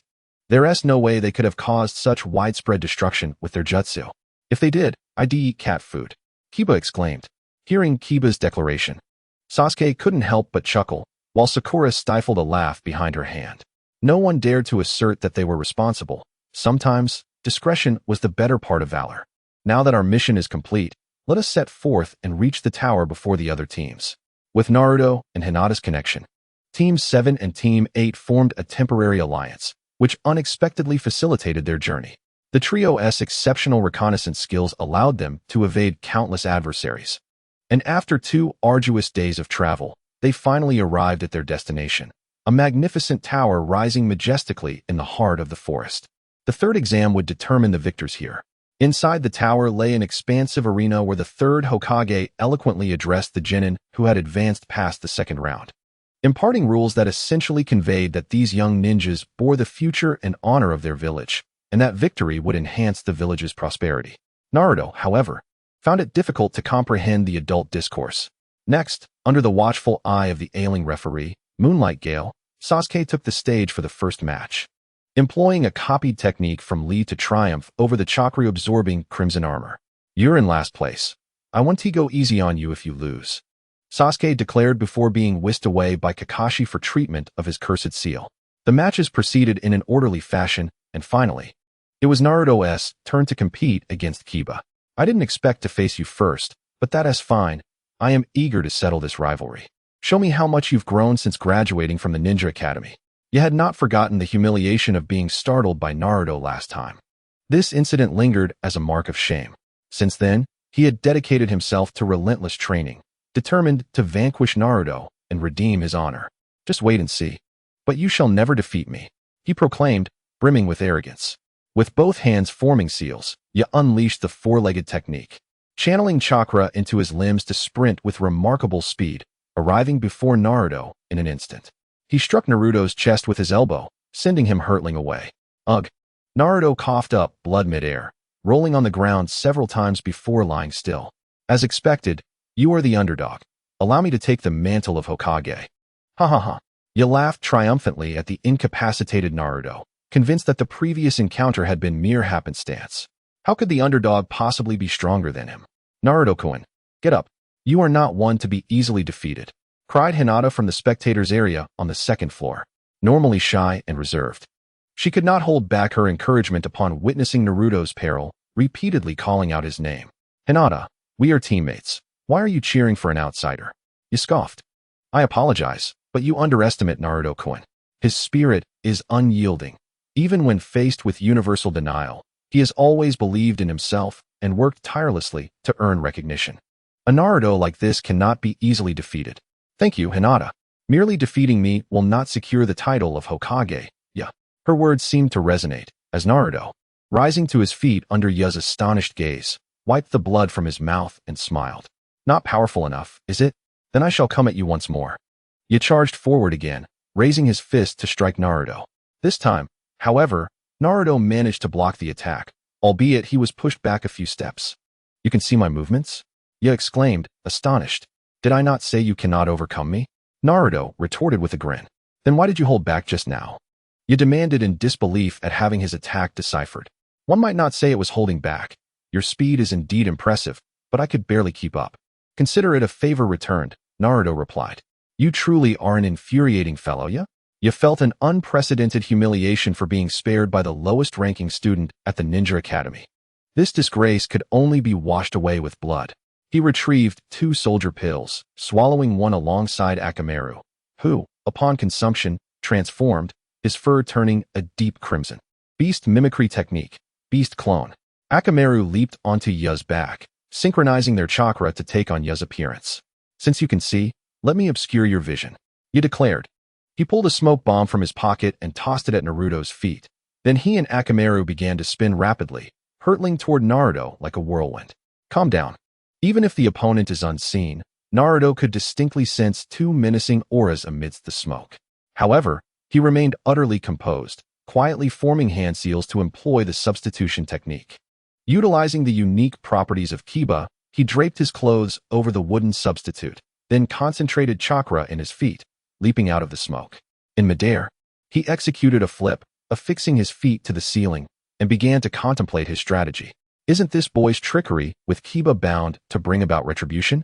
S1: There's no way they could have caused such widespread destruction with their jutsu. If they did, I'd eat cat food," Kiba exclaimed. Hearing Kiba's declaration, Sasuke couldn't help but chuckle, while Sakura stifled a laugh behind her hand. No one dared to assert that they were responsible. Sometimes, discretion was the better part of valor. Now that our mission is complete, let us set forth and reach the tower before the other teams. With Naruto and Hinata's connection, Team 7 and Team 8 formed a temporary alliance, which unexpectedly facilitated their journey. The trio's exceptional reconnaissance skills allowed them to evade countless adversaries. And after 2 arduous days of travel, they finally arrived at their destination, a magnificent tower rising majestically in the heart of the forest. The third exam would determine the victors here. Inside the tower lay an expansive arena where the third Hokage eloquently addressed the genin who had advanced past the second round, imparting rules that essentially conveyed that these young ninjas bore the future and honor of their village, and that victory would enhance the village's prosperity. Naruto, however, found it difficult to comprehend the adult discourse. Next, under the watchful eye of the ailing referee, Moonlight Gale, Sasuke took the stage for the first match. Employing a copied technique from Lee to triumph over the chakra-absorbing Crimson Armor. "You're in last place. I want to go easy on you if you lose," Sasuke declared before being whisked away by Kakashi for treatment of his cursed seal. The matches proceeded in an orderly fashion, and finally, it was Naruto's turn to compete against Kiba. "I didn't expect to face you first, but that is fine. I am eager to settle this rivalry. Show me how much you've grown since graduating from the Ninja Academy." You had not forgotten the humiliation of being startled by Naruto last time. This incident lingered as a mark of shame. Since then, he had dedicated himself to relentless training, determined to vanquish Naruto and redeem his honor. "Just wait and see. But you shall never defeat me," he proclaimed, brimming with arrogance. With both hands forming seals, he unleashed the four-legged technique, channeling chakra into his limbs to sprint with remarkable speed, arriving before Naruto in an instant. He struck Naruto's chest with his elbow, sending him hurtling away. Ugh! Naruto coughed up blood mid-air, rolling on the ground several times before lying still. "As expected, you are the underdog. Allow me to take the mantle of Hokage." "Ha ha ha." He laughed triumphantly at the incapacitated Naruto, convinced that the previous encounter had been mere happenstance. How could the underdog possibly be stronger than him? "Naruto-kun, get up. You are not one to be easily defeated," cried Hinata from the spectators' area on the second floor, normally shy and reserved. She could not hold back her encouragement upon witnessing Naruto's peril, repeatedly calling out his name. Hinata, we are teammates. Why are you cheering for an outsider? You scoffed. I apologize, but you underestimate Naruto-kun. His spirit is unyielding. Even when faced with universal denial, he has always believed in himself and worked tirelessly to earn recognition. A Naruto like this cannot be easily defeated. Thank you, Hinata. Merely defeating me will not secure the title of Hokage. Yeah. Her words seemed to resonate, as Naruto, rising to his feet under Ya's astonished gaze, wiped the blood from his mouth and smiled. Not powerful enough, is it? Then I shall come at you once more. Ya charged forward again, raising his fist to strike Naruto. This time, however, Naruto managed to block the attack, albeit he was pushed back a few steps. You can see my movements? Ya exclaimed, astonished. Did I not say you cannot overcome me? Naruto retorted with a grin. Then why did you hold back just now? Ya demanded in disbelief at having his attack deciphered. One might not say it was holding back. Your speed is indeed impressive, but I could barely keep up. Consider it a favor returned, Naruto replied. You truly are an infuriating fellow, ya? Ya felt an unprecedented humiliation for being spared by the lowest-ranking student at the Ninja Academy. This disgrace could only be washed away with blood. He retrieved 2 soldier pills, swallowing one alongside Akamaru, who, upon consumption, transformed, his fur turning a deep crimson. Beast mimicry technique, beast clone. Akamaru leaped onto Ya's back, synchronizing their chakra to take on Ya's appearance. Since you can see, let me obscure your vision, he declared. He pulled a smoke bomb from his pocket and tossed it at Naruto's feet. Then he and Akamaru began to spin rapidly, hurtling toward Naruto like a whirlwind. Calm down. Even if the opponent is unseen, Naruto could distinctly sense 2 menacing auras amidst the smoke. However, he remained utterly composed, quietly forming hand seals to employ the substitution technique. Utilizing the unique properties of Kiba, he draped his clothes over the wooden substitute, then concentrated chakra in his feet, leaping out of the smoke. In midair, he executed a flip, affixing his feet to the ceiling, and began to contemplate his strategy. Isn't this boy's trickery with Kiba bound to bring about retribution?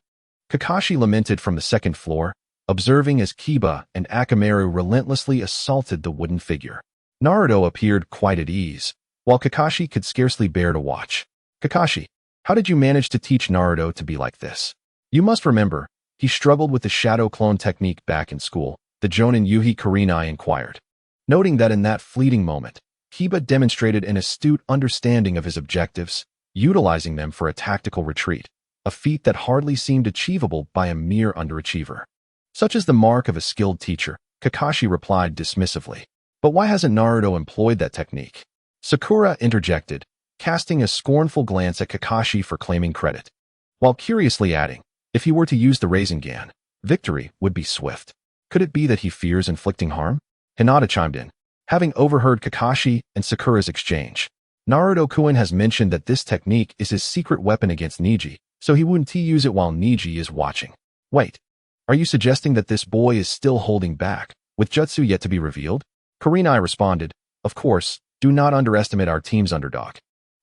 S1: Kakashi lamented from the second floor, observing as Kiba and Akamaru relentlessly assaulted the wooden figure. Naruto appeared quite at ease, while Kakashi could scarcely bear to watch. Kakashi, how did you manage to teach Naruto to be like this? You must remember, he struggled with the shadow clone technique back in school, the Jonin Yuhi Kurenai inquired. Noting that in that fleeting moment, Kiba demonstrated an astute understanding of his objectives, utilizing them for a tactical retreat, a feat that hardly seemed achievable by a mere underachiever. Such is the mark of a skilled teacher, Kakashi replied dismissively. But why hasn't Naruto employed that technique? Sakura interjected, casting a scornful glance at Kakashi for claiming credit, while curiously adding, if he were to use the Rasengan, victory would be swift. Could it be that he fears inflicting harm? Hinata chimed in, having overheard Kakashi and Sakura's exchange. Naruto-kun has mentioned that this technique is his secret weapon against Neji, so he wouldn't use it while Neji is watching. Wait, are you suggesting that this boy is still holding back, with jutsu yet to be revealed? Kurenai responded, of course, do not underestimate our team's underdog.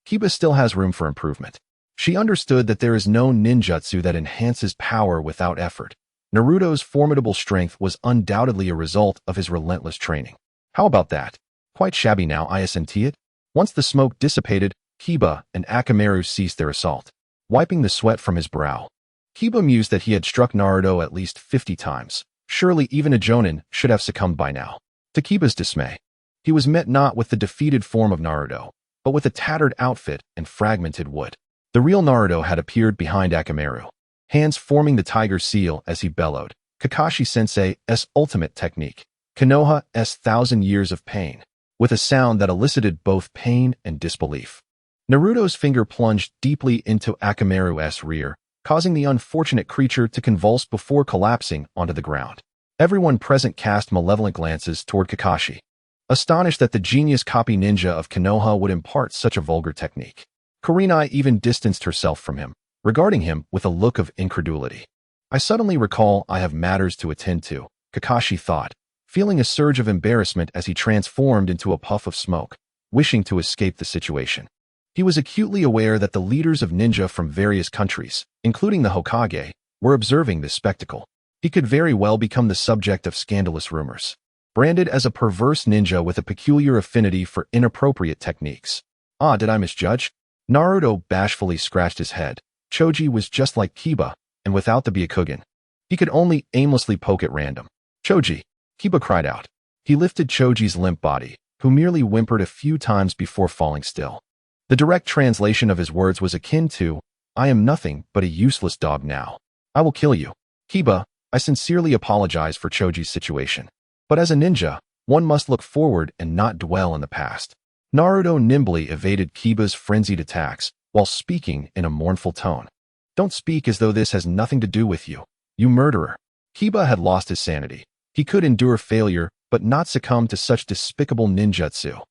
S1: Kiba still has room for improvement. She understood that there is no ninjutsu that enhances power without effort. Naruto's formidable strength was undoubtedly a result of his relentless training. How about that? Quite shabby now, isn't it? Once the smoke dissipated, Kiba and Akamaru ceased their assault, wiping the sweat from his brow. Kiba mused that he had struck Naruto at least 50 times. Surely even a Jonin should have succumbed by now. To Kiba's dismay, he was met not with the defeated form of Naruto, but with a tattered outfit and fragmented wood. The real Naruto had appeared behind Akamaru, hands forming the tiger seal as he bellowed, Kakashi-sensei's ultimate technique, Konoha's 1,000 years of pain, with a sound that elicited both pain and disbelief. Naruto's finger plunged deeply into Akamaru's rear, causing the unfortunate creature to convulse before collapsing onto the ground. Everyone present cast malevolent glances toward Kakashi, astonished that the genius copy ninja of Konoha would impart such a vulgar technique. Kurenai even distanced herself from him, regarding him with a look of incredulity. I suddenly recall I have matters to attend to, Kakashi thought, feeling a surge of embarrassment as he transformed into a puff of smoke, wishing to escape the situation. He was acutely aware that the leaders of ninja from various countries, including the Hokage, were observing this spectacle. He could very well become the subject of scandalous rumors, branded as a perverse ninja with a peculiar affinity for inappropriate techniques. Ah, did I misjudge? Naruto bashfully scratched his head, Choji was just like Kiba, and without the Byakugan. He could only aimlessly poke at random. Choji! Kiba cried out. He lifted Choji's limp body, who merely whimpered a few times before falling still. The direct translation of his words was akin to, I am nothing but a useless dog now. I will kill you. Kiba, I sincerely apologize for Choji's situation. But as a ninja, one must look forward and not dwell in the past. Naruto nimbly evaded Kiba's frenzied attacks, while speaking in a mournful tone. Don't speak as though this has nothing to do with you, you murderer. Kiba had lost his sanity. He could endure failure, but not succumb to such despicable ninjutsu.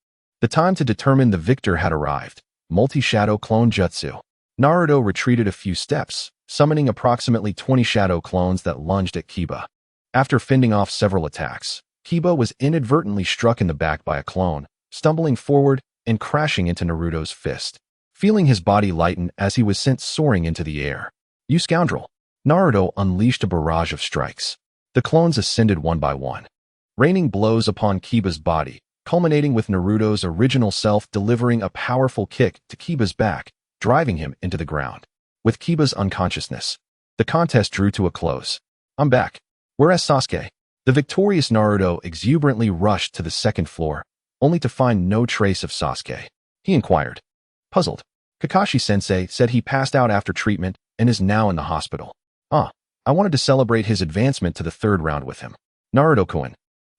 S1: The time to determine the victor had arrived. Multi-shadow clone jutsu. Naruto retreated a few steps, summoning approximately 20 shadow clones that lunged at Kiba. After fending off several attacks, Kiba was inadvertently struck in the back by a clone, stumbling forward and crashing into Naruto's fist, feeling his body lighten as he was sent soaring into the air. You scoundrel! Naruto unleashed a barrage of strikes. The clones ascended one by one, raining blows upon Kiba's body, culminating with Naruto's original self delivering a powerful kick to Kiba's back, driving him into the ground. With Kiba's unconsciousness, the contest drew to a close. I'm back. Whereas Sasuke, the victorious Naruto exuberantly rushed to the second floor, only to find no trace of Sasuke. He inquired. Puzzled, Kakashi-sensei said he passed out after treatment and is now in the hospital. I wanted to celebrate his advancement to the third round with him. Naruto-kun,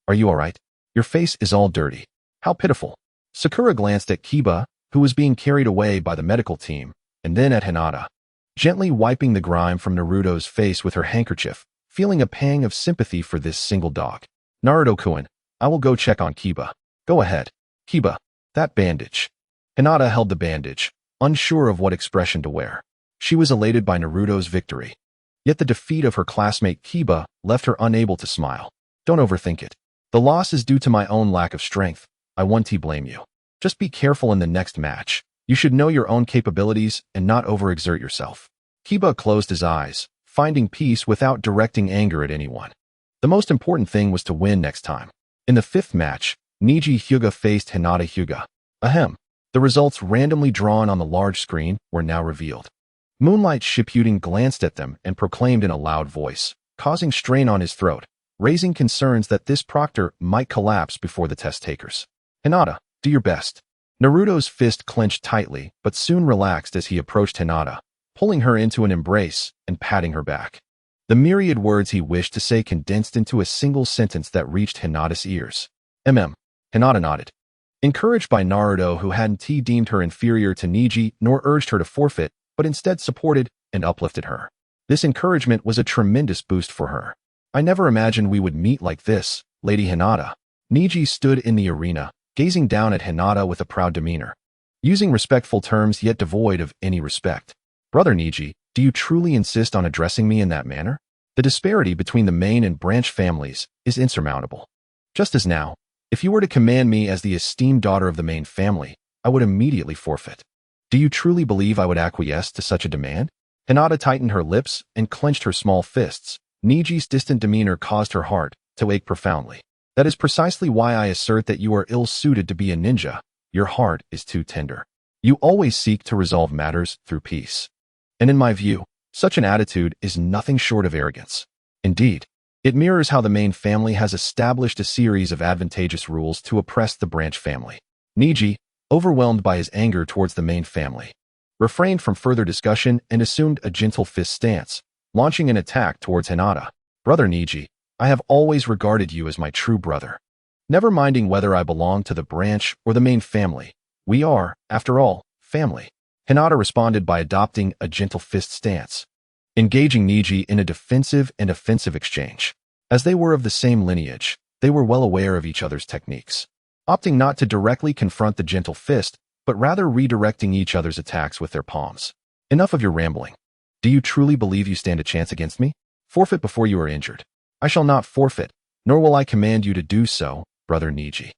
S1: are you alright? Your face is all dirty. How pitiful. Sakura glanced at Kiba, who was being carried away by the medical team, and then at Hinata, gently wiping the grime from Naruto's face with her handkerchief, feeling a pang of sympathy for this single dog. Naruto-kun, I will go check on Kiba. Go ahead. Kiba, that bandage. Hinata held the bandage, unsure of what expression to wear. She was elated by Naruto's victory. Yet the defeat of her classmate Kiba left her unable to smile. Don't overthink it. The loss is due to my own lack of strength. I won't blame you. Just be careful in the next match. You should know your own capabilities and not overexert yourself. Kiba closed his eyes, finding peace without directing anger at anyone. The most important thing was to win next time. In the fifth match, Neji Hyuga faced Hinata Hyuga. Ahem. The results randomly drawn on the large screen were now revealed. Moonlight Shippuden glanced at them and proclaimed in a loud voice, causing strain on his throat, raising concerns that this proctor might collapse before the test takers. Hinata, do your best. Naruto's fist clenched tightly, but soon relaxed as he approached Hinata, pulling her into an embrace and patting her back. The myriad words he wished to say condensed into a single sentence that reached Hinata's ears. Hinata nodded. Encouraged by Naruto, who hadn't deemed her inferior to Neji nor urged her to forfeit, but instead supported and uplifted her. This encouragement was a tremendous boost for her. I never imagined we would meet like this, Lady Hinata. Neji stood in the arena, gazing down at Hinata with a proud demeanor, using respectful terms yet devoid of any respect. Brother Neji, do you truly insist on addressing me in that manner? The disparity between the main and branch families is insurmountable. Just as now, if you were to command me as the esteemed daughter of the main family, I would immediately forfeit. Do you truly believe I would acquiesce to such a demand? Hinata tightened her lips and clenched her small fists. Neji's distant demeanor caused her heart to ache profoundly. That is precisely why I assert that you are ill-suited to be a ninja. Your heart is too tender. You always seek to resolve matters through peace. And in my view, such an attitude is nothing short of arrogance. Indeed, it mirrors how the main family has established a series of advantageous rules to oppress the branch family. Neji, overwhelmed by his anger towards the main family, refrained from further discussion and assumed a gentle fist stance, launching an attack towards Hinata. Brother Neji, I have always regarded you as my true brother. Never minding whether I belong to the branch or the main family, we are, after all, family. Hinata responded by adopting a gentle fist stance, engaging Neji in a defensive and offensive exchange. As they were of the same lineage, they were well aware of each other's techniques, opting not to directly confront the gentle fist, but rather redirecting each other's attacks with their palms. Enough of your rambling. Do you truly believe you stand a chance against me? Forfeit before you are injured. I shall not forfeit, nor will I command you to do so, brother Neji.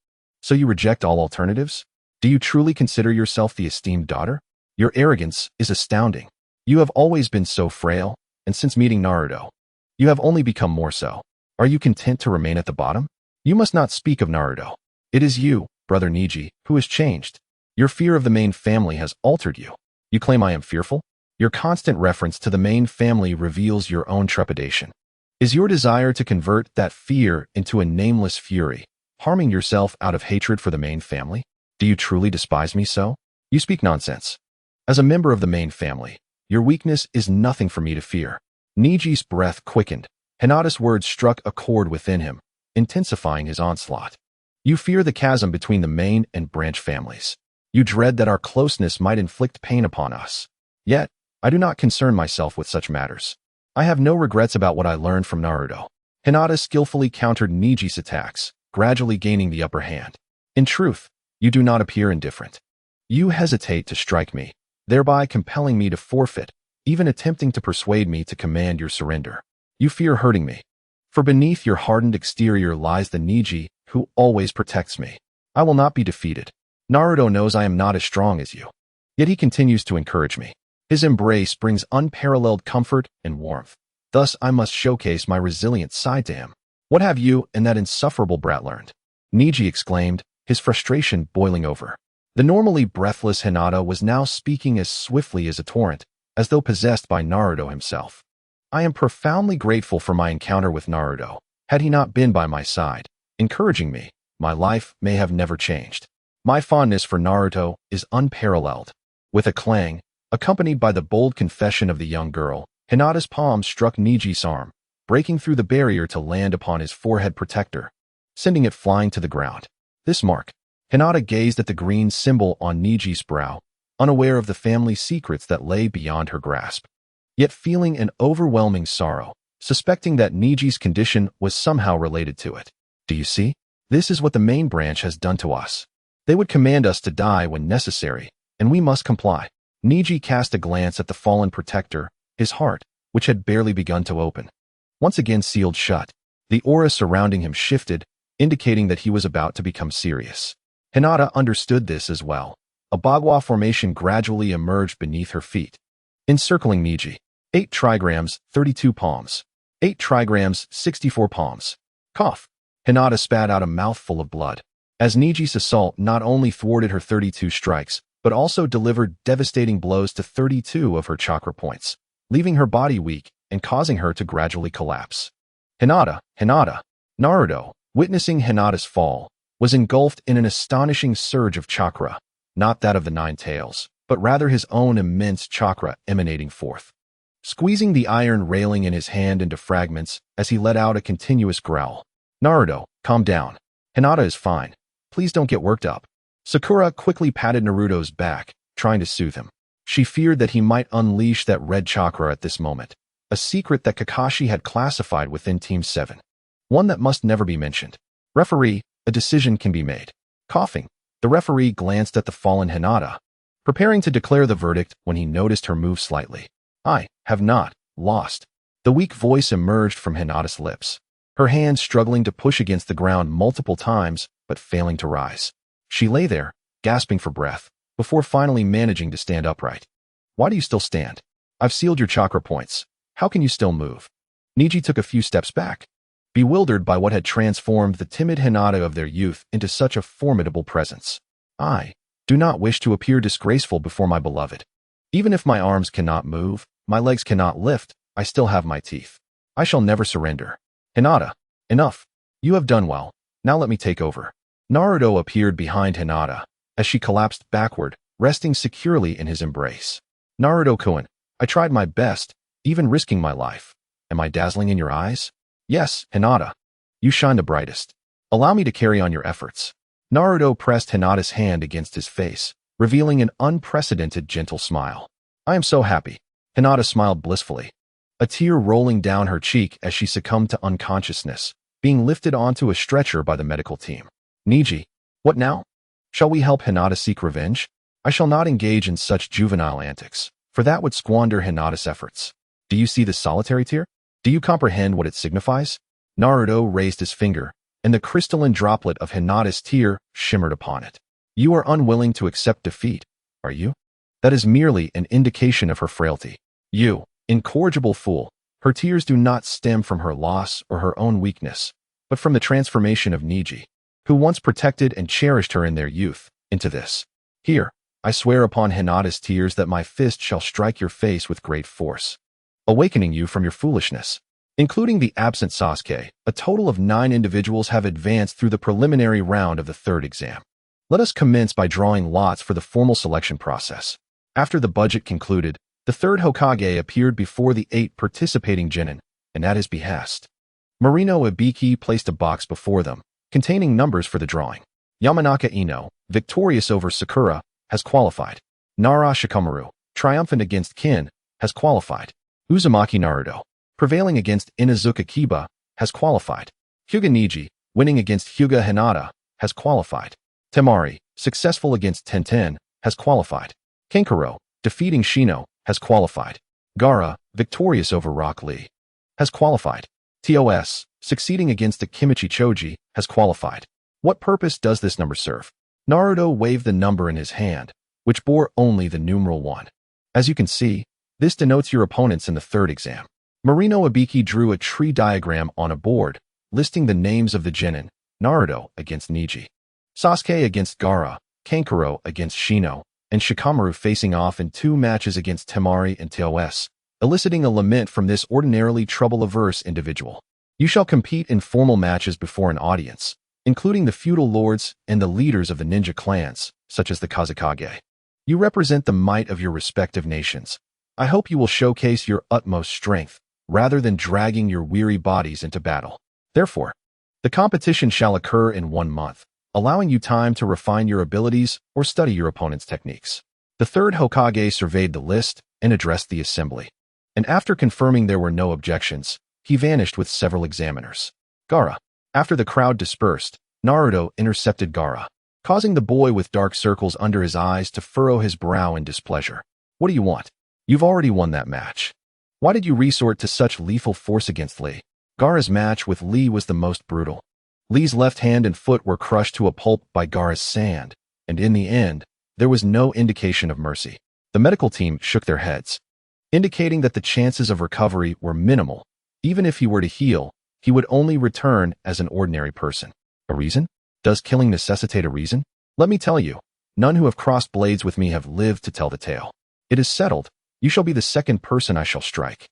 S1: So you reject all alternatives? Do you truly consider yourself the esteemed daughter? Your arrogance is astounding. You have always been so frail, and since meeting Naruto, you have only become more so. Are you content to remain at the bottom? You must not speak of Naruto. It is you, brother Neji, who has changed. Your fear of the main family has altered you. You claim I am fearful? Your constant reference to the main family reveals your own trepidation. Is your desire to convert that fear into a nameless fury, harming yourself out of hatred for the main family? Do you truly despise me so? You speak nonsense. As a member of the main family, your weakness is nothing for me to fear. Niji's breath quickened. Hinata's words struck a chord within him, intensifying his onslaught. You fear the chasm between the main and branch families. You dread that our closeness might inflict pain upon us. Yet, I do not concern myself with such matters. I have no regrets about what I learned from Naruto. Hinata skillfully countered Niji's attacks, gradually gaining the upper hand. In truth, you do not appear indifferent. You hesitate to strike me, thereby compelling me to forfeit, even attempting to persuade me to command your surrender. You fear hurting me. For beneath your hardened exterior lies the Niji who always protects me. I will not be defeated. Naruto knows I am not as strong as you. Yet he continues to encourage me. His embrace brings unparalleled comfort and warmth. Thus, I must showcase my resilient side to him. What have you and that insufferable brat learned? Niji exclaimed, his frustration boiling over. The normally breathless Hinata was now speaking as swiftly as a torrent, as though possessed by Naruto himself. I am profoundly grateful for my encounter with Naruto. Had he not been by my side, encouraging me, my life may have never changed. My fondness for Naruto is unparalleled. With a clang, accompanied by the bold confession of the young girl, Hinata's palm struck Niji's arm, breaking through the barrier to land upon his forehead protector, sending it flying to the ground. This mark, Hinata gazed at the green symbol on Niji's brow, unaware of the family secrets that lay beyond her grasp. Yet feeling an overwhelming sorrow, suspecting that Niji's condition was somehow related to it. Do you see? This is what the main branch has done to us. They would command us to die when necessary, and we must comply. Niji cast a glance at the fallen protector, his heart, which had barely begun to open, once again sealed shut. The aura surrounding him shifted, indicating that he was about to become serious. Hinata understood this as well. A Bagua formation gradually emerged beneath her feet, encircling Niji. 8 trigrams, 32 palms. 8 trigrams, 64 palms. Cough. Hinata spat out a mouthful of blood, as Niji's assault not only thwarted her 32 strikes, but also delivered devastating blows to 32 of her chakra points, leaving her body weak and causing her to gradually collapse. Hinata, Naruto, witnessing Hinata's fall, was engulfed in an astonishing surge of chakra, not that of the Nine Tails, but rather his own immense chakra emanating forth. Squeezing the iron railing in his hand into fragments as he let out a continuous growl. Naruto, calm down. Hinata is fine. Please don't get worked up. Sakura quickly patted Naruto's back, trying to soothe him. She feared that he might unleash that red chakra at this moment, a secret that Kakashi had classified within Team 7. One that must never be mentioned. Referee, a decision can be made. Coughing, the referee glanced at the fallen Hinata, preparing to declare the verdict when he noticed her move slightly. I have not lost. The weak voice emerged from Hinata's lips, her hands struggling to push against the ground multiple times, but failing to rise. She lay there, gasping for breath, before finally managing to stand upright. Why do you still stand? I've sealed your chakra points. How can you still move? Niji took a few steps back, bewildered by what had transformed the timid Hinata of their youth into such a formidable presence. I do not wish to appear disgraceful before my beloved. Even if my arms cannot move, my legs cannot lift, I still have my teeth. I shall never surrender. Hinata, enough. You have done well. Now let me take over. Naruto appeared behind Hinata as she collapsed backward, resting securely in his embrace. Naruto-kun, I tried my best, even risking my life. Am I dazzling in your eyes? Yes, Hinata. You shine the brightest. Allow me to carry on your efforts. Naruto pressed Hinata's hand against his face, revealing an unprecedented gentle smile. I am so happy. Hinata smiled blissfully, a tear rolling down her cheek as she succumbed to unconsciousness, being lifted onto a stretcher by the medical team. Niji, what now? Shall we help Hinata seek revenge? I shall not engage in such juvenile antics, for that would squander Hinata's efforts. Do you see this solitary tear? Do you comprehend what it signifies? Naruto raised his finger, and the crystalline droplet of Hinata's tear shimmered upon it. You are unwilling to accept defeat, are you? That is merely an indication of her frailty. You, incorrigible fool, her tears do not stem from her loss or her own weakness, but from the transformation of Niji, who once protected and cherished her in their youth, into this. Here, I swear upon Hinata's tears that my fist shall strike your face with great force, awakening you from your foolishness. Including the absent Sasuke, a total of 9 individuals have advanced through the preliminary round of the third exam. Let us commence by drawing lots for the formal selection process. After the budget concluded, the third Hokage appeared before the 8 participating genin, and at his behest, Marino Ibiki placed a box before them, containing numbers for the drawing. Yamanaka Ino, victorious over Sakura, has qualified. Nara Shikamaru, triumphant against Kin, has qualified. Uzumaki Naruto, prevailing against Inazuka Kiba, has qualified. Hyuga Niji, winning against Hyuga Hinata, has qualified. Temari, successful against Tenten, has qualified. Kenkaro, defeating Shino, has qualified. Gaara, victorious over Rock Lee, has qualified. TOS, succeeding against the Kimichi Choji, has qualified. What purpose does this number serve? Naruto waved the number in his hand, which bore only the numeral 1. As you can see, this denotes your opponents in the third exam. Marino Ibiki drew a tree diagram on a board, listing the names of the genin: Naruto against Niji, Sasuke against Gaara, Kankuro against Shino, and Shikamaru facing off in 2 matches against Temari and TOS, eliciting a lament from this ordinarily trouble-averse individual. You shall compete in formal matches before an audience, including the feudal lords and the leaders of the ninja clans, such as the Kazekage. You represent the might of your respective nations. I hope you will showcase your utmost strength, rather than dragging your weary bodies into battle. Therefore, the competition shall occur in 1 month, allowing you time to refine your abilities or study your opponent's techniques. The third Hokage surveyed the list and addressed the assembly, and after confirming there were no objections, he vanished with several examiners. Gaara. After the crowd dispersed, Naruto intercepted Gaara, causing the boy with dark circles under his eyes to furrow his brow in displeasure. What do you want? You've already won that match. Why did you resort to such lethal force against Lee? Gaara's match with Lee was the most brutal. Lee's left hand and foot were crushed to a pulp by Gaara's sand, and in the end, there was no indication of mercy. The medical team shook their heads, indicating that the chances of recovery were minimal. Even if he were to heal, he would only return as an ordinary person. A reason? Does killing necessitate a reason? Let me tell you, none who have crossed blades with me have lived to tell the tale. It is settled. You shall be the second person I shall strike.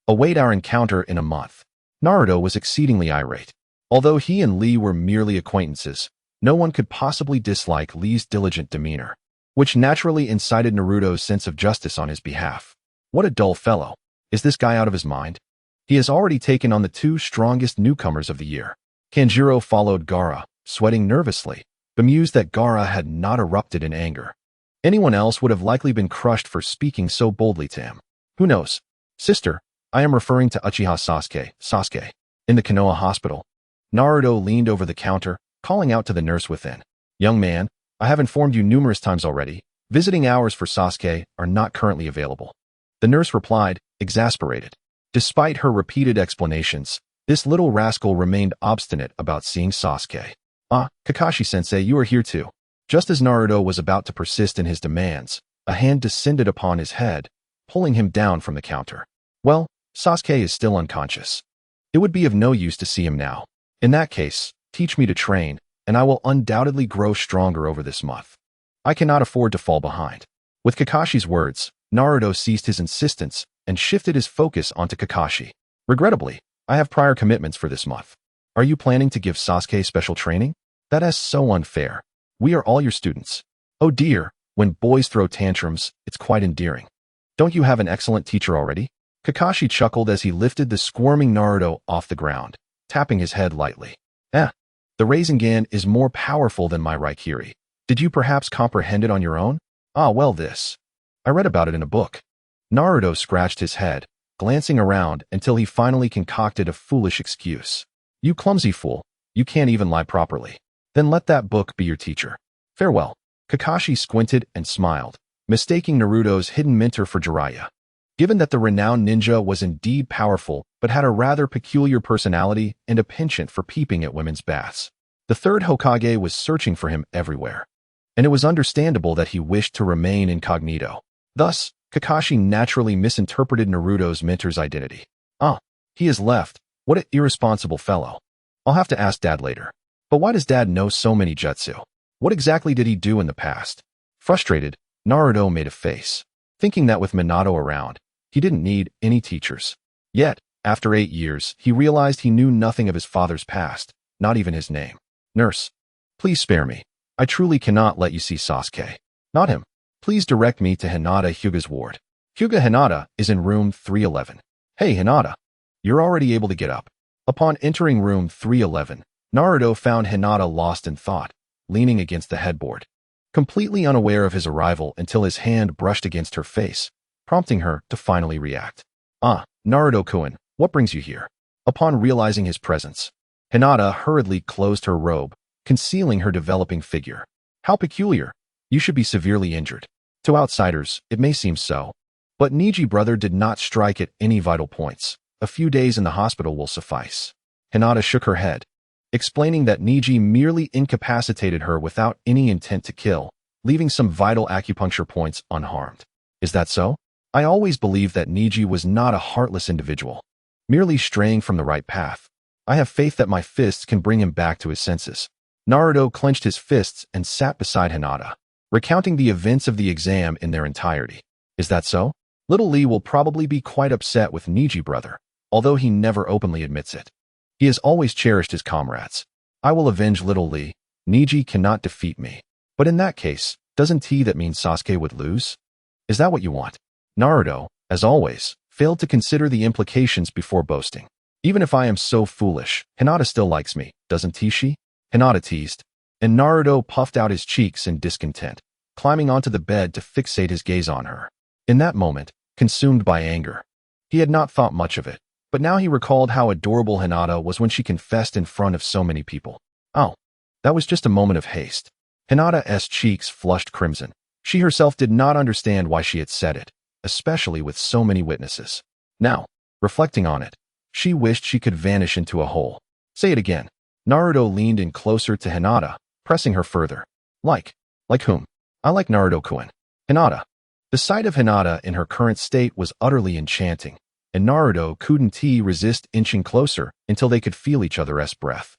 S1: Await our encounter in a month. Naruto was exceedingly irate. Although he and Lee were merely acquaintances, no one could possibly dislike Lee's diligent demeanor, which naturally incited Naruto's sense of justice on his behalf. What a dull fellow. Is this guy out of his mind? He has already taken on the 2 strongest newcomers of the year. Kanjuro followed Gaara, sweating nervously, bemused that Gaara had not erupted in anger. Anyone else would have likely been crushed for speaking so boldly to him. Who knows? Sister, I am referring to Uchiha Sasuke. In the Konoha hospital, Naruto leaned over the counter, calling out to the nurse within. Young man, I have informed you numerous times already. Visiting hours for Sasuke are not currently available. The nurse replied, exasperated. Despite her repeated explanations, this little rascal remained obstinate about seeing Sasuke. Ah, Kakashi-sensei, you are here too. Just as Naruto was about to persist in his demands, a hand descended upon his head, pulling him down from the counter. Well, Sasuke is still unconscious. It would be of no use to see him now. In that case, teach me to train, and I will undoubtedly grow stronger over this month. I cannot afford to fall behind. With Kakashi's words, Naruto ceased his insistence and shifted his focus onto Kakashi. Regrettably, I have prior commitments for this month. Are you planning to give Sasuke special training? That is so unfair. We are all your students. Oh dear, when boys throw tantrums, it's quite endearing. Don't you have an excellent teacher already? Kakashi chuckled as he lifted the squirming Naruto off the ground, tapping his head lightly. The Rasengan is more powerful than my Raikiri. Did you perhaps comprehend it on your own? Ah, well this. I read about it in a book. Naruto scratched his head, glancing around until he finally concocted a foolish excuse. You clumsy fool, you can't even lie properly. Then let that book be your teacher. Farewell. Kakashi squinted and smiled, mistaking Naruto's hidden mentor for Jiraiya. Given that the renowned ninja was indeed powerful but had a rather peculiar personality and a penchant for peeping at women's baths, the third Hokage was searching for him everywhere, and it was understandable that he wished to remain incognito. Thus, Kakashi naturally misinterpreted Naruto's mentor's identity. Ah, he has left. What an irresponsible fellow. I'll have to ask Dad later. But why does Dad know so many jutsu? What exactly did he do in the past? Frustrated, Naruto made a face, thinking that with Minato around, he didn't need any teachers. Yet, after 8 years, he realized he knew nothing of his father's past, not even his name. Nurse, please spare me. I truly cannot let you see Sasuke. Not him. Please direct me to Hinata Hyuga's ward. Hyuga Hinata is in room 311. Hey Hinata, you're already able to get up. Upon entering room 311, Naruto found Hinata lost in thought, leaning against the headboard, completely unaware of his arrival until his hand brushed against her face, prompting her to finally react. Ah, Naruto-kun, what brings you here? Upon realizing his presence, Hinata hurriedly closed her robe, concealing her developing figure. How peculiar. You should be severely injured. To outsiders, it may seem so, but Neji brother did not strike at any vital points. A few days in the hospital will suffice. Hinata shook her head, explaining that Neji merely incapacitated her without any intent to kill, leaving some vital acupuncture points unharmed. Is that so? I always believed that Neji was not a heartless individual, merely straying from the right path. I have faith that my fists can bring him back to his senses. Naruto clenched his fists and sat beside Hinata, recounting the events of the exam in their entirety. Is that so? Little Lee will probably be quite upset with Neji brother, although he never openly admits it. He has always cherished his comrades. I will avenge Little Lee. Neji cannot defeat me. But in that case, doesn't that mean Sasuke would lose? Is that what you want? Naruto, as always, failed to consider the implications before boasting. Even if I am so foolish, Hinata still likes me, doesn't she? Hinata teased, and Naruto puffed out his cheeks in discontent, climbing onto the bed to fixate his gaze on her. In that moment, consumed by anger, he had not thought much of it, but now he recalled how adorable Hinata was when she confessed in front of so many people. Oh, that was just a moment of haste. Hinata's cheeks flushed crimson. She herself did not understand why she had said it, especially with so many witnesses. Now, reflecting on it, she wished she could vanish into a hole. Say it again. Naruto leaned in closer to Hinata, pressing her further. Like whom? I like Naruto-kun. Hinata. The sight of Hinata in her current state was utterly enchanting, and Naruto couldn't resist inching closer until they could feel each other's breath.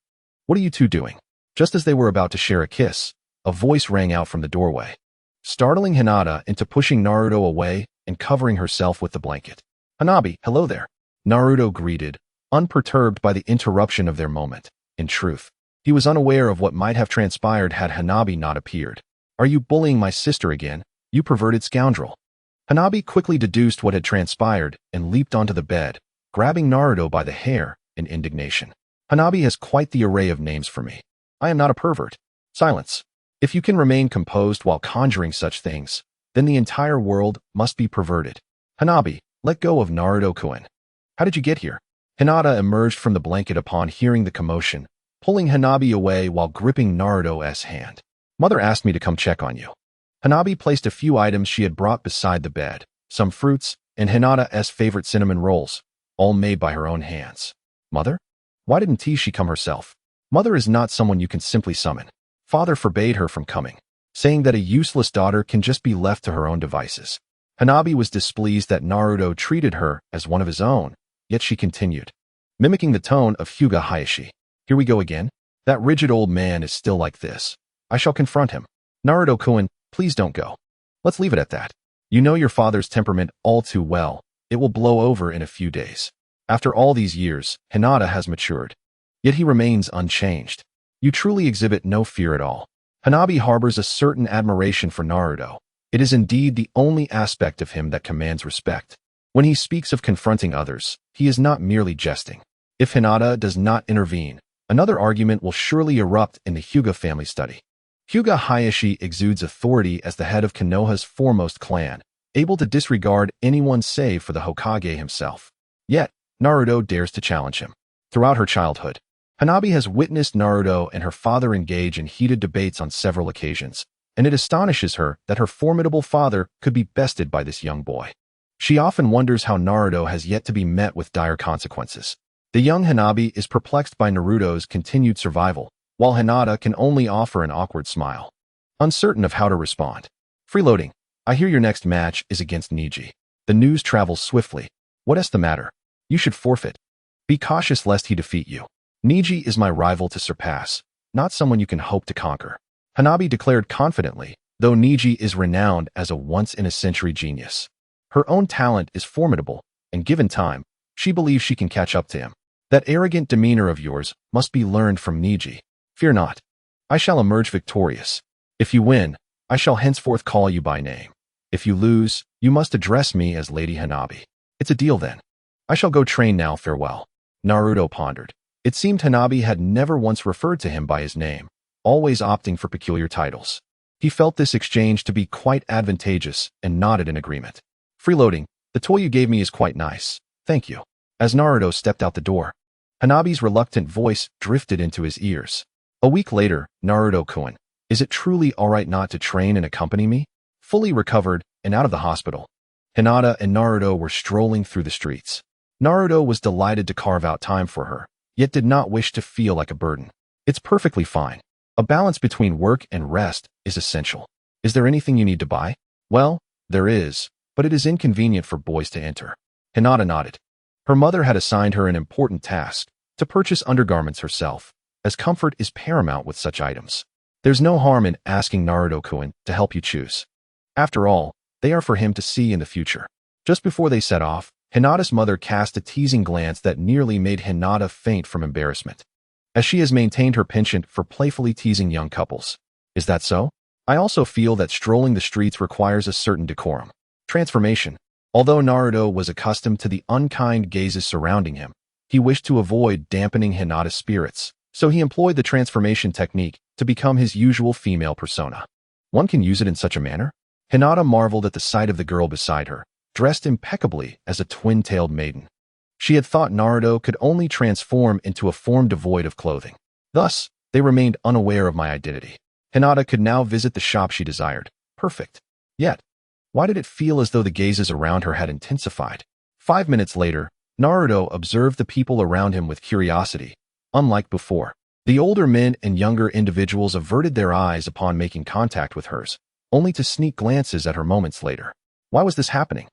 S1: What are you two doing? Just as they were about to share a kiss, a voice rang out from the doorway, startling Hinata into pushing Naruto away and covering herself with the blanket. Hanabi, hello there. Naruto greeted, unperturbed by the interruption of their moment. In truth, he was unaware of what might have transpired had Hanabi not appeared. Are you bullying my sister again, you perverted scoundrel? Hanabi quickly deduced what had transpired and leaped onto the bed, grabbing Naruto by the hair in indignation. Hanabi has quite the array of names for me. I am not a pervert. Silence. If you can remain composed while conjuring such things, then the entire world must be perverted. Hanabi, let go of Naruto-kun. How did you get here? Hinata emerged from the blanket upon hearing the commotion, pulling Hanabi away while gripping Naruto's hand. Mother asked me to come check on you. Hanabi placed a few items she had brought beside the bed, some fruits, and Hinata's favorite cinnamon rolls, all made by her own hands. Mother? Why didn't she come herself? Mother is not someone you can simply summon. Father forbade her from coming, saying that a useless daughter can just be left to her own devices. Hanabi was displeased that Naruto treated her as one of his own, yet she continued, mimicking the tone of Hyuga Hayashi. Here we go again. That rigid old man is still like this. I shall confront him. Naruto-kun, please don't go. Let's leave it at that. You know your father's temperament all too well. It will blow over in a few days. After all these years, Hinata has matured. Yet he remains unchanged. You truly exhibit no fear at all. Hanabi harbors a certain admiration for Naruto. It is indeed the only aspect of him that commands respect. When he speaks of confronting others, he is not merely jesting. If Hinata does not intervene, another argument will surely erupt in the Hyuga family study. Hyuga Hayashi exudes authority as the head of Konoha's foremost clan, able to disregard anyone save for the Hokage himself. Yet, Naruto dares to challenge him. Throughout her childhood, Hanabi has witnessed Naruto and her father engage in heated debates on several occasions, and it astonishes her that her formidable father could be bested by this young boy. She often wonders how Naruto has yet to be met with dire consequences. The young Hanabi is perplexed by Naruto's continued survival, while Hinata can only offer an awkward smile, uncertain of how to respond. Freeloading. I hear your next match is against Neji. The news travels swiftly. What is the matter? You should forfeit. Be cautious lest he defeat you. Neji is my rival to surpass, not someone you can hope to conquer. Hanabi declared confidently, though Niji is renowned as a once-in-a-century genius. Her own talent is formidable, and given time, she believes she can catch up to him. That arrogant demeanor of yours must be learned from Niji. Fear not. I shall emerge victorious. If you win, I shall henceforth call you by name. If you lose, you must address me as Lady Hanabi. It's a deal then. I shall go train now, farewell. Naruto pondered. It seemed Hanabi had never once referred to him by his name, always opting for peculiar titles. He felt this exchange to be quite advantageous and nodded in agreement. Freeloading, the toy you gave me is quite nice. Thank you. As Naruto stepped out the door, Hanabi's reluctant voice drifted into his ears. A week later, Naruto-kun, is it truly alright not to train and accompany me? Fully recovered and out of the hospital, Hinata and Naruto were strolling through the streets. Naruto was delighted to carve out time for her, yet did not wish to feel like a burden. It's perfectly fine. A balance between work and rest is essential. Is there anything you need to buy? Well, there is, but it is inconvenient for boys to enter. Hinata nodded. Her mother had assigned her an important task, to purchase undergarments herself, as comfort is paramount with such items. There's no harm in asking Naruto-kun to help you choose. After all, they are for him to see in the future. Just before they set off, Hinata's mother cast a teasing glance that nearly made Hinata faint from embarrassment, as she has maintained her penchant for playfully teasing young couples. Is that so? I also feel that strolling the streets requires a certain decorum. Transformation. Although Naruto was accustomed to the unkind gazes surrounding him, he wished to avoid dampening Hinata's spirits, so he employed the transformation technique to become his usual female persona. One can use it in such a manner? Hinata marveled at the sight of the girl beside her, dressed impeccably as a twin-tailed maiden. She had thought Naruto could only transform into a form devoid of clothing. Thus, they remained unaware of my identity. Hinata could now visit the shop she desired. Perfect. Yet, why did it feel as though the gazes around her had intensified? 5 minutes later, Naruto observed the people around him with curiosity. Unlike before, the older men and younger individuals averted their eyes upon making contact with hers, only to sneak glances at her moments later. Why was this happening?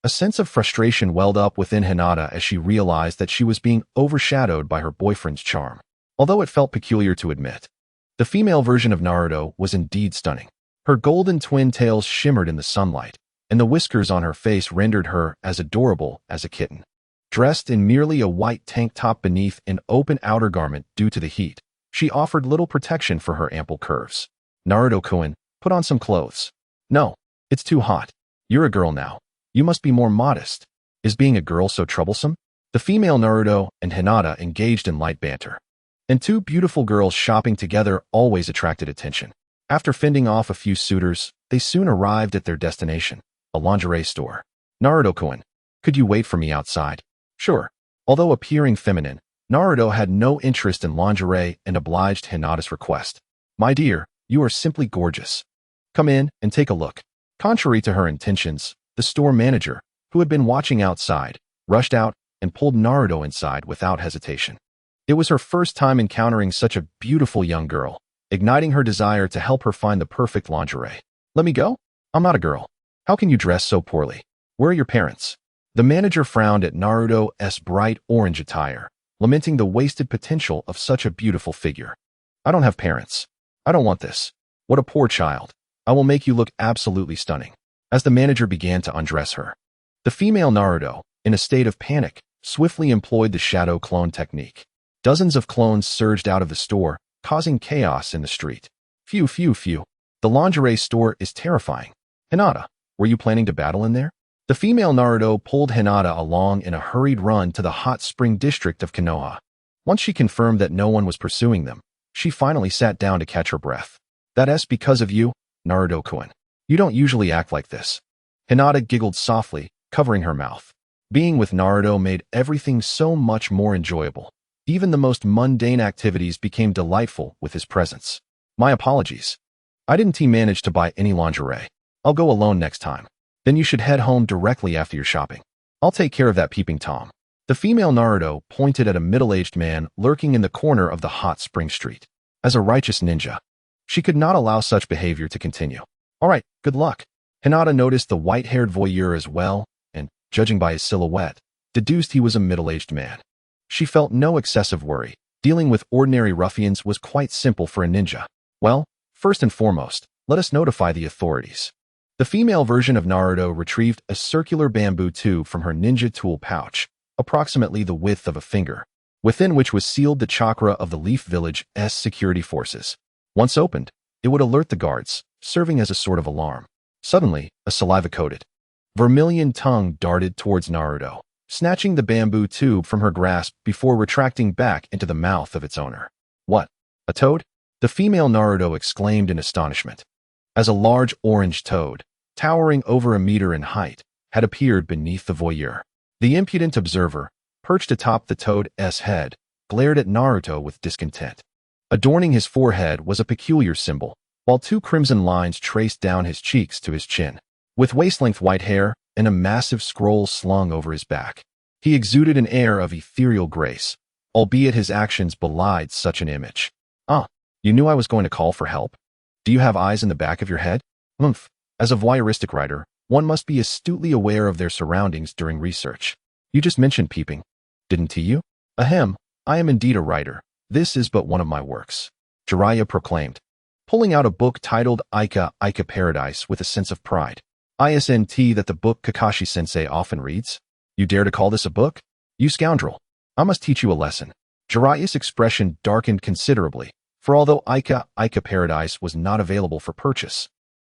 S1: A sense of frustration welled up within Hinata as she realized that she was being overshadowed by her boyfriend's charm. Although it felt peculiar to admit, the female version of Naruto was indeed stunning. Her golden twin tails shimmered in the sunlight, and the whiskers on her face rendered her as adorable as a kitten. Dressed in merely a white tank top beneath an open outer garment due to the heat, she offered little protection for her ample curves. Naruto-kun, put on some clothes. No, it's too hot. You're a girl now. You must be more modest. Is being a girl so troublesome? The female Naruto and Hinata engaged in light banter, and two beautiful girls shopping together always attracted attention. After fending off a few suitors, they soon arrived at their destination, a lingerie store. Naruto-kun, could you wait for me outside? Sure. Although appearing feminine, Naruto had no interest in lingerie and obliged Hinata's request. My dear, you are simply gorgeous. Come in and take a look. Contrary to her intentions, the store manager, who had been watching outside, rushed out and pulled Naruto inside without hesitation. It was her first time encountering such a beautiful young girl, igniting her desire to help her find the perfect lingerie. Let me go? I'm not a girl. How can you dress so poorly? Where are your parents? The manager frowned at Naruto's bright orange attire, lamenting the wasted potential of such a beautiful figure. I don't have parents. I don't want this. What a poor child. I will make you look absolutely stunning. As the manager began to undress her, the female Naruto, in a state of panic, swiftly employed the shadow clone technique. Dozens of clones surged out of the store, causing chaos in the street. Phew, phew, phew. The lingerie store is terrifying. Hinata, were you planning to battle in there? The female Naruto pulled Hinata along in a hurried run to the hot spring district of Konoha. Once she confirmed that no one was pursuing them, she finally sat down to catch her breath. That's because of you, Naruto-kun. You don't usually act like this. Hinata giggled softly, covering her mouth. Being with Naruto made everything so much more enjoyable. Even the most mundane activities became delightful with his presence. My apologies. I didn't manage to buy any lingerie. I'll go alone next time. Then you should head home directly after your shopping. I'll take care of that peeping Tom. The female Naruto pointed at a middle-aged man lurking in the corner of the hot spring street. As a righteous ninja, she could not allow such behavior to continue. All right, good luck. Hinata noticed the white-haired voyeur as well, and, judging by his silhouette, deduced he was a middle-aged man. She felt no excessive worry. Dealing with ordinary ruffians was quite simple for a ninja. Well, first and foremost, Let us notify the authorities. The female version of Naruto retrieved a circular bamboo tube from her ninja tool pouch, approximately the width of a finger, within which was sealed the chakra of the Leaf Village's security forces. Once opened, it would alert the guards, serving as a sort of alarm. Suddenly, a saliva-coated, vermilion tongue darted towards Naruto, snatching the bamboo tube from her grasp before retracting back into the mouth of its owner. What? A toad? The female Naruto exclaimed in astonishment, as a large orange toad, towering over a meter in height, had appeared beneath the voyeur. The impudent observer, perched atop the toad's head, glared at Naruto with discontent. Adorning his forehead was a peculiar symbol, while two crimson lines traced down his cheeks to his chin. With waist-length white hair and a massive scroll slung over his back, he exuded an air of ethereal grace, albeit his actions belied such an image. Ah, you knew I was going to call for help? Do you have eyes in the back of your head? Humph. As a voyeuristic writer, one must be astutely aware of their surroundings during research. You just mentioned peeping, didn't you? Ahem, I am indeed a writer. This is but one of my works, Jiraiya proclaimed, pulling out a book titled Ica Paradise with a sense of pride. Isn't that the book Kakashi-sensei often reads? You dare to call this a book? You scoundrel. I must teach you a lesson. Jiraiya's expression darkened considerably, for although Ica Paradise was not available for purchase,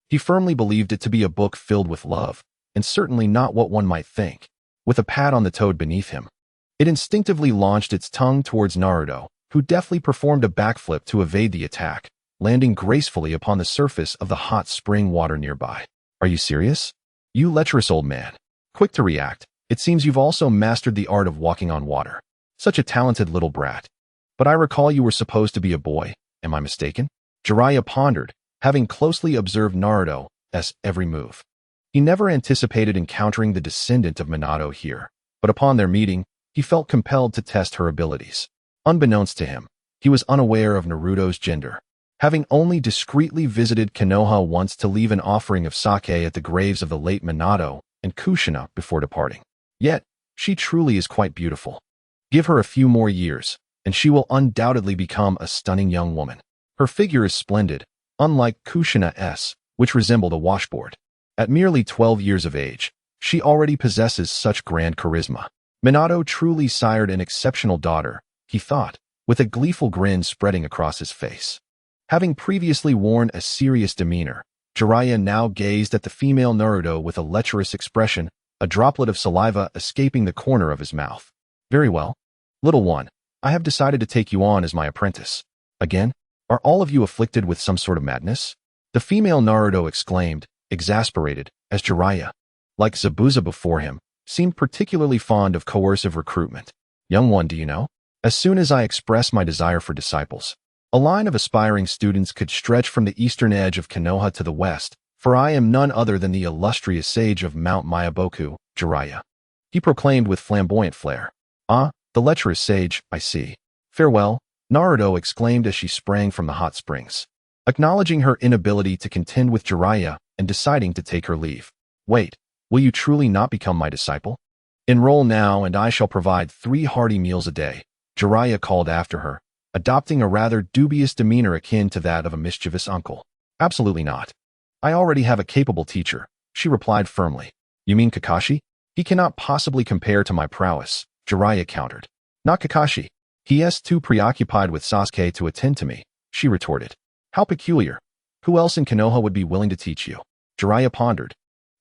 S1: he firmly believed it to be a book filled with love, and certainly not what one might think. With a pat on the toad beneath him, it instinctively launched its tongue towards Naruto, who deftly performed a backflip to evade the attack, landing gracefully upon the surface of the hot spring water nearby. Are you serious? You lecherous old man. Quick to react, it seems you've also mastered the art of walking on water. Such a talented little brat. But I recall you were supposed to be a boy. Am I mistaken? Jiraiya pondered, having closely observed Naruto's every move. He never anticipated encountering the descendant of Minato here, but upon their meeting, he felt compelled to test her abilities. Unbeknownst to him, he was unaware of Naruto's gender, having only discreetly visited Konoha once to leave an offering of sake at the graves of the late Minato and Kushina before departing. Yet, she truly is quite beautiful. Give her a few more years, and she will undoubtedly become a stunning young woman. Her figure is splendid, unlike Kushina's, which resembled a washboard. At merely 12 years of age, she already possesses such grand charisma. Minato truly sired an exceptional daughter, he thought, with a gleeful grin spreading across his face. Having previously worn a serious demeanor, Jiraiya now gazed at the female Naruto with a lecherous expression, a droplet of saliva escaping the corner of his mouth. Very well. Little one, I have decided to take you on as my apprentice. Again? Are all of you afflicted with some sort of madness? The female Naruto exclaimed, exasperated, as Jiraiya, like Zabuza before him, seemed particularly fond of coercive recruitment. Young one, do you know? As soon as I express my desire for disciples, a line of aspiring students could stretch from the eastern edge of Konoha to the west, for I am none other than the illustrious sage of Mount Myaboku, Jiraiya. He proclaimed with flamboyant flair. Ah, the lecherous sage, I see. Farewell, Naruto exclaimed as she sprang from the hot springs, acknowledging her inability to contend with Jiraiya and deciding to take her leave. Wait, will you truly not become my disciple? Enroll now and I shall provide 3 hearty meals a day, Jiraiya called after her, adopting a rather dubious demeanor akin to that of a mischievous uncle. Absolutely not. I already have a capable teacher, she replied firmly. You mean Kakashi? He cannot possibly compare to my prowess, Jiraiya countered. Not Kakashi. He is too preoccupied with Sasuke to attend to me, she retorted. How peculiar. Who else in Konoha would be willing to teach you? Jiraiya pondered,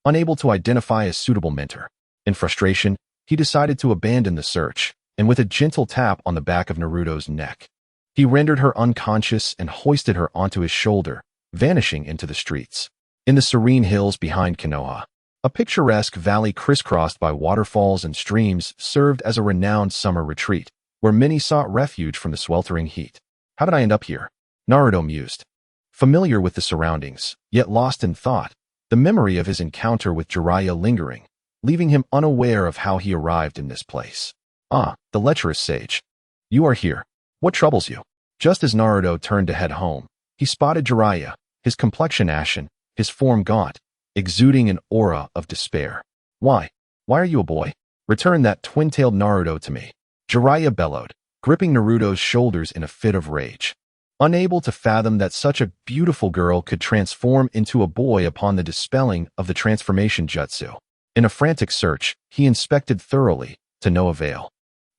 S1: unable to identify a suitable mentor. In frustration, he decided to abandon the search, and with a gentle tap on the back of Naruto's neck, he rendered her unconscious and hoisted her onto his shoulder, vanishing into the streets. In the serene hills behind Konoha, a picturesque valley crisscrossed by waterfalls and streams served as a renowned summer retreat, where many sought refuge from the sweltering heat. How did I end up here? Naruto mused. Familiar with the surroundings, yet lost in thought, the memory of his encounter with Jiraiya lingering, leaving him unaware of how he arrived in this place. Ah, the lecherous sage. You are here. What troubles you? Just as Naruto turned to head home, he spotted Jiraiya, his complexion ashen, his form gaunt, exuding an aura of despair. Why? Why are you a boy? Return that twin-tailed Naruto to me, Jiraiya bellowed, gripping Naruto's shoulders in a fit of rage. unable to fathom that such a beautiful girl could transform into a boy upon the dispelling of the transformation jutsu. In a frantic search, he inspected thoroughly, to no avail,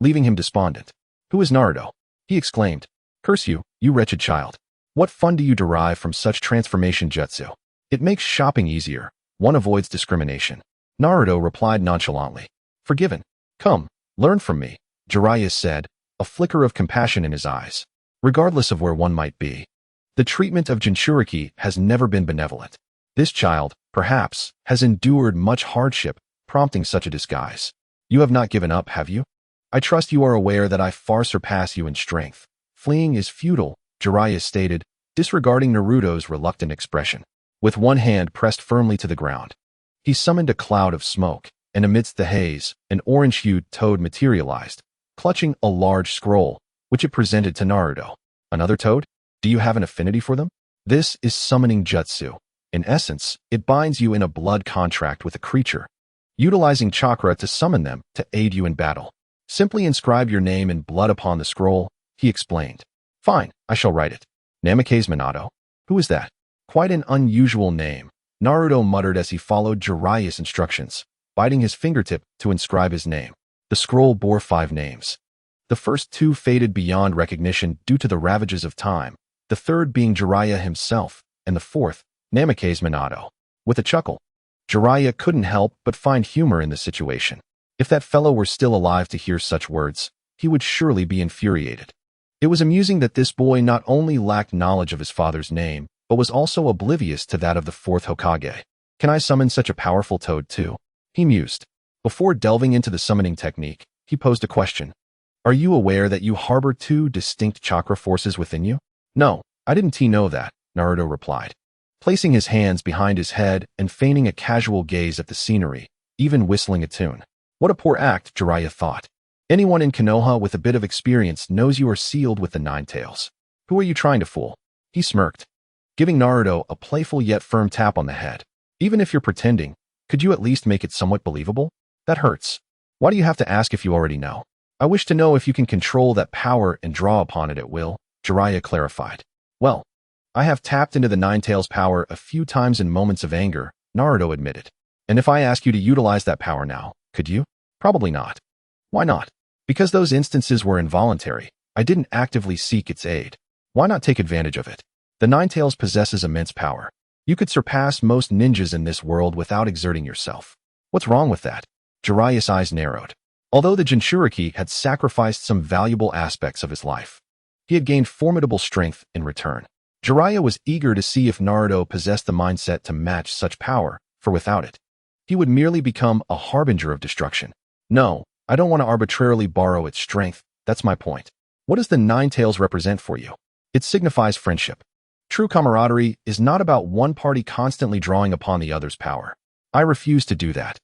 S1: leaving him despondent. "Who is Naruto?" he exclaimed. "Curse you, you wretched child. What fun do you derive from such transformation jutsu? It makes shopping easier. One avoids discrimination." Naruto replied nonchalantly. "Forgiven. Come, learn from me," Jiraiya said, a flicker of compassion in his eyes. Regardless of where one might be, the treatment of Jinchuriki has never been benevolent. This child, perhaps, has endured much hardship, prompting such a disguise. "You have not given up, have you? I trust you are aware that I far surpass you in strength. Fleeing is futile," Jiraiya stated, disregarding Naruto's reluctant expression. With one hand pressed firmly to the ground, he summoned a cloud of smoke, and amidst the haze, an orange-hued toad materialized, clutching a large scroll, which it presented to Naruto. "Another toad? Do you have an affinity for them?" "This is summoning jutsu. In essence, it binds you in a blood contract with a creature, utilizing chakra to summon them to aid you in battle. Simply inscribe your name in blood upon the scroll," he explained. "Fine, I shall write it. Namikaze Minato. Who is that? Quite an unusual name," Naruto muttered as he followed Jiraiya's instructions, biting his fingertip to inscribe his name. The scroll bore 5 names. The first 2 faded beyond recognition due to the ravages of time, the third being Jiraiya himself, and the fourth, Namikaze Minato. With a chuckle, Jiraiya couldn't help but find humor in the situation. If that fellow were still alive to hear such words, he would surely be infuriated. It was amusing that this boy not only lacked knowledge of his father's name, but was also oblivious to that of the Fourth Hokage. "Can I summon such a powerful toad too?" he mused. Before delving into the summoning technique, he posed a question. "Are you aware that you harbor 2 distinct chakra forces within you?" "No, I didn't know that," Naruto replied, placing his hands behind his head and feigning a casual gaze at the scenery, even whistling a tune. What a poor act, Jiraiya thought. Anyone in Konoha with a bit of experience knows you are sealed with the 9 tails. "Who are you trying to fool?" he smirked, giving Naruto a playful yet firm tap on the head. "Even if you're pretending, could you at least make it somewhat believable? That hurts. Why do you have to ask if you already know?" "I wish to know if you can control that power and draw upon it at will," Jiraiya clarified. "Well, I have tapped into the 9 tails power a few times in moments of anger," Naruto admitted. "And if I ask you to utilize that power now, could you?" "Probably not." "Why not?" "Because those instances were involuntary. I didn't actively seek its aid." "Why not take advantage of it? The 9 tails possesses immense power. You could surpass most ninjas in this world without exerting yourself." "What's wrong with that?" Jiraiya's eyes narrowed. Although the Jinchuriki had sacrificed some valuable aspects of his life, he had gained formidable strength in return. Jiraiya was eager to see if Naruto possessed the mindset to match such power, for without it, he would merely become a harbinger of destruction. "No, I don't want to arbitrarily borrow its strength, that's my point." "What does the 9 tails represent for you?" "It signifies friendship. True camaraderie is not about one party constantly drawing upon the other's power. I refuse to do that."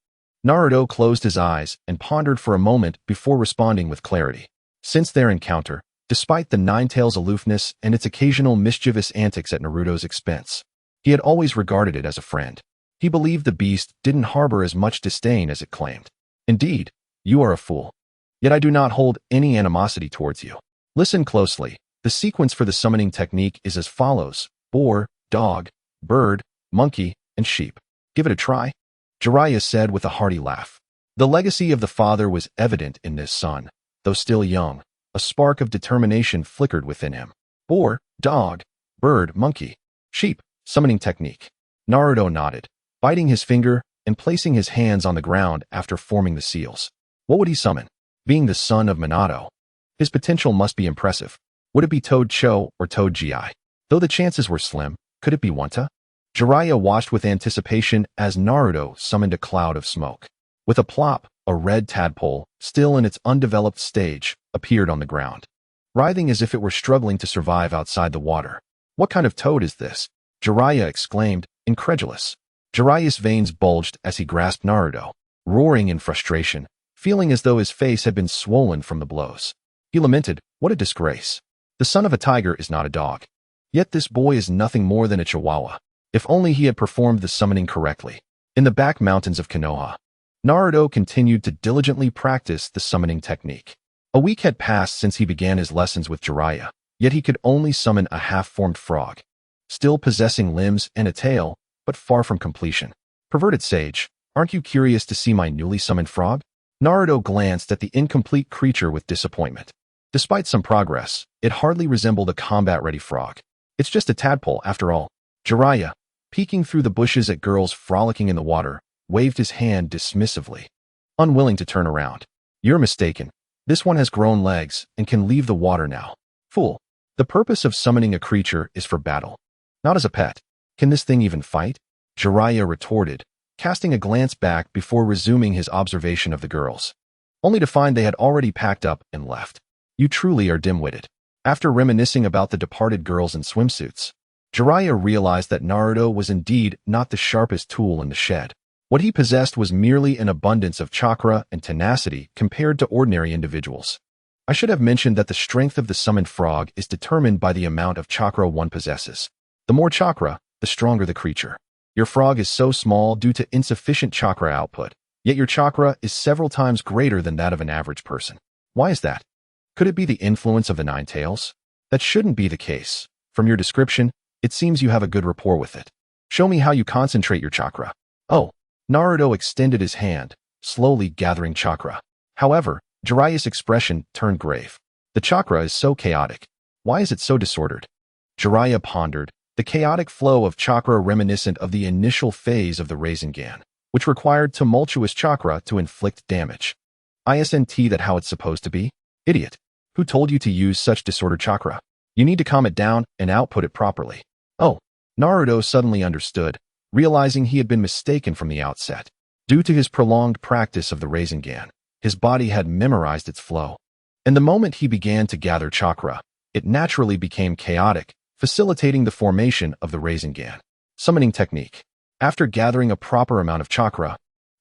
S1: Naruto closed his eyes and pondered for a moment before responding with clarity. Since their encounter, despite the 9 tails' aloofness and its occasional mischievous antics at Naruto's expense, he had always regarded it as a friend. He believed the beast didn't harbor as much disdain as it claimed. "Indeed, you are a fool. Yet I do not hold any animosity towards you. Listen closely. The sequence for the summoning technique is as follows: boar, dog, bird, monkey, and sheep. Give it a try," Jiraiya said with a hearty laugh. The legacy of the father was evident in this son. Though still young, a spark of determination flickered within him. "Boar, dog, bird, monkey, sheep, summoning technique." Naruto nodded, biting his finger and placing his hands on the ground after forming the seals. What would he summon? Being the son of Minato, his potential must be impressive. Would it be Toad Cho or Toad Gi? Though the chances were slim, could it be Wanta? Jiraiya watched with anticipation as Naruto summoned a cloud of smoke. With a plop, a red tadpole, still in its undeveloped stage, appeared on the ground, writhing as if it were struggling to survive outside the water. "What kind of toad is this?" Jiraiya exclaimed, incredulous. Jiraiya's veins bulged as he grasped Naruto, roaring in frustration, feeling as though his face had been swollen from the blows. He lamented, "What a disgrace. The son of a tiger is not a dog. Yet this boy is nothing more than a chihuahua. If only he had performed the summoning correctly." In the back mountains of Konoha, Naruto continued to diligently practice the summoning technique. A week had passed since he began his lessons with Jiraiya, Yet he could only summon a half-formed frog, still possessing limbs and a tail, but far from completion. Perverted sage, aren't you curious to see my newly summoned frog? Naruto glanced at the incomplete creature with disappointment. Despite some progress, it hardly resembled a combat-ready frog. It's just a tadpole, after all. Jiraiya, peeking through the bushes at girls frolicking in the water, waved his hand dismissively, unwilling to turn around. You're mistaken. This one has grown legs and can leave the water now. Fool. The purpose of summoning a creature is for battle, not as a pet. Can this thing even fight? Jiraiya retorted, casting a glance back before resuming his observation of the girls, only to find they had already packed up and left. You truly are dim-witted. After reminiscing about the departed girls in swimsuits, Jiraiya realized that Naruto was indeed not the sharpest tool in the shed. What he possessed was merely an abundance of chakra and tenacity compared to ordinary individuals. I should have mentioned that the strength of the summoned frog is determined by the amount of chakra one possesses. The more chakra, the stronger the creature. Your frog is so small due to insufficient chakra output, yet your chakra is several times greater than that of an average person. Why is that? Could it be the influence of the nine tails? That shouldn't be the case. From your description, it seems you have a good rapport with it. Show me how you concentrate your chakra. Oh, Naruto extended his hand, slowly gathering chakra. However, Jiraiya's expression turned grave. The chakra is so chaotic. Why is it so disordered? Jiraiya pondered, the chaotic flow of chakra reminiscent of the initial phase of the Rasengan, which required tumultuous chakra to inflict damage. Isn't that how it's supposed to be? Idiot. Who told you to use such disordered chakra? You need to calm it down and output it properly. Oh, Naruto suddenly understood, realizing he had been mistaken from the outset. Due to his prolonged practice of the Rasengan, his body had memorized its flow. And the moment he began to gather chakra, it naturally became chaotic, facilitating the formation of the Rasengan. Summoning technique. After gathering a proper amount of chakra,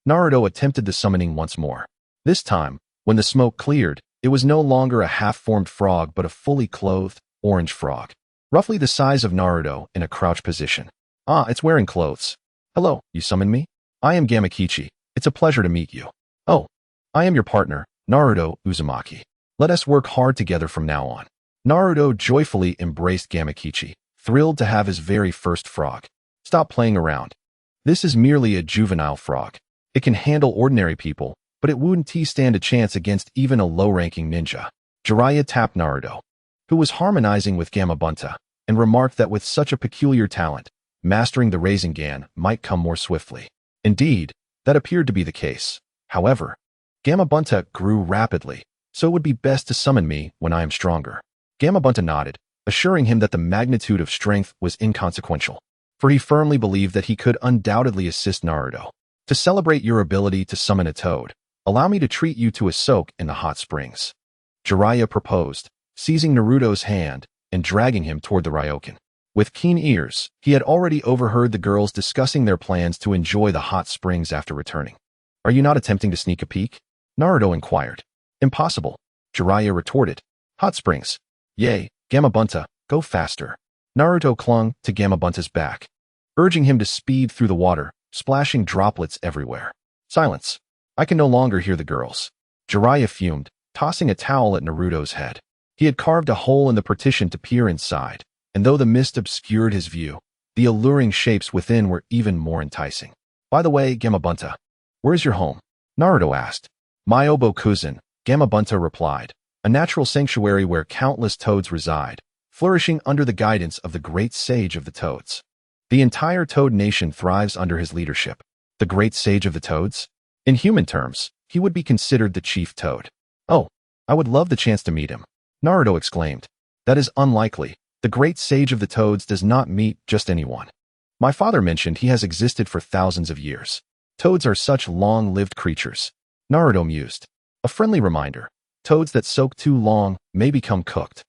S1: Naruto attempted the summoning once more. This time, when the smoke cleared, it was no longer a half-formed frog but a fully clothed, orange frog, roughly the size of Naruto in a crouch position. Ah, it's wearing clothes. Hello, you summoned me? I am Gamakichi. It's a pleasure to meet you. Oh, I am your partner, Naruto Uzumaki. Let us work hard together from now on. Naruto joyfully embraced Gamakichi, thrilled to have his very first frog. Stop playing around. This is merely a juvenile frog. It can handle ordinary people, but it wouldn't stand a chance against even a low-ranking ninja. Jiraiya tapped Naruto, who was harmonizing with Gamabunta, and remarked that with such a peculiar talent, mastering the Rasengan might come more swiftly. Indeed, that appeared to be the case. However, Gamabunta grew rapidly, so it would be best to summon me when I am stronger. Gamabunta nodded, assuring him that the magnitude of strength was inconsequential, for he firmly believed that he could undoubtedly assist Naruto. To celebrate your ability to summon a toad, allow me to treat you to a soak in the hot springs. Jiraiya proposed, seizing Naruto's hand and dragging him toward the Ryokan. With keen ears, he had already overheard the girls discussing their plans to enjoy the hot springs after returning. Are you not attempting to sneak a peek? Naruto inquired. Impossible, Jiraiya retorted. Hot springs. Yay, Gamabunta, go faster. Naruto clung to Gamabunta's back, urging him to speed through the water, splashing droplets everywhere. Silence. I can no longer hear the girls. Jiraiya fumed, tossing a towel at Naruto's head. He had carved a hole in the partition to peer inside, and though the mist obscured his view, the alluring shapes within were even more enticing. By the way, Gamabunta, where's your home? Naruto asked. Myobokuzen, Gamabunta replied, a natural sanctuary where countless toads reside, flourishing under the guidance of the great sage of the toads. The entire toad nation thrives under his leadership. The great sage of the toads? In human terms, he would be considered the chief toad. Oh, I would love the chance to meet him, Naruto exclaimed. That is unlikely. The great sage of the toads does not meet just anyone. My father mentioned he has existed for thousands of years. Toads are such long-lived creatures. Naruto mused. A friendly reminder. Toads that soak too long may become cooked.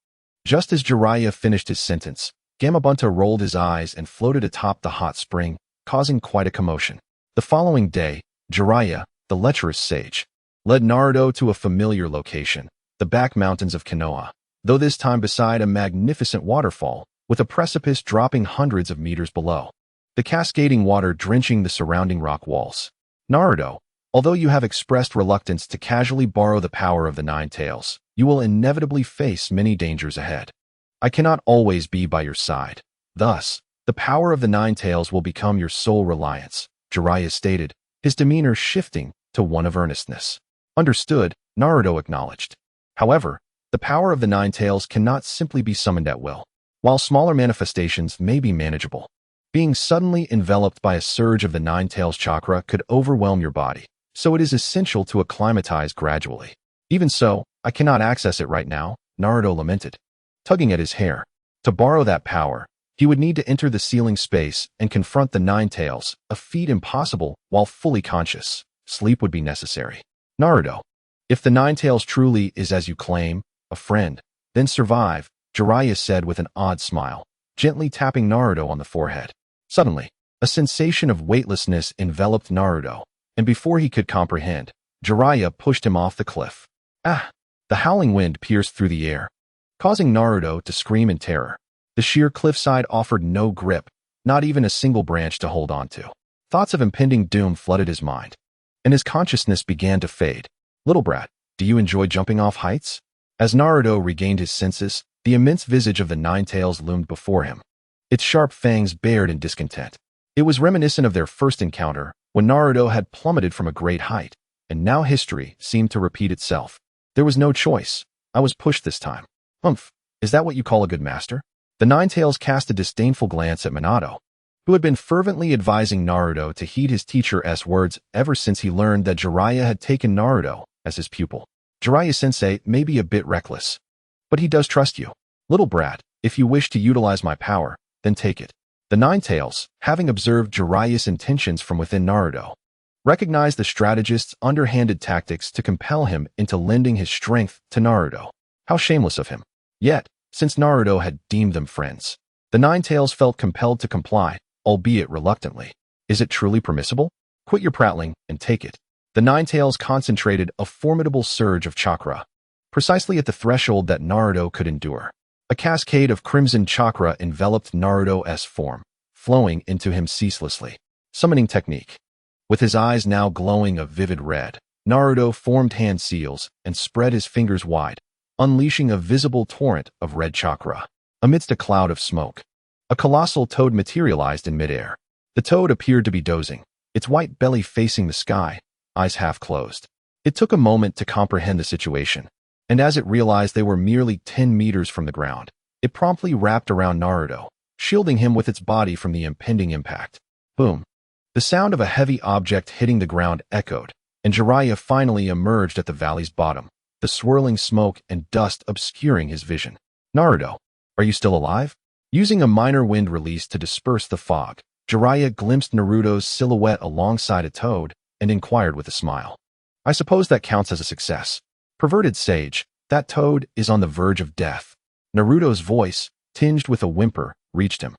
S1: Just as Jiraiya finished his sentence, Gamabunta rolled his eyes and floated atop the hot spring, causing quite a commotion. The following day, Jiraiya, the lecherous sage, led Naruto to a familiar location, the back mountains of Konoha, though this time beside a magnificent waterfall, with a precipice dropping hundreds of meters below, the cascading water drenching the surrounding rock walls. Naruto, although you have expressed reluctance to casually borrow the power of the Nine Tails, you will inevitably face many dangers ahead. I cannot always be by your side. Thus, the power of the Nine Tails will become your sole reliance, Jiraiya stated, his demeanor shifting to one of earnestness. Understood, Naruto acknowledged. However, the power of the Nine Tails cannot simply be summoned at will. While smaller manifestations may be manageable, being suddenly enveloped by a surge of the Nine Tails chakra could overwhelm your body, so it is essential to acclimatize gradually. Even so, I cannot access it right now, Naruto lamented, tugging at his hair. To borrow that power, he would need to enter the ceiling space and confront the Nine Tails, a feat impossible while fully conscious. Sleep would be necessary. Naruto, if the Nine Tails truly is as you claim, a friend, then survive, Jiraiya said with an odd smile, gently tapping Naruto on the forehead. Suddenly, a sensation of weightlessness enveloped Naruto, and before he could comprehend, Jiraiya pushed him off the cliff. Ah! The howling wind pierced through the air, causing Naruto to scream in terror. The sheer cliffside offered no grip, not even a single branch to hold on to. Thoughts of impending doom flooded his mind, and his consciousness began to fade. Little brat, do you enjoy jumping off heights? As Naruto regained his senses, the immense visage of the Nine Tails loomed before him, its sharp fangs bared in discontent. It was reminiscent of their first encounter, when Naruto had plummeted from a great height, and now history seemed to repeat itself. There was no choice. I was pushed this time. Humph, is that what you call a good master? The Nine Tails cast a disdainful glance at Minato, who had been fervently advising Naruto to heed his teacher's words ever since he learned that Jiraiya had taken Naruto as his pupil. Jiraiya-sensei may be a bit reckless, but he does trust you. Little brat, if you wish to utilize my power, then take it. The Nine Tails, having observed Jiraiya's intentions from within Naruto, recognized the strategist's underhanded tactics to compel him into lending his strength to Naruto. How shameless of him. Yet, since Naruto had deemed them friends, the Nine Tails felt compelled to comply, albeit reluctantly. Is it truly permissible? Quit your prattling and take it. The Nine Tails concentrated a formidable surge of chakra, precisely at the threshold that Naruto could endure. A cascade of crimson chakra enveloped Naruto's form, flowing into him ceaselessly. Summoning technique. With his eyes now glowing a vivid red, Naruto formed hand seals and spread his fingers wide, unleashing a visible torrent of red chakra. Amidst a cloud of smoke, a colossal toad materialized in midair. The toad appeared to be dozing, its white belly facing the sky, eyes half closed. It took a moment to comprehend the situation, and as it realized they were merely 10 meters from the ground, it promptly wrapped around Naruto, shielding him with its body from the impending impact. Boom! The sound of a heavy object hitting the ground echoed, and Jiraiya finally emerged at the valley's bottom, the swirling smoke and dust obscuring his vision. Naruto, are you still alive? Using a minor wind release to disperse the fog, Jiraiya glimpsed Naruto's silhouette alongside a toad and inquired with a smile. I suppose that counts as a success. Perverted sage, that toad is on the verge of death. Naruto's voice, tinged with a whimper, reached him.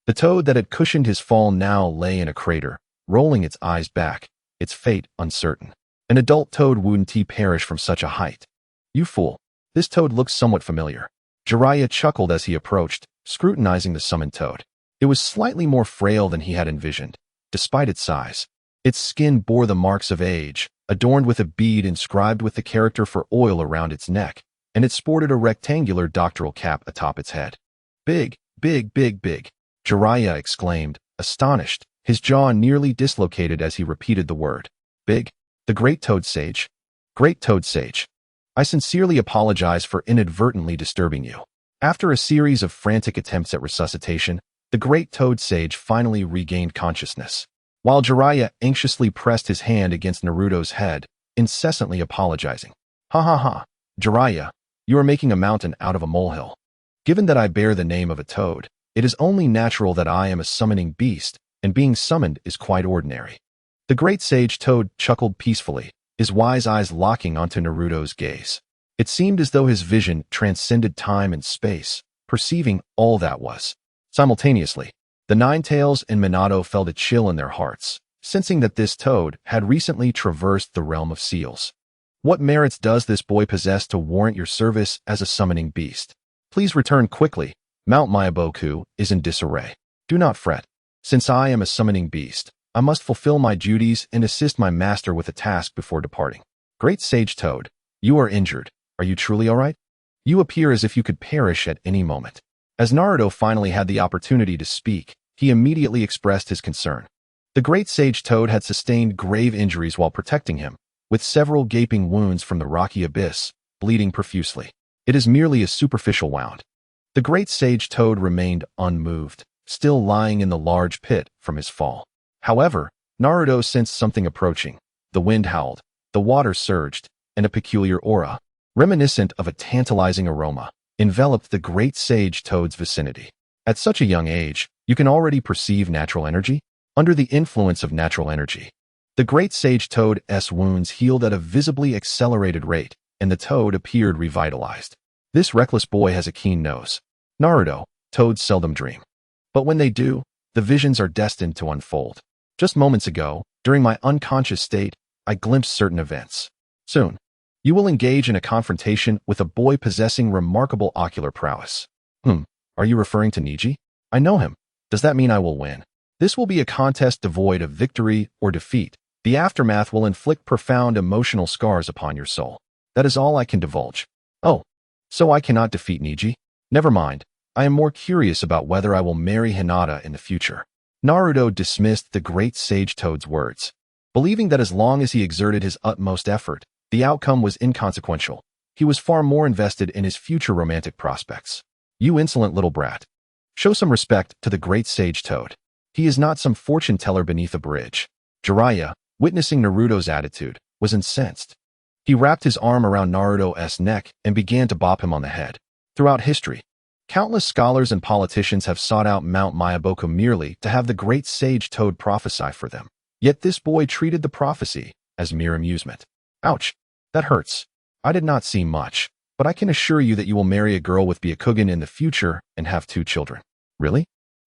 S1: The toad that had cushioned his fall now lay in a crater, rolling its eyes back, its fate uncertain. An adult toad wouldn't perish from such a height. You fool. This toad looks somewhat familiar. Jiraiya chuckled as he approached, scrutinizing the summoned toad. It was slightly more frail than he had envisioned, despite its size. Its skin bore the marks of age, adorned with a bead inscribed with the character for oil around its neck, and it sported a rectangular doctoral cap atop its head. Big, big, big, big, Jiraiya exclaimed, astonished, his jaw nearly dislocated as he repeated the word. Big? The Great Toad Sage? Great Toad Sage. I sincerely apologize for inadvertently disturbing you. After a series of frantic attempts at resuscitation, the Great Toad Sage finally regained consciousness. While Jiraiya anxiously pressed his hand against Naruto's head, incessantly apologizing. Ha ha ha, Jiraiya, you are making a mountain out of a molehill. Given that I bear the name of a toad, it is only natural that I am a summoning beast, and being summoned is quite ordinary. The great sage toad chuckled peacefully, his wise eyes locking onto Naruto's gaze. It seemed as though his vision transcended time and space, perceiving all that was. Simultaneously, the Nine Tails and Minato felt a chill in their hearts, sensing that this toad had recently traversed the realm of seals. What merits does this boy possess to warrant your service as a summoning beast? Please return quickly. Mount Myaboku is in disarray. Do not fret. Since I am a summoning beast, I must fulfill my duties and assist my master with a task before departing. Great Sage Toad, you are injured. Are you truly all right? You appear as if you could perish at any moment. As Naruto finally had the opportunity to speak, he immediately expressed his concern. The great sage toad had sustained grave injuries while protecting him, with several gaping wounds from the rocky abyss, bleeding profusely. It is merely a superficial wound. The great sage toad remained unmoved, still lying in the large pit from his fall. However, Naruto sensed something approaching. The wind howled, the water surged, and a peculiar aura, reminiscent of a tantalizing aroma, enveloped the great sage toad's vicinity. At such a young age, you can already perceive natural energy? Under the influence of natural energy, the great sage toad's wounds healed at a visibly accelerated rate, and the toad appeared revitalized. This reckless boy has a keen nose. Naruto, toads seldom dream. But when they do, the visions are destined to unfold. Just moments ago, during my unconscious state, I glimpsed certain events. Soon, you will engage in a confrontation with a boy possessing remarkable ocular prowess. Are you referring to Neji? I know him. Does that mean I will win? This will be a contest devoid of victory or defeat. The aftermath will inflict profound emotional scars upon your soul. That is all I can divulge. Oh, so I cannot defeat Neji? Never mind. I am more curious about whether I will marry Hinata in the future. Naruto dismissed the great sage toad's words, believing that as long as he exerted his utmost effort, the outcome was inconsequential. He was far more invested in his future romantic prospects. You insolent little brat. Show some respect to the great sage toad. He is not some fortune teller beneath a bridge. Jiraiya, witnessing Naruto's attitude, was incensed. He wrapped his arm around Naruto's neck and began to bop him on the head. Throughout history, countless scholars and politicians have sought out Mount Myaboku merely to have the great sage toad prophesy for them. Yet this boy treated the prophecy as mere amusement. Ouch, that hurts. I did not see much, but I can assure you that you will marry a girl with Byakugan in the future and have 2 children. Really?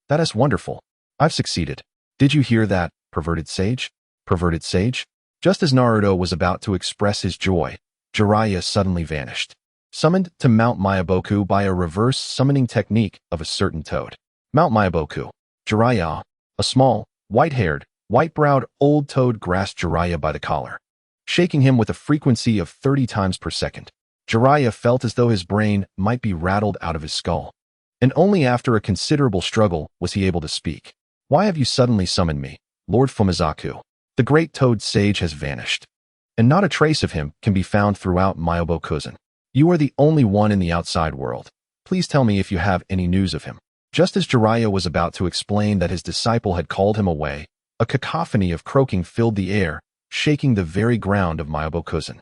S1: That is wonderful. I've succeeded. Did you hear that, perverted sage? Perverted sage? Just as Naruto was about to express his joy, Jiraiya suddenly vanished, summoned to Mount Myaboku by a reverse summoning technique of a certain toad. Mount Myaboku. Jiraiya, a small, white-haired, white-browed old toad grasped Jiraiya by the collar, shaking him with a frequency of 30 times per second. Jiraiya felt as though his brain might be rattled out of his skull, and only after a considerable struggle was he able to speak. Why have you suddenly summoned me, Lord Fumizaku? The great toad sage has vanished, and not a trace of him can be found throughout Myabokuzen. You are the only one in the outside world. Please tell me if you have any news of him. Just as Jiraiya was about to explain that his disciple had called him away, a cacophony of croaking filled the air, shaking the very ground of Myabokuzen.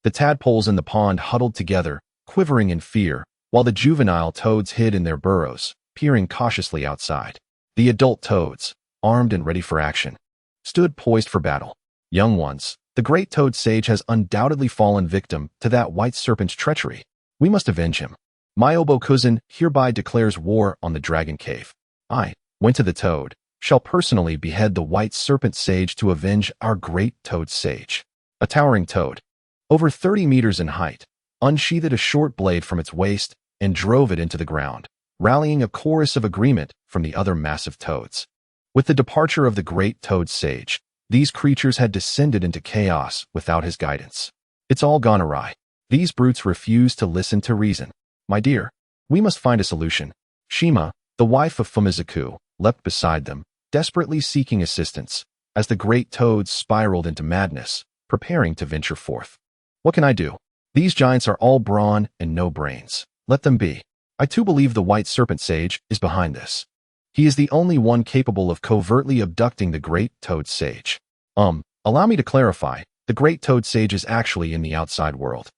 S1: The tadpoles in the pond huddled together, quivering in fear, while the juvenile toads hid in their burrows, peering cautiously outside. The adult toads, armed and ready for action, stood poised for battle. Young ones, the great toad sage has undoubtedly fallen victim to that white serpent's treachery. We must avenge him. Myabokuzen hereby declares war on the dragon cave. I, Went to the toad, shall personally behead the white serpent sage to avenge our great toad sage. A towering toad, over 30 meters in height, unsheathed a short blade from its waist and drove it into the ground, rallying a chorus of agreement from the other massive toads. With the departure of the great toad sage, these creatures had descended into chaos without his guidance. It's all gone awry. These brutes refuse to listen to reason. My dear, we must find a solution. Shima, the wife of Fumizaku, leapt beside them, desperately seeking assistance, as the great toads spiraled into madness, preparing to venture forth. What can I do? These giants are all brawn and no brains. Let them be. I too believe the white serpent sage is behind this. He is the only one capable of covertly abducting the great toad sage. Allow me to clarify, the great toad sage is actually in the outside world.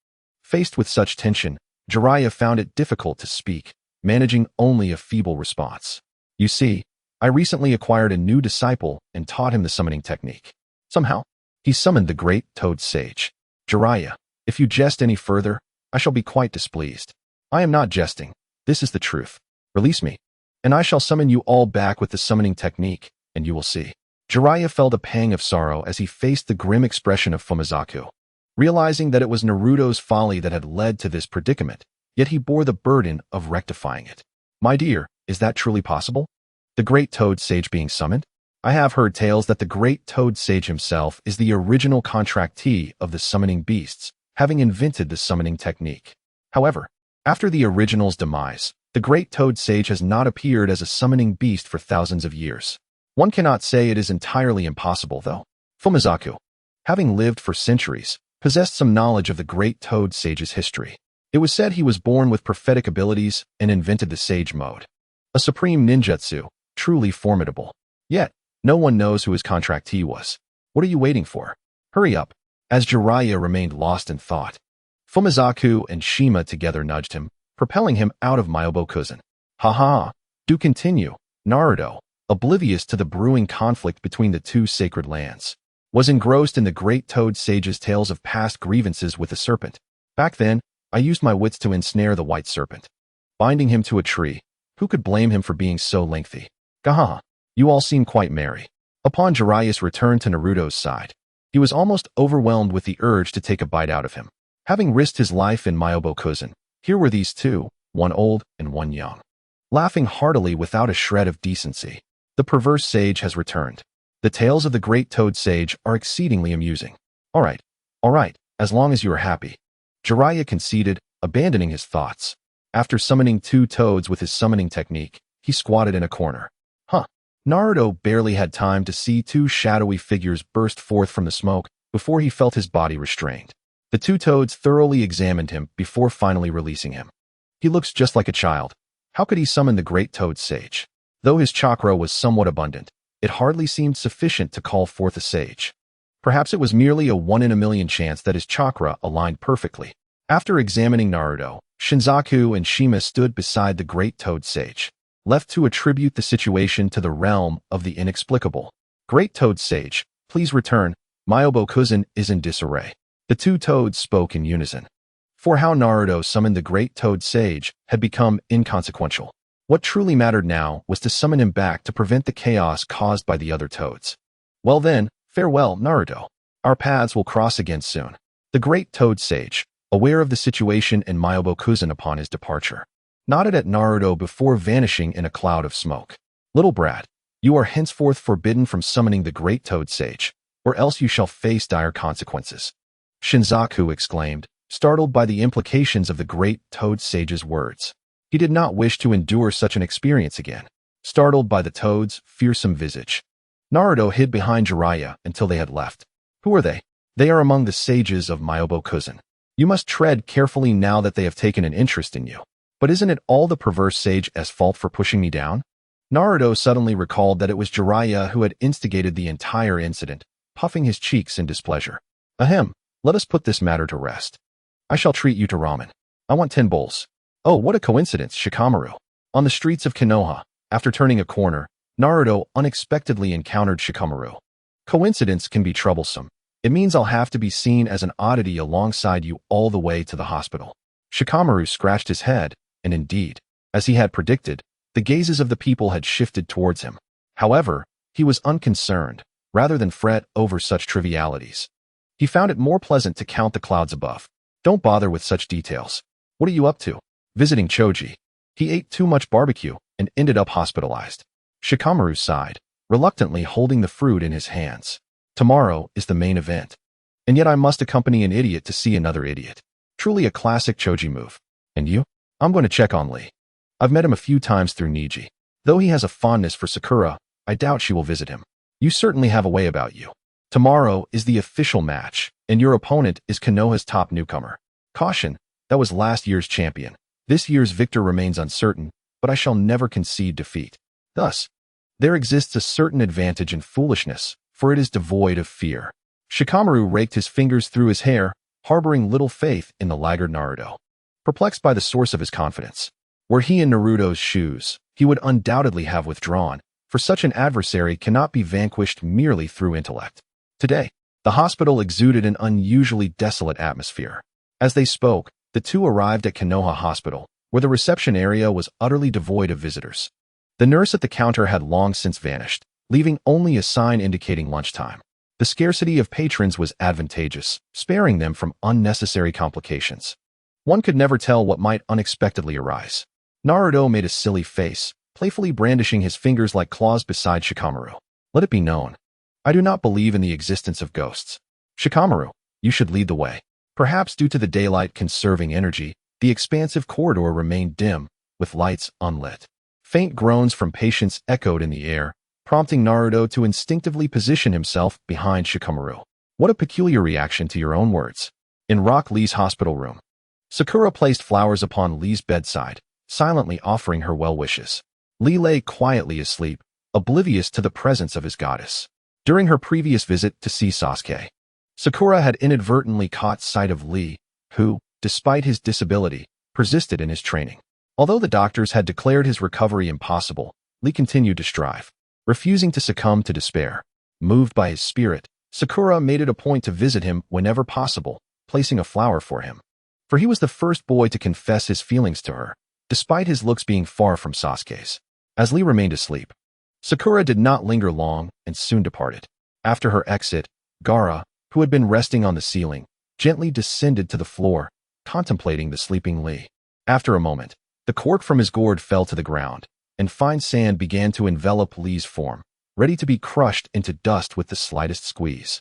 S1: Faced with such tension, Jiraiya found it difficult to speak, managing only a feeble response. You see, I recently acquired a new disciple and taught him the summoning technique. Somehow, he summoned the great toad sage. Jiraiya, if you jest any further, I shall be quite displeased. I am not jesting. This is the truth. Release me, and I shall summon you all back with the summoning technique, and you will see. Jiraiya felt a pang of sorrow as he faced the grim expression of Fumizaku, realizing that it was Naruto's folly that had led to this predicament, yet he bore the burden of rectifying it. My dear, is that truly possible? The great toad sage being summoned? I have heard tales that the great toad sage himself is the original contractee of the summoning beasts, having invented the summoning technique. However, after the original's demise, The great toad sage has not appeared as a summoning beast for thousands of years. One cannot say it is entirely impossible, though. Fumizaku, having lived for centuries, possessed some knowledge of the great toad sage's history. It was said he was born with prophetic abilities and invented the sage mode. A supreme ninjutsu, truly formidable. Yet, no one knows who his contractee was. What are you waiting for? Hurry up. As Jiraiya remained lost in thought, Fumizaku and Shima together nudged him, propelling him out of Myobokuzen. Ha! Do continue. Naruto, oblivious to the brewing conflict between the two sacred lands, was engrossed in the great toad sage's tales of past grievances with the serpent. Back then, I used my wits to ensnare the white serpent, binding him to a tree. Who could blame him for being so lengthy? Gaha, you all seem quite merry. Upon Jiraiya's return to Naruto's side, he was almost overwhelmed with the urge to take a bite out of him. Having risked his life in Myobokuzen, here were these two, one old and one young, laughing heartily without a shred of decency. The perverse sage has returned. The tales of the great toad sage are exceedingly amusing. All right, as long as you are happy. Jiraiya conceded, abandoning his thoughts. After summoning two toads with his summoning technique, he squatted in a corner. Naruto barely had time to see two shadowy figures burst forth from the smoke before he felt his body restrained. The two toads thoroughly examined him before finally releasing him. He looks just like a child. How could he summon the great toad sage? Though his chakra was somewhat abundant, it hardly seemed sufficient to call forth a sage. Perhaps it was merely a 1 in a million chance that his chakra aligned perfectly. After examining Naruto, Shinzaku and Shima stood beside the great toad sage, left to attribute the situation to the realm of the inexplicable. Great toad sage, please return. Myobokuzen is in disarray. The two toads spoke in unison. For how Naruto summoned the great toad sage had become inconsequential. What truly mattered now was to summon him back to prevent the chaos caused by the other toads. Well then, farewell, Naruto. Our paths will cross again soon. The great toad sage, aware of the situation in Myobokuzen upon his departure, nodded at Naruto before vanishing in a cloud of smoke. Little brat, you are henceforth forbidden from summoning the great toad sage, or else you shall face dire consequences. Shinzaku exclaimed, startled by the implications of the great toad sage's words. He did not wish to endure such an experience again. Startled by the toad's fearsome visage, Naruto hid behind Jiraiya until they had left. Who are they? They are among the sages of Myobokuzen. You must tread carefully now that they have taken an interest in you. But isn't it all the perverse sage's fault for pushing me down? Naruto suddenly recalled that it was Jiraiya who had instigated the entire incident, puffing his cheeks in displeasure. Ahem, let us put this matter to rest. I shall treat you to ramen. I want 10 bowls. Oh, what a coincidence, Shikamaru. On the streets of Konoha, after turning a corner, Naruto unexpectedly encountered Shikamaru. Coincidence can be troublesome. It means I'll have to be seen as an oddity alongside you all the way to the hospital. Shikamaru scratched his head, and indeed, as he had predicted, the gazes of the people had shifted towards him. However, he was unconcerned, rather than fret over such trivialities. He found it more pleasant to count the clouds above. Don't bother with such details. What are you up to? Visiting Choji. He ate too much barbecue and ended up hospitalized. Shikamaru sighed, reluctantly holding the fruit in his hands. Tomorrow is the main event. And yet I must accompany an idiot to see another idiot. Truly a classic Choji move. And you? I'm going to check on Lee. I've met him a few times through Niji. Though he has a fondness for Sakura, I doubt she will visit him. You certainly have a way about you. Tomorrow is the official match, and your opponent is Konoha's top newcomer. Caution, that was last year's champion. This year's victor remains uncertain, but I shall never concede defeat. Thus, there exists a certain advantage in foolishness, for it is devoid of fear. Shikamaru raked his fingers through his hair, harboring little faith in the laggard Naruto. Perplexed by the source of his confidence, were he in Naruto's shoes, he would undoubtedly have withdrawn, for such an adversary cannot be vanquished merely through intellect. Today, the hospital exuded an unusually desolate atmosphere. As they spoke, the two arrived at Konoha Hospital, where the reception area was utterly devoid of visitors. The nurse at the counter had long since vanished, leaving only a sign indicating lunchtime. The scarcity of patrons was advantageous, sparing them from unnecessary complications. One could never tell what might unexpectedly arise. Naruto made a silly face, playfully brandishing his fingers like claws beside Shikamaru. Let it be known, I do not believe in the existence of ghosts. Shikamaru, you should lead the way. Perhaps due to the daylight conserving energy, the expansive corridor remained dim, with lights unlit. Faint groans from patients echoed in the air, prompting Naruto to instinctively position himself behind Shikamaru. What a peculiar reaction to your own words. In Rock Lee's hospital room, Sakura placed flowers upon Lee's bedside, silently offering her well wishes. Lee lay quietly asleep, oblivious to the presence of his goddess. During her previous visit to see Sasuke, Sakura had inadvertently caught sight of Lee, who, despite his disability, persisted in his training. Although the doctors had declared his recovery impossible, Lee continued to strive, refusing to succumb to despair. Moved by his spirit, Sakura made it a point to visit him whenever possible, placing a flower for him. For he was the first boy to confess his feelings to her, despite his looks being far from Sasuke's. As Lee remained asleep, Sakura did not linger long and soon departed. After her exit, Gaara, who had been resting on the ceiling, gently descended to the floor, contemplating the sleeping Lee. After a moment, the cork from his gourd fell to the ground, and fine sand began to envelop Lee's form, ready to be crushed into dust with the slightest squeeze.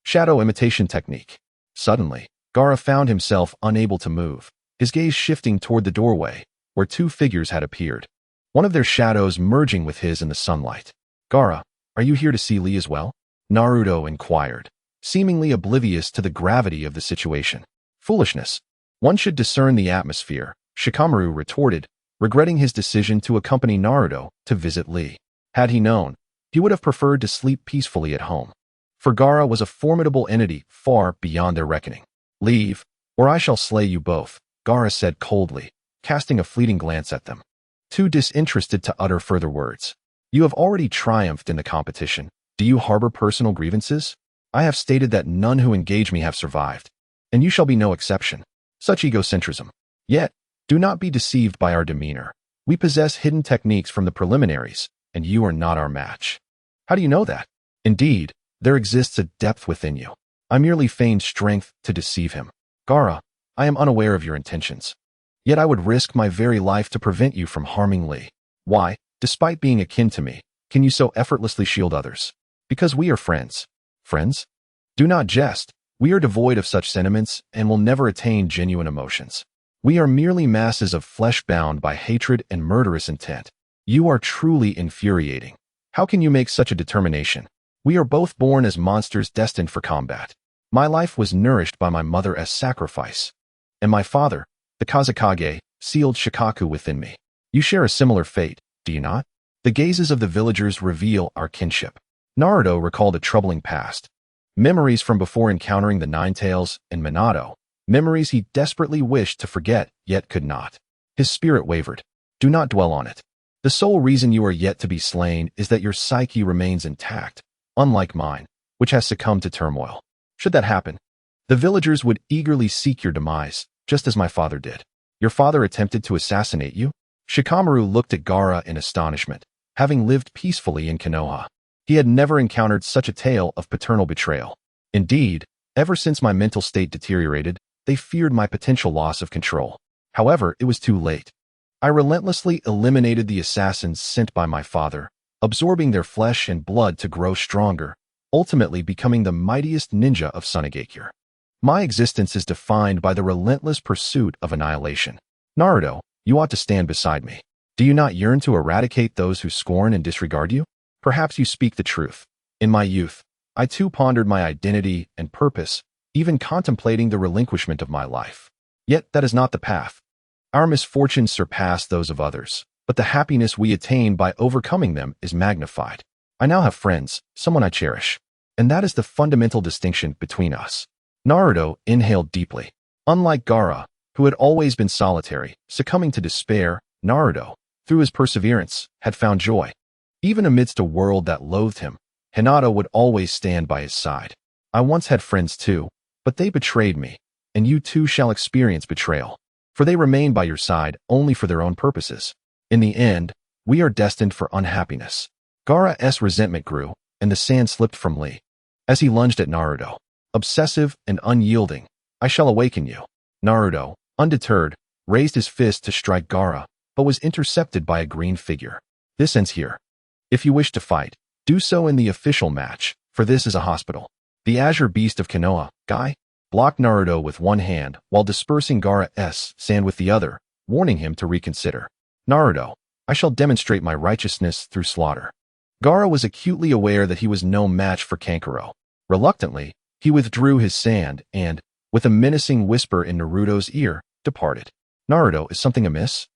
S1: Shadow imitation technique. Suddenly, Gaara found himself unable to move, his gaze shifting toward the doorway, where two figures had appeared, one of their shadows merging with his in the sunlight. "Gaara, are you here to see Lee as well?" Naruto inquired, seemingly oblivious to the gravity of the situation. "Foolishness. One should discern the atmosphere," Shikamaru retorted, regretting his decision to accompany Naruto to visit Lee. Had he known, he would have preferred to sleep peacefully at home. For Gaara was a formidable entity far beyond their reckoning. "Leave, or I shall slay you both," Gaara said coldly, casting a fleeting glance at them. Too disinterested to utter further words. "You have already triumphed in the competition. Do you harbor personal grievances? I have stated that none who engage me have survived, and you shall be no exception." Such egocentrism. Yet, do not be deceived by our demeanor. We possess hidden techniques from the preliminaries, and you are not our match. How do you know that? Indeed, there exists a depth within you. I merely feigned strength to deceive him. Gaara, I am unaware of your intentions. Yet I would risk my very life to prevent you from harming Lee. Why, despite being akin to me, can you so effortlessly shield others? Because we are friends. Friends? Do not jest. We are devoid of such sentiments and will never attain genuine emotions. We are merely masses of flesh bound by hatred and murderous intent. You are truly infuriating. How can you make such a determination? We are both born as monsters destined for combat. My life was nourished by my mother as sacrifice. And my father, the Kazekage, sealed Shikaku within me. You share a similar fate, do you not? The gazes of the villagers reveal our kinship. Naruto recalled a troubling past. Memories from before encountering the Nine Tails and Minato. Memories he desperately wished to forget, yet could not. His spirit wavered. Do not dwell on it. The sole reason you are yet to be slain is that your psyche remains intact, unlike mine, which has succumbed to turmoil. Should that happen, the villagers would eagerly seek your demise, just as my father did. Your father attempted to assassinate you? Shikamaru looked at Gaara in astonishment, having lived peacefully in Konoha. He had never encountered such a tale of paternal betrayal. Indeed, ever since my mental state deteriorated, they feared my potential loss of control. However, it was too late. I relentlessly eliminated the assassins sent by my father, absorbing their flesh and blood to grow stronger, ultimately becoming the mightiest ninja of Sunagakure. My existence is defined by the relentless pursuit of annihilation. Naruto, you ought to stand beside me. Do you not yearn to eradicate those who scorn and disregard you? Perhaps you speak the truth. In my youth, I too pondered my identity and purpose, even contemplating the relinquishment of my life. Yet that is not the path. Our misfortunes surpass those of others, but the happiness we attain by overcoming them is magnified. I now have friends, someone I cherish, and that is the fundamental distinction between us. Naruto inhaled deeply. Unlike Gaara, who had always been solitary, succumbing to despair, Naruto, through his perseverance, had found joy. Even amidst a world that loathed him, Hinata would always stand by his side. I once had friends too, but they betrayed me, and you too shall experience betrayal, for they remain by your side only for their own purposes. In the end, we are destined for unhappiness. Gaara's resentment grew, and the sand slipped from Lee. As he lunged at Naruto, obsessive and unyielding, "I shall awaken you." Naruto, undeterred, raised his fist to strike Gaara, but was intercepted by a green figure. "This ends here. If you wish to fight, do so in the official match, for this is a hospital." The azure beast of Konoha, Guy, blocked Naruto with one hand while dispersing Gaara's sand with the other, warning him to reconsider. Naruto, I shall demonstrate my righteousness through slaughter. Gaara was acutely aware that he was no match for Kankuro. Reluctantly, he withdrew his sand and, with a menacing whisper in Naruto's ear, departed. Naruto, is something amiss?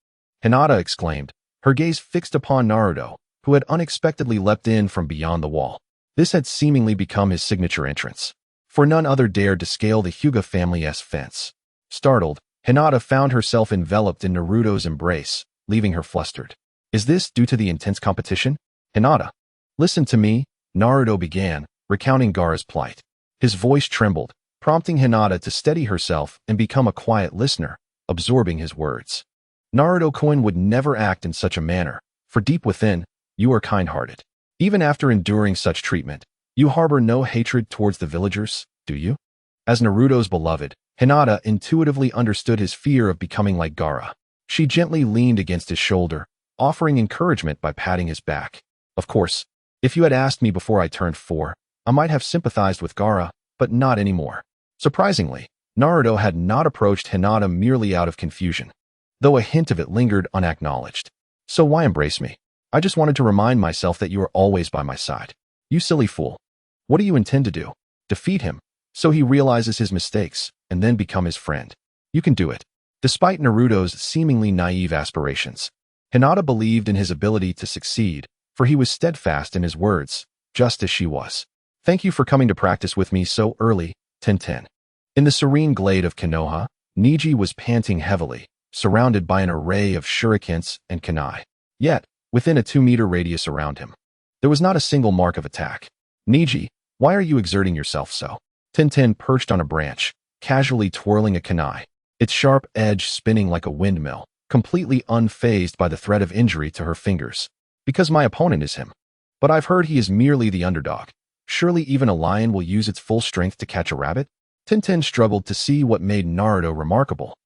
S1: Hinata exclaimed, her gaze fixed upon Naruto, who had unexpectedly leapt in from beyond the wall. This had seemingly become his signature entrance, for none other dared to scale the Hyuga family's fence. Startled, Hinata found herself enveloped in Naruto's embrace, leaving her flustered. Is this due to the intense competition? Hinata, listen to me, Naruto began, recounting Gaara's plight. His voice trembled, prompting Hinata to steady herself and become a quiet listener, absorbing his words. Naruto-kun would never act in such a manner, for deep within, you are kind-hearted. Even after enduring such treatment, you harbor no hatred towards the villagers, do you? As Naruto's beloved, Hinata intuitively understood his fear of becoming like Gaara. She gently leaned against his shoulder, offering encouragement by patting his back. Of course, if you had asked me before I turned 4, I might have sympathized with Gaara, but not anymore. Surprisingly, Naruto had not approached Hinata merely out of confusion, though a hint of it lingered unacknowledged. So why embrace me? I just wanted to remind myself that you are always by my side. You silly fool. What do you intend to do? Defeat him, so he realizes his mistakes, and then become his friend. You can do it. Despite Naruto's seemingly naive aspirations, Hinata believed in his ability to succeed, for he was steadfast in his words, just as she was. Thank you for coming to practice with me so early, Tenten. In the serene glade of Konoha, Neji was panting heavily, surrounded by an array of shurikens and kunai. Yet, within a 2-meter radius around him, there was not a single mark of attack. Neji, why are you exerting yourself so? Tenten perched on a branch, casually twirling a kunai, its sharp edge spinning like a windmill, completely unfazed by the threat of injury to her fingers. Because my opponent is him. But I've heard he is merely the underdog. Surely even a lion will use its full strength to catch a rabbit? Tenten struggled to see what made Naruto remarkable,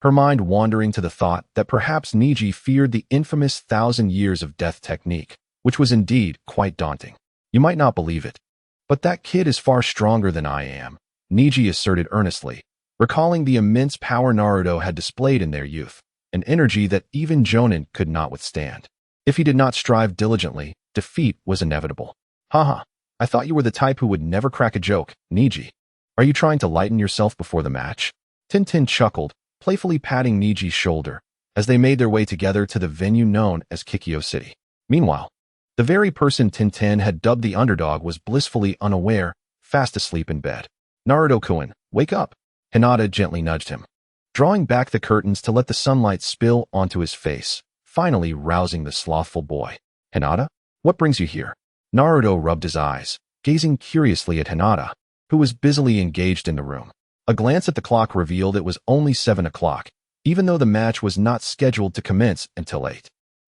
S1: her mind wandering to the thought that perhaps Neji feared the infamous 1,000 years of death technique, which was indeed quite daunting. You might not believe it, but that kid is far stronger than I am, Neji asserted earnestly, recalling the immense power Naruto had displayed in their youth, an energy that even Jonin could not withstand. If he did not strive diligently, defeat was inevitable. Haha, I thought you were the type who would never crack a joke, Neji. Are you trying to lighten yourself before the match? Tenten chuckled, playfully patting Neji's shoulder, as they made their way together to the venue known as Kikyo City. Meanwhile, the very person Tenten had dubbed the underdog was blissfully unaware, fast asleep in bed. Naruto-kun, wake up! Hinata gently nudged him, drawing back the curtains to let the sunlight spill onto his face, finally rousing the slothful boy. Hinata? What brings you here? Naruto rubbed his eyes, gazing curiously at Hinata, who was busily engaged in the room. A glance at the clock revealed it was only 7 o'clock, even though the match was not scheduled to commence until 8.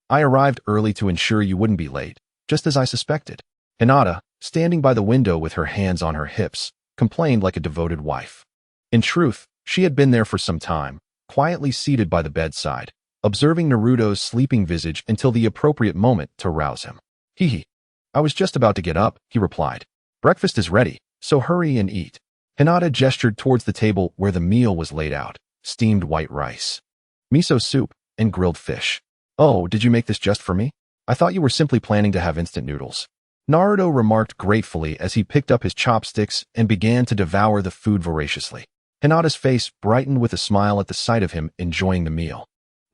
S1: I arrived early to ensure you wouldn't be late, just as I suspected. Hinata, standing by the window with her hands on her hips, complained like a devoted wife. In truth, she had been there for some time, quietly seated by the bedside, observing Naruto's sleeping visage until the appropriate moment to rouse him. Hee. I was just about to get up, he replied. Breakfast is ready, so hurry and eat. Hinata gestured towards the table where the meal was laid out, steamed white rice, miso soup, and grilled fish. Oh, did you make this just for me? I thought you were simply planning to have instant noodles. Naruto remarked gratefully as he picked up his chopsticks and began to devour the food voraciously. Hinata's face brightened with a smile at the sight of him enjoying the meal.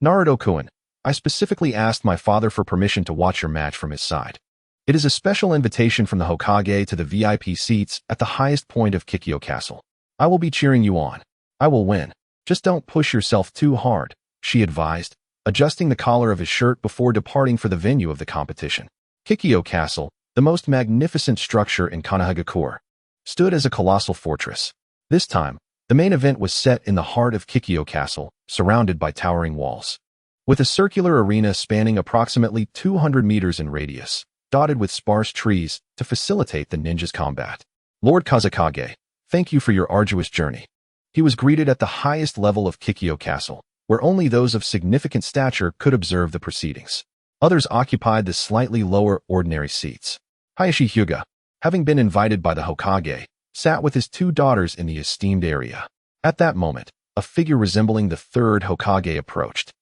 S1: Naruto-kun, I specifically asked my father for permission to watch your match from his side. It is a special invitation from the Hokage to the VIP seats at the highest point of Kikyo Castle. I will be cheering you on. I will win. Just don't push yourself too hard, she advised, adjusting the collar of his shirt before departing for the venue of the competition. Kikyo Castle, the most magnificent structure in Konohagakure, stood as a colossal fortress. This time, the main event was set in the heart of Kikyo Castle, surrounded by towering walls. With a circular arena spanning approximately 200 meters in radius, dotted with sparse trees to facilitate the ninjas' combat. Lord Kazekage, thank you for your arduous journey. He was greeted at the highest level of Kikyo Castle, where only those of significant stature could observe the proceedings. Others occupied the slightly lower ordinary seats. Hayashi Hyuga, having been invited by the Hokage, sat with his 2 daughters in the esteemed area. At that moment, a figure resembling the 3rd Hokage approached.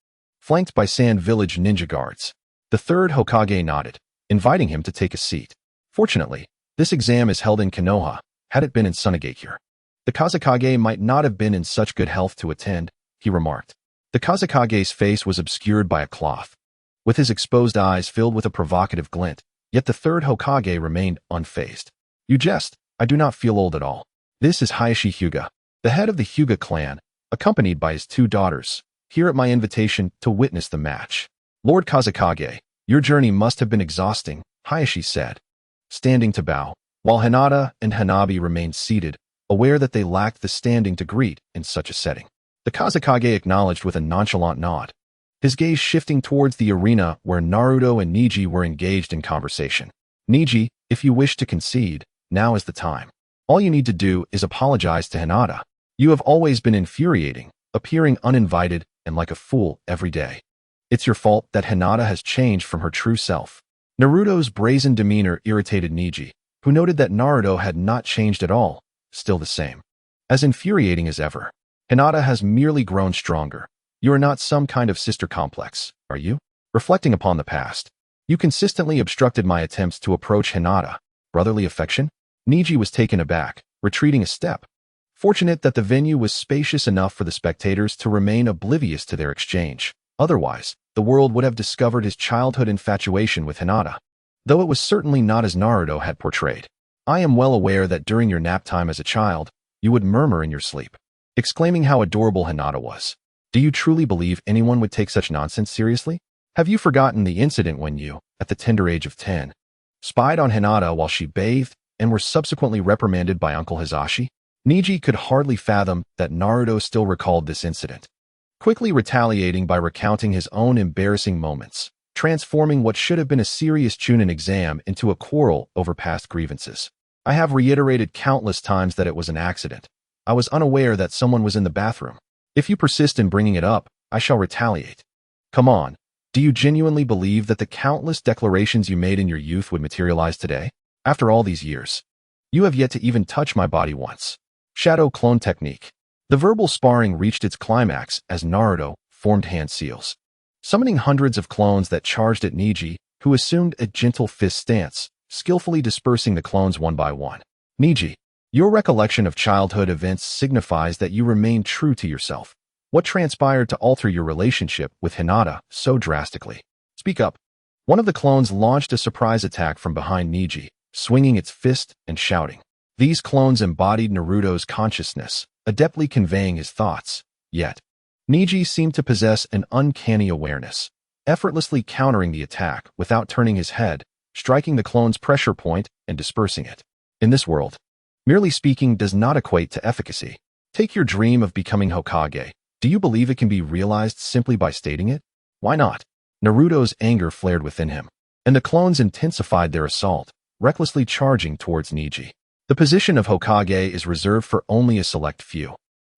S1: flanked by Sand Village ninja guards. The third Hokage nodded, inviting him to take a seat. Fortunately, this exam is held in Konoha. Had it been in Sunagakure, the Kazekage might not have been in such good health to attend, he remarked. The Kazekage's face was obscured by a cloth, with his exposed eyes filled with a provocative glint, yet the third Hokage remained unfazed. You jest, I do not feel old at all. This is Hayashi Hyuga, the head of the Hyuga clan, accompanied by his 2 daughters, here at my invitation to witness the match. Lord Kazekage, your journey must have been exhausting, Hayashi said, standing to bow, while Hinata and Hanabi remained seated, aware that they lacked the standing to greet in such a setting. The Kazekage acknowledged with a nonchalant nod, his gaze shifting towards the arena where Naruto and Neji were engaged in conversation. Neji, if you wish to concede, now is the time. All you need to do is apologize to Hinata. You have always been infuriating, appearing uninvited and like a fool every day. It's your fault that Hinata has changed from her true self. Naruto's brazen demeanor irritated Neji, who noted that Naruto had not changed at all, still the same. As infuriating as ever. Hinata has merely grown stronger. You are not some kind of sister complex, are you? Reflecting upon the past, you consistently obstructed my attempts to approach Hinata. Brotherly affection? Neji was taken aback, retreating a step. Fortunate that the venue was spacious enough for the spectators to remain oblivious to their exchange. Otherwise, the world would have discovered his childhood infatuation with Hinata, though it was certainly not as Naruto had portrayed. I am well aware that during your nap time as a child, you would murmur in your sleep, exclaiming how adorable Hinata was. Do you truly believe anyone would take such nonsense seriously? Have you forgotten the incident when you, at the tender age of 10, spied on Hinata while she bathed and were subsequently reprimanded by Uncle Hisashi? Neji could hardly fathom that Naruto still recalled this incident, quickly retaliating by recounting his own embarrassing moments, transforming what should have been a serious Chunin exam into a quarrel over past grievances. I have reiterated countless times that it was an accident. I was unaware that someone was in the bathroom. If you persist in bringing it up, I shall retaliate. Come on, do you genuinely believe that the countless declarations you made in your youth would materialize today? After all these years, you have yet to even touch my body once. Shadow clone technique. The verbal sparring reached its climax as Naruto formed hand seals, summoning hundreds of clones that charged at Neji, who assumed a gentle fist stance, skillfully dispersing the clones one by one. Neji, your recollection of childhood events signifies that you remain true to yourself. What transpired to alter your relationship with Hinata so drastically? Speak up. One of the clones launched a surprise attack from behind Neji, swinging its fist and shouting. These clones embodied Naruto's consciousness, adeptly conveying his thoughts. Yet, Neji seemed to possess an uncanny awareness, effortlessly countering the attack without turning his head, striking the clone's pressure point and dispersing it. In this world, merely speaking does not equate to efficacy. Take your dream of becoming Hokage. Do you believe it can be realized simply by stating it? Why not? Naruto's anger flared within him, and the clones intensified their assault, recklessly charging towards Neji. The position of Hokage is reserved for only a select few.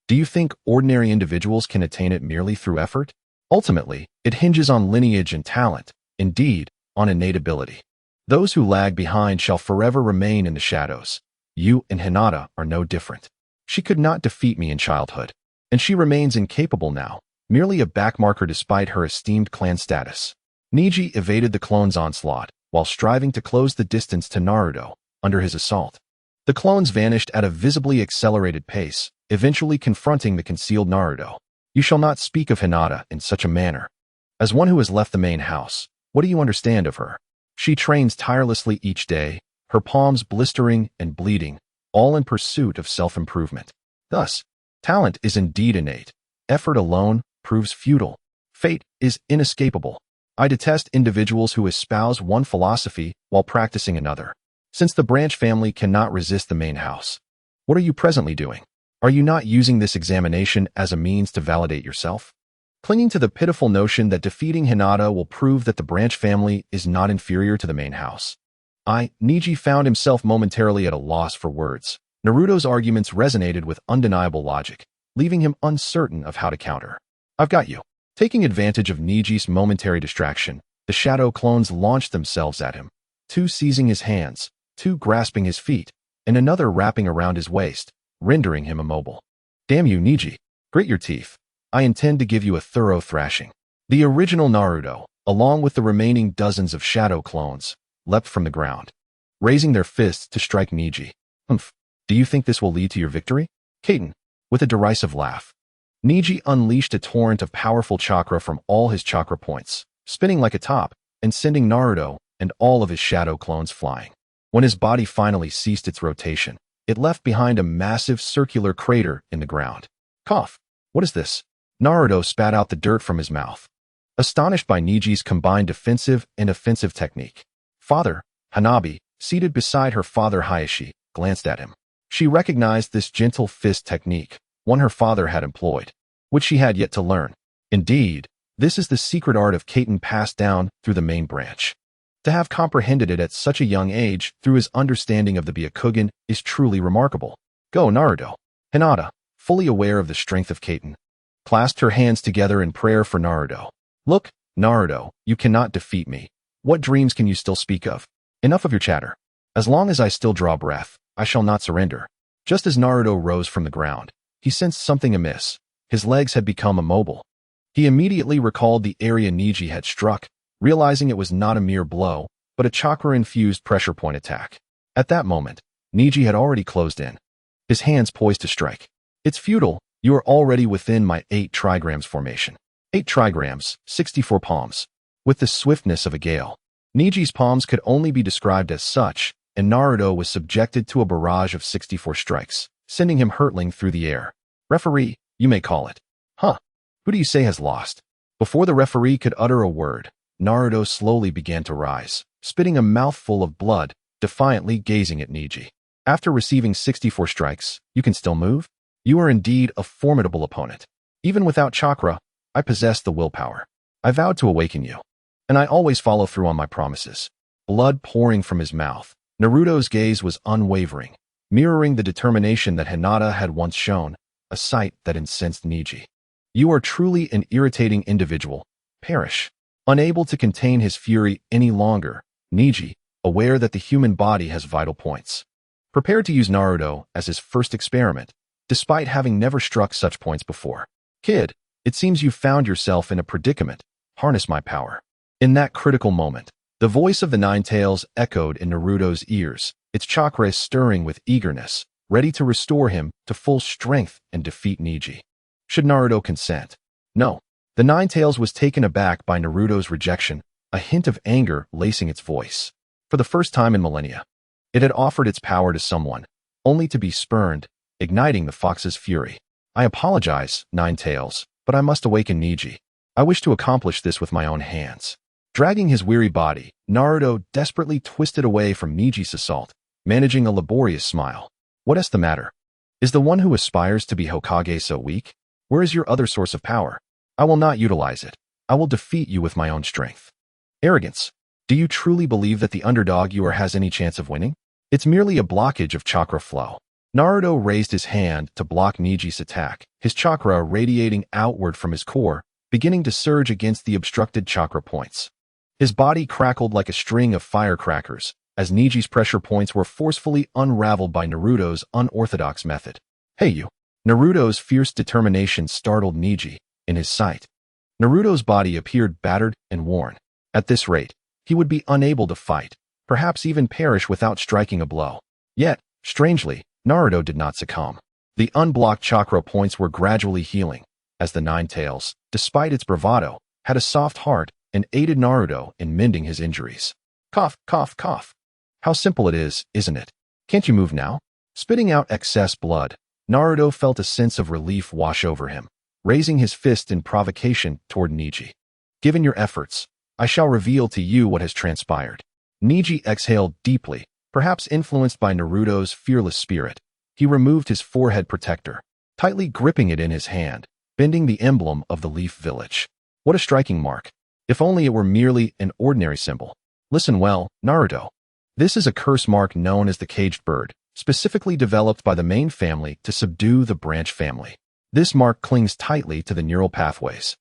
S1: Do you think ordinary individuals can attain it merely through effort? Ultimately, it hinges on lineage and talent, indeed, on innate ability. Those who lag behind shall forever remain in the shadows. You and Hinata are no different. She could not defeat me in childhood, and she remains incapable now, merely a backmarker despite her esteemed clan status. Neji evaded the clone's onslaught, while striving to close the distance to Naruto, under his assault. The clones vanished at a visibly accelerated pace, eventually confronting the concealed Naruto. You shall not speak of Hinata in such a manner. As one who has left the main house, what do you understand of her? She trains tirelessly each day, her palms blistering and bleeding, all in pursuit of self-improvement. Thus, talent is indeed innate. Effort alone proves futile. Fate is inescapable. I detest individuals who espouse one philosophy while practicing another. Since the branch family cannot resist the main house, what are you presently doing? Are you not using this examination as a means to validate yourself? Clinging to the pitiful notion that defeating Hinata will prove that the branch family is not inferior to the main house. Neji found himself momentarily at a loss for words. Naruto's arguments resonated with undeniable logic, leaving him uncertain of how to counter. I've got you. Taking advantage of Neji's momentary distraction, the shadow clones launched themselves at him, 2 seizing his hands, 2 grasping his feet, and another wrapping around his waist, rendering him immobile. Damn you, Neji. Grit your teeth. I intend to give you a thorough thrashing. The original Naruto, along with the remaining dozens of shadow clones, leapt from the ground, raising their fists to strike Neji. Humph, do you think this will lead to your victory? Kaiten, with a derisive laugh. Neji unleashed a torrent of powerful chakra from all his chakra points, spinning like a top and sending Naruto and all of his shadow clones flying. When his body finally ceased its rotation, it left behind a massive circular crater in the ground. Cough. What is this? Naruto spat out the dirt from his mouth, astonished by Neji's combined defensive and offensive technique. Father, Hanabi, seated beside her father Hayashi, glanced at him. She recognized this gentle fist technique, one her father had employed, which she had yet to learn. Indeed, this is the secret art of Kaiten passed down through the main branch. To have comprehended it at such a young age through his understanding of the Byakugan is truly remarkable. Go, Naruto. Hinata, fully aware of the strength of Kaiten, clasped her hands together in prayer for Naruto. Look, Naruto, you cannot defeat me. What dreams can you still speak of? Enough of your chatter. As long as I still draw breath, I shall not surrender. Just as Naruto rose from the ground, he sensed something amiss. His legs had become immobile. He immediately recalled the area Neji had struck, realizing it was not a mere blow, but a chakra-infused pressure point attack. At that moment, Neji had already closed in, his hands poised to strike. It's futile. You are already within my 8 trigrams formation. 8 trigrams, 64 palms. With the swiftness of a gale, Neji's palms could only be described as such, and Naruto was subjected to a barrage of 64 strikes, sending him hurtling through the air. Referee, you may call it. Huh? Who do you say has lost? Before the referee could utter a word, Naruto slowly began to rise, spitting a mouthful of blood, defiantly gazing at Neji. After receiving 64 strikes, you can still move? You are indeed a formidable opponent. Even without chakra, I possess the willpower. I vowed to awaken you, and I always follow through on my promises. Blood pouring from his mouth, Naruto's gaze was unwavering, mirroring the determination that Hinata had once shown, a sight that incensed Neji. You are truly an irritating individual. Perish. Unable to contain his fury any longer, Neji, aware that the human body has vital points, prepared to use Naruto as his first experiment, despite having never struck such points before. Kid, it seems you found yourself in a predicament. Harness my power. In that critical moment, the voice of the Nine Tails echoed in Naruto's ears, its chakra stirring with eagerness, ready to restore him to full strength and defeat Neji. Should Naruto consent? No. The Nine Tails was taken aback by Naruto's rejection, a hint of anger lacing its voice. For the first time in millennia, it had offered its power to someone, only to be spurned, igniting the fox's fury. I apologize, Nine Tails, but I must awaken Neji. I wish to accomplish this with my own hands. Dragging his weary body, Naruto desperately twisted away from Neji's assault, managing a laborious smile. What is the matter? Is the one who aspires to be Hokage so weak? Where is your other source of power? I will not utilize it. I will defeat you with my own strength. Arrogance. Do you truly believe that the underdog you are has any chance of winning? It's merely a blockage of chakra flow. Naruto raised his hand to block Neji's attack, his chakra radiating outward from his core, beginning to surge against the obstructed chakra points. His body crackled like a string of firecrackers, as Neji's pressure points were forcefully unraveled by Naruto's unorthodox method. Hey you! Naruto's fierce determination startled Neji in his sight. Naruto's body appeared battered and worn. At this rate, he would be unable to fight, perhaps even perish without striking a blow. Yet, strangely, Naruto did not succumb. The unblocked chakra points were gradually healing, as the Nine Tails, despite its bravado, had a soft heart and aided Naruto in mending his injuries. Cough, cough, cough. How simple it is, isn't it? Can't you move now? Spitting out excess blood, Naruto felt a sense of relief wash over him, raising his fist in provocation toward Neji. Given your efforts, I shall reveal to you what has transpired. Neji exhaled deeply, perhaps influenced by Naruto's fearless spirit. He removed his forehead protector, tightly gripping it in his hand, bending the emblem of the Leaf Village. What a striking mark. If only it were merely an ordinary symbol. Listen well, Naruto. This is a curse mark known as the Caged Bird, specifically developed by the main family to subdue the branch family. This mark clings tightly to the neural pathways.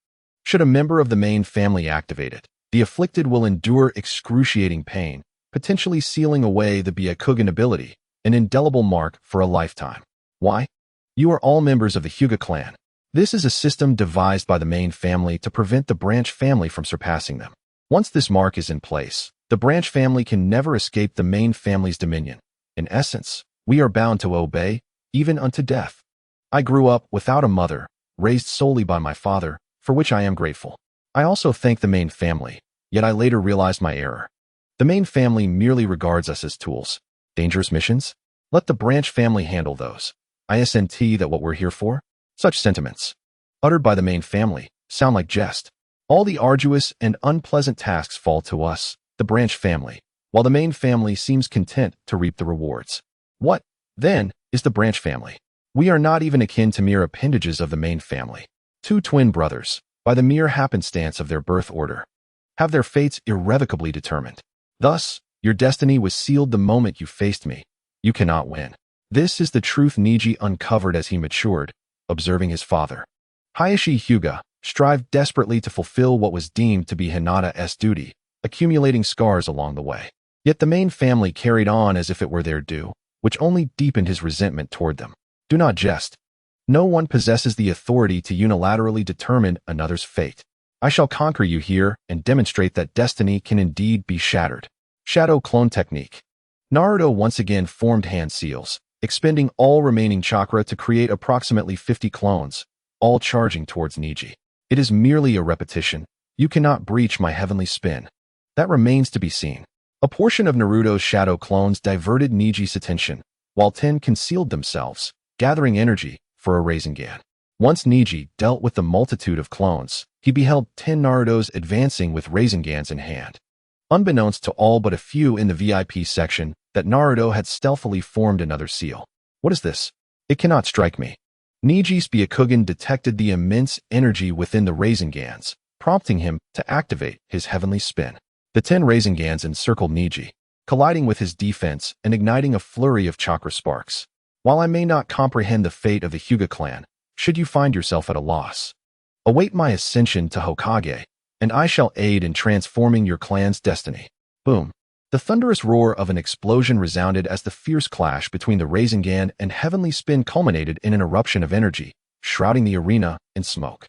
S1: Should a member of the main family activate it, the afflicted will endure excruciating pain, potentially sealing away the Byakugan ability, an indelible mark for a lifetime. Why? You are all members of the Hyuga clan. This is a system devised by the main family to prevent the branch family from surpassing them. Once this mark is in place, the branch family can never escape the main family's dominion. In essence, we are bound to obey, even unto death. I grew up without a mother, raised solely by my father, for which I am grateful. I also thank the main family, yet I later realized my error. The main family merely regards us as tools. Dangerous missions? Let the branch family handle those. Isn't that what we're here for? Such sentiments, uttered by the main family, sound like jest. All the arduous and unpleasant tasks fall to us, the branch family, while the main family seems content to reap the rewards. What, then, is the branch family? We are not even akin to mere appendages of the main family. Two twin brothers, by the mere happenstance of their birth order, have their fates irrevocably determined. Thus, your destiny was sealed the moment you faced me. You cannot win. This is the truth Neji uncovered as he matured, observing his father. Hayashi Hyuga strived desperately to fulfill what was deemed to be Hinata's duty, accumulating scars along the way. Yet the main family carried on as if it were their due, which only deepened his resentment toward them. Do not jest. No one possesses the authority to unilaterally determine another's fate. I shall conquer you here and demonstrate that destiny can indeed be shattered. Shadow Clone Technique. Naruto once again formed hand seals, expending all remaining chakra to create approximately 50 clones, all charging towards Neji. It is merely a repetition. You cannot breach my heavenly spin. That remains to be seen. A portion of Naruto's shadow clones diverted Neji's attention, while 10 concealed themselves, gathering energy for a Rasengan. Once Neji dealt with the multitude of clones, he beheld 10 Narutos advancing with Rasengans in hand. Unbeknownst to all but a few in the VIP section, that Naruto had stealthily formed another seal. What is this? It cannot strike me. Neji's Byakugan detected the immense energy within the Rasengans, prompting him to activate his heavenly spin. The 10 Rasengans encircled Neji, colliding with his defense and igniting a flurry of chakra sparks. While I may not comprehend the fate of the Hyuga clan, should you find yourself at a loss, await my ascension to Hokage, and I shall aid in transforming your clan's destiny. Boom. The thunderous roar of an explosion resounded as the fierce clash between the Rasengan and heavenly spin culminated in an eruption of energy, shrouding the arena in smoke.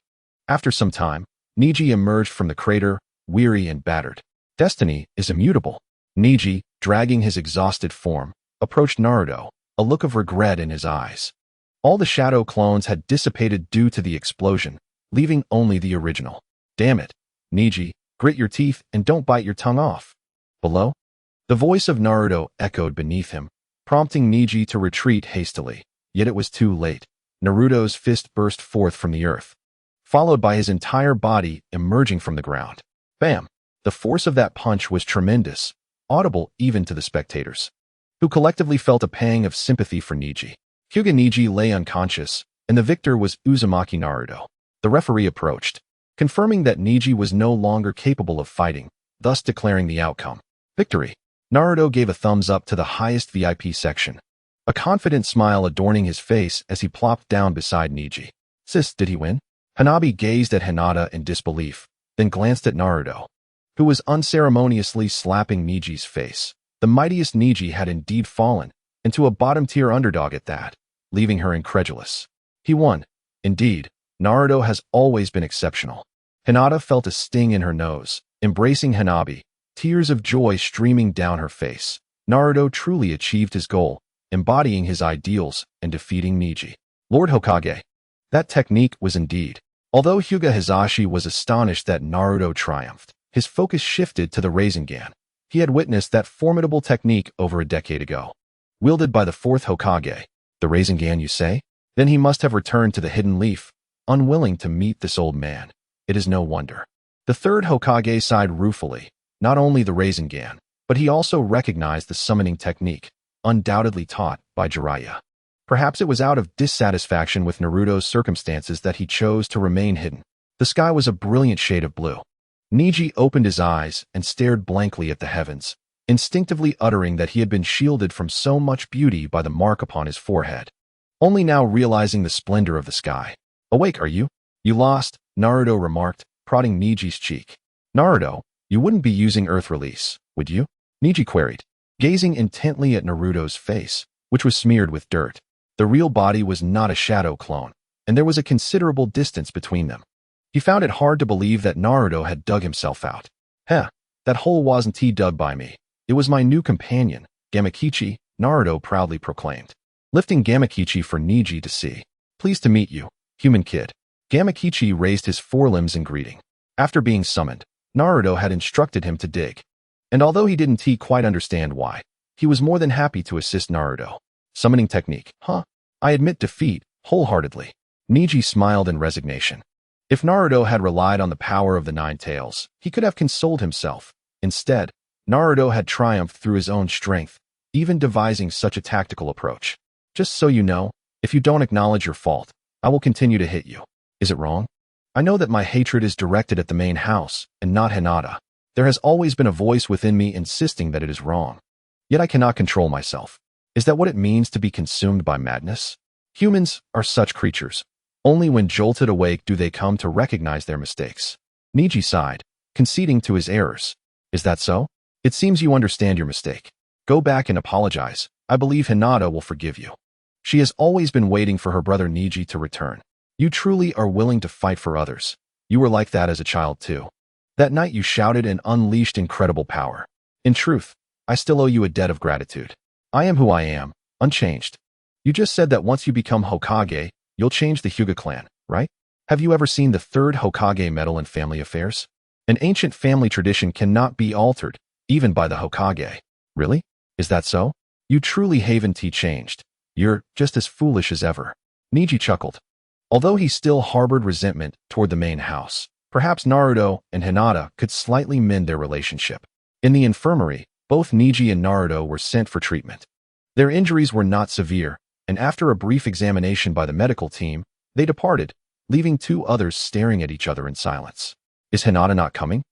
S1: After some time, Neji emerged from the crater, weary and battered. Destiny is immutable. Neji, dragging his exhausted form, approached Naruto, a look of regret in his eyes. All the shadow clones had dissipated due to the explosion, leaving only the original. Damn it, Neji, grit your teeth and don't bite your tongue off. Below? The voice of Naruto echoed beneath him, prompting Neji to retreat hastily. Yet it was too late. Naruto's fist burst forth from the earth, followed by his entire body emerging from the ground. Bam! The force of that punch was tremendous, audible even to the spectators, who collectively felt a pang of sympathy for Neji. Hyuga Neji lay unconscious, and the victor was Uzumaki Naruto. The referee approached, confirming that Neji was no longer capable of fighting, thus declaring the outcome. Victory. Naruto gave a thumbs up to the highest VIP section, a confident smile adorning his face as he plopped down beside Neji. Sis, did he win? Hanabi gazed at Hinata in disbelief, then glanced at Naruto, who was unceremoniously slapping Neji's face. The mightiest Neji had indeed fallen, and to a bottom-tier underdog at that, leaving her incredulous. He won. Indeed, Naruto has always been exceptional. Hinata felt a sting in her nose, embracing Hanabi, tears of joy streaming down her face. Naruto truly achieved his goal, embodying his ideals and defeating Neji. Lord Hokage. That technique was indeed. Although Hyuga Hisashi was astonished that Naruto triumphed, his focus shifted to the Rasengan. He had witnessed that formidable technique over a decade ago, wielded by the Fourth Hokage. The Rasengan, you say? Then he must have returned to the Hidden Leaf, unwilling to meet this old man. It is no wonder. The third Hokage sighed ruefully. Not only the Rasengan, but he also recognized the summoning technique, undoubtedly taught by Jiraiya. Perhaps it was out of dissatisfaction with Naruto's circumstances that he chose to remain hidden. The sky was a brilliant shade of blue. Neji opened his eyes and stared blankly at the heavens, instinctively uttering that he had been shielded from so much beauty by the mark upon his forehead, only now realizing the splendor of the sky. Awake, are you? You lost, Naruto remarked, prodding Neji's cheek. Naruto, you wouldn't be using Earth Release, would you? Neji queried, gazing intently at Naruto's face, which was smeared with dirt. The real body was not a shadow clone, and there was a considerable distance between them. He found it hard to believe that Naruto had dug himself out. Heh, that hole wasn't dug by me. It was my new companion, Gamakichi, Naruto proudly proclaimed, lifting Gamakichi for Neji to see. Pleased to meet you, human kid. Gamakichi raised his forelimbs in greeting. After being summoned, Naruto had instructed him to dig. And although he didn't quite understand why, he was more than happy to assist Naruto. Summoning technique, huh? I admit defeat, wholeheartedly. Neji smiled in resignation. If Naruto had relied on the power of the Nine Tails, he could have consoled himself. Instead, Naruto had triumphed through his own strength, even devising such a tactical approach. Just so you know, if you don't acknowledge your fault, I will continue to hit you. Is it wrong? I know that my hatred is directed at the main house, and not Hinata. There has always been a voice within me insisting that it is wrong. Yet I cannot control myself. Is that what it means to be consumed by madness? Humans are such creatures. Only when jolted awake do they come to recognize their mistakes. Neji sighed, conceding to his errors. Is that so? It seems you understand your mistake. Go back and apologize. I believe Hinata will forgive you. She has always been waiting for her brother Neji to return. You truly are willing to fight for others. You were like that as a child too. That night you shouted and unleashed incredible power. In truth, I still owe you a debt of gratitude. I am who I am, unchanged. You just said that once you become Hokage, you'll change the Hyuga clan, right? Have you ever seen the third Hokage meddle in family affairs? An ancient family tradition cannot be altered, even by the Hokage. Really? Is that so? You truly haven't changed. You're just as foolish as ever. Neji chuckled. Although he still harbored resentment toward the main house, perhaps Naruto and Hinata could slightly mend their relationship. In the infirmary, both Neji and Naruto were sent for treatment. Their injuries were not severe, and after a brief examination by the medical team, they departed, leaving two others staring at each other in silence. Is Hinata not coming?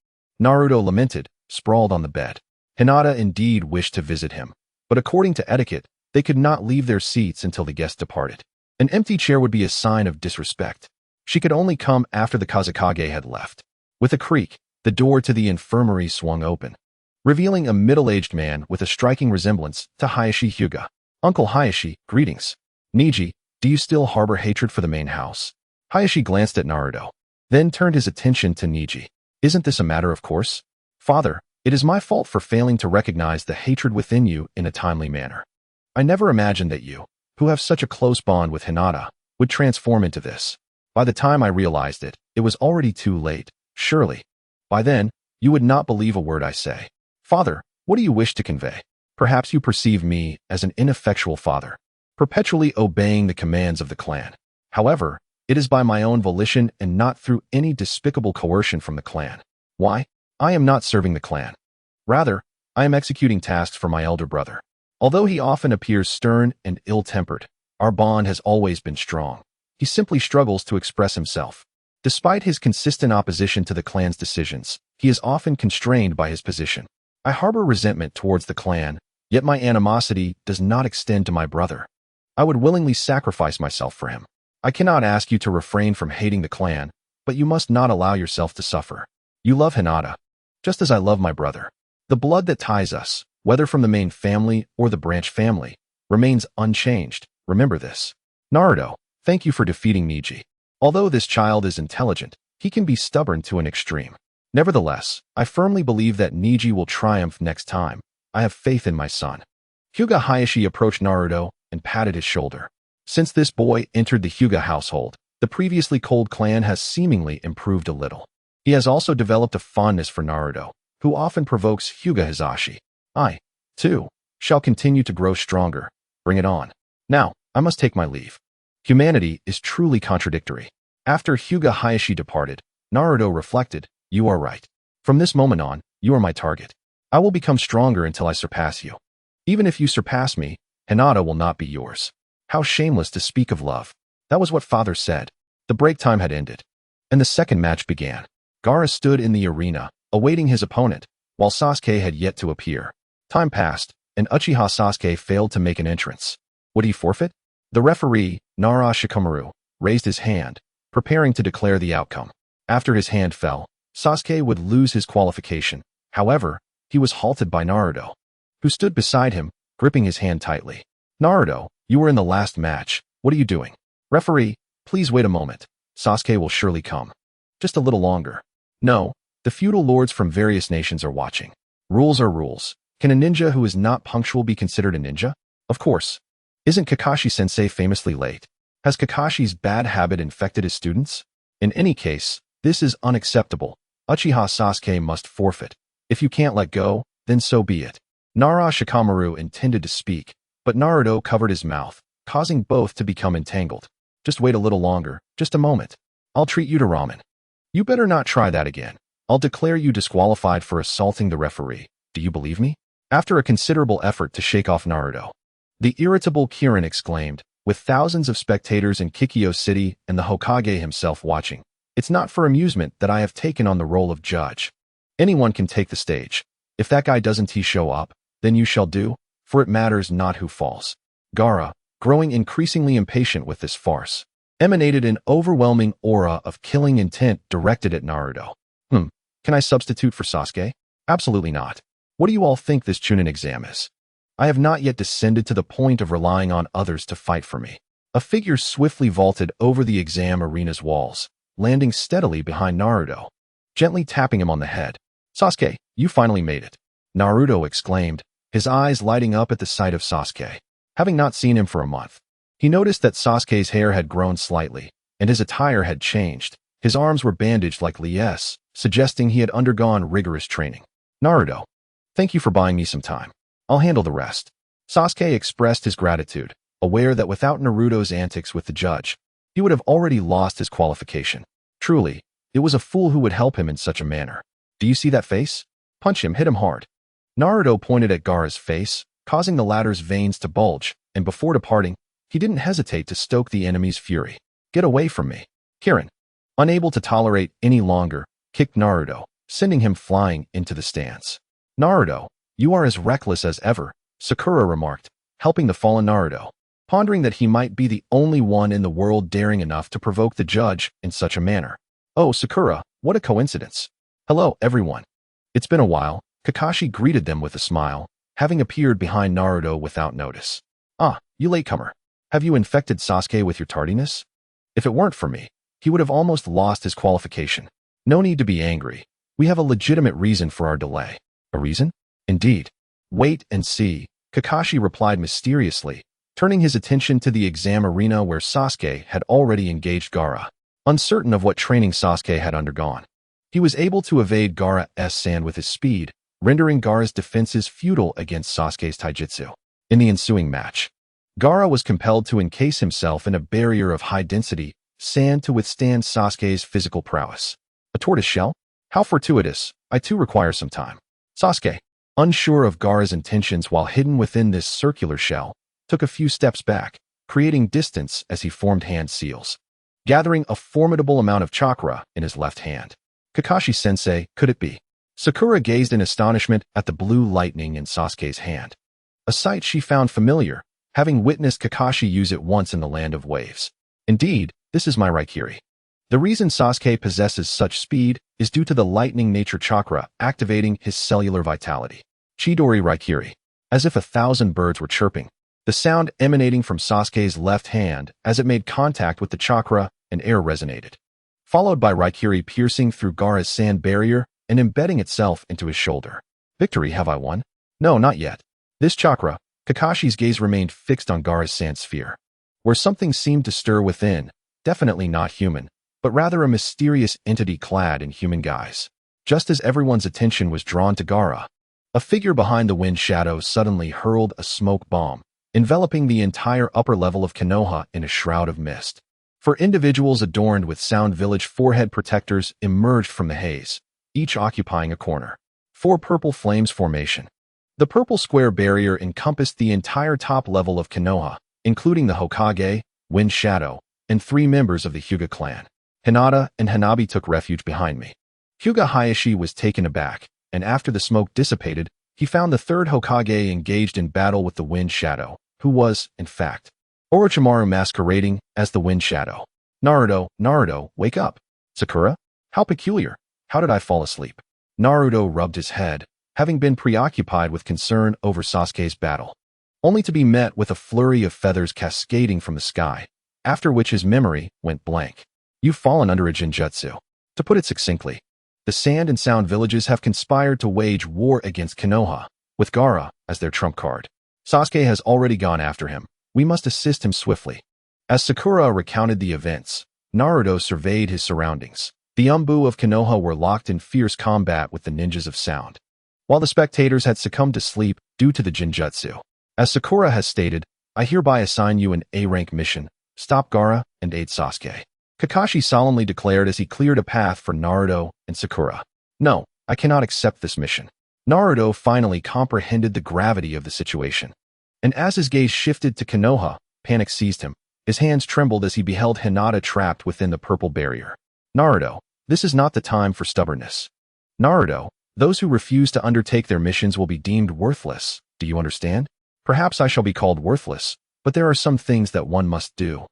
S1: Naruto lamented, sprawled on the bed. Hinata indeed wished to visit him, but according to etiquette, they could not leave their seats until the guest departed. An empty chair would be a sign of disrespect. She could only come after the Kazekage had left. With a creak, the door to the infirmary swung open, revealing a middle-aged man with a striking resemblance to Hayashi Hyuga. Uncle Hayashi, greetings. Neji, do you still harbor hatred for the main house? Hayashi glanced at Naruto, then turned his attention to Neji. Isn't this a matter of course? Father, it is my fault for failing to recognize the hatred within you in a timely manner. I never imagined that you, who have such a close bond with Hinata, would transform into this. By the time I realized it, it was already too late, surely. By then, you would not believe a word I say. Father, what do you wish to convey? Perhaps you perceive me as an ineffectual father, perpetually obeying the commands of the clan. However, it is by my own volition and not through any despicable coercion from the clan. Why? I am not serving the clan. Rather, I am executing tasks for my elder brother. Although he often appears stern and ill-tempered, our bond has always been strong. He simply struggles to express himself. Despite his consistent opposition to the clan's decisions, he is often constrained by his position. I harbor resentment towards the clan, yet my animosity does not extend to my brother. I would willingly sacrifice myself for him. I cannot ask you to refrain from hating the clan, but you must not allow yourself to suffer. You love Hinata, just as I love my brother. The blood that ties us, whether from the main family or the branch family, remains unchanged. Remember this. Naruto, thank you for defeating Neji. Although this child is intelligent, he can be stubborn to an extreme. Nevertheless, I firmly believe that Neji will triumph next time. I have faith in my son. Hyuga Hayashi approached Naruto and patted his shoulder. Since this boy entered the Hyuga household, the previously cold clan has seemingly improved a little. He has also developed a fondness for Naruto, who often provokes Hyuga Hizashi. I, too, shall continue to grow stronger. Bring it on. Now, I must take my leave. Humanity is truly contradictory. After Hyuga Hayashi departed, Naruto reflected, you are right. From this moment on, you are my target. I will become stronger until I surpass you. Even if you surpass me, Hinata will not be yours. How shameless to speak of love. That was what father said. The break time had ended, and the second match began. Gaara stood in the arena, awaiting his opponent, while Sasuke had yet to appear. Time passed, and Uchiha Sasuke failed to make an entrance. Would he forfeit? The referee, Nara Shikamaru, raised his hand, preparing to declare the outcome. After his hand fell, Sasuke would lose his qualification. However, he was halted by Naruto, who stood beside him, gripping his hand tightly. Naruto, you were in the last match. What are you doing? Referee, Please wait a moment. Sasuke will surely come. Just a little longer. No, the feudal lords from various nations are watching. Rules are rules. Can a ninja who is not punctual be considered a ninja? Of course. Isn't Kakashi-sensei famously late? Has Kakashi's bad habit infected his students? In any case, this is unacceptable. Uchiha Sasuke must forfeit. If you can't let go, then so be it. Nara Shikamaru intended to speak, but Naruto covered his mouth, causing both to become entangled. Just wait a little longer, just a moment. I'll treat you to ramen. You better not try that again. I'll declare you disqualified for assaulting the referee. Do you believe me? After a considerable effort to shake off Naruto, the irritable Kirin exclaimed, with thousands of spectators in Kikyo City and the Hokage himself watching. It's not for amusement that I have taken on the role of judge. Anyone can take the stage. If that guy doesn't show up, then you shall do, for it matters not who falls. Gaara, growing increasingly impatient with this farce, emanated an overwhelming aura of killing intent directed at Naruto. Can I substitute for Sasuke? Absolutely not. What do you all think this Chunin exam is? I have not yet descended to the point of relying on others to fight for me. A figure swiftly vaulted over the exam arena's walls, landing steadily behind Naruto, gently tapping him on the head. Sasuke, you finally made it. Naruto exclaimed, his eyes lighting up at the sight of Sasuke. Having not seen him for a month, he noticed that Sasuke's hair had grown slightly, and his attire had changed. His arms were bandaged like Lie's, suggesting he had undergone rigorous training. Naruto, thank you for buying me some time. I'll handle the rest. Sasuke expressed his gratitude, aware that without Naruto's antics with the judge, he would have already lost his qualification. Truly, it was a fool who would help him in such a manner. Do you see that face? Punch him, hit him hard. Naruto pointed at Gaara's face, causing the latter's veins to bulge, and before departing, he didn't hesitate to stoke the enemy's fury. Get away from me. Kirin, unable to tolerate any longer, kicked Naruto, sending him flying into the stands. Naruto, you are as reckless as ever, Sakura remarked, helping the fallen Naruto, pondering that he might be the only one in the world daring enough to provoke the judge in such a manner. Oh, Sakura, what a coincidence. Hello, everyone. It's been a while. Kakashi greeted them with a smile, having appeared behind Naruto without notice. Ah, you latecomer. Have you infected Sasuke with your tardiness? If it weren't for me, he would have almost lost his qualification. No need to be angry. We have a legitimate reason for our delay. A reason? Indeed. Wait and see, Kakashi replied mysteriously, turning his attention to the exam arena where Sasuke had already engaged Gaara. Uncertain of what training Sasuke had undergone, he was able to evade Gaara's sand with his speed, rendering Gaara's defenses futile against Sasuke's taijutsu. In the ensuing match, Gaara was compelled to encase himself in a barrier of high-density sand to withstand Sasuke's physical prowess. A tortoise shell? How fortuitous. I too require some time. Sasuke, unsure of Gaara's intentions while hidden within this circular shell, took a few steps back, creating distance as he formed hand seals, gathering a formidable amount of chakra in his left hand. Kakashi-sensei, could it be? Sakura gazed in astonishment at the blue lightning in Sasuke's hand, a sight she found familiar, having witnessed Kakashi use it once in the Land of Waves. Indeed, this is my Raikiri. The reason Sasuke possesses such speed is due to the lightning nature chakra activating his cellular vitality. Chidori Raikiri. As if 1,000 birds were chirping, the sound emanating from Sasuke's left hand as it made contact with the chakra and air resonated, followed by Raikiri piercing through Gaara's sand barrier and embedding itself into his shoulder. Victory, have I won? No, not yet. This chakra, Kakashi's gaze remained fixed on Gaara's sand sphere, where something seemed to stir within, definitely not human, but rather a mysterious entity clad in human guise. Just as everyone's attention was drawn to Gaara, a figure behind the wind shadow suddenly hurled a smoke bomb, enveloping the entire upper level of Konoha in a shroud of mist. For individuals adorned with Sound Village forehead protectors emerged from the haze, each occupying a corner. 4 purple flames formation. The purple square barrier encompassed the entire top level of Konoha, including the Hokage, Wind Shadow, and 3 members of the Hyuga clan. Hinata and Hanabi took refuge behind me. Hyuga Hayashi was taken aback, and after the smoke dissipated, he found the 3rd Hokage engaged in battle with the Wind Shadow, who was, in fact, Orochimaru masquerading as the Wind Shadow. Naruto, wake up. Sakura? How peculiar. How did I fall asleep? Naruto rubbed his head, having been preoccupied with concern over Sasuke's battle, only to be met with a flurry of feathers cascading from the sky, after which his memory went blank. You've fallen under a genjutsu. To put it succinctly, the Sand and Sound villages have conspired to wage war against Konoha, with Gaara as their trump card. Sasuke has already gone after him. We must assist him swiftly. As Sakura recounted the events, Naruto surveyed his surroundings. The Umbu of Konoha were locked in fierce combat with the ninjas of sound, while the spectators had succumbed to sleep due to the genjutsu. As Sakura has stated, I hereby assign you an A-rank mission. Stop Gaara and aid Sasuke. Kakashi solemnly declared as he cleared a path for Naruto and Sakura. No, I cannot accept this mission. Naruto finally comprehended the gravity of the situation. And as his gaze shifted to Konoha, panic seized him. His hands trembled as he beheld Hinata trapped within the purple barrier. Naruto, this is not the time for stubbornness. Naruto, those who refuse to undertake their missions will be deemed worthless. Do you understand? Perhaps I shall be called worthless, but there are some things that one must do,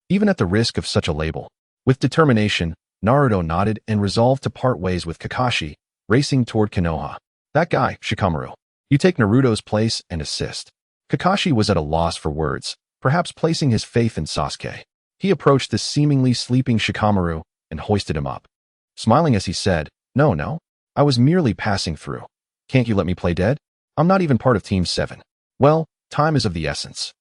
S1: even at the risk of such a label. With determination, Naruto nodded and resolved to part ways with Kakashi, racing toward Konoha. That guy, Shikamaru. You take Naruto's place and assist. Kakashi was at a loss for words, perhaps placing his faith in Sasuke. He approached the seemingly sleeping Shikamaru and hoisted him up, smiling as he said, No, I was merely passing through. Can't you let me play dead? I'm not even part of Team 7. Well, time is of the essence.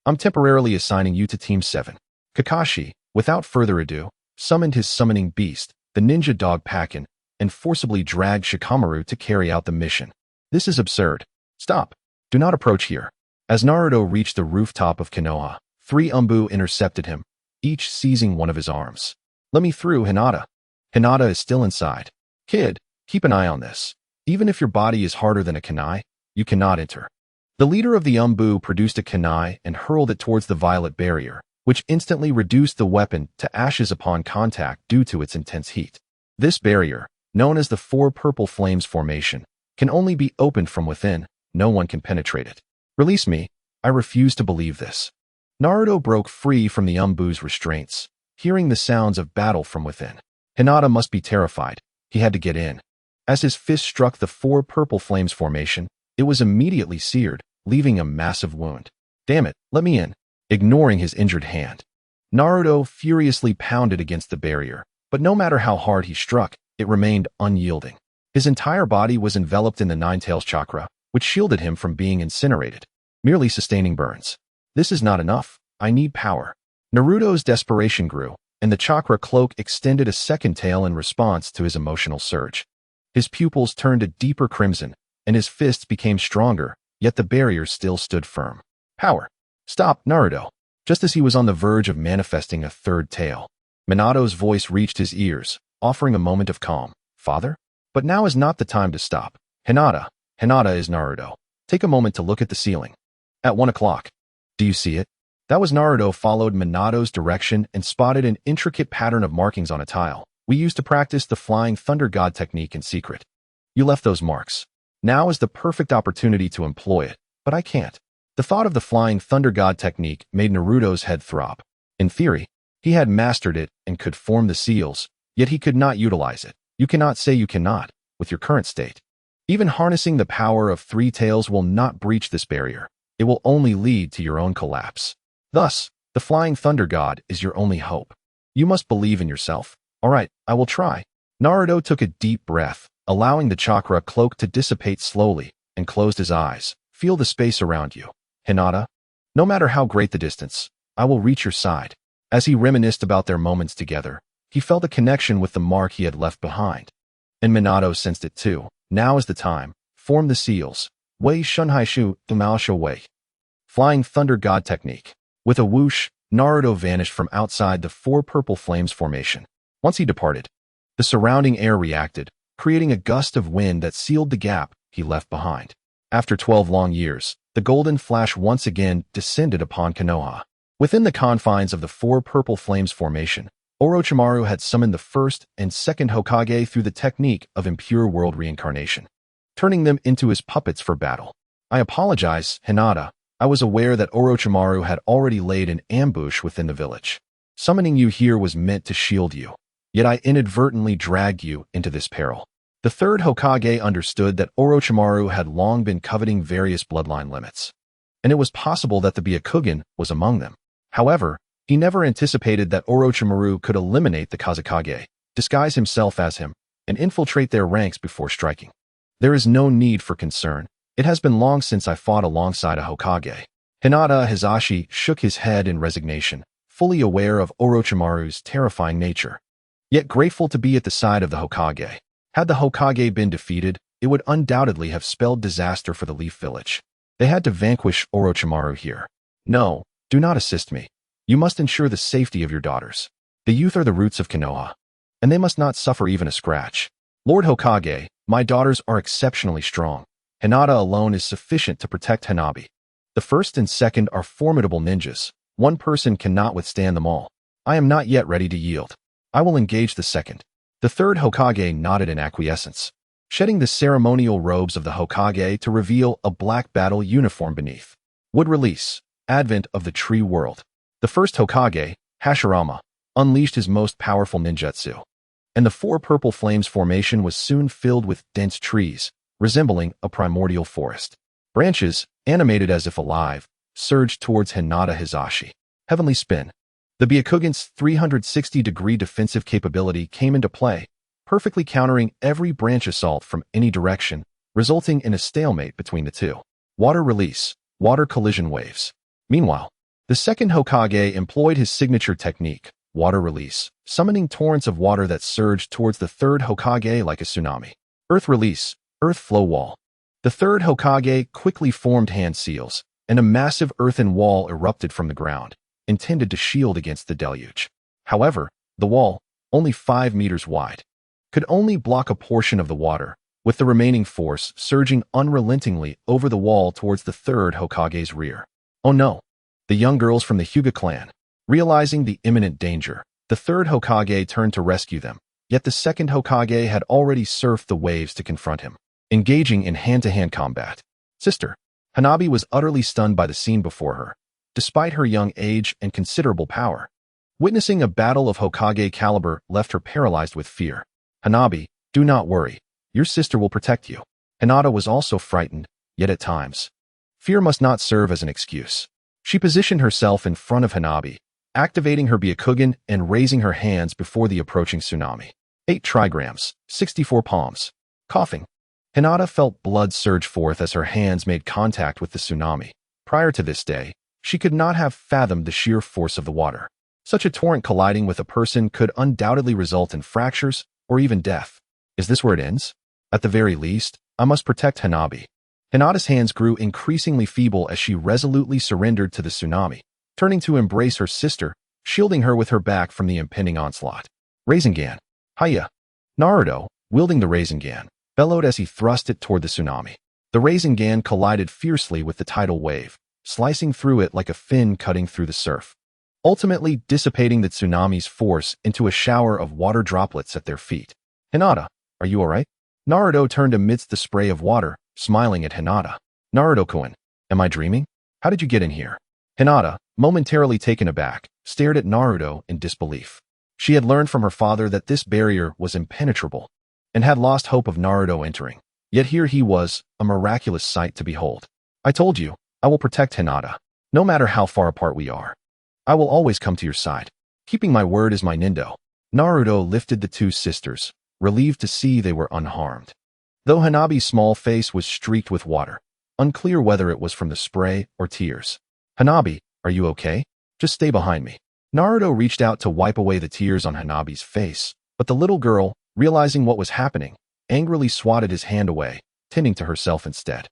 S1: I'm temporarily assigning you to Team 7. Kakashi, without further ado, summoned his summoning beast, the ninja dog Pakin, and forcibly dragged Shikamaru to carry out the mission. This is absurd. Stop. Do not approach here. As Naruto reached the rooftop of Konoha, 3 Umbu intercepted him, each seizing one of his arms. Let me through, Hinata. Hinata is still inside. Kid, keep an eye on this. Even if your body is harder than a kunai, you cannot enter. The leader of the Umbu produced a kunai and hurled it towards the violet barrier, which instantly reduced the weapon to ashes upon contact due to its intense heat. This barrier, known as the 4 purple flames formation, can only be opened from within. No one can penetrate it. Release me. I refuse to believe this. Naruto broke free from the Umbu's restraints, hearing the sounds of battle from within. Hinata must be terrified. He had to get in. As his fist struck the 4 purple flames formation, it was immediately seared, leaving a massive wound. Damn it, let me in. Ignoring his injured hand, Naruto furiously pounded against the barrier, but no matter how hard he struck, it remained unyielding. His entire body was enveloped in the Nine-Tails chakra, which shielded him from being incinerated, merely sustaining burns. This is not enough. I need power. Naruto's desperation grew, and the chakra cloak extended a second tail in response to his emotional surge. His pupils turned a deeper crimson, and his fists became stronger, yet the barrier still stood firm. Power. Stop, Naruto. Just as he was on the verge of manifesting a third tail, Minato's voice reached his ears, offering a moment of calm. Father? But now is not the time to stop. Hinata is Naruto. Take a moment to look at the ceiling. At 1 o'clock. Do you see it? That was Naruto followed Minato's direction and spotted an intricate pattern of markings on a tile. We used to practice the Flying Thunder God technique in secret. You left those marks. Now is the perfect opportunity to employ it, but I can't. The thought of the Flying Thunder God technique made Naruto's head throb. In theory, he had mastered it and could form the seals, yet he could not utilize it. You cannot say you cannot, with your current state. Even harnessing the power of 3 tails will not breach this barrier. It will only lead to your own collapse. Thus, the Flying Thunder God is your only hope. You must believe in yourself. All right, I will try. Naruto took a deep breath, allowing the chakra cloak to dissipate slowly, and closed his eyes. Feel the space around you. Hinata, no matter how great the distance, I will reach your side. As he reminisced about their moments together, he felt a connection with the mark he had left behind. And Minato sensed it too. Now is the time. Form the seals. Wei Shunhaishu Dumao Shou Wei. Flying Thunder God technique. With a whoosh, Naruto vanished from outside the 4 purple flames formation. Once he departed, the surrounding air reacted, creating a gust of wind that sealed the gap he left behind. After 12 long years, the golden flash once again descended upon Konoha. Within the confines of the 4 purple flames formation, Orochimaru had summoned the first and second Hokage through the technique of impure world reincarnation, turning them into his puppets for battle. I apologize, Hinata. I was aware that Orochimaru had already laid an ambush within the village. Summoning you here was meant to shield you, yet I inadvertently dragged you into this peril. The third Hokage understood that Orochimaru had long been coveting various bloodline limits, and it was possible that the Byakugan was among them. However, He never anticipated that Orochimaru could eliminate the Kazekage, disguise himself as him, and infiltrate their ranks before striking. There is no need for concern. It has been long since I fought alongside a Hokage. Hinata Hizashi shook his head in resignation, fully aware of Orochimaru's terrifying nature, yet grateful to be at the side of the Hokage. Had the Hokage been defeated, it would undoubtedly have spelled disaster for the Leaf Village. They had to vanquish Orochimaru here. No, do not assist me. You must ensure the safety of your daughters. The youth are the roots of Konoha, and they must not suffer even a scratch. Lord Hokage, my daughters are exceptionally strong. Hinata alone is sufficient to protect Hanabi. The first and second are formidable ninjas. One person cannot withstand them all. I am not yet ready to yield. I will engage the second. The third Hokage nodded in acquiescence, shedding the ceremonial robes of the Hokage to reveal a black battle uniform beneath. Would release. Advent of the Tree World. The first Hokage, Hashirama, unleashed his most powerful ninjutsu, and the four purple flames formation was soon filled with dense trees, resembling a primordial forest. Branches, animated as if alive, surged towards Hinata Hizashi. Heavenly Spin. The Byakugan's 360-degree defensive capability came into play, perfectly countering every branch assault from any direction, resulting in a stalemate between the two. Water Release. Water collision waves. Meanwhile, the second Hokage employed his signature technique, Water Release, summoning torrents of water that surged towards the third Hokage like a tsunami. Earth Release. Earth Flow Wall. The third Hokage quickly formed hand seals, and a massive earthen wall erupted from the ground, intended to shield against the deluge. However, the wall, only 5 meters wide, could only block a portion of the water, with the remaining force surging unrelentingly over the wall towards the third Hokage's rear. Oh no! The young girls from the Hyuga clan. Realizing the imminent danger, the third Hokage turned to rescue them, yet the second Hokage had already surfed the waves to confront him, engaging in hand-to-hand combat. Sister. Hanabi was utterly stunned by the scene before her, despite her young age and considerable power. Witnessing a battle of Hokage caliber left her paralyzed with fear. Hanabi, do not worry. Your sister will protect you. Hinata was also frightened, yet at times, fear must not serve as an excuse. She positioned herself in front of Hanabi, activating her Byakugan and raising her hands before the approaching tsunami. 8 trigrams, 64 palms. Coughing. Hinata felt blood surge forth as her hands made contact with the tsunami. Prior to this day, she could not have fathomed the sheer force of the water. Such a torrent colliding with a person could undoubtedly result in fractures or even death. Is this where it ends? At the very least, I must protect Hanabi. Hinata's hands grew increasingly feeble as she resolutely surrendered to the tsunami, turning to embrace her sister, shielding her with her back from the impending onslaught. Rasengan. Hiya. Naruto, wielding the Rasengan, bellowed as he thrust it toward the tsunami. The Rasengan collided fiercely with the tidal wave, slicing through it like a fin cutting through the surf, ultimately dissipating the tsunami's force into a shower of water droplets at their feet. Hinata, are you alright? Naruto turned amidst the spray of water, smiling at Hinata. Naruto-kun, am I dreaming? How did you get in here? Hinata, momentarily taken aback, stared at Naruto in disbelief. She had learned from her father that this barrier was impenetrable, and had lost hope of Naruto entering. Yet here he was, a miraculous sight to behold. I told you, I will protect Hinata, no matter how far apart we are. I will always come to your side. Keeping my word is my nindo. Naruto lifted the two sisters, relieved to see they were unharmed. Though Hanabi's small face was streaked with water, unclear whether it was from the spray or tears. Hanabi, are you okay? Just stay behind me. Naruto reached out to wipe away the tears on Hanabi's face, but the little girl, realizing what was happening, angrily swatted his hand away, tending to herself instead.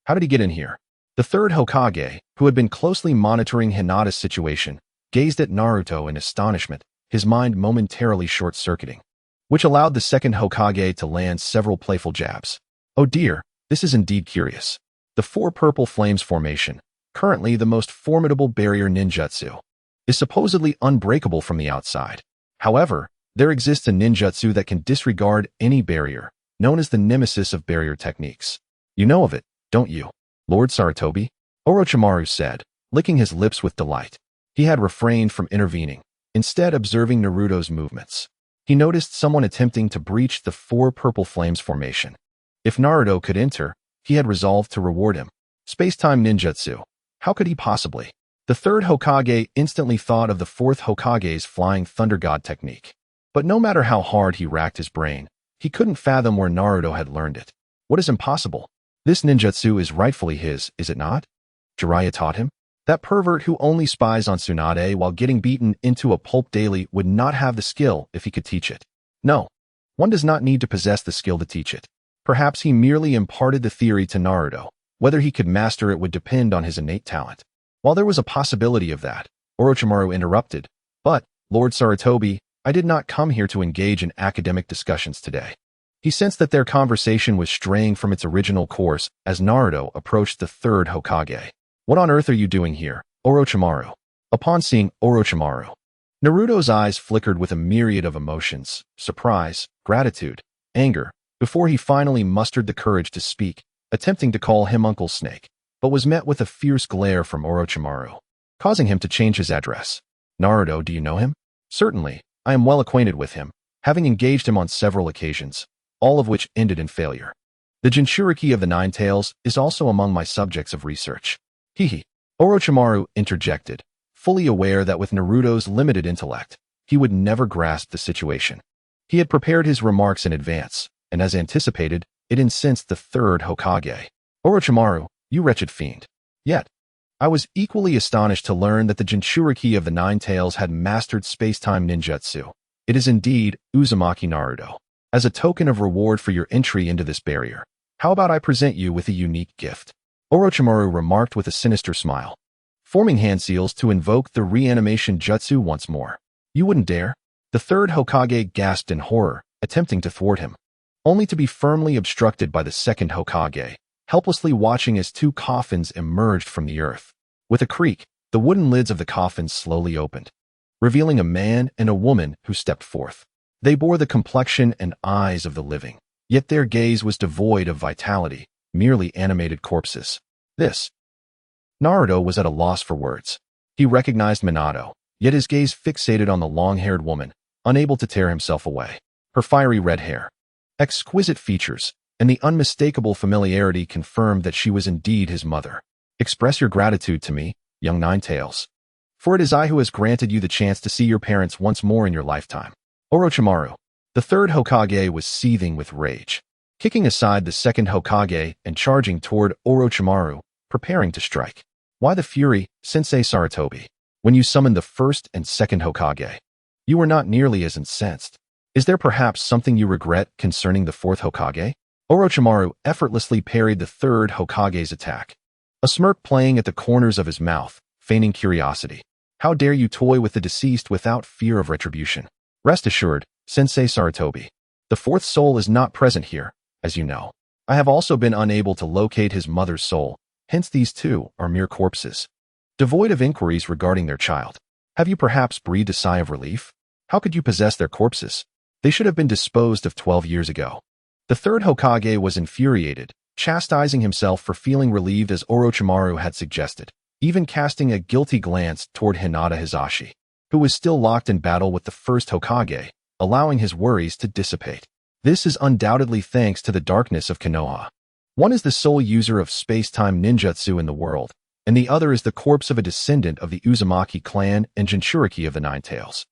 S1: How did he get in here? The third Hokage, who had been closely monitoring Hinata's situation, gazed at Naruto in astonishment, his mind momentarily short-circuiting, which allowed the second Hokage to land several playful jabs. Oh dear, this is indeed curious. The four purple flames formation, currently the most formidable barrier ninjutsu, is supposedly unbreakable from the outside. However, there exists a ninjutsu that can disregard any barrier, known as the nemesis of barrier techniques. You know of it, don't you, Lord Sarutobi? Orochimaru said, licking his lips with delight. He had refrained from intervening, instead observing Naruto's movements. He noticed someone attempting to breach the four purple flames formation. If Naruto could enter, he had resolved to reward him. Space-time ninjutsu. How could he possibly? The third Hokage instantly thought of the fourth Hokage's flying thunder god technique. But no matter how hard he racked his brain, he couldn't fathom where Naruto had learned it. What is impossible? This ninjutsu is rightfully his, is it not? Jiraiya taught him? That pervert who only spies on Tsunade while getting beaten into a pulp daily would not have the skill if he could teach it. No, one does not need to possess the skill to teach it. Perhaps he merely imparted the theory to Naruto. Whether he could master it would depend on his innate talent. While there was a possibility of that, Orochimaru interrupted. But, Lord Sarutobi, I did not come here to engage in academic discussions today. He sensed that their conversation was straying from its original course as Naruto approached the third Hokage. What on earth are you doing here, Orochimaru? Upon seeing Orochimaru, Naruto's eyes flickered with a myriad of emotions, surprise, gratitude, anger, before he finally mustered the courage to speak, attempting to call him Uncle Snake, but was met with a fierce glare from Orochimaru, causing him to change his address. Naruto, do you know him? Certainly, I am well acquainted with him, having engaged him on several occasions, all of which ended in failure. The Jinchuriki of the Nine Tails is also among my subjects of research. Hehe. Orochimaru interjected, fully aware that with Naruto's limited intellect, he would never grasp the situation. He had prepared his remarks in advance, and as anticipated, it incensed the third Hokage. Orochimaru, you wretched fiend. Yet, I was equally astonished to learn that the Jinchuriki of the Nine Tails had mastered space-time ninjutsu. It is indeed Uzumaki Naruto. As a token of reward for your entry into this barrier, how about I present you with a unique gift? Orochimaru remarked with a sinister smile, forming hand seals to invoke the reanimation jutsu once more. You wouldn't dare? The third Hokage gasped in horror, attempting to thwart him, only to be firmly obstructed by the second Hokage, helplessly watching as two coffins emerged from the earth. With a creak, the wooden lids of the coffins slowly opened, revealing a man and a woman who stepped forth. They bore the complexion and eyes of the living, yet their gaze was devoid of vitality, merely animated corpses. Naruto was at a loss for words. He recognized Minato, yet his gaze fixated on the long-haired woman, unable to tear himself away. Her fiery red hair, exquisite features, and the unmistakable familiarity confirmed that she was indeed his mother. Express your gratitude to me, young Nine Tails, for it is I who has granted you the chance to see your parents once more in your lifetime. Orochimaru, the third Hokage, was seething with rage, kicking aside the second Hokage and charging toward Orochimaru, preparing to strike. Why the fury, Sensei Sarutobi? When you summoned the first and second Hokage, you were not nearly as incensed. Is there perhaps something you regret concerning the fourth Hokage? Orochimaru effortlessly parried the third Hokage's attack, a smirk playing at the corners of his mouth, feigning curiosity. How dare you toy with the deceased without fear of retribution? Rest assured, Sensei Sarutobi, the fourth soul is not present here, as you know. I have also been unable to locate his mother's soul, hence these two are mere corpses, devoid of inquiries regarding their child. Have you perhaps breathed a sigh of relief? How could you possess their corpses? They should have been disposed of 12 years ago. The third Hokage was infuriated, chastising himself for feeling relieved as Orochimaru had suggested, even casting a guilty glance toward Hinata Hisashi, who was still locked in battle with the first Hokage, allowing his worries to dissipate. This is undoubtedly thanks to the darkness of Konoha. One is the sole user of space-time ninjutsu in the world, and the other is the corpse of a descendant of the Uzumaki clan and Jinchuriki of the Nine Tails.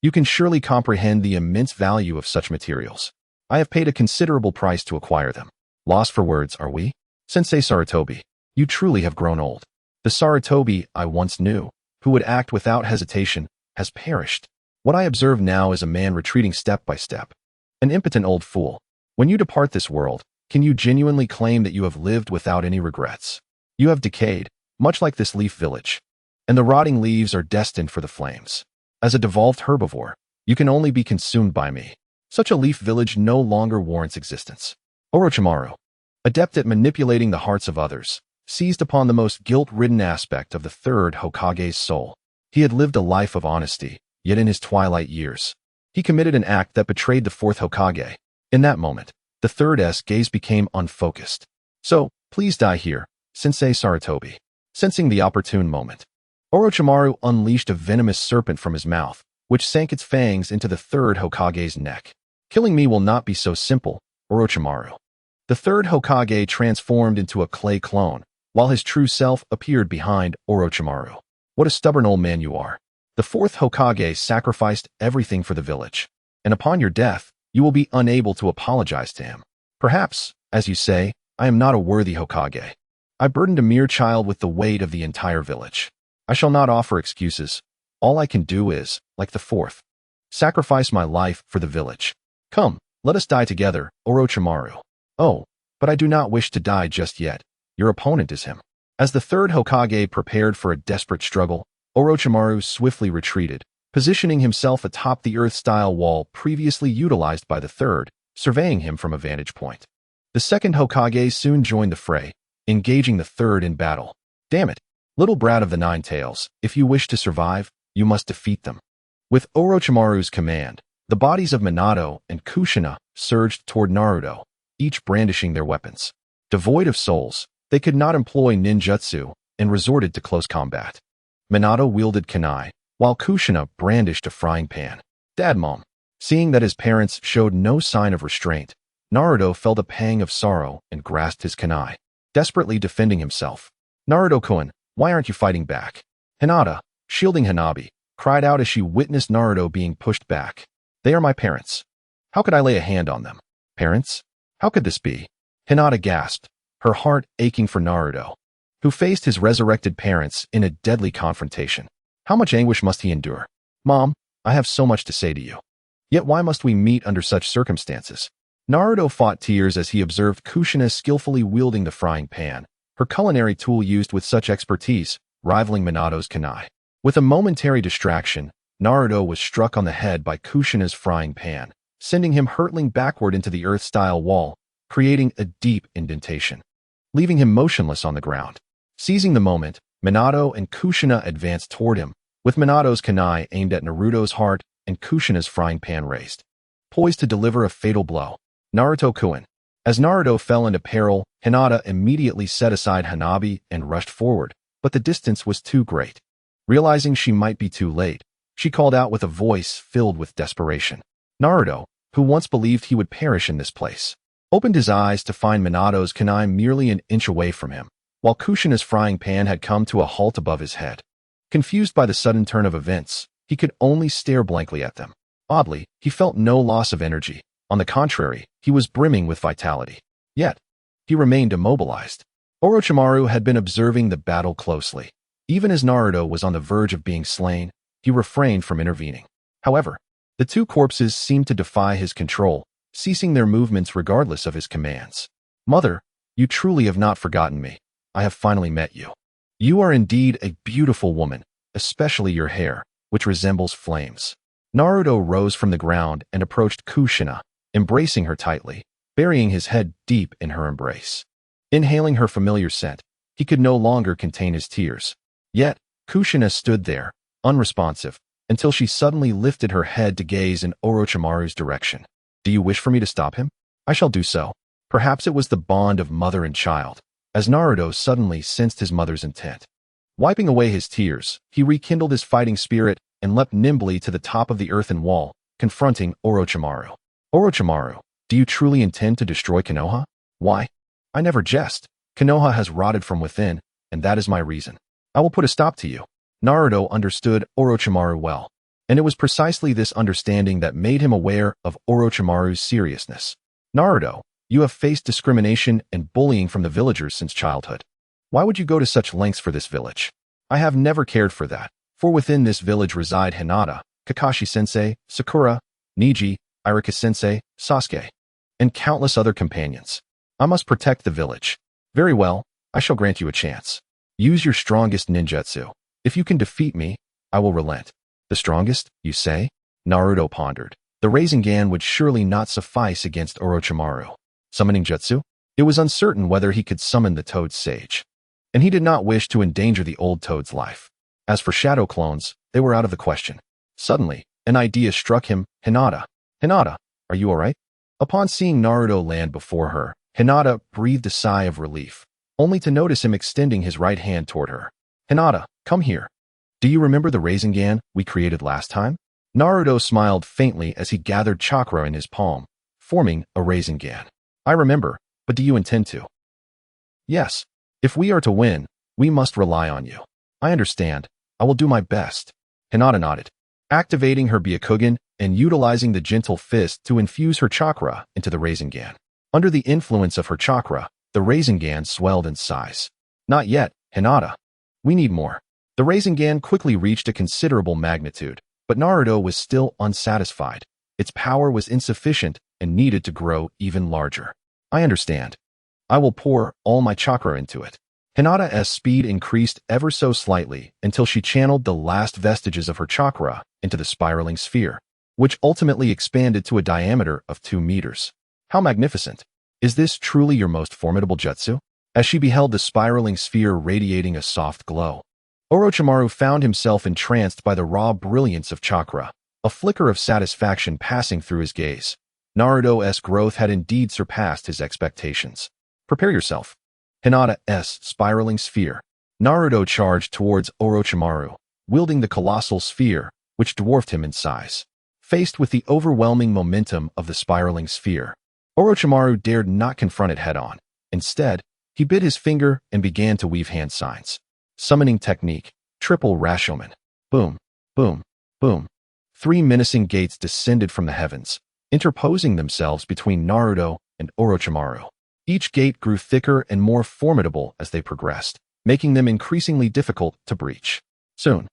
S1: You can surely comprehend the immense value of such materials. I have paid a considerable price to acquire them. Lost for words, are we? Sensei Sarutobi, you truly have grown old. The Sarutobi I once knew, who would act without hesitation, has perished. What I observe now is a man retreating step by step. An impotent old fool. When you depart this world, can you genuinely claim that you have lived without any regrets? You have decayed, much like this leaf village, and the rotting leaves are destined for the flames. As a devolved herbivore, you can only be consumed by me. Such a leaf village no longer warrants existence. Orochimaru, adept at manipulating the hearts of others, seized upon the most guilt-ridden aspect of the third Hokage's soul. He had lived a life of honesty, yet in his twilight years, he committed an act that betrayed the fourth Hokage. In that moment, the third's gaze became unfocused. So, please die here, Sensei Sarutobi. Sensing the opportune moment, Orochimaru unleashed a venomous serpent from his mouth, which sank its fangs into the third Hokage's neck. Killing me will not be so simple, Orochimaru. The third Hokage transformed into a clay clone, while his true self appeared behind Orochimaru. What a stubborn old man you are. The fourth Hokage sacrificed everything for the village, and upon your death, you will be unable to apologize to him. Perhaps, as you say, I am not a worthy Hokage. I burdened a mere child with the weight of the entire village. I shall not offer excuses. All I can do is, like the fourth, sacrifice my life for the village. Come, let us die together, Orochimaru. Oh, but I do not wish to die just yet. Your opponent is him. As the third Hokage prepared for a desperate struggle, Orochimaru swiftly retreated, positioning himself atop the earth-style wall previously utilized by the third, surveying him from a vantage point. The second Hokage soon joined the fray, engaging the third in battle. Damn it, little brat of the Nine Tails, if you wish to survive, you must defeat them. With Orochimaru's command, the bodies of Minato and Kushina surged toward Naruto, each brandishing their weapons. Devoid of souls, they could not employ ninjutsu and resorted to close combat. Minato wielded kunai, while Kushina brandished a frying pan. Dad, Mom. Seeing that his parents showed no sign of restraint, Naruto felt a pang of sorrow and grasped his kunai, desperately defending himself. Naruto-kun, why aren't you fighting back? Hinata, shielding Hanabi, cried out as she witnessed Naruto being pushed back. They are my parents. How could I lay a hand on them? Parents? How could this be? Hinata gasped, her heart aching for Naruto, who faced his resurrected parents in a deadly confrontation. How much anguish must he endure? Mom, I have so much to say to you. Yet why must we meet under such circumstances? Naruto fought tears as he observed Kushina skillfully wielding the frying pan, her culinary tool used with such expertise, rivaling Minato's kunai. With a momentary distraction, Naruto was struck on the head by Kushina's frying pan, sending him hurtling backward into the earth-style wall, creating a deep indentation, leaving him motionless on the ground. Seizing the moment, Minato and Kushina advanced toward him, with Minato's kunai aimed at Naruto's heart and Kushina's frying pan raised, poised to deliver a fatal blow. Naruto-kun. As Naruto fell into peril, Hinata immediately set aside Hanabi and rushed forward, but the distance was too great. Realizing she might be too late, she called out with a voice filled with desperation. Naruto, who once believed he would perish in this place, opened his eyes to find Minato's kunai merely an inch away from him, while Kushina's frying pan had come to a halt above his head. Confused by the sudden turn of events, he could only stare blankly at them. Oddly, he felt no loss of energy. On the contrary, he was brimming with vitality. Yet, he remained immobilized. Orochimaru had been observing the battle closely. Even as Naruto was on the verge of being slain, he refrained from intervening. However, the two corpses seemed to defy his control, ceasing their movements regardless of his commands. Mother, you truly have not forgotten me. I have finally met you. You are indeed a beautiful woman, especially your hair, which resembles flames. Naruto rose from the ground and approached Kushina, embracing her tightly, burying his head deep in her embrace. Inhaling her familiar scent, he could no longer contain his tears. Yet, Kushina stood there, unresponsive, until she suddenly lifted her head to gaze in Orochimaru's direction. Do you wish for me to stop him? I shall do so. Perhaps it was the bond of mother and child, as Naruto suddenly sensed his mother's intent. Wiping away his tears, he rekindled his fighting spirit and leapt nimbly to the top of the earthen wall, confronting Orochimaru. Orochimaru, do you truly intend to destroy Konoha? Why? I never jest. Konoha has rotted from within, and that is my reason. I will put a stop to you. Naruto understood Orochimaru well, and it was precisely this understanding that made him aware of Orochimaru's seriousness. Naruto, you have faced discrimination and bullying from the villagers since childhood. Why would you go to such lengths for this village? I have never cared for that, for within this village reside Hinata, Kakashi-sensei, Sakura, Niji, Iruka-sensei, Sasuke, and countless other companions. I must protect the village. Very well, I shall grant you a chance. Use your strongest ninjutsu. If you can defeat me, I will relent. The strongest, you say? Naruto pondered. The Rasengan would surely not suffice against Orochimaru. Summoning jutsu? It was uncertain whether he could summon the Toad Sage, and he did not wish to endanger the old Toad's life. As for shadow clones, they were out of the question. Suddenly, an idea struck him. Hinata. Hinata, are you alright? Upon seeing Naruto land before her, Hinata breathed a sigh of relief, only to notice him extending his right hand toward her. Hinata, come here. Do you remember the Rasengan we created last time? Naruto smiled faintly as he gathered chakra in his palm, forming a Rasengan. I remember, but do you intend to? Yes. If we are to win, we must rely on you. I understand. I will do my best. Hinata nodded, activating her Byakugan and utilizing the gentle fist to infuse her chakra into the Rasengan. Under the influence of her chakra, the Rasengan swelled in size. Not yet, Hinata. We need more. The Rasengan quickly reached a considerable magnitude, but Naruto was still unsatisfied. Its power was insufficient and needed to grow even larger. I understand. I will pour all my chakra into it. Hinata's speed increased ever so slightly until she channeled the last vestiges of her chakra into the spiraling sphere, which ultimately expanded to a diameter of 2 meters. How magnificent! Is this truly your most formidable jutsu? As she beheld the spiraling sphere radiating a soft glow, Orochimaru found himself entranced by the raw brilliance of chakra, a flicker of satisfaction passing through his gaze. Naruto's growth had indeed surpassed his expectations. Prepare yourself. Hinata's spiraling sphere. Naruto charged towards Orochimaru, wielding the colossal sphere, which dwarfed him in size. Faced with the overwhelming momentum of the spiraling sphere, Orochimaru dared not confront it head-on. Instead, he bit his finger and began to weave hand signs. Summoning technique, triple Rashomon. Boom, boom, boom. 3 menacing gates descended from the heavens, interposing themselves between Naruto and Orochimaru. Each gate grew thicker and more formidable as they progressed, making them increasingly difficult to breach. Soon,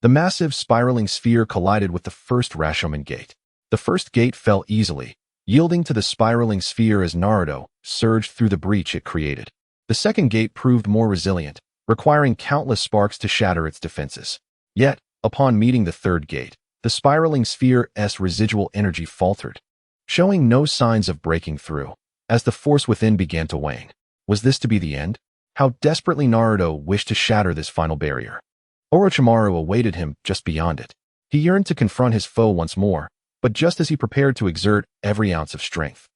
S1: the massive spiraling sphere collided with the first Rashomon gate. The first gate fell easily, yielding to the spiraling sphere as Naruto surged through the breach it created. The second gate proved more resilient, requiring countless sparks to shatter its defenses. Yet, upon meeting the third gate, the spiraling sphere's residual energy faltered, showing no signs of breaking through. As the force within began to wane, was this to be the end? How desperately Naruto wished to shatter this final barrier. Orochimaru awaited him just beyond it. He yearned to confront his foe once more, but just as he prepared to exert every ounce of strength,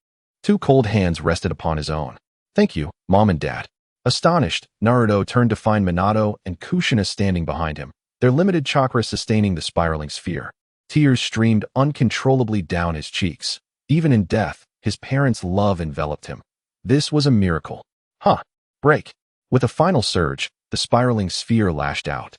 S1: 2 cold hands rested upon his own. Thank you, Mom and Dad. Astonished, Naruto turned to find Minato and Kushina standing behind him, their limited chakra sustaining the spiraling sphere. Tears streamed uncontrollably down his cheeks. Even in death, his parents' love enveloped him. This was a miracle. Break. With a final surge, the spiraling sphere lashed out,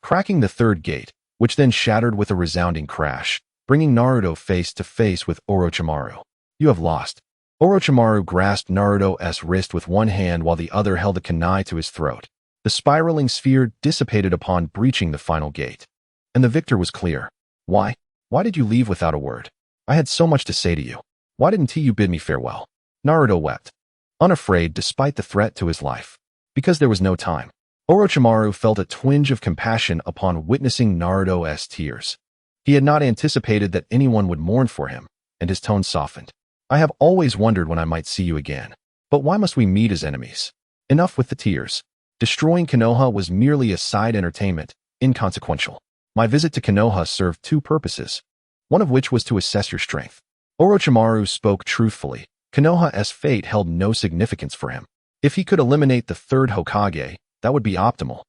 S1: cracking the third gate, which then shattered with a resounding crash, bringing Naruto face to face with Orochimaru. You have lost. Orochimaru grasped Naruto's wrist with one hand while the other held a kunai to his throat. The spiraling sphere dissipated upon breaching the final gate, and the victor was clear. Why? Why did you leave without a word? I had so much to say to you. Why didn't you bid me farewell? Naruto wept, unafraid despite the threat to his life. Because there was no time. Orochimaru felt a twinge of compassion upon witnessing Naruto's tears. He had not anticipated that anyone would mourn for him, and his tone softened. I have always wondered when I might see you again. But why must we meet as enemies? Enough with the tears. Destroying Konoha was merely a side entertainment, inconsequential. My visit to Konoha served 2 purposes, one of which was to assess your strength. Orochimaru spoke truthfully. Konoha's fate held no significance for him. If he could eliminate the 3rd Hokage, that would be optimal.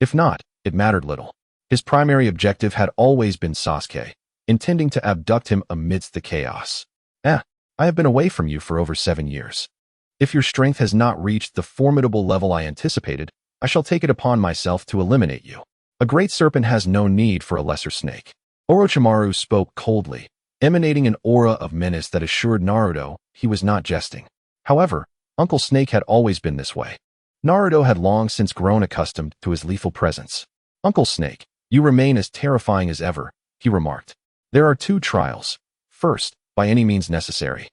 S1: If not, it mattered little. His primary objective had always been Sasuke, intending to abduct him amidst the chaos. I have been away from you for over 7 years. If your strength has not reached the formidable level I anticipated, I shall take it upon myself to eliminate you. A great serpent has no need for a lesser snake. Orochimaru spoke coldly, emanating an aura of menace that assured Naruto he was not jesting. However, Uncle Snake had always been this way. Naruto had long since grown accustomed to his lethal presence. Uncle Snake, you remain as terrifying as ever, he remarked. There are 2 trials. First, by any means necessary,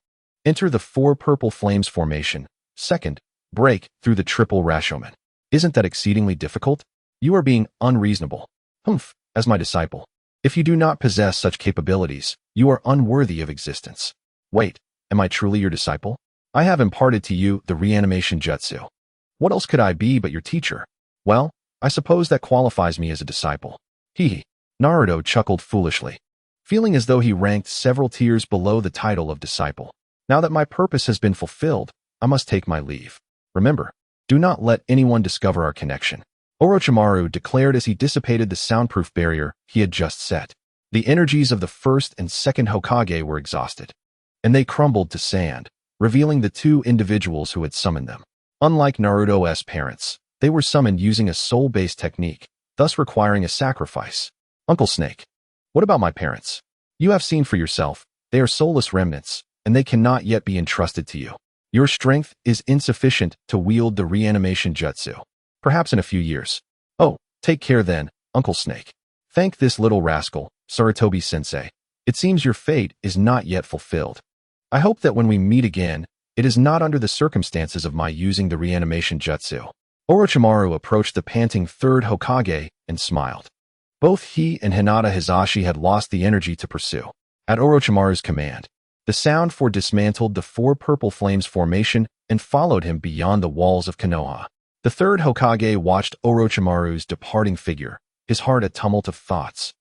S1: enter the 4 purple flames formation. Second, break through the triple Rashomon. Isn't that exceedingly difficult? You are being unreasonable. As my disciple. If you do not possess such capabilities, you are unworthy of existence. Wait, am I truly your disciple? I have imparted to you the reanimation jutsu. What else could I be but your teacher? Well, I suppose that qualifies me as a disciple. Naruto chuckled foolishly, feeling as though he ranked several tiers below the title of disciple. Now that my purpose has been fulfilled, I must take my leave. Remember, do not let anyone discover our connection. Orochimaru declared as he dissipated the soundproof barrier he had just set. The energies of the 1st and 2nd Hokage were exhausted, and they crumbled to sand, revealing the 2 individuals who had summoned them. Unlike Naruto's parents, they were summoned using a soul-based technique, thus requiring a sacrifice. Uncle Snake. What about my parents? You have seen for yourself, they are soulless remnants, and they cannot yet be entrusted to you. Your strength is insufficient to wield the reanimation jutsu. Perhaps in a few years. Oh, take care then, Uncle Snake. Thank this little rascal, Sarutobi-sensei. It seems your fate is not yet fulfilled. I hope that when we meet again, it is not under the circumstances of my using the reanimation jutsu. Orochimaru approached the panting third Hokage and smiled. Both he and Hinata Hizashi had lost the energy to pursue. At Orochimaru's command, the sound for dismantled the four purple flames formation and followed him beyond the walls of Konoha. The third Hokage watched Orochimaru's departing figure, his heart a tumult of thoughts,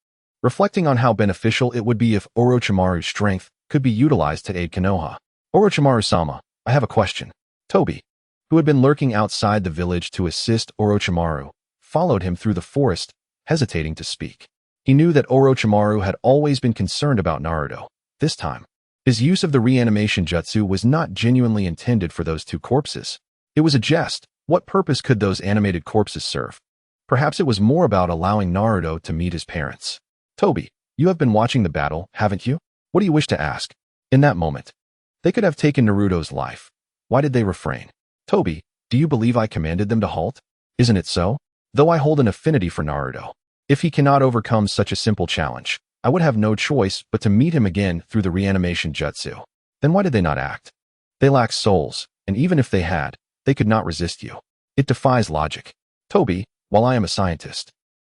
S1: reflecting on how beneficial it would be if Orochimaru's strength could be utilized to aid Konoha. Orochimaru-sama, I have a question. Tobi, who had been lurking outside the village to assist Orochimaru, followed him through the forest, hesitating to speak. He knew that Orochimaru had always been concerned about Naruto. This time, his use of the reanimation jutsu was not genuinely intended for those two corpses. It was a jest. What purpose could those animated corpses serve? Perhaps it was more about allowing Naruto to meet his parents. Tobi, you have been watching the battle, haven't you? What do you wish to ask? In that moment, they could have taken Naruto's life. Why did they refrain? Tobi, do you believe I commanded them to halt? Isn't it so? Though I hold an affinity for Naruto, if he cannot overcome such a simple challenge, I would have no choice but to meet him again through the reanimation jutsu. Then why did they not act? They lack souls, and even if they had, they could not resist you. It defies logic. Tobi, while I am a scientist,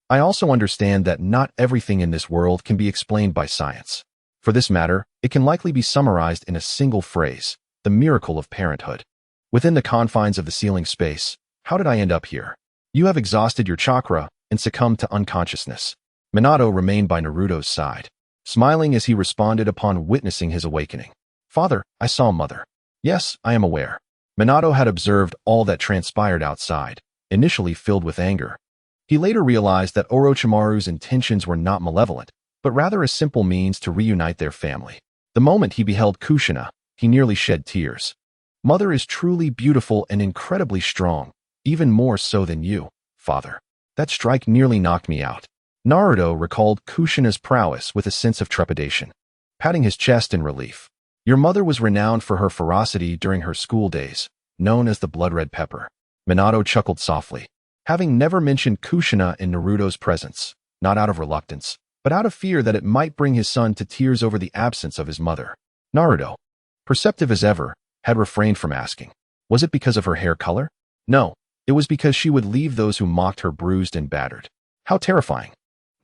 S1: I also understand that not everything in this world can be explained by science. For this matter, it can likely be summarized in a single phrase, the miracle of parenthood. Within the confines of the ceiling space, how did I end up here? You have exhausted your chakra and succumbed to unconsciousness. Minato remained by Naruto's side, smiling as he responded upon witnessing his awakening. Father, I saw Mother. Yes, I am aware. Minato had observed all that transpired outside, initially filled with anger. He later realized that Orochimaru's intentions were not malevolent, but rather a simple means to reunite their family. The moment he beheld Kushina, he nearly shed tears. Mother is truly beautiful and incredibly strong, even more so than you, father. That strike nearly knocked me out. Naruto recalled Kushina's prowess with a sense of trepidation, patting his chest in relief. Your mother was renowned for her ferocity during her school days, known as the blood-red pepper. Minato chuckled softly, having never mentioned Kushina in Naruto's presence, not out of reluctance, but out of fear that it might bring his son to tears over the absence of his mother. Naruto, perceptive as ever, had refrained from asking. Was it because of her hair color? No, it was because she would leave those who mocked her bruised and battered. How terrifying.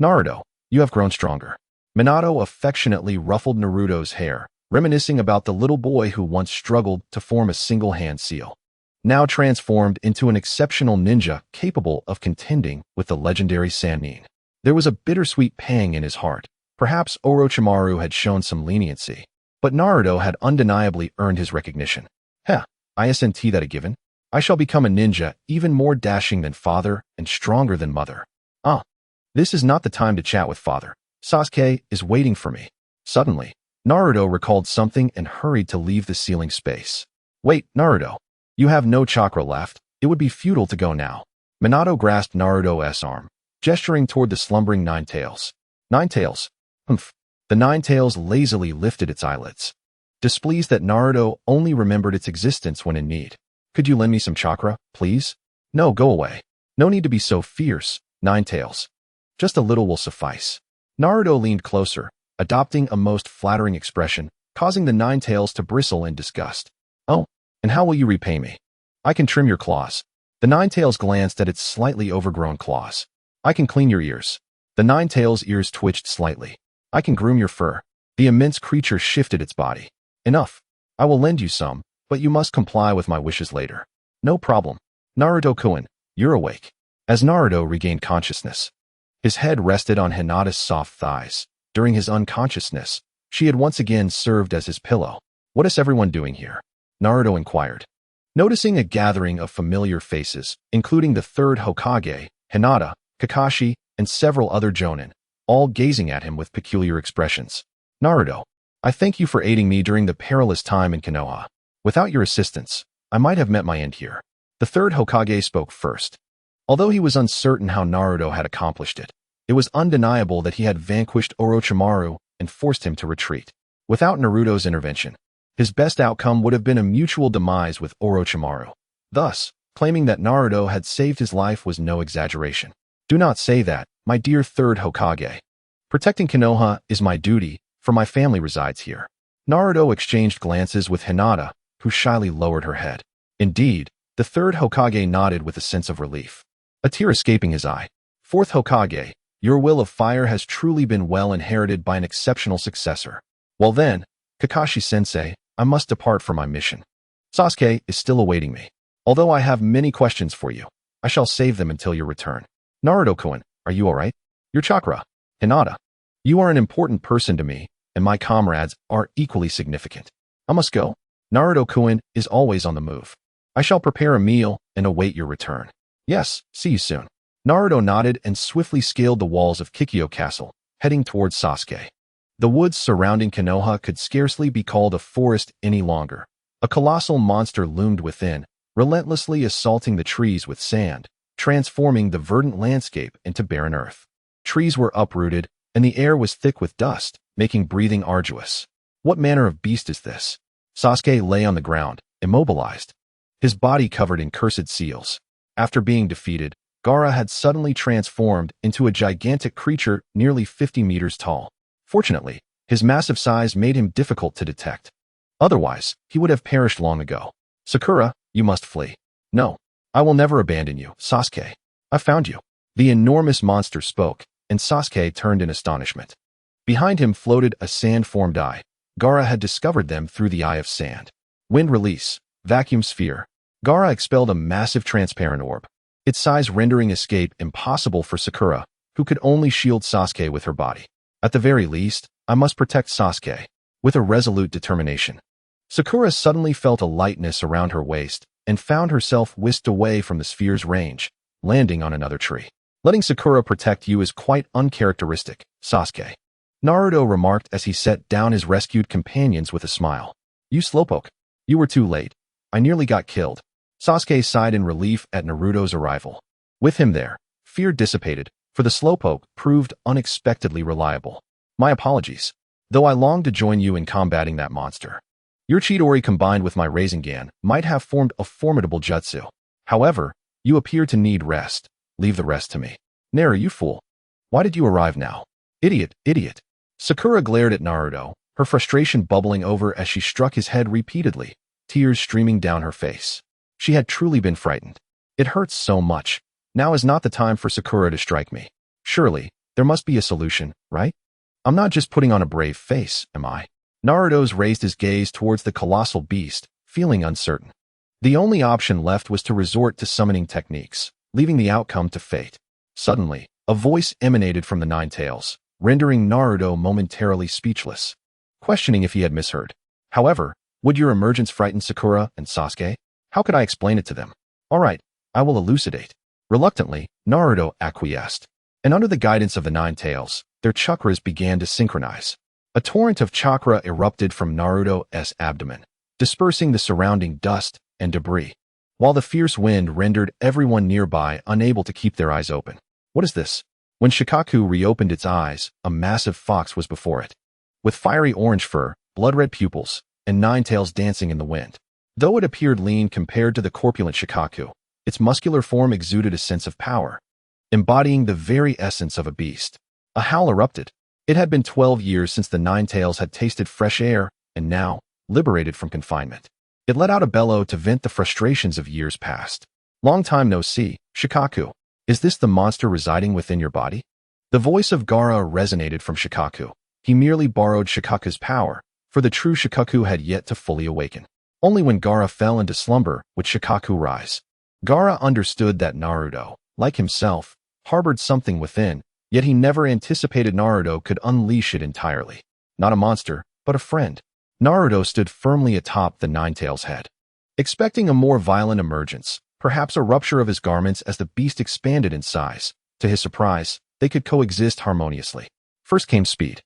S1: Naruto, you have grown stronger. Minato affectionately ruffled Naruto's hair, reminiscing about the little boy who once struggled to form a single-hand seal, now transformed into an exceptional ninja capable of contending with the legendary Sannin. There was a bittersweet pang in his heart. Perhaps Orochimaru had shown some leniency, but Naruto had undeniably earned his recognition. Heh, isn't that a given? I shall become a ninja even more dashing than father and stronger than mother. This is not the time to chat with father. Sasuke is waiting for me. Suddenly, Naruto recalled something and hurried to leave the ceiling space. Wait, Naruto. You have no chakra left. It would be futile to go now. Minato grasped Naruto's arm, gesturing toward the slumbering Nine Tails. Nine Tails. Humph. The Nine Tails lazily lifted its eyelids, displeased that Naruto only remembered its existence when in need. Could you lend me some chakra, please? No, go away. No need to be so fierce, Nine Tails. Just a little will suffice. Naruto leaned closer, adopting a most flattering expression, causing the Nine Tails to bristle in disgust. Oh, and how will you repay me? I can trim your claws. The Nine Tails glanced at its slightly overgrown claws. I can clean your ears. The Nine Tails' ears twitched slightly. I can groom your fur. The immense creature shifted its body. Enough. I will lend you some, but you must comply with my wishes later. No problem. Naruto-kun, you're awake. As Naruto regained consciousness, his head rested on Hinata's soft thighs. During his unconsciousness, she had once again served as his pillow. What is everyone doing here? Naruto inquired. Noticing a gathering of familiar faces, including the third Hokage, Hinata, Kakashi, and several other jonin, all gazing at him with peculiar expressions. Naruto, I thank you for aiding me during the perilous time in Konoha. Without your assistance, I might have met my end here. The third Hokage spoke first. Although he was uncertain how Naruto had accomplished it, it was undeniable that he had vanquished Orochimaru and forced him to retreat. Without Naruto's intervention, his best outcome would have been a mutual demise with Orochimaru. Thus, claiming that Naruto had saved his life was no exaggeration. Do not say that, my dear third Hokage. Protecting Konoha is my duty, for my family resides here. Naruto exchanged glances with Hinata, who shyly lowered her head. Indeed, the third Hokage nodded with a sense of relief, a tear escaping his eye. Fourth Hokage, your will of fire has truly been well inherited by an exceptional successor. Well then, Kakashi-sensei, I must depart for my mission. Sasuke is still awaiting me. Although I have many questions for you, I shall save them until your return. Naruto-kun, are you alright? Your chakra. Hinata, you are an important person to me, and my comrades are equally significant. I must go. Naruto-kun is always on the move. I shall prepare a meal and await your return. Yes, see you soon. Naruto nodded and swiftly scaled the walls of Kikyo Castle, heading towards Sasuke. The woods surrounding Konoha could scarcely be called a forest any longer. A colossal monster loomed within, relentlessly assaulting the trees with sand, transforming the verdant landscape into barren earth. Trees were uprooted, and the air was thick with dust, making breathing arduous. What manner of beast is this? Sasuke lay on the ground, immobilized, his body covered in cursed seals. After being defeated, Gaara had suddenly transformed into a gigantic creature nearly 50 meters tall. Fortunately, his massive size made him difficult to detect. Otherwise, he would have perished long ago. Sakura, you must flee. No, I will never abandon you, Sasuke. I found you. The enormous monster spoke, and Sasuke turned in astonishment. Behind him floated a sand-formed eye. Gaara had discovered them through the eye of sand. Wind release, vacuum sphere. Gaara expelled a massive transparent orb, its size rendering escape impossible for Sakura, who could only shield Sasuke with her body. At the very least, I must protect Sasuke. With a resolute determination, Sakura suddenly felt a lightness around her waist and found herself whisked away from the sphere's range, landing on another tree. Letting Sakura protect you is quite uncharacteristic, Sasuke. Naruto remarked as he set down his rescued companions with a smile. You slowpoke. You were too late. I nearly got killed. Sasuke sighed in relief at Naruto's arrival. With him there, fear dissipated, for the slowpoke proved unexpectedly reliable. My apologies, though I longed to join you in combating that monster. Your Chidori combined with my Rasengan might have formed a formidable jutsu. However, you appear to need rest. Leave the rest to me. Naru, you fool. Why did you arrive now? Idiot, idiot. Sakura glared at Naruto, her frustration bubbling over as she struck his head repeatedly, tears streaming down her face. She had truly been frightened. It hurts so much. Now is not the time for Sakura to strike me. Surely, there must be a solution, right? I'm not just putting on a brave face, am I? Naruto raised his gaze towards the colossal beast, feeling uncertain. The only option left was to resort to summoning techniques, leaving the outcome to fate. Suddenly, a voice emanated from the Nine Tails, rendering Naruto momentarily speechless, questioning if he had misheard. However, would your emergence frighten Sakura and Sasuke? How could I explain it to them? All right, I will elucidate. Reluctantly, Naruto acquiesced, and under the guidance of the Nine Tails, their chakras began to synchronize. A torrent of chakra erupted from Naruto's abdomen, dispersing the surrounding dust and debris, while the fierce wind rendered everyone nearby unable to keep their eyes open. What is this? When Shikaku reopened its eyes, a massive fox was before it, with fiery orange fur, blood-red pupils, and nine tails dancing in the wind. Though it appeared lean compared to the corpulent Shikaku, its muscular form exuded a sense of power, embodying the very essence of a beast. A howl erupted. It had been 12 years since the Nine Tails had tasted fresh air, and now, liberated from confinement, it let out a bellow to vent the frustrations of years past. Long time no see, Shikaku. Is this the monster residing within your body? The voice of Gaara resonated from Shikaku. He merely borrowed Shikaku's power, for the true Shikaku had yet to fully awaken. Only when Gaara fell into slumber would Shikaku rise. Gaara understood that Naruto, like himself, harbored something within, yet he never anticipated Naruto could unleash it entirely. Not a monster, but a friend. Naruto stood firmly atop the Nine Tails' head, expecting a more violent emergence, perhaps a rupture of his garments as the beast expanded in size. To his surprise, they could coexist harmoniously. First came speed.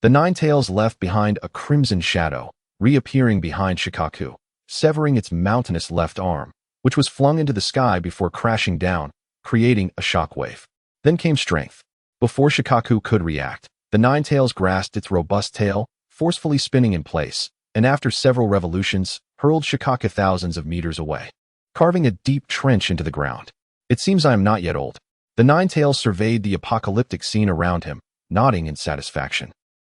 S1: The Nine Tails left behind a crimson shadow, reappearing behind Shikaku, severing its mountainous left arm, which was flung into the sky before crashing down, creating a shockwave. Then came strength. Before Shikaku could react, the Nine Tails grasped its robust tail, forcefully spinning in place, and after several revolutions, hurled Shikaku thousands of meters away, carving a deep trench into the ground. It seems I am not yet old. The Nine Tails surveyed the apocalyptic scene around him, nodding in satisfaction.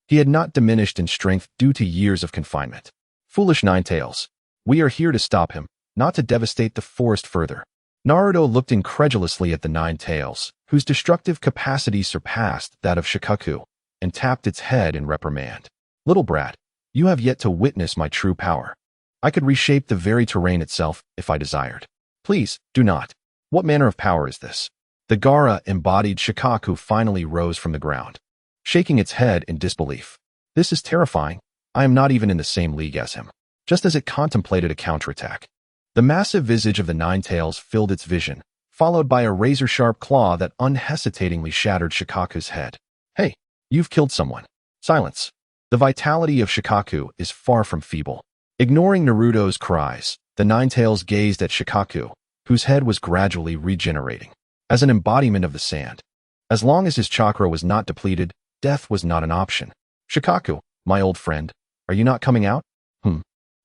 S1: He had not diminished in strength due to years of confinement. Foolish Nine Tails. We are here to stop him, not to devastate the forest further. Naruto looked incredulously at the Nine Tails, whose destructive capacity surpassed that of Shikaku, and tapped its head in reprimand. Little brat, you have yet to witness my true power. I could reshape the very terrain itself if I desired. Please, do not. What manner of power is this? The Gaara-embodied Shikaku finally rose from the ground, shaking its head in disbelief. This is terrifying. I am not even in the same league as him. Just as it contemplated a counterattack, the massive visage of the Nine Tails filled its vision, followed by a razor-sharp claw that unhesitatingly shattered Shikaku's head. Hey, you've killed someone. Silence. The vitality of Shikaku is far from feeble. Ignoring Naruto's cries, the Nine Tails gazed at Shikaku, whose head was gradually regenerating, as an embodiment of the sand. As long as his chakra was not depleted, death was not an option. Shikaku, my old friend, are you not coming out?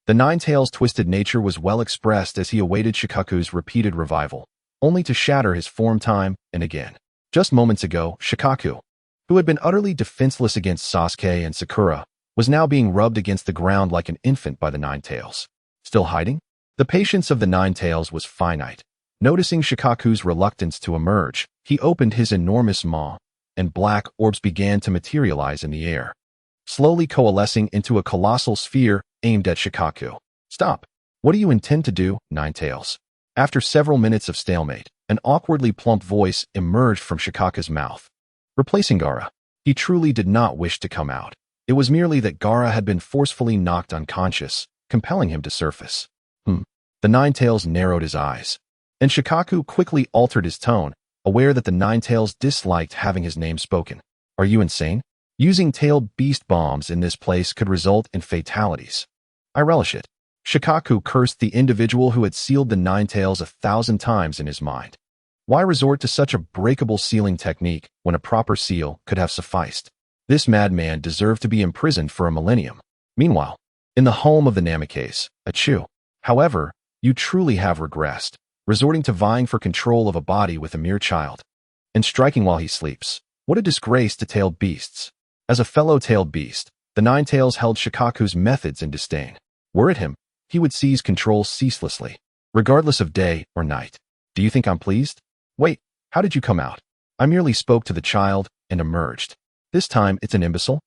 S1: The Nine Tails' twisted nature was well expressed as he awaited Shikaku's repeated revival, only to shatter his form time and again. Just moments ago, Shikaku, who had been utterly defenseless against Sasuke and Sakura, was now being rubbed against the ground like an infant by the Nine Tails. Still hiding? The patience of the Nine Tails was finite. Noticing Shikaku's reluctance to emerge, he opened his enormous maw, and black orbs began to materialize in the air, slowly coalescing into a colossal sphere aimed at Shikaku. Stop! What do you intend to do, Nine Tails? After several minutes of stalemate, an awkwardly plump voice emerged from Shikaku's mouth, replacing Gaara. He truly did not wish to come out. It was merely that Gaara had been forcefully knocked unconscious, compelling him to surface. The Nine Tails narrowed his eyes, and Shikaku quickly altered his tone, aware that the Nine Tails disliked having his name spoken. Are you insane? Using tailed beast bombs in this place could result in fatalities. I relish it. Shikaku cursed the individual who had sealed the Nine Tails 1,000 times in his mind. Why resort to such a breakable sealing technique when a proper seal could have sufficed? This madman deserved to be imprisoned for a millennium. Meanwhile, in the home of the Namikaze, Achu. However, you truly have regressed, resorting to vying for control of a body with a mere child, and striking while he sleeps. What a disgrace to tailed beasts. As a fellow tailed beast, the Nine Tails held Shikaku's methods in disdain. Were it him, he would seize control ceaselessly, regardless of day or night. Do you think I'm pleased? Wait, how did you come out? I merely spoke to the child and emerged. This time it's an imbecile?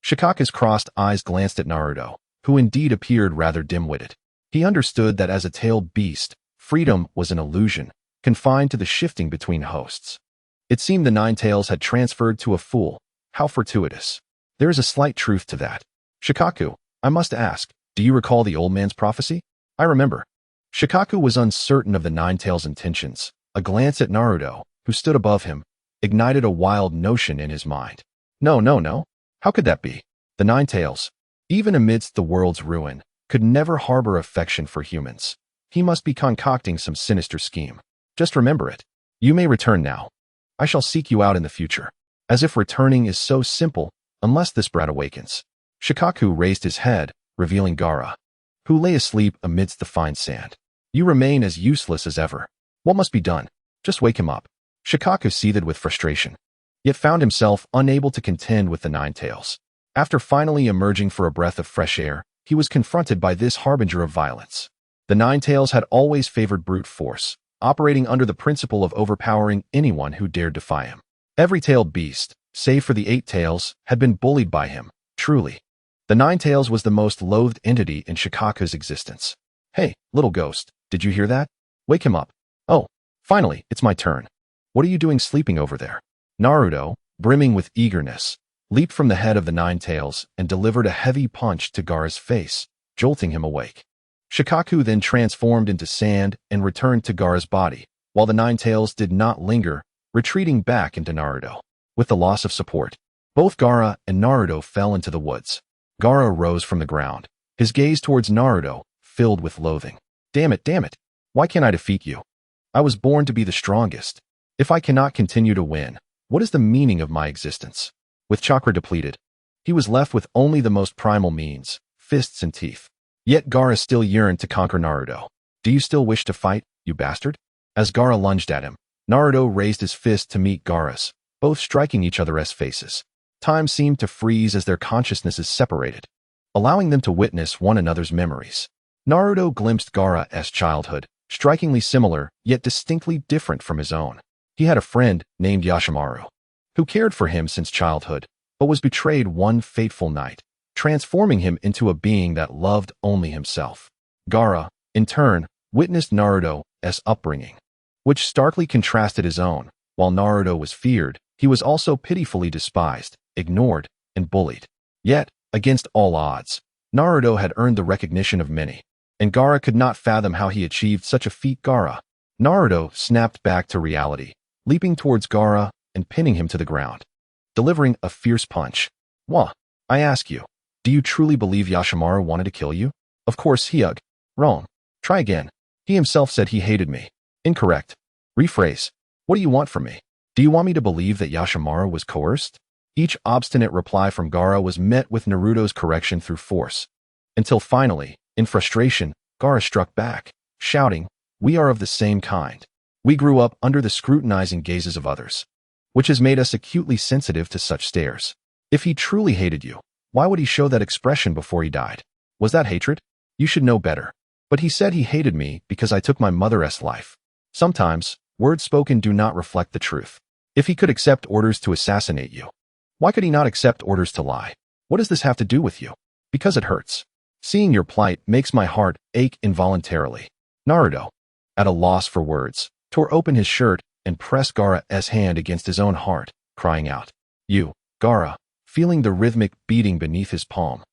S1: Shikaku's crossed eyes glanced at Naruto, who indeed appeared rather dim-witted. He understood that as a tailed beast, freedom was an illusion, confined to the shifting between hosts. It seemed the Nine Tails had transferred to a fool. How fortuitous. There is a slight truth to that. Shikaku, I must ask, do you recall the old man's prophecy? I remember. Shikaku was uncertain of the Nine Tails' intentions. A glance at Naruto, who stood above him, ignited a wild notion in his mind. No. How could that be? The Nine Tails, even amidst the world's ruin, could never harbor affection for humans. He must be concocting some sinister scheme. Just remember it. You may return now. I shall seek you out in the future. As if returning is so simple, unless this brat awakens. Shikaku raised his head, revealing Gaara, who lay asleep amidst the fine sand. You remain as useless as ever. What must be done? Just wake him up. Shikaku seethed with frustration, yet found himself unable to contend with the Nine Tails. After finally emerging for a breath of fresh air, he was confronted by this harbinger of violence. The Nine Tails had always favored brute force, operating under the principle of overpowering anyone who dared defy him. Every tailed beast, save for the 8 tails, had been bullied by him, truly. The Nine Tails was the most loathed entity in Shikaku's existence. Hey, little ghost, did you hear that? Wake him up. Oh, finally, it's my turn. What are you doing sleeping over there? Naruto, brimming with eagerness, leaped from the head of the Nine Tails and delivered a heavy punch to Gaara's face, jolting him awake. Shikaku then transformed into sand and returned to Gaara's body, while the Nine Tails did not linger, retreating back into Naruto. With the loss of support, both Gaara and Naruto fell into the woods. Gaara rose from the ground, his gaze towards Naruto, filled with loathing. Damn it, why can't I defeat you? I was born to be the strongest. If I cannot continue to win, what is the meaning of my existence? With chakra depleted, he was left with only the most primal means, fists and teeth. Yet Gaara still yearned to conquer Naruto. Do you still wish to fight, you bastard? As Gaara lunged at him, Naruto raised his fist to meet Gaara's, both striking each other's faces. Time seemed to freeze as their consciousnesses separated, allowing them to witness one another's memories. Naruto glimpsed Gaara's childhood, strikingly similar, yet distinctly different from his own. He had a friend named Yashimaru, who cared for him since childhood, but was betrayed one fateful night, transforming him into a being that loved only himself. Gaara, in turn, witnessed Naruto's upbringing, which starkly contrasted his own. While Naruto was feared, he was also pitifully despised, ignored, and bullied. Yet, against all odds, Naruto had earned the recognition of many, and Gaara could not fathom how he achieved such a feat. Naruto snapped back to reality, leaping towards Gaara and pinning him to the ground, delivering a fierce punch. Wah! I ask you, do you truly believe Yashimaru wanted to kill you? Of course Hyug. Wrong. Try again. He himself said he hated me. Incorrect. Rephrase. What do you want from me? Do you want me to believe that Yashimaru was coerced? Each obstinate reply from Gaara was met with Naruto's correction through force, until finally, in frustration, Gaara struck back, shouting, "We are of the same kind. We grew up under the scrutinizing gazes of others, which has made us acutely sensitive to such stares. If he truly hated you, why would he show that expression before he died? Was that hatred? You should know better. But he said he hated me because I took my mother's life. Sometimes, words spoken do not reflect the truth. If he could accept orders to assassinate you, why could he not accept orders to lie? What does this have to do with you? Because it hurts. Seeing your plight makes my heart ache involuntarily." Naruto, at a loss for words, tore open his shirt and pressed Gaara's hand against his own heart, crying out. Gaara, feeling the rhythmic beating beneath his palm,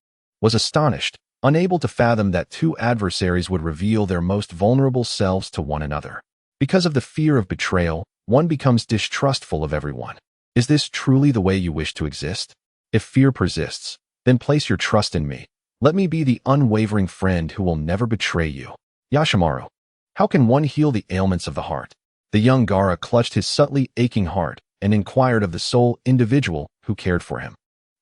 S1: was astonished, unable to fathom that two adversaries would reveal their most vulnerable selves to one another. Because of the fear of betrayal, one becomes distrustful of everyone. Is this truly the way you wish to exist? If fear persists, then place your trust in me. Let me be the unwavering friend who will never betray you. Yashimaru, how can one heal the ailments of the heart? The young Gaara clutched his subtly aching heart and inquired of the sole individual who cared for him.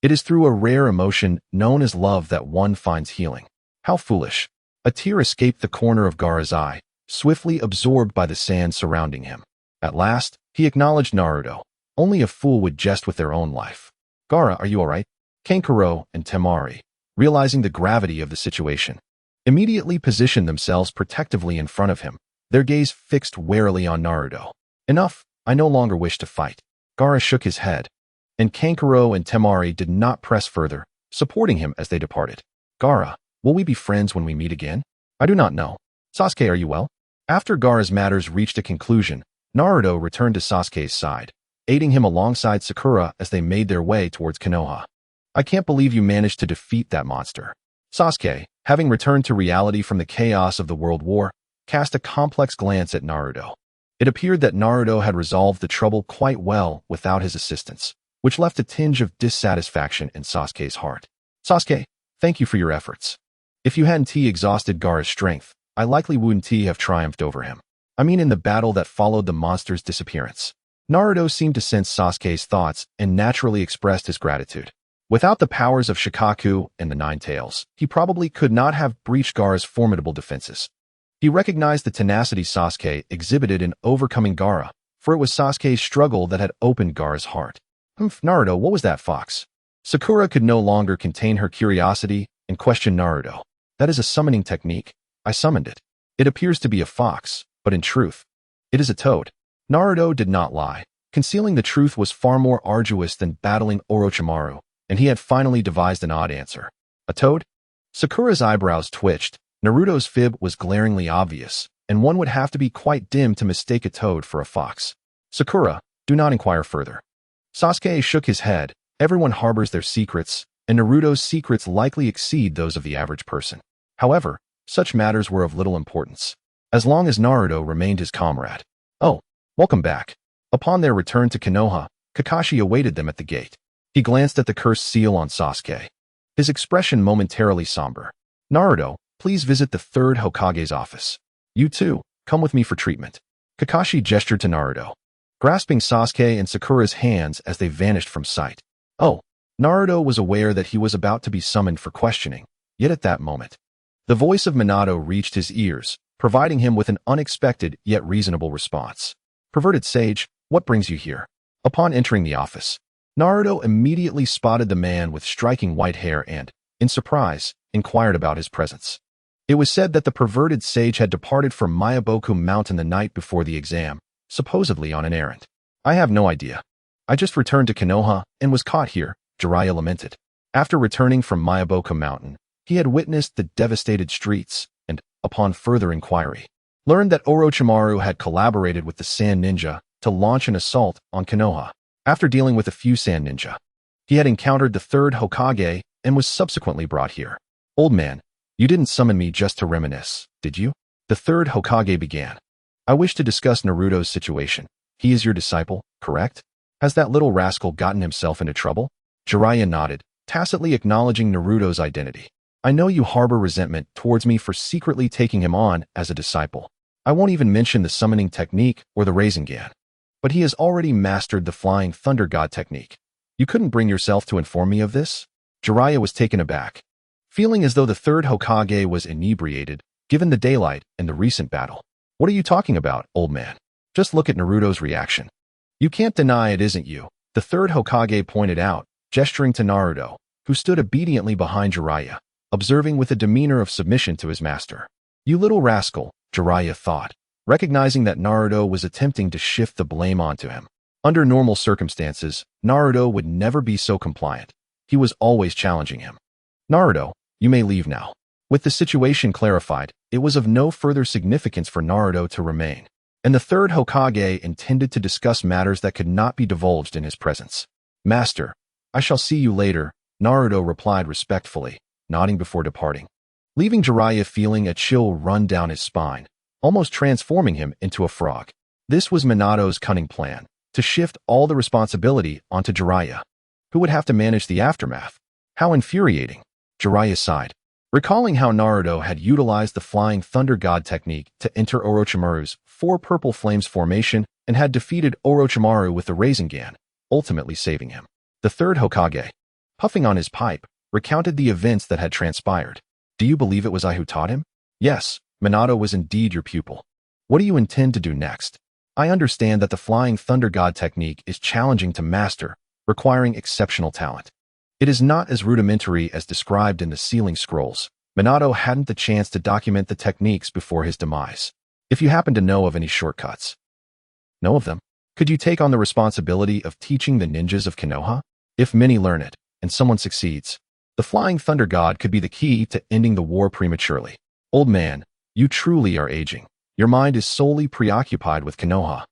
S1: It is through a rare emotion known as love that one finds healing. How foolish. A tear escaped the corner of Gaara's eye, swiftly absorbed by the sand surrounding him. At last, he acknowledged Naruto. Only a fool would jest with their own life. Gaara, are you alright? Kankuro and Temari, realizing the gravity of the situation, immediately positioned themselves protectively in front of him, their gaze fixed warily on Naruto. Enough, I no longer wish to fight. Gaara shook his head, and Kankuro and Temari did not press further, supporting him as they departed. Gaara, will we be friends when we meet again? I do not know. Sasuke, are you well? After Gaara's matters reached a conclusion, Naruto returned to Sasuke's side, aiding him alongside Sakura as they made their way towards Konoha. I can't believe you managed to defeat that monster. Sasuke, having returned to reality from the chaos of the World War, cast a complex glance at Naruto. It appeared that Naruto had resolved the trouble quite well without his assistance, which left a tinge of dissatisfaction in Sasuke's heart. Sasuke, thank you for your efforts. If you hadn't exhausted Gaara's strength, I likely wouldn't have triumphed over him. I mean in the battle that followed the monster's disappearance. Naruto seemed to sense Sasuke's thoughts and naturally expressed his gratitude. Without the powers of Shikaku and the Nine Tails, he probably could not have breached Gaara's formidable defenses. He recognized the tenacity Sasuke exhibited in overcoming Gaara, for it was Sasuke's struggle that had opened Gaara's heart. Naruto, what was that, fox? Sakura could no longer contain her curiosity and questioned Naruto. That is a summoning technique. I summoned it. It appears to be a fox, but in truth, it is a toad. Naruto did not lie. Concealing the truth was far more arduous than battling Orochimaru, and he had finally devised an odd answer. A toad? Sakura's eyebrows twitched. Naruto's fib was glaringly obvious, and one would have to be quite dim to mistake a toad for a fox. Sakura, do not inquire further. Sasuke shook his head. Everyone harbors their secrets, and Naruto's secrets likely exceed those of the average person. However, such matters were of little importance, as long as Naruto remained his comrade. Oh, welcome back. Upon their return to Konoha, Kakashi awaited them at the gate. He glanced at the cursed seal on Sasuke, his expression momentarily somber. Naruto, please visit the third Hokage's office. You too, come with me for treatment. Kakashi gestured to Naruto. grasping Sasuke and Sakura's hands as they vanished from sight. Oh, Naruto was aware that he was about to be summoned for questioning, yet at that moment, the voice of Minato reached his ears, providing him with an unexpected yet reasonable response. Perverted sage, what brings you here? Upon entering the office, Naruto immediately spotted the man with striking white hair and, in surprise, inquired about his presence. It was said that the perverted sage had departed from Miyaboku Mountain the night before the exam, supposedly on an errand. I have no idea. I just returned to Konoha and was caught here, Jiraiya lamented. After returning from Miyaboku Mountain, he had witnessed the devastated streets and, upon further inquiry, learned that Orochimaru had collaborated with the Sand Ninja to launch an assault on Konoha. After dealing with a few Sand Ninja, he had encountered the third Hokage and was subsequently brought here. Old man, you didn't summon me just to reminisce, did you? The third Hokage began. I wish to discuss Naruto's situation. He is your disciple, correct? Has that little rascal gotten himself into trouble? Jiraiya nodded, tacitly acknowledging Naruto's identity. I know you harbor resentment towards me for secretly taking him on as a disciple. I won't even mention the summoning technique or the Rasengan. But he has already mastered the Flying Thunder God technique. You couldn't bring yourself to inform me of this? Jiraiya was taken aback, feeling as though the third Hokage was inebriated, given the daylight and the recent battle. What are you talking about, old man? Just look at Naruto's reaction. You can't deny it isn't you, the third Hokage pointed out, gesturing to Naruto, who stood obediently behind Jiraiya, observing with a demeanor of submission to his master. You little rascal, Jiraiya thought, recognizing that Naruto was attempting to shift the blame onto him. Under normal circumstances, Naruto would never be so compliant. He was always challenging him. Naruto, you may leave now. With the situation clarified, it was of no further significance for Naruto to remain, and the third Hokage intended to discuss matters that could not be divulged in his presence. Master, I shall see you later, Naruto replied respectfully, nodding before departing, leaving Jiraiya feeling a chill run down his spine, almost transforming him into a frog. This was Minato's cunning plan, to shift all the responsibility onto Jiraiya, who would have to manage the aftermath. How infuriating. Jiraiya sighed, recalling how Naruto had utilized the Flying Thunder God technique to enter Orochimaru's 4 purple flames formation and had defeated Orochimaru with the Rasengan, ultimately saving him. The third Hokage, puffing on his pipe, recounted the events that had transpired. Do you believe it was I who taught him? Yes, Minato was indeed your pupil. What do you intend to do next? I understand that the Flying Thunder God technique is challenging to master, requiring exceptional talent. It is not as rudimentary as described in the Sealing Scrolls. Minato hadn't the chance to document the techniques before his demise. If you happen to know of any shortcuts, know of them, could you take on the responsibility of teaching the ninjas of Konoha? If many learn it, and someone succeeds, the Flying Thunder God could be the key to ending the war prematurely. Old man, you truly are aging. Your mind is solely preoccupied with Konoha.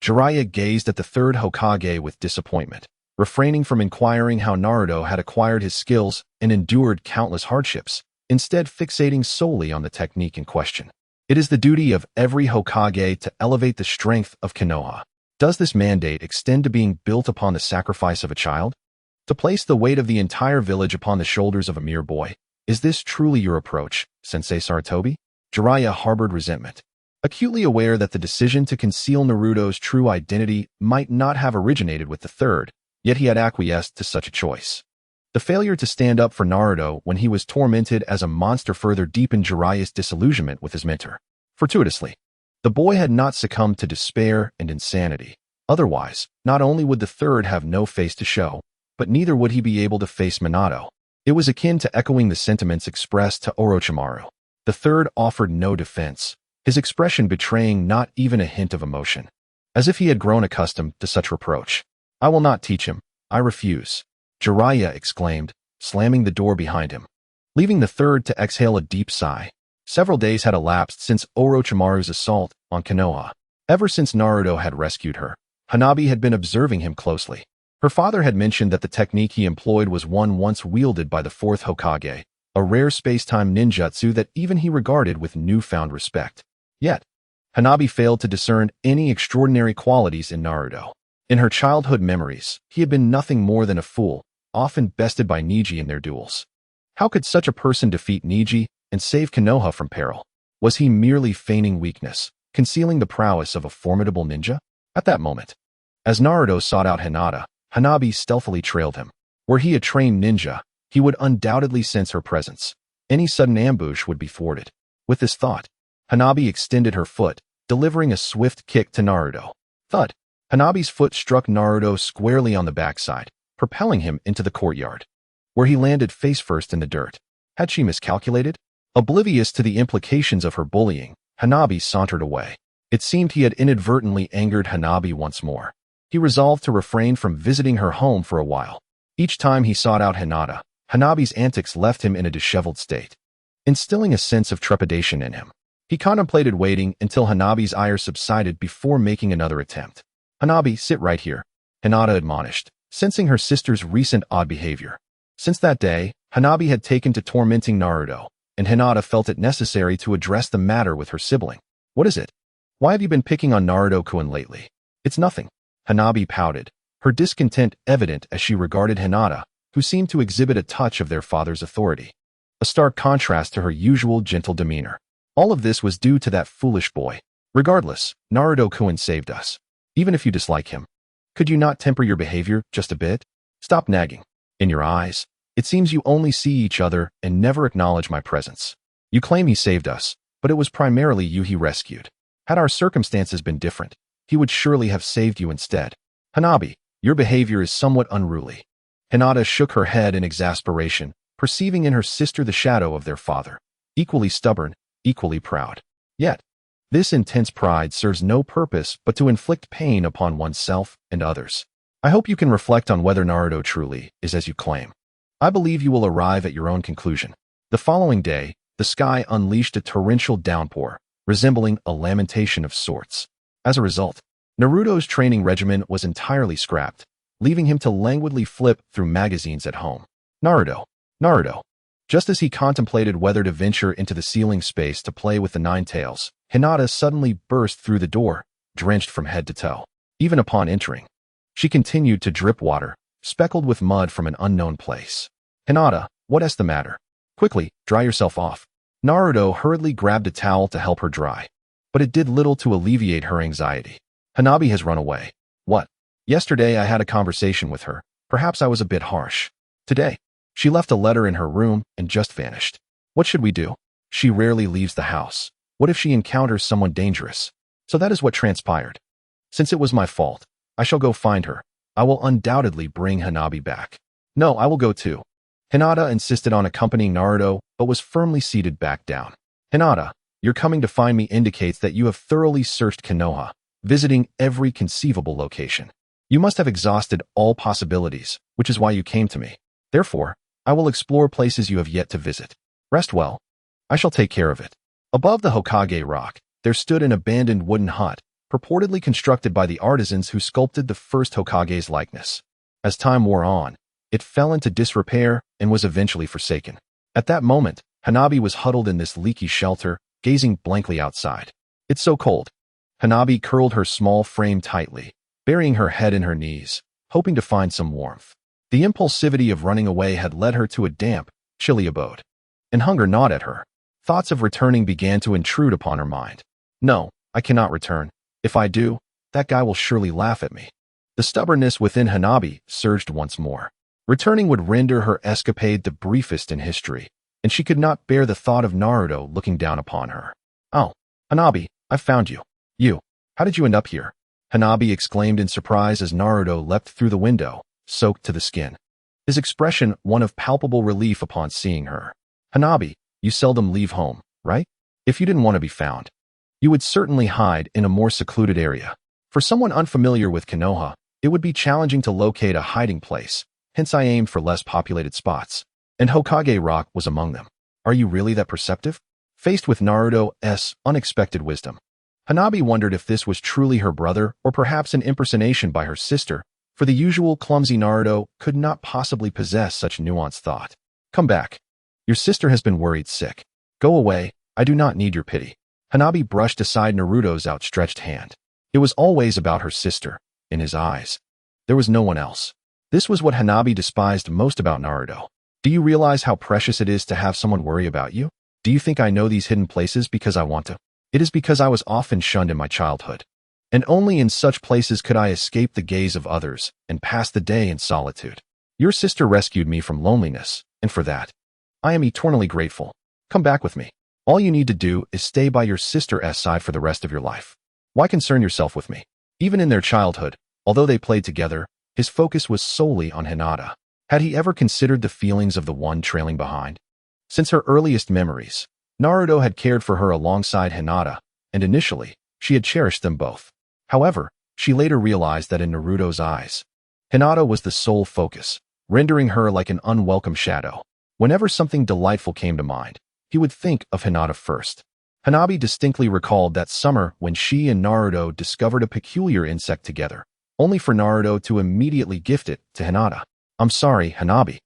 S1: Jiraiya gazed at the third Hokage with disappointment, refraining from inquiring how Naruto had acquired his skills and endured countless hardships, instead fixating solely on the technique in question. It is the duty of every Hokage to elevate the strength of Konoha. Does this mandate extend to being built upon the sacrifice of a child? To place the weight of the entire village upon the shoulders of a mere boy? Is this truly your approach, Sensei Sarutobi? Jiraiya harbored resentment, acutely aware that the decision to conceal Naruto's true identity might not have originated with the third, yet he had acquiesced to such a choice. The failure to stand up for Naruto when he was tormented as a monster further deepened Jiraiya's disillusionment with his mentor. Fortuitously, the boy had not succumbed to despair and insanity. Otherwise, not only would the third have no face to show, but neither would he be able to face Minato. It was akin to echoing the sentiments expressed to Orochimaru. The third offered no defense, his expression betraying not even a hint of emotion, as if he had grown accustomed to such reproach. I will not teach him. I refuse, Jiraiya exclaimed, slamming the door behind him, leaving the third to exhale a deep sigh. Several days had elapsed since Orochimaru's assault on Konoha. Ever since Naruto had rescued her, Hanabi had been observing him closely. Her father had mentioned that the technique he employed was one once wielded by the Fourth Hokage, a rare space-time ninjutsu that even he regarded with newfound respect. Yet, Hanabi failed to discern any extraordinary qualities in Naruto. In her childhood memories, he had been nothing more than a fool, often bested by Neji in their duels. How could such a person defeat Neji and save Konoha from peril? Was he merely feigning weakness, concealing the prowess of a formidable ninja? At that moment, As Naruto sought out Hinata, Hanabi stealthily trailed him. Were he a trained ninja, he would undoubtedly sense her presence. Any sudden ambush would be thwarted. With this thought, Hanabi extended her foot, delivering a swift kick to Naruto. Thud! Hanabi's foot struck Naruto squarely on the backside, propelling him into the courtyard, where he landed face first in the dirt. Had she miscalculated? Oblivious to the implications of her bullying, Hanabi sauntered away. It seemed he had inadvertently angered Hanabi once more. He resolved to refrain from visiting her home for a while. Each time he sought out Hinata, Hanabi's antics left him in a disheveled state, instilling a sense of trepidation in him. He contemplated waiting until Hanabi's ire subsided before making another attempt. "Hanabi, sit right here," Hinata admonished, sensing her sister's recent odd behavior. Since that day, Hanabi had taken to tormenting Naruto, and Hinata felt it necessary to address the matter with her sibling. "What is it? Why have you been picking on Naruto-kun lately?" "It's nothing." Hanabi pouted, her discontent evident as she regarded Hinata, who seemed to exhibit a touch of their father's authority, a stark contrast to her usual gentle demeanor. "All of this was due to that foolish boy. Regardless, Naruto-kun saved us. Even if you dislike him, could you not temper your behavior just a bit? Stop nagging. In your eyes, it seems you only see each other and never acknowledge my presence. You claim he saved us, but it was primarily you he rescued. Had our circumstances been different, he would surely have saved you instead. Hanabi, your behavior is somewhat unruly." Hinata shook her head in exasperation, perceiving in her sister the shadow of their father, equally stubborn, equally proud. Yet, this intense pride serves no purpose but to inflict pain upon oneself and others. "I hope you can reflect on whether Naruto truly is as you claim. I believe you will arrive at your own conclusion." The following day, the sky unleashed a torrential downpour, resembling a lamentation of sorts. As a result, Naruto's training regimen was entirely scrapped, leaving him to languidly flip through magazines at home. Naruto. Just as he contemplated whether to venture into the ceiling space to play with the Nine Tails, Hinata suddenly burst through the door, drenched from head to toe. Even upon entering, she continued to drip water, speckled with mud from an unknown place. "Hinata, what's the matter? Quickly, dry yourself off." Naruto hurriedly grabbed a towel to help her dry, but it did little to alleviate her anxiety. "Hanabi has run away." "What?" "Yesterday I had a conversation with her. Perhaps I was a bit harsh. Today, she left a letter in her room and just vanished." "What should we do?" "She rarely leaves the house. What if she encounters someone dangerous?" "So that is what transpired. Since it was my fault, I shall go find her. I will undoubtedly bring Hanabi back." "No, I will go too." Hinata insisted on accompanying Naruto, but was firmly seated back down. "Hinata, your coming to find me indicates that you have thoroughly searched Konoha, visiting every conceivable location. You must have exhausted all possibilities, which is why you came to me. Therefore, I will explore places you have yet to visit. Rest well. I shall take care of it." Above the Hokage rock, there stood an abandoned wooden hut, purportedly constructed by the artisans who sculpted the first Hokage's likeness. As time wore on, it fell into disrepair and was eventually forsaken. At that moment, Hanabi was huddled in this leaky shelter, gazing blankly outside. "It's so cold." Hanabi curled her small frame tightly, burying her head in her knees, hoping to find some warmth. The impulsivity of running away had led her to a damp, chilly abode, and hunger gnawed at her. Thoughts of returning began to intrude upon her mind. "No, I cannot return. If I do, that guy will surely laugh at me." The stubbornness within Hanabi surged once more. Returning would render her escapade the briefest in history, and she could not bear the thought of Naruto looking down upon her. "Oh, Hanabi, I've found you. How did you end up here?" Hanabi exclaimed in surprise as Naruto leapt through the window, soaked to the skin, his expression one of palpable relief upon seeing her. "Hanabi, you seldom leave home, right? If you didn't want to be found, you would certainly hide in a more secluded area. For someone unfamiliar with Konoha, it would be challenging to locate a hiding place, hence I aimed for less populated spots, and Hokage Rock was among them." "Are you really that perceptive?" Faced with Naruto's unexpected wisdom, Hanabi wondered if this was truly her brother or perhaps an impersonation by her sister, for the usual clumsy Naruto could not possibly possess such nuanced thought. "Come back. Your sister has been worried sick. Go away, I do not need your pity." Hanabi brushed aside Naruto's outstretched hand. It was always about her sister, in his eyes. There was no one else. This was what Hanabi despised most about Naruto. "Do you realize how precious it is to have someone worry about you? Do you think I know these hidden places because I want to? It is because I was often shunned in my childhood. and only in such places could I escape the gaze of others and pass the day in solitude. Your sister rescued me from loneliness, and for that, I am eternally grateful. Come back with me. All you need to do is stay by your sister's side for the rest of your life. Why concern yourself with me? Even in their childhood, although they played together, his focus was solely on Hinata. Had he ever considered the feelings of the one trailing behind? Since her earliest memories, Naruto had cared for her alongside Hinata, and initially, she had cherished them both. However, she later realized that in Naruto's eyes, Hinata was the sole focus, rendering her like an unwelcome shadow. Whenever something delightful came to mind, he would think of Hinata first. Hanabi distinctly recalled that summer when she and Naruto discovered a peculiar insect together, only for Naruto to immediately gift it to Hinata. I'm sorry, Hanabi.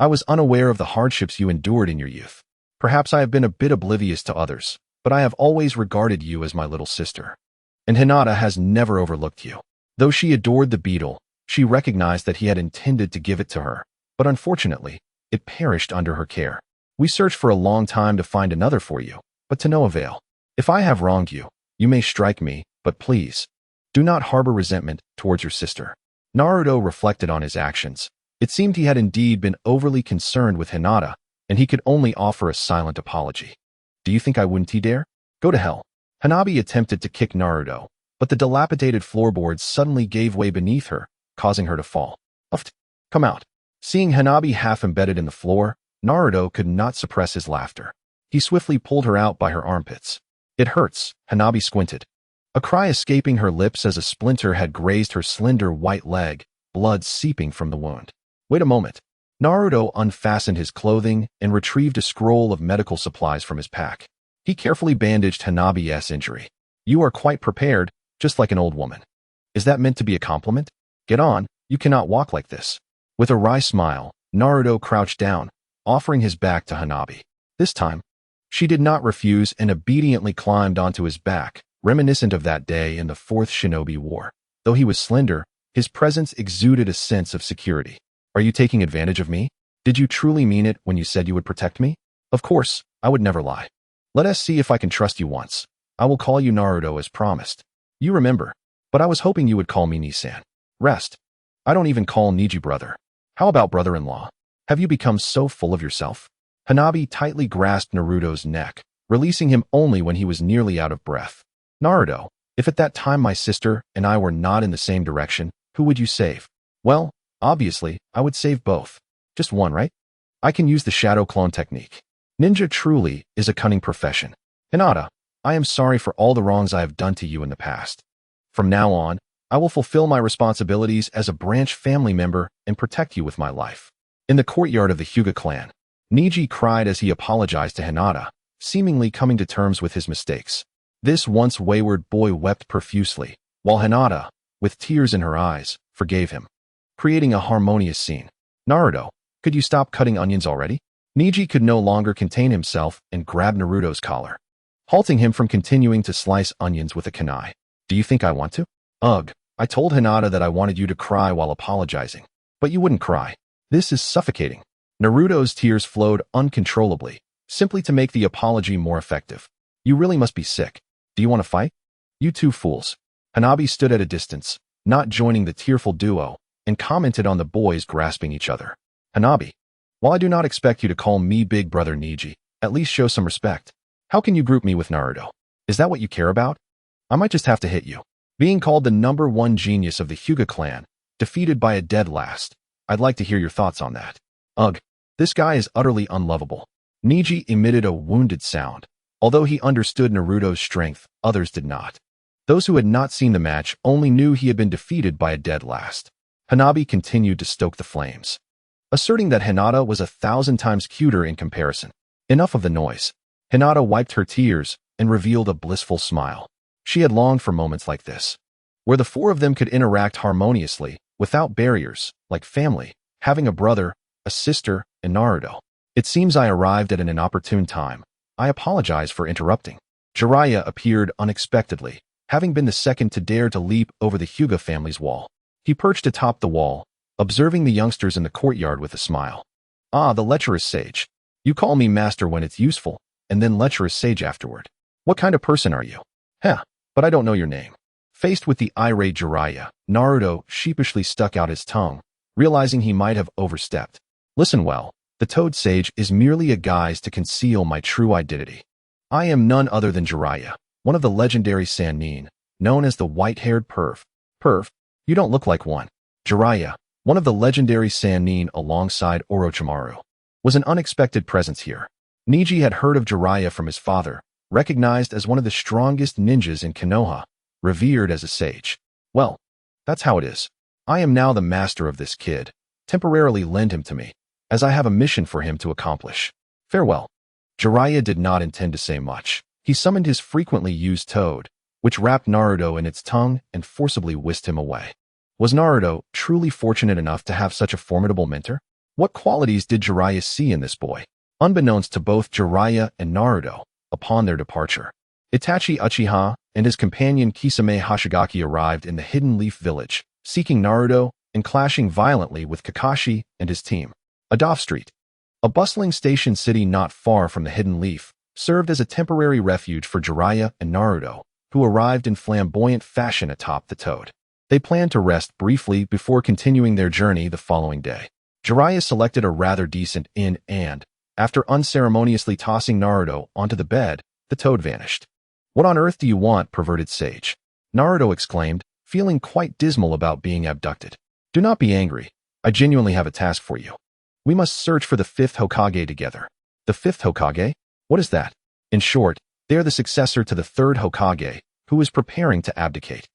S1: I was unaware of the hardships you endured in your youth. Perhaps I have been a bit oblivious to others, but I have always regarded you as my little sister. And Hinata has never overlooked you. Though she adored the beetle, she recognized that he had intended to give it to her, but unfortunately, it perished under her care. We searched for a long time to find another for you, but to no avail. If I have wronged you, you may strike me, but please, do not harbor resentment towards your sister. Naruto reflected on his actions. It seemed he had indeed been overly concerned with Hinata, and he could only offer a silent apology. Do you think I wouldn't dare? Go to hell. Hanabi attempted to kick Naruto, but the dilapidated floorboards suddenly gave way beneath her, causing her to fall. Uft! Come out. Seeing Hanabi half embedded in the floor, Naruto could not suppress his laughter. He swiftly pulled her out by her armpits. It hurts, Hanabi squinted. A cry escaping her lips as a splinter had grazed her slender white leg, blood seeping from the wound. Wait a moment. Naruto unfastened his clothing and retrieved a scroll of medical supplies from his pack. He carefully bandaged Hanabi's injury. You are quite prepared, just like an old woman. Is that meant to be a compliment? Get on, you cannot walk like this. With a wry smile, Naruto crouched down, offering his back to Hanabi. This time, she did not refuse and obediently climbed onto his back, reminiscent of that day in the Fourth Shinobi War. Though he was slender, his presence exuded a sense of security. Are you taking advantage of me? Did you truly mean it when you said you would protect me? Of course, I would never lie. Let us see if I can trust you once. I will call you Naruto as promised. You remember, but I was hoping you would call me Nisan. Rest. I don't even call Niji brother. How about brother-in-law? Have you become so full of yourself? Hanabi tightly grasped Naruto's neck, releasing him only when he was nearly out of breath. Naruto, if at that time my sister and I were not in the same direction, who would you save? Well, obviously, I would save both. Just one, right? I can use the shadow clone technique. Ninja truly is a cunning profession. Hinata, I am sorry for all the wrongs I have done to you in the past. From now on, I will fulfill my responsibilities as a branch family member and protect you with my life. In the courtyard of the Hyuga clan, Niji cried as he apologized to Hinata, seemingly coming to terms with his mistakes. This once wayward boy wept profusely, while Hinata, with tears in her eyes, forgave him, creating a harmonious scene. Naruto, could you stop cutting onions already? Niji could no longer contain himself and grabbed Naruto's collar, halting him from continuing to slice onions with a kunai. Do you think I want to? Ugh, I told Hinata that I wanted you to cry while apologizing, but you wouldn't cry. This is suffocating. Naruto's tears flowed uncontrollably, simply to make the apology more effective. You really must be sick. Do you want to fight? You two fools. Hanabi stood at a distance, not joining the tearful duo, and commented on the boys grasping each other. Hanabi, while I do not expect you to call me big brother Niji, at least show some respect. How can you group me with Naruto? Is that what you care about? I might just have to hit you. Being called the #1 genius of the Hyuga clan, defeated by a dead last. I'd like to hear your thoughts on that. Ugh, this guy is utterly unlovable. Niji emitted a wounded sound. Although he understood Naruto's strength, others did not. Those who had not seen the match only knew he had been defeated by a dead last. Hanabi continued to stoke the flames, asserting that Hinata was 1,000 times cuter in comparison. Enough of the noise. Hinata wiped her tears and revealed a blissful smile. She had longed for moments like this, where the four of them could interact harmoniously, without barriers, like family, having a brother, a sister, and Naruto. It seems I arrived at an inopportune time. I apologize for interrupting. Jiraiya appeared unexpectedly, having been the second to dare to leap over the Hyuga family's wall. He perched atop the wall, observing the youngsters in the courtyard with a smile. Ah, the lecherous sage. You call me master when it's useful, and then lecherous sage afterward. What kind of person are you? Heh, but I don't know your name. Faced with the irate Jiraiya, Naruto sheepishly stuck out his tongue, realizing he might have overstepped. Listen well, the Toad Sage is merely a guise to conceal my true identity. I am none other than Jiraiya, one of the legendary Sannin, known as the white-haired perv. Perv, you don't look like one. Jiraiya, one of the legendary Sannin alongside Orochimaru, was an unexpected presence here. Neji had heard of Jiraiya from his father, recognized as one of the strongest ninjas in Konoha, revered as a sage. Well, that's how it is. I am now the master of this kid. Temporarily lend him to me, as I have a mission for him to accomplish. Farewell. Jiraiya did not intend to say much. He summoned his frequently used toad, which wrapped Naruto in its tongue and forcibly whisked him away. Was Naruto truly fortunate enough to have such a formidable mentor? What qualities did Jiraiya see in this boy? Unbeknownst to both Jiraiya and Naruto, upon their departure, Itachi Uchiha and his companion Kisame Hoshigaki arrived in the Hidden Leaf Village, seeking Naruto and clashing violently with Kakashi and his team. Adolf Street, a bustling station city not far from the Hidden Leaf, served as a temporary refuge for Jiraiya and Naruto, who arrived in flamboyant fashion atop the Toad. They planned to rest briefly before continuing their journey the following day. Jiraiya selected a rather decent inn and, after unceremoniously tossing Naruto onto the bed, the Toad vanished. What on earth do you want, perverted sage? Naruto exclaimed, feeling quite dismal about being abducted. Do not be angry. I genuinely have a task for you. We must search for the Fifth Hokage together. The Fifth Hokage? What is that? In short, they are the successor to the Third Hokage, who is preparing to abdicate.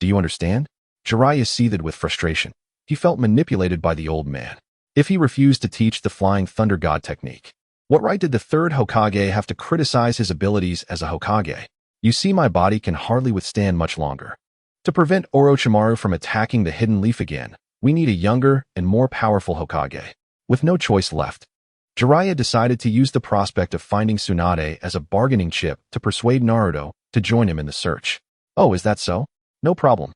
S1: Do you understand? Jiraiya seethed with frustration. He felt manipulated by the old man. If he refused to teach the Flying Thunder God technique, what right did the Third Hokage have to criticize his abilities as a Hokage? You see, my body can hardly withstand much longer. To prevent Orochimaru from attacking the Hidden Leaf again, we need a younger and more powerful Hokage. With no choice left, Jiraiya decided to use the prospect of finding Tsunade as a bargaining chip to persuade Naruto to join him in the search. Oh, is that so? No problem.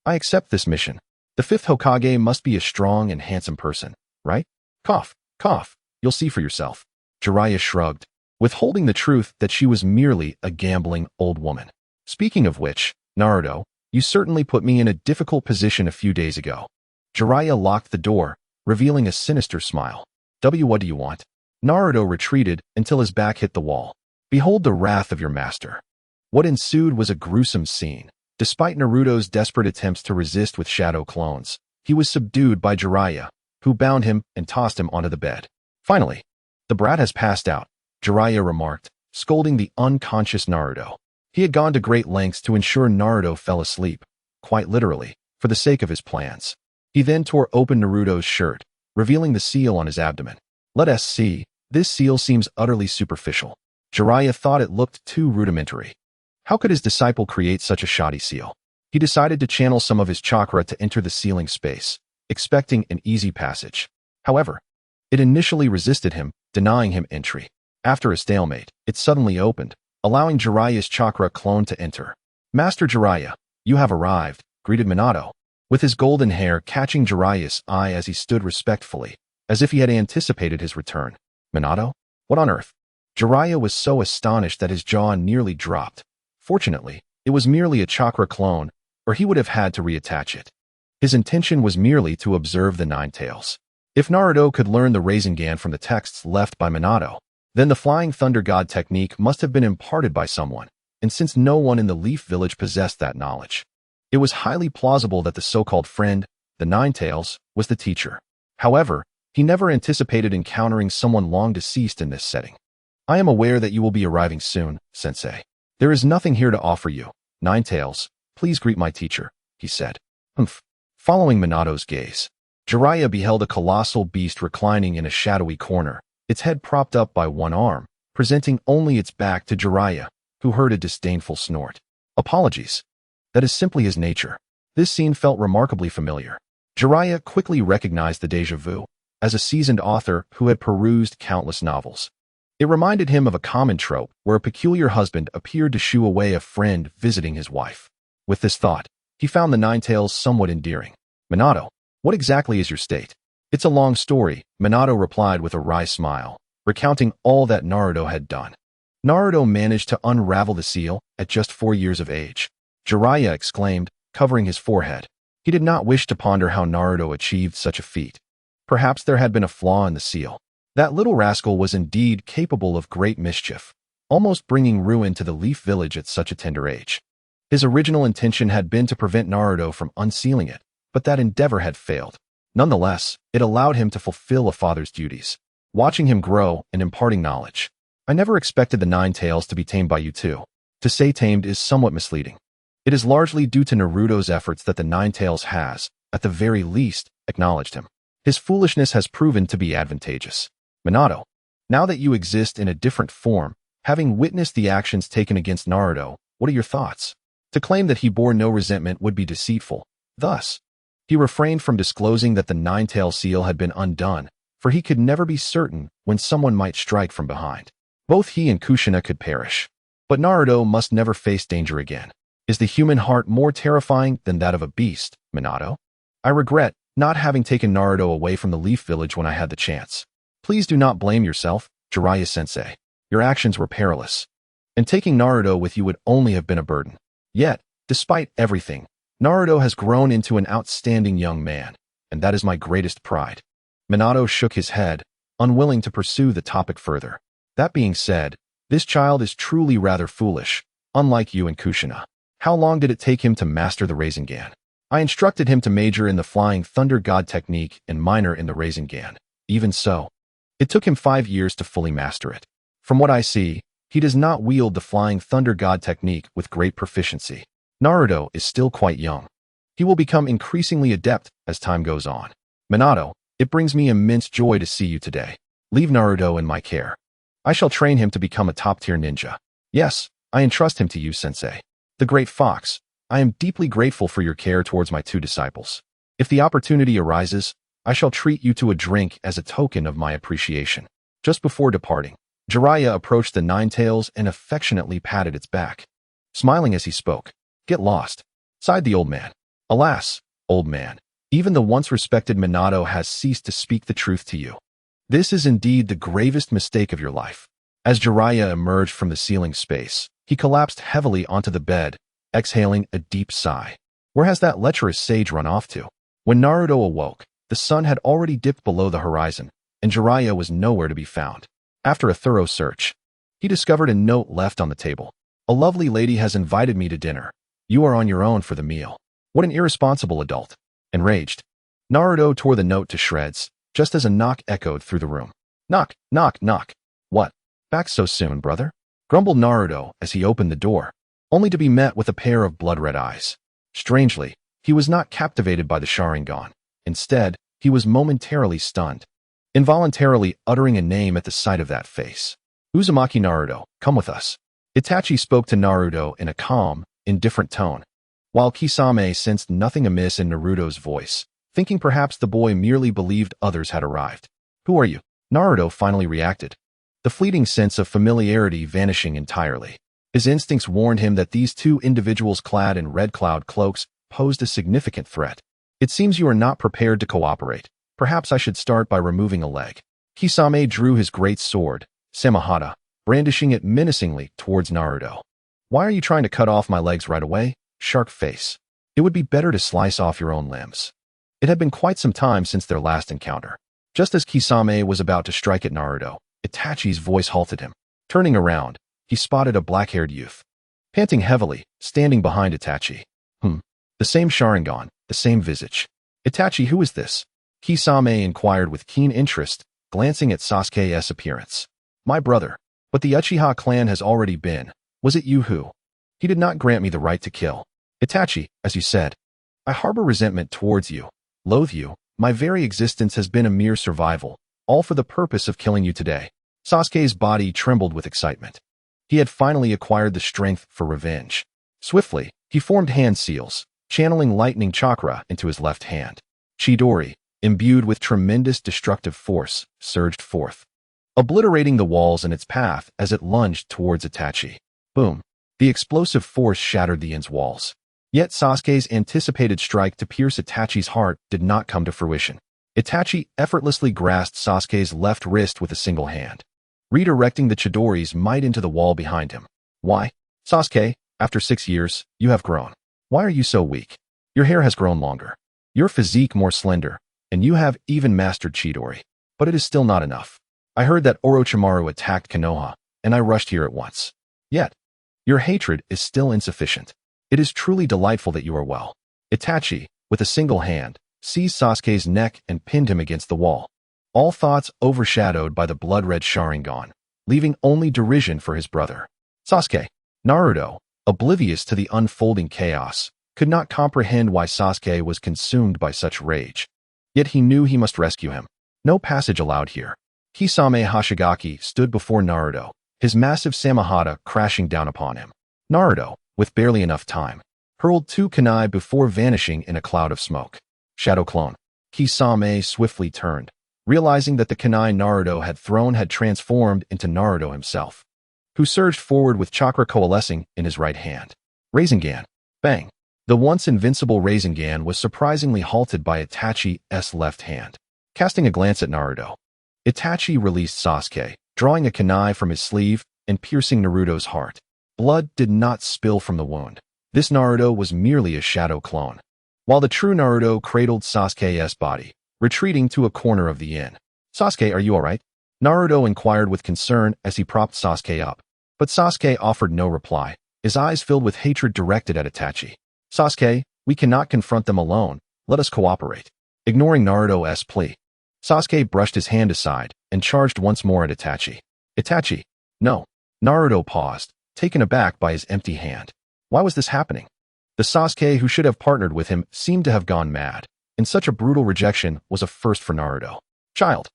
S1: I accept this mission. The Fifth Hokage must be a strong and handsome person, right? Cough, cough, you'll see for yourself. Jiraiya shrugged, withholding the truth that she was merely a gambling old woman. Speaking of which, Naruto, you certainly put me in a difficult position a few days ago. Jiraiya locked the door, revealing a sinister smile. What do you want? Naruto retreated until his back hit the wall. Behold the wrath of your master. What ensued was a gruesome scene. Despite Naruto's desperate attempts to resist with shadow clones, he was subdued by Jiraiya, who bound him and tossed him onto the bed. Finally, the brat has passed out, Jiraiya remarked, scolding the unconscious Naruto. He had gone to great lengths to ensure Naruto fell asleep, quite literally, for the sake of his plans. He then tore open Naruto's shirt, revealing the seal on his abdomen. Let us see, this seal seems utterly superficial. Jiraiya thought it looked too rudimentary. How could his disciple create such a shoddy seal? He decided to channel some of his chakra to enter the sealing space, expecting an easy passage. However, it initially resisted him, denying him entry. After a stalemate, it suddenly opened, allowing Jiraiya's chakra clone to enter. Master Jiraiya, you have arrived, greeted Minato, with his golden hair catching Jiraiya's eye as he stood respectfully, as if he had anticipated his return. Minato? What on earth? Jiraiya was so astonished that his jaw nearly dropped. Fortunately, it was merely a chakra clone, or he would have had to reattach it. His intention was merely to observe the Nine Tails. If Naruto could learn the Rasengan from the texts left by Minato, then the Flying Thunder God technique must have been imparted by someone, and since no one in the Leaf Village possessed that knowledge, it was highly plausible that the so-called friend, the Nine Tails, was the teacher. However, he never anticipated encountering someone long deceased in this setting. I am aware that you will be arriving soon, Sensei. There is nothing here to offer you. Nine Tails, please greet my teacher, he said. Humph. Following Minato's gaze, Jiraiya beheld a colossal beast reclining in a shadowy corner, its head propped up by one arm, presenting only its back to Jiraiya, who heard a disdainful snort. Apologies. That is simply his nature. This scene felt remarkably familiar. Jiraiya quickly recognized the déjà vu, as a seasoned author who had perused countless novels. It reminded him of a common trope where a peculiar husband appeared to shoo away a friend visiting his wife. With this thought, he found the Nine Tails somewhat endearing. Minato, what exactly is your state? It's a long story, Minato replied with a wry smile, recounting all that Naruto had done. Naruto managed to unravel the seal at just 4 years of age. Jiraiya exclaimed, covering his forehead. He did not wish to ponder how Naruto achieved such a feat. Perhaps there had been a flaw in the seal. That little rascal was indeed capable of great mischief, almost bringing ruin to the Leaf Village at such a tender age. His original intention had been to prevent Naruto from unsealing it, but that endeavor had failed. Nonetheless, it allowed him to fulfill a father's duties, watching him grow and imparting knowledge. I never expected the Nine Tails to be tamed by you two. To say tamed is somewhat misleading. It is largely due to Naruto's efforts that the Nine Tails has, at the very least, acknowledged him. His foolishness has proven to be advantageous. Minato, now that you exist in a different form, having witnessed the actions taken against Naruto, what are your thoughts? To claim that he bore no resentment would be deceitful. Thus, he refrained from disclosing that the Nine-Tail seal had been undone, for he could never be certain when someone might strike from behind. Both he and Kushina could perish. But Naruto must never face danger again. Is the human heart more terrifying than that of a beast, Minato? I regret not having taken Naruto away from the Leaf Village when I had the chance. Please do not blame yourself, Jiraiya-sensei. Your actions were perilous, and taking Naruto with you would only have been a burden. Yet, despite everything, Naruto has grown into an outstanding young man, and that is my greatest pride. Minato shook his head, unwilling to pursue the topic further. That being said, this child is truly rather foolish, unlike you and Kushina. How long did it take him to master the Rasengan? I instructed him to major in the Flying Thunder God technique and minor in the Rasengan. Even so, it took him 5 years to fully master it. From what I see, he does not wield the Flying Thunder God technique with great proficiency. Naruto is still quite young. He will become increasingly adept as time goes on. Minato, it brings me immense joy to see you today. Leave Naruto in my care. I shall train him to become a top-tier ninja. Yes, I entrust him to you, sensei. The great fox, I am deeply grateful for your care towards my 2 disciples. If the opportunity arises, I shall treat you to a drink as a token of my appreciation. Just before departing, Jiraiya approached the Nine Tails and affectionately patted its back. Smiling as he spoke, "Get lost," sighed the old man. Alas, old man, even the once respected Minato has ceased to speak the truth to you. This is indeed the gravest mistake of your life. As Jiraiya emerged from the ceiling space, he collapsed heavily onto the bed, exhaling a deep sigh. Where has that lecherous sage run off to? When Naruto awoke, the sun had already dipped below the horizon, and Jiraiya was nowhere to be found. After a thorough search, he discovered a note left on the table. "A lovely lady has invited me to dinner. You are on your own for the meal." What an irresponsible adult. Enraged, Naruto tore the note to shreds, just as a knock echoed through the room. "Knock, knock, knock." "What? Back so soon, brother?" grumbled Naruto as he opened the door, only to be met with a pair of blood-red eyes. Strangely, he was not captivated by the Sharingan. Instead, he was momentarily stunned, involuntarily uttering a name at the sight of that face. "Uzumaki Naruto, come with us." Itachi spoke to Naruto in a calm, indifferent tone, while Kisame sensed nothing amiss in Naruto's voice, thinking perhaps the boy merely believed others had arrived. "Who are you?" Naruto finally reacted, the fleeting sense of familiarity vanishing entirely. His instincts warned him that these 2 individuals clad in red cloud cloaks posed a significant threat. "It seems you are not prepared to cooperate. Perhaps I should start by removing a leg." Kisame drew his great sword, Samahata, brandishing it menacingly towards Naruto. "Why are you trying to cut off my legs right away, shark face? It would be better to slice off your own limbs." It had been quite some time since their last encounter. Just as Kisame was about to strike at Naruto, Itachi's voice halted him. Turning around, he spotted a black-haired youth, panting heavily, standing behind Itachi. The same Sharingan, the same visage. "Itachi, who is this?" Kisame inquired with keen interest, glancing at Sasuke's appearance. "My brother, but the Uchiha clan has already been. Was it you who? He did not grant me the right to kill. Itachi, as you said, I harbor resentment towards you, loathe you. My very existence has been a mere survival, all for the purpose of killing you today." Sasuke's body trembled with excitement. He had finally acquired the strength for revenge. Swiftly, he formed hand seals, channeling lightning chakra into his left hand. Chidori, imbued with tremendous destructive force, surged forth, obliterating the walls in its path as it lunged towards Itachi. Boom! The explosive force shattered the inn's walls. Yet Sasuke's anticipated strike to pierce Itachi's heart did not come to fruition. Itachi effortlessly grasped Sasuke's left wrist with a single hand, redirecting the Chidori's might into the wall behind him. "Why, Sasuke, after 6 years, you have grown." Why are you so weak? Your hair has grown longer, your physique more slender, and you have even mastered Chidori. But it is still not enough. I heard that Orochimaru attacked Konoha, and I rushed here at once. Yet, your hatred is still insufficient. It is truly delightful that you are well. Itachi, with a single hand, seized Sasuke's neck and pinned him against the wall. All thoughts overshadowed by the blood-red Sharingan, leaving only derision for his brother. Sasuke. Naruto, oblivious to the unfolding chaos, could not comprehend why Sasuke was consumed by such rage. Yet he knew he must rescue him. No passage allowed here. Kisame Hoshigaki stood before Naruto, his massive Samahata crashing down upon him. Naruto, with barely enough time, hurled 2 kunai before vanishing in a cloud of smoke. Shadow clone. Kisame swiftly turned, realizing that the kunai Naruto had thrown had transformed into Naruto himself, who surged forward with chakra coalescing in his right hand. Rasengan. Bang. The once invincible Rasengan was surprisingly halted by Itachi's left hand. Casting a glance at Naruto, Itachi released Sasuke, drawing a kunai from his sleeve and piercing Naruto's heart. Blood did not spill from the wound. This Naruto was merely a shadow clone, while the true Naruto cradled Sasuke's body, retreating to a corner of the inn. Sasuke, are you alright? Naruto inquired with concern as he propped Sasuke up. But Sasuke offered no reply, his eyes filled with hatred directed at Itachi. Sasuke, we cannot confront them alone. Let us cooperate. Ignoring Naruto's plea, Sasuke brushed his hand aside and charged once more at Itachi. Itachi. No. Naruto paused, taken aback by his empty hand. Why was this happening? The Sasuke who should have partnered with him seemed to have gone mad, and such a brutal rejection was a first for Naruto. Child,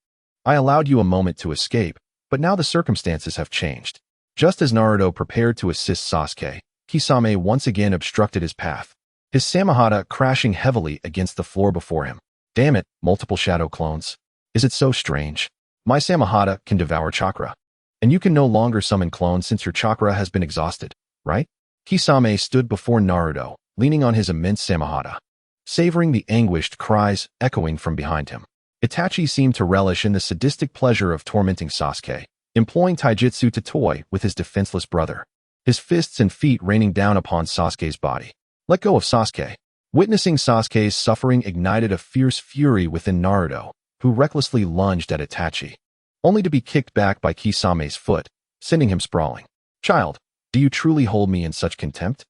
S1: I allowed you a moment to escape, but now the circumstances have changed. Just as Naruto prepared to assist Sasuke, Kisame once again obstructed his path, his Samahata crashing heavily against the floor before him. Damn it, multiple shadow clones. Is it so strange? My Samahata can devour chakra, and you can no longer summon clones since your chakra has been exhausted, right? Kisame stood before Naruto, leaning on his immense Samahata, savoring the anguished cries echoing from behind him. Itachi seemed to relish in the sadistic pleasure of tormenting Sasuke, employing taijutsu to toy with his defenseless brother, his fists and feet raining down upon Sasuke's body. Let go of Sasuke. Witnessing Sasuke's suffering ignited a fierce fury within Naruto, who recklessly lunged at Itachi, only to be kicked back by Kisame's foot, sending him sprawling. Child, do you truly hold me in such contempt?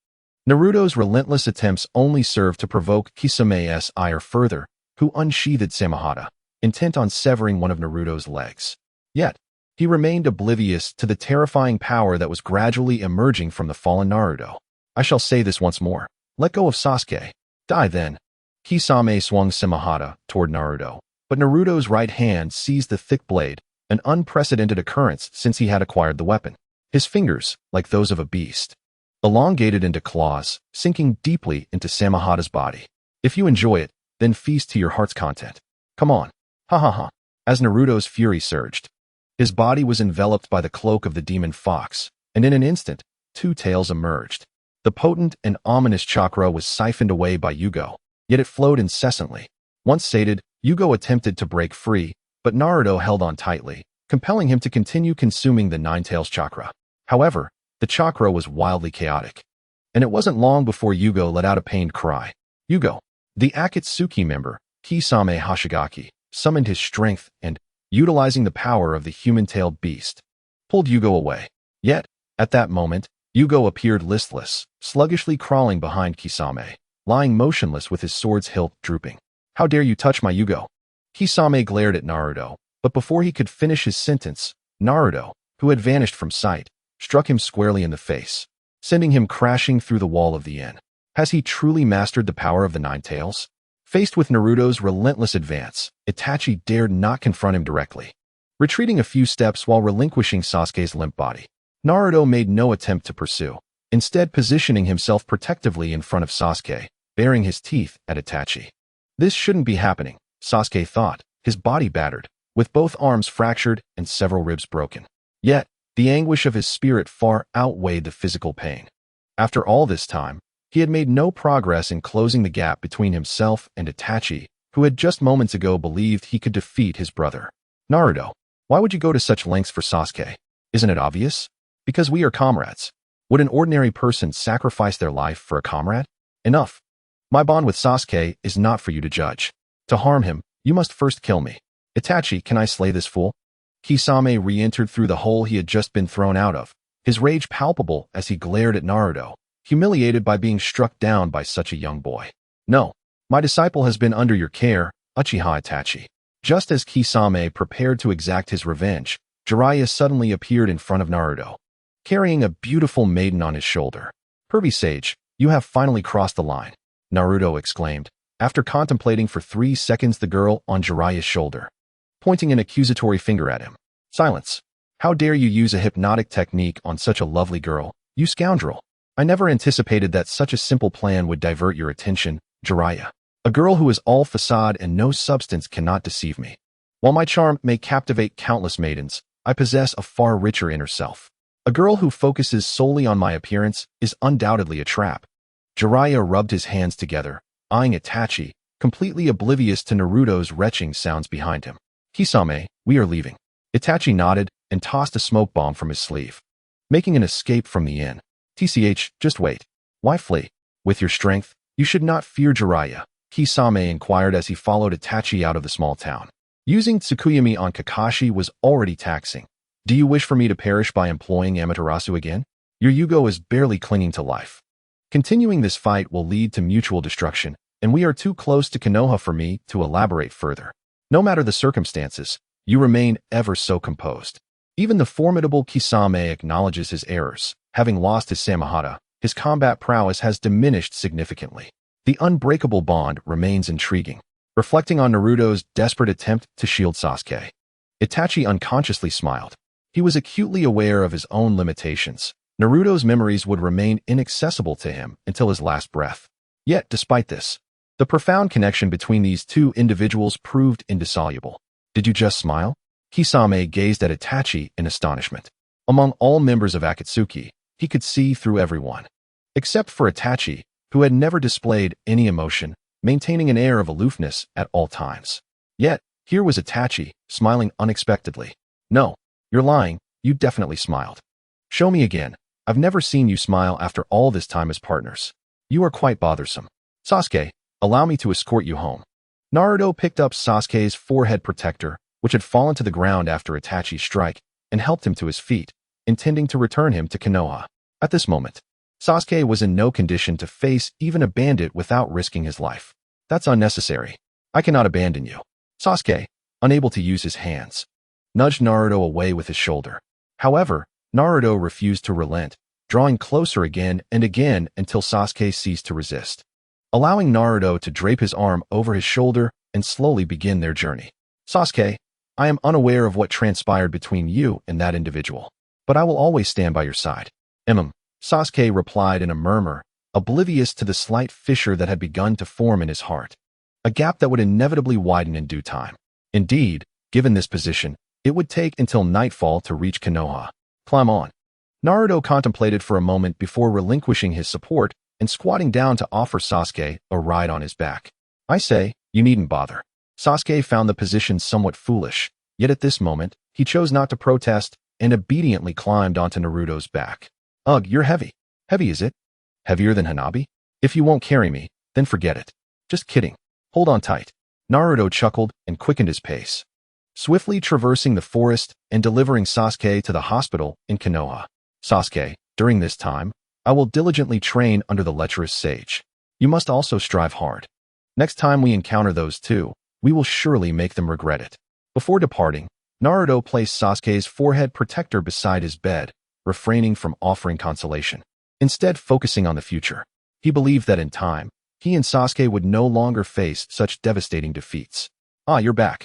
S1: Naruto's relentless attempts only served to provoke Kisame's ire further, who unsheathed Samahata, intent on severing one of Naruto's legs. Yet, he remained oblivious to the terrifying power that was gradually emerging from the fallen Naruto. I shall say this once more. Let go of Sasuke. Die then. Kisame swung Samahata toward Naruto, but Naruto's right hand seized the thick blade, an unprecedented occurrence since he had acquired the weapon. His fingers, like those of a beast, elongated into claws, sinking deeply into Samahata's body. If you enjoy it, then feast to your heart's content. Come on. Ha ha ha. As Naruto's fury surged, his body was enveloped by the cloak of the demon fox, and in an instant, 2 tails emerged. The potent and ominous chakra was siphoned away by Yugo, yet it flowed incessantly. Once sated, Yugo attempted to break free, but Naruto held on tightly, compelling him to continue consuming the 9 tails chakra. However, the chakra was wildly chaotic, and it wasn't long before Yugo let out a pained cry. Yugo, the Akatsuki member, Kisame Hoshigaki, summoned his strength and, utilizing the power of the human-tailed beast, pulled Yugo away. Yet, at that moment, Yugo appeared listless, sluggishly crawling behind Kisame, lying motionless with his sword's hilt drooping. How dare you touch my Yugo? Kisame glared at Naruto, but before he could finish his sentence, Naruto, who had vanished from sight, struck him squarely in the face, sending him crashing through the wall of the inn. Has he truly mastered the power of the 9 tails? Faced with Naruto's relentless advance, Itachi dared not confront him directly. Retreating a few steps while relinquishing Sasuke's limp body, Naruto made no attempt to pursue, instead positioning himself protectively in front of Sasuke, baring his teeth at Itachi. This shouldn't be happening, Sasuke thought, his body battered, with both arms fractured and several ribs broken. Yet, the anguish of his spirit far outweighed the physical pain. After all this time, he had made no progress in closing the gap between himself and Itachi, who had just moments ago believed he could defeat his brother. Naruto, why would you go to such lengths for Sasuke? Isn't it obvious? Because we are comrades. Would an ordinary person sacrifice their life for a comrade? Enough. My bond with Sasuke is not for you to judge. To harm him, you must first kill me. Itachi, can I slay this fool? Kisame re-entered through the hole he had just been thrown out of, his rage palpable as he glared at Naruto, humiliated by being struck down by such a young boy. No, my disciple has been under your care, Uchiha Itachi. Just as Kisame prepared to exact his revenge, Jiraiya suddenly appeared in front of Naruto, carrying a beautiful maiden on his shoulder. Pervy Sage, you have finally crossed the line, Naruto exclaimed, after contemplating for 3 seconds the girl on Jiraiya's shoulder, pointing an accusatory finger at him. Silence. How dare you use a hypnotic technique on such a lovely girl, you scoundrel. I never anticipated that such a simple plan would divert your attention, Jiraiya. A girl who is all facade and no substance cannot deceive me. While my charm may captivate countless maidens, I possess a far richer inner self. A girl who focuses solely on my appearance is undoubtedly a trap. Jiraiya rubbed his hands together, eyeing Itachi, completely oblivious to Naruto's retching sounds behind him. Kisame, we are leaving. Itachi nodded and tossed a smoke bomb from his sleeve, making an escape from the inn. TCH, just wait. Why flee? With your strength, you should not fear Jiraiya, Kisame inquired as he followed Itachi out of the small town. Using Tsukuyami on Kakashi was already taxing. Do you wish for me to perish by employing Amaterasu again? Your Yugo is barely clinging to life. Continuing this fight will lead to mutual destruction, and we are too close to Konoha for me to elaborate further. No matter the circumstances, you remain ever so composed. Even the formidable Kisame acknowledges his errors. Having lost his Samahata, his combat prowess has diminished significantly. The unbreakable bond remains intriguing, reflecting on Naruto's desperate attempt to shield Sasuke. Itachi unconsciously smiled. He was acutely aware of his own limitations. Naruto's memories would remain inaccessible to him until his last breath. Yet, despite this, the profound connection between these two individuals proved indissoluble. Did you just smile? Kisame gazed at Itachi in astonishment. Among all members of Akatsuki, he could see through everyone. Except for Itachi, who had never displayed any emotion, maintaining an air of aloofness at all times. Yet, here was Itachi, smiling unexpectedly. No, you're lying, you definitely smiled. Show me again. I've never seen you smile after all this time as partners. You are quite bothersome. Sasuke, allow me to escort you home. Naruto picked up Sasuke's forehead protector, which had fallen to the ground after Itachi's strike, and helped him to his feet, intending to return him to Konoha. At this moment, Sasuke was in no condition to face even a bandit without risking his life. That's unnecessary. I cannot abandon you. Sasuke, unable to use his hands, nudged Naruto away with his shoulder. However, Naruto refused to relent, drawing closer again and again until Sasuke ceased to resist, allowing Naruto to drape his arm over his shoulder and slowly begin their journey. Sasuke, I am unaware of what transpired between you and that individual, but I will always stand by your side. Sasuke replied in a murmur, oblivious to the slight fissure that had begun to form in his heart, a gap that would inevitably widen in due time. Indeed, given this position, it would take until nightfall to reach Konoha. Climb on. Naruto contemplated for a moment before relinquishing his support and squatting down to offer Sasuke a ride on his back. I say, you needn't bother. Sasuke found the position somewhat foolish, yet at this moment, he chose not to protest and obediently climbed onto Naruto's back. Ugh, you're heavy. Heavy, is it? Heavier than Hanabi? If you won't carry me, then forget it. Just kidding. Hold on tight. Naruto chuckled and quickened his pace, swiftly traversing the forest and delivering Sasuke to the hospital in Konoha. Sasuke, during this time, I will diligently train under the lecherous sage. You must also strive hard. Next time we encounter those two, we will surely make them regret it. Before departing, Naruto placed Sasuke's forehead protector beside his bed, refraining from offering consolation, instead focusing on the future. He believed that in time, he and Sasuke would no longer face such devastating defeats. Ah, you're back.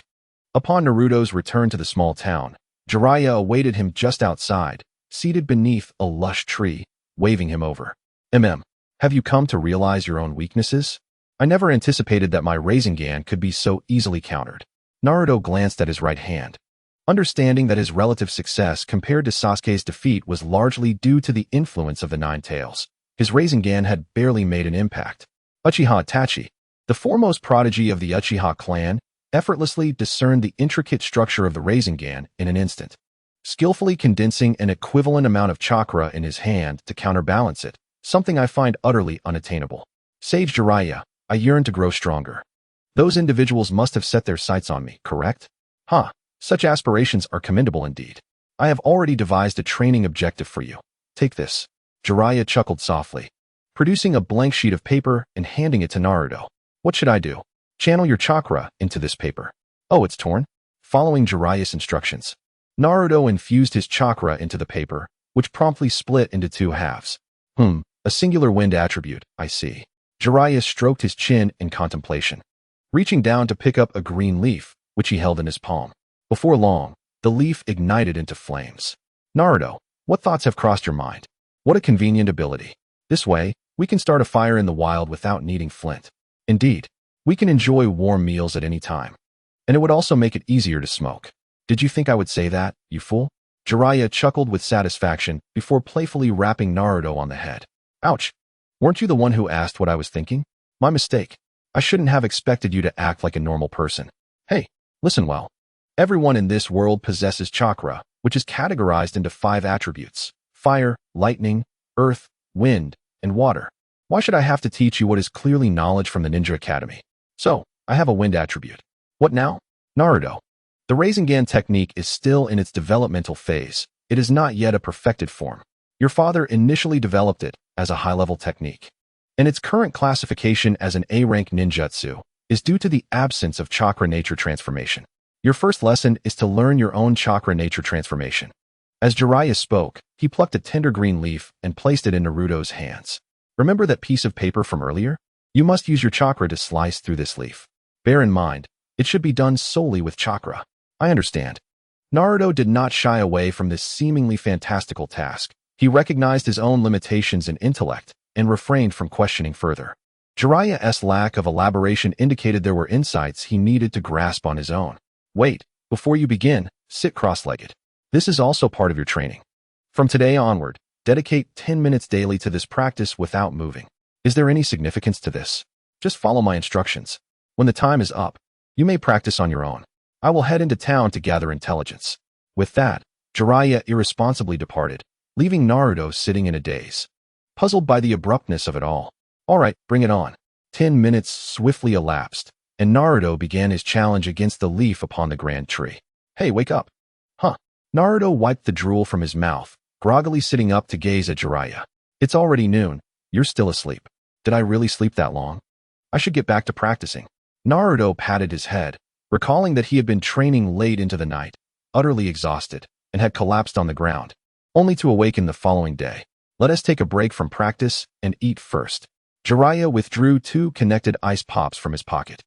S1: Upon Naruto's return to the small town, Jiraiya awaited him just outside, seated beneath a lush tree, waving him over. Have you come to realize your own weaknesses? I never anticipated that my Rasengan could be so easily countered. Naruto glanced at his right hand, understanding that his relative success compared to Sasuke's defeat was largely due to the influence of the Nine Tails. His Rasengan had barely made an impact. Uchiha Itachi, the foremost prodigy of the Uchiha clan, effortlessly discerned the intricate structure of the Rasengan in an instant, skillfully condensing an equivalent amount of chakra in his hand to counterbalance it, something I find utterly unattainable. Sage Jiraiya, I yearn to grow stronger. Those individuals must have set their sights on me, correct? Huh, such aspirations are commendable indeed. I have already devised a training objective for you. Take this. Jiraiya chuckled softly, producing a blank sheet of paper and handing it to Naruto. What should I do? Channel your chakra into this paper. Oh, it's torn? Following Jiraiya's instructions, Naruto infused his chakra into the paper, which promptly split into two halves. A singular wind attribute, I see. Jiraiya stroked his chin in contemplation, reaching down to pick up a green leaf, which he held in his palm. Before long, the leaf ignited into flames. Naruto, what thoughts have crossed your mind? What a convenient ability. This way, we can start a fire in the wild without needing flint. Indeed, we can enjoy warm meals at any time. And it would also make it easier to smoke. Did you think I would say that, you fool? Jiraiya chuckled with satisfaction before playfully rapping Naruto on the head. Ouch! Weren't you the one who asked what I was thinking? My mistake. I shouldn't have expected you to act like a normal person. Hey, listen well. Everyone in this world possesses chakra, which is categorized into 5 attributes: fire, lightning, earth, wind, and water. Why should I have to teach you what is clearly knowledge from the Ninja Academy? So, I have a wind attribute. What now? Naruto. The Rasengan technique is still in its developmental phase. It is not yet a perfected form. Your father initially developed it as a high-level technique, and its current classification as an A-rank ninjutsu is due to the absence of chakra nature transformation. Your first lesson is to learn your own chakra nature transformation. As Jiraiya spoke, he plucked a tender green leaf and placed it in Naruto's hands. Remember that piece of paper from earlier? You must use your chakra to slice through this leaf. Bear in mind, it should be done solely with chakra. I understand. Naruto did not shy away from this seemingly fantastical task. He recognized his own limitations in intellect and refrained from questioning further. Jiraiya's lack of elaboration indicated there were insights he needed to grasp on his own. Wait, before you begin, sit cross-legged. This is also part of your training. From today onward, dedicate 10 minutes daily to this practice without moving. Is there any significance to this? Just follow my instructions. When the time is up, you may practice on your own. I will head into town to gather intelligence. With that, Jiraiya irresponsibly departed, leaving Naruto sitting in a daze, puzzled by the abruptness of it all. All right, bring it on. 10 minutes swiftly elapsed, and Naruto began his challenge against the leaf upon the grand tree. Hey, wake up. Huh. Naruto wiped the drool from his mouth, groggily sitting up to gaze at Jiraiya. It's already noon. You're still asleep. Did I really sleep that long? I should get back to practicing. Naruto patted his head, recalling that he had been training late into the night, utterly exhausted, and had collapsed on the ground, only to awaken the following day. Let us take a break from practice and eat first. Jiraiya withdrew 2 connected ice pops from his pocket,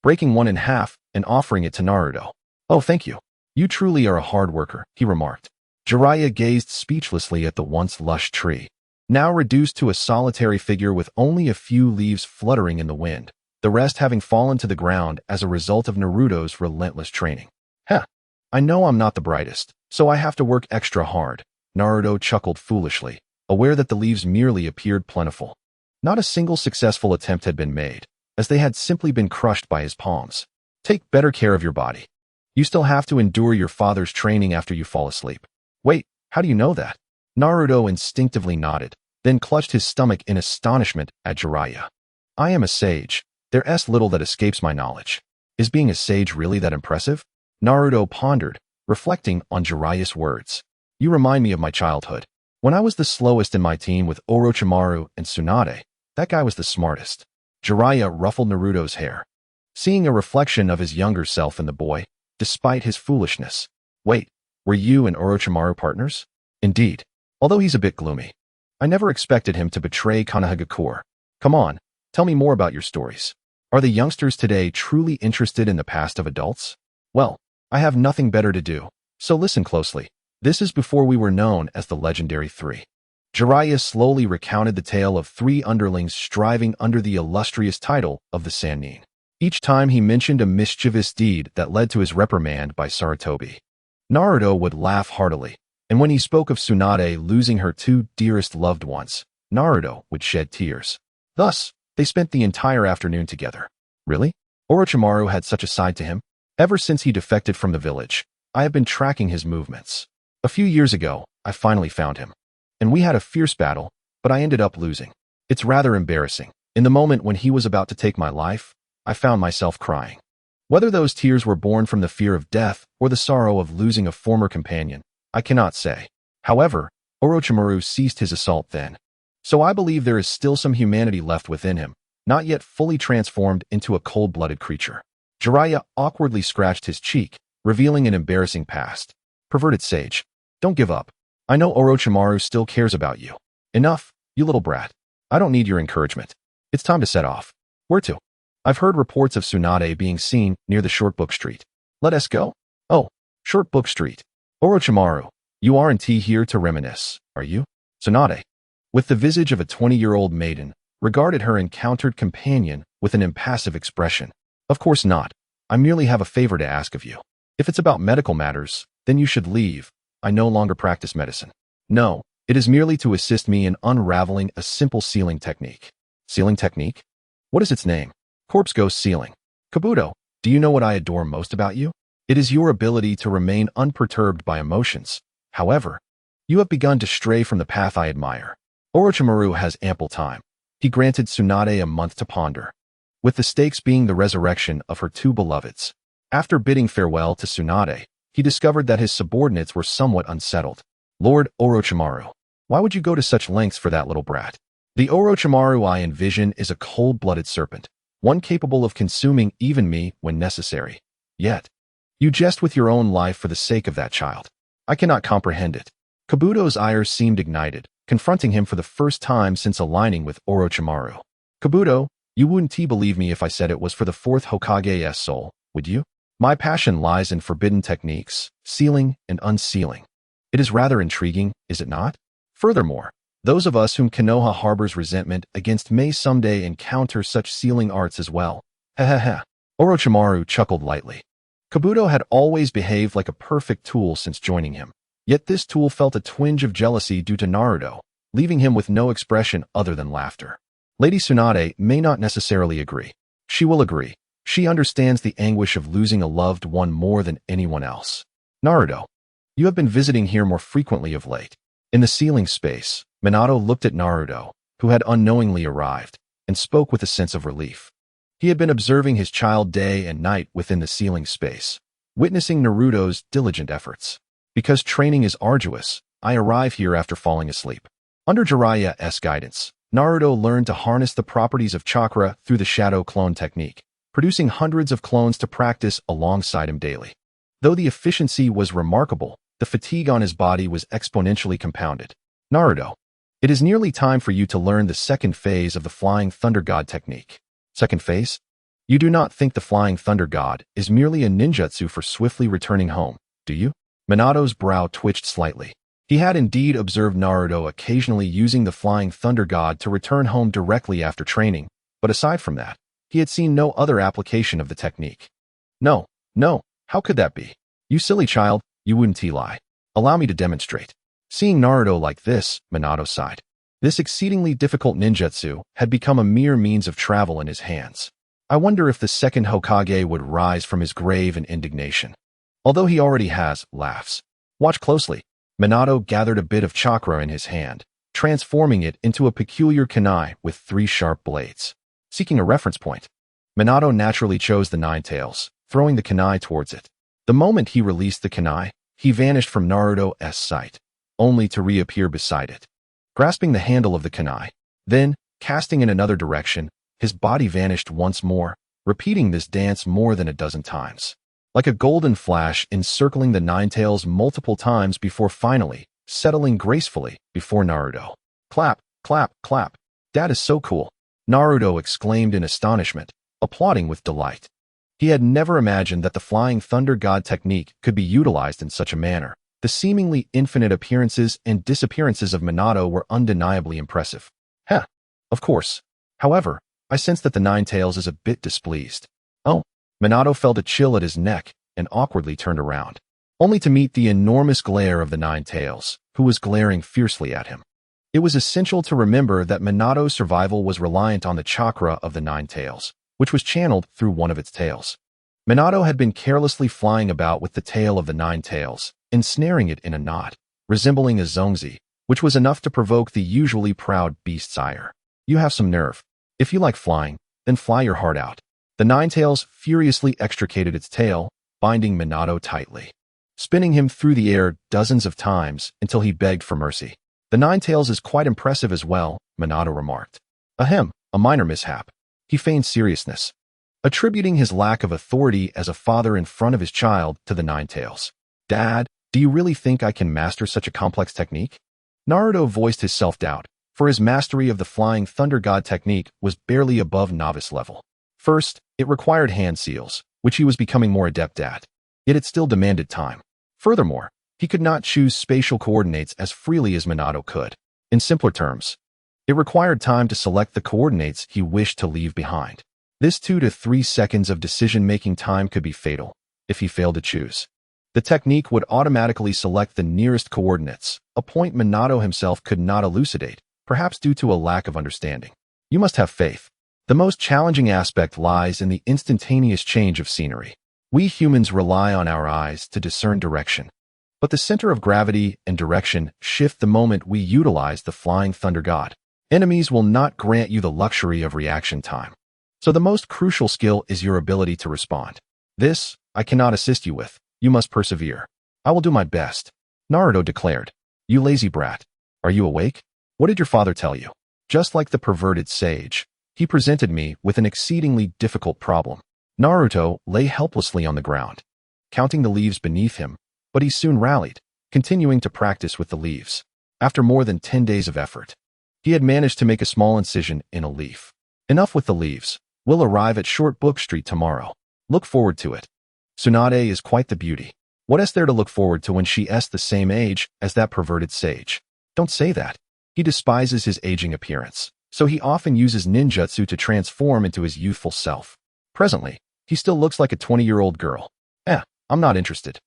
S1: breaking one in half and offering it to Naruto. Oh, thank you. You truly are a hard worker, he remarked. Jiraiya gazed speechlessly at the once lush tree, now reduced to a solitary figure with only a few leaves fluttering in the wind, the rest having fallen to the ground as a result of Naruto's relentless training. Heh, I know I'm not the brightest, so I have to work extra hard. Naruto chuckled foolishly, aware that the leaves merely appeared plentiful. Not a single successful attempt had been made, as they had simply been crushed by his palms. Take better care of your body. You still have to endure your father's training after you fall asleep. Wait, how do you know that? Naruto instinctively nodded, then clutched his stomach in astonishment at Jiraiya. I am a sage. There's little that escapes my knowledge. Is being a sage really that impressive? Naruto pondered, reflecting on Jiraiya's words. You remind me of my childhood. When I was the slowest in my team with Orochimaru and Tsunade, that guy was the smartest. Jiraiya ruffled Naruto's hair, seeing a reflection of his younger self in the boy, despite his foolishness. Wait, were you and Orochimaru partners? Indeed, although he's a bit gloomy. I never expected him to betray Konoha. Come on, tell me more about your stories. Are the youngsters today truly interested in the past of adults? Well, I have nothing better to do, so listen closely. This is before we were known as the legendary 3. Jiraiya slowly recounted the tale of 3 underlings striving under the illustrious title of the Sannin. Each time he mentioned a mischievous deed that led to his reprimand by Sarutobi, Naruto would laugh heartily, and when he spoke of Tsunade losing her 2 dearest loved ones, Naruto would shed tears. Thus, they spent the entire afternoon together. Really? Orochimaru had such a side to him? Ever since he defected from the village, I have been tracking his movements. A few years ago, I finally found him, and we had a fierce battle, but I ended up losing. It's rather embarrassing. In the moment when he was about to take my life, I found myself crying. Whether those tears were born from the fear of death or the sorrow of losing a former companion, I cannot say. However, Orochimaru ceased his assault then. So I believe there is still some humanity left within him, not yet fully transformed into a cold-blooded creature. Jiraiya awkwardly scratched his cheek, revealing an embarrassing past. Perverted sage. Don't give up. I know Orochimaru still cares about you. Enough, you little brat. I don't need your encouragement. It's time to set off. Where to? I've heard reports of Tsunade being seen near the Short Book Street. Let us go. Oh, Short Book Street. Orochimaru, you aren't here to reminisce, are you? Tsunade, with the visage of a 20-year-old maiden, regarded her encountered companion with an impassive expression. Of course not. I merely have a favor to ask of you. If it's about medical matters, then you should leave. I no longer practice medicine. No, it is merely to assist me in unraveling a simple sealing technique. Sealing technique? What is its name? Corpse Ghost Sealing. Kabuto, do you know what I adore most about you? It is your ability to remain unperturbed by emotions. However, you have begun to stray from the path I admire. Orochimaru has ample time. He granted Tsunade a month to ponder, with the stakes being the resurrection of her two beloveds. After bidding farewell to Tsunade, he discovered that his subordinates were somewhat unsettled. Lord Orochimaru, why would you go to such lengths for that little brat? The Orochimaru I envision is a cold-blooded serpent, one capable of consuming even me when necessary. Yet, you jest with your own life for the sake of that child. I cannot comprehend it. Kabuto's ire seemed ignited, confronting him for the first time since aligning with Orochimaru. Kabuto, you wouldn't believe me if I said it was for the Fourth Hokage's soul, would you? My passion lies in forbidden techniques, sealing and unsealing. It is rather intriguing, is it not? Furthermore, those of us whom Konoha harbors resentment against may someday encounter such sealing arts as well. Ha. Orochimaru chuckled lightly. Kabuto had always behaved like a perfect tool since joining him. Yet this tool felt a twinge of jealousy due to Naruto, leaving him with no expression other than laughter. Lady Tsunade may not necessarily agree. She will agree. She understands the anguish of losing a loved one more than anyone else. Naruto, you have been visiting here more frequently of late. In the sealing space, Minato looked at Naruto, who had unknowingly arrived, and spoke with a sense of relief. He had been observing his child day and night within the sealing space, witnessing Naruto's diligent efforts. Because training is arduous, I arrive here after falling asleep. Under Jiraiya's guidance, Naruto learned to harness the properties of chakra through the shadow clone technique, producing hundreds of clones to practice alongside him daily. Though the efficiency was remarkable, the fatigue on his body was exponentially compounded. Naruto, it is nearly time for you to learn the second phase of the Flying Thunder God technique. Second phase? You do not think the Flying Thunder God is merely a ninjutsu for swiftly returning home, do you? Minato's brow twitched slightly. He had indeed observed Naruto occasionally using the Flying Thunder God to return home directly after training, but aside from that, he had seen no other application of the technique. No, how could that be? You silly child, you wouldn't lie. Allow me to demonstrate. Seeing Naruto like this, Minato sighed. This exceedingly difficult ninjutsu had become a mere means of travel in his hands. I wonder if the second Hokage would rise from his grave in indignation. Although he already has, laughs. Watch closely. Minato gathered a bit of chakra in his hand, transforming it into a peculiar kunai with 3 sharp blades. Seeking a reference point, Minato naturally chose the Nine Tails, throwing the kunai towards it. The moment he released the kunai, he vanished from Naruto's sight, only to reappear beside it. Grasping the handle of the kunai, then, casting in another direction, his body vanished once more, repeating this dance more than a dozen times. Like a golden flash encircling the Nine Tails multiple times before finally settling gracefully before Naruto. Clap, clap, clap. That is so cool. Naruto exclaimed in astonishment, applauding with delight. He had never imagined that the Flying Thunder God technique could be utilized in such a manner. The seemingly infinite appearances and disappearances of Minato were undeniably impressive. Of course. However, I sense that the Nine Tails is a bit displeased. Oh, Minato felt a chill at his neck and awkwardly turned around, only to meet the enormous glare of the Nine Tails, who was glaring fiercely at him. It was essential to remember that Minato's survival was reliant on the chakra of the Nine Tails, which was channeled through one of its tails. Minato had been carelessly flying about with the tail of the Nine Tails, ensnaring it in a knot, resembling a zongzi, which was enough to provoke the usually proud beast's ire. You have some nerve. If you like flying, then fly your heart out. The Ninetales furiously extricated its tail, binding Minato tightly, spinning him through the air dozens of times until he begged for mercy. The Ninetales is quite impressive as well, Minato remarked. Ahem, a minor mishap. He feigned seriousness, attributing his lack of authority as a father in front of his child to the Ninetales. Dad, do you really think I can master such a complex technique? Naruto voiced his self-doubt, for his mastery of the Flying Thunder God technique was barely above novice level. First, it required hand seals, which he was becoming more adept at. Yet it still demanded time. Furthermore, he could not choose spatial coordinates as freely as Minato could. In simpler terms, it required time to select the coordinates he wished to leave behind. This 2 to 3 seconds of decision-making time could be fatal if he failed to choose. The technique would automatically select the nearest coordinates, a point Minato himself could not elucidate, perhaps due to a lack of understanding. You must have faith. The most challenging aspect lies in the instantaneous change of scenery. We humans rely on our eyes to discern direction, but the center of gravity and direction shift the moment we utilize the Flying Thunder God. Enemies will not grant you the luxury of reaction time. So the most crucial skill is your ability to respond. This, I cannot assist you with. You must persevere. I will do my best, Naruto declared. You lazy brat. Are you awake? What did your father tell you? Just like the perverted sage, he presented me with an exceedingly difficult problem. Naruto lay helplessly on the ground, counting the leaves beneath him, but he soon rallied, continuing to practice with the leaves. After more than 10 days of effort, he had managed to make a small incision in a leaf. Enough with the leaves. We'll arrive at Short Book Street tomorrow. Look forward to it. Tsunade is quite the beauty. What is there to look forward to when she is the same age as that perverted sage? Don't say that. He despises his aging appearance, so he often uses ninjutsu to transform into his youthful self. Presently, he still looks like a 20-year-old girl. I'm not interested.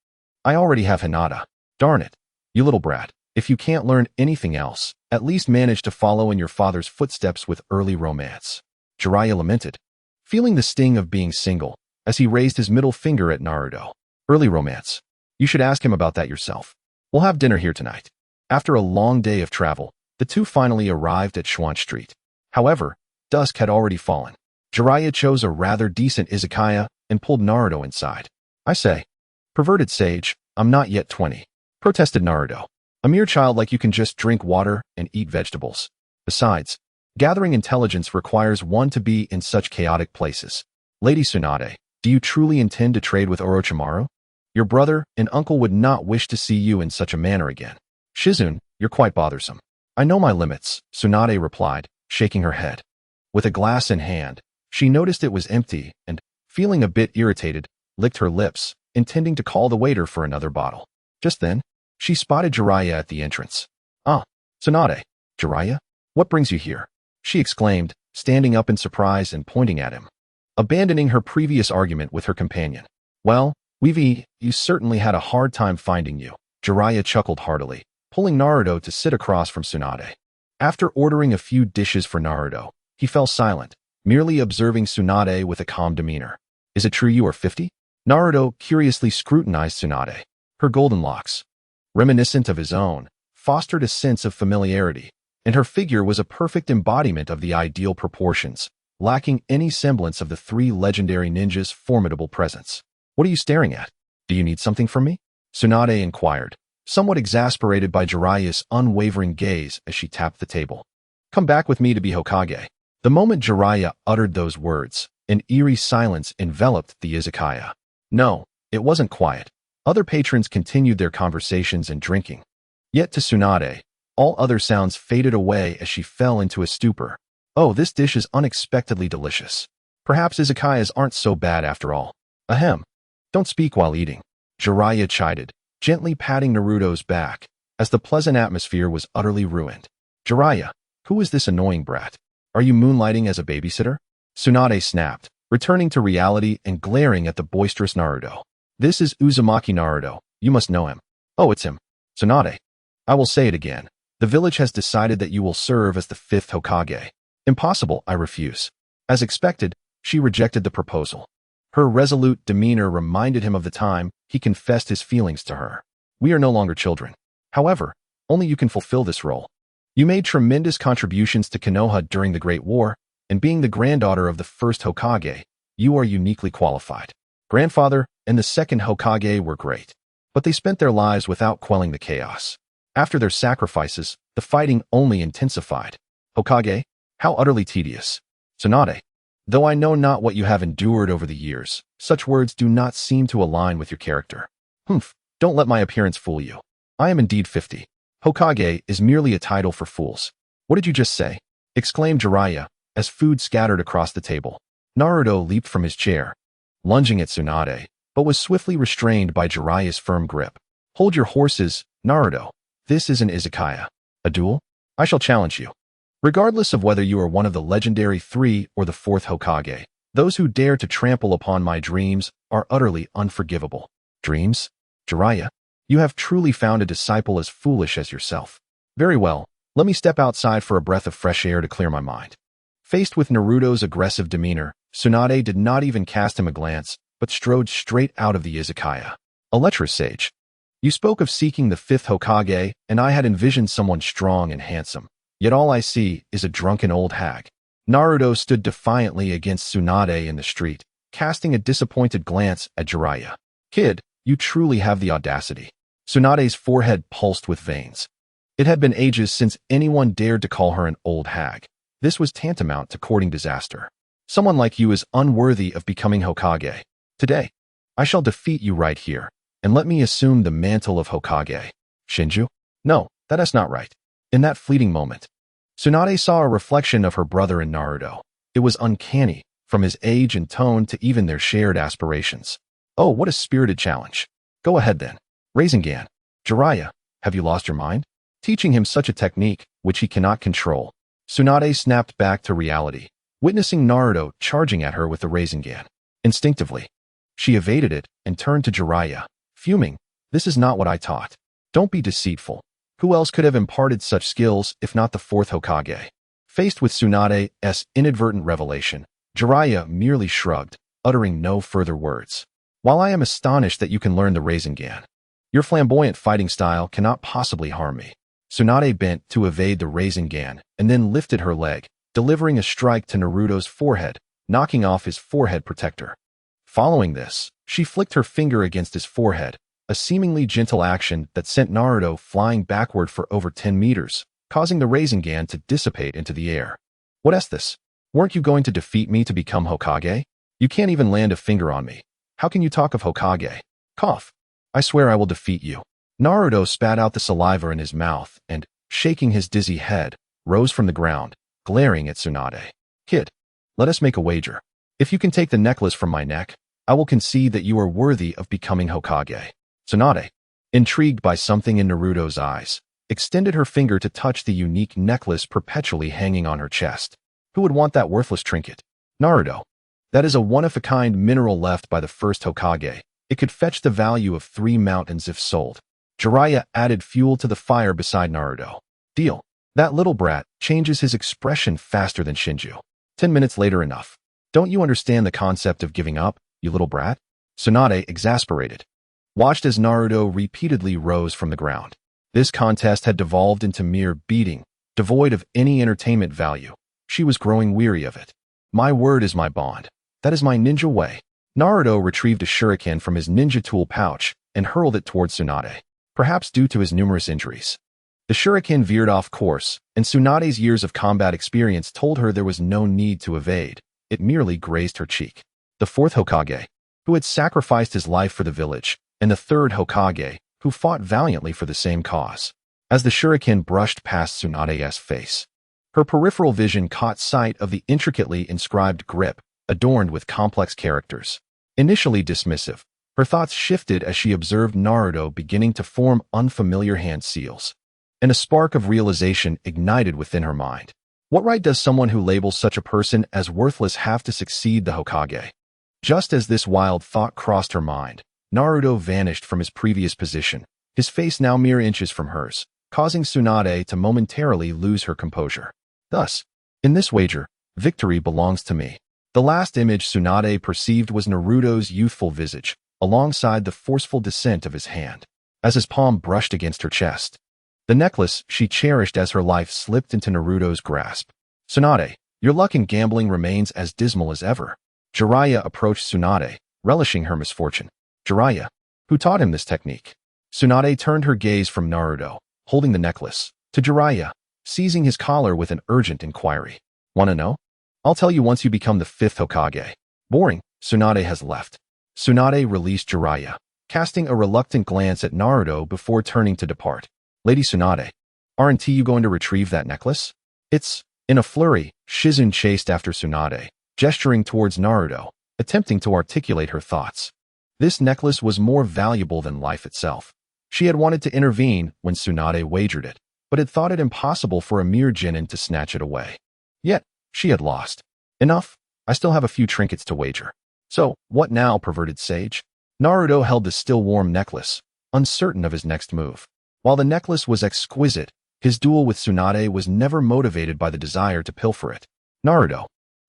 S1: I already have Hinata. Darn it. You little brat. If you can't learn anything else, at least manage to follow in your father's footsteps with early romance. Jiraiya lamented, feeling the sting of being single, as he raised his middle finger at Naruto. Early romance. You should ask him about that yourself. We'll have dinner here tonight. After a long day of travel, the two finally arrived at Schwann Street. However, dusk had already fallen. Jiraiya chose a rather decent izakaya and pulled Naruto inside. I say, perverted sage, I'm not yet 20, protested Naruto. A mere child like you can just drink water and eat vegetables. Besides, gathering intelligence requires one to be in such chaotic places. Lady Tsunade, do you truly intend to trade with Orochimaru? Your brother and uncle would not wish to see you in such a manner again. Shizune, you're quite bothersome. I know my limits, Tsunade replied, shaking her head. With a glass in hand, she noticed it was empty and, feeling a bit irritated, licked her lips, intending to call the waiter for another bottle. Just then, she spotted Jiraiya at the entrance. Ah, Tsunade. Jiraiya? What brings you here? She exclaimed, standing up in surprise and pointing at him, abandoning her previous argument with her companion. Well, Weavy, you certainly had a hard time finding you. Jiraiya chuckled heartily, pulling Naruto to sit across from Tsunade. After ordering a few dishes for Naruto, he fell silent, merely observing Tsunade with a calm demeanor. Is it true you are 50? Naruto curiously scrutinized Tsunade. Her golden locks, reminiscent of his own, fostered a sense of familiarity, and her figure was a perfect embodiment of the ideal proportions, lacking any semblance of the three legendary ninjas' formidable presence. What are you staring at? Do you need something from me? Tsunade inquired, somewhat exasperated by Jiraiya's unwavering gaze as she tapped the table. Come back with me to be Hokage. The moment Jiraiya uttered those words, an eerie silence enveloped the izakaya. No, it wasn't quiet. Other patrons continued their conversations and drinking. Yet to Tsunade, all other sounds faded away as she fell into a stupor. Oh, this dish is unexpectedly delicious. Perhaps izakayas aren't so bad after all. Ahem. Don't speak while eating. Jiraiya chided, gently patting Naruto's back, as the pleasant atmosphere was utterly ruined. Jiraiya, who is this annoying brat? Are you moonlighting as a babysitter? Tsunade snapped, returning to reality and glaring at the boisterous Naruto. This is Uzumaki Naruto. You must know him. Oh, it's him. Tsunade. I will say it again. The village has decided that you will serve as the 5th Hokage. Impossible, I refuse. As expected, she rejected the proposal. Her resolute demeanor reminded him of the time he confessed his feelings to her. We are no longer children. However, only you can fulfill this role. You made tremendous contributions to Konoha during the Great War, and being the granddaughter of the first Hokage, you are uniquely qualified. Grandfather and the second Hokage were great, but they spent their lives without quelling the chaos. After their sacrifices, the fighting only intensified. Hokage, how utterly tedious. Tsunade, though I know not what you have endured over the years, such words do not seem to align with your character. Humph, don't let my appearance fool you. I am indeed 50. Hokage is merely a title for fools. What did you just say? Exclaimed Jiraiya, as food scattered across the table. Naruto leaped from his chair, lunging at Tsunade, but was swiftly restrained by Jiraiya's firm grip. Hold your horses, Naruto. This is an izakaya. A duel? I shall challenge you. Regardless of whether you are one of the legendary 3 or the 4th Hokage, those who dare to trample upon my dreams are utterly unforgivable. Dreams? Jiraiya, you have truly found a disciple as foolish as yourself. Very well, let me step outside for a breath of fresh air to clear my mind. Faced with Naruto's aggressive demeanor, Tsunade did not even cast him a glance, but strode straight out of the izakaya. A lecherous sage. You spoke of seeking the 5th Hokage, and I had envisioned someone strong and handsome. Yet all I see is a drunken old hag. Naruto stood defiantly against Tsunade in the street, casting a disappointed glance at Jiraiya. Kid, you truly have the audacity. Tsunade's forehead pulsed with veins. It had been ages since anyone dared to call her an old hag. This was tantamount to courting disaster. Someone like you is unworthy of becoming Hokage. Today, I shall defeat you right here, and let me assume the mantle of Hokage. Shinju? No, that is not right. In that fleeting moment, Tsunade saw a reflection of her brother in Naruto. It was uncanny, from his age and tone to even their shared aspirations. Oh, what a spirited challenge. Go ahead then. Rasengan. Jiraiya, have you lost your mind? Teaching him such a technique, which he cannot control. Tsunade snapped back to reality, witnessing Naruto charging at her with the Rasengan. Instinctively, she evaded it and turned to Jiraiya, fuming. This is not what I taught. Don't be deceitful. Who else could have imparted such skills if not the 4th Hokage? Faced with Tsunade's inadvertent revelation, Jiraiya merely shrugged, uttering no further words. While I am astonished that you can learn the Rasengan, your flamboyant fighting style cannot possibly harm me. Tsunade bent to evade the Rasengan and then lifted her leg, delivering a strike to Naruto's forehead, knocking off his forehead protector. Following this, she flicked her finger against his forehead, a seemingly gentle action that sent Naruto flying backward for over 10 meters, causing the Rasengan to dissipate into the air. What is this? Weren't you going to defeat me to become Hokage? You can't even land a finger on me. How can you talk of Hokage? Cough. I swear I will defeat you. Naruto spat out the saliva in his mouth and, shaking his dizzy head, rose from the ground, glaring at Tsunade. Kid, let us make a wager. If you can take the necklace from my neck, I will concede that you are worthy of becoming Hokage. Tsunade, intrigued by something in Naruto's eyes, extended her finger to touch the unique necklace perpetually hanging on her chest. Who would want that worthless trinket? Naruto. That is a one-of-a-kind mineral left by the first Hokage. It could fetch the value of 3 mountains if sold. Jiraiya added fuel to the fire beside Naruto. Deal. That little brat changes his expression faster than Shinju. 10 minutes later enough. Don't you understand the concept of giving up, you little brat? Tsunade, exasperated, watched as Naruto repeatedly rose from the ground. This contest had devolved into mere beating, devoid of any entertainment value. She was growing weary of it. My word is my bond. That is my ninja way. Naruto retrieved a shuriken from his ninja tool pouch and hurled it towards Tsunade, perhaps due to his numerous injuries. The shuriken veered off course, and Tsunade's years of combat experience told her there was no need to evade. It merely grazed her cheek. The 4th Hokage, who had sacrificed his life for the village, and the 3rd Hokage, who fought valiantly for the same cause. As the shuriken brushed past Tsunade's face, her peripheral vision caught sight of the intricately inscribed grip, adorned with complex characters. Initially dismissive, her thoughts shifted as she observed Naruto beginning to form unfamiliar hand seals, and a spark of realization ignited within her mind. What right does someone who labels such a person as worthless have to succeed the Hokage? Just as this wild thought crossed her mind, Naruto vanished from his previous position, his face now mere inches from hers, causing Tsunade to momentarily lose her composure. Thus, in this wager, victory belongs to me. The last image Tsunade perceived was Naruto's youthful visage, alongside the forceful descent of his hand, as his palm brushed against her chest. The necklace she cherished as her life slipped into Naruto's grasp. Tsunade, Your luck in gambling remains as dismal as ever. Jiraiya approached Tsunade, relishing her misfortune. Jiraiya, who taught him this technique? Tsunade turned her gaze from Naruto, holding the necklace, to Jiraiya, seizing his collar with an urgent inquiry. Wanna know? I'll tell you once you become the fifth Hokage. Boring. Tsunade has left. Tsunade released Jiraiya, casting a reluctant glance at Naruto before turning to depart. Lady Tsunade, aren't you going to retrieve that necklace? It's… In a flurry, Shizune chased after Tsunade, gesturing towards Naruto, attempting to articulate her thoughts. This necklace was more valuable than life itself. She had wanted to intervene when Tsunade wagered it, but had thought it impossible for a mere genin to snatch it away. Yet, she had lost. Enough, I still have a few trinkets to wager. So, what now, perverted sage? Naruto held the still-warm necklace, uncertain of his next move. While the necklace was exquisite, his duel with Tsunade was never motivated by the desire to pilfer it. Naruto,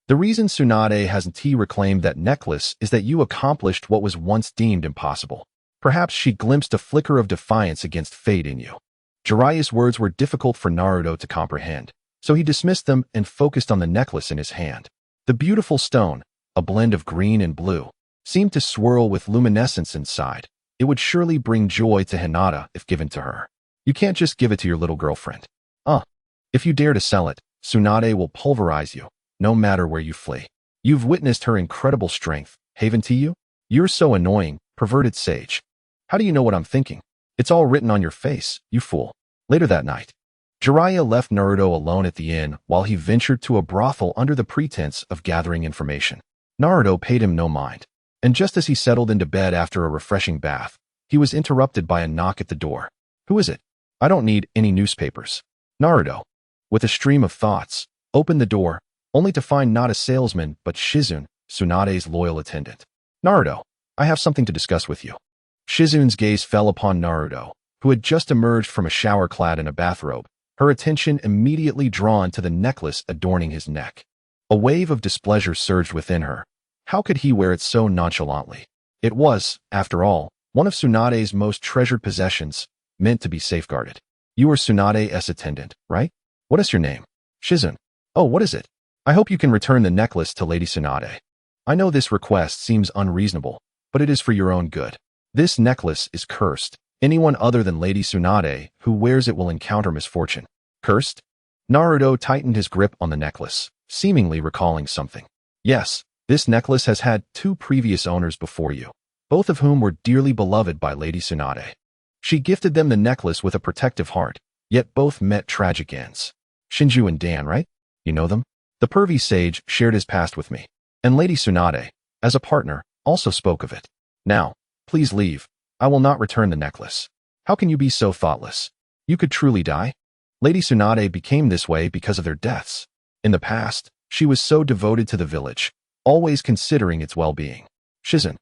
S1: the reason Tsunade hasn't reclaimed that necklace is that you accomplished what was once deemed impossible. Perhaps she glimpsed a flicker of defiance against fate in you. Jiraiya's words were difficult for Naruto to comprehend, so he dismissed them and focused on the necklace in his hand. The beautiful stone, a blend of green and blue, seemed to swirl with luminescence inside. It would surely bring joy to Hinata if given to her. You can't just give it to your little girlfriend. If you dare to sell it, Tsunade will pulverize you, no matter where you flee. You've witnessed her incredible strength, haven't you? You're so annoying, perverted sage. How do you know what I'm thinking? It's all written on your face, you fool. Later that night, Jiraiya left Naruto alone at the inn while he ventured to a brothel under the pretense of gathering information. Naruto paid him no mind, and just as he settled into bed after a refreshing bath, he was interrupted by a knock at the door. Who is it? I don't need any newspapers. Naruto, with a stream of thoughts, opened the door, only to find not a salesman but Shizune, Tsunade's loyal attendant. Naruto, I have something to discuss with you. Shizune's gaze fell upon Naruto, who had just emerged from a shower clad in a bathrobe, her attention immediately drawn to the necklace adorning his neck. A wave of displeasure surged within her. How could he wear it so nonchalantly? It was, after all, one of Tsunade's most treasured possessions, meant to be safeguarded. You are Tsunade's attendant, right? What is your name? Shizune. Oh, what is it? I hope you can return the necklace to Lady Tsunade. I know this request seems unreasonable, but it is for your own good. This necklace is cursed. Anyone other than Lady Tsunade who wears it will encounter misfortune. Cursed? Naruto tightened his grip on the necklace, seemingly recalling something. Yes, this necklace has had 2 previous owners before you, both of whom were dearly beloved by Lady Tsunade. She gifted them the necklace with a protective heart, yet both met tragic ends. Shinju and Dan, right? You know them? The pervy sage shared his past with me, and Lady Tsunade, as a partner, also spoke of it. Now, please leave. I will not return the necklace. How can you be so thoughtless? You could truly die? Lady Tsunade became this way because of their deaths. In the past, she was so devoted to the village, always considering its well-being. Shizune,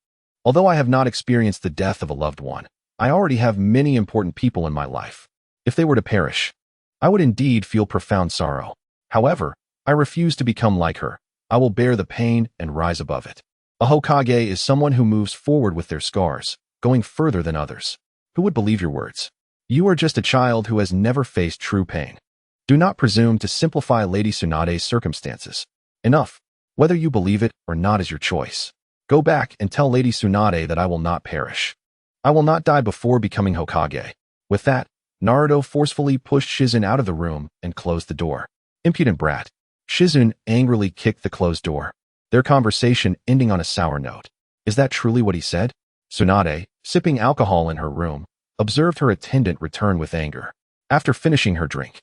S1: although I have not experienced the death of a loved one, I already have many important people in my life. If they were to perish, I would indeed feel profound sorrow. However, I refuse to become like her. I will bear the pain and rise above it. A Hokage is someone who moves forward with their scars, going further than others. Who would believe your words? You are just a child who has never faced true pain. Do not presume to simplify Lady Tsunade's circumstances. Enough. Whether you believe it or not is your choice. Go back and tell Lady Tsunade that I will not perish. I will not die before becoming Hokage. With that, Naruto forcefully pushed Shizune out of the room and closed the door. Impudent brat. Shizune angrily kicked the closed door, their conversation ending on a sour note. Is that truly what he said? Tsunade, sipping alcohol in her room, observed her attendant return with anger. After finishing her drink,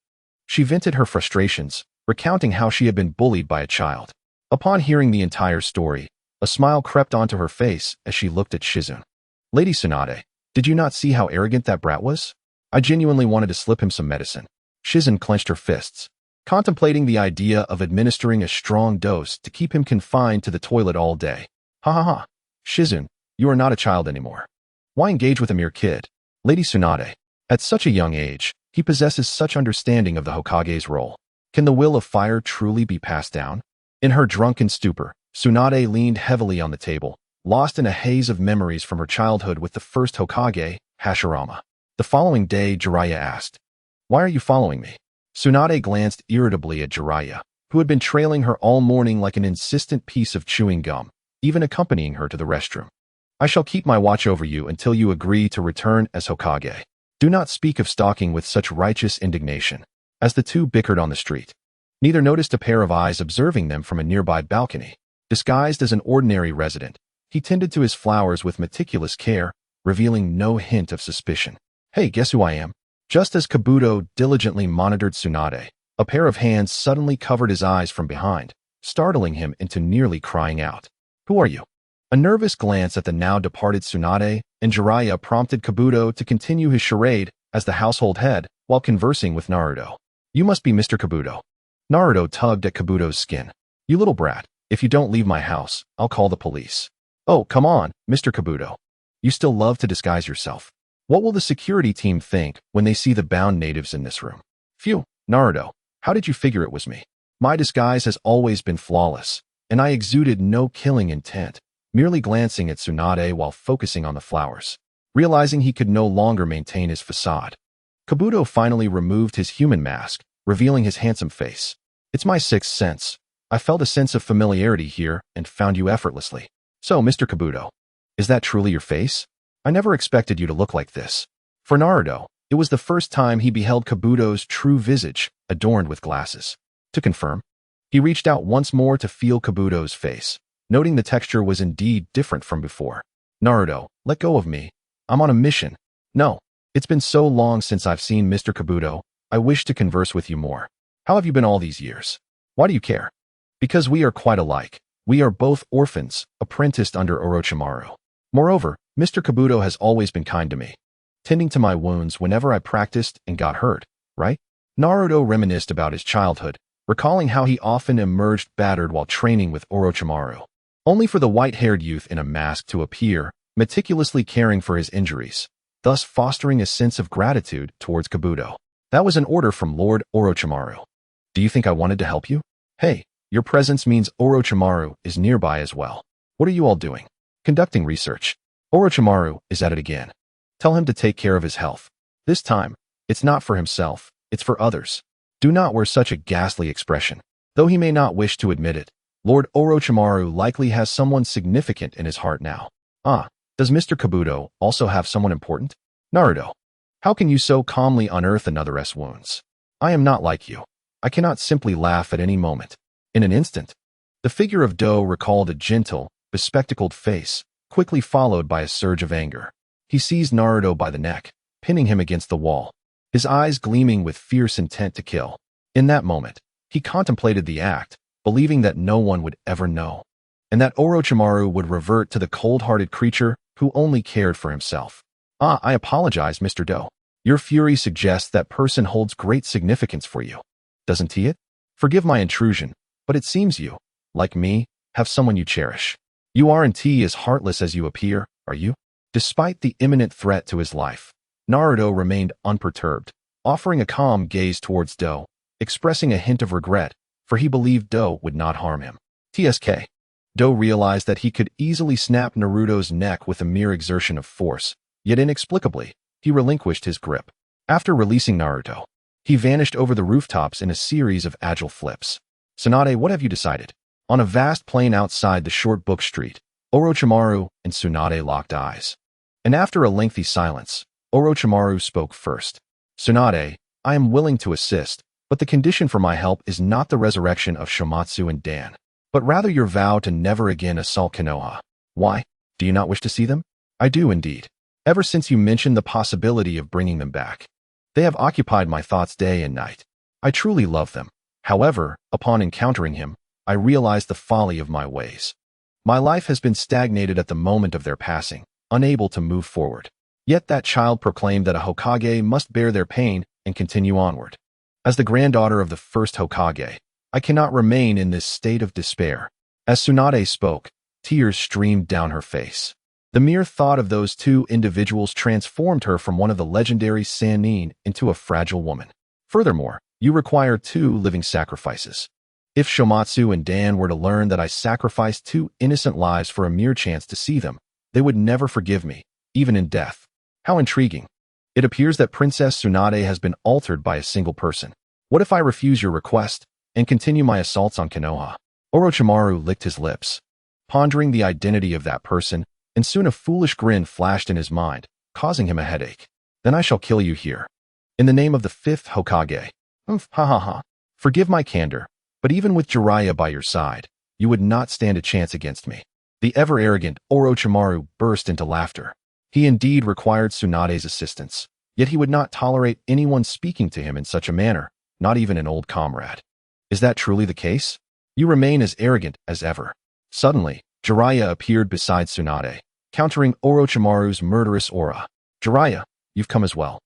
S1: she vented her frustrations, recounting how she had been bullied by a child. Upon hearing the entire story, a smile crept onto her face as she looked at Shizune. Lady Tsunade, did you not see how arrogant that brat was? I genuinely wanted to slip him some medicine. Shizune clenched her fists, contemplating the idea of administering a strong dose to keep him confined to the toilet all day. Ha ha ha. Shizune, you are not a child anymore. Why engage with a mere kid? Lady Tsunade, at such a young age, he possesses such understanding of the Hokage's role. Can the will of fire truly be passed down? In her drunken stupor, Tsunade leaned heavily on the table, lost in a haze of memories from her childhood with the first Hokage, Hashirama. The following day, Jiraiya asked, "Why are you following me?" Tsunade glanced irritably at Jiraiya, who had been trailing her all morning like an insistent piece of chewing gum, even accompanying her to the restroom. I shall keep my watch over you until you agree to return as Hokage. Do not speak of stalking with such righteous indignation. As the two bickered on the street, neither noticed a pair of eyes observing them from a nearby balcony. Disguised as an ordinary resident, he tended to his flowers with meticulous care, revealing no hint of suspicion. Hey, guess who I am? Just as Kabuto diligently monitored Tsunade, a pair of hands suddenly covered his eyes from behind, startling him into nearly crying out. Who are you? A nervous glance at the now departed Tsunade and Jiraiya prompted Kabuto to continue his charade as the household head while conversing with Naruto. You must be Mr. Kabuto. Naruto tugged at Kabuto's skin. You little brat, if you don't leave my house, I'll call the police. Oh, come on, Mr. Kabuto. You still love to disguise yourself. What will the security team think when they see the bound natives in this room? Phew, Naruto, how did you figure it was me? My disguise has always been flawless, and I exuded no killing intent, merely glancing at Tsunade while focusing on the flowers. Realizing he could no longer maintain his facade, Kabuto finally removed his human mask, revealing his handsome face. It's my sixth sense. I felt a sense of familiarity here and found you effortlessly. So, Mr. Kabuto, is that truly your face? I never expected you to look like this. For Naruto, it was the first time he beheld Kabuto's true visage, adorned with glasses. To confirm, he reached out once more to feel Kabuto's face, noting the texture was indeed different from before. Naruto, let go of me. I'm on a mission. No, it's been so long since I've seen Mr. Kabuto. I wish to converse with you more. How have you been all these years? Why do you care? Because we are quite alike. We are both orphans, apprenticed under Orochimaru. Moreover, Mr. Kabuto has always been kind to me, tending to my wounds whenever I practiced and got hurt, right? Naruto reminisced about his childhood, recalling how he often emerged battered while training with Orochimaru, only for the white-haired youth in a mask to appear, meticulously caring for his injuries, thus fostering a sense of gratitude towards Kabuto. That was an order from Lord Orochimaru. Do you think I wanted to help you? Hey, your presence means Orochimaru is nearby as well. What are you all doing? Conducting research. Orochimaru is at it again. Tell him to take care of his health. This time, it's not for himself, it's for others. Do not wear such a ghastly expression. Though he may not wish to admit it, Lord Orochimaru likely has someone significant in his heart now. Ah, does Mr. Kabuto also have someone important? Naruto, how can you so calmly unearth another's wounds? I am not like you. I cannot simply laugh at any moment. In an instant, the figure of Do recalled a gentle, bespectacled face, quickly followed by a surge of anger. He seized Naruto by the neck, pinning him against the wall, his eyes gleaming with fierce intent to kill. In that moment, he contemplated the act, believing that no one would ever know, and that Orochimaru would revert to the cold-hearted creature who only cared for himself. Ah, I apologize, Mr. Do. Your fury suggests that person holds great significance for you. Doesn't he it? Forgive my intrusion, but it seems you, like me, have someone you cherish. You aren't as heartless as you appear, are you? Despite the imminent threat to his life, Naruto remained unperturbed, offering a calm gaze towards Do, expressing a hint of regret, for he believed Do would not harm him. TSK. Do realized that he could easily snap Naruto's neck with a mere exertion of force, yet inexplicably, he relinquished his grip. After releasing Naruto, he vanished over the rooftops in a series of agile flips. Tsunade, what have you decided? On a vast plain outside the short book street, Orochimaru and Tsunade locked eyes. And after a lengthy silence, Orochimaru spoke first. Tsunade, I am willing to assist, but the condition for my help is not the resurrection of Shomatsu and Dan, but rather your vow to never again assault Konoha. Why? Do you not wish to see them? I do indeed. Ever since you mentioned the possibility of bringing them back, they have occupied my thoughts day and night. I truly love them. However, upon encountering him, I realized the folly of my ways. My life has been stagnated at the moment of their passing, unable to move forward. Yet that child proclaimed that a Hokage must bear their pain and continue onward. As the granddaughter of the first Hokage, I cannot remain in this state of despair. As Tsunade spoke, tears streamed down her face. The mere thought of those two individuals transformed her from one of the legendary Sannin into a fragile woman. Furthermore, you require 2 living sacrifices. If Shomatsu and Dan were to learn that I sacrificed 2 innocent lives for a mere chance to see them, they would never forgive me, even in death. How intriguing. It appears that Princess Tsunade has been altered by a single person. What if I refuse your request? and continue my assaults on Konoha. Orochimaru licked his lips, pondering the identity of that person, and soon a foolish grin flashed in his mind, causing him a headache. Then I shall kill you here. In the name of the fifth Hokage. Ha ha ha. Forgive my candor, but even with Jiraiya by your side, you would not stand a chance against me. The ever-arrogant Orochimaru burst into laughter. He indeed required Tsunade's assistance, yet he would not tolerate anyone speaking to him in such a manner, not even an old comrade. Is that truly the case? You remain as arrogant as ever. Suddenly, Jiraiya appeared beside Tsunade, countering Orochimaru's murderous aura. Jiraiya, you've come as well.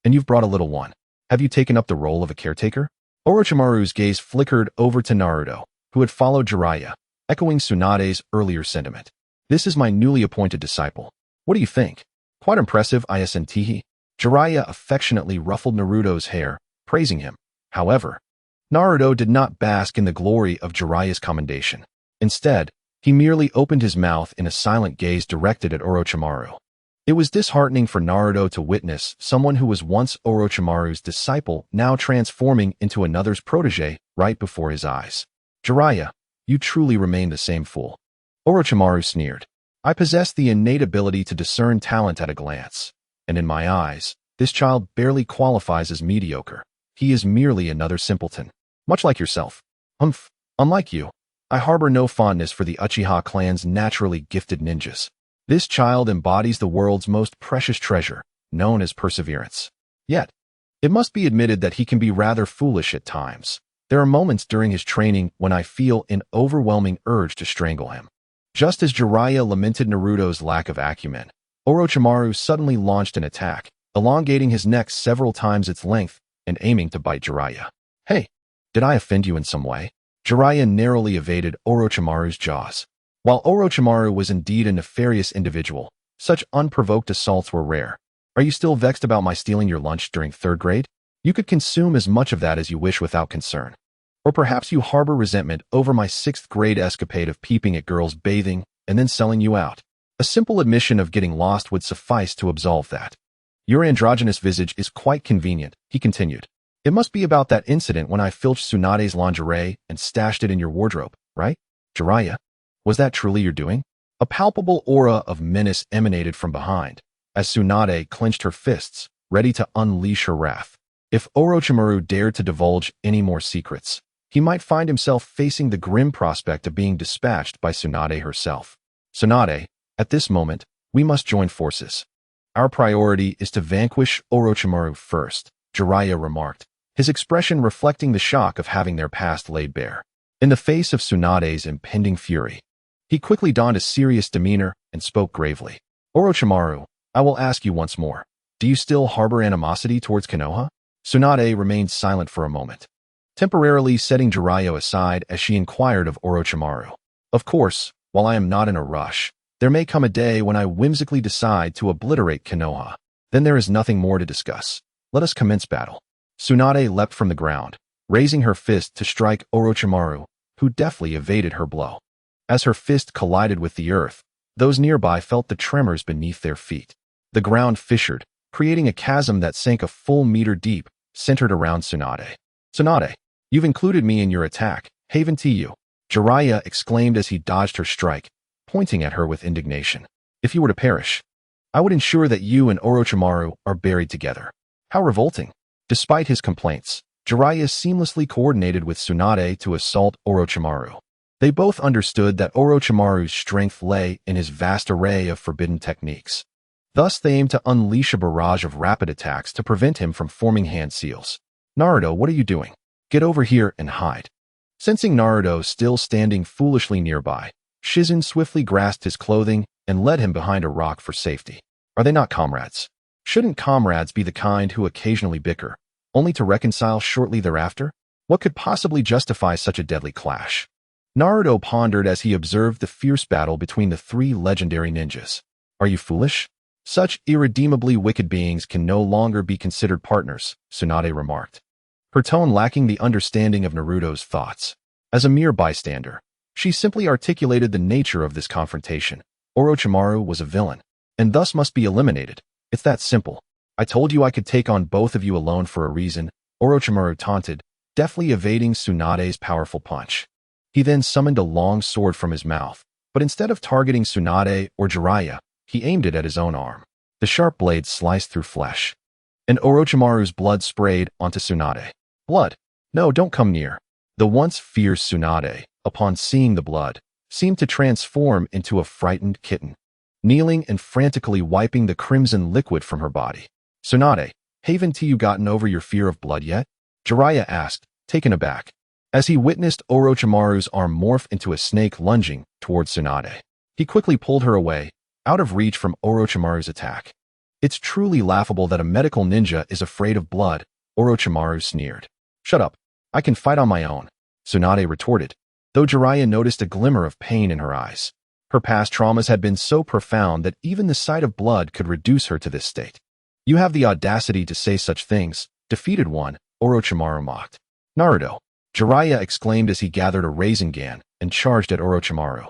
S1: And you've brought a little one. Have you taken up the role of a caretaker? Orochimaru's gaze flickered over to Naruto, who had followed Jiraiya, echoing Tsunade's earlier sentiment. This is my newly appointed disciple. What do you think? Quite impressive, isn't? Jiraiya affectionately ruffled Naruto's hair, praising him. However, Naruto did not bask in the glory of Jiraiya's commendation. Instead, he merely opened his mouth in a silent gaze directed at Orochimaru. It was disheartening for Naruto to witness someone who was once Orochimaru's disciple now transforming into another's protege right before his eyes. Jiraiya, you truly remain the same fool. Orochimaru sneered. I possess the innate ability to discern talent at a glance, and in my eyes, this child barely qualifies as mediocre. He is merely another simpleton. Much like yourself. Unlike you, I harbor no fondness for the Uchiha clan's naturally gifted ninjas. This child embodies the world's most precious treasure, known as perseverance. Yet, it must be admitted that he can be rather foolish at times. There are moments during his training when I feel an overwhelming urge to strangle him. Just as Jiraiya lamented Naruto's lack of acumen, Orochimaru suddenly launched an attack, elongating his neck several times its length and aiming to bite Jiraiya. Hey, did I offend you in some way? Jiraiya narrowly evaded Orochimaru's jaws. While Orochimaru was indeed a nefarious individual, such unprovoked assaults were rare. Are you still vexed about my stealing your lunch during third grade? You could consume as much of that as you wish without concern. Or perhaps you harbor resentment over my sixth grade escapade of peeping at girls bathing and then selling you out. A simple admission of getting lost would suffice to absolve that. Your androgynous visage is quite convenient, he continued. It must be about that incident when I filched Tsunade's lingerie and stashed it in your wardrobe, right? Jiraiya, was that truly your doing? A palpable aura of menace emanated from behind, as Tsunade clenched her fists, ready to unleash her wrath. If Orochimaru dared to divulge any more secrets, he might find himself facing the grim prospect of being dispatched by Tsunade herself. Tsunade, at this moment, we must join forces. Our priority is to vanquish Orochimaru first, Jiraiya remarked, his expression reflecting the shock of having their past laid bare. In the face of Tsunade's impending fury, he quickly donned a serious demeanor and spoke gravely. Orochimaru, I will ask you once more. Do you still harbor animosity towards Konoha? Tsunade remained silent for a moment, temporarily setting Jiraiya aside as she inquired of Orochimaru. Of course, while I am not in a rush, there may come a day when I whimsically decide to obliterate Konoha. Then there is nothing more to discuss. Let us commence battle. Tsunade leapt from the ground, raising her fist to strike Orochimaru, who deftly evaded her blow. As her fist collided with the earth, those nearby felt the tremors beneath their feet. The ground fissured, creating a chasm that sank a full meter deep, centered around Tsunade. Tsunade, you've included me in your attack, haven't you? Jiraiya exclaimed as he dodged her strike, pointing at her with indignation. If you were to perish, I would ensure that you and Orochimaru are buried together. How revolting. Despite his complaints, Jiraiya seamlessly coordinated with Tsunade to assault Orochimaru. They both understood that Orochimaru's strength lay in his vast array of forbidden techniques. Thus, they aimed to unleash a barrage of rapid attacks to prevent him from forming hand seals. Naruto, what are you doing? Get over here and hide. Sensing Naruto still standing foolishly nearby, Shizen swiftly grasped his clothing and led him behind a rock for safety. Are they not comrades? Shouldn't comrades be the kind who occasionally bicker, only to reconcile shortly thereafter? What could possibly justify such a deadly clash? Naruto pondered as he observed the fierce battle between the three legendary ninjas. Are you foolish? Such irredeemably wicked beings can no longer be considered partners, Tsunade remarked, her tone lacking the understanding of Naruto's thoughts. As a mere bystander, she simply articulated the nature of this confrontation. Orochimaru was a villain, and thus must be eliminated. It's that simple. I told you I could take on both of you alone for a reason, Orochimaru taunted, deftly evading Tsunade's powerful punch. He then summoned a long sword from his mouth, but instead of targeting Tsunade or Jiraiya, he aimed it at his own arm. The sharp blade sliced through flesh, and Orochimaru's blood sprayed onto Tsunade. Blood? No, don't come near. The once fierce Tsunade, upon seeing the blood, seemed to transform into a frightened kitten, kneeling and frantically wiping the crimson liquid from her body. Tsunade, haven't you gotten over your fear of blood yet? Jiraiya asked, taken aback, as he witnessed Orochimaru's arm morph into a snake lunging towards Tsunade. He quickly pulled her away, out of reach from Orochimaru's attack. It's truly laughable that a medical ninja is afraid of blood, Orochimaru sneered. Shut up. I can fight on my own, Tsunade retorted, though Jiraiya noticed a glimmer of pain in her eyes. Her past traumas had been so profound that even the sight of blood could reduce her to this state. You have the audacity to say such things, defeated one, Orochimaru mocked. Naruto, Jiraiya exclaimed as he gathered a Rasengan and charged at Orochimaru.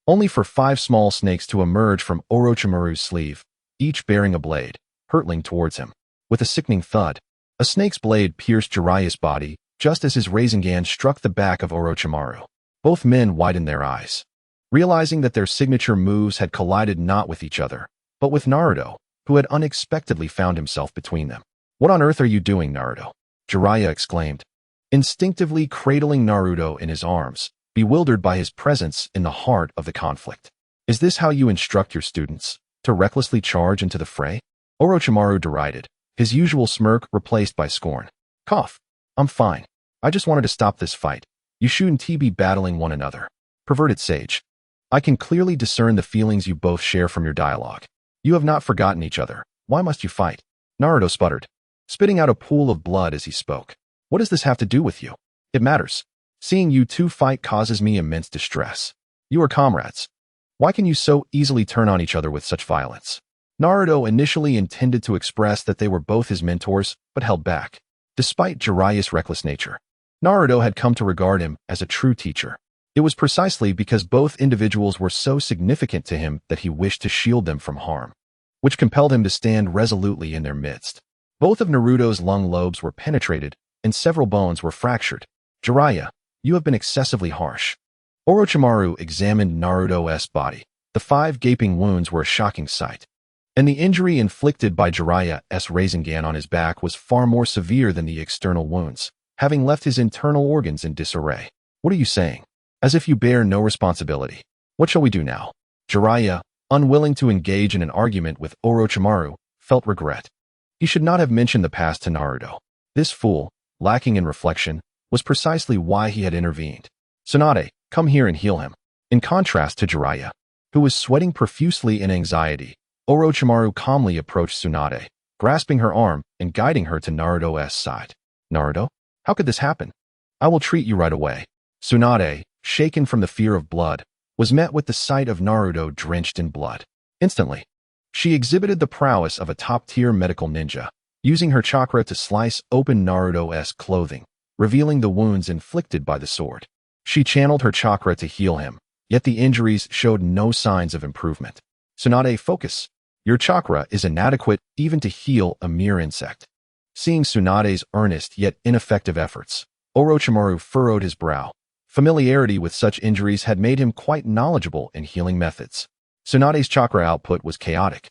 S1: Only for 5 small snakes to emerge from Orochimaru's sleeve, each bearing a blade, hurtling towards him. With a sickening thud, a snake's blade pierced Jiraiya's body just as his Rasengan struck the back of Orochimaru. Both men widened their eyes, realizing that their signature moves had collided not with each other, but with Naruto, who had unexpectedly found himself between them. What on earth are you doing, Naruto? Jiraiya exclaimed, instinctively cradling Naruto in his arms, bewildered by his presence in the heart of the conflict. Is this how you instruct your students, to recklessly charge into the fray? Orochimaru derided, his usual smirk replaced by scorn. Cough. I'm fine. I just wanted to stop this fight. You shouldn't be battling one another. Perverted sage. I can clearly discern the feelings you both share from your dialogue. You have not forgotten each other. Why must you fight? Naruto sputtered, spitting out a pool of blood as he spoke. What does this have to do with you? It matters. Seeing you two fight causes me immense distress. You are comrades. Why can you so easily turn on each other with such violence? Naruto initially intended to express that they were both his mentors, but held back. Despite Jiraiya's reckless nature, Naruto had come to regard him as a true teacher. It was precisely because both individuals were so significant to him that he wished to shield them from harm, which compelled him to stand resolutely in their midst. Both of Naruto's lung lobes were penetrated, and several bones were fractured. Jiraiya, you have been excessively harsh. Orochimaru examined Naruto's body. The 5 gaping wounds were a shocking sight, and the injury inflicted by Jiraiya's Rasengan on his back was far more severe than the external wounds, having left his internal organs in disarray. What are you saying? As if you bear no responsibility. What shall we do now? Jiraiya, unwilling to engage in an argument with Orochimaru, felt regret. He should not have mentioned the past to Naruto. This fool, lacking in reflection, was precisely why he had intervened. Tsunade, come here and heal him. In contrast to Jiraiya, who was sweating profusely in anxiety, Orochimaru calmly approached Tsunade, grasping her arm and guiding her to Naruto's side. Naruto, how could this happen? I will treat you right away. Tsunade, shaken from the fear of blood, was met with the sight of Naruto drenched in blood. Instantly, she exhibited the prowess of a top-tier medical ninja, using her chakra to slice open Naruto's clothing, revealing the wounds inflicted by the sword. She channeled her chakra to heal him, yet the injuries showed no signs of improvement. Tsunade, focus. Your chakra is inadequate even to heal a mere insect. Seeing Tsunade's earnest yet ineffective efforts, Orochimaru furrowed his brow. Familiarity with such injuries had made him quite knowledgeable in healing methods. Tsunade's chakra output was chaotic,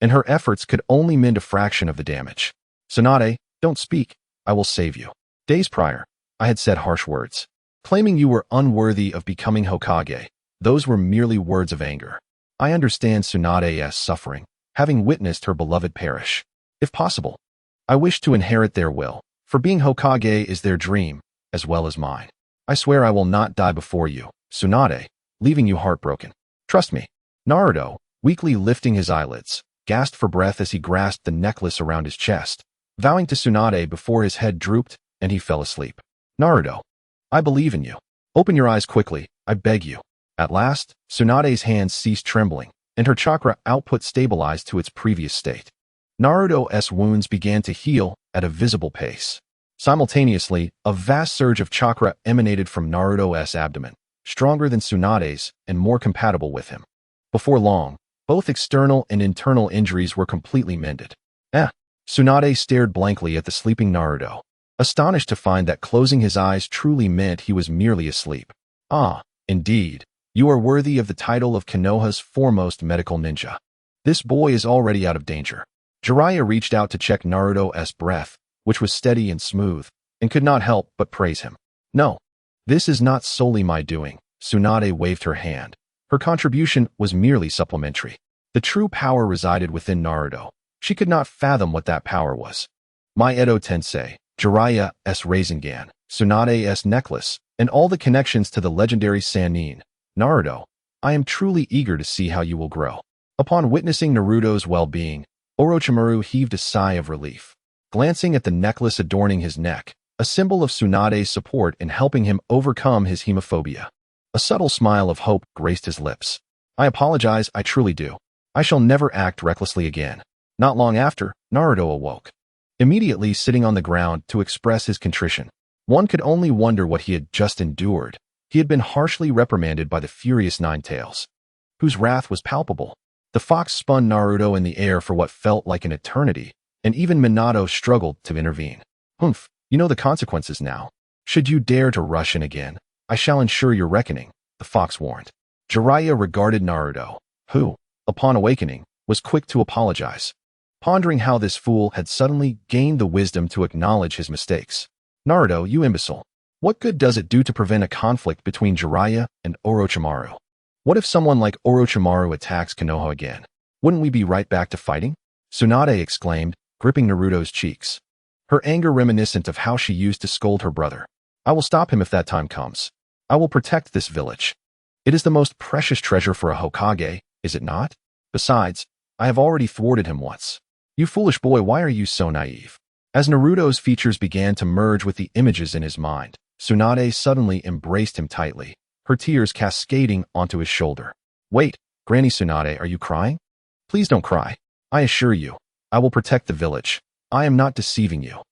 S1: and her efforts could only mend a fraction of the damage. Tsunade, don't speak. I will save you. Days prior, I had said harsh words, claiming you were unworthy of becoming Hokage. Those were merely words of anger. I understand Tsunade's suffering, having witnessed her beloved perish. If possible, I wish to inherit their will, for being Hokage is their dream, as well as mine. I swear I will not die before you, Tsunade, leaving you heartbroken. Trust me. Naruto, weakly lifting his eyelids, gasped for breath as he grasped the necklace around his chest, vowing to Tsunade before his head drooped and he fell asleep. Naruto, I believe in you. Open your eyes quickly, I beg you. At last, Tsunade's hands ceased trembling, and her chakra output stabilized to its previous state. Naruto's wounds began to heal at a visible pace. Simultaneously, a vast surge of chakra emanated from Naruto's abdomen, stronger than Tsunade's and more compatible with him. Before long, both external and internal injuries were completely mended. Tsunade stared blankly at the sleeping Naruto. astonished to find that closing his eyes truly meant he was merely asleep. Ah, indeed. You are worthy of the title of Konoha's foremost medical ninja. This boy is already out of danger. Jiraiya reached out to check Naruto's breath, which was steady and smooth, and could not help but praise him. No, this is not solely my doing. Tsunade waved her hand. Her contribution was merely supplementary. The true power resided within Naruto. She could not fathom what that power was. My Edo Tensei, Jiraiya's Rasengan, Tsunade's necklace, and all the connections to the legendary Sannin. Naruto, I am truly eager to see how you will grow. Upon witnessing Naruto's well-being, Orochimaru heaved a sigh of relief. Glancing at the necklace adorning his neck, a symbol of Tsunade's support in helping him overcome his hemophobia. A subtle smile of hope graced his lips. I apologize, I truly do. I shall never act recklessly again. Not long after, Naruto awoke. Immediately sitting on the ground to express his contrition. One could only wonder what he had just endured. He had been harshly reprimanded by the furious Nine Tails, whose wrath was palpable. The fox spun Naruto in the air for what felt like an eternity, and even Minato struggled to intervene. Humph, you know the consequences now. Should you dare to rush in again, I shall ensure your reckoning, the fox warned. Jiraiya regarded Naruto, who, upon awakening, was quick to apologize, pondering how this fool had suddenly gained the wisdom to acknowledge his mistakes. Naruto, you imbecile. What good does it do to prevent a conflict between Jiraiya and Orochimaru? What if someone like Orochimaru attacks Konoha again? Wouldn't we be right back to fighting? Tsunade exclaimed, gripping Naruto's cheeks, her anger reminiscent of how she used to scold her brother. I will stop him if that time comes. I will protect this village. It is the most precious treasure for a Hokage, is it not? Besides, I have already thwarted him once. You foolish boy, why are you so naive? As Naruto's features began to merge with the images in his mind, Tsunade suddenly embraced him tightly, her tears cascading onto his shoulder. Wait, Granny Tsunade, are you crying? Please don't cry. I assure you, I will protect the village. I am not deceiving you.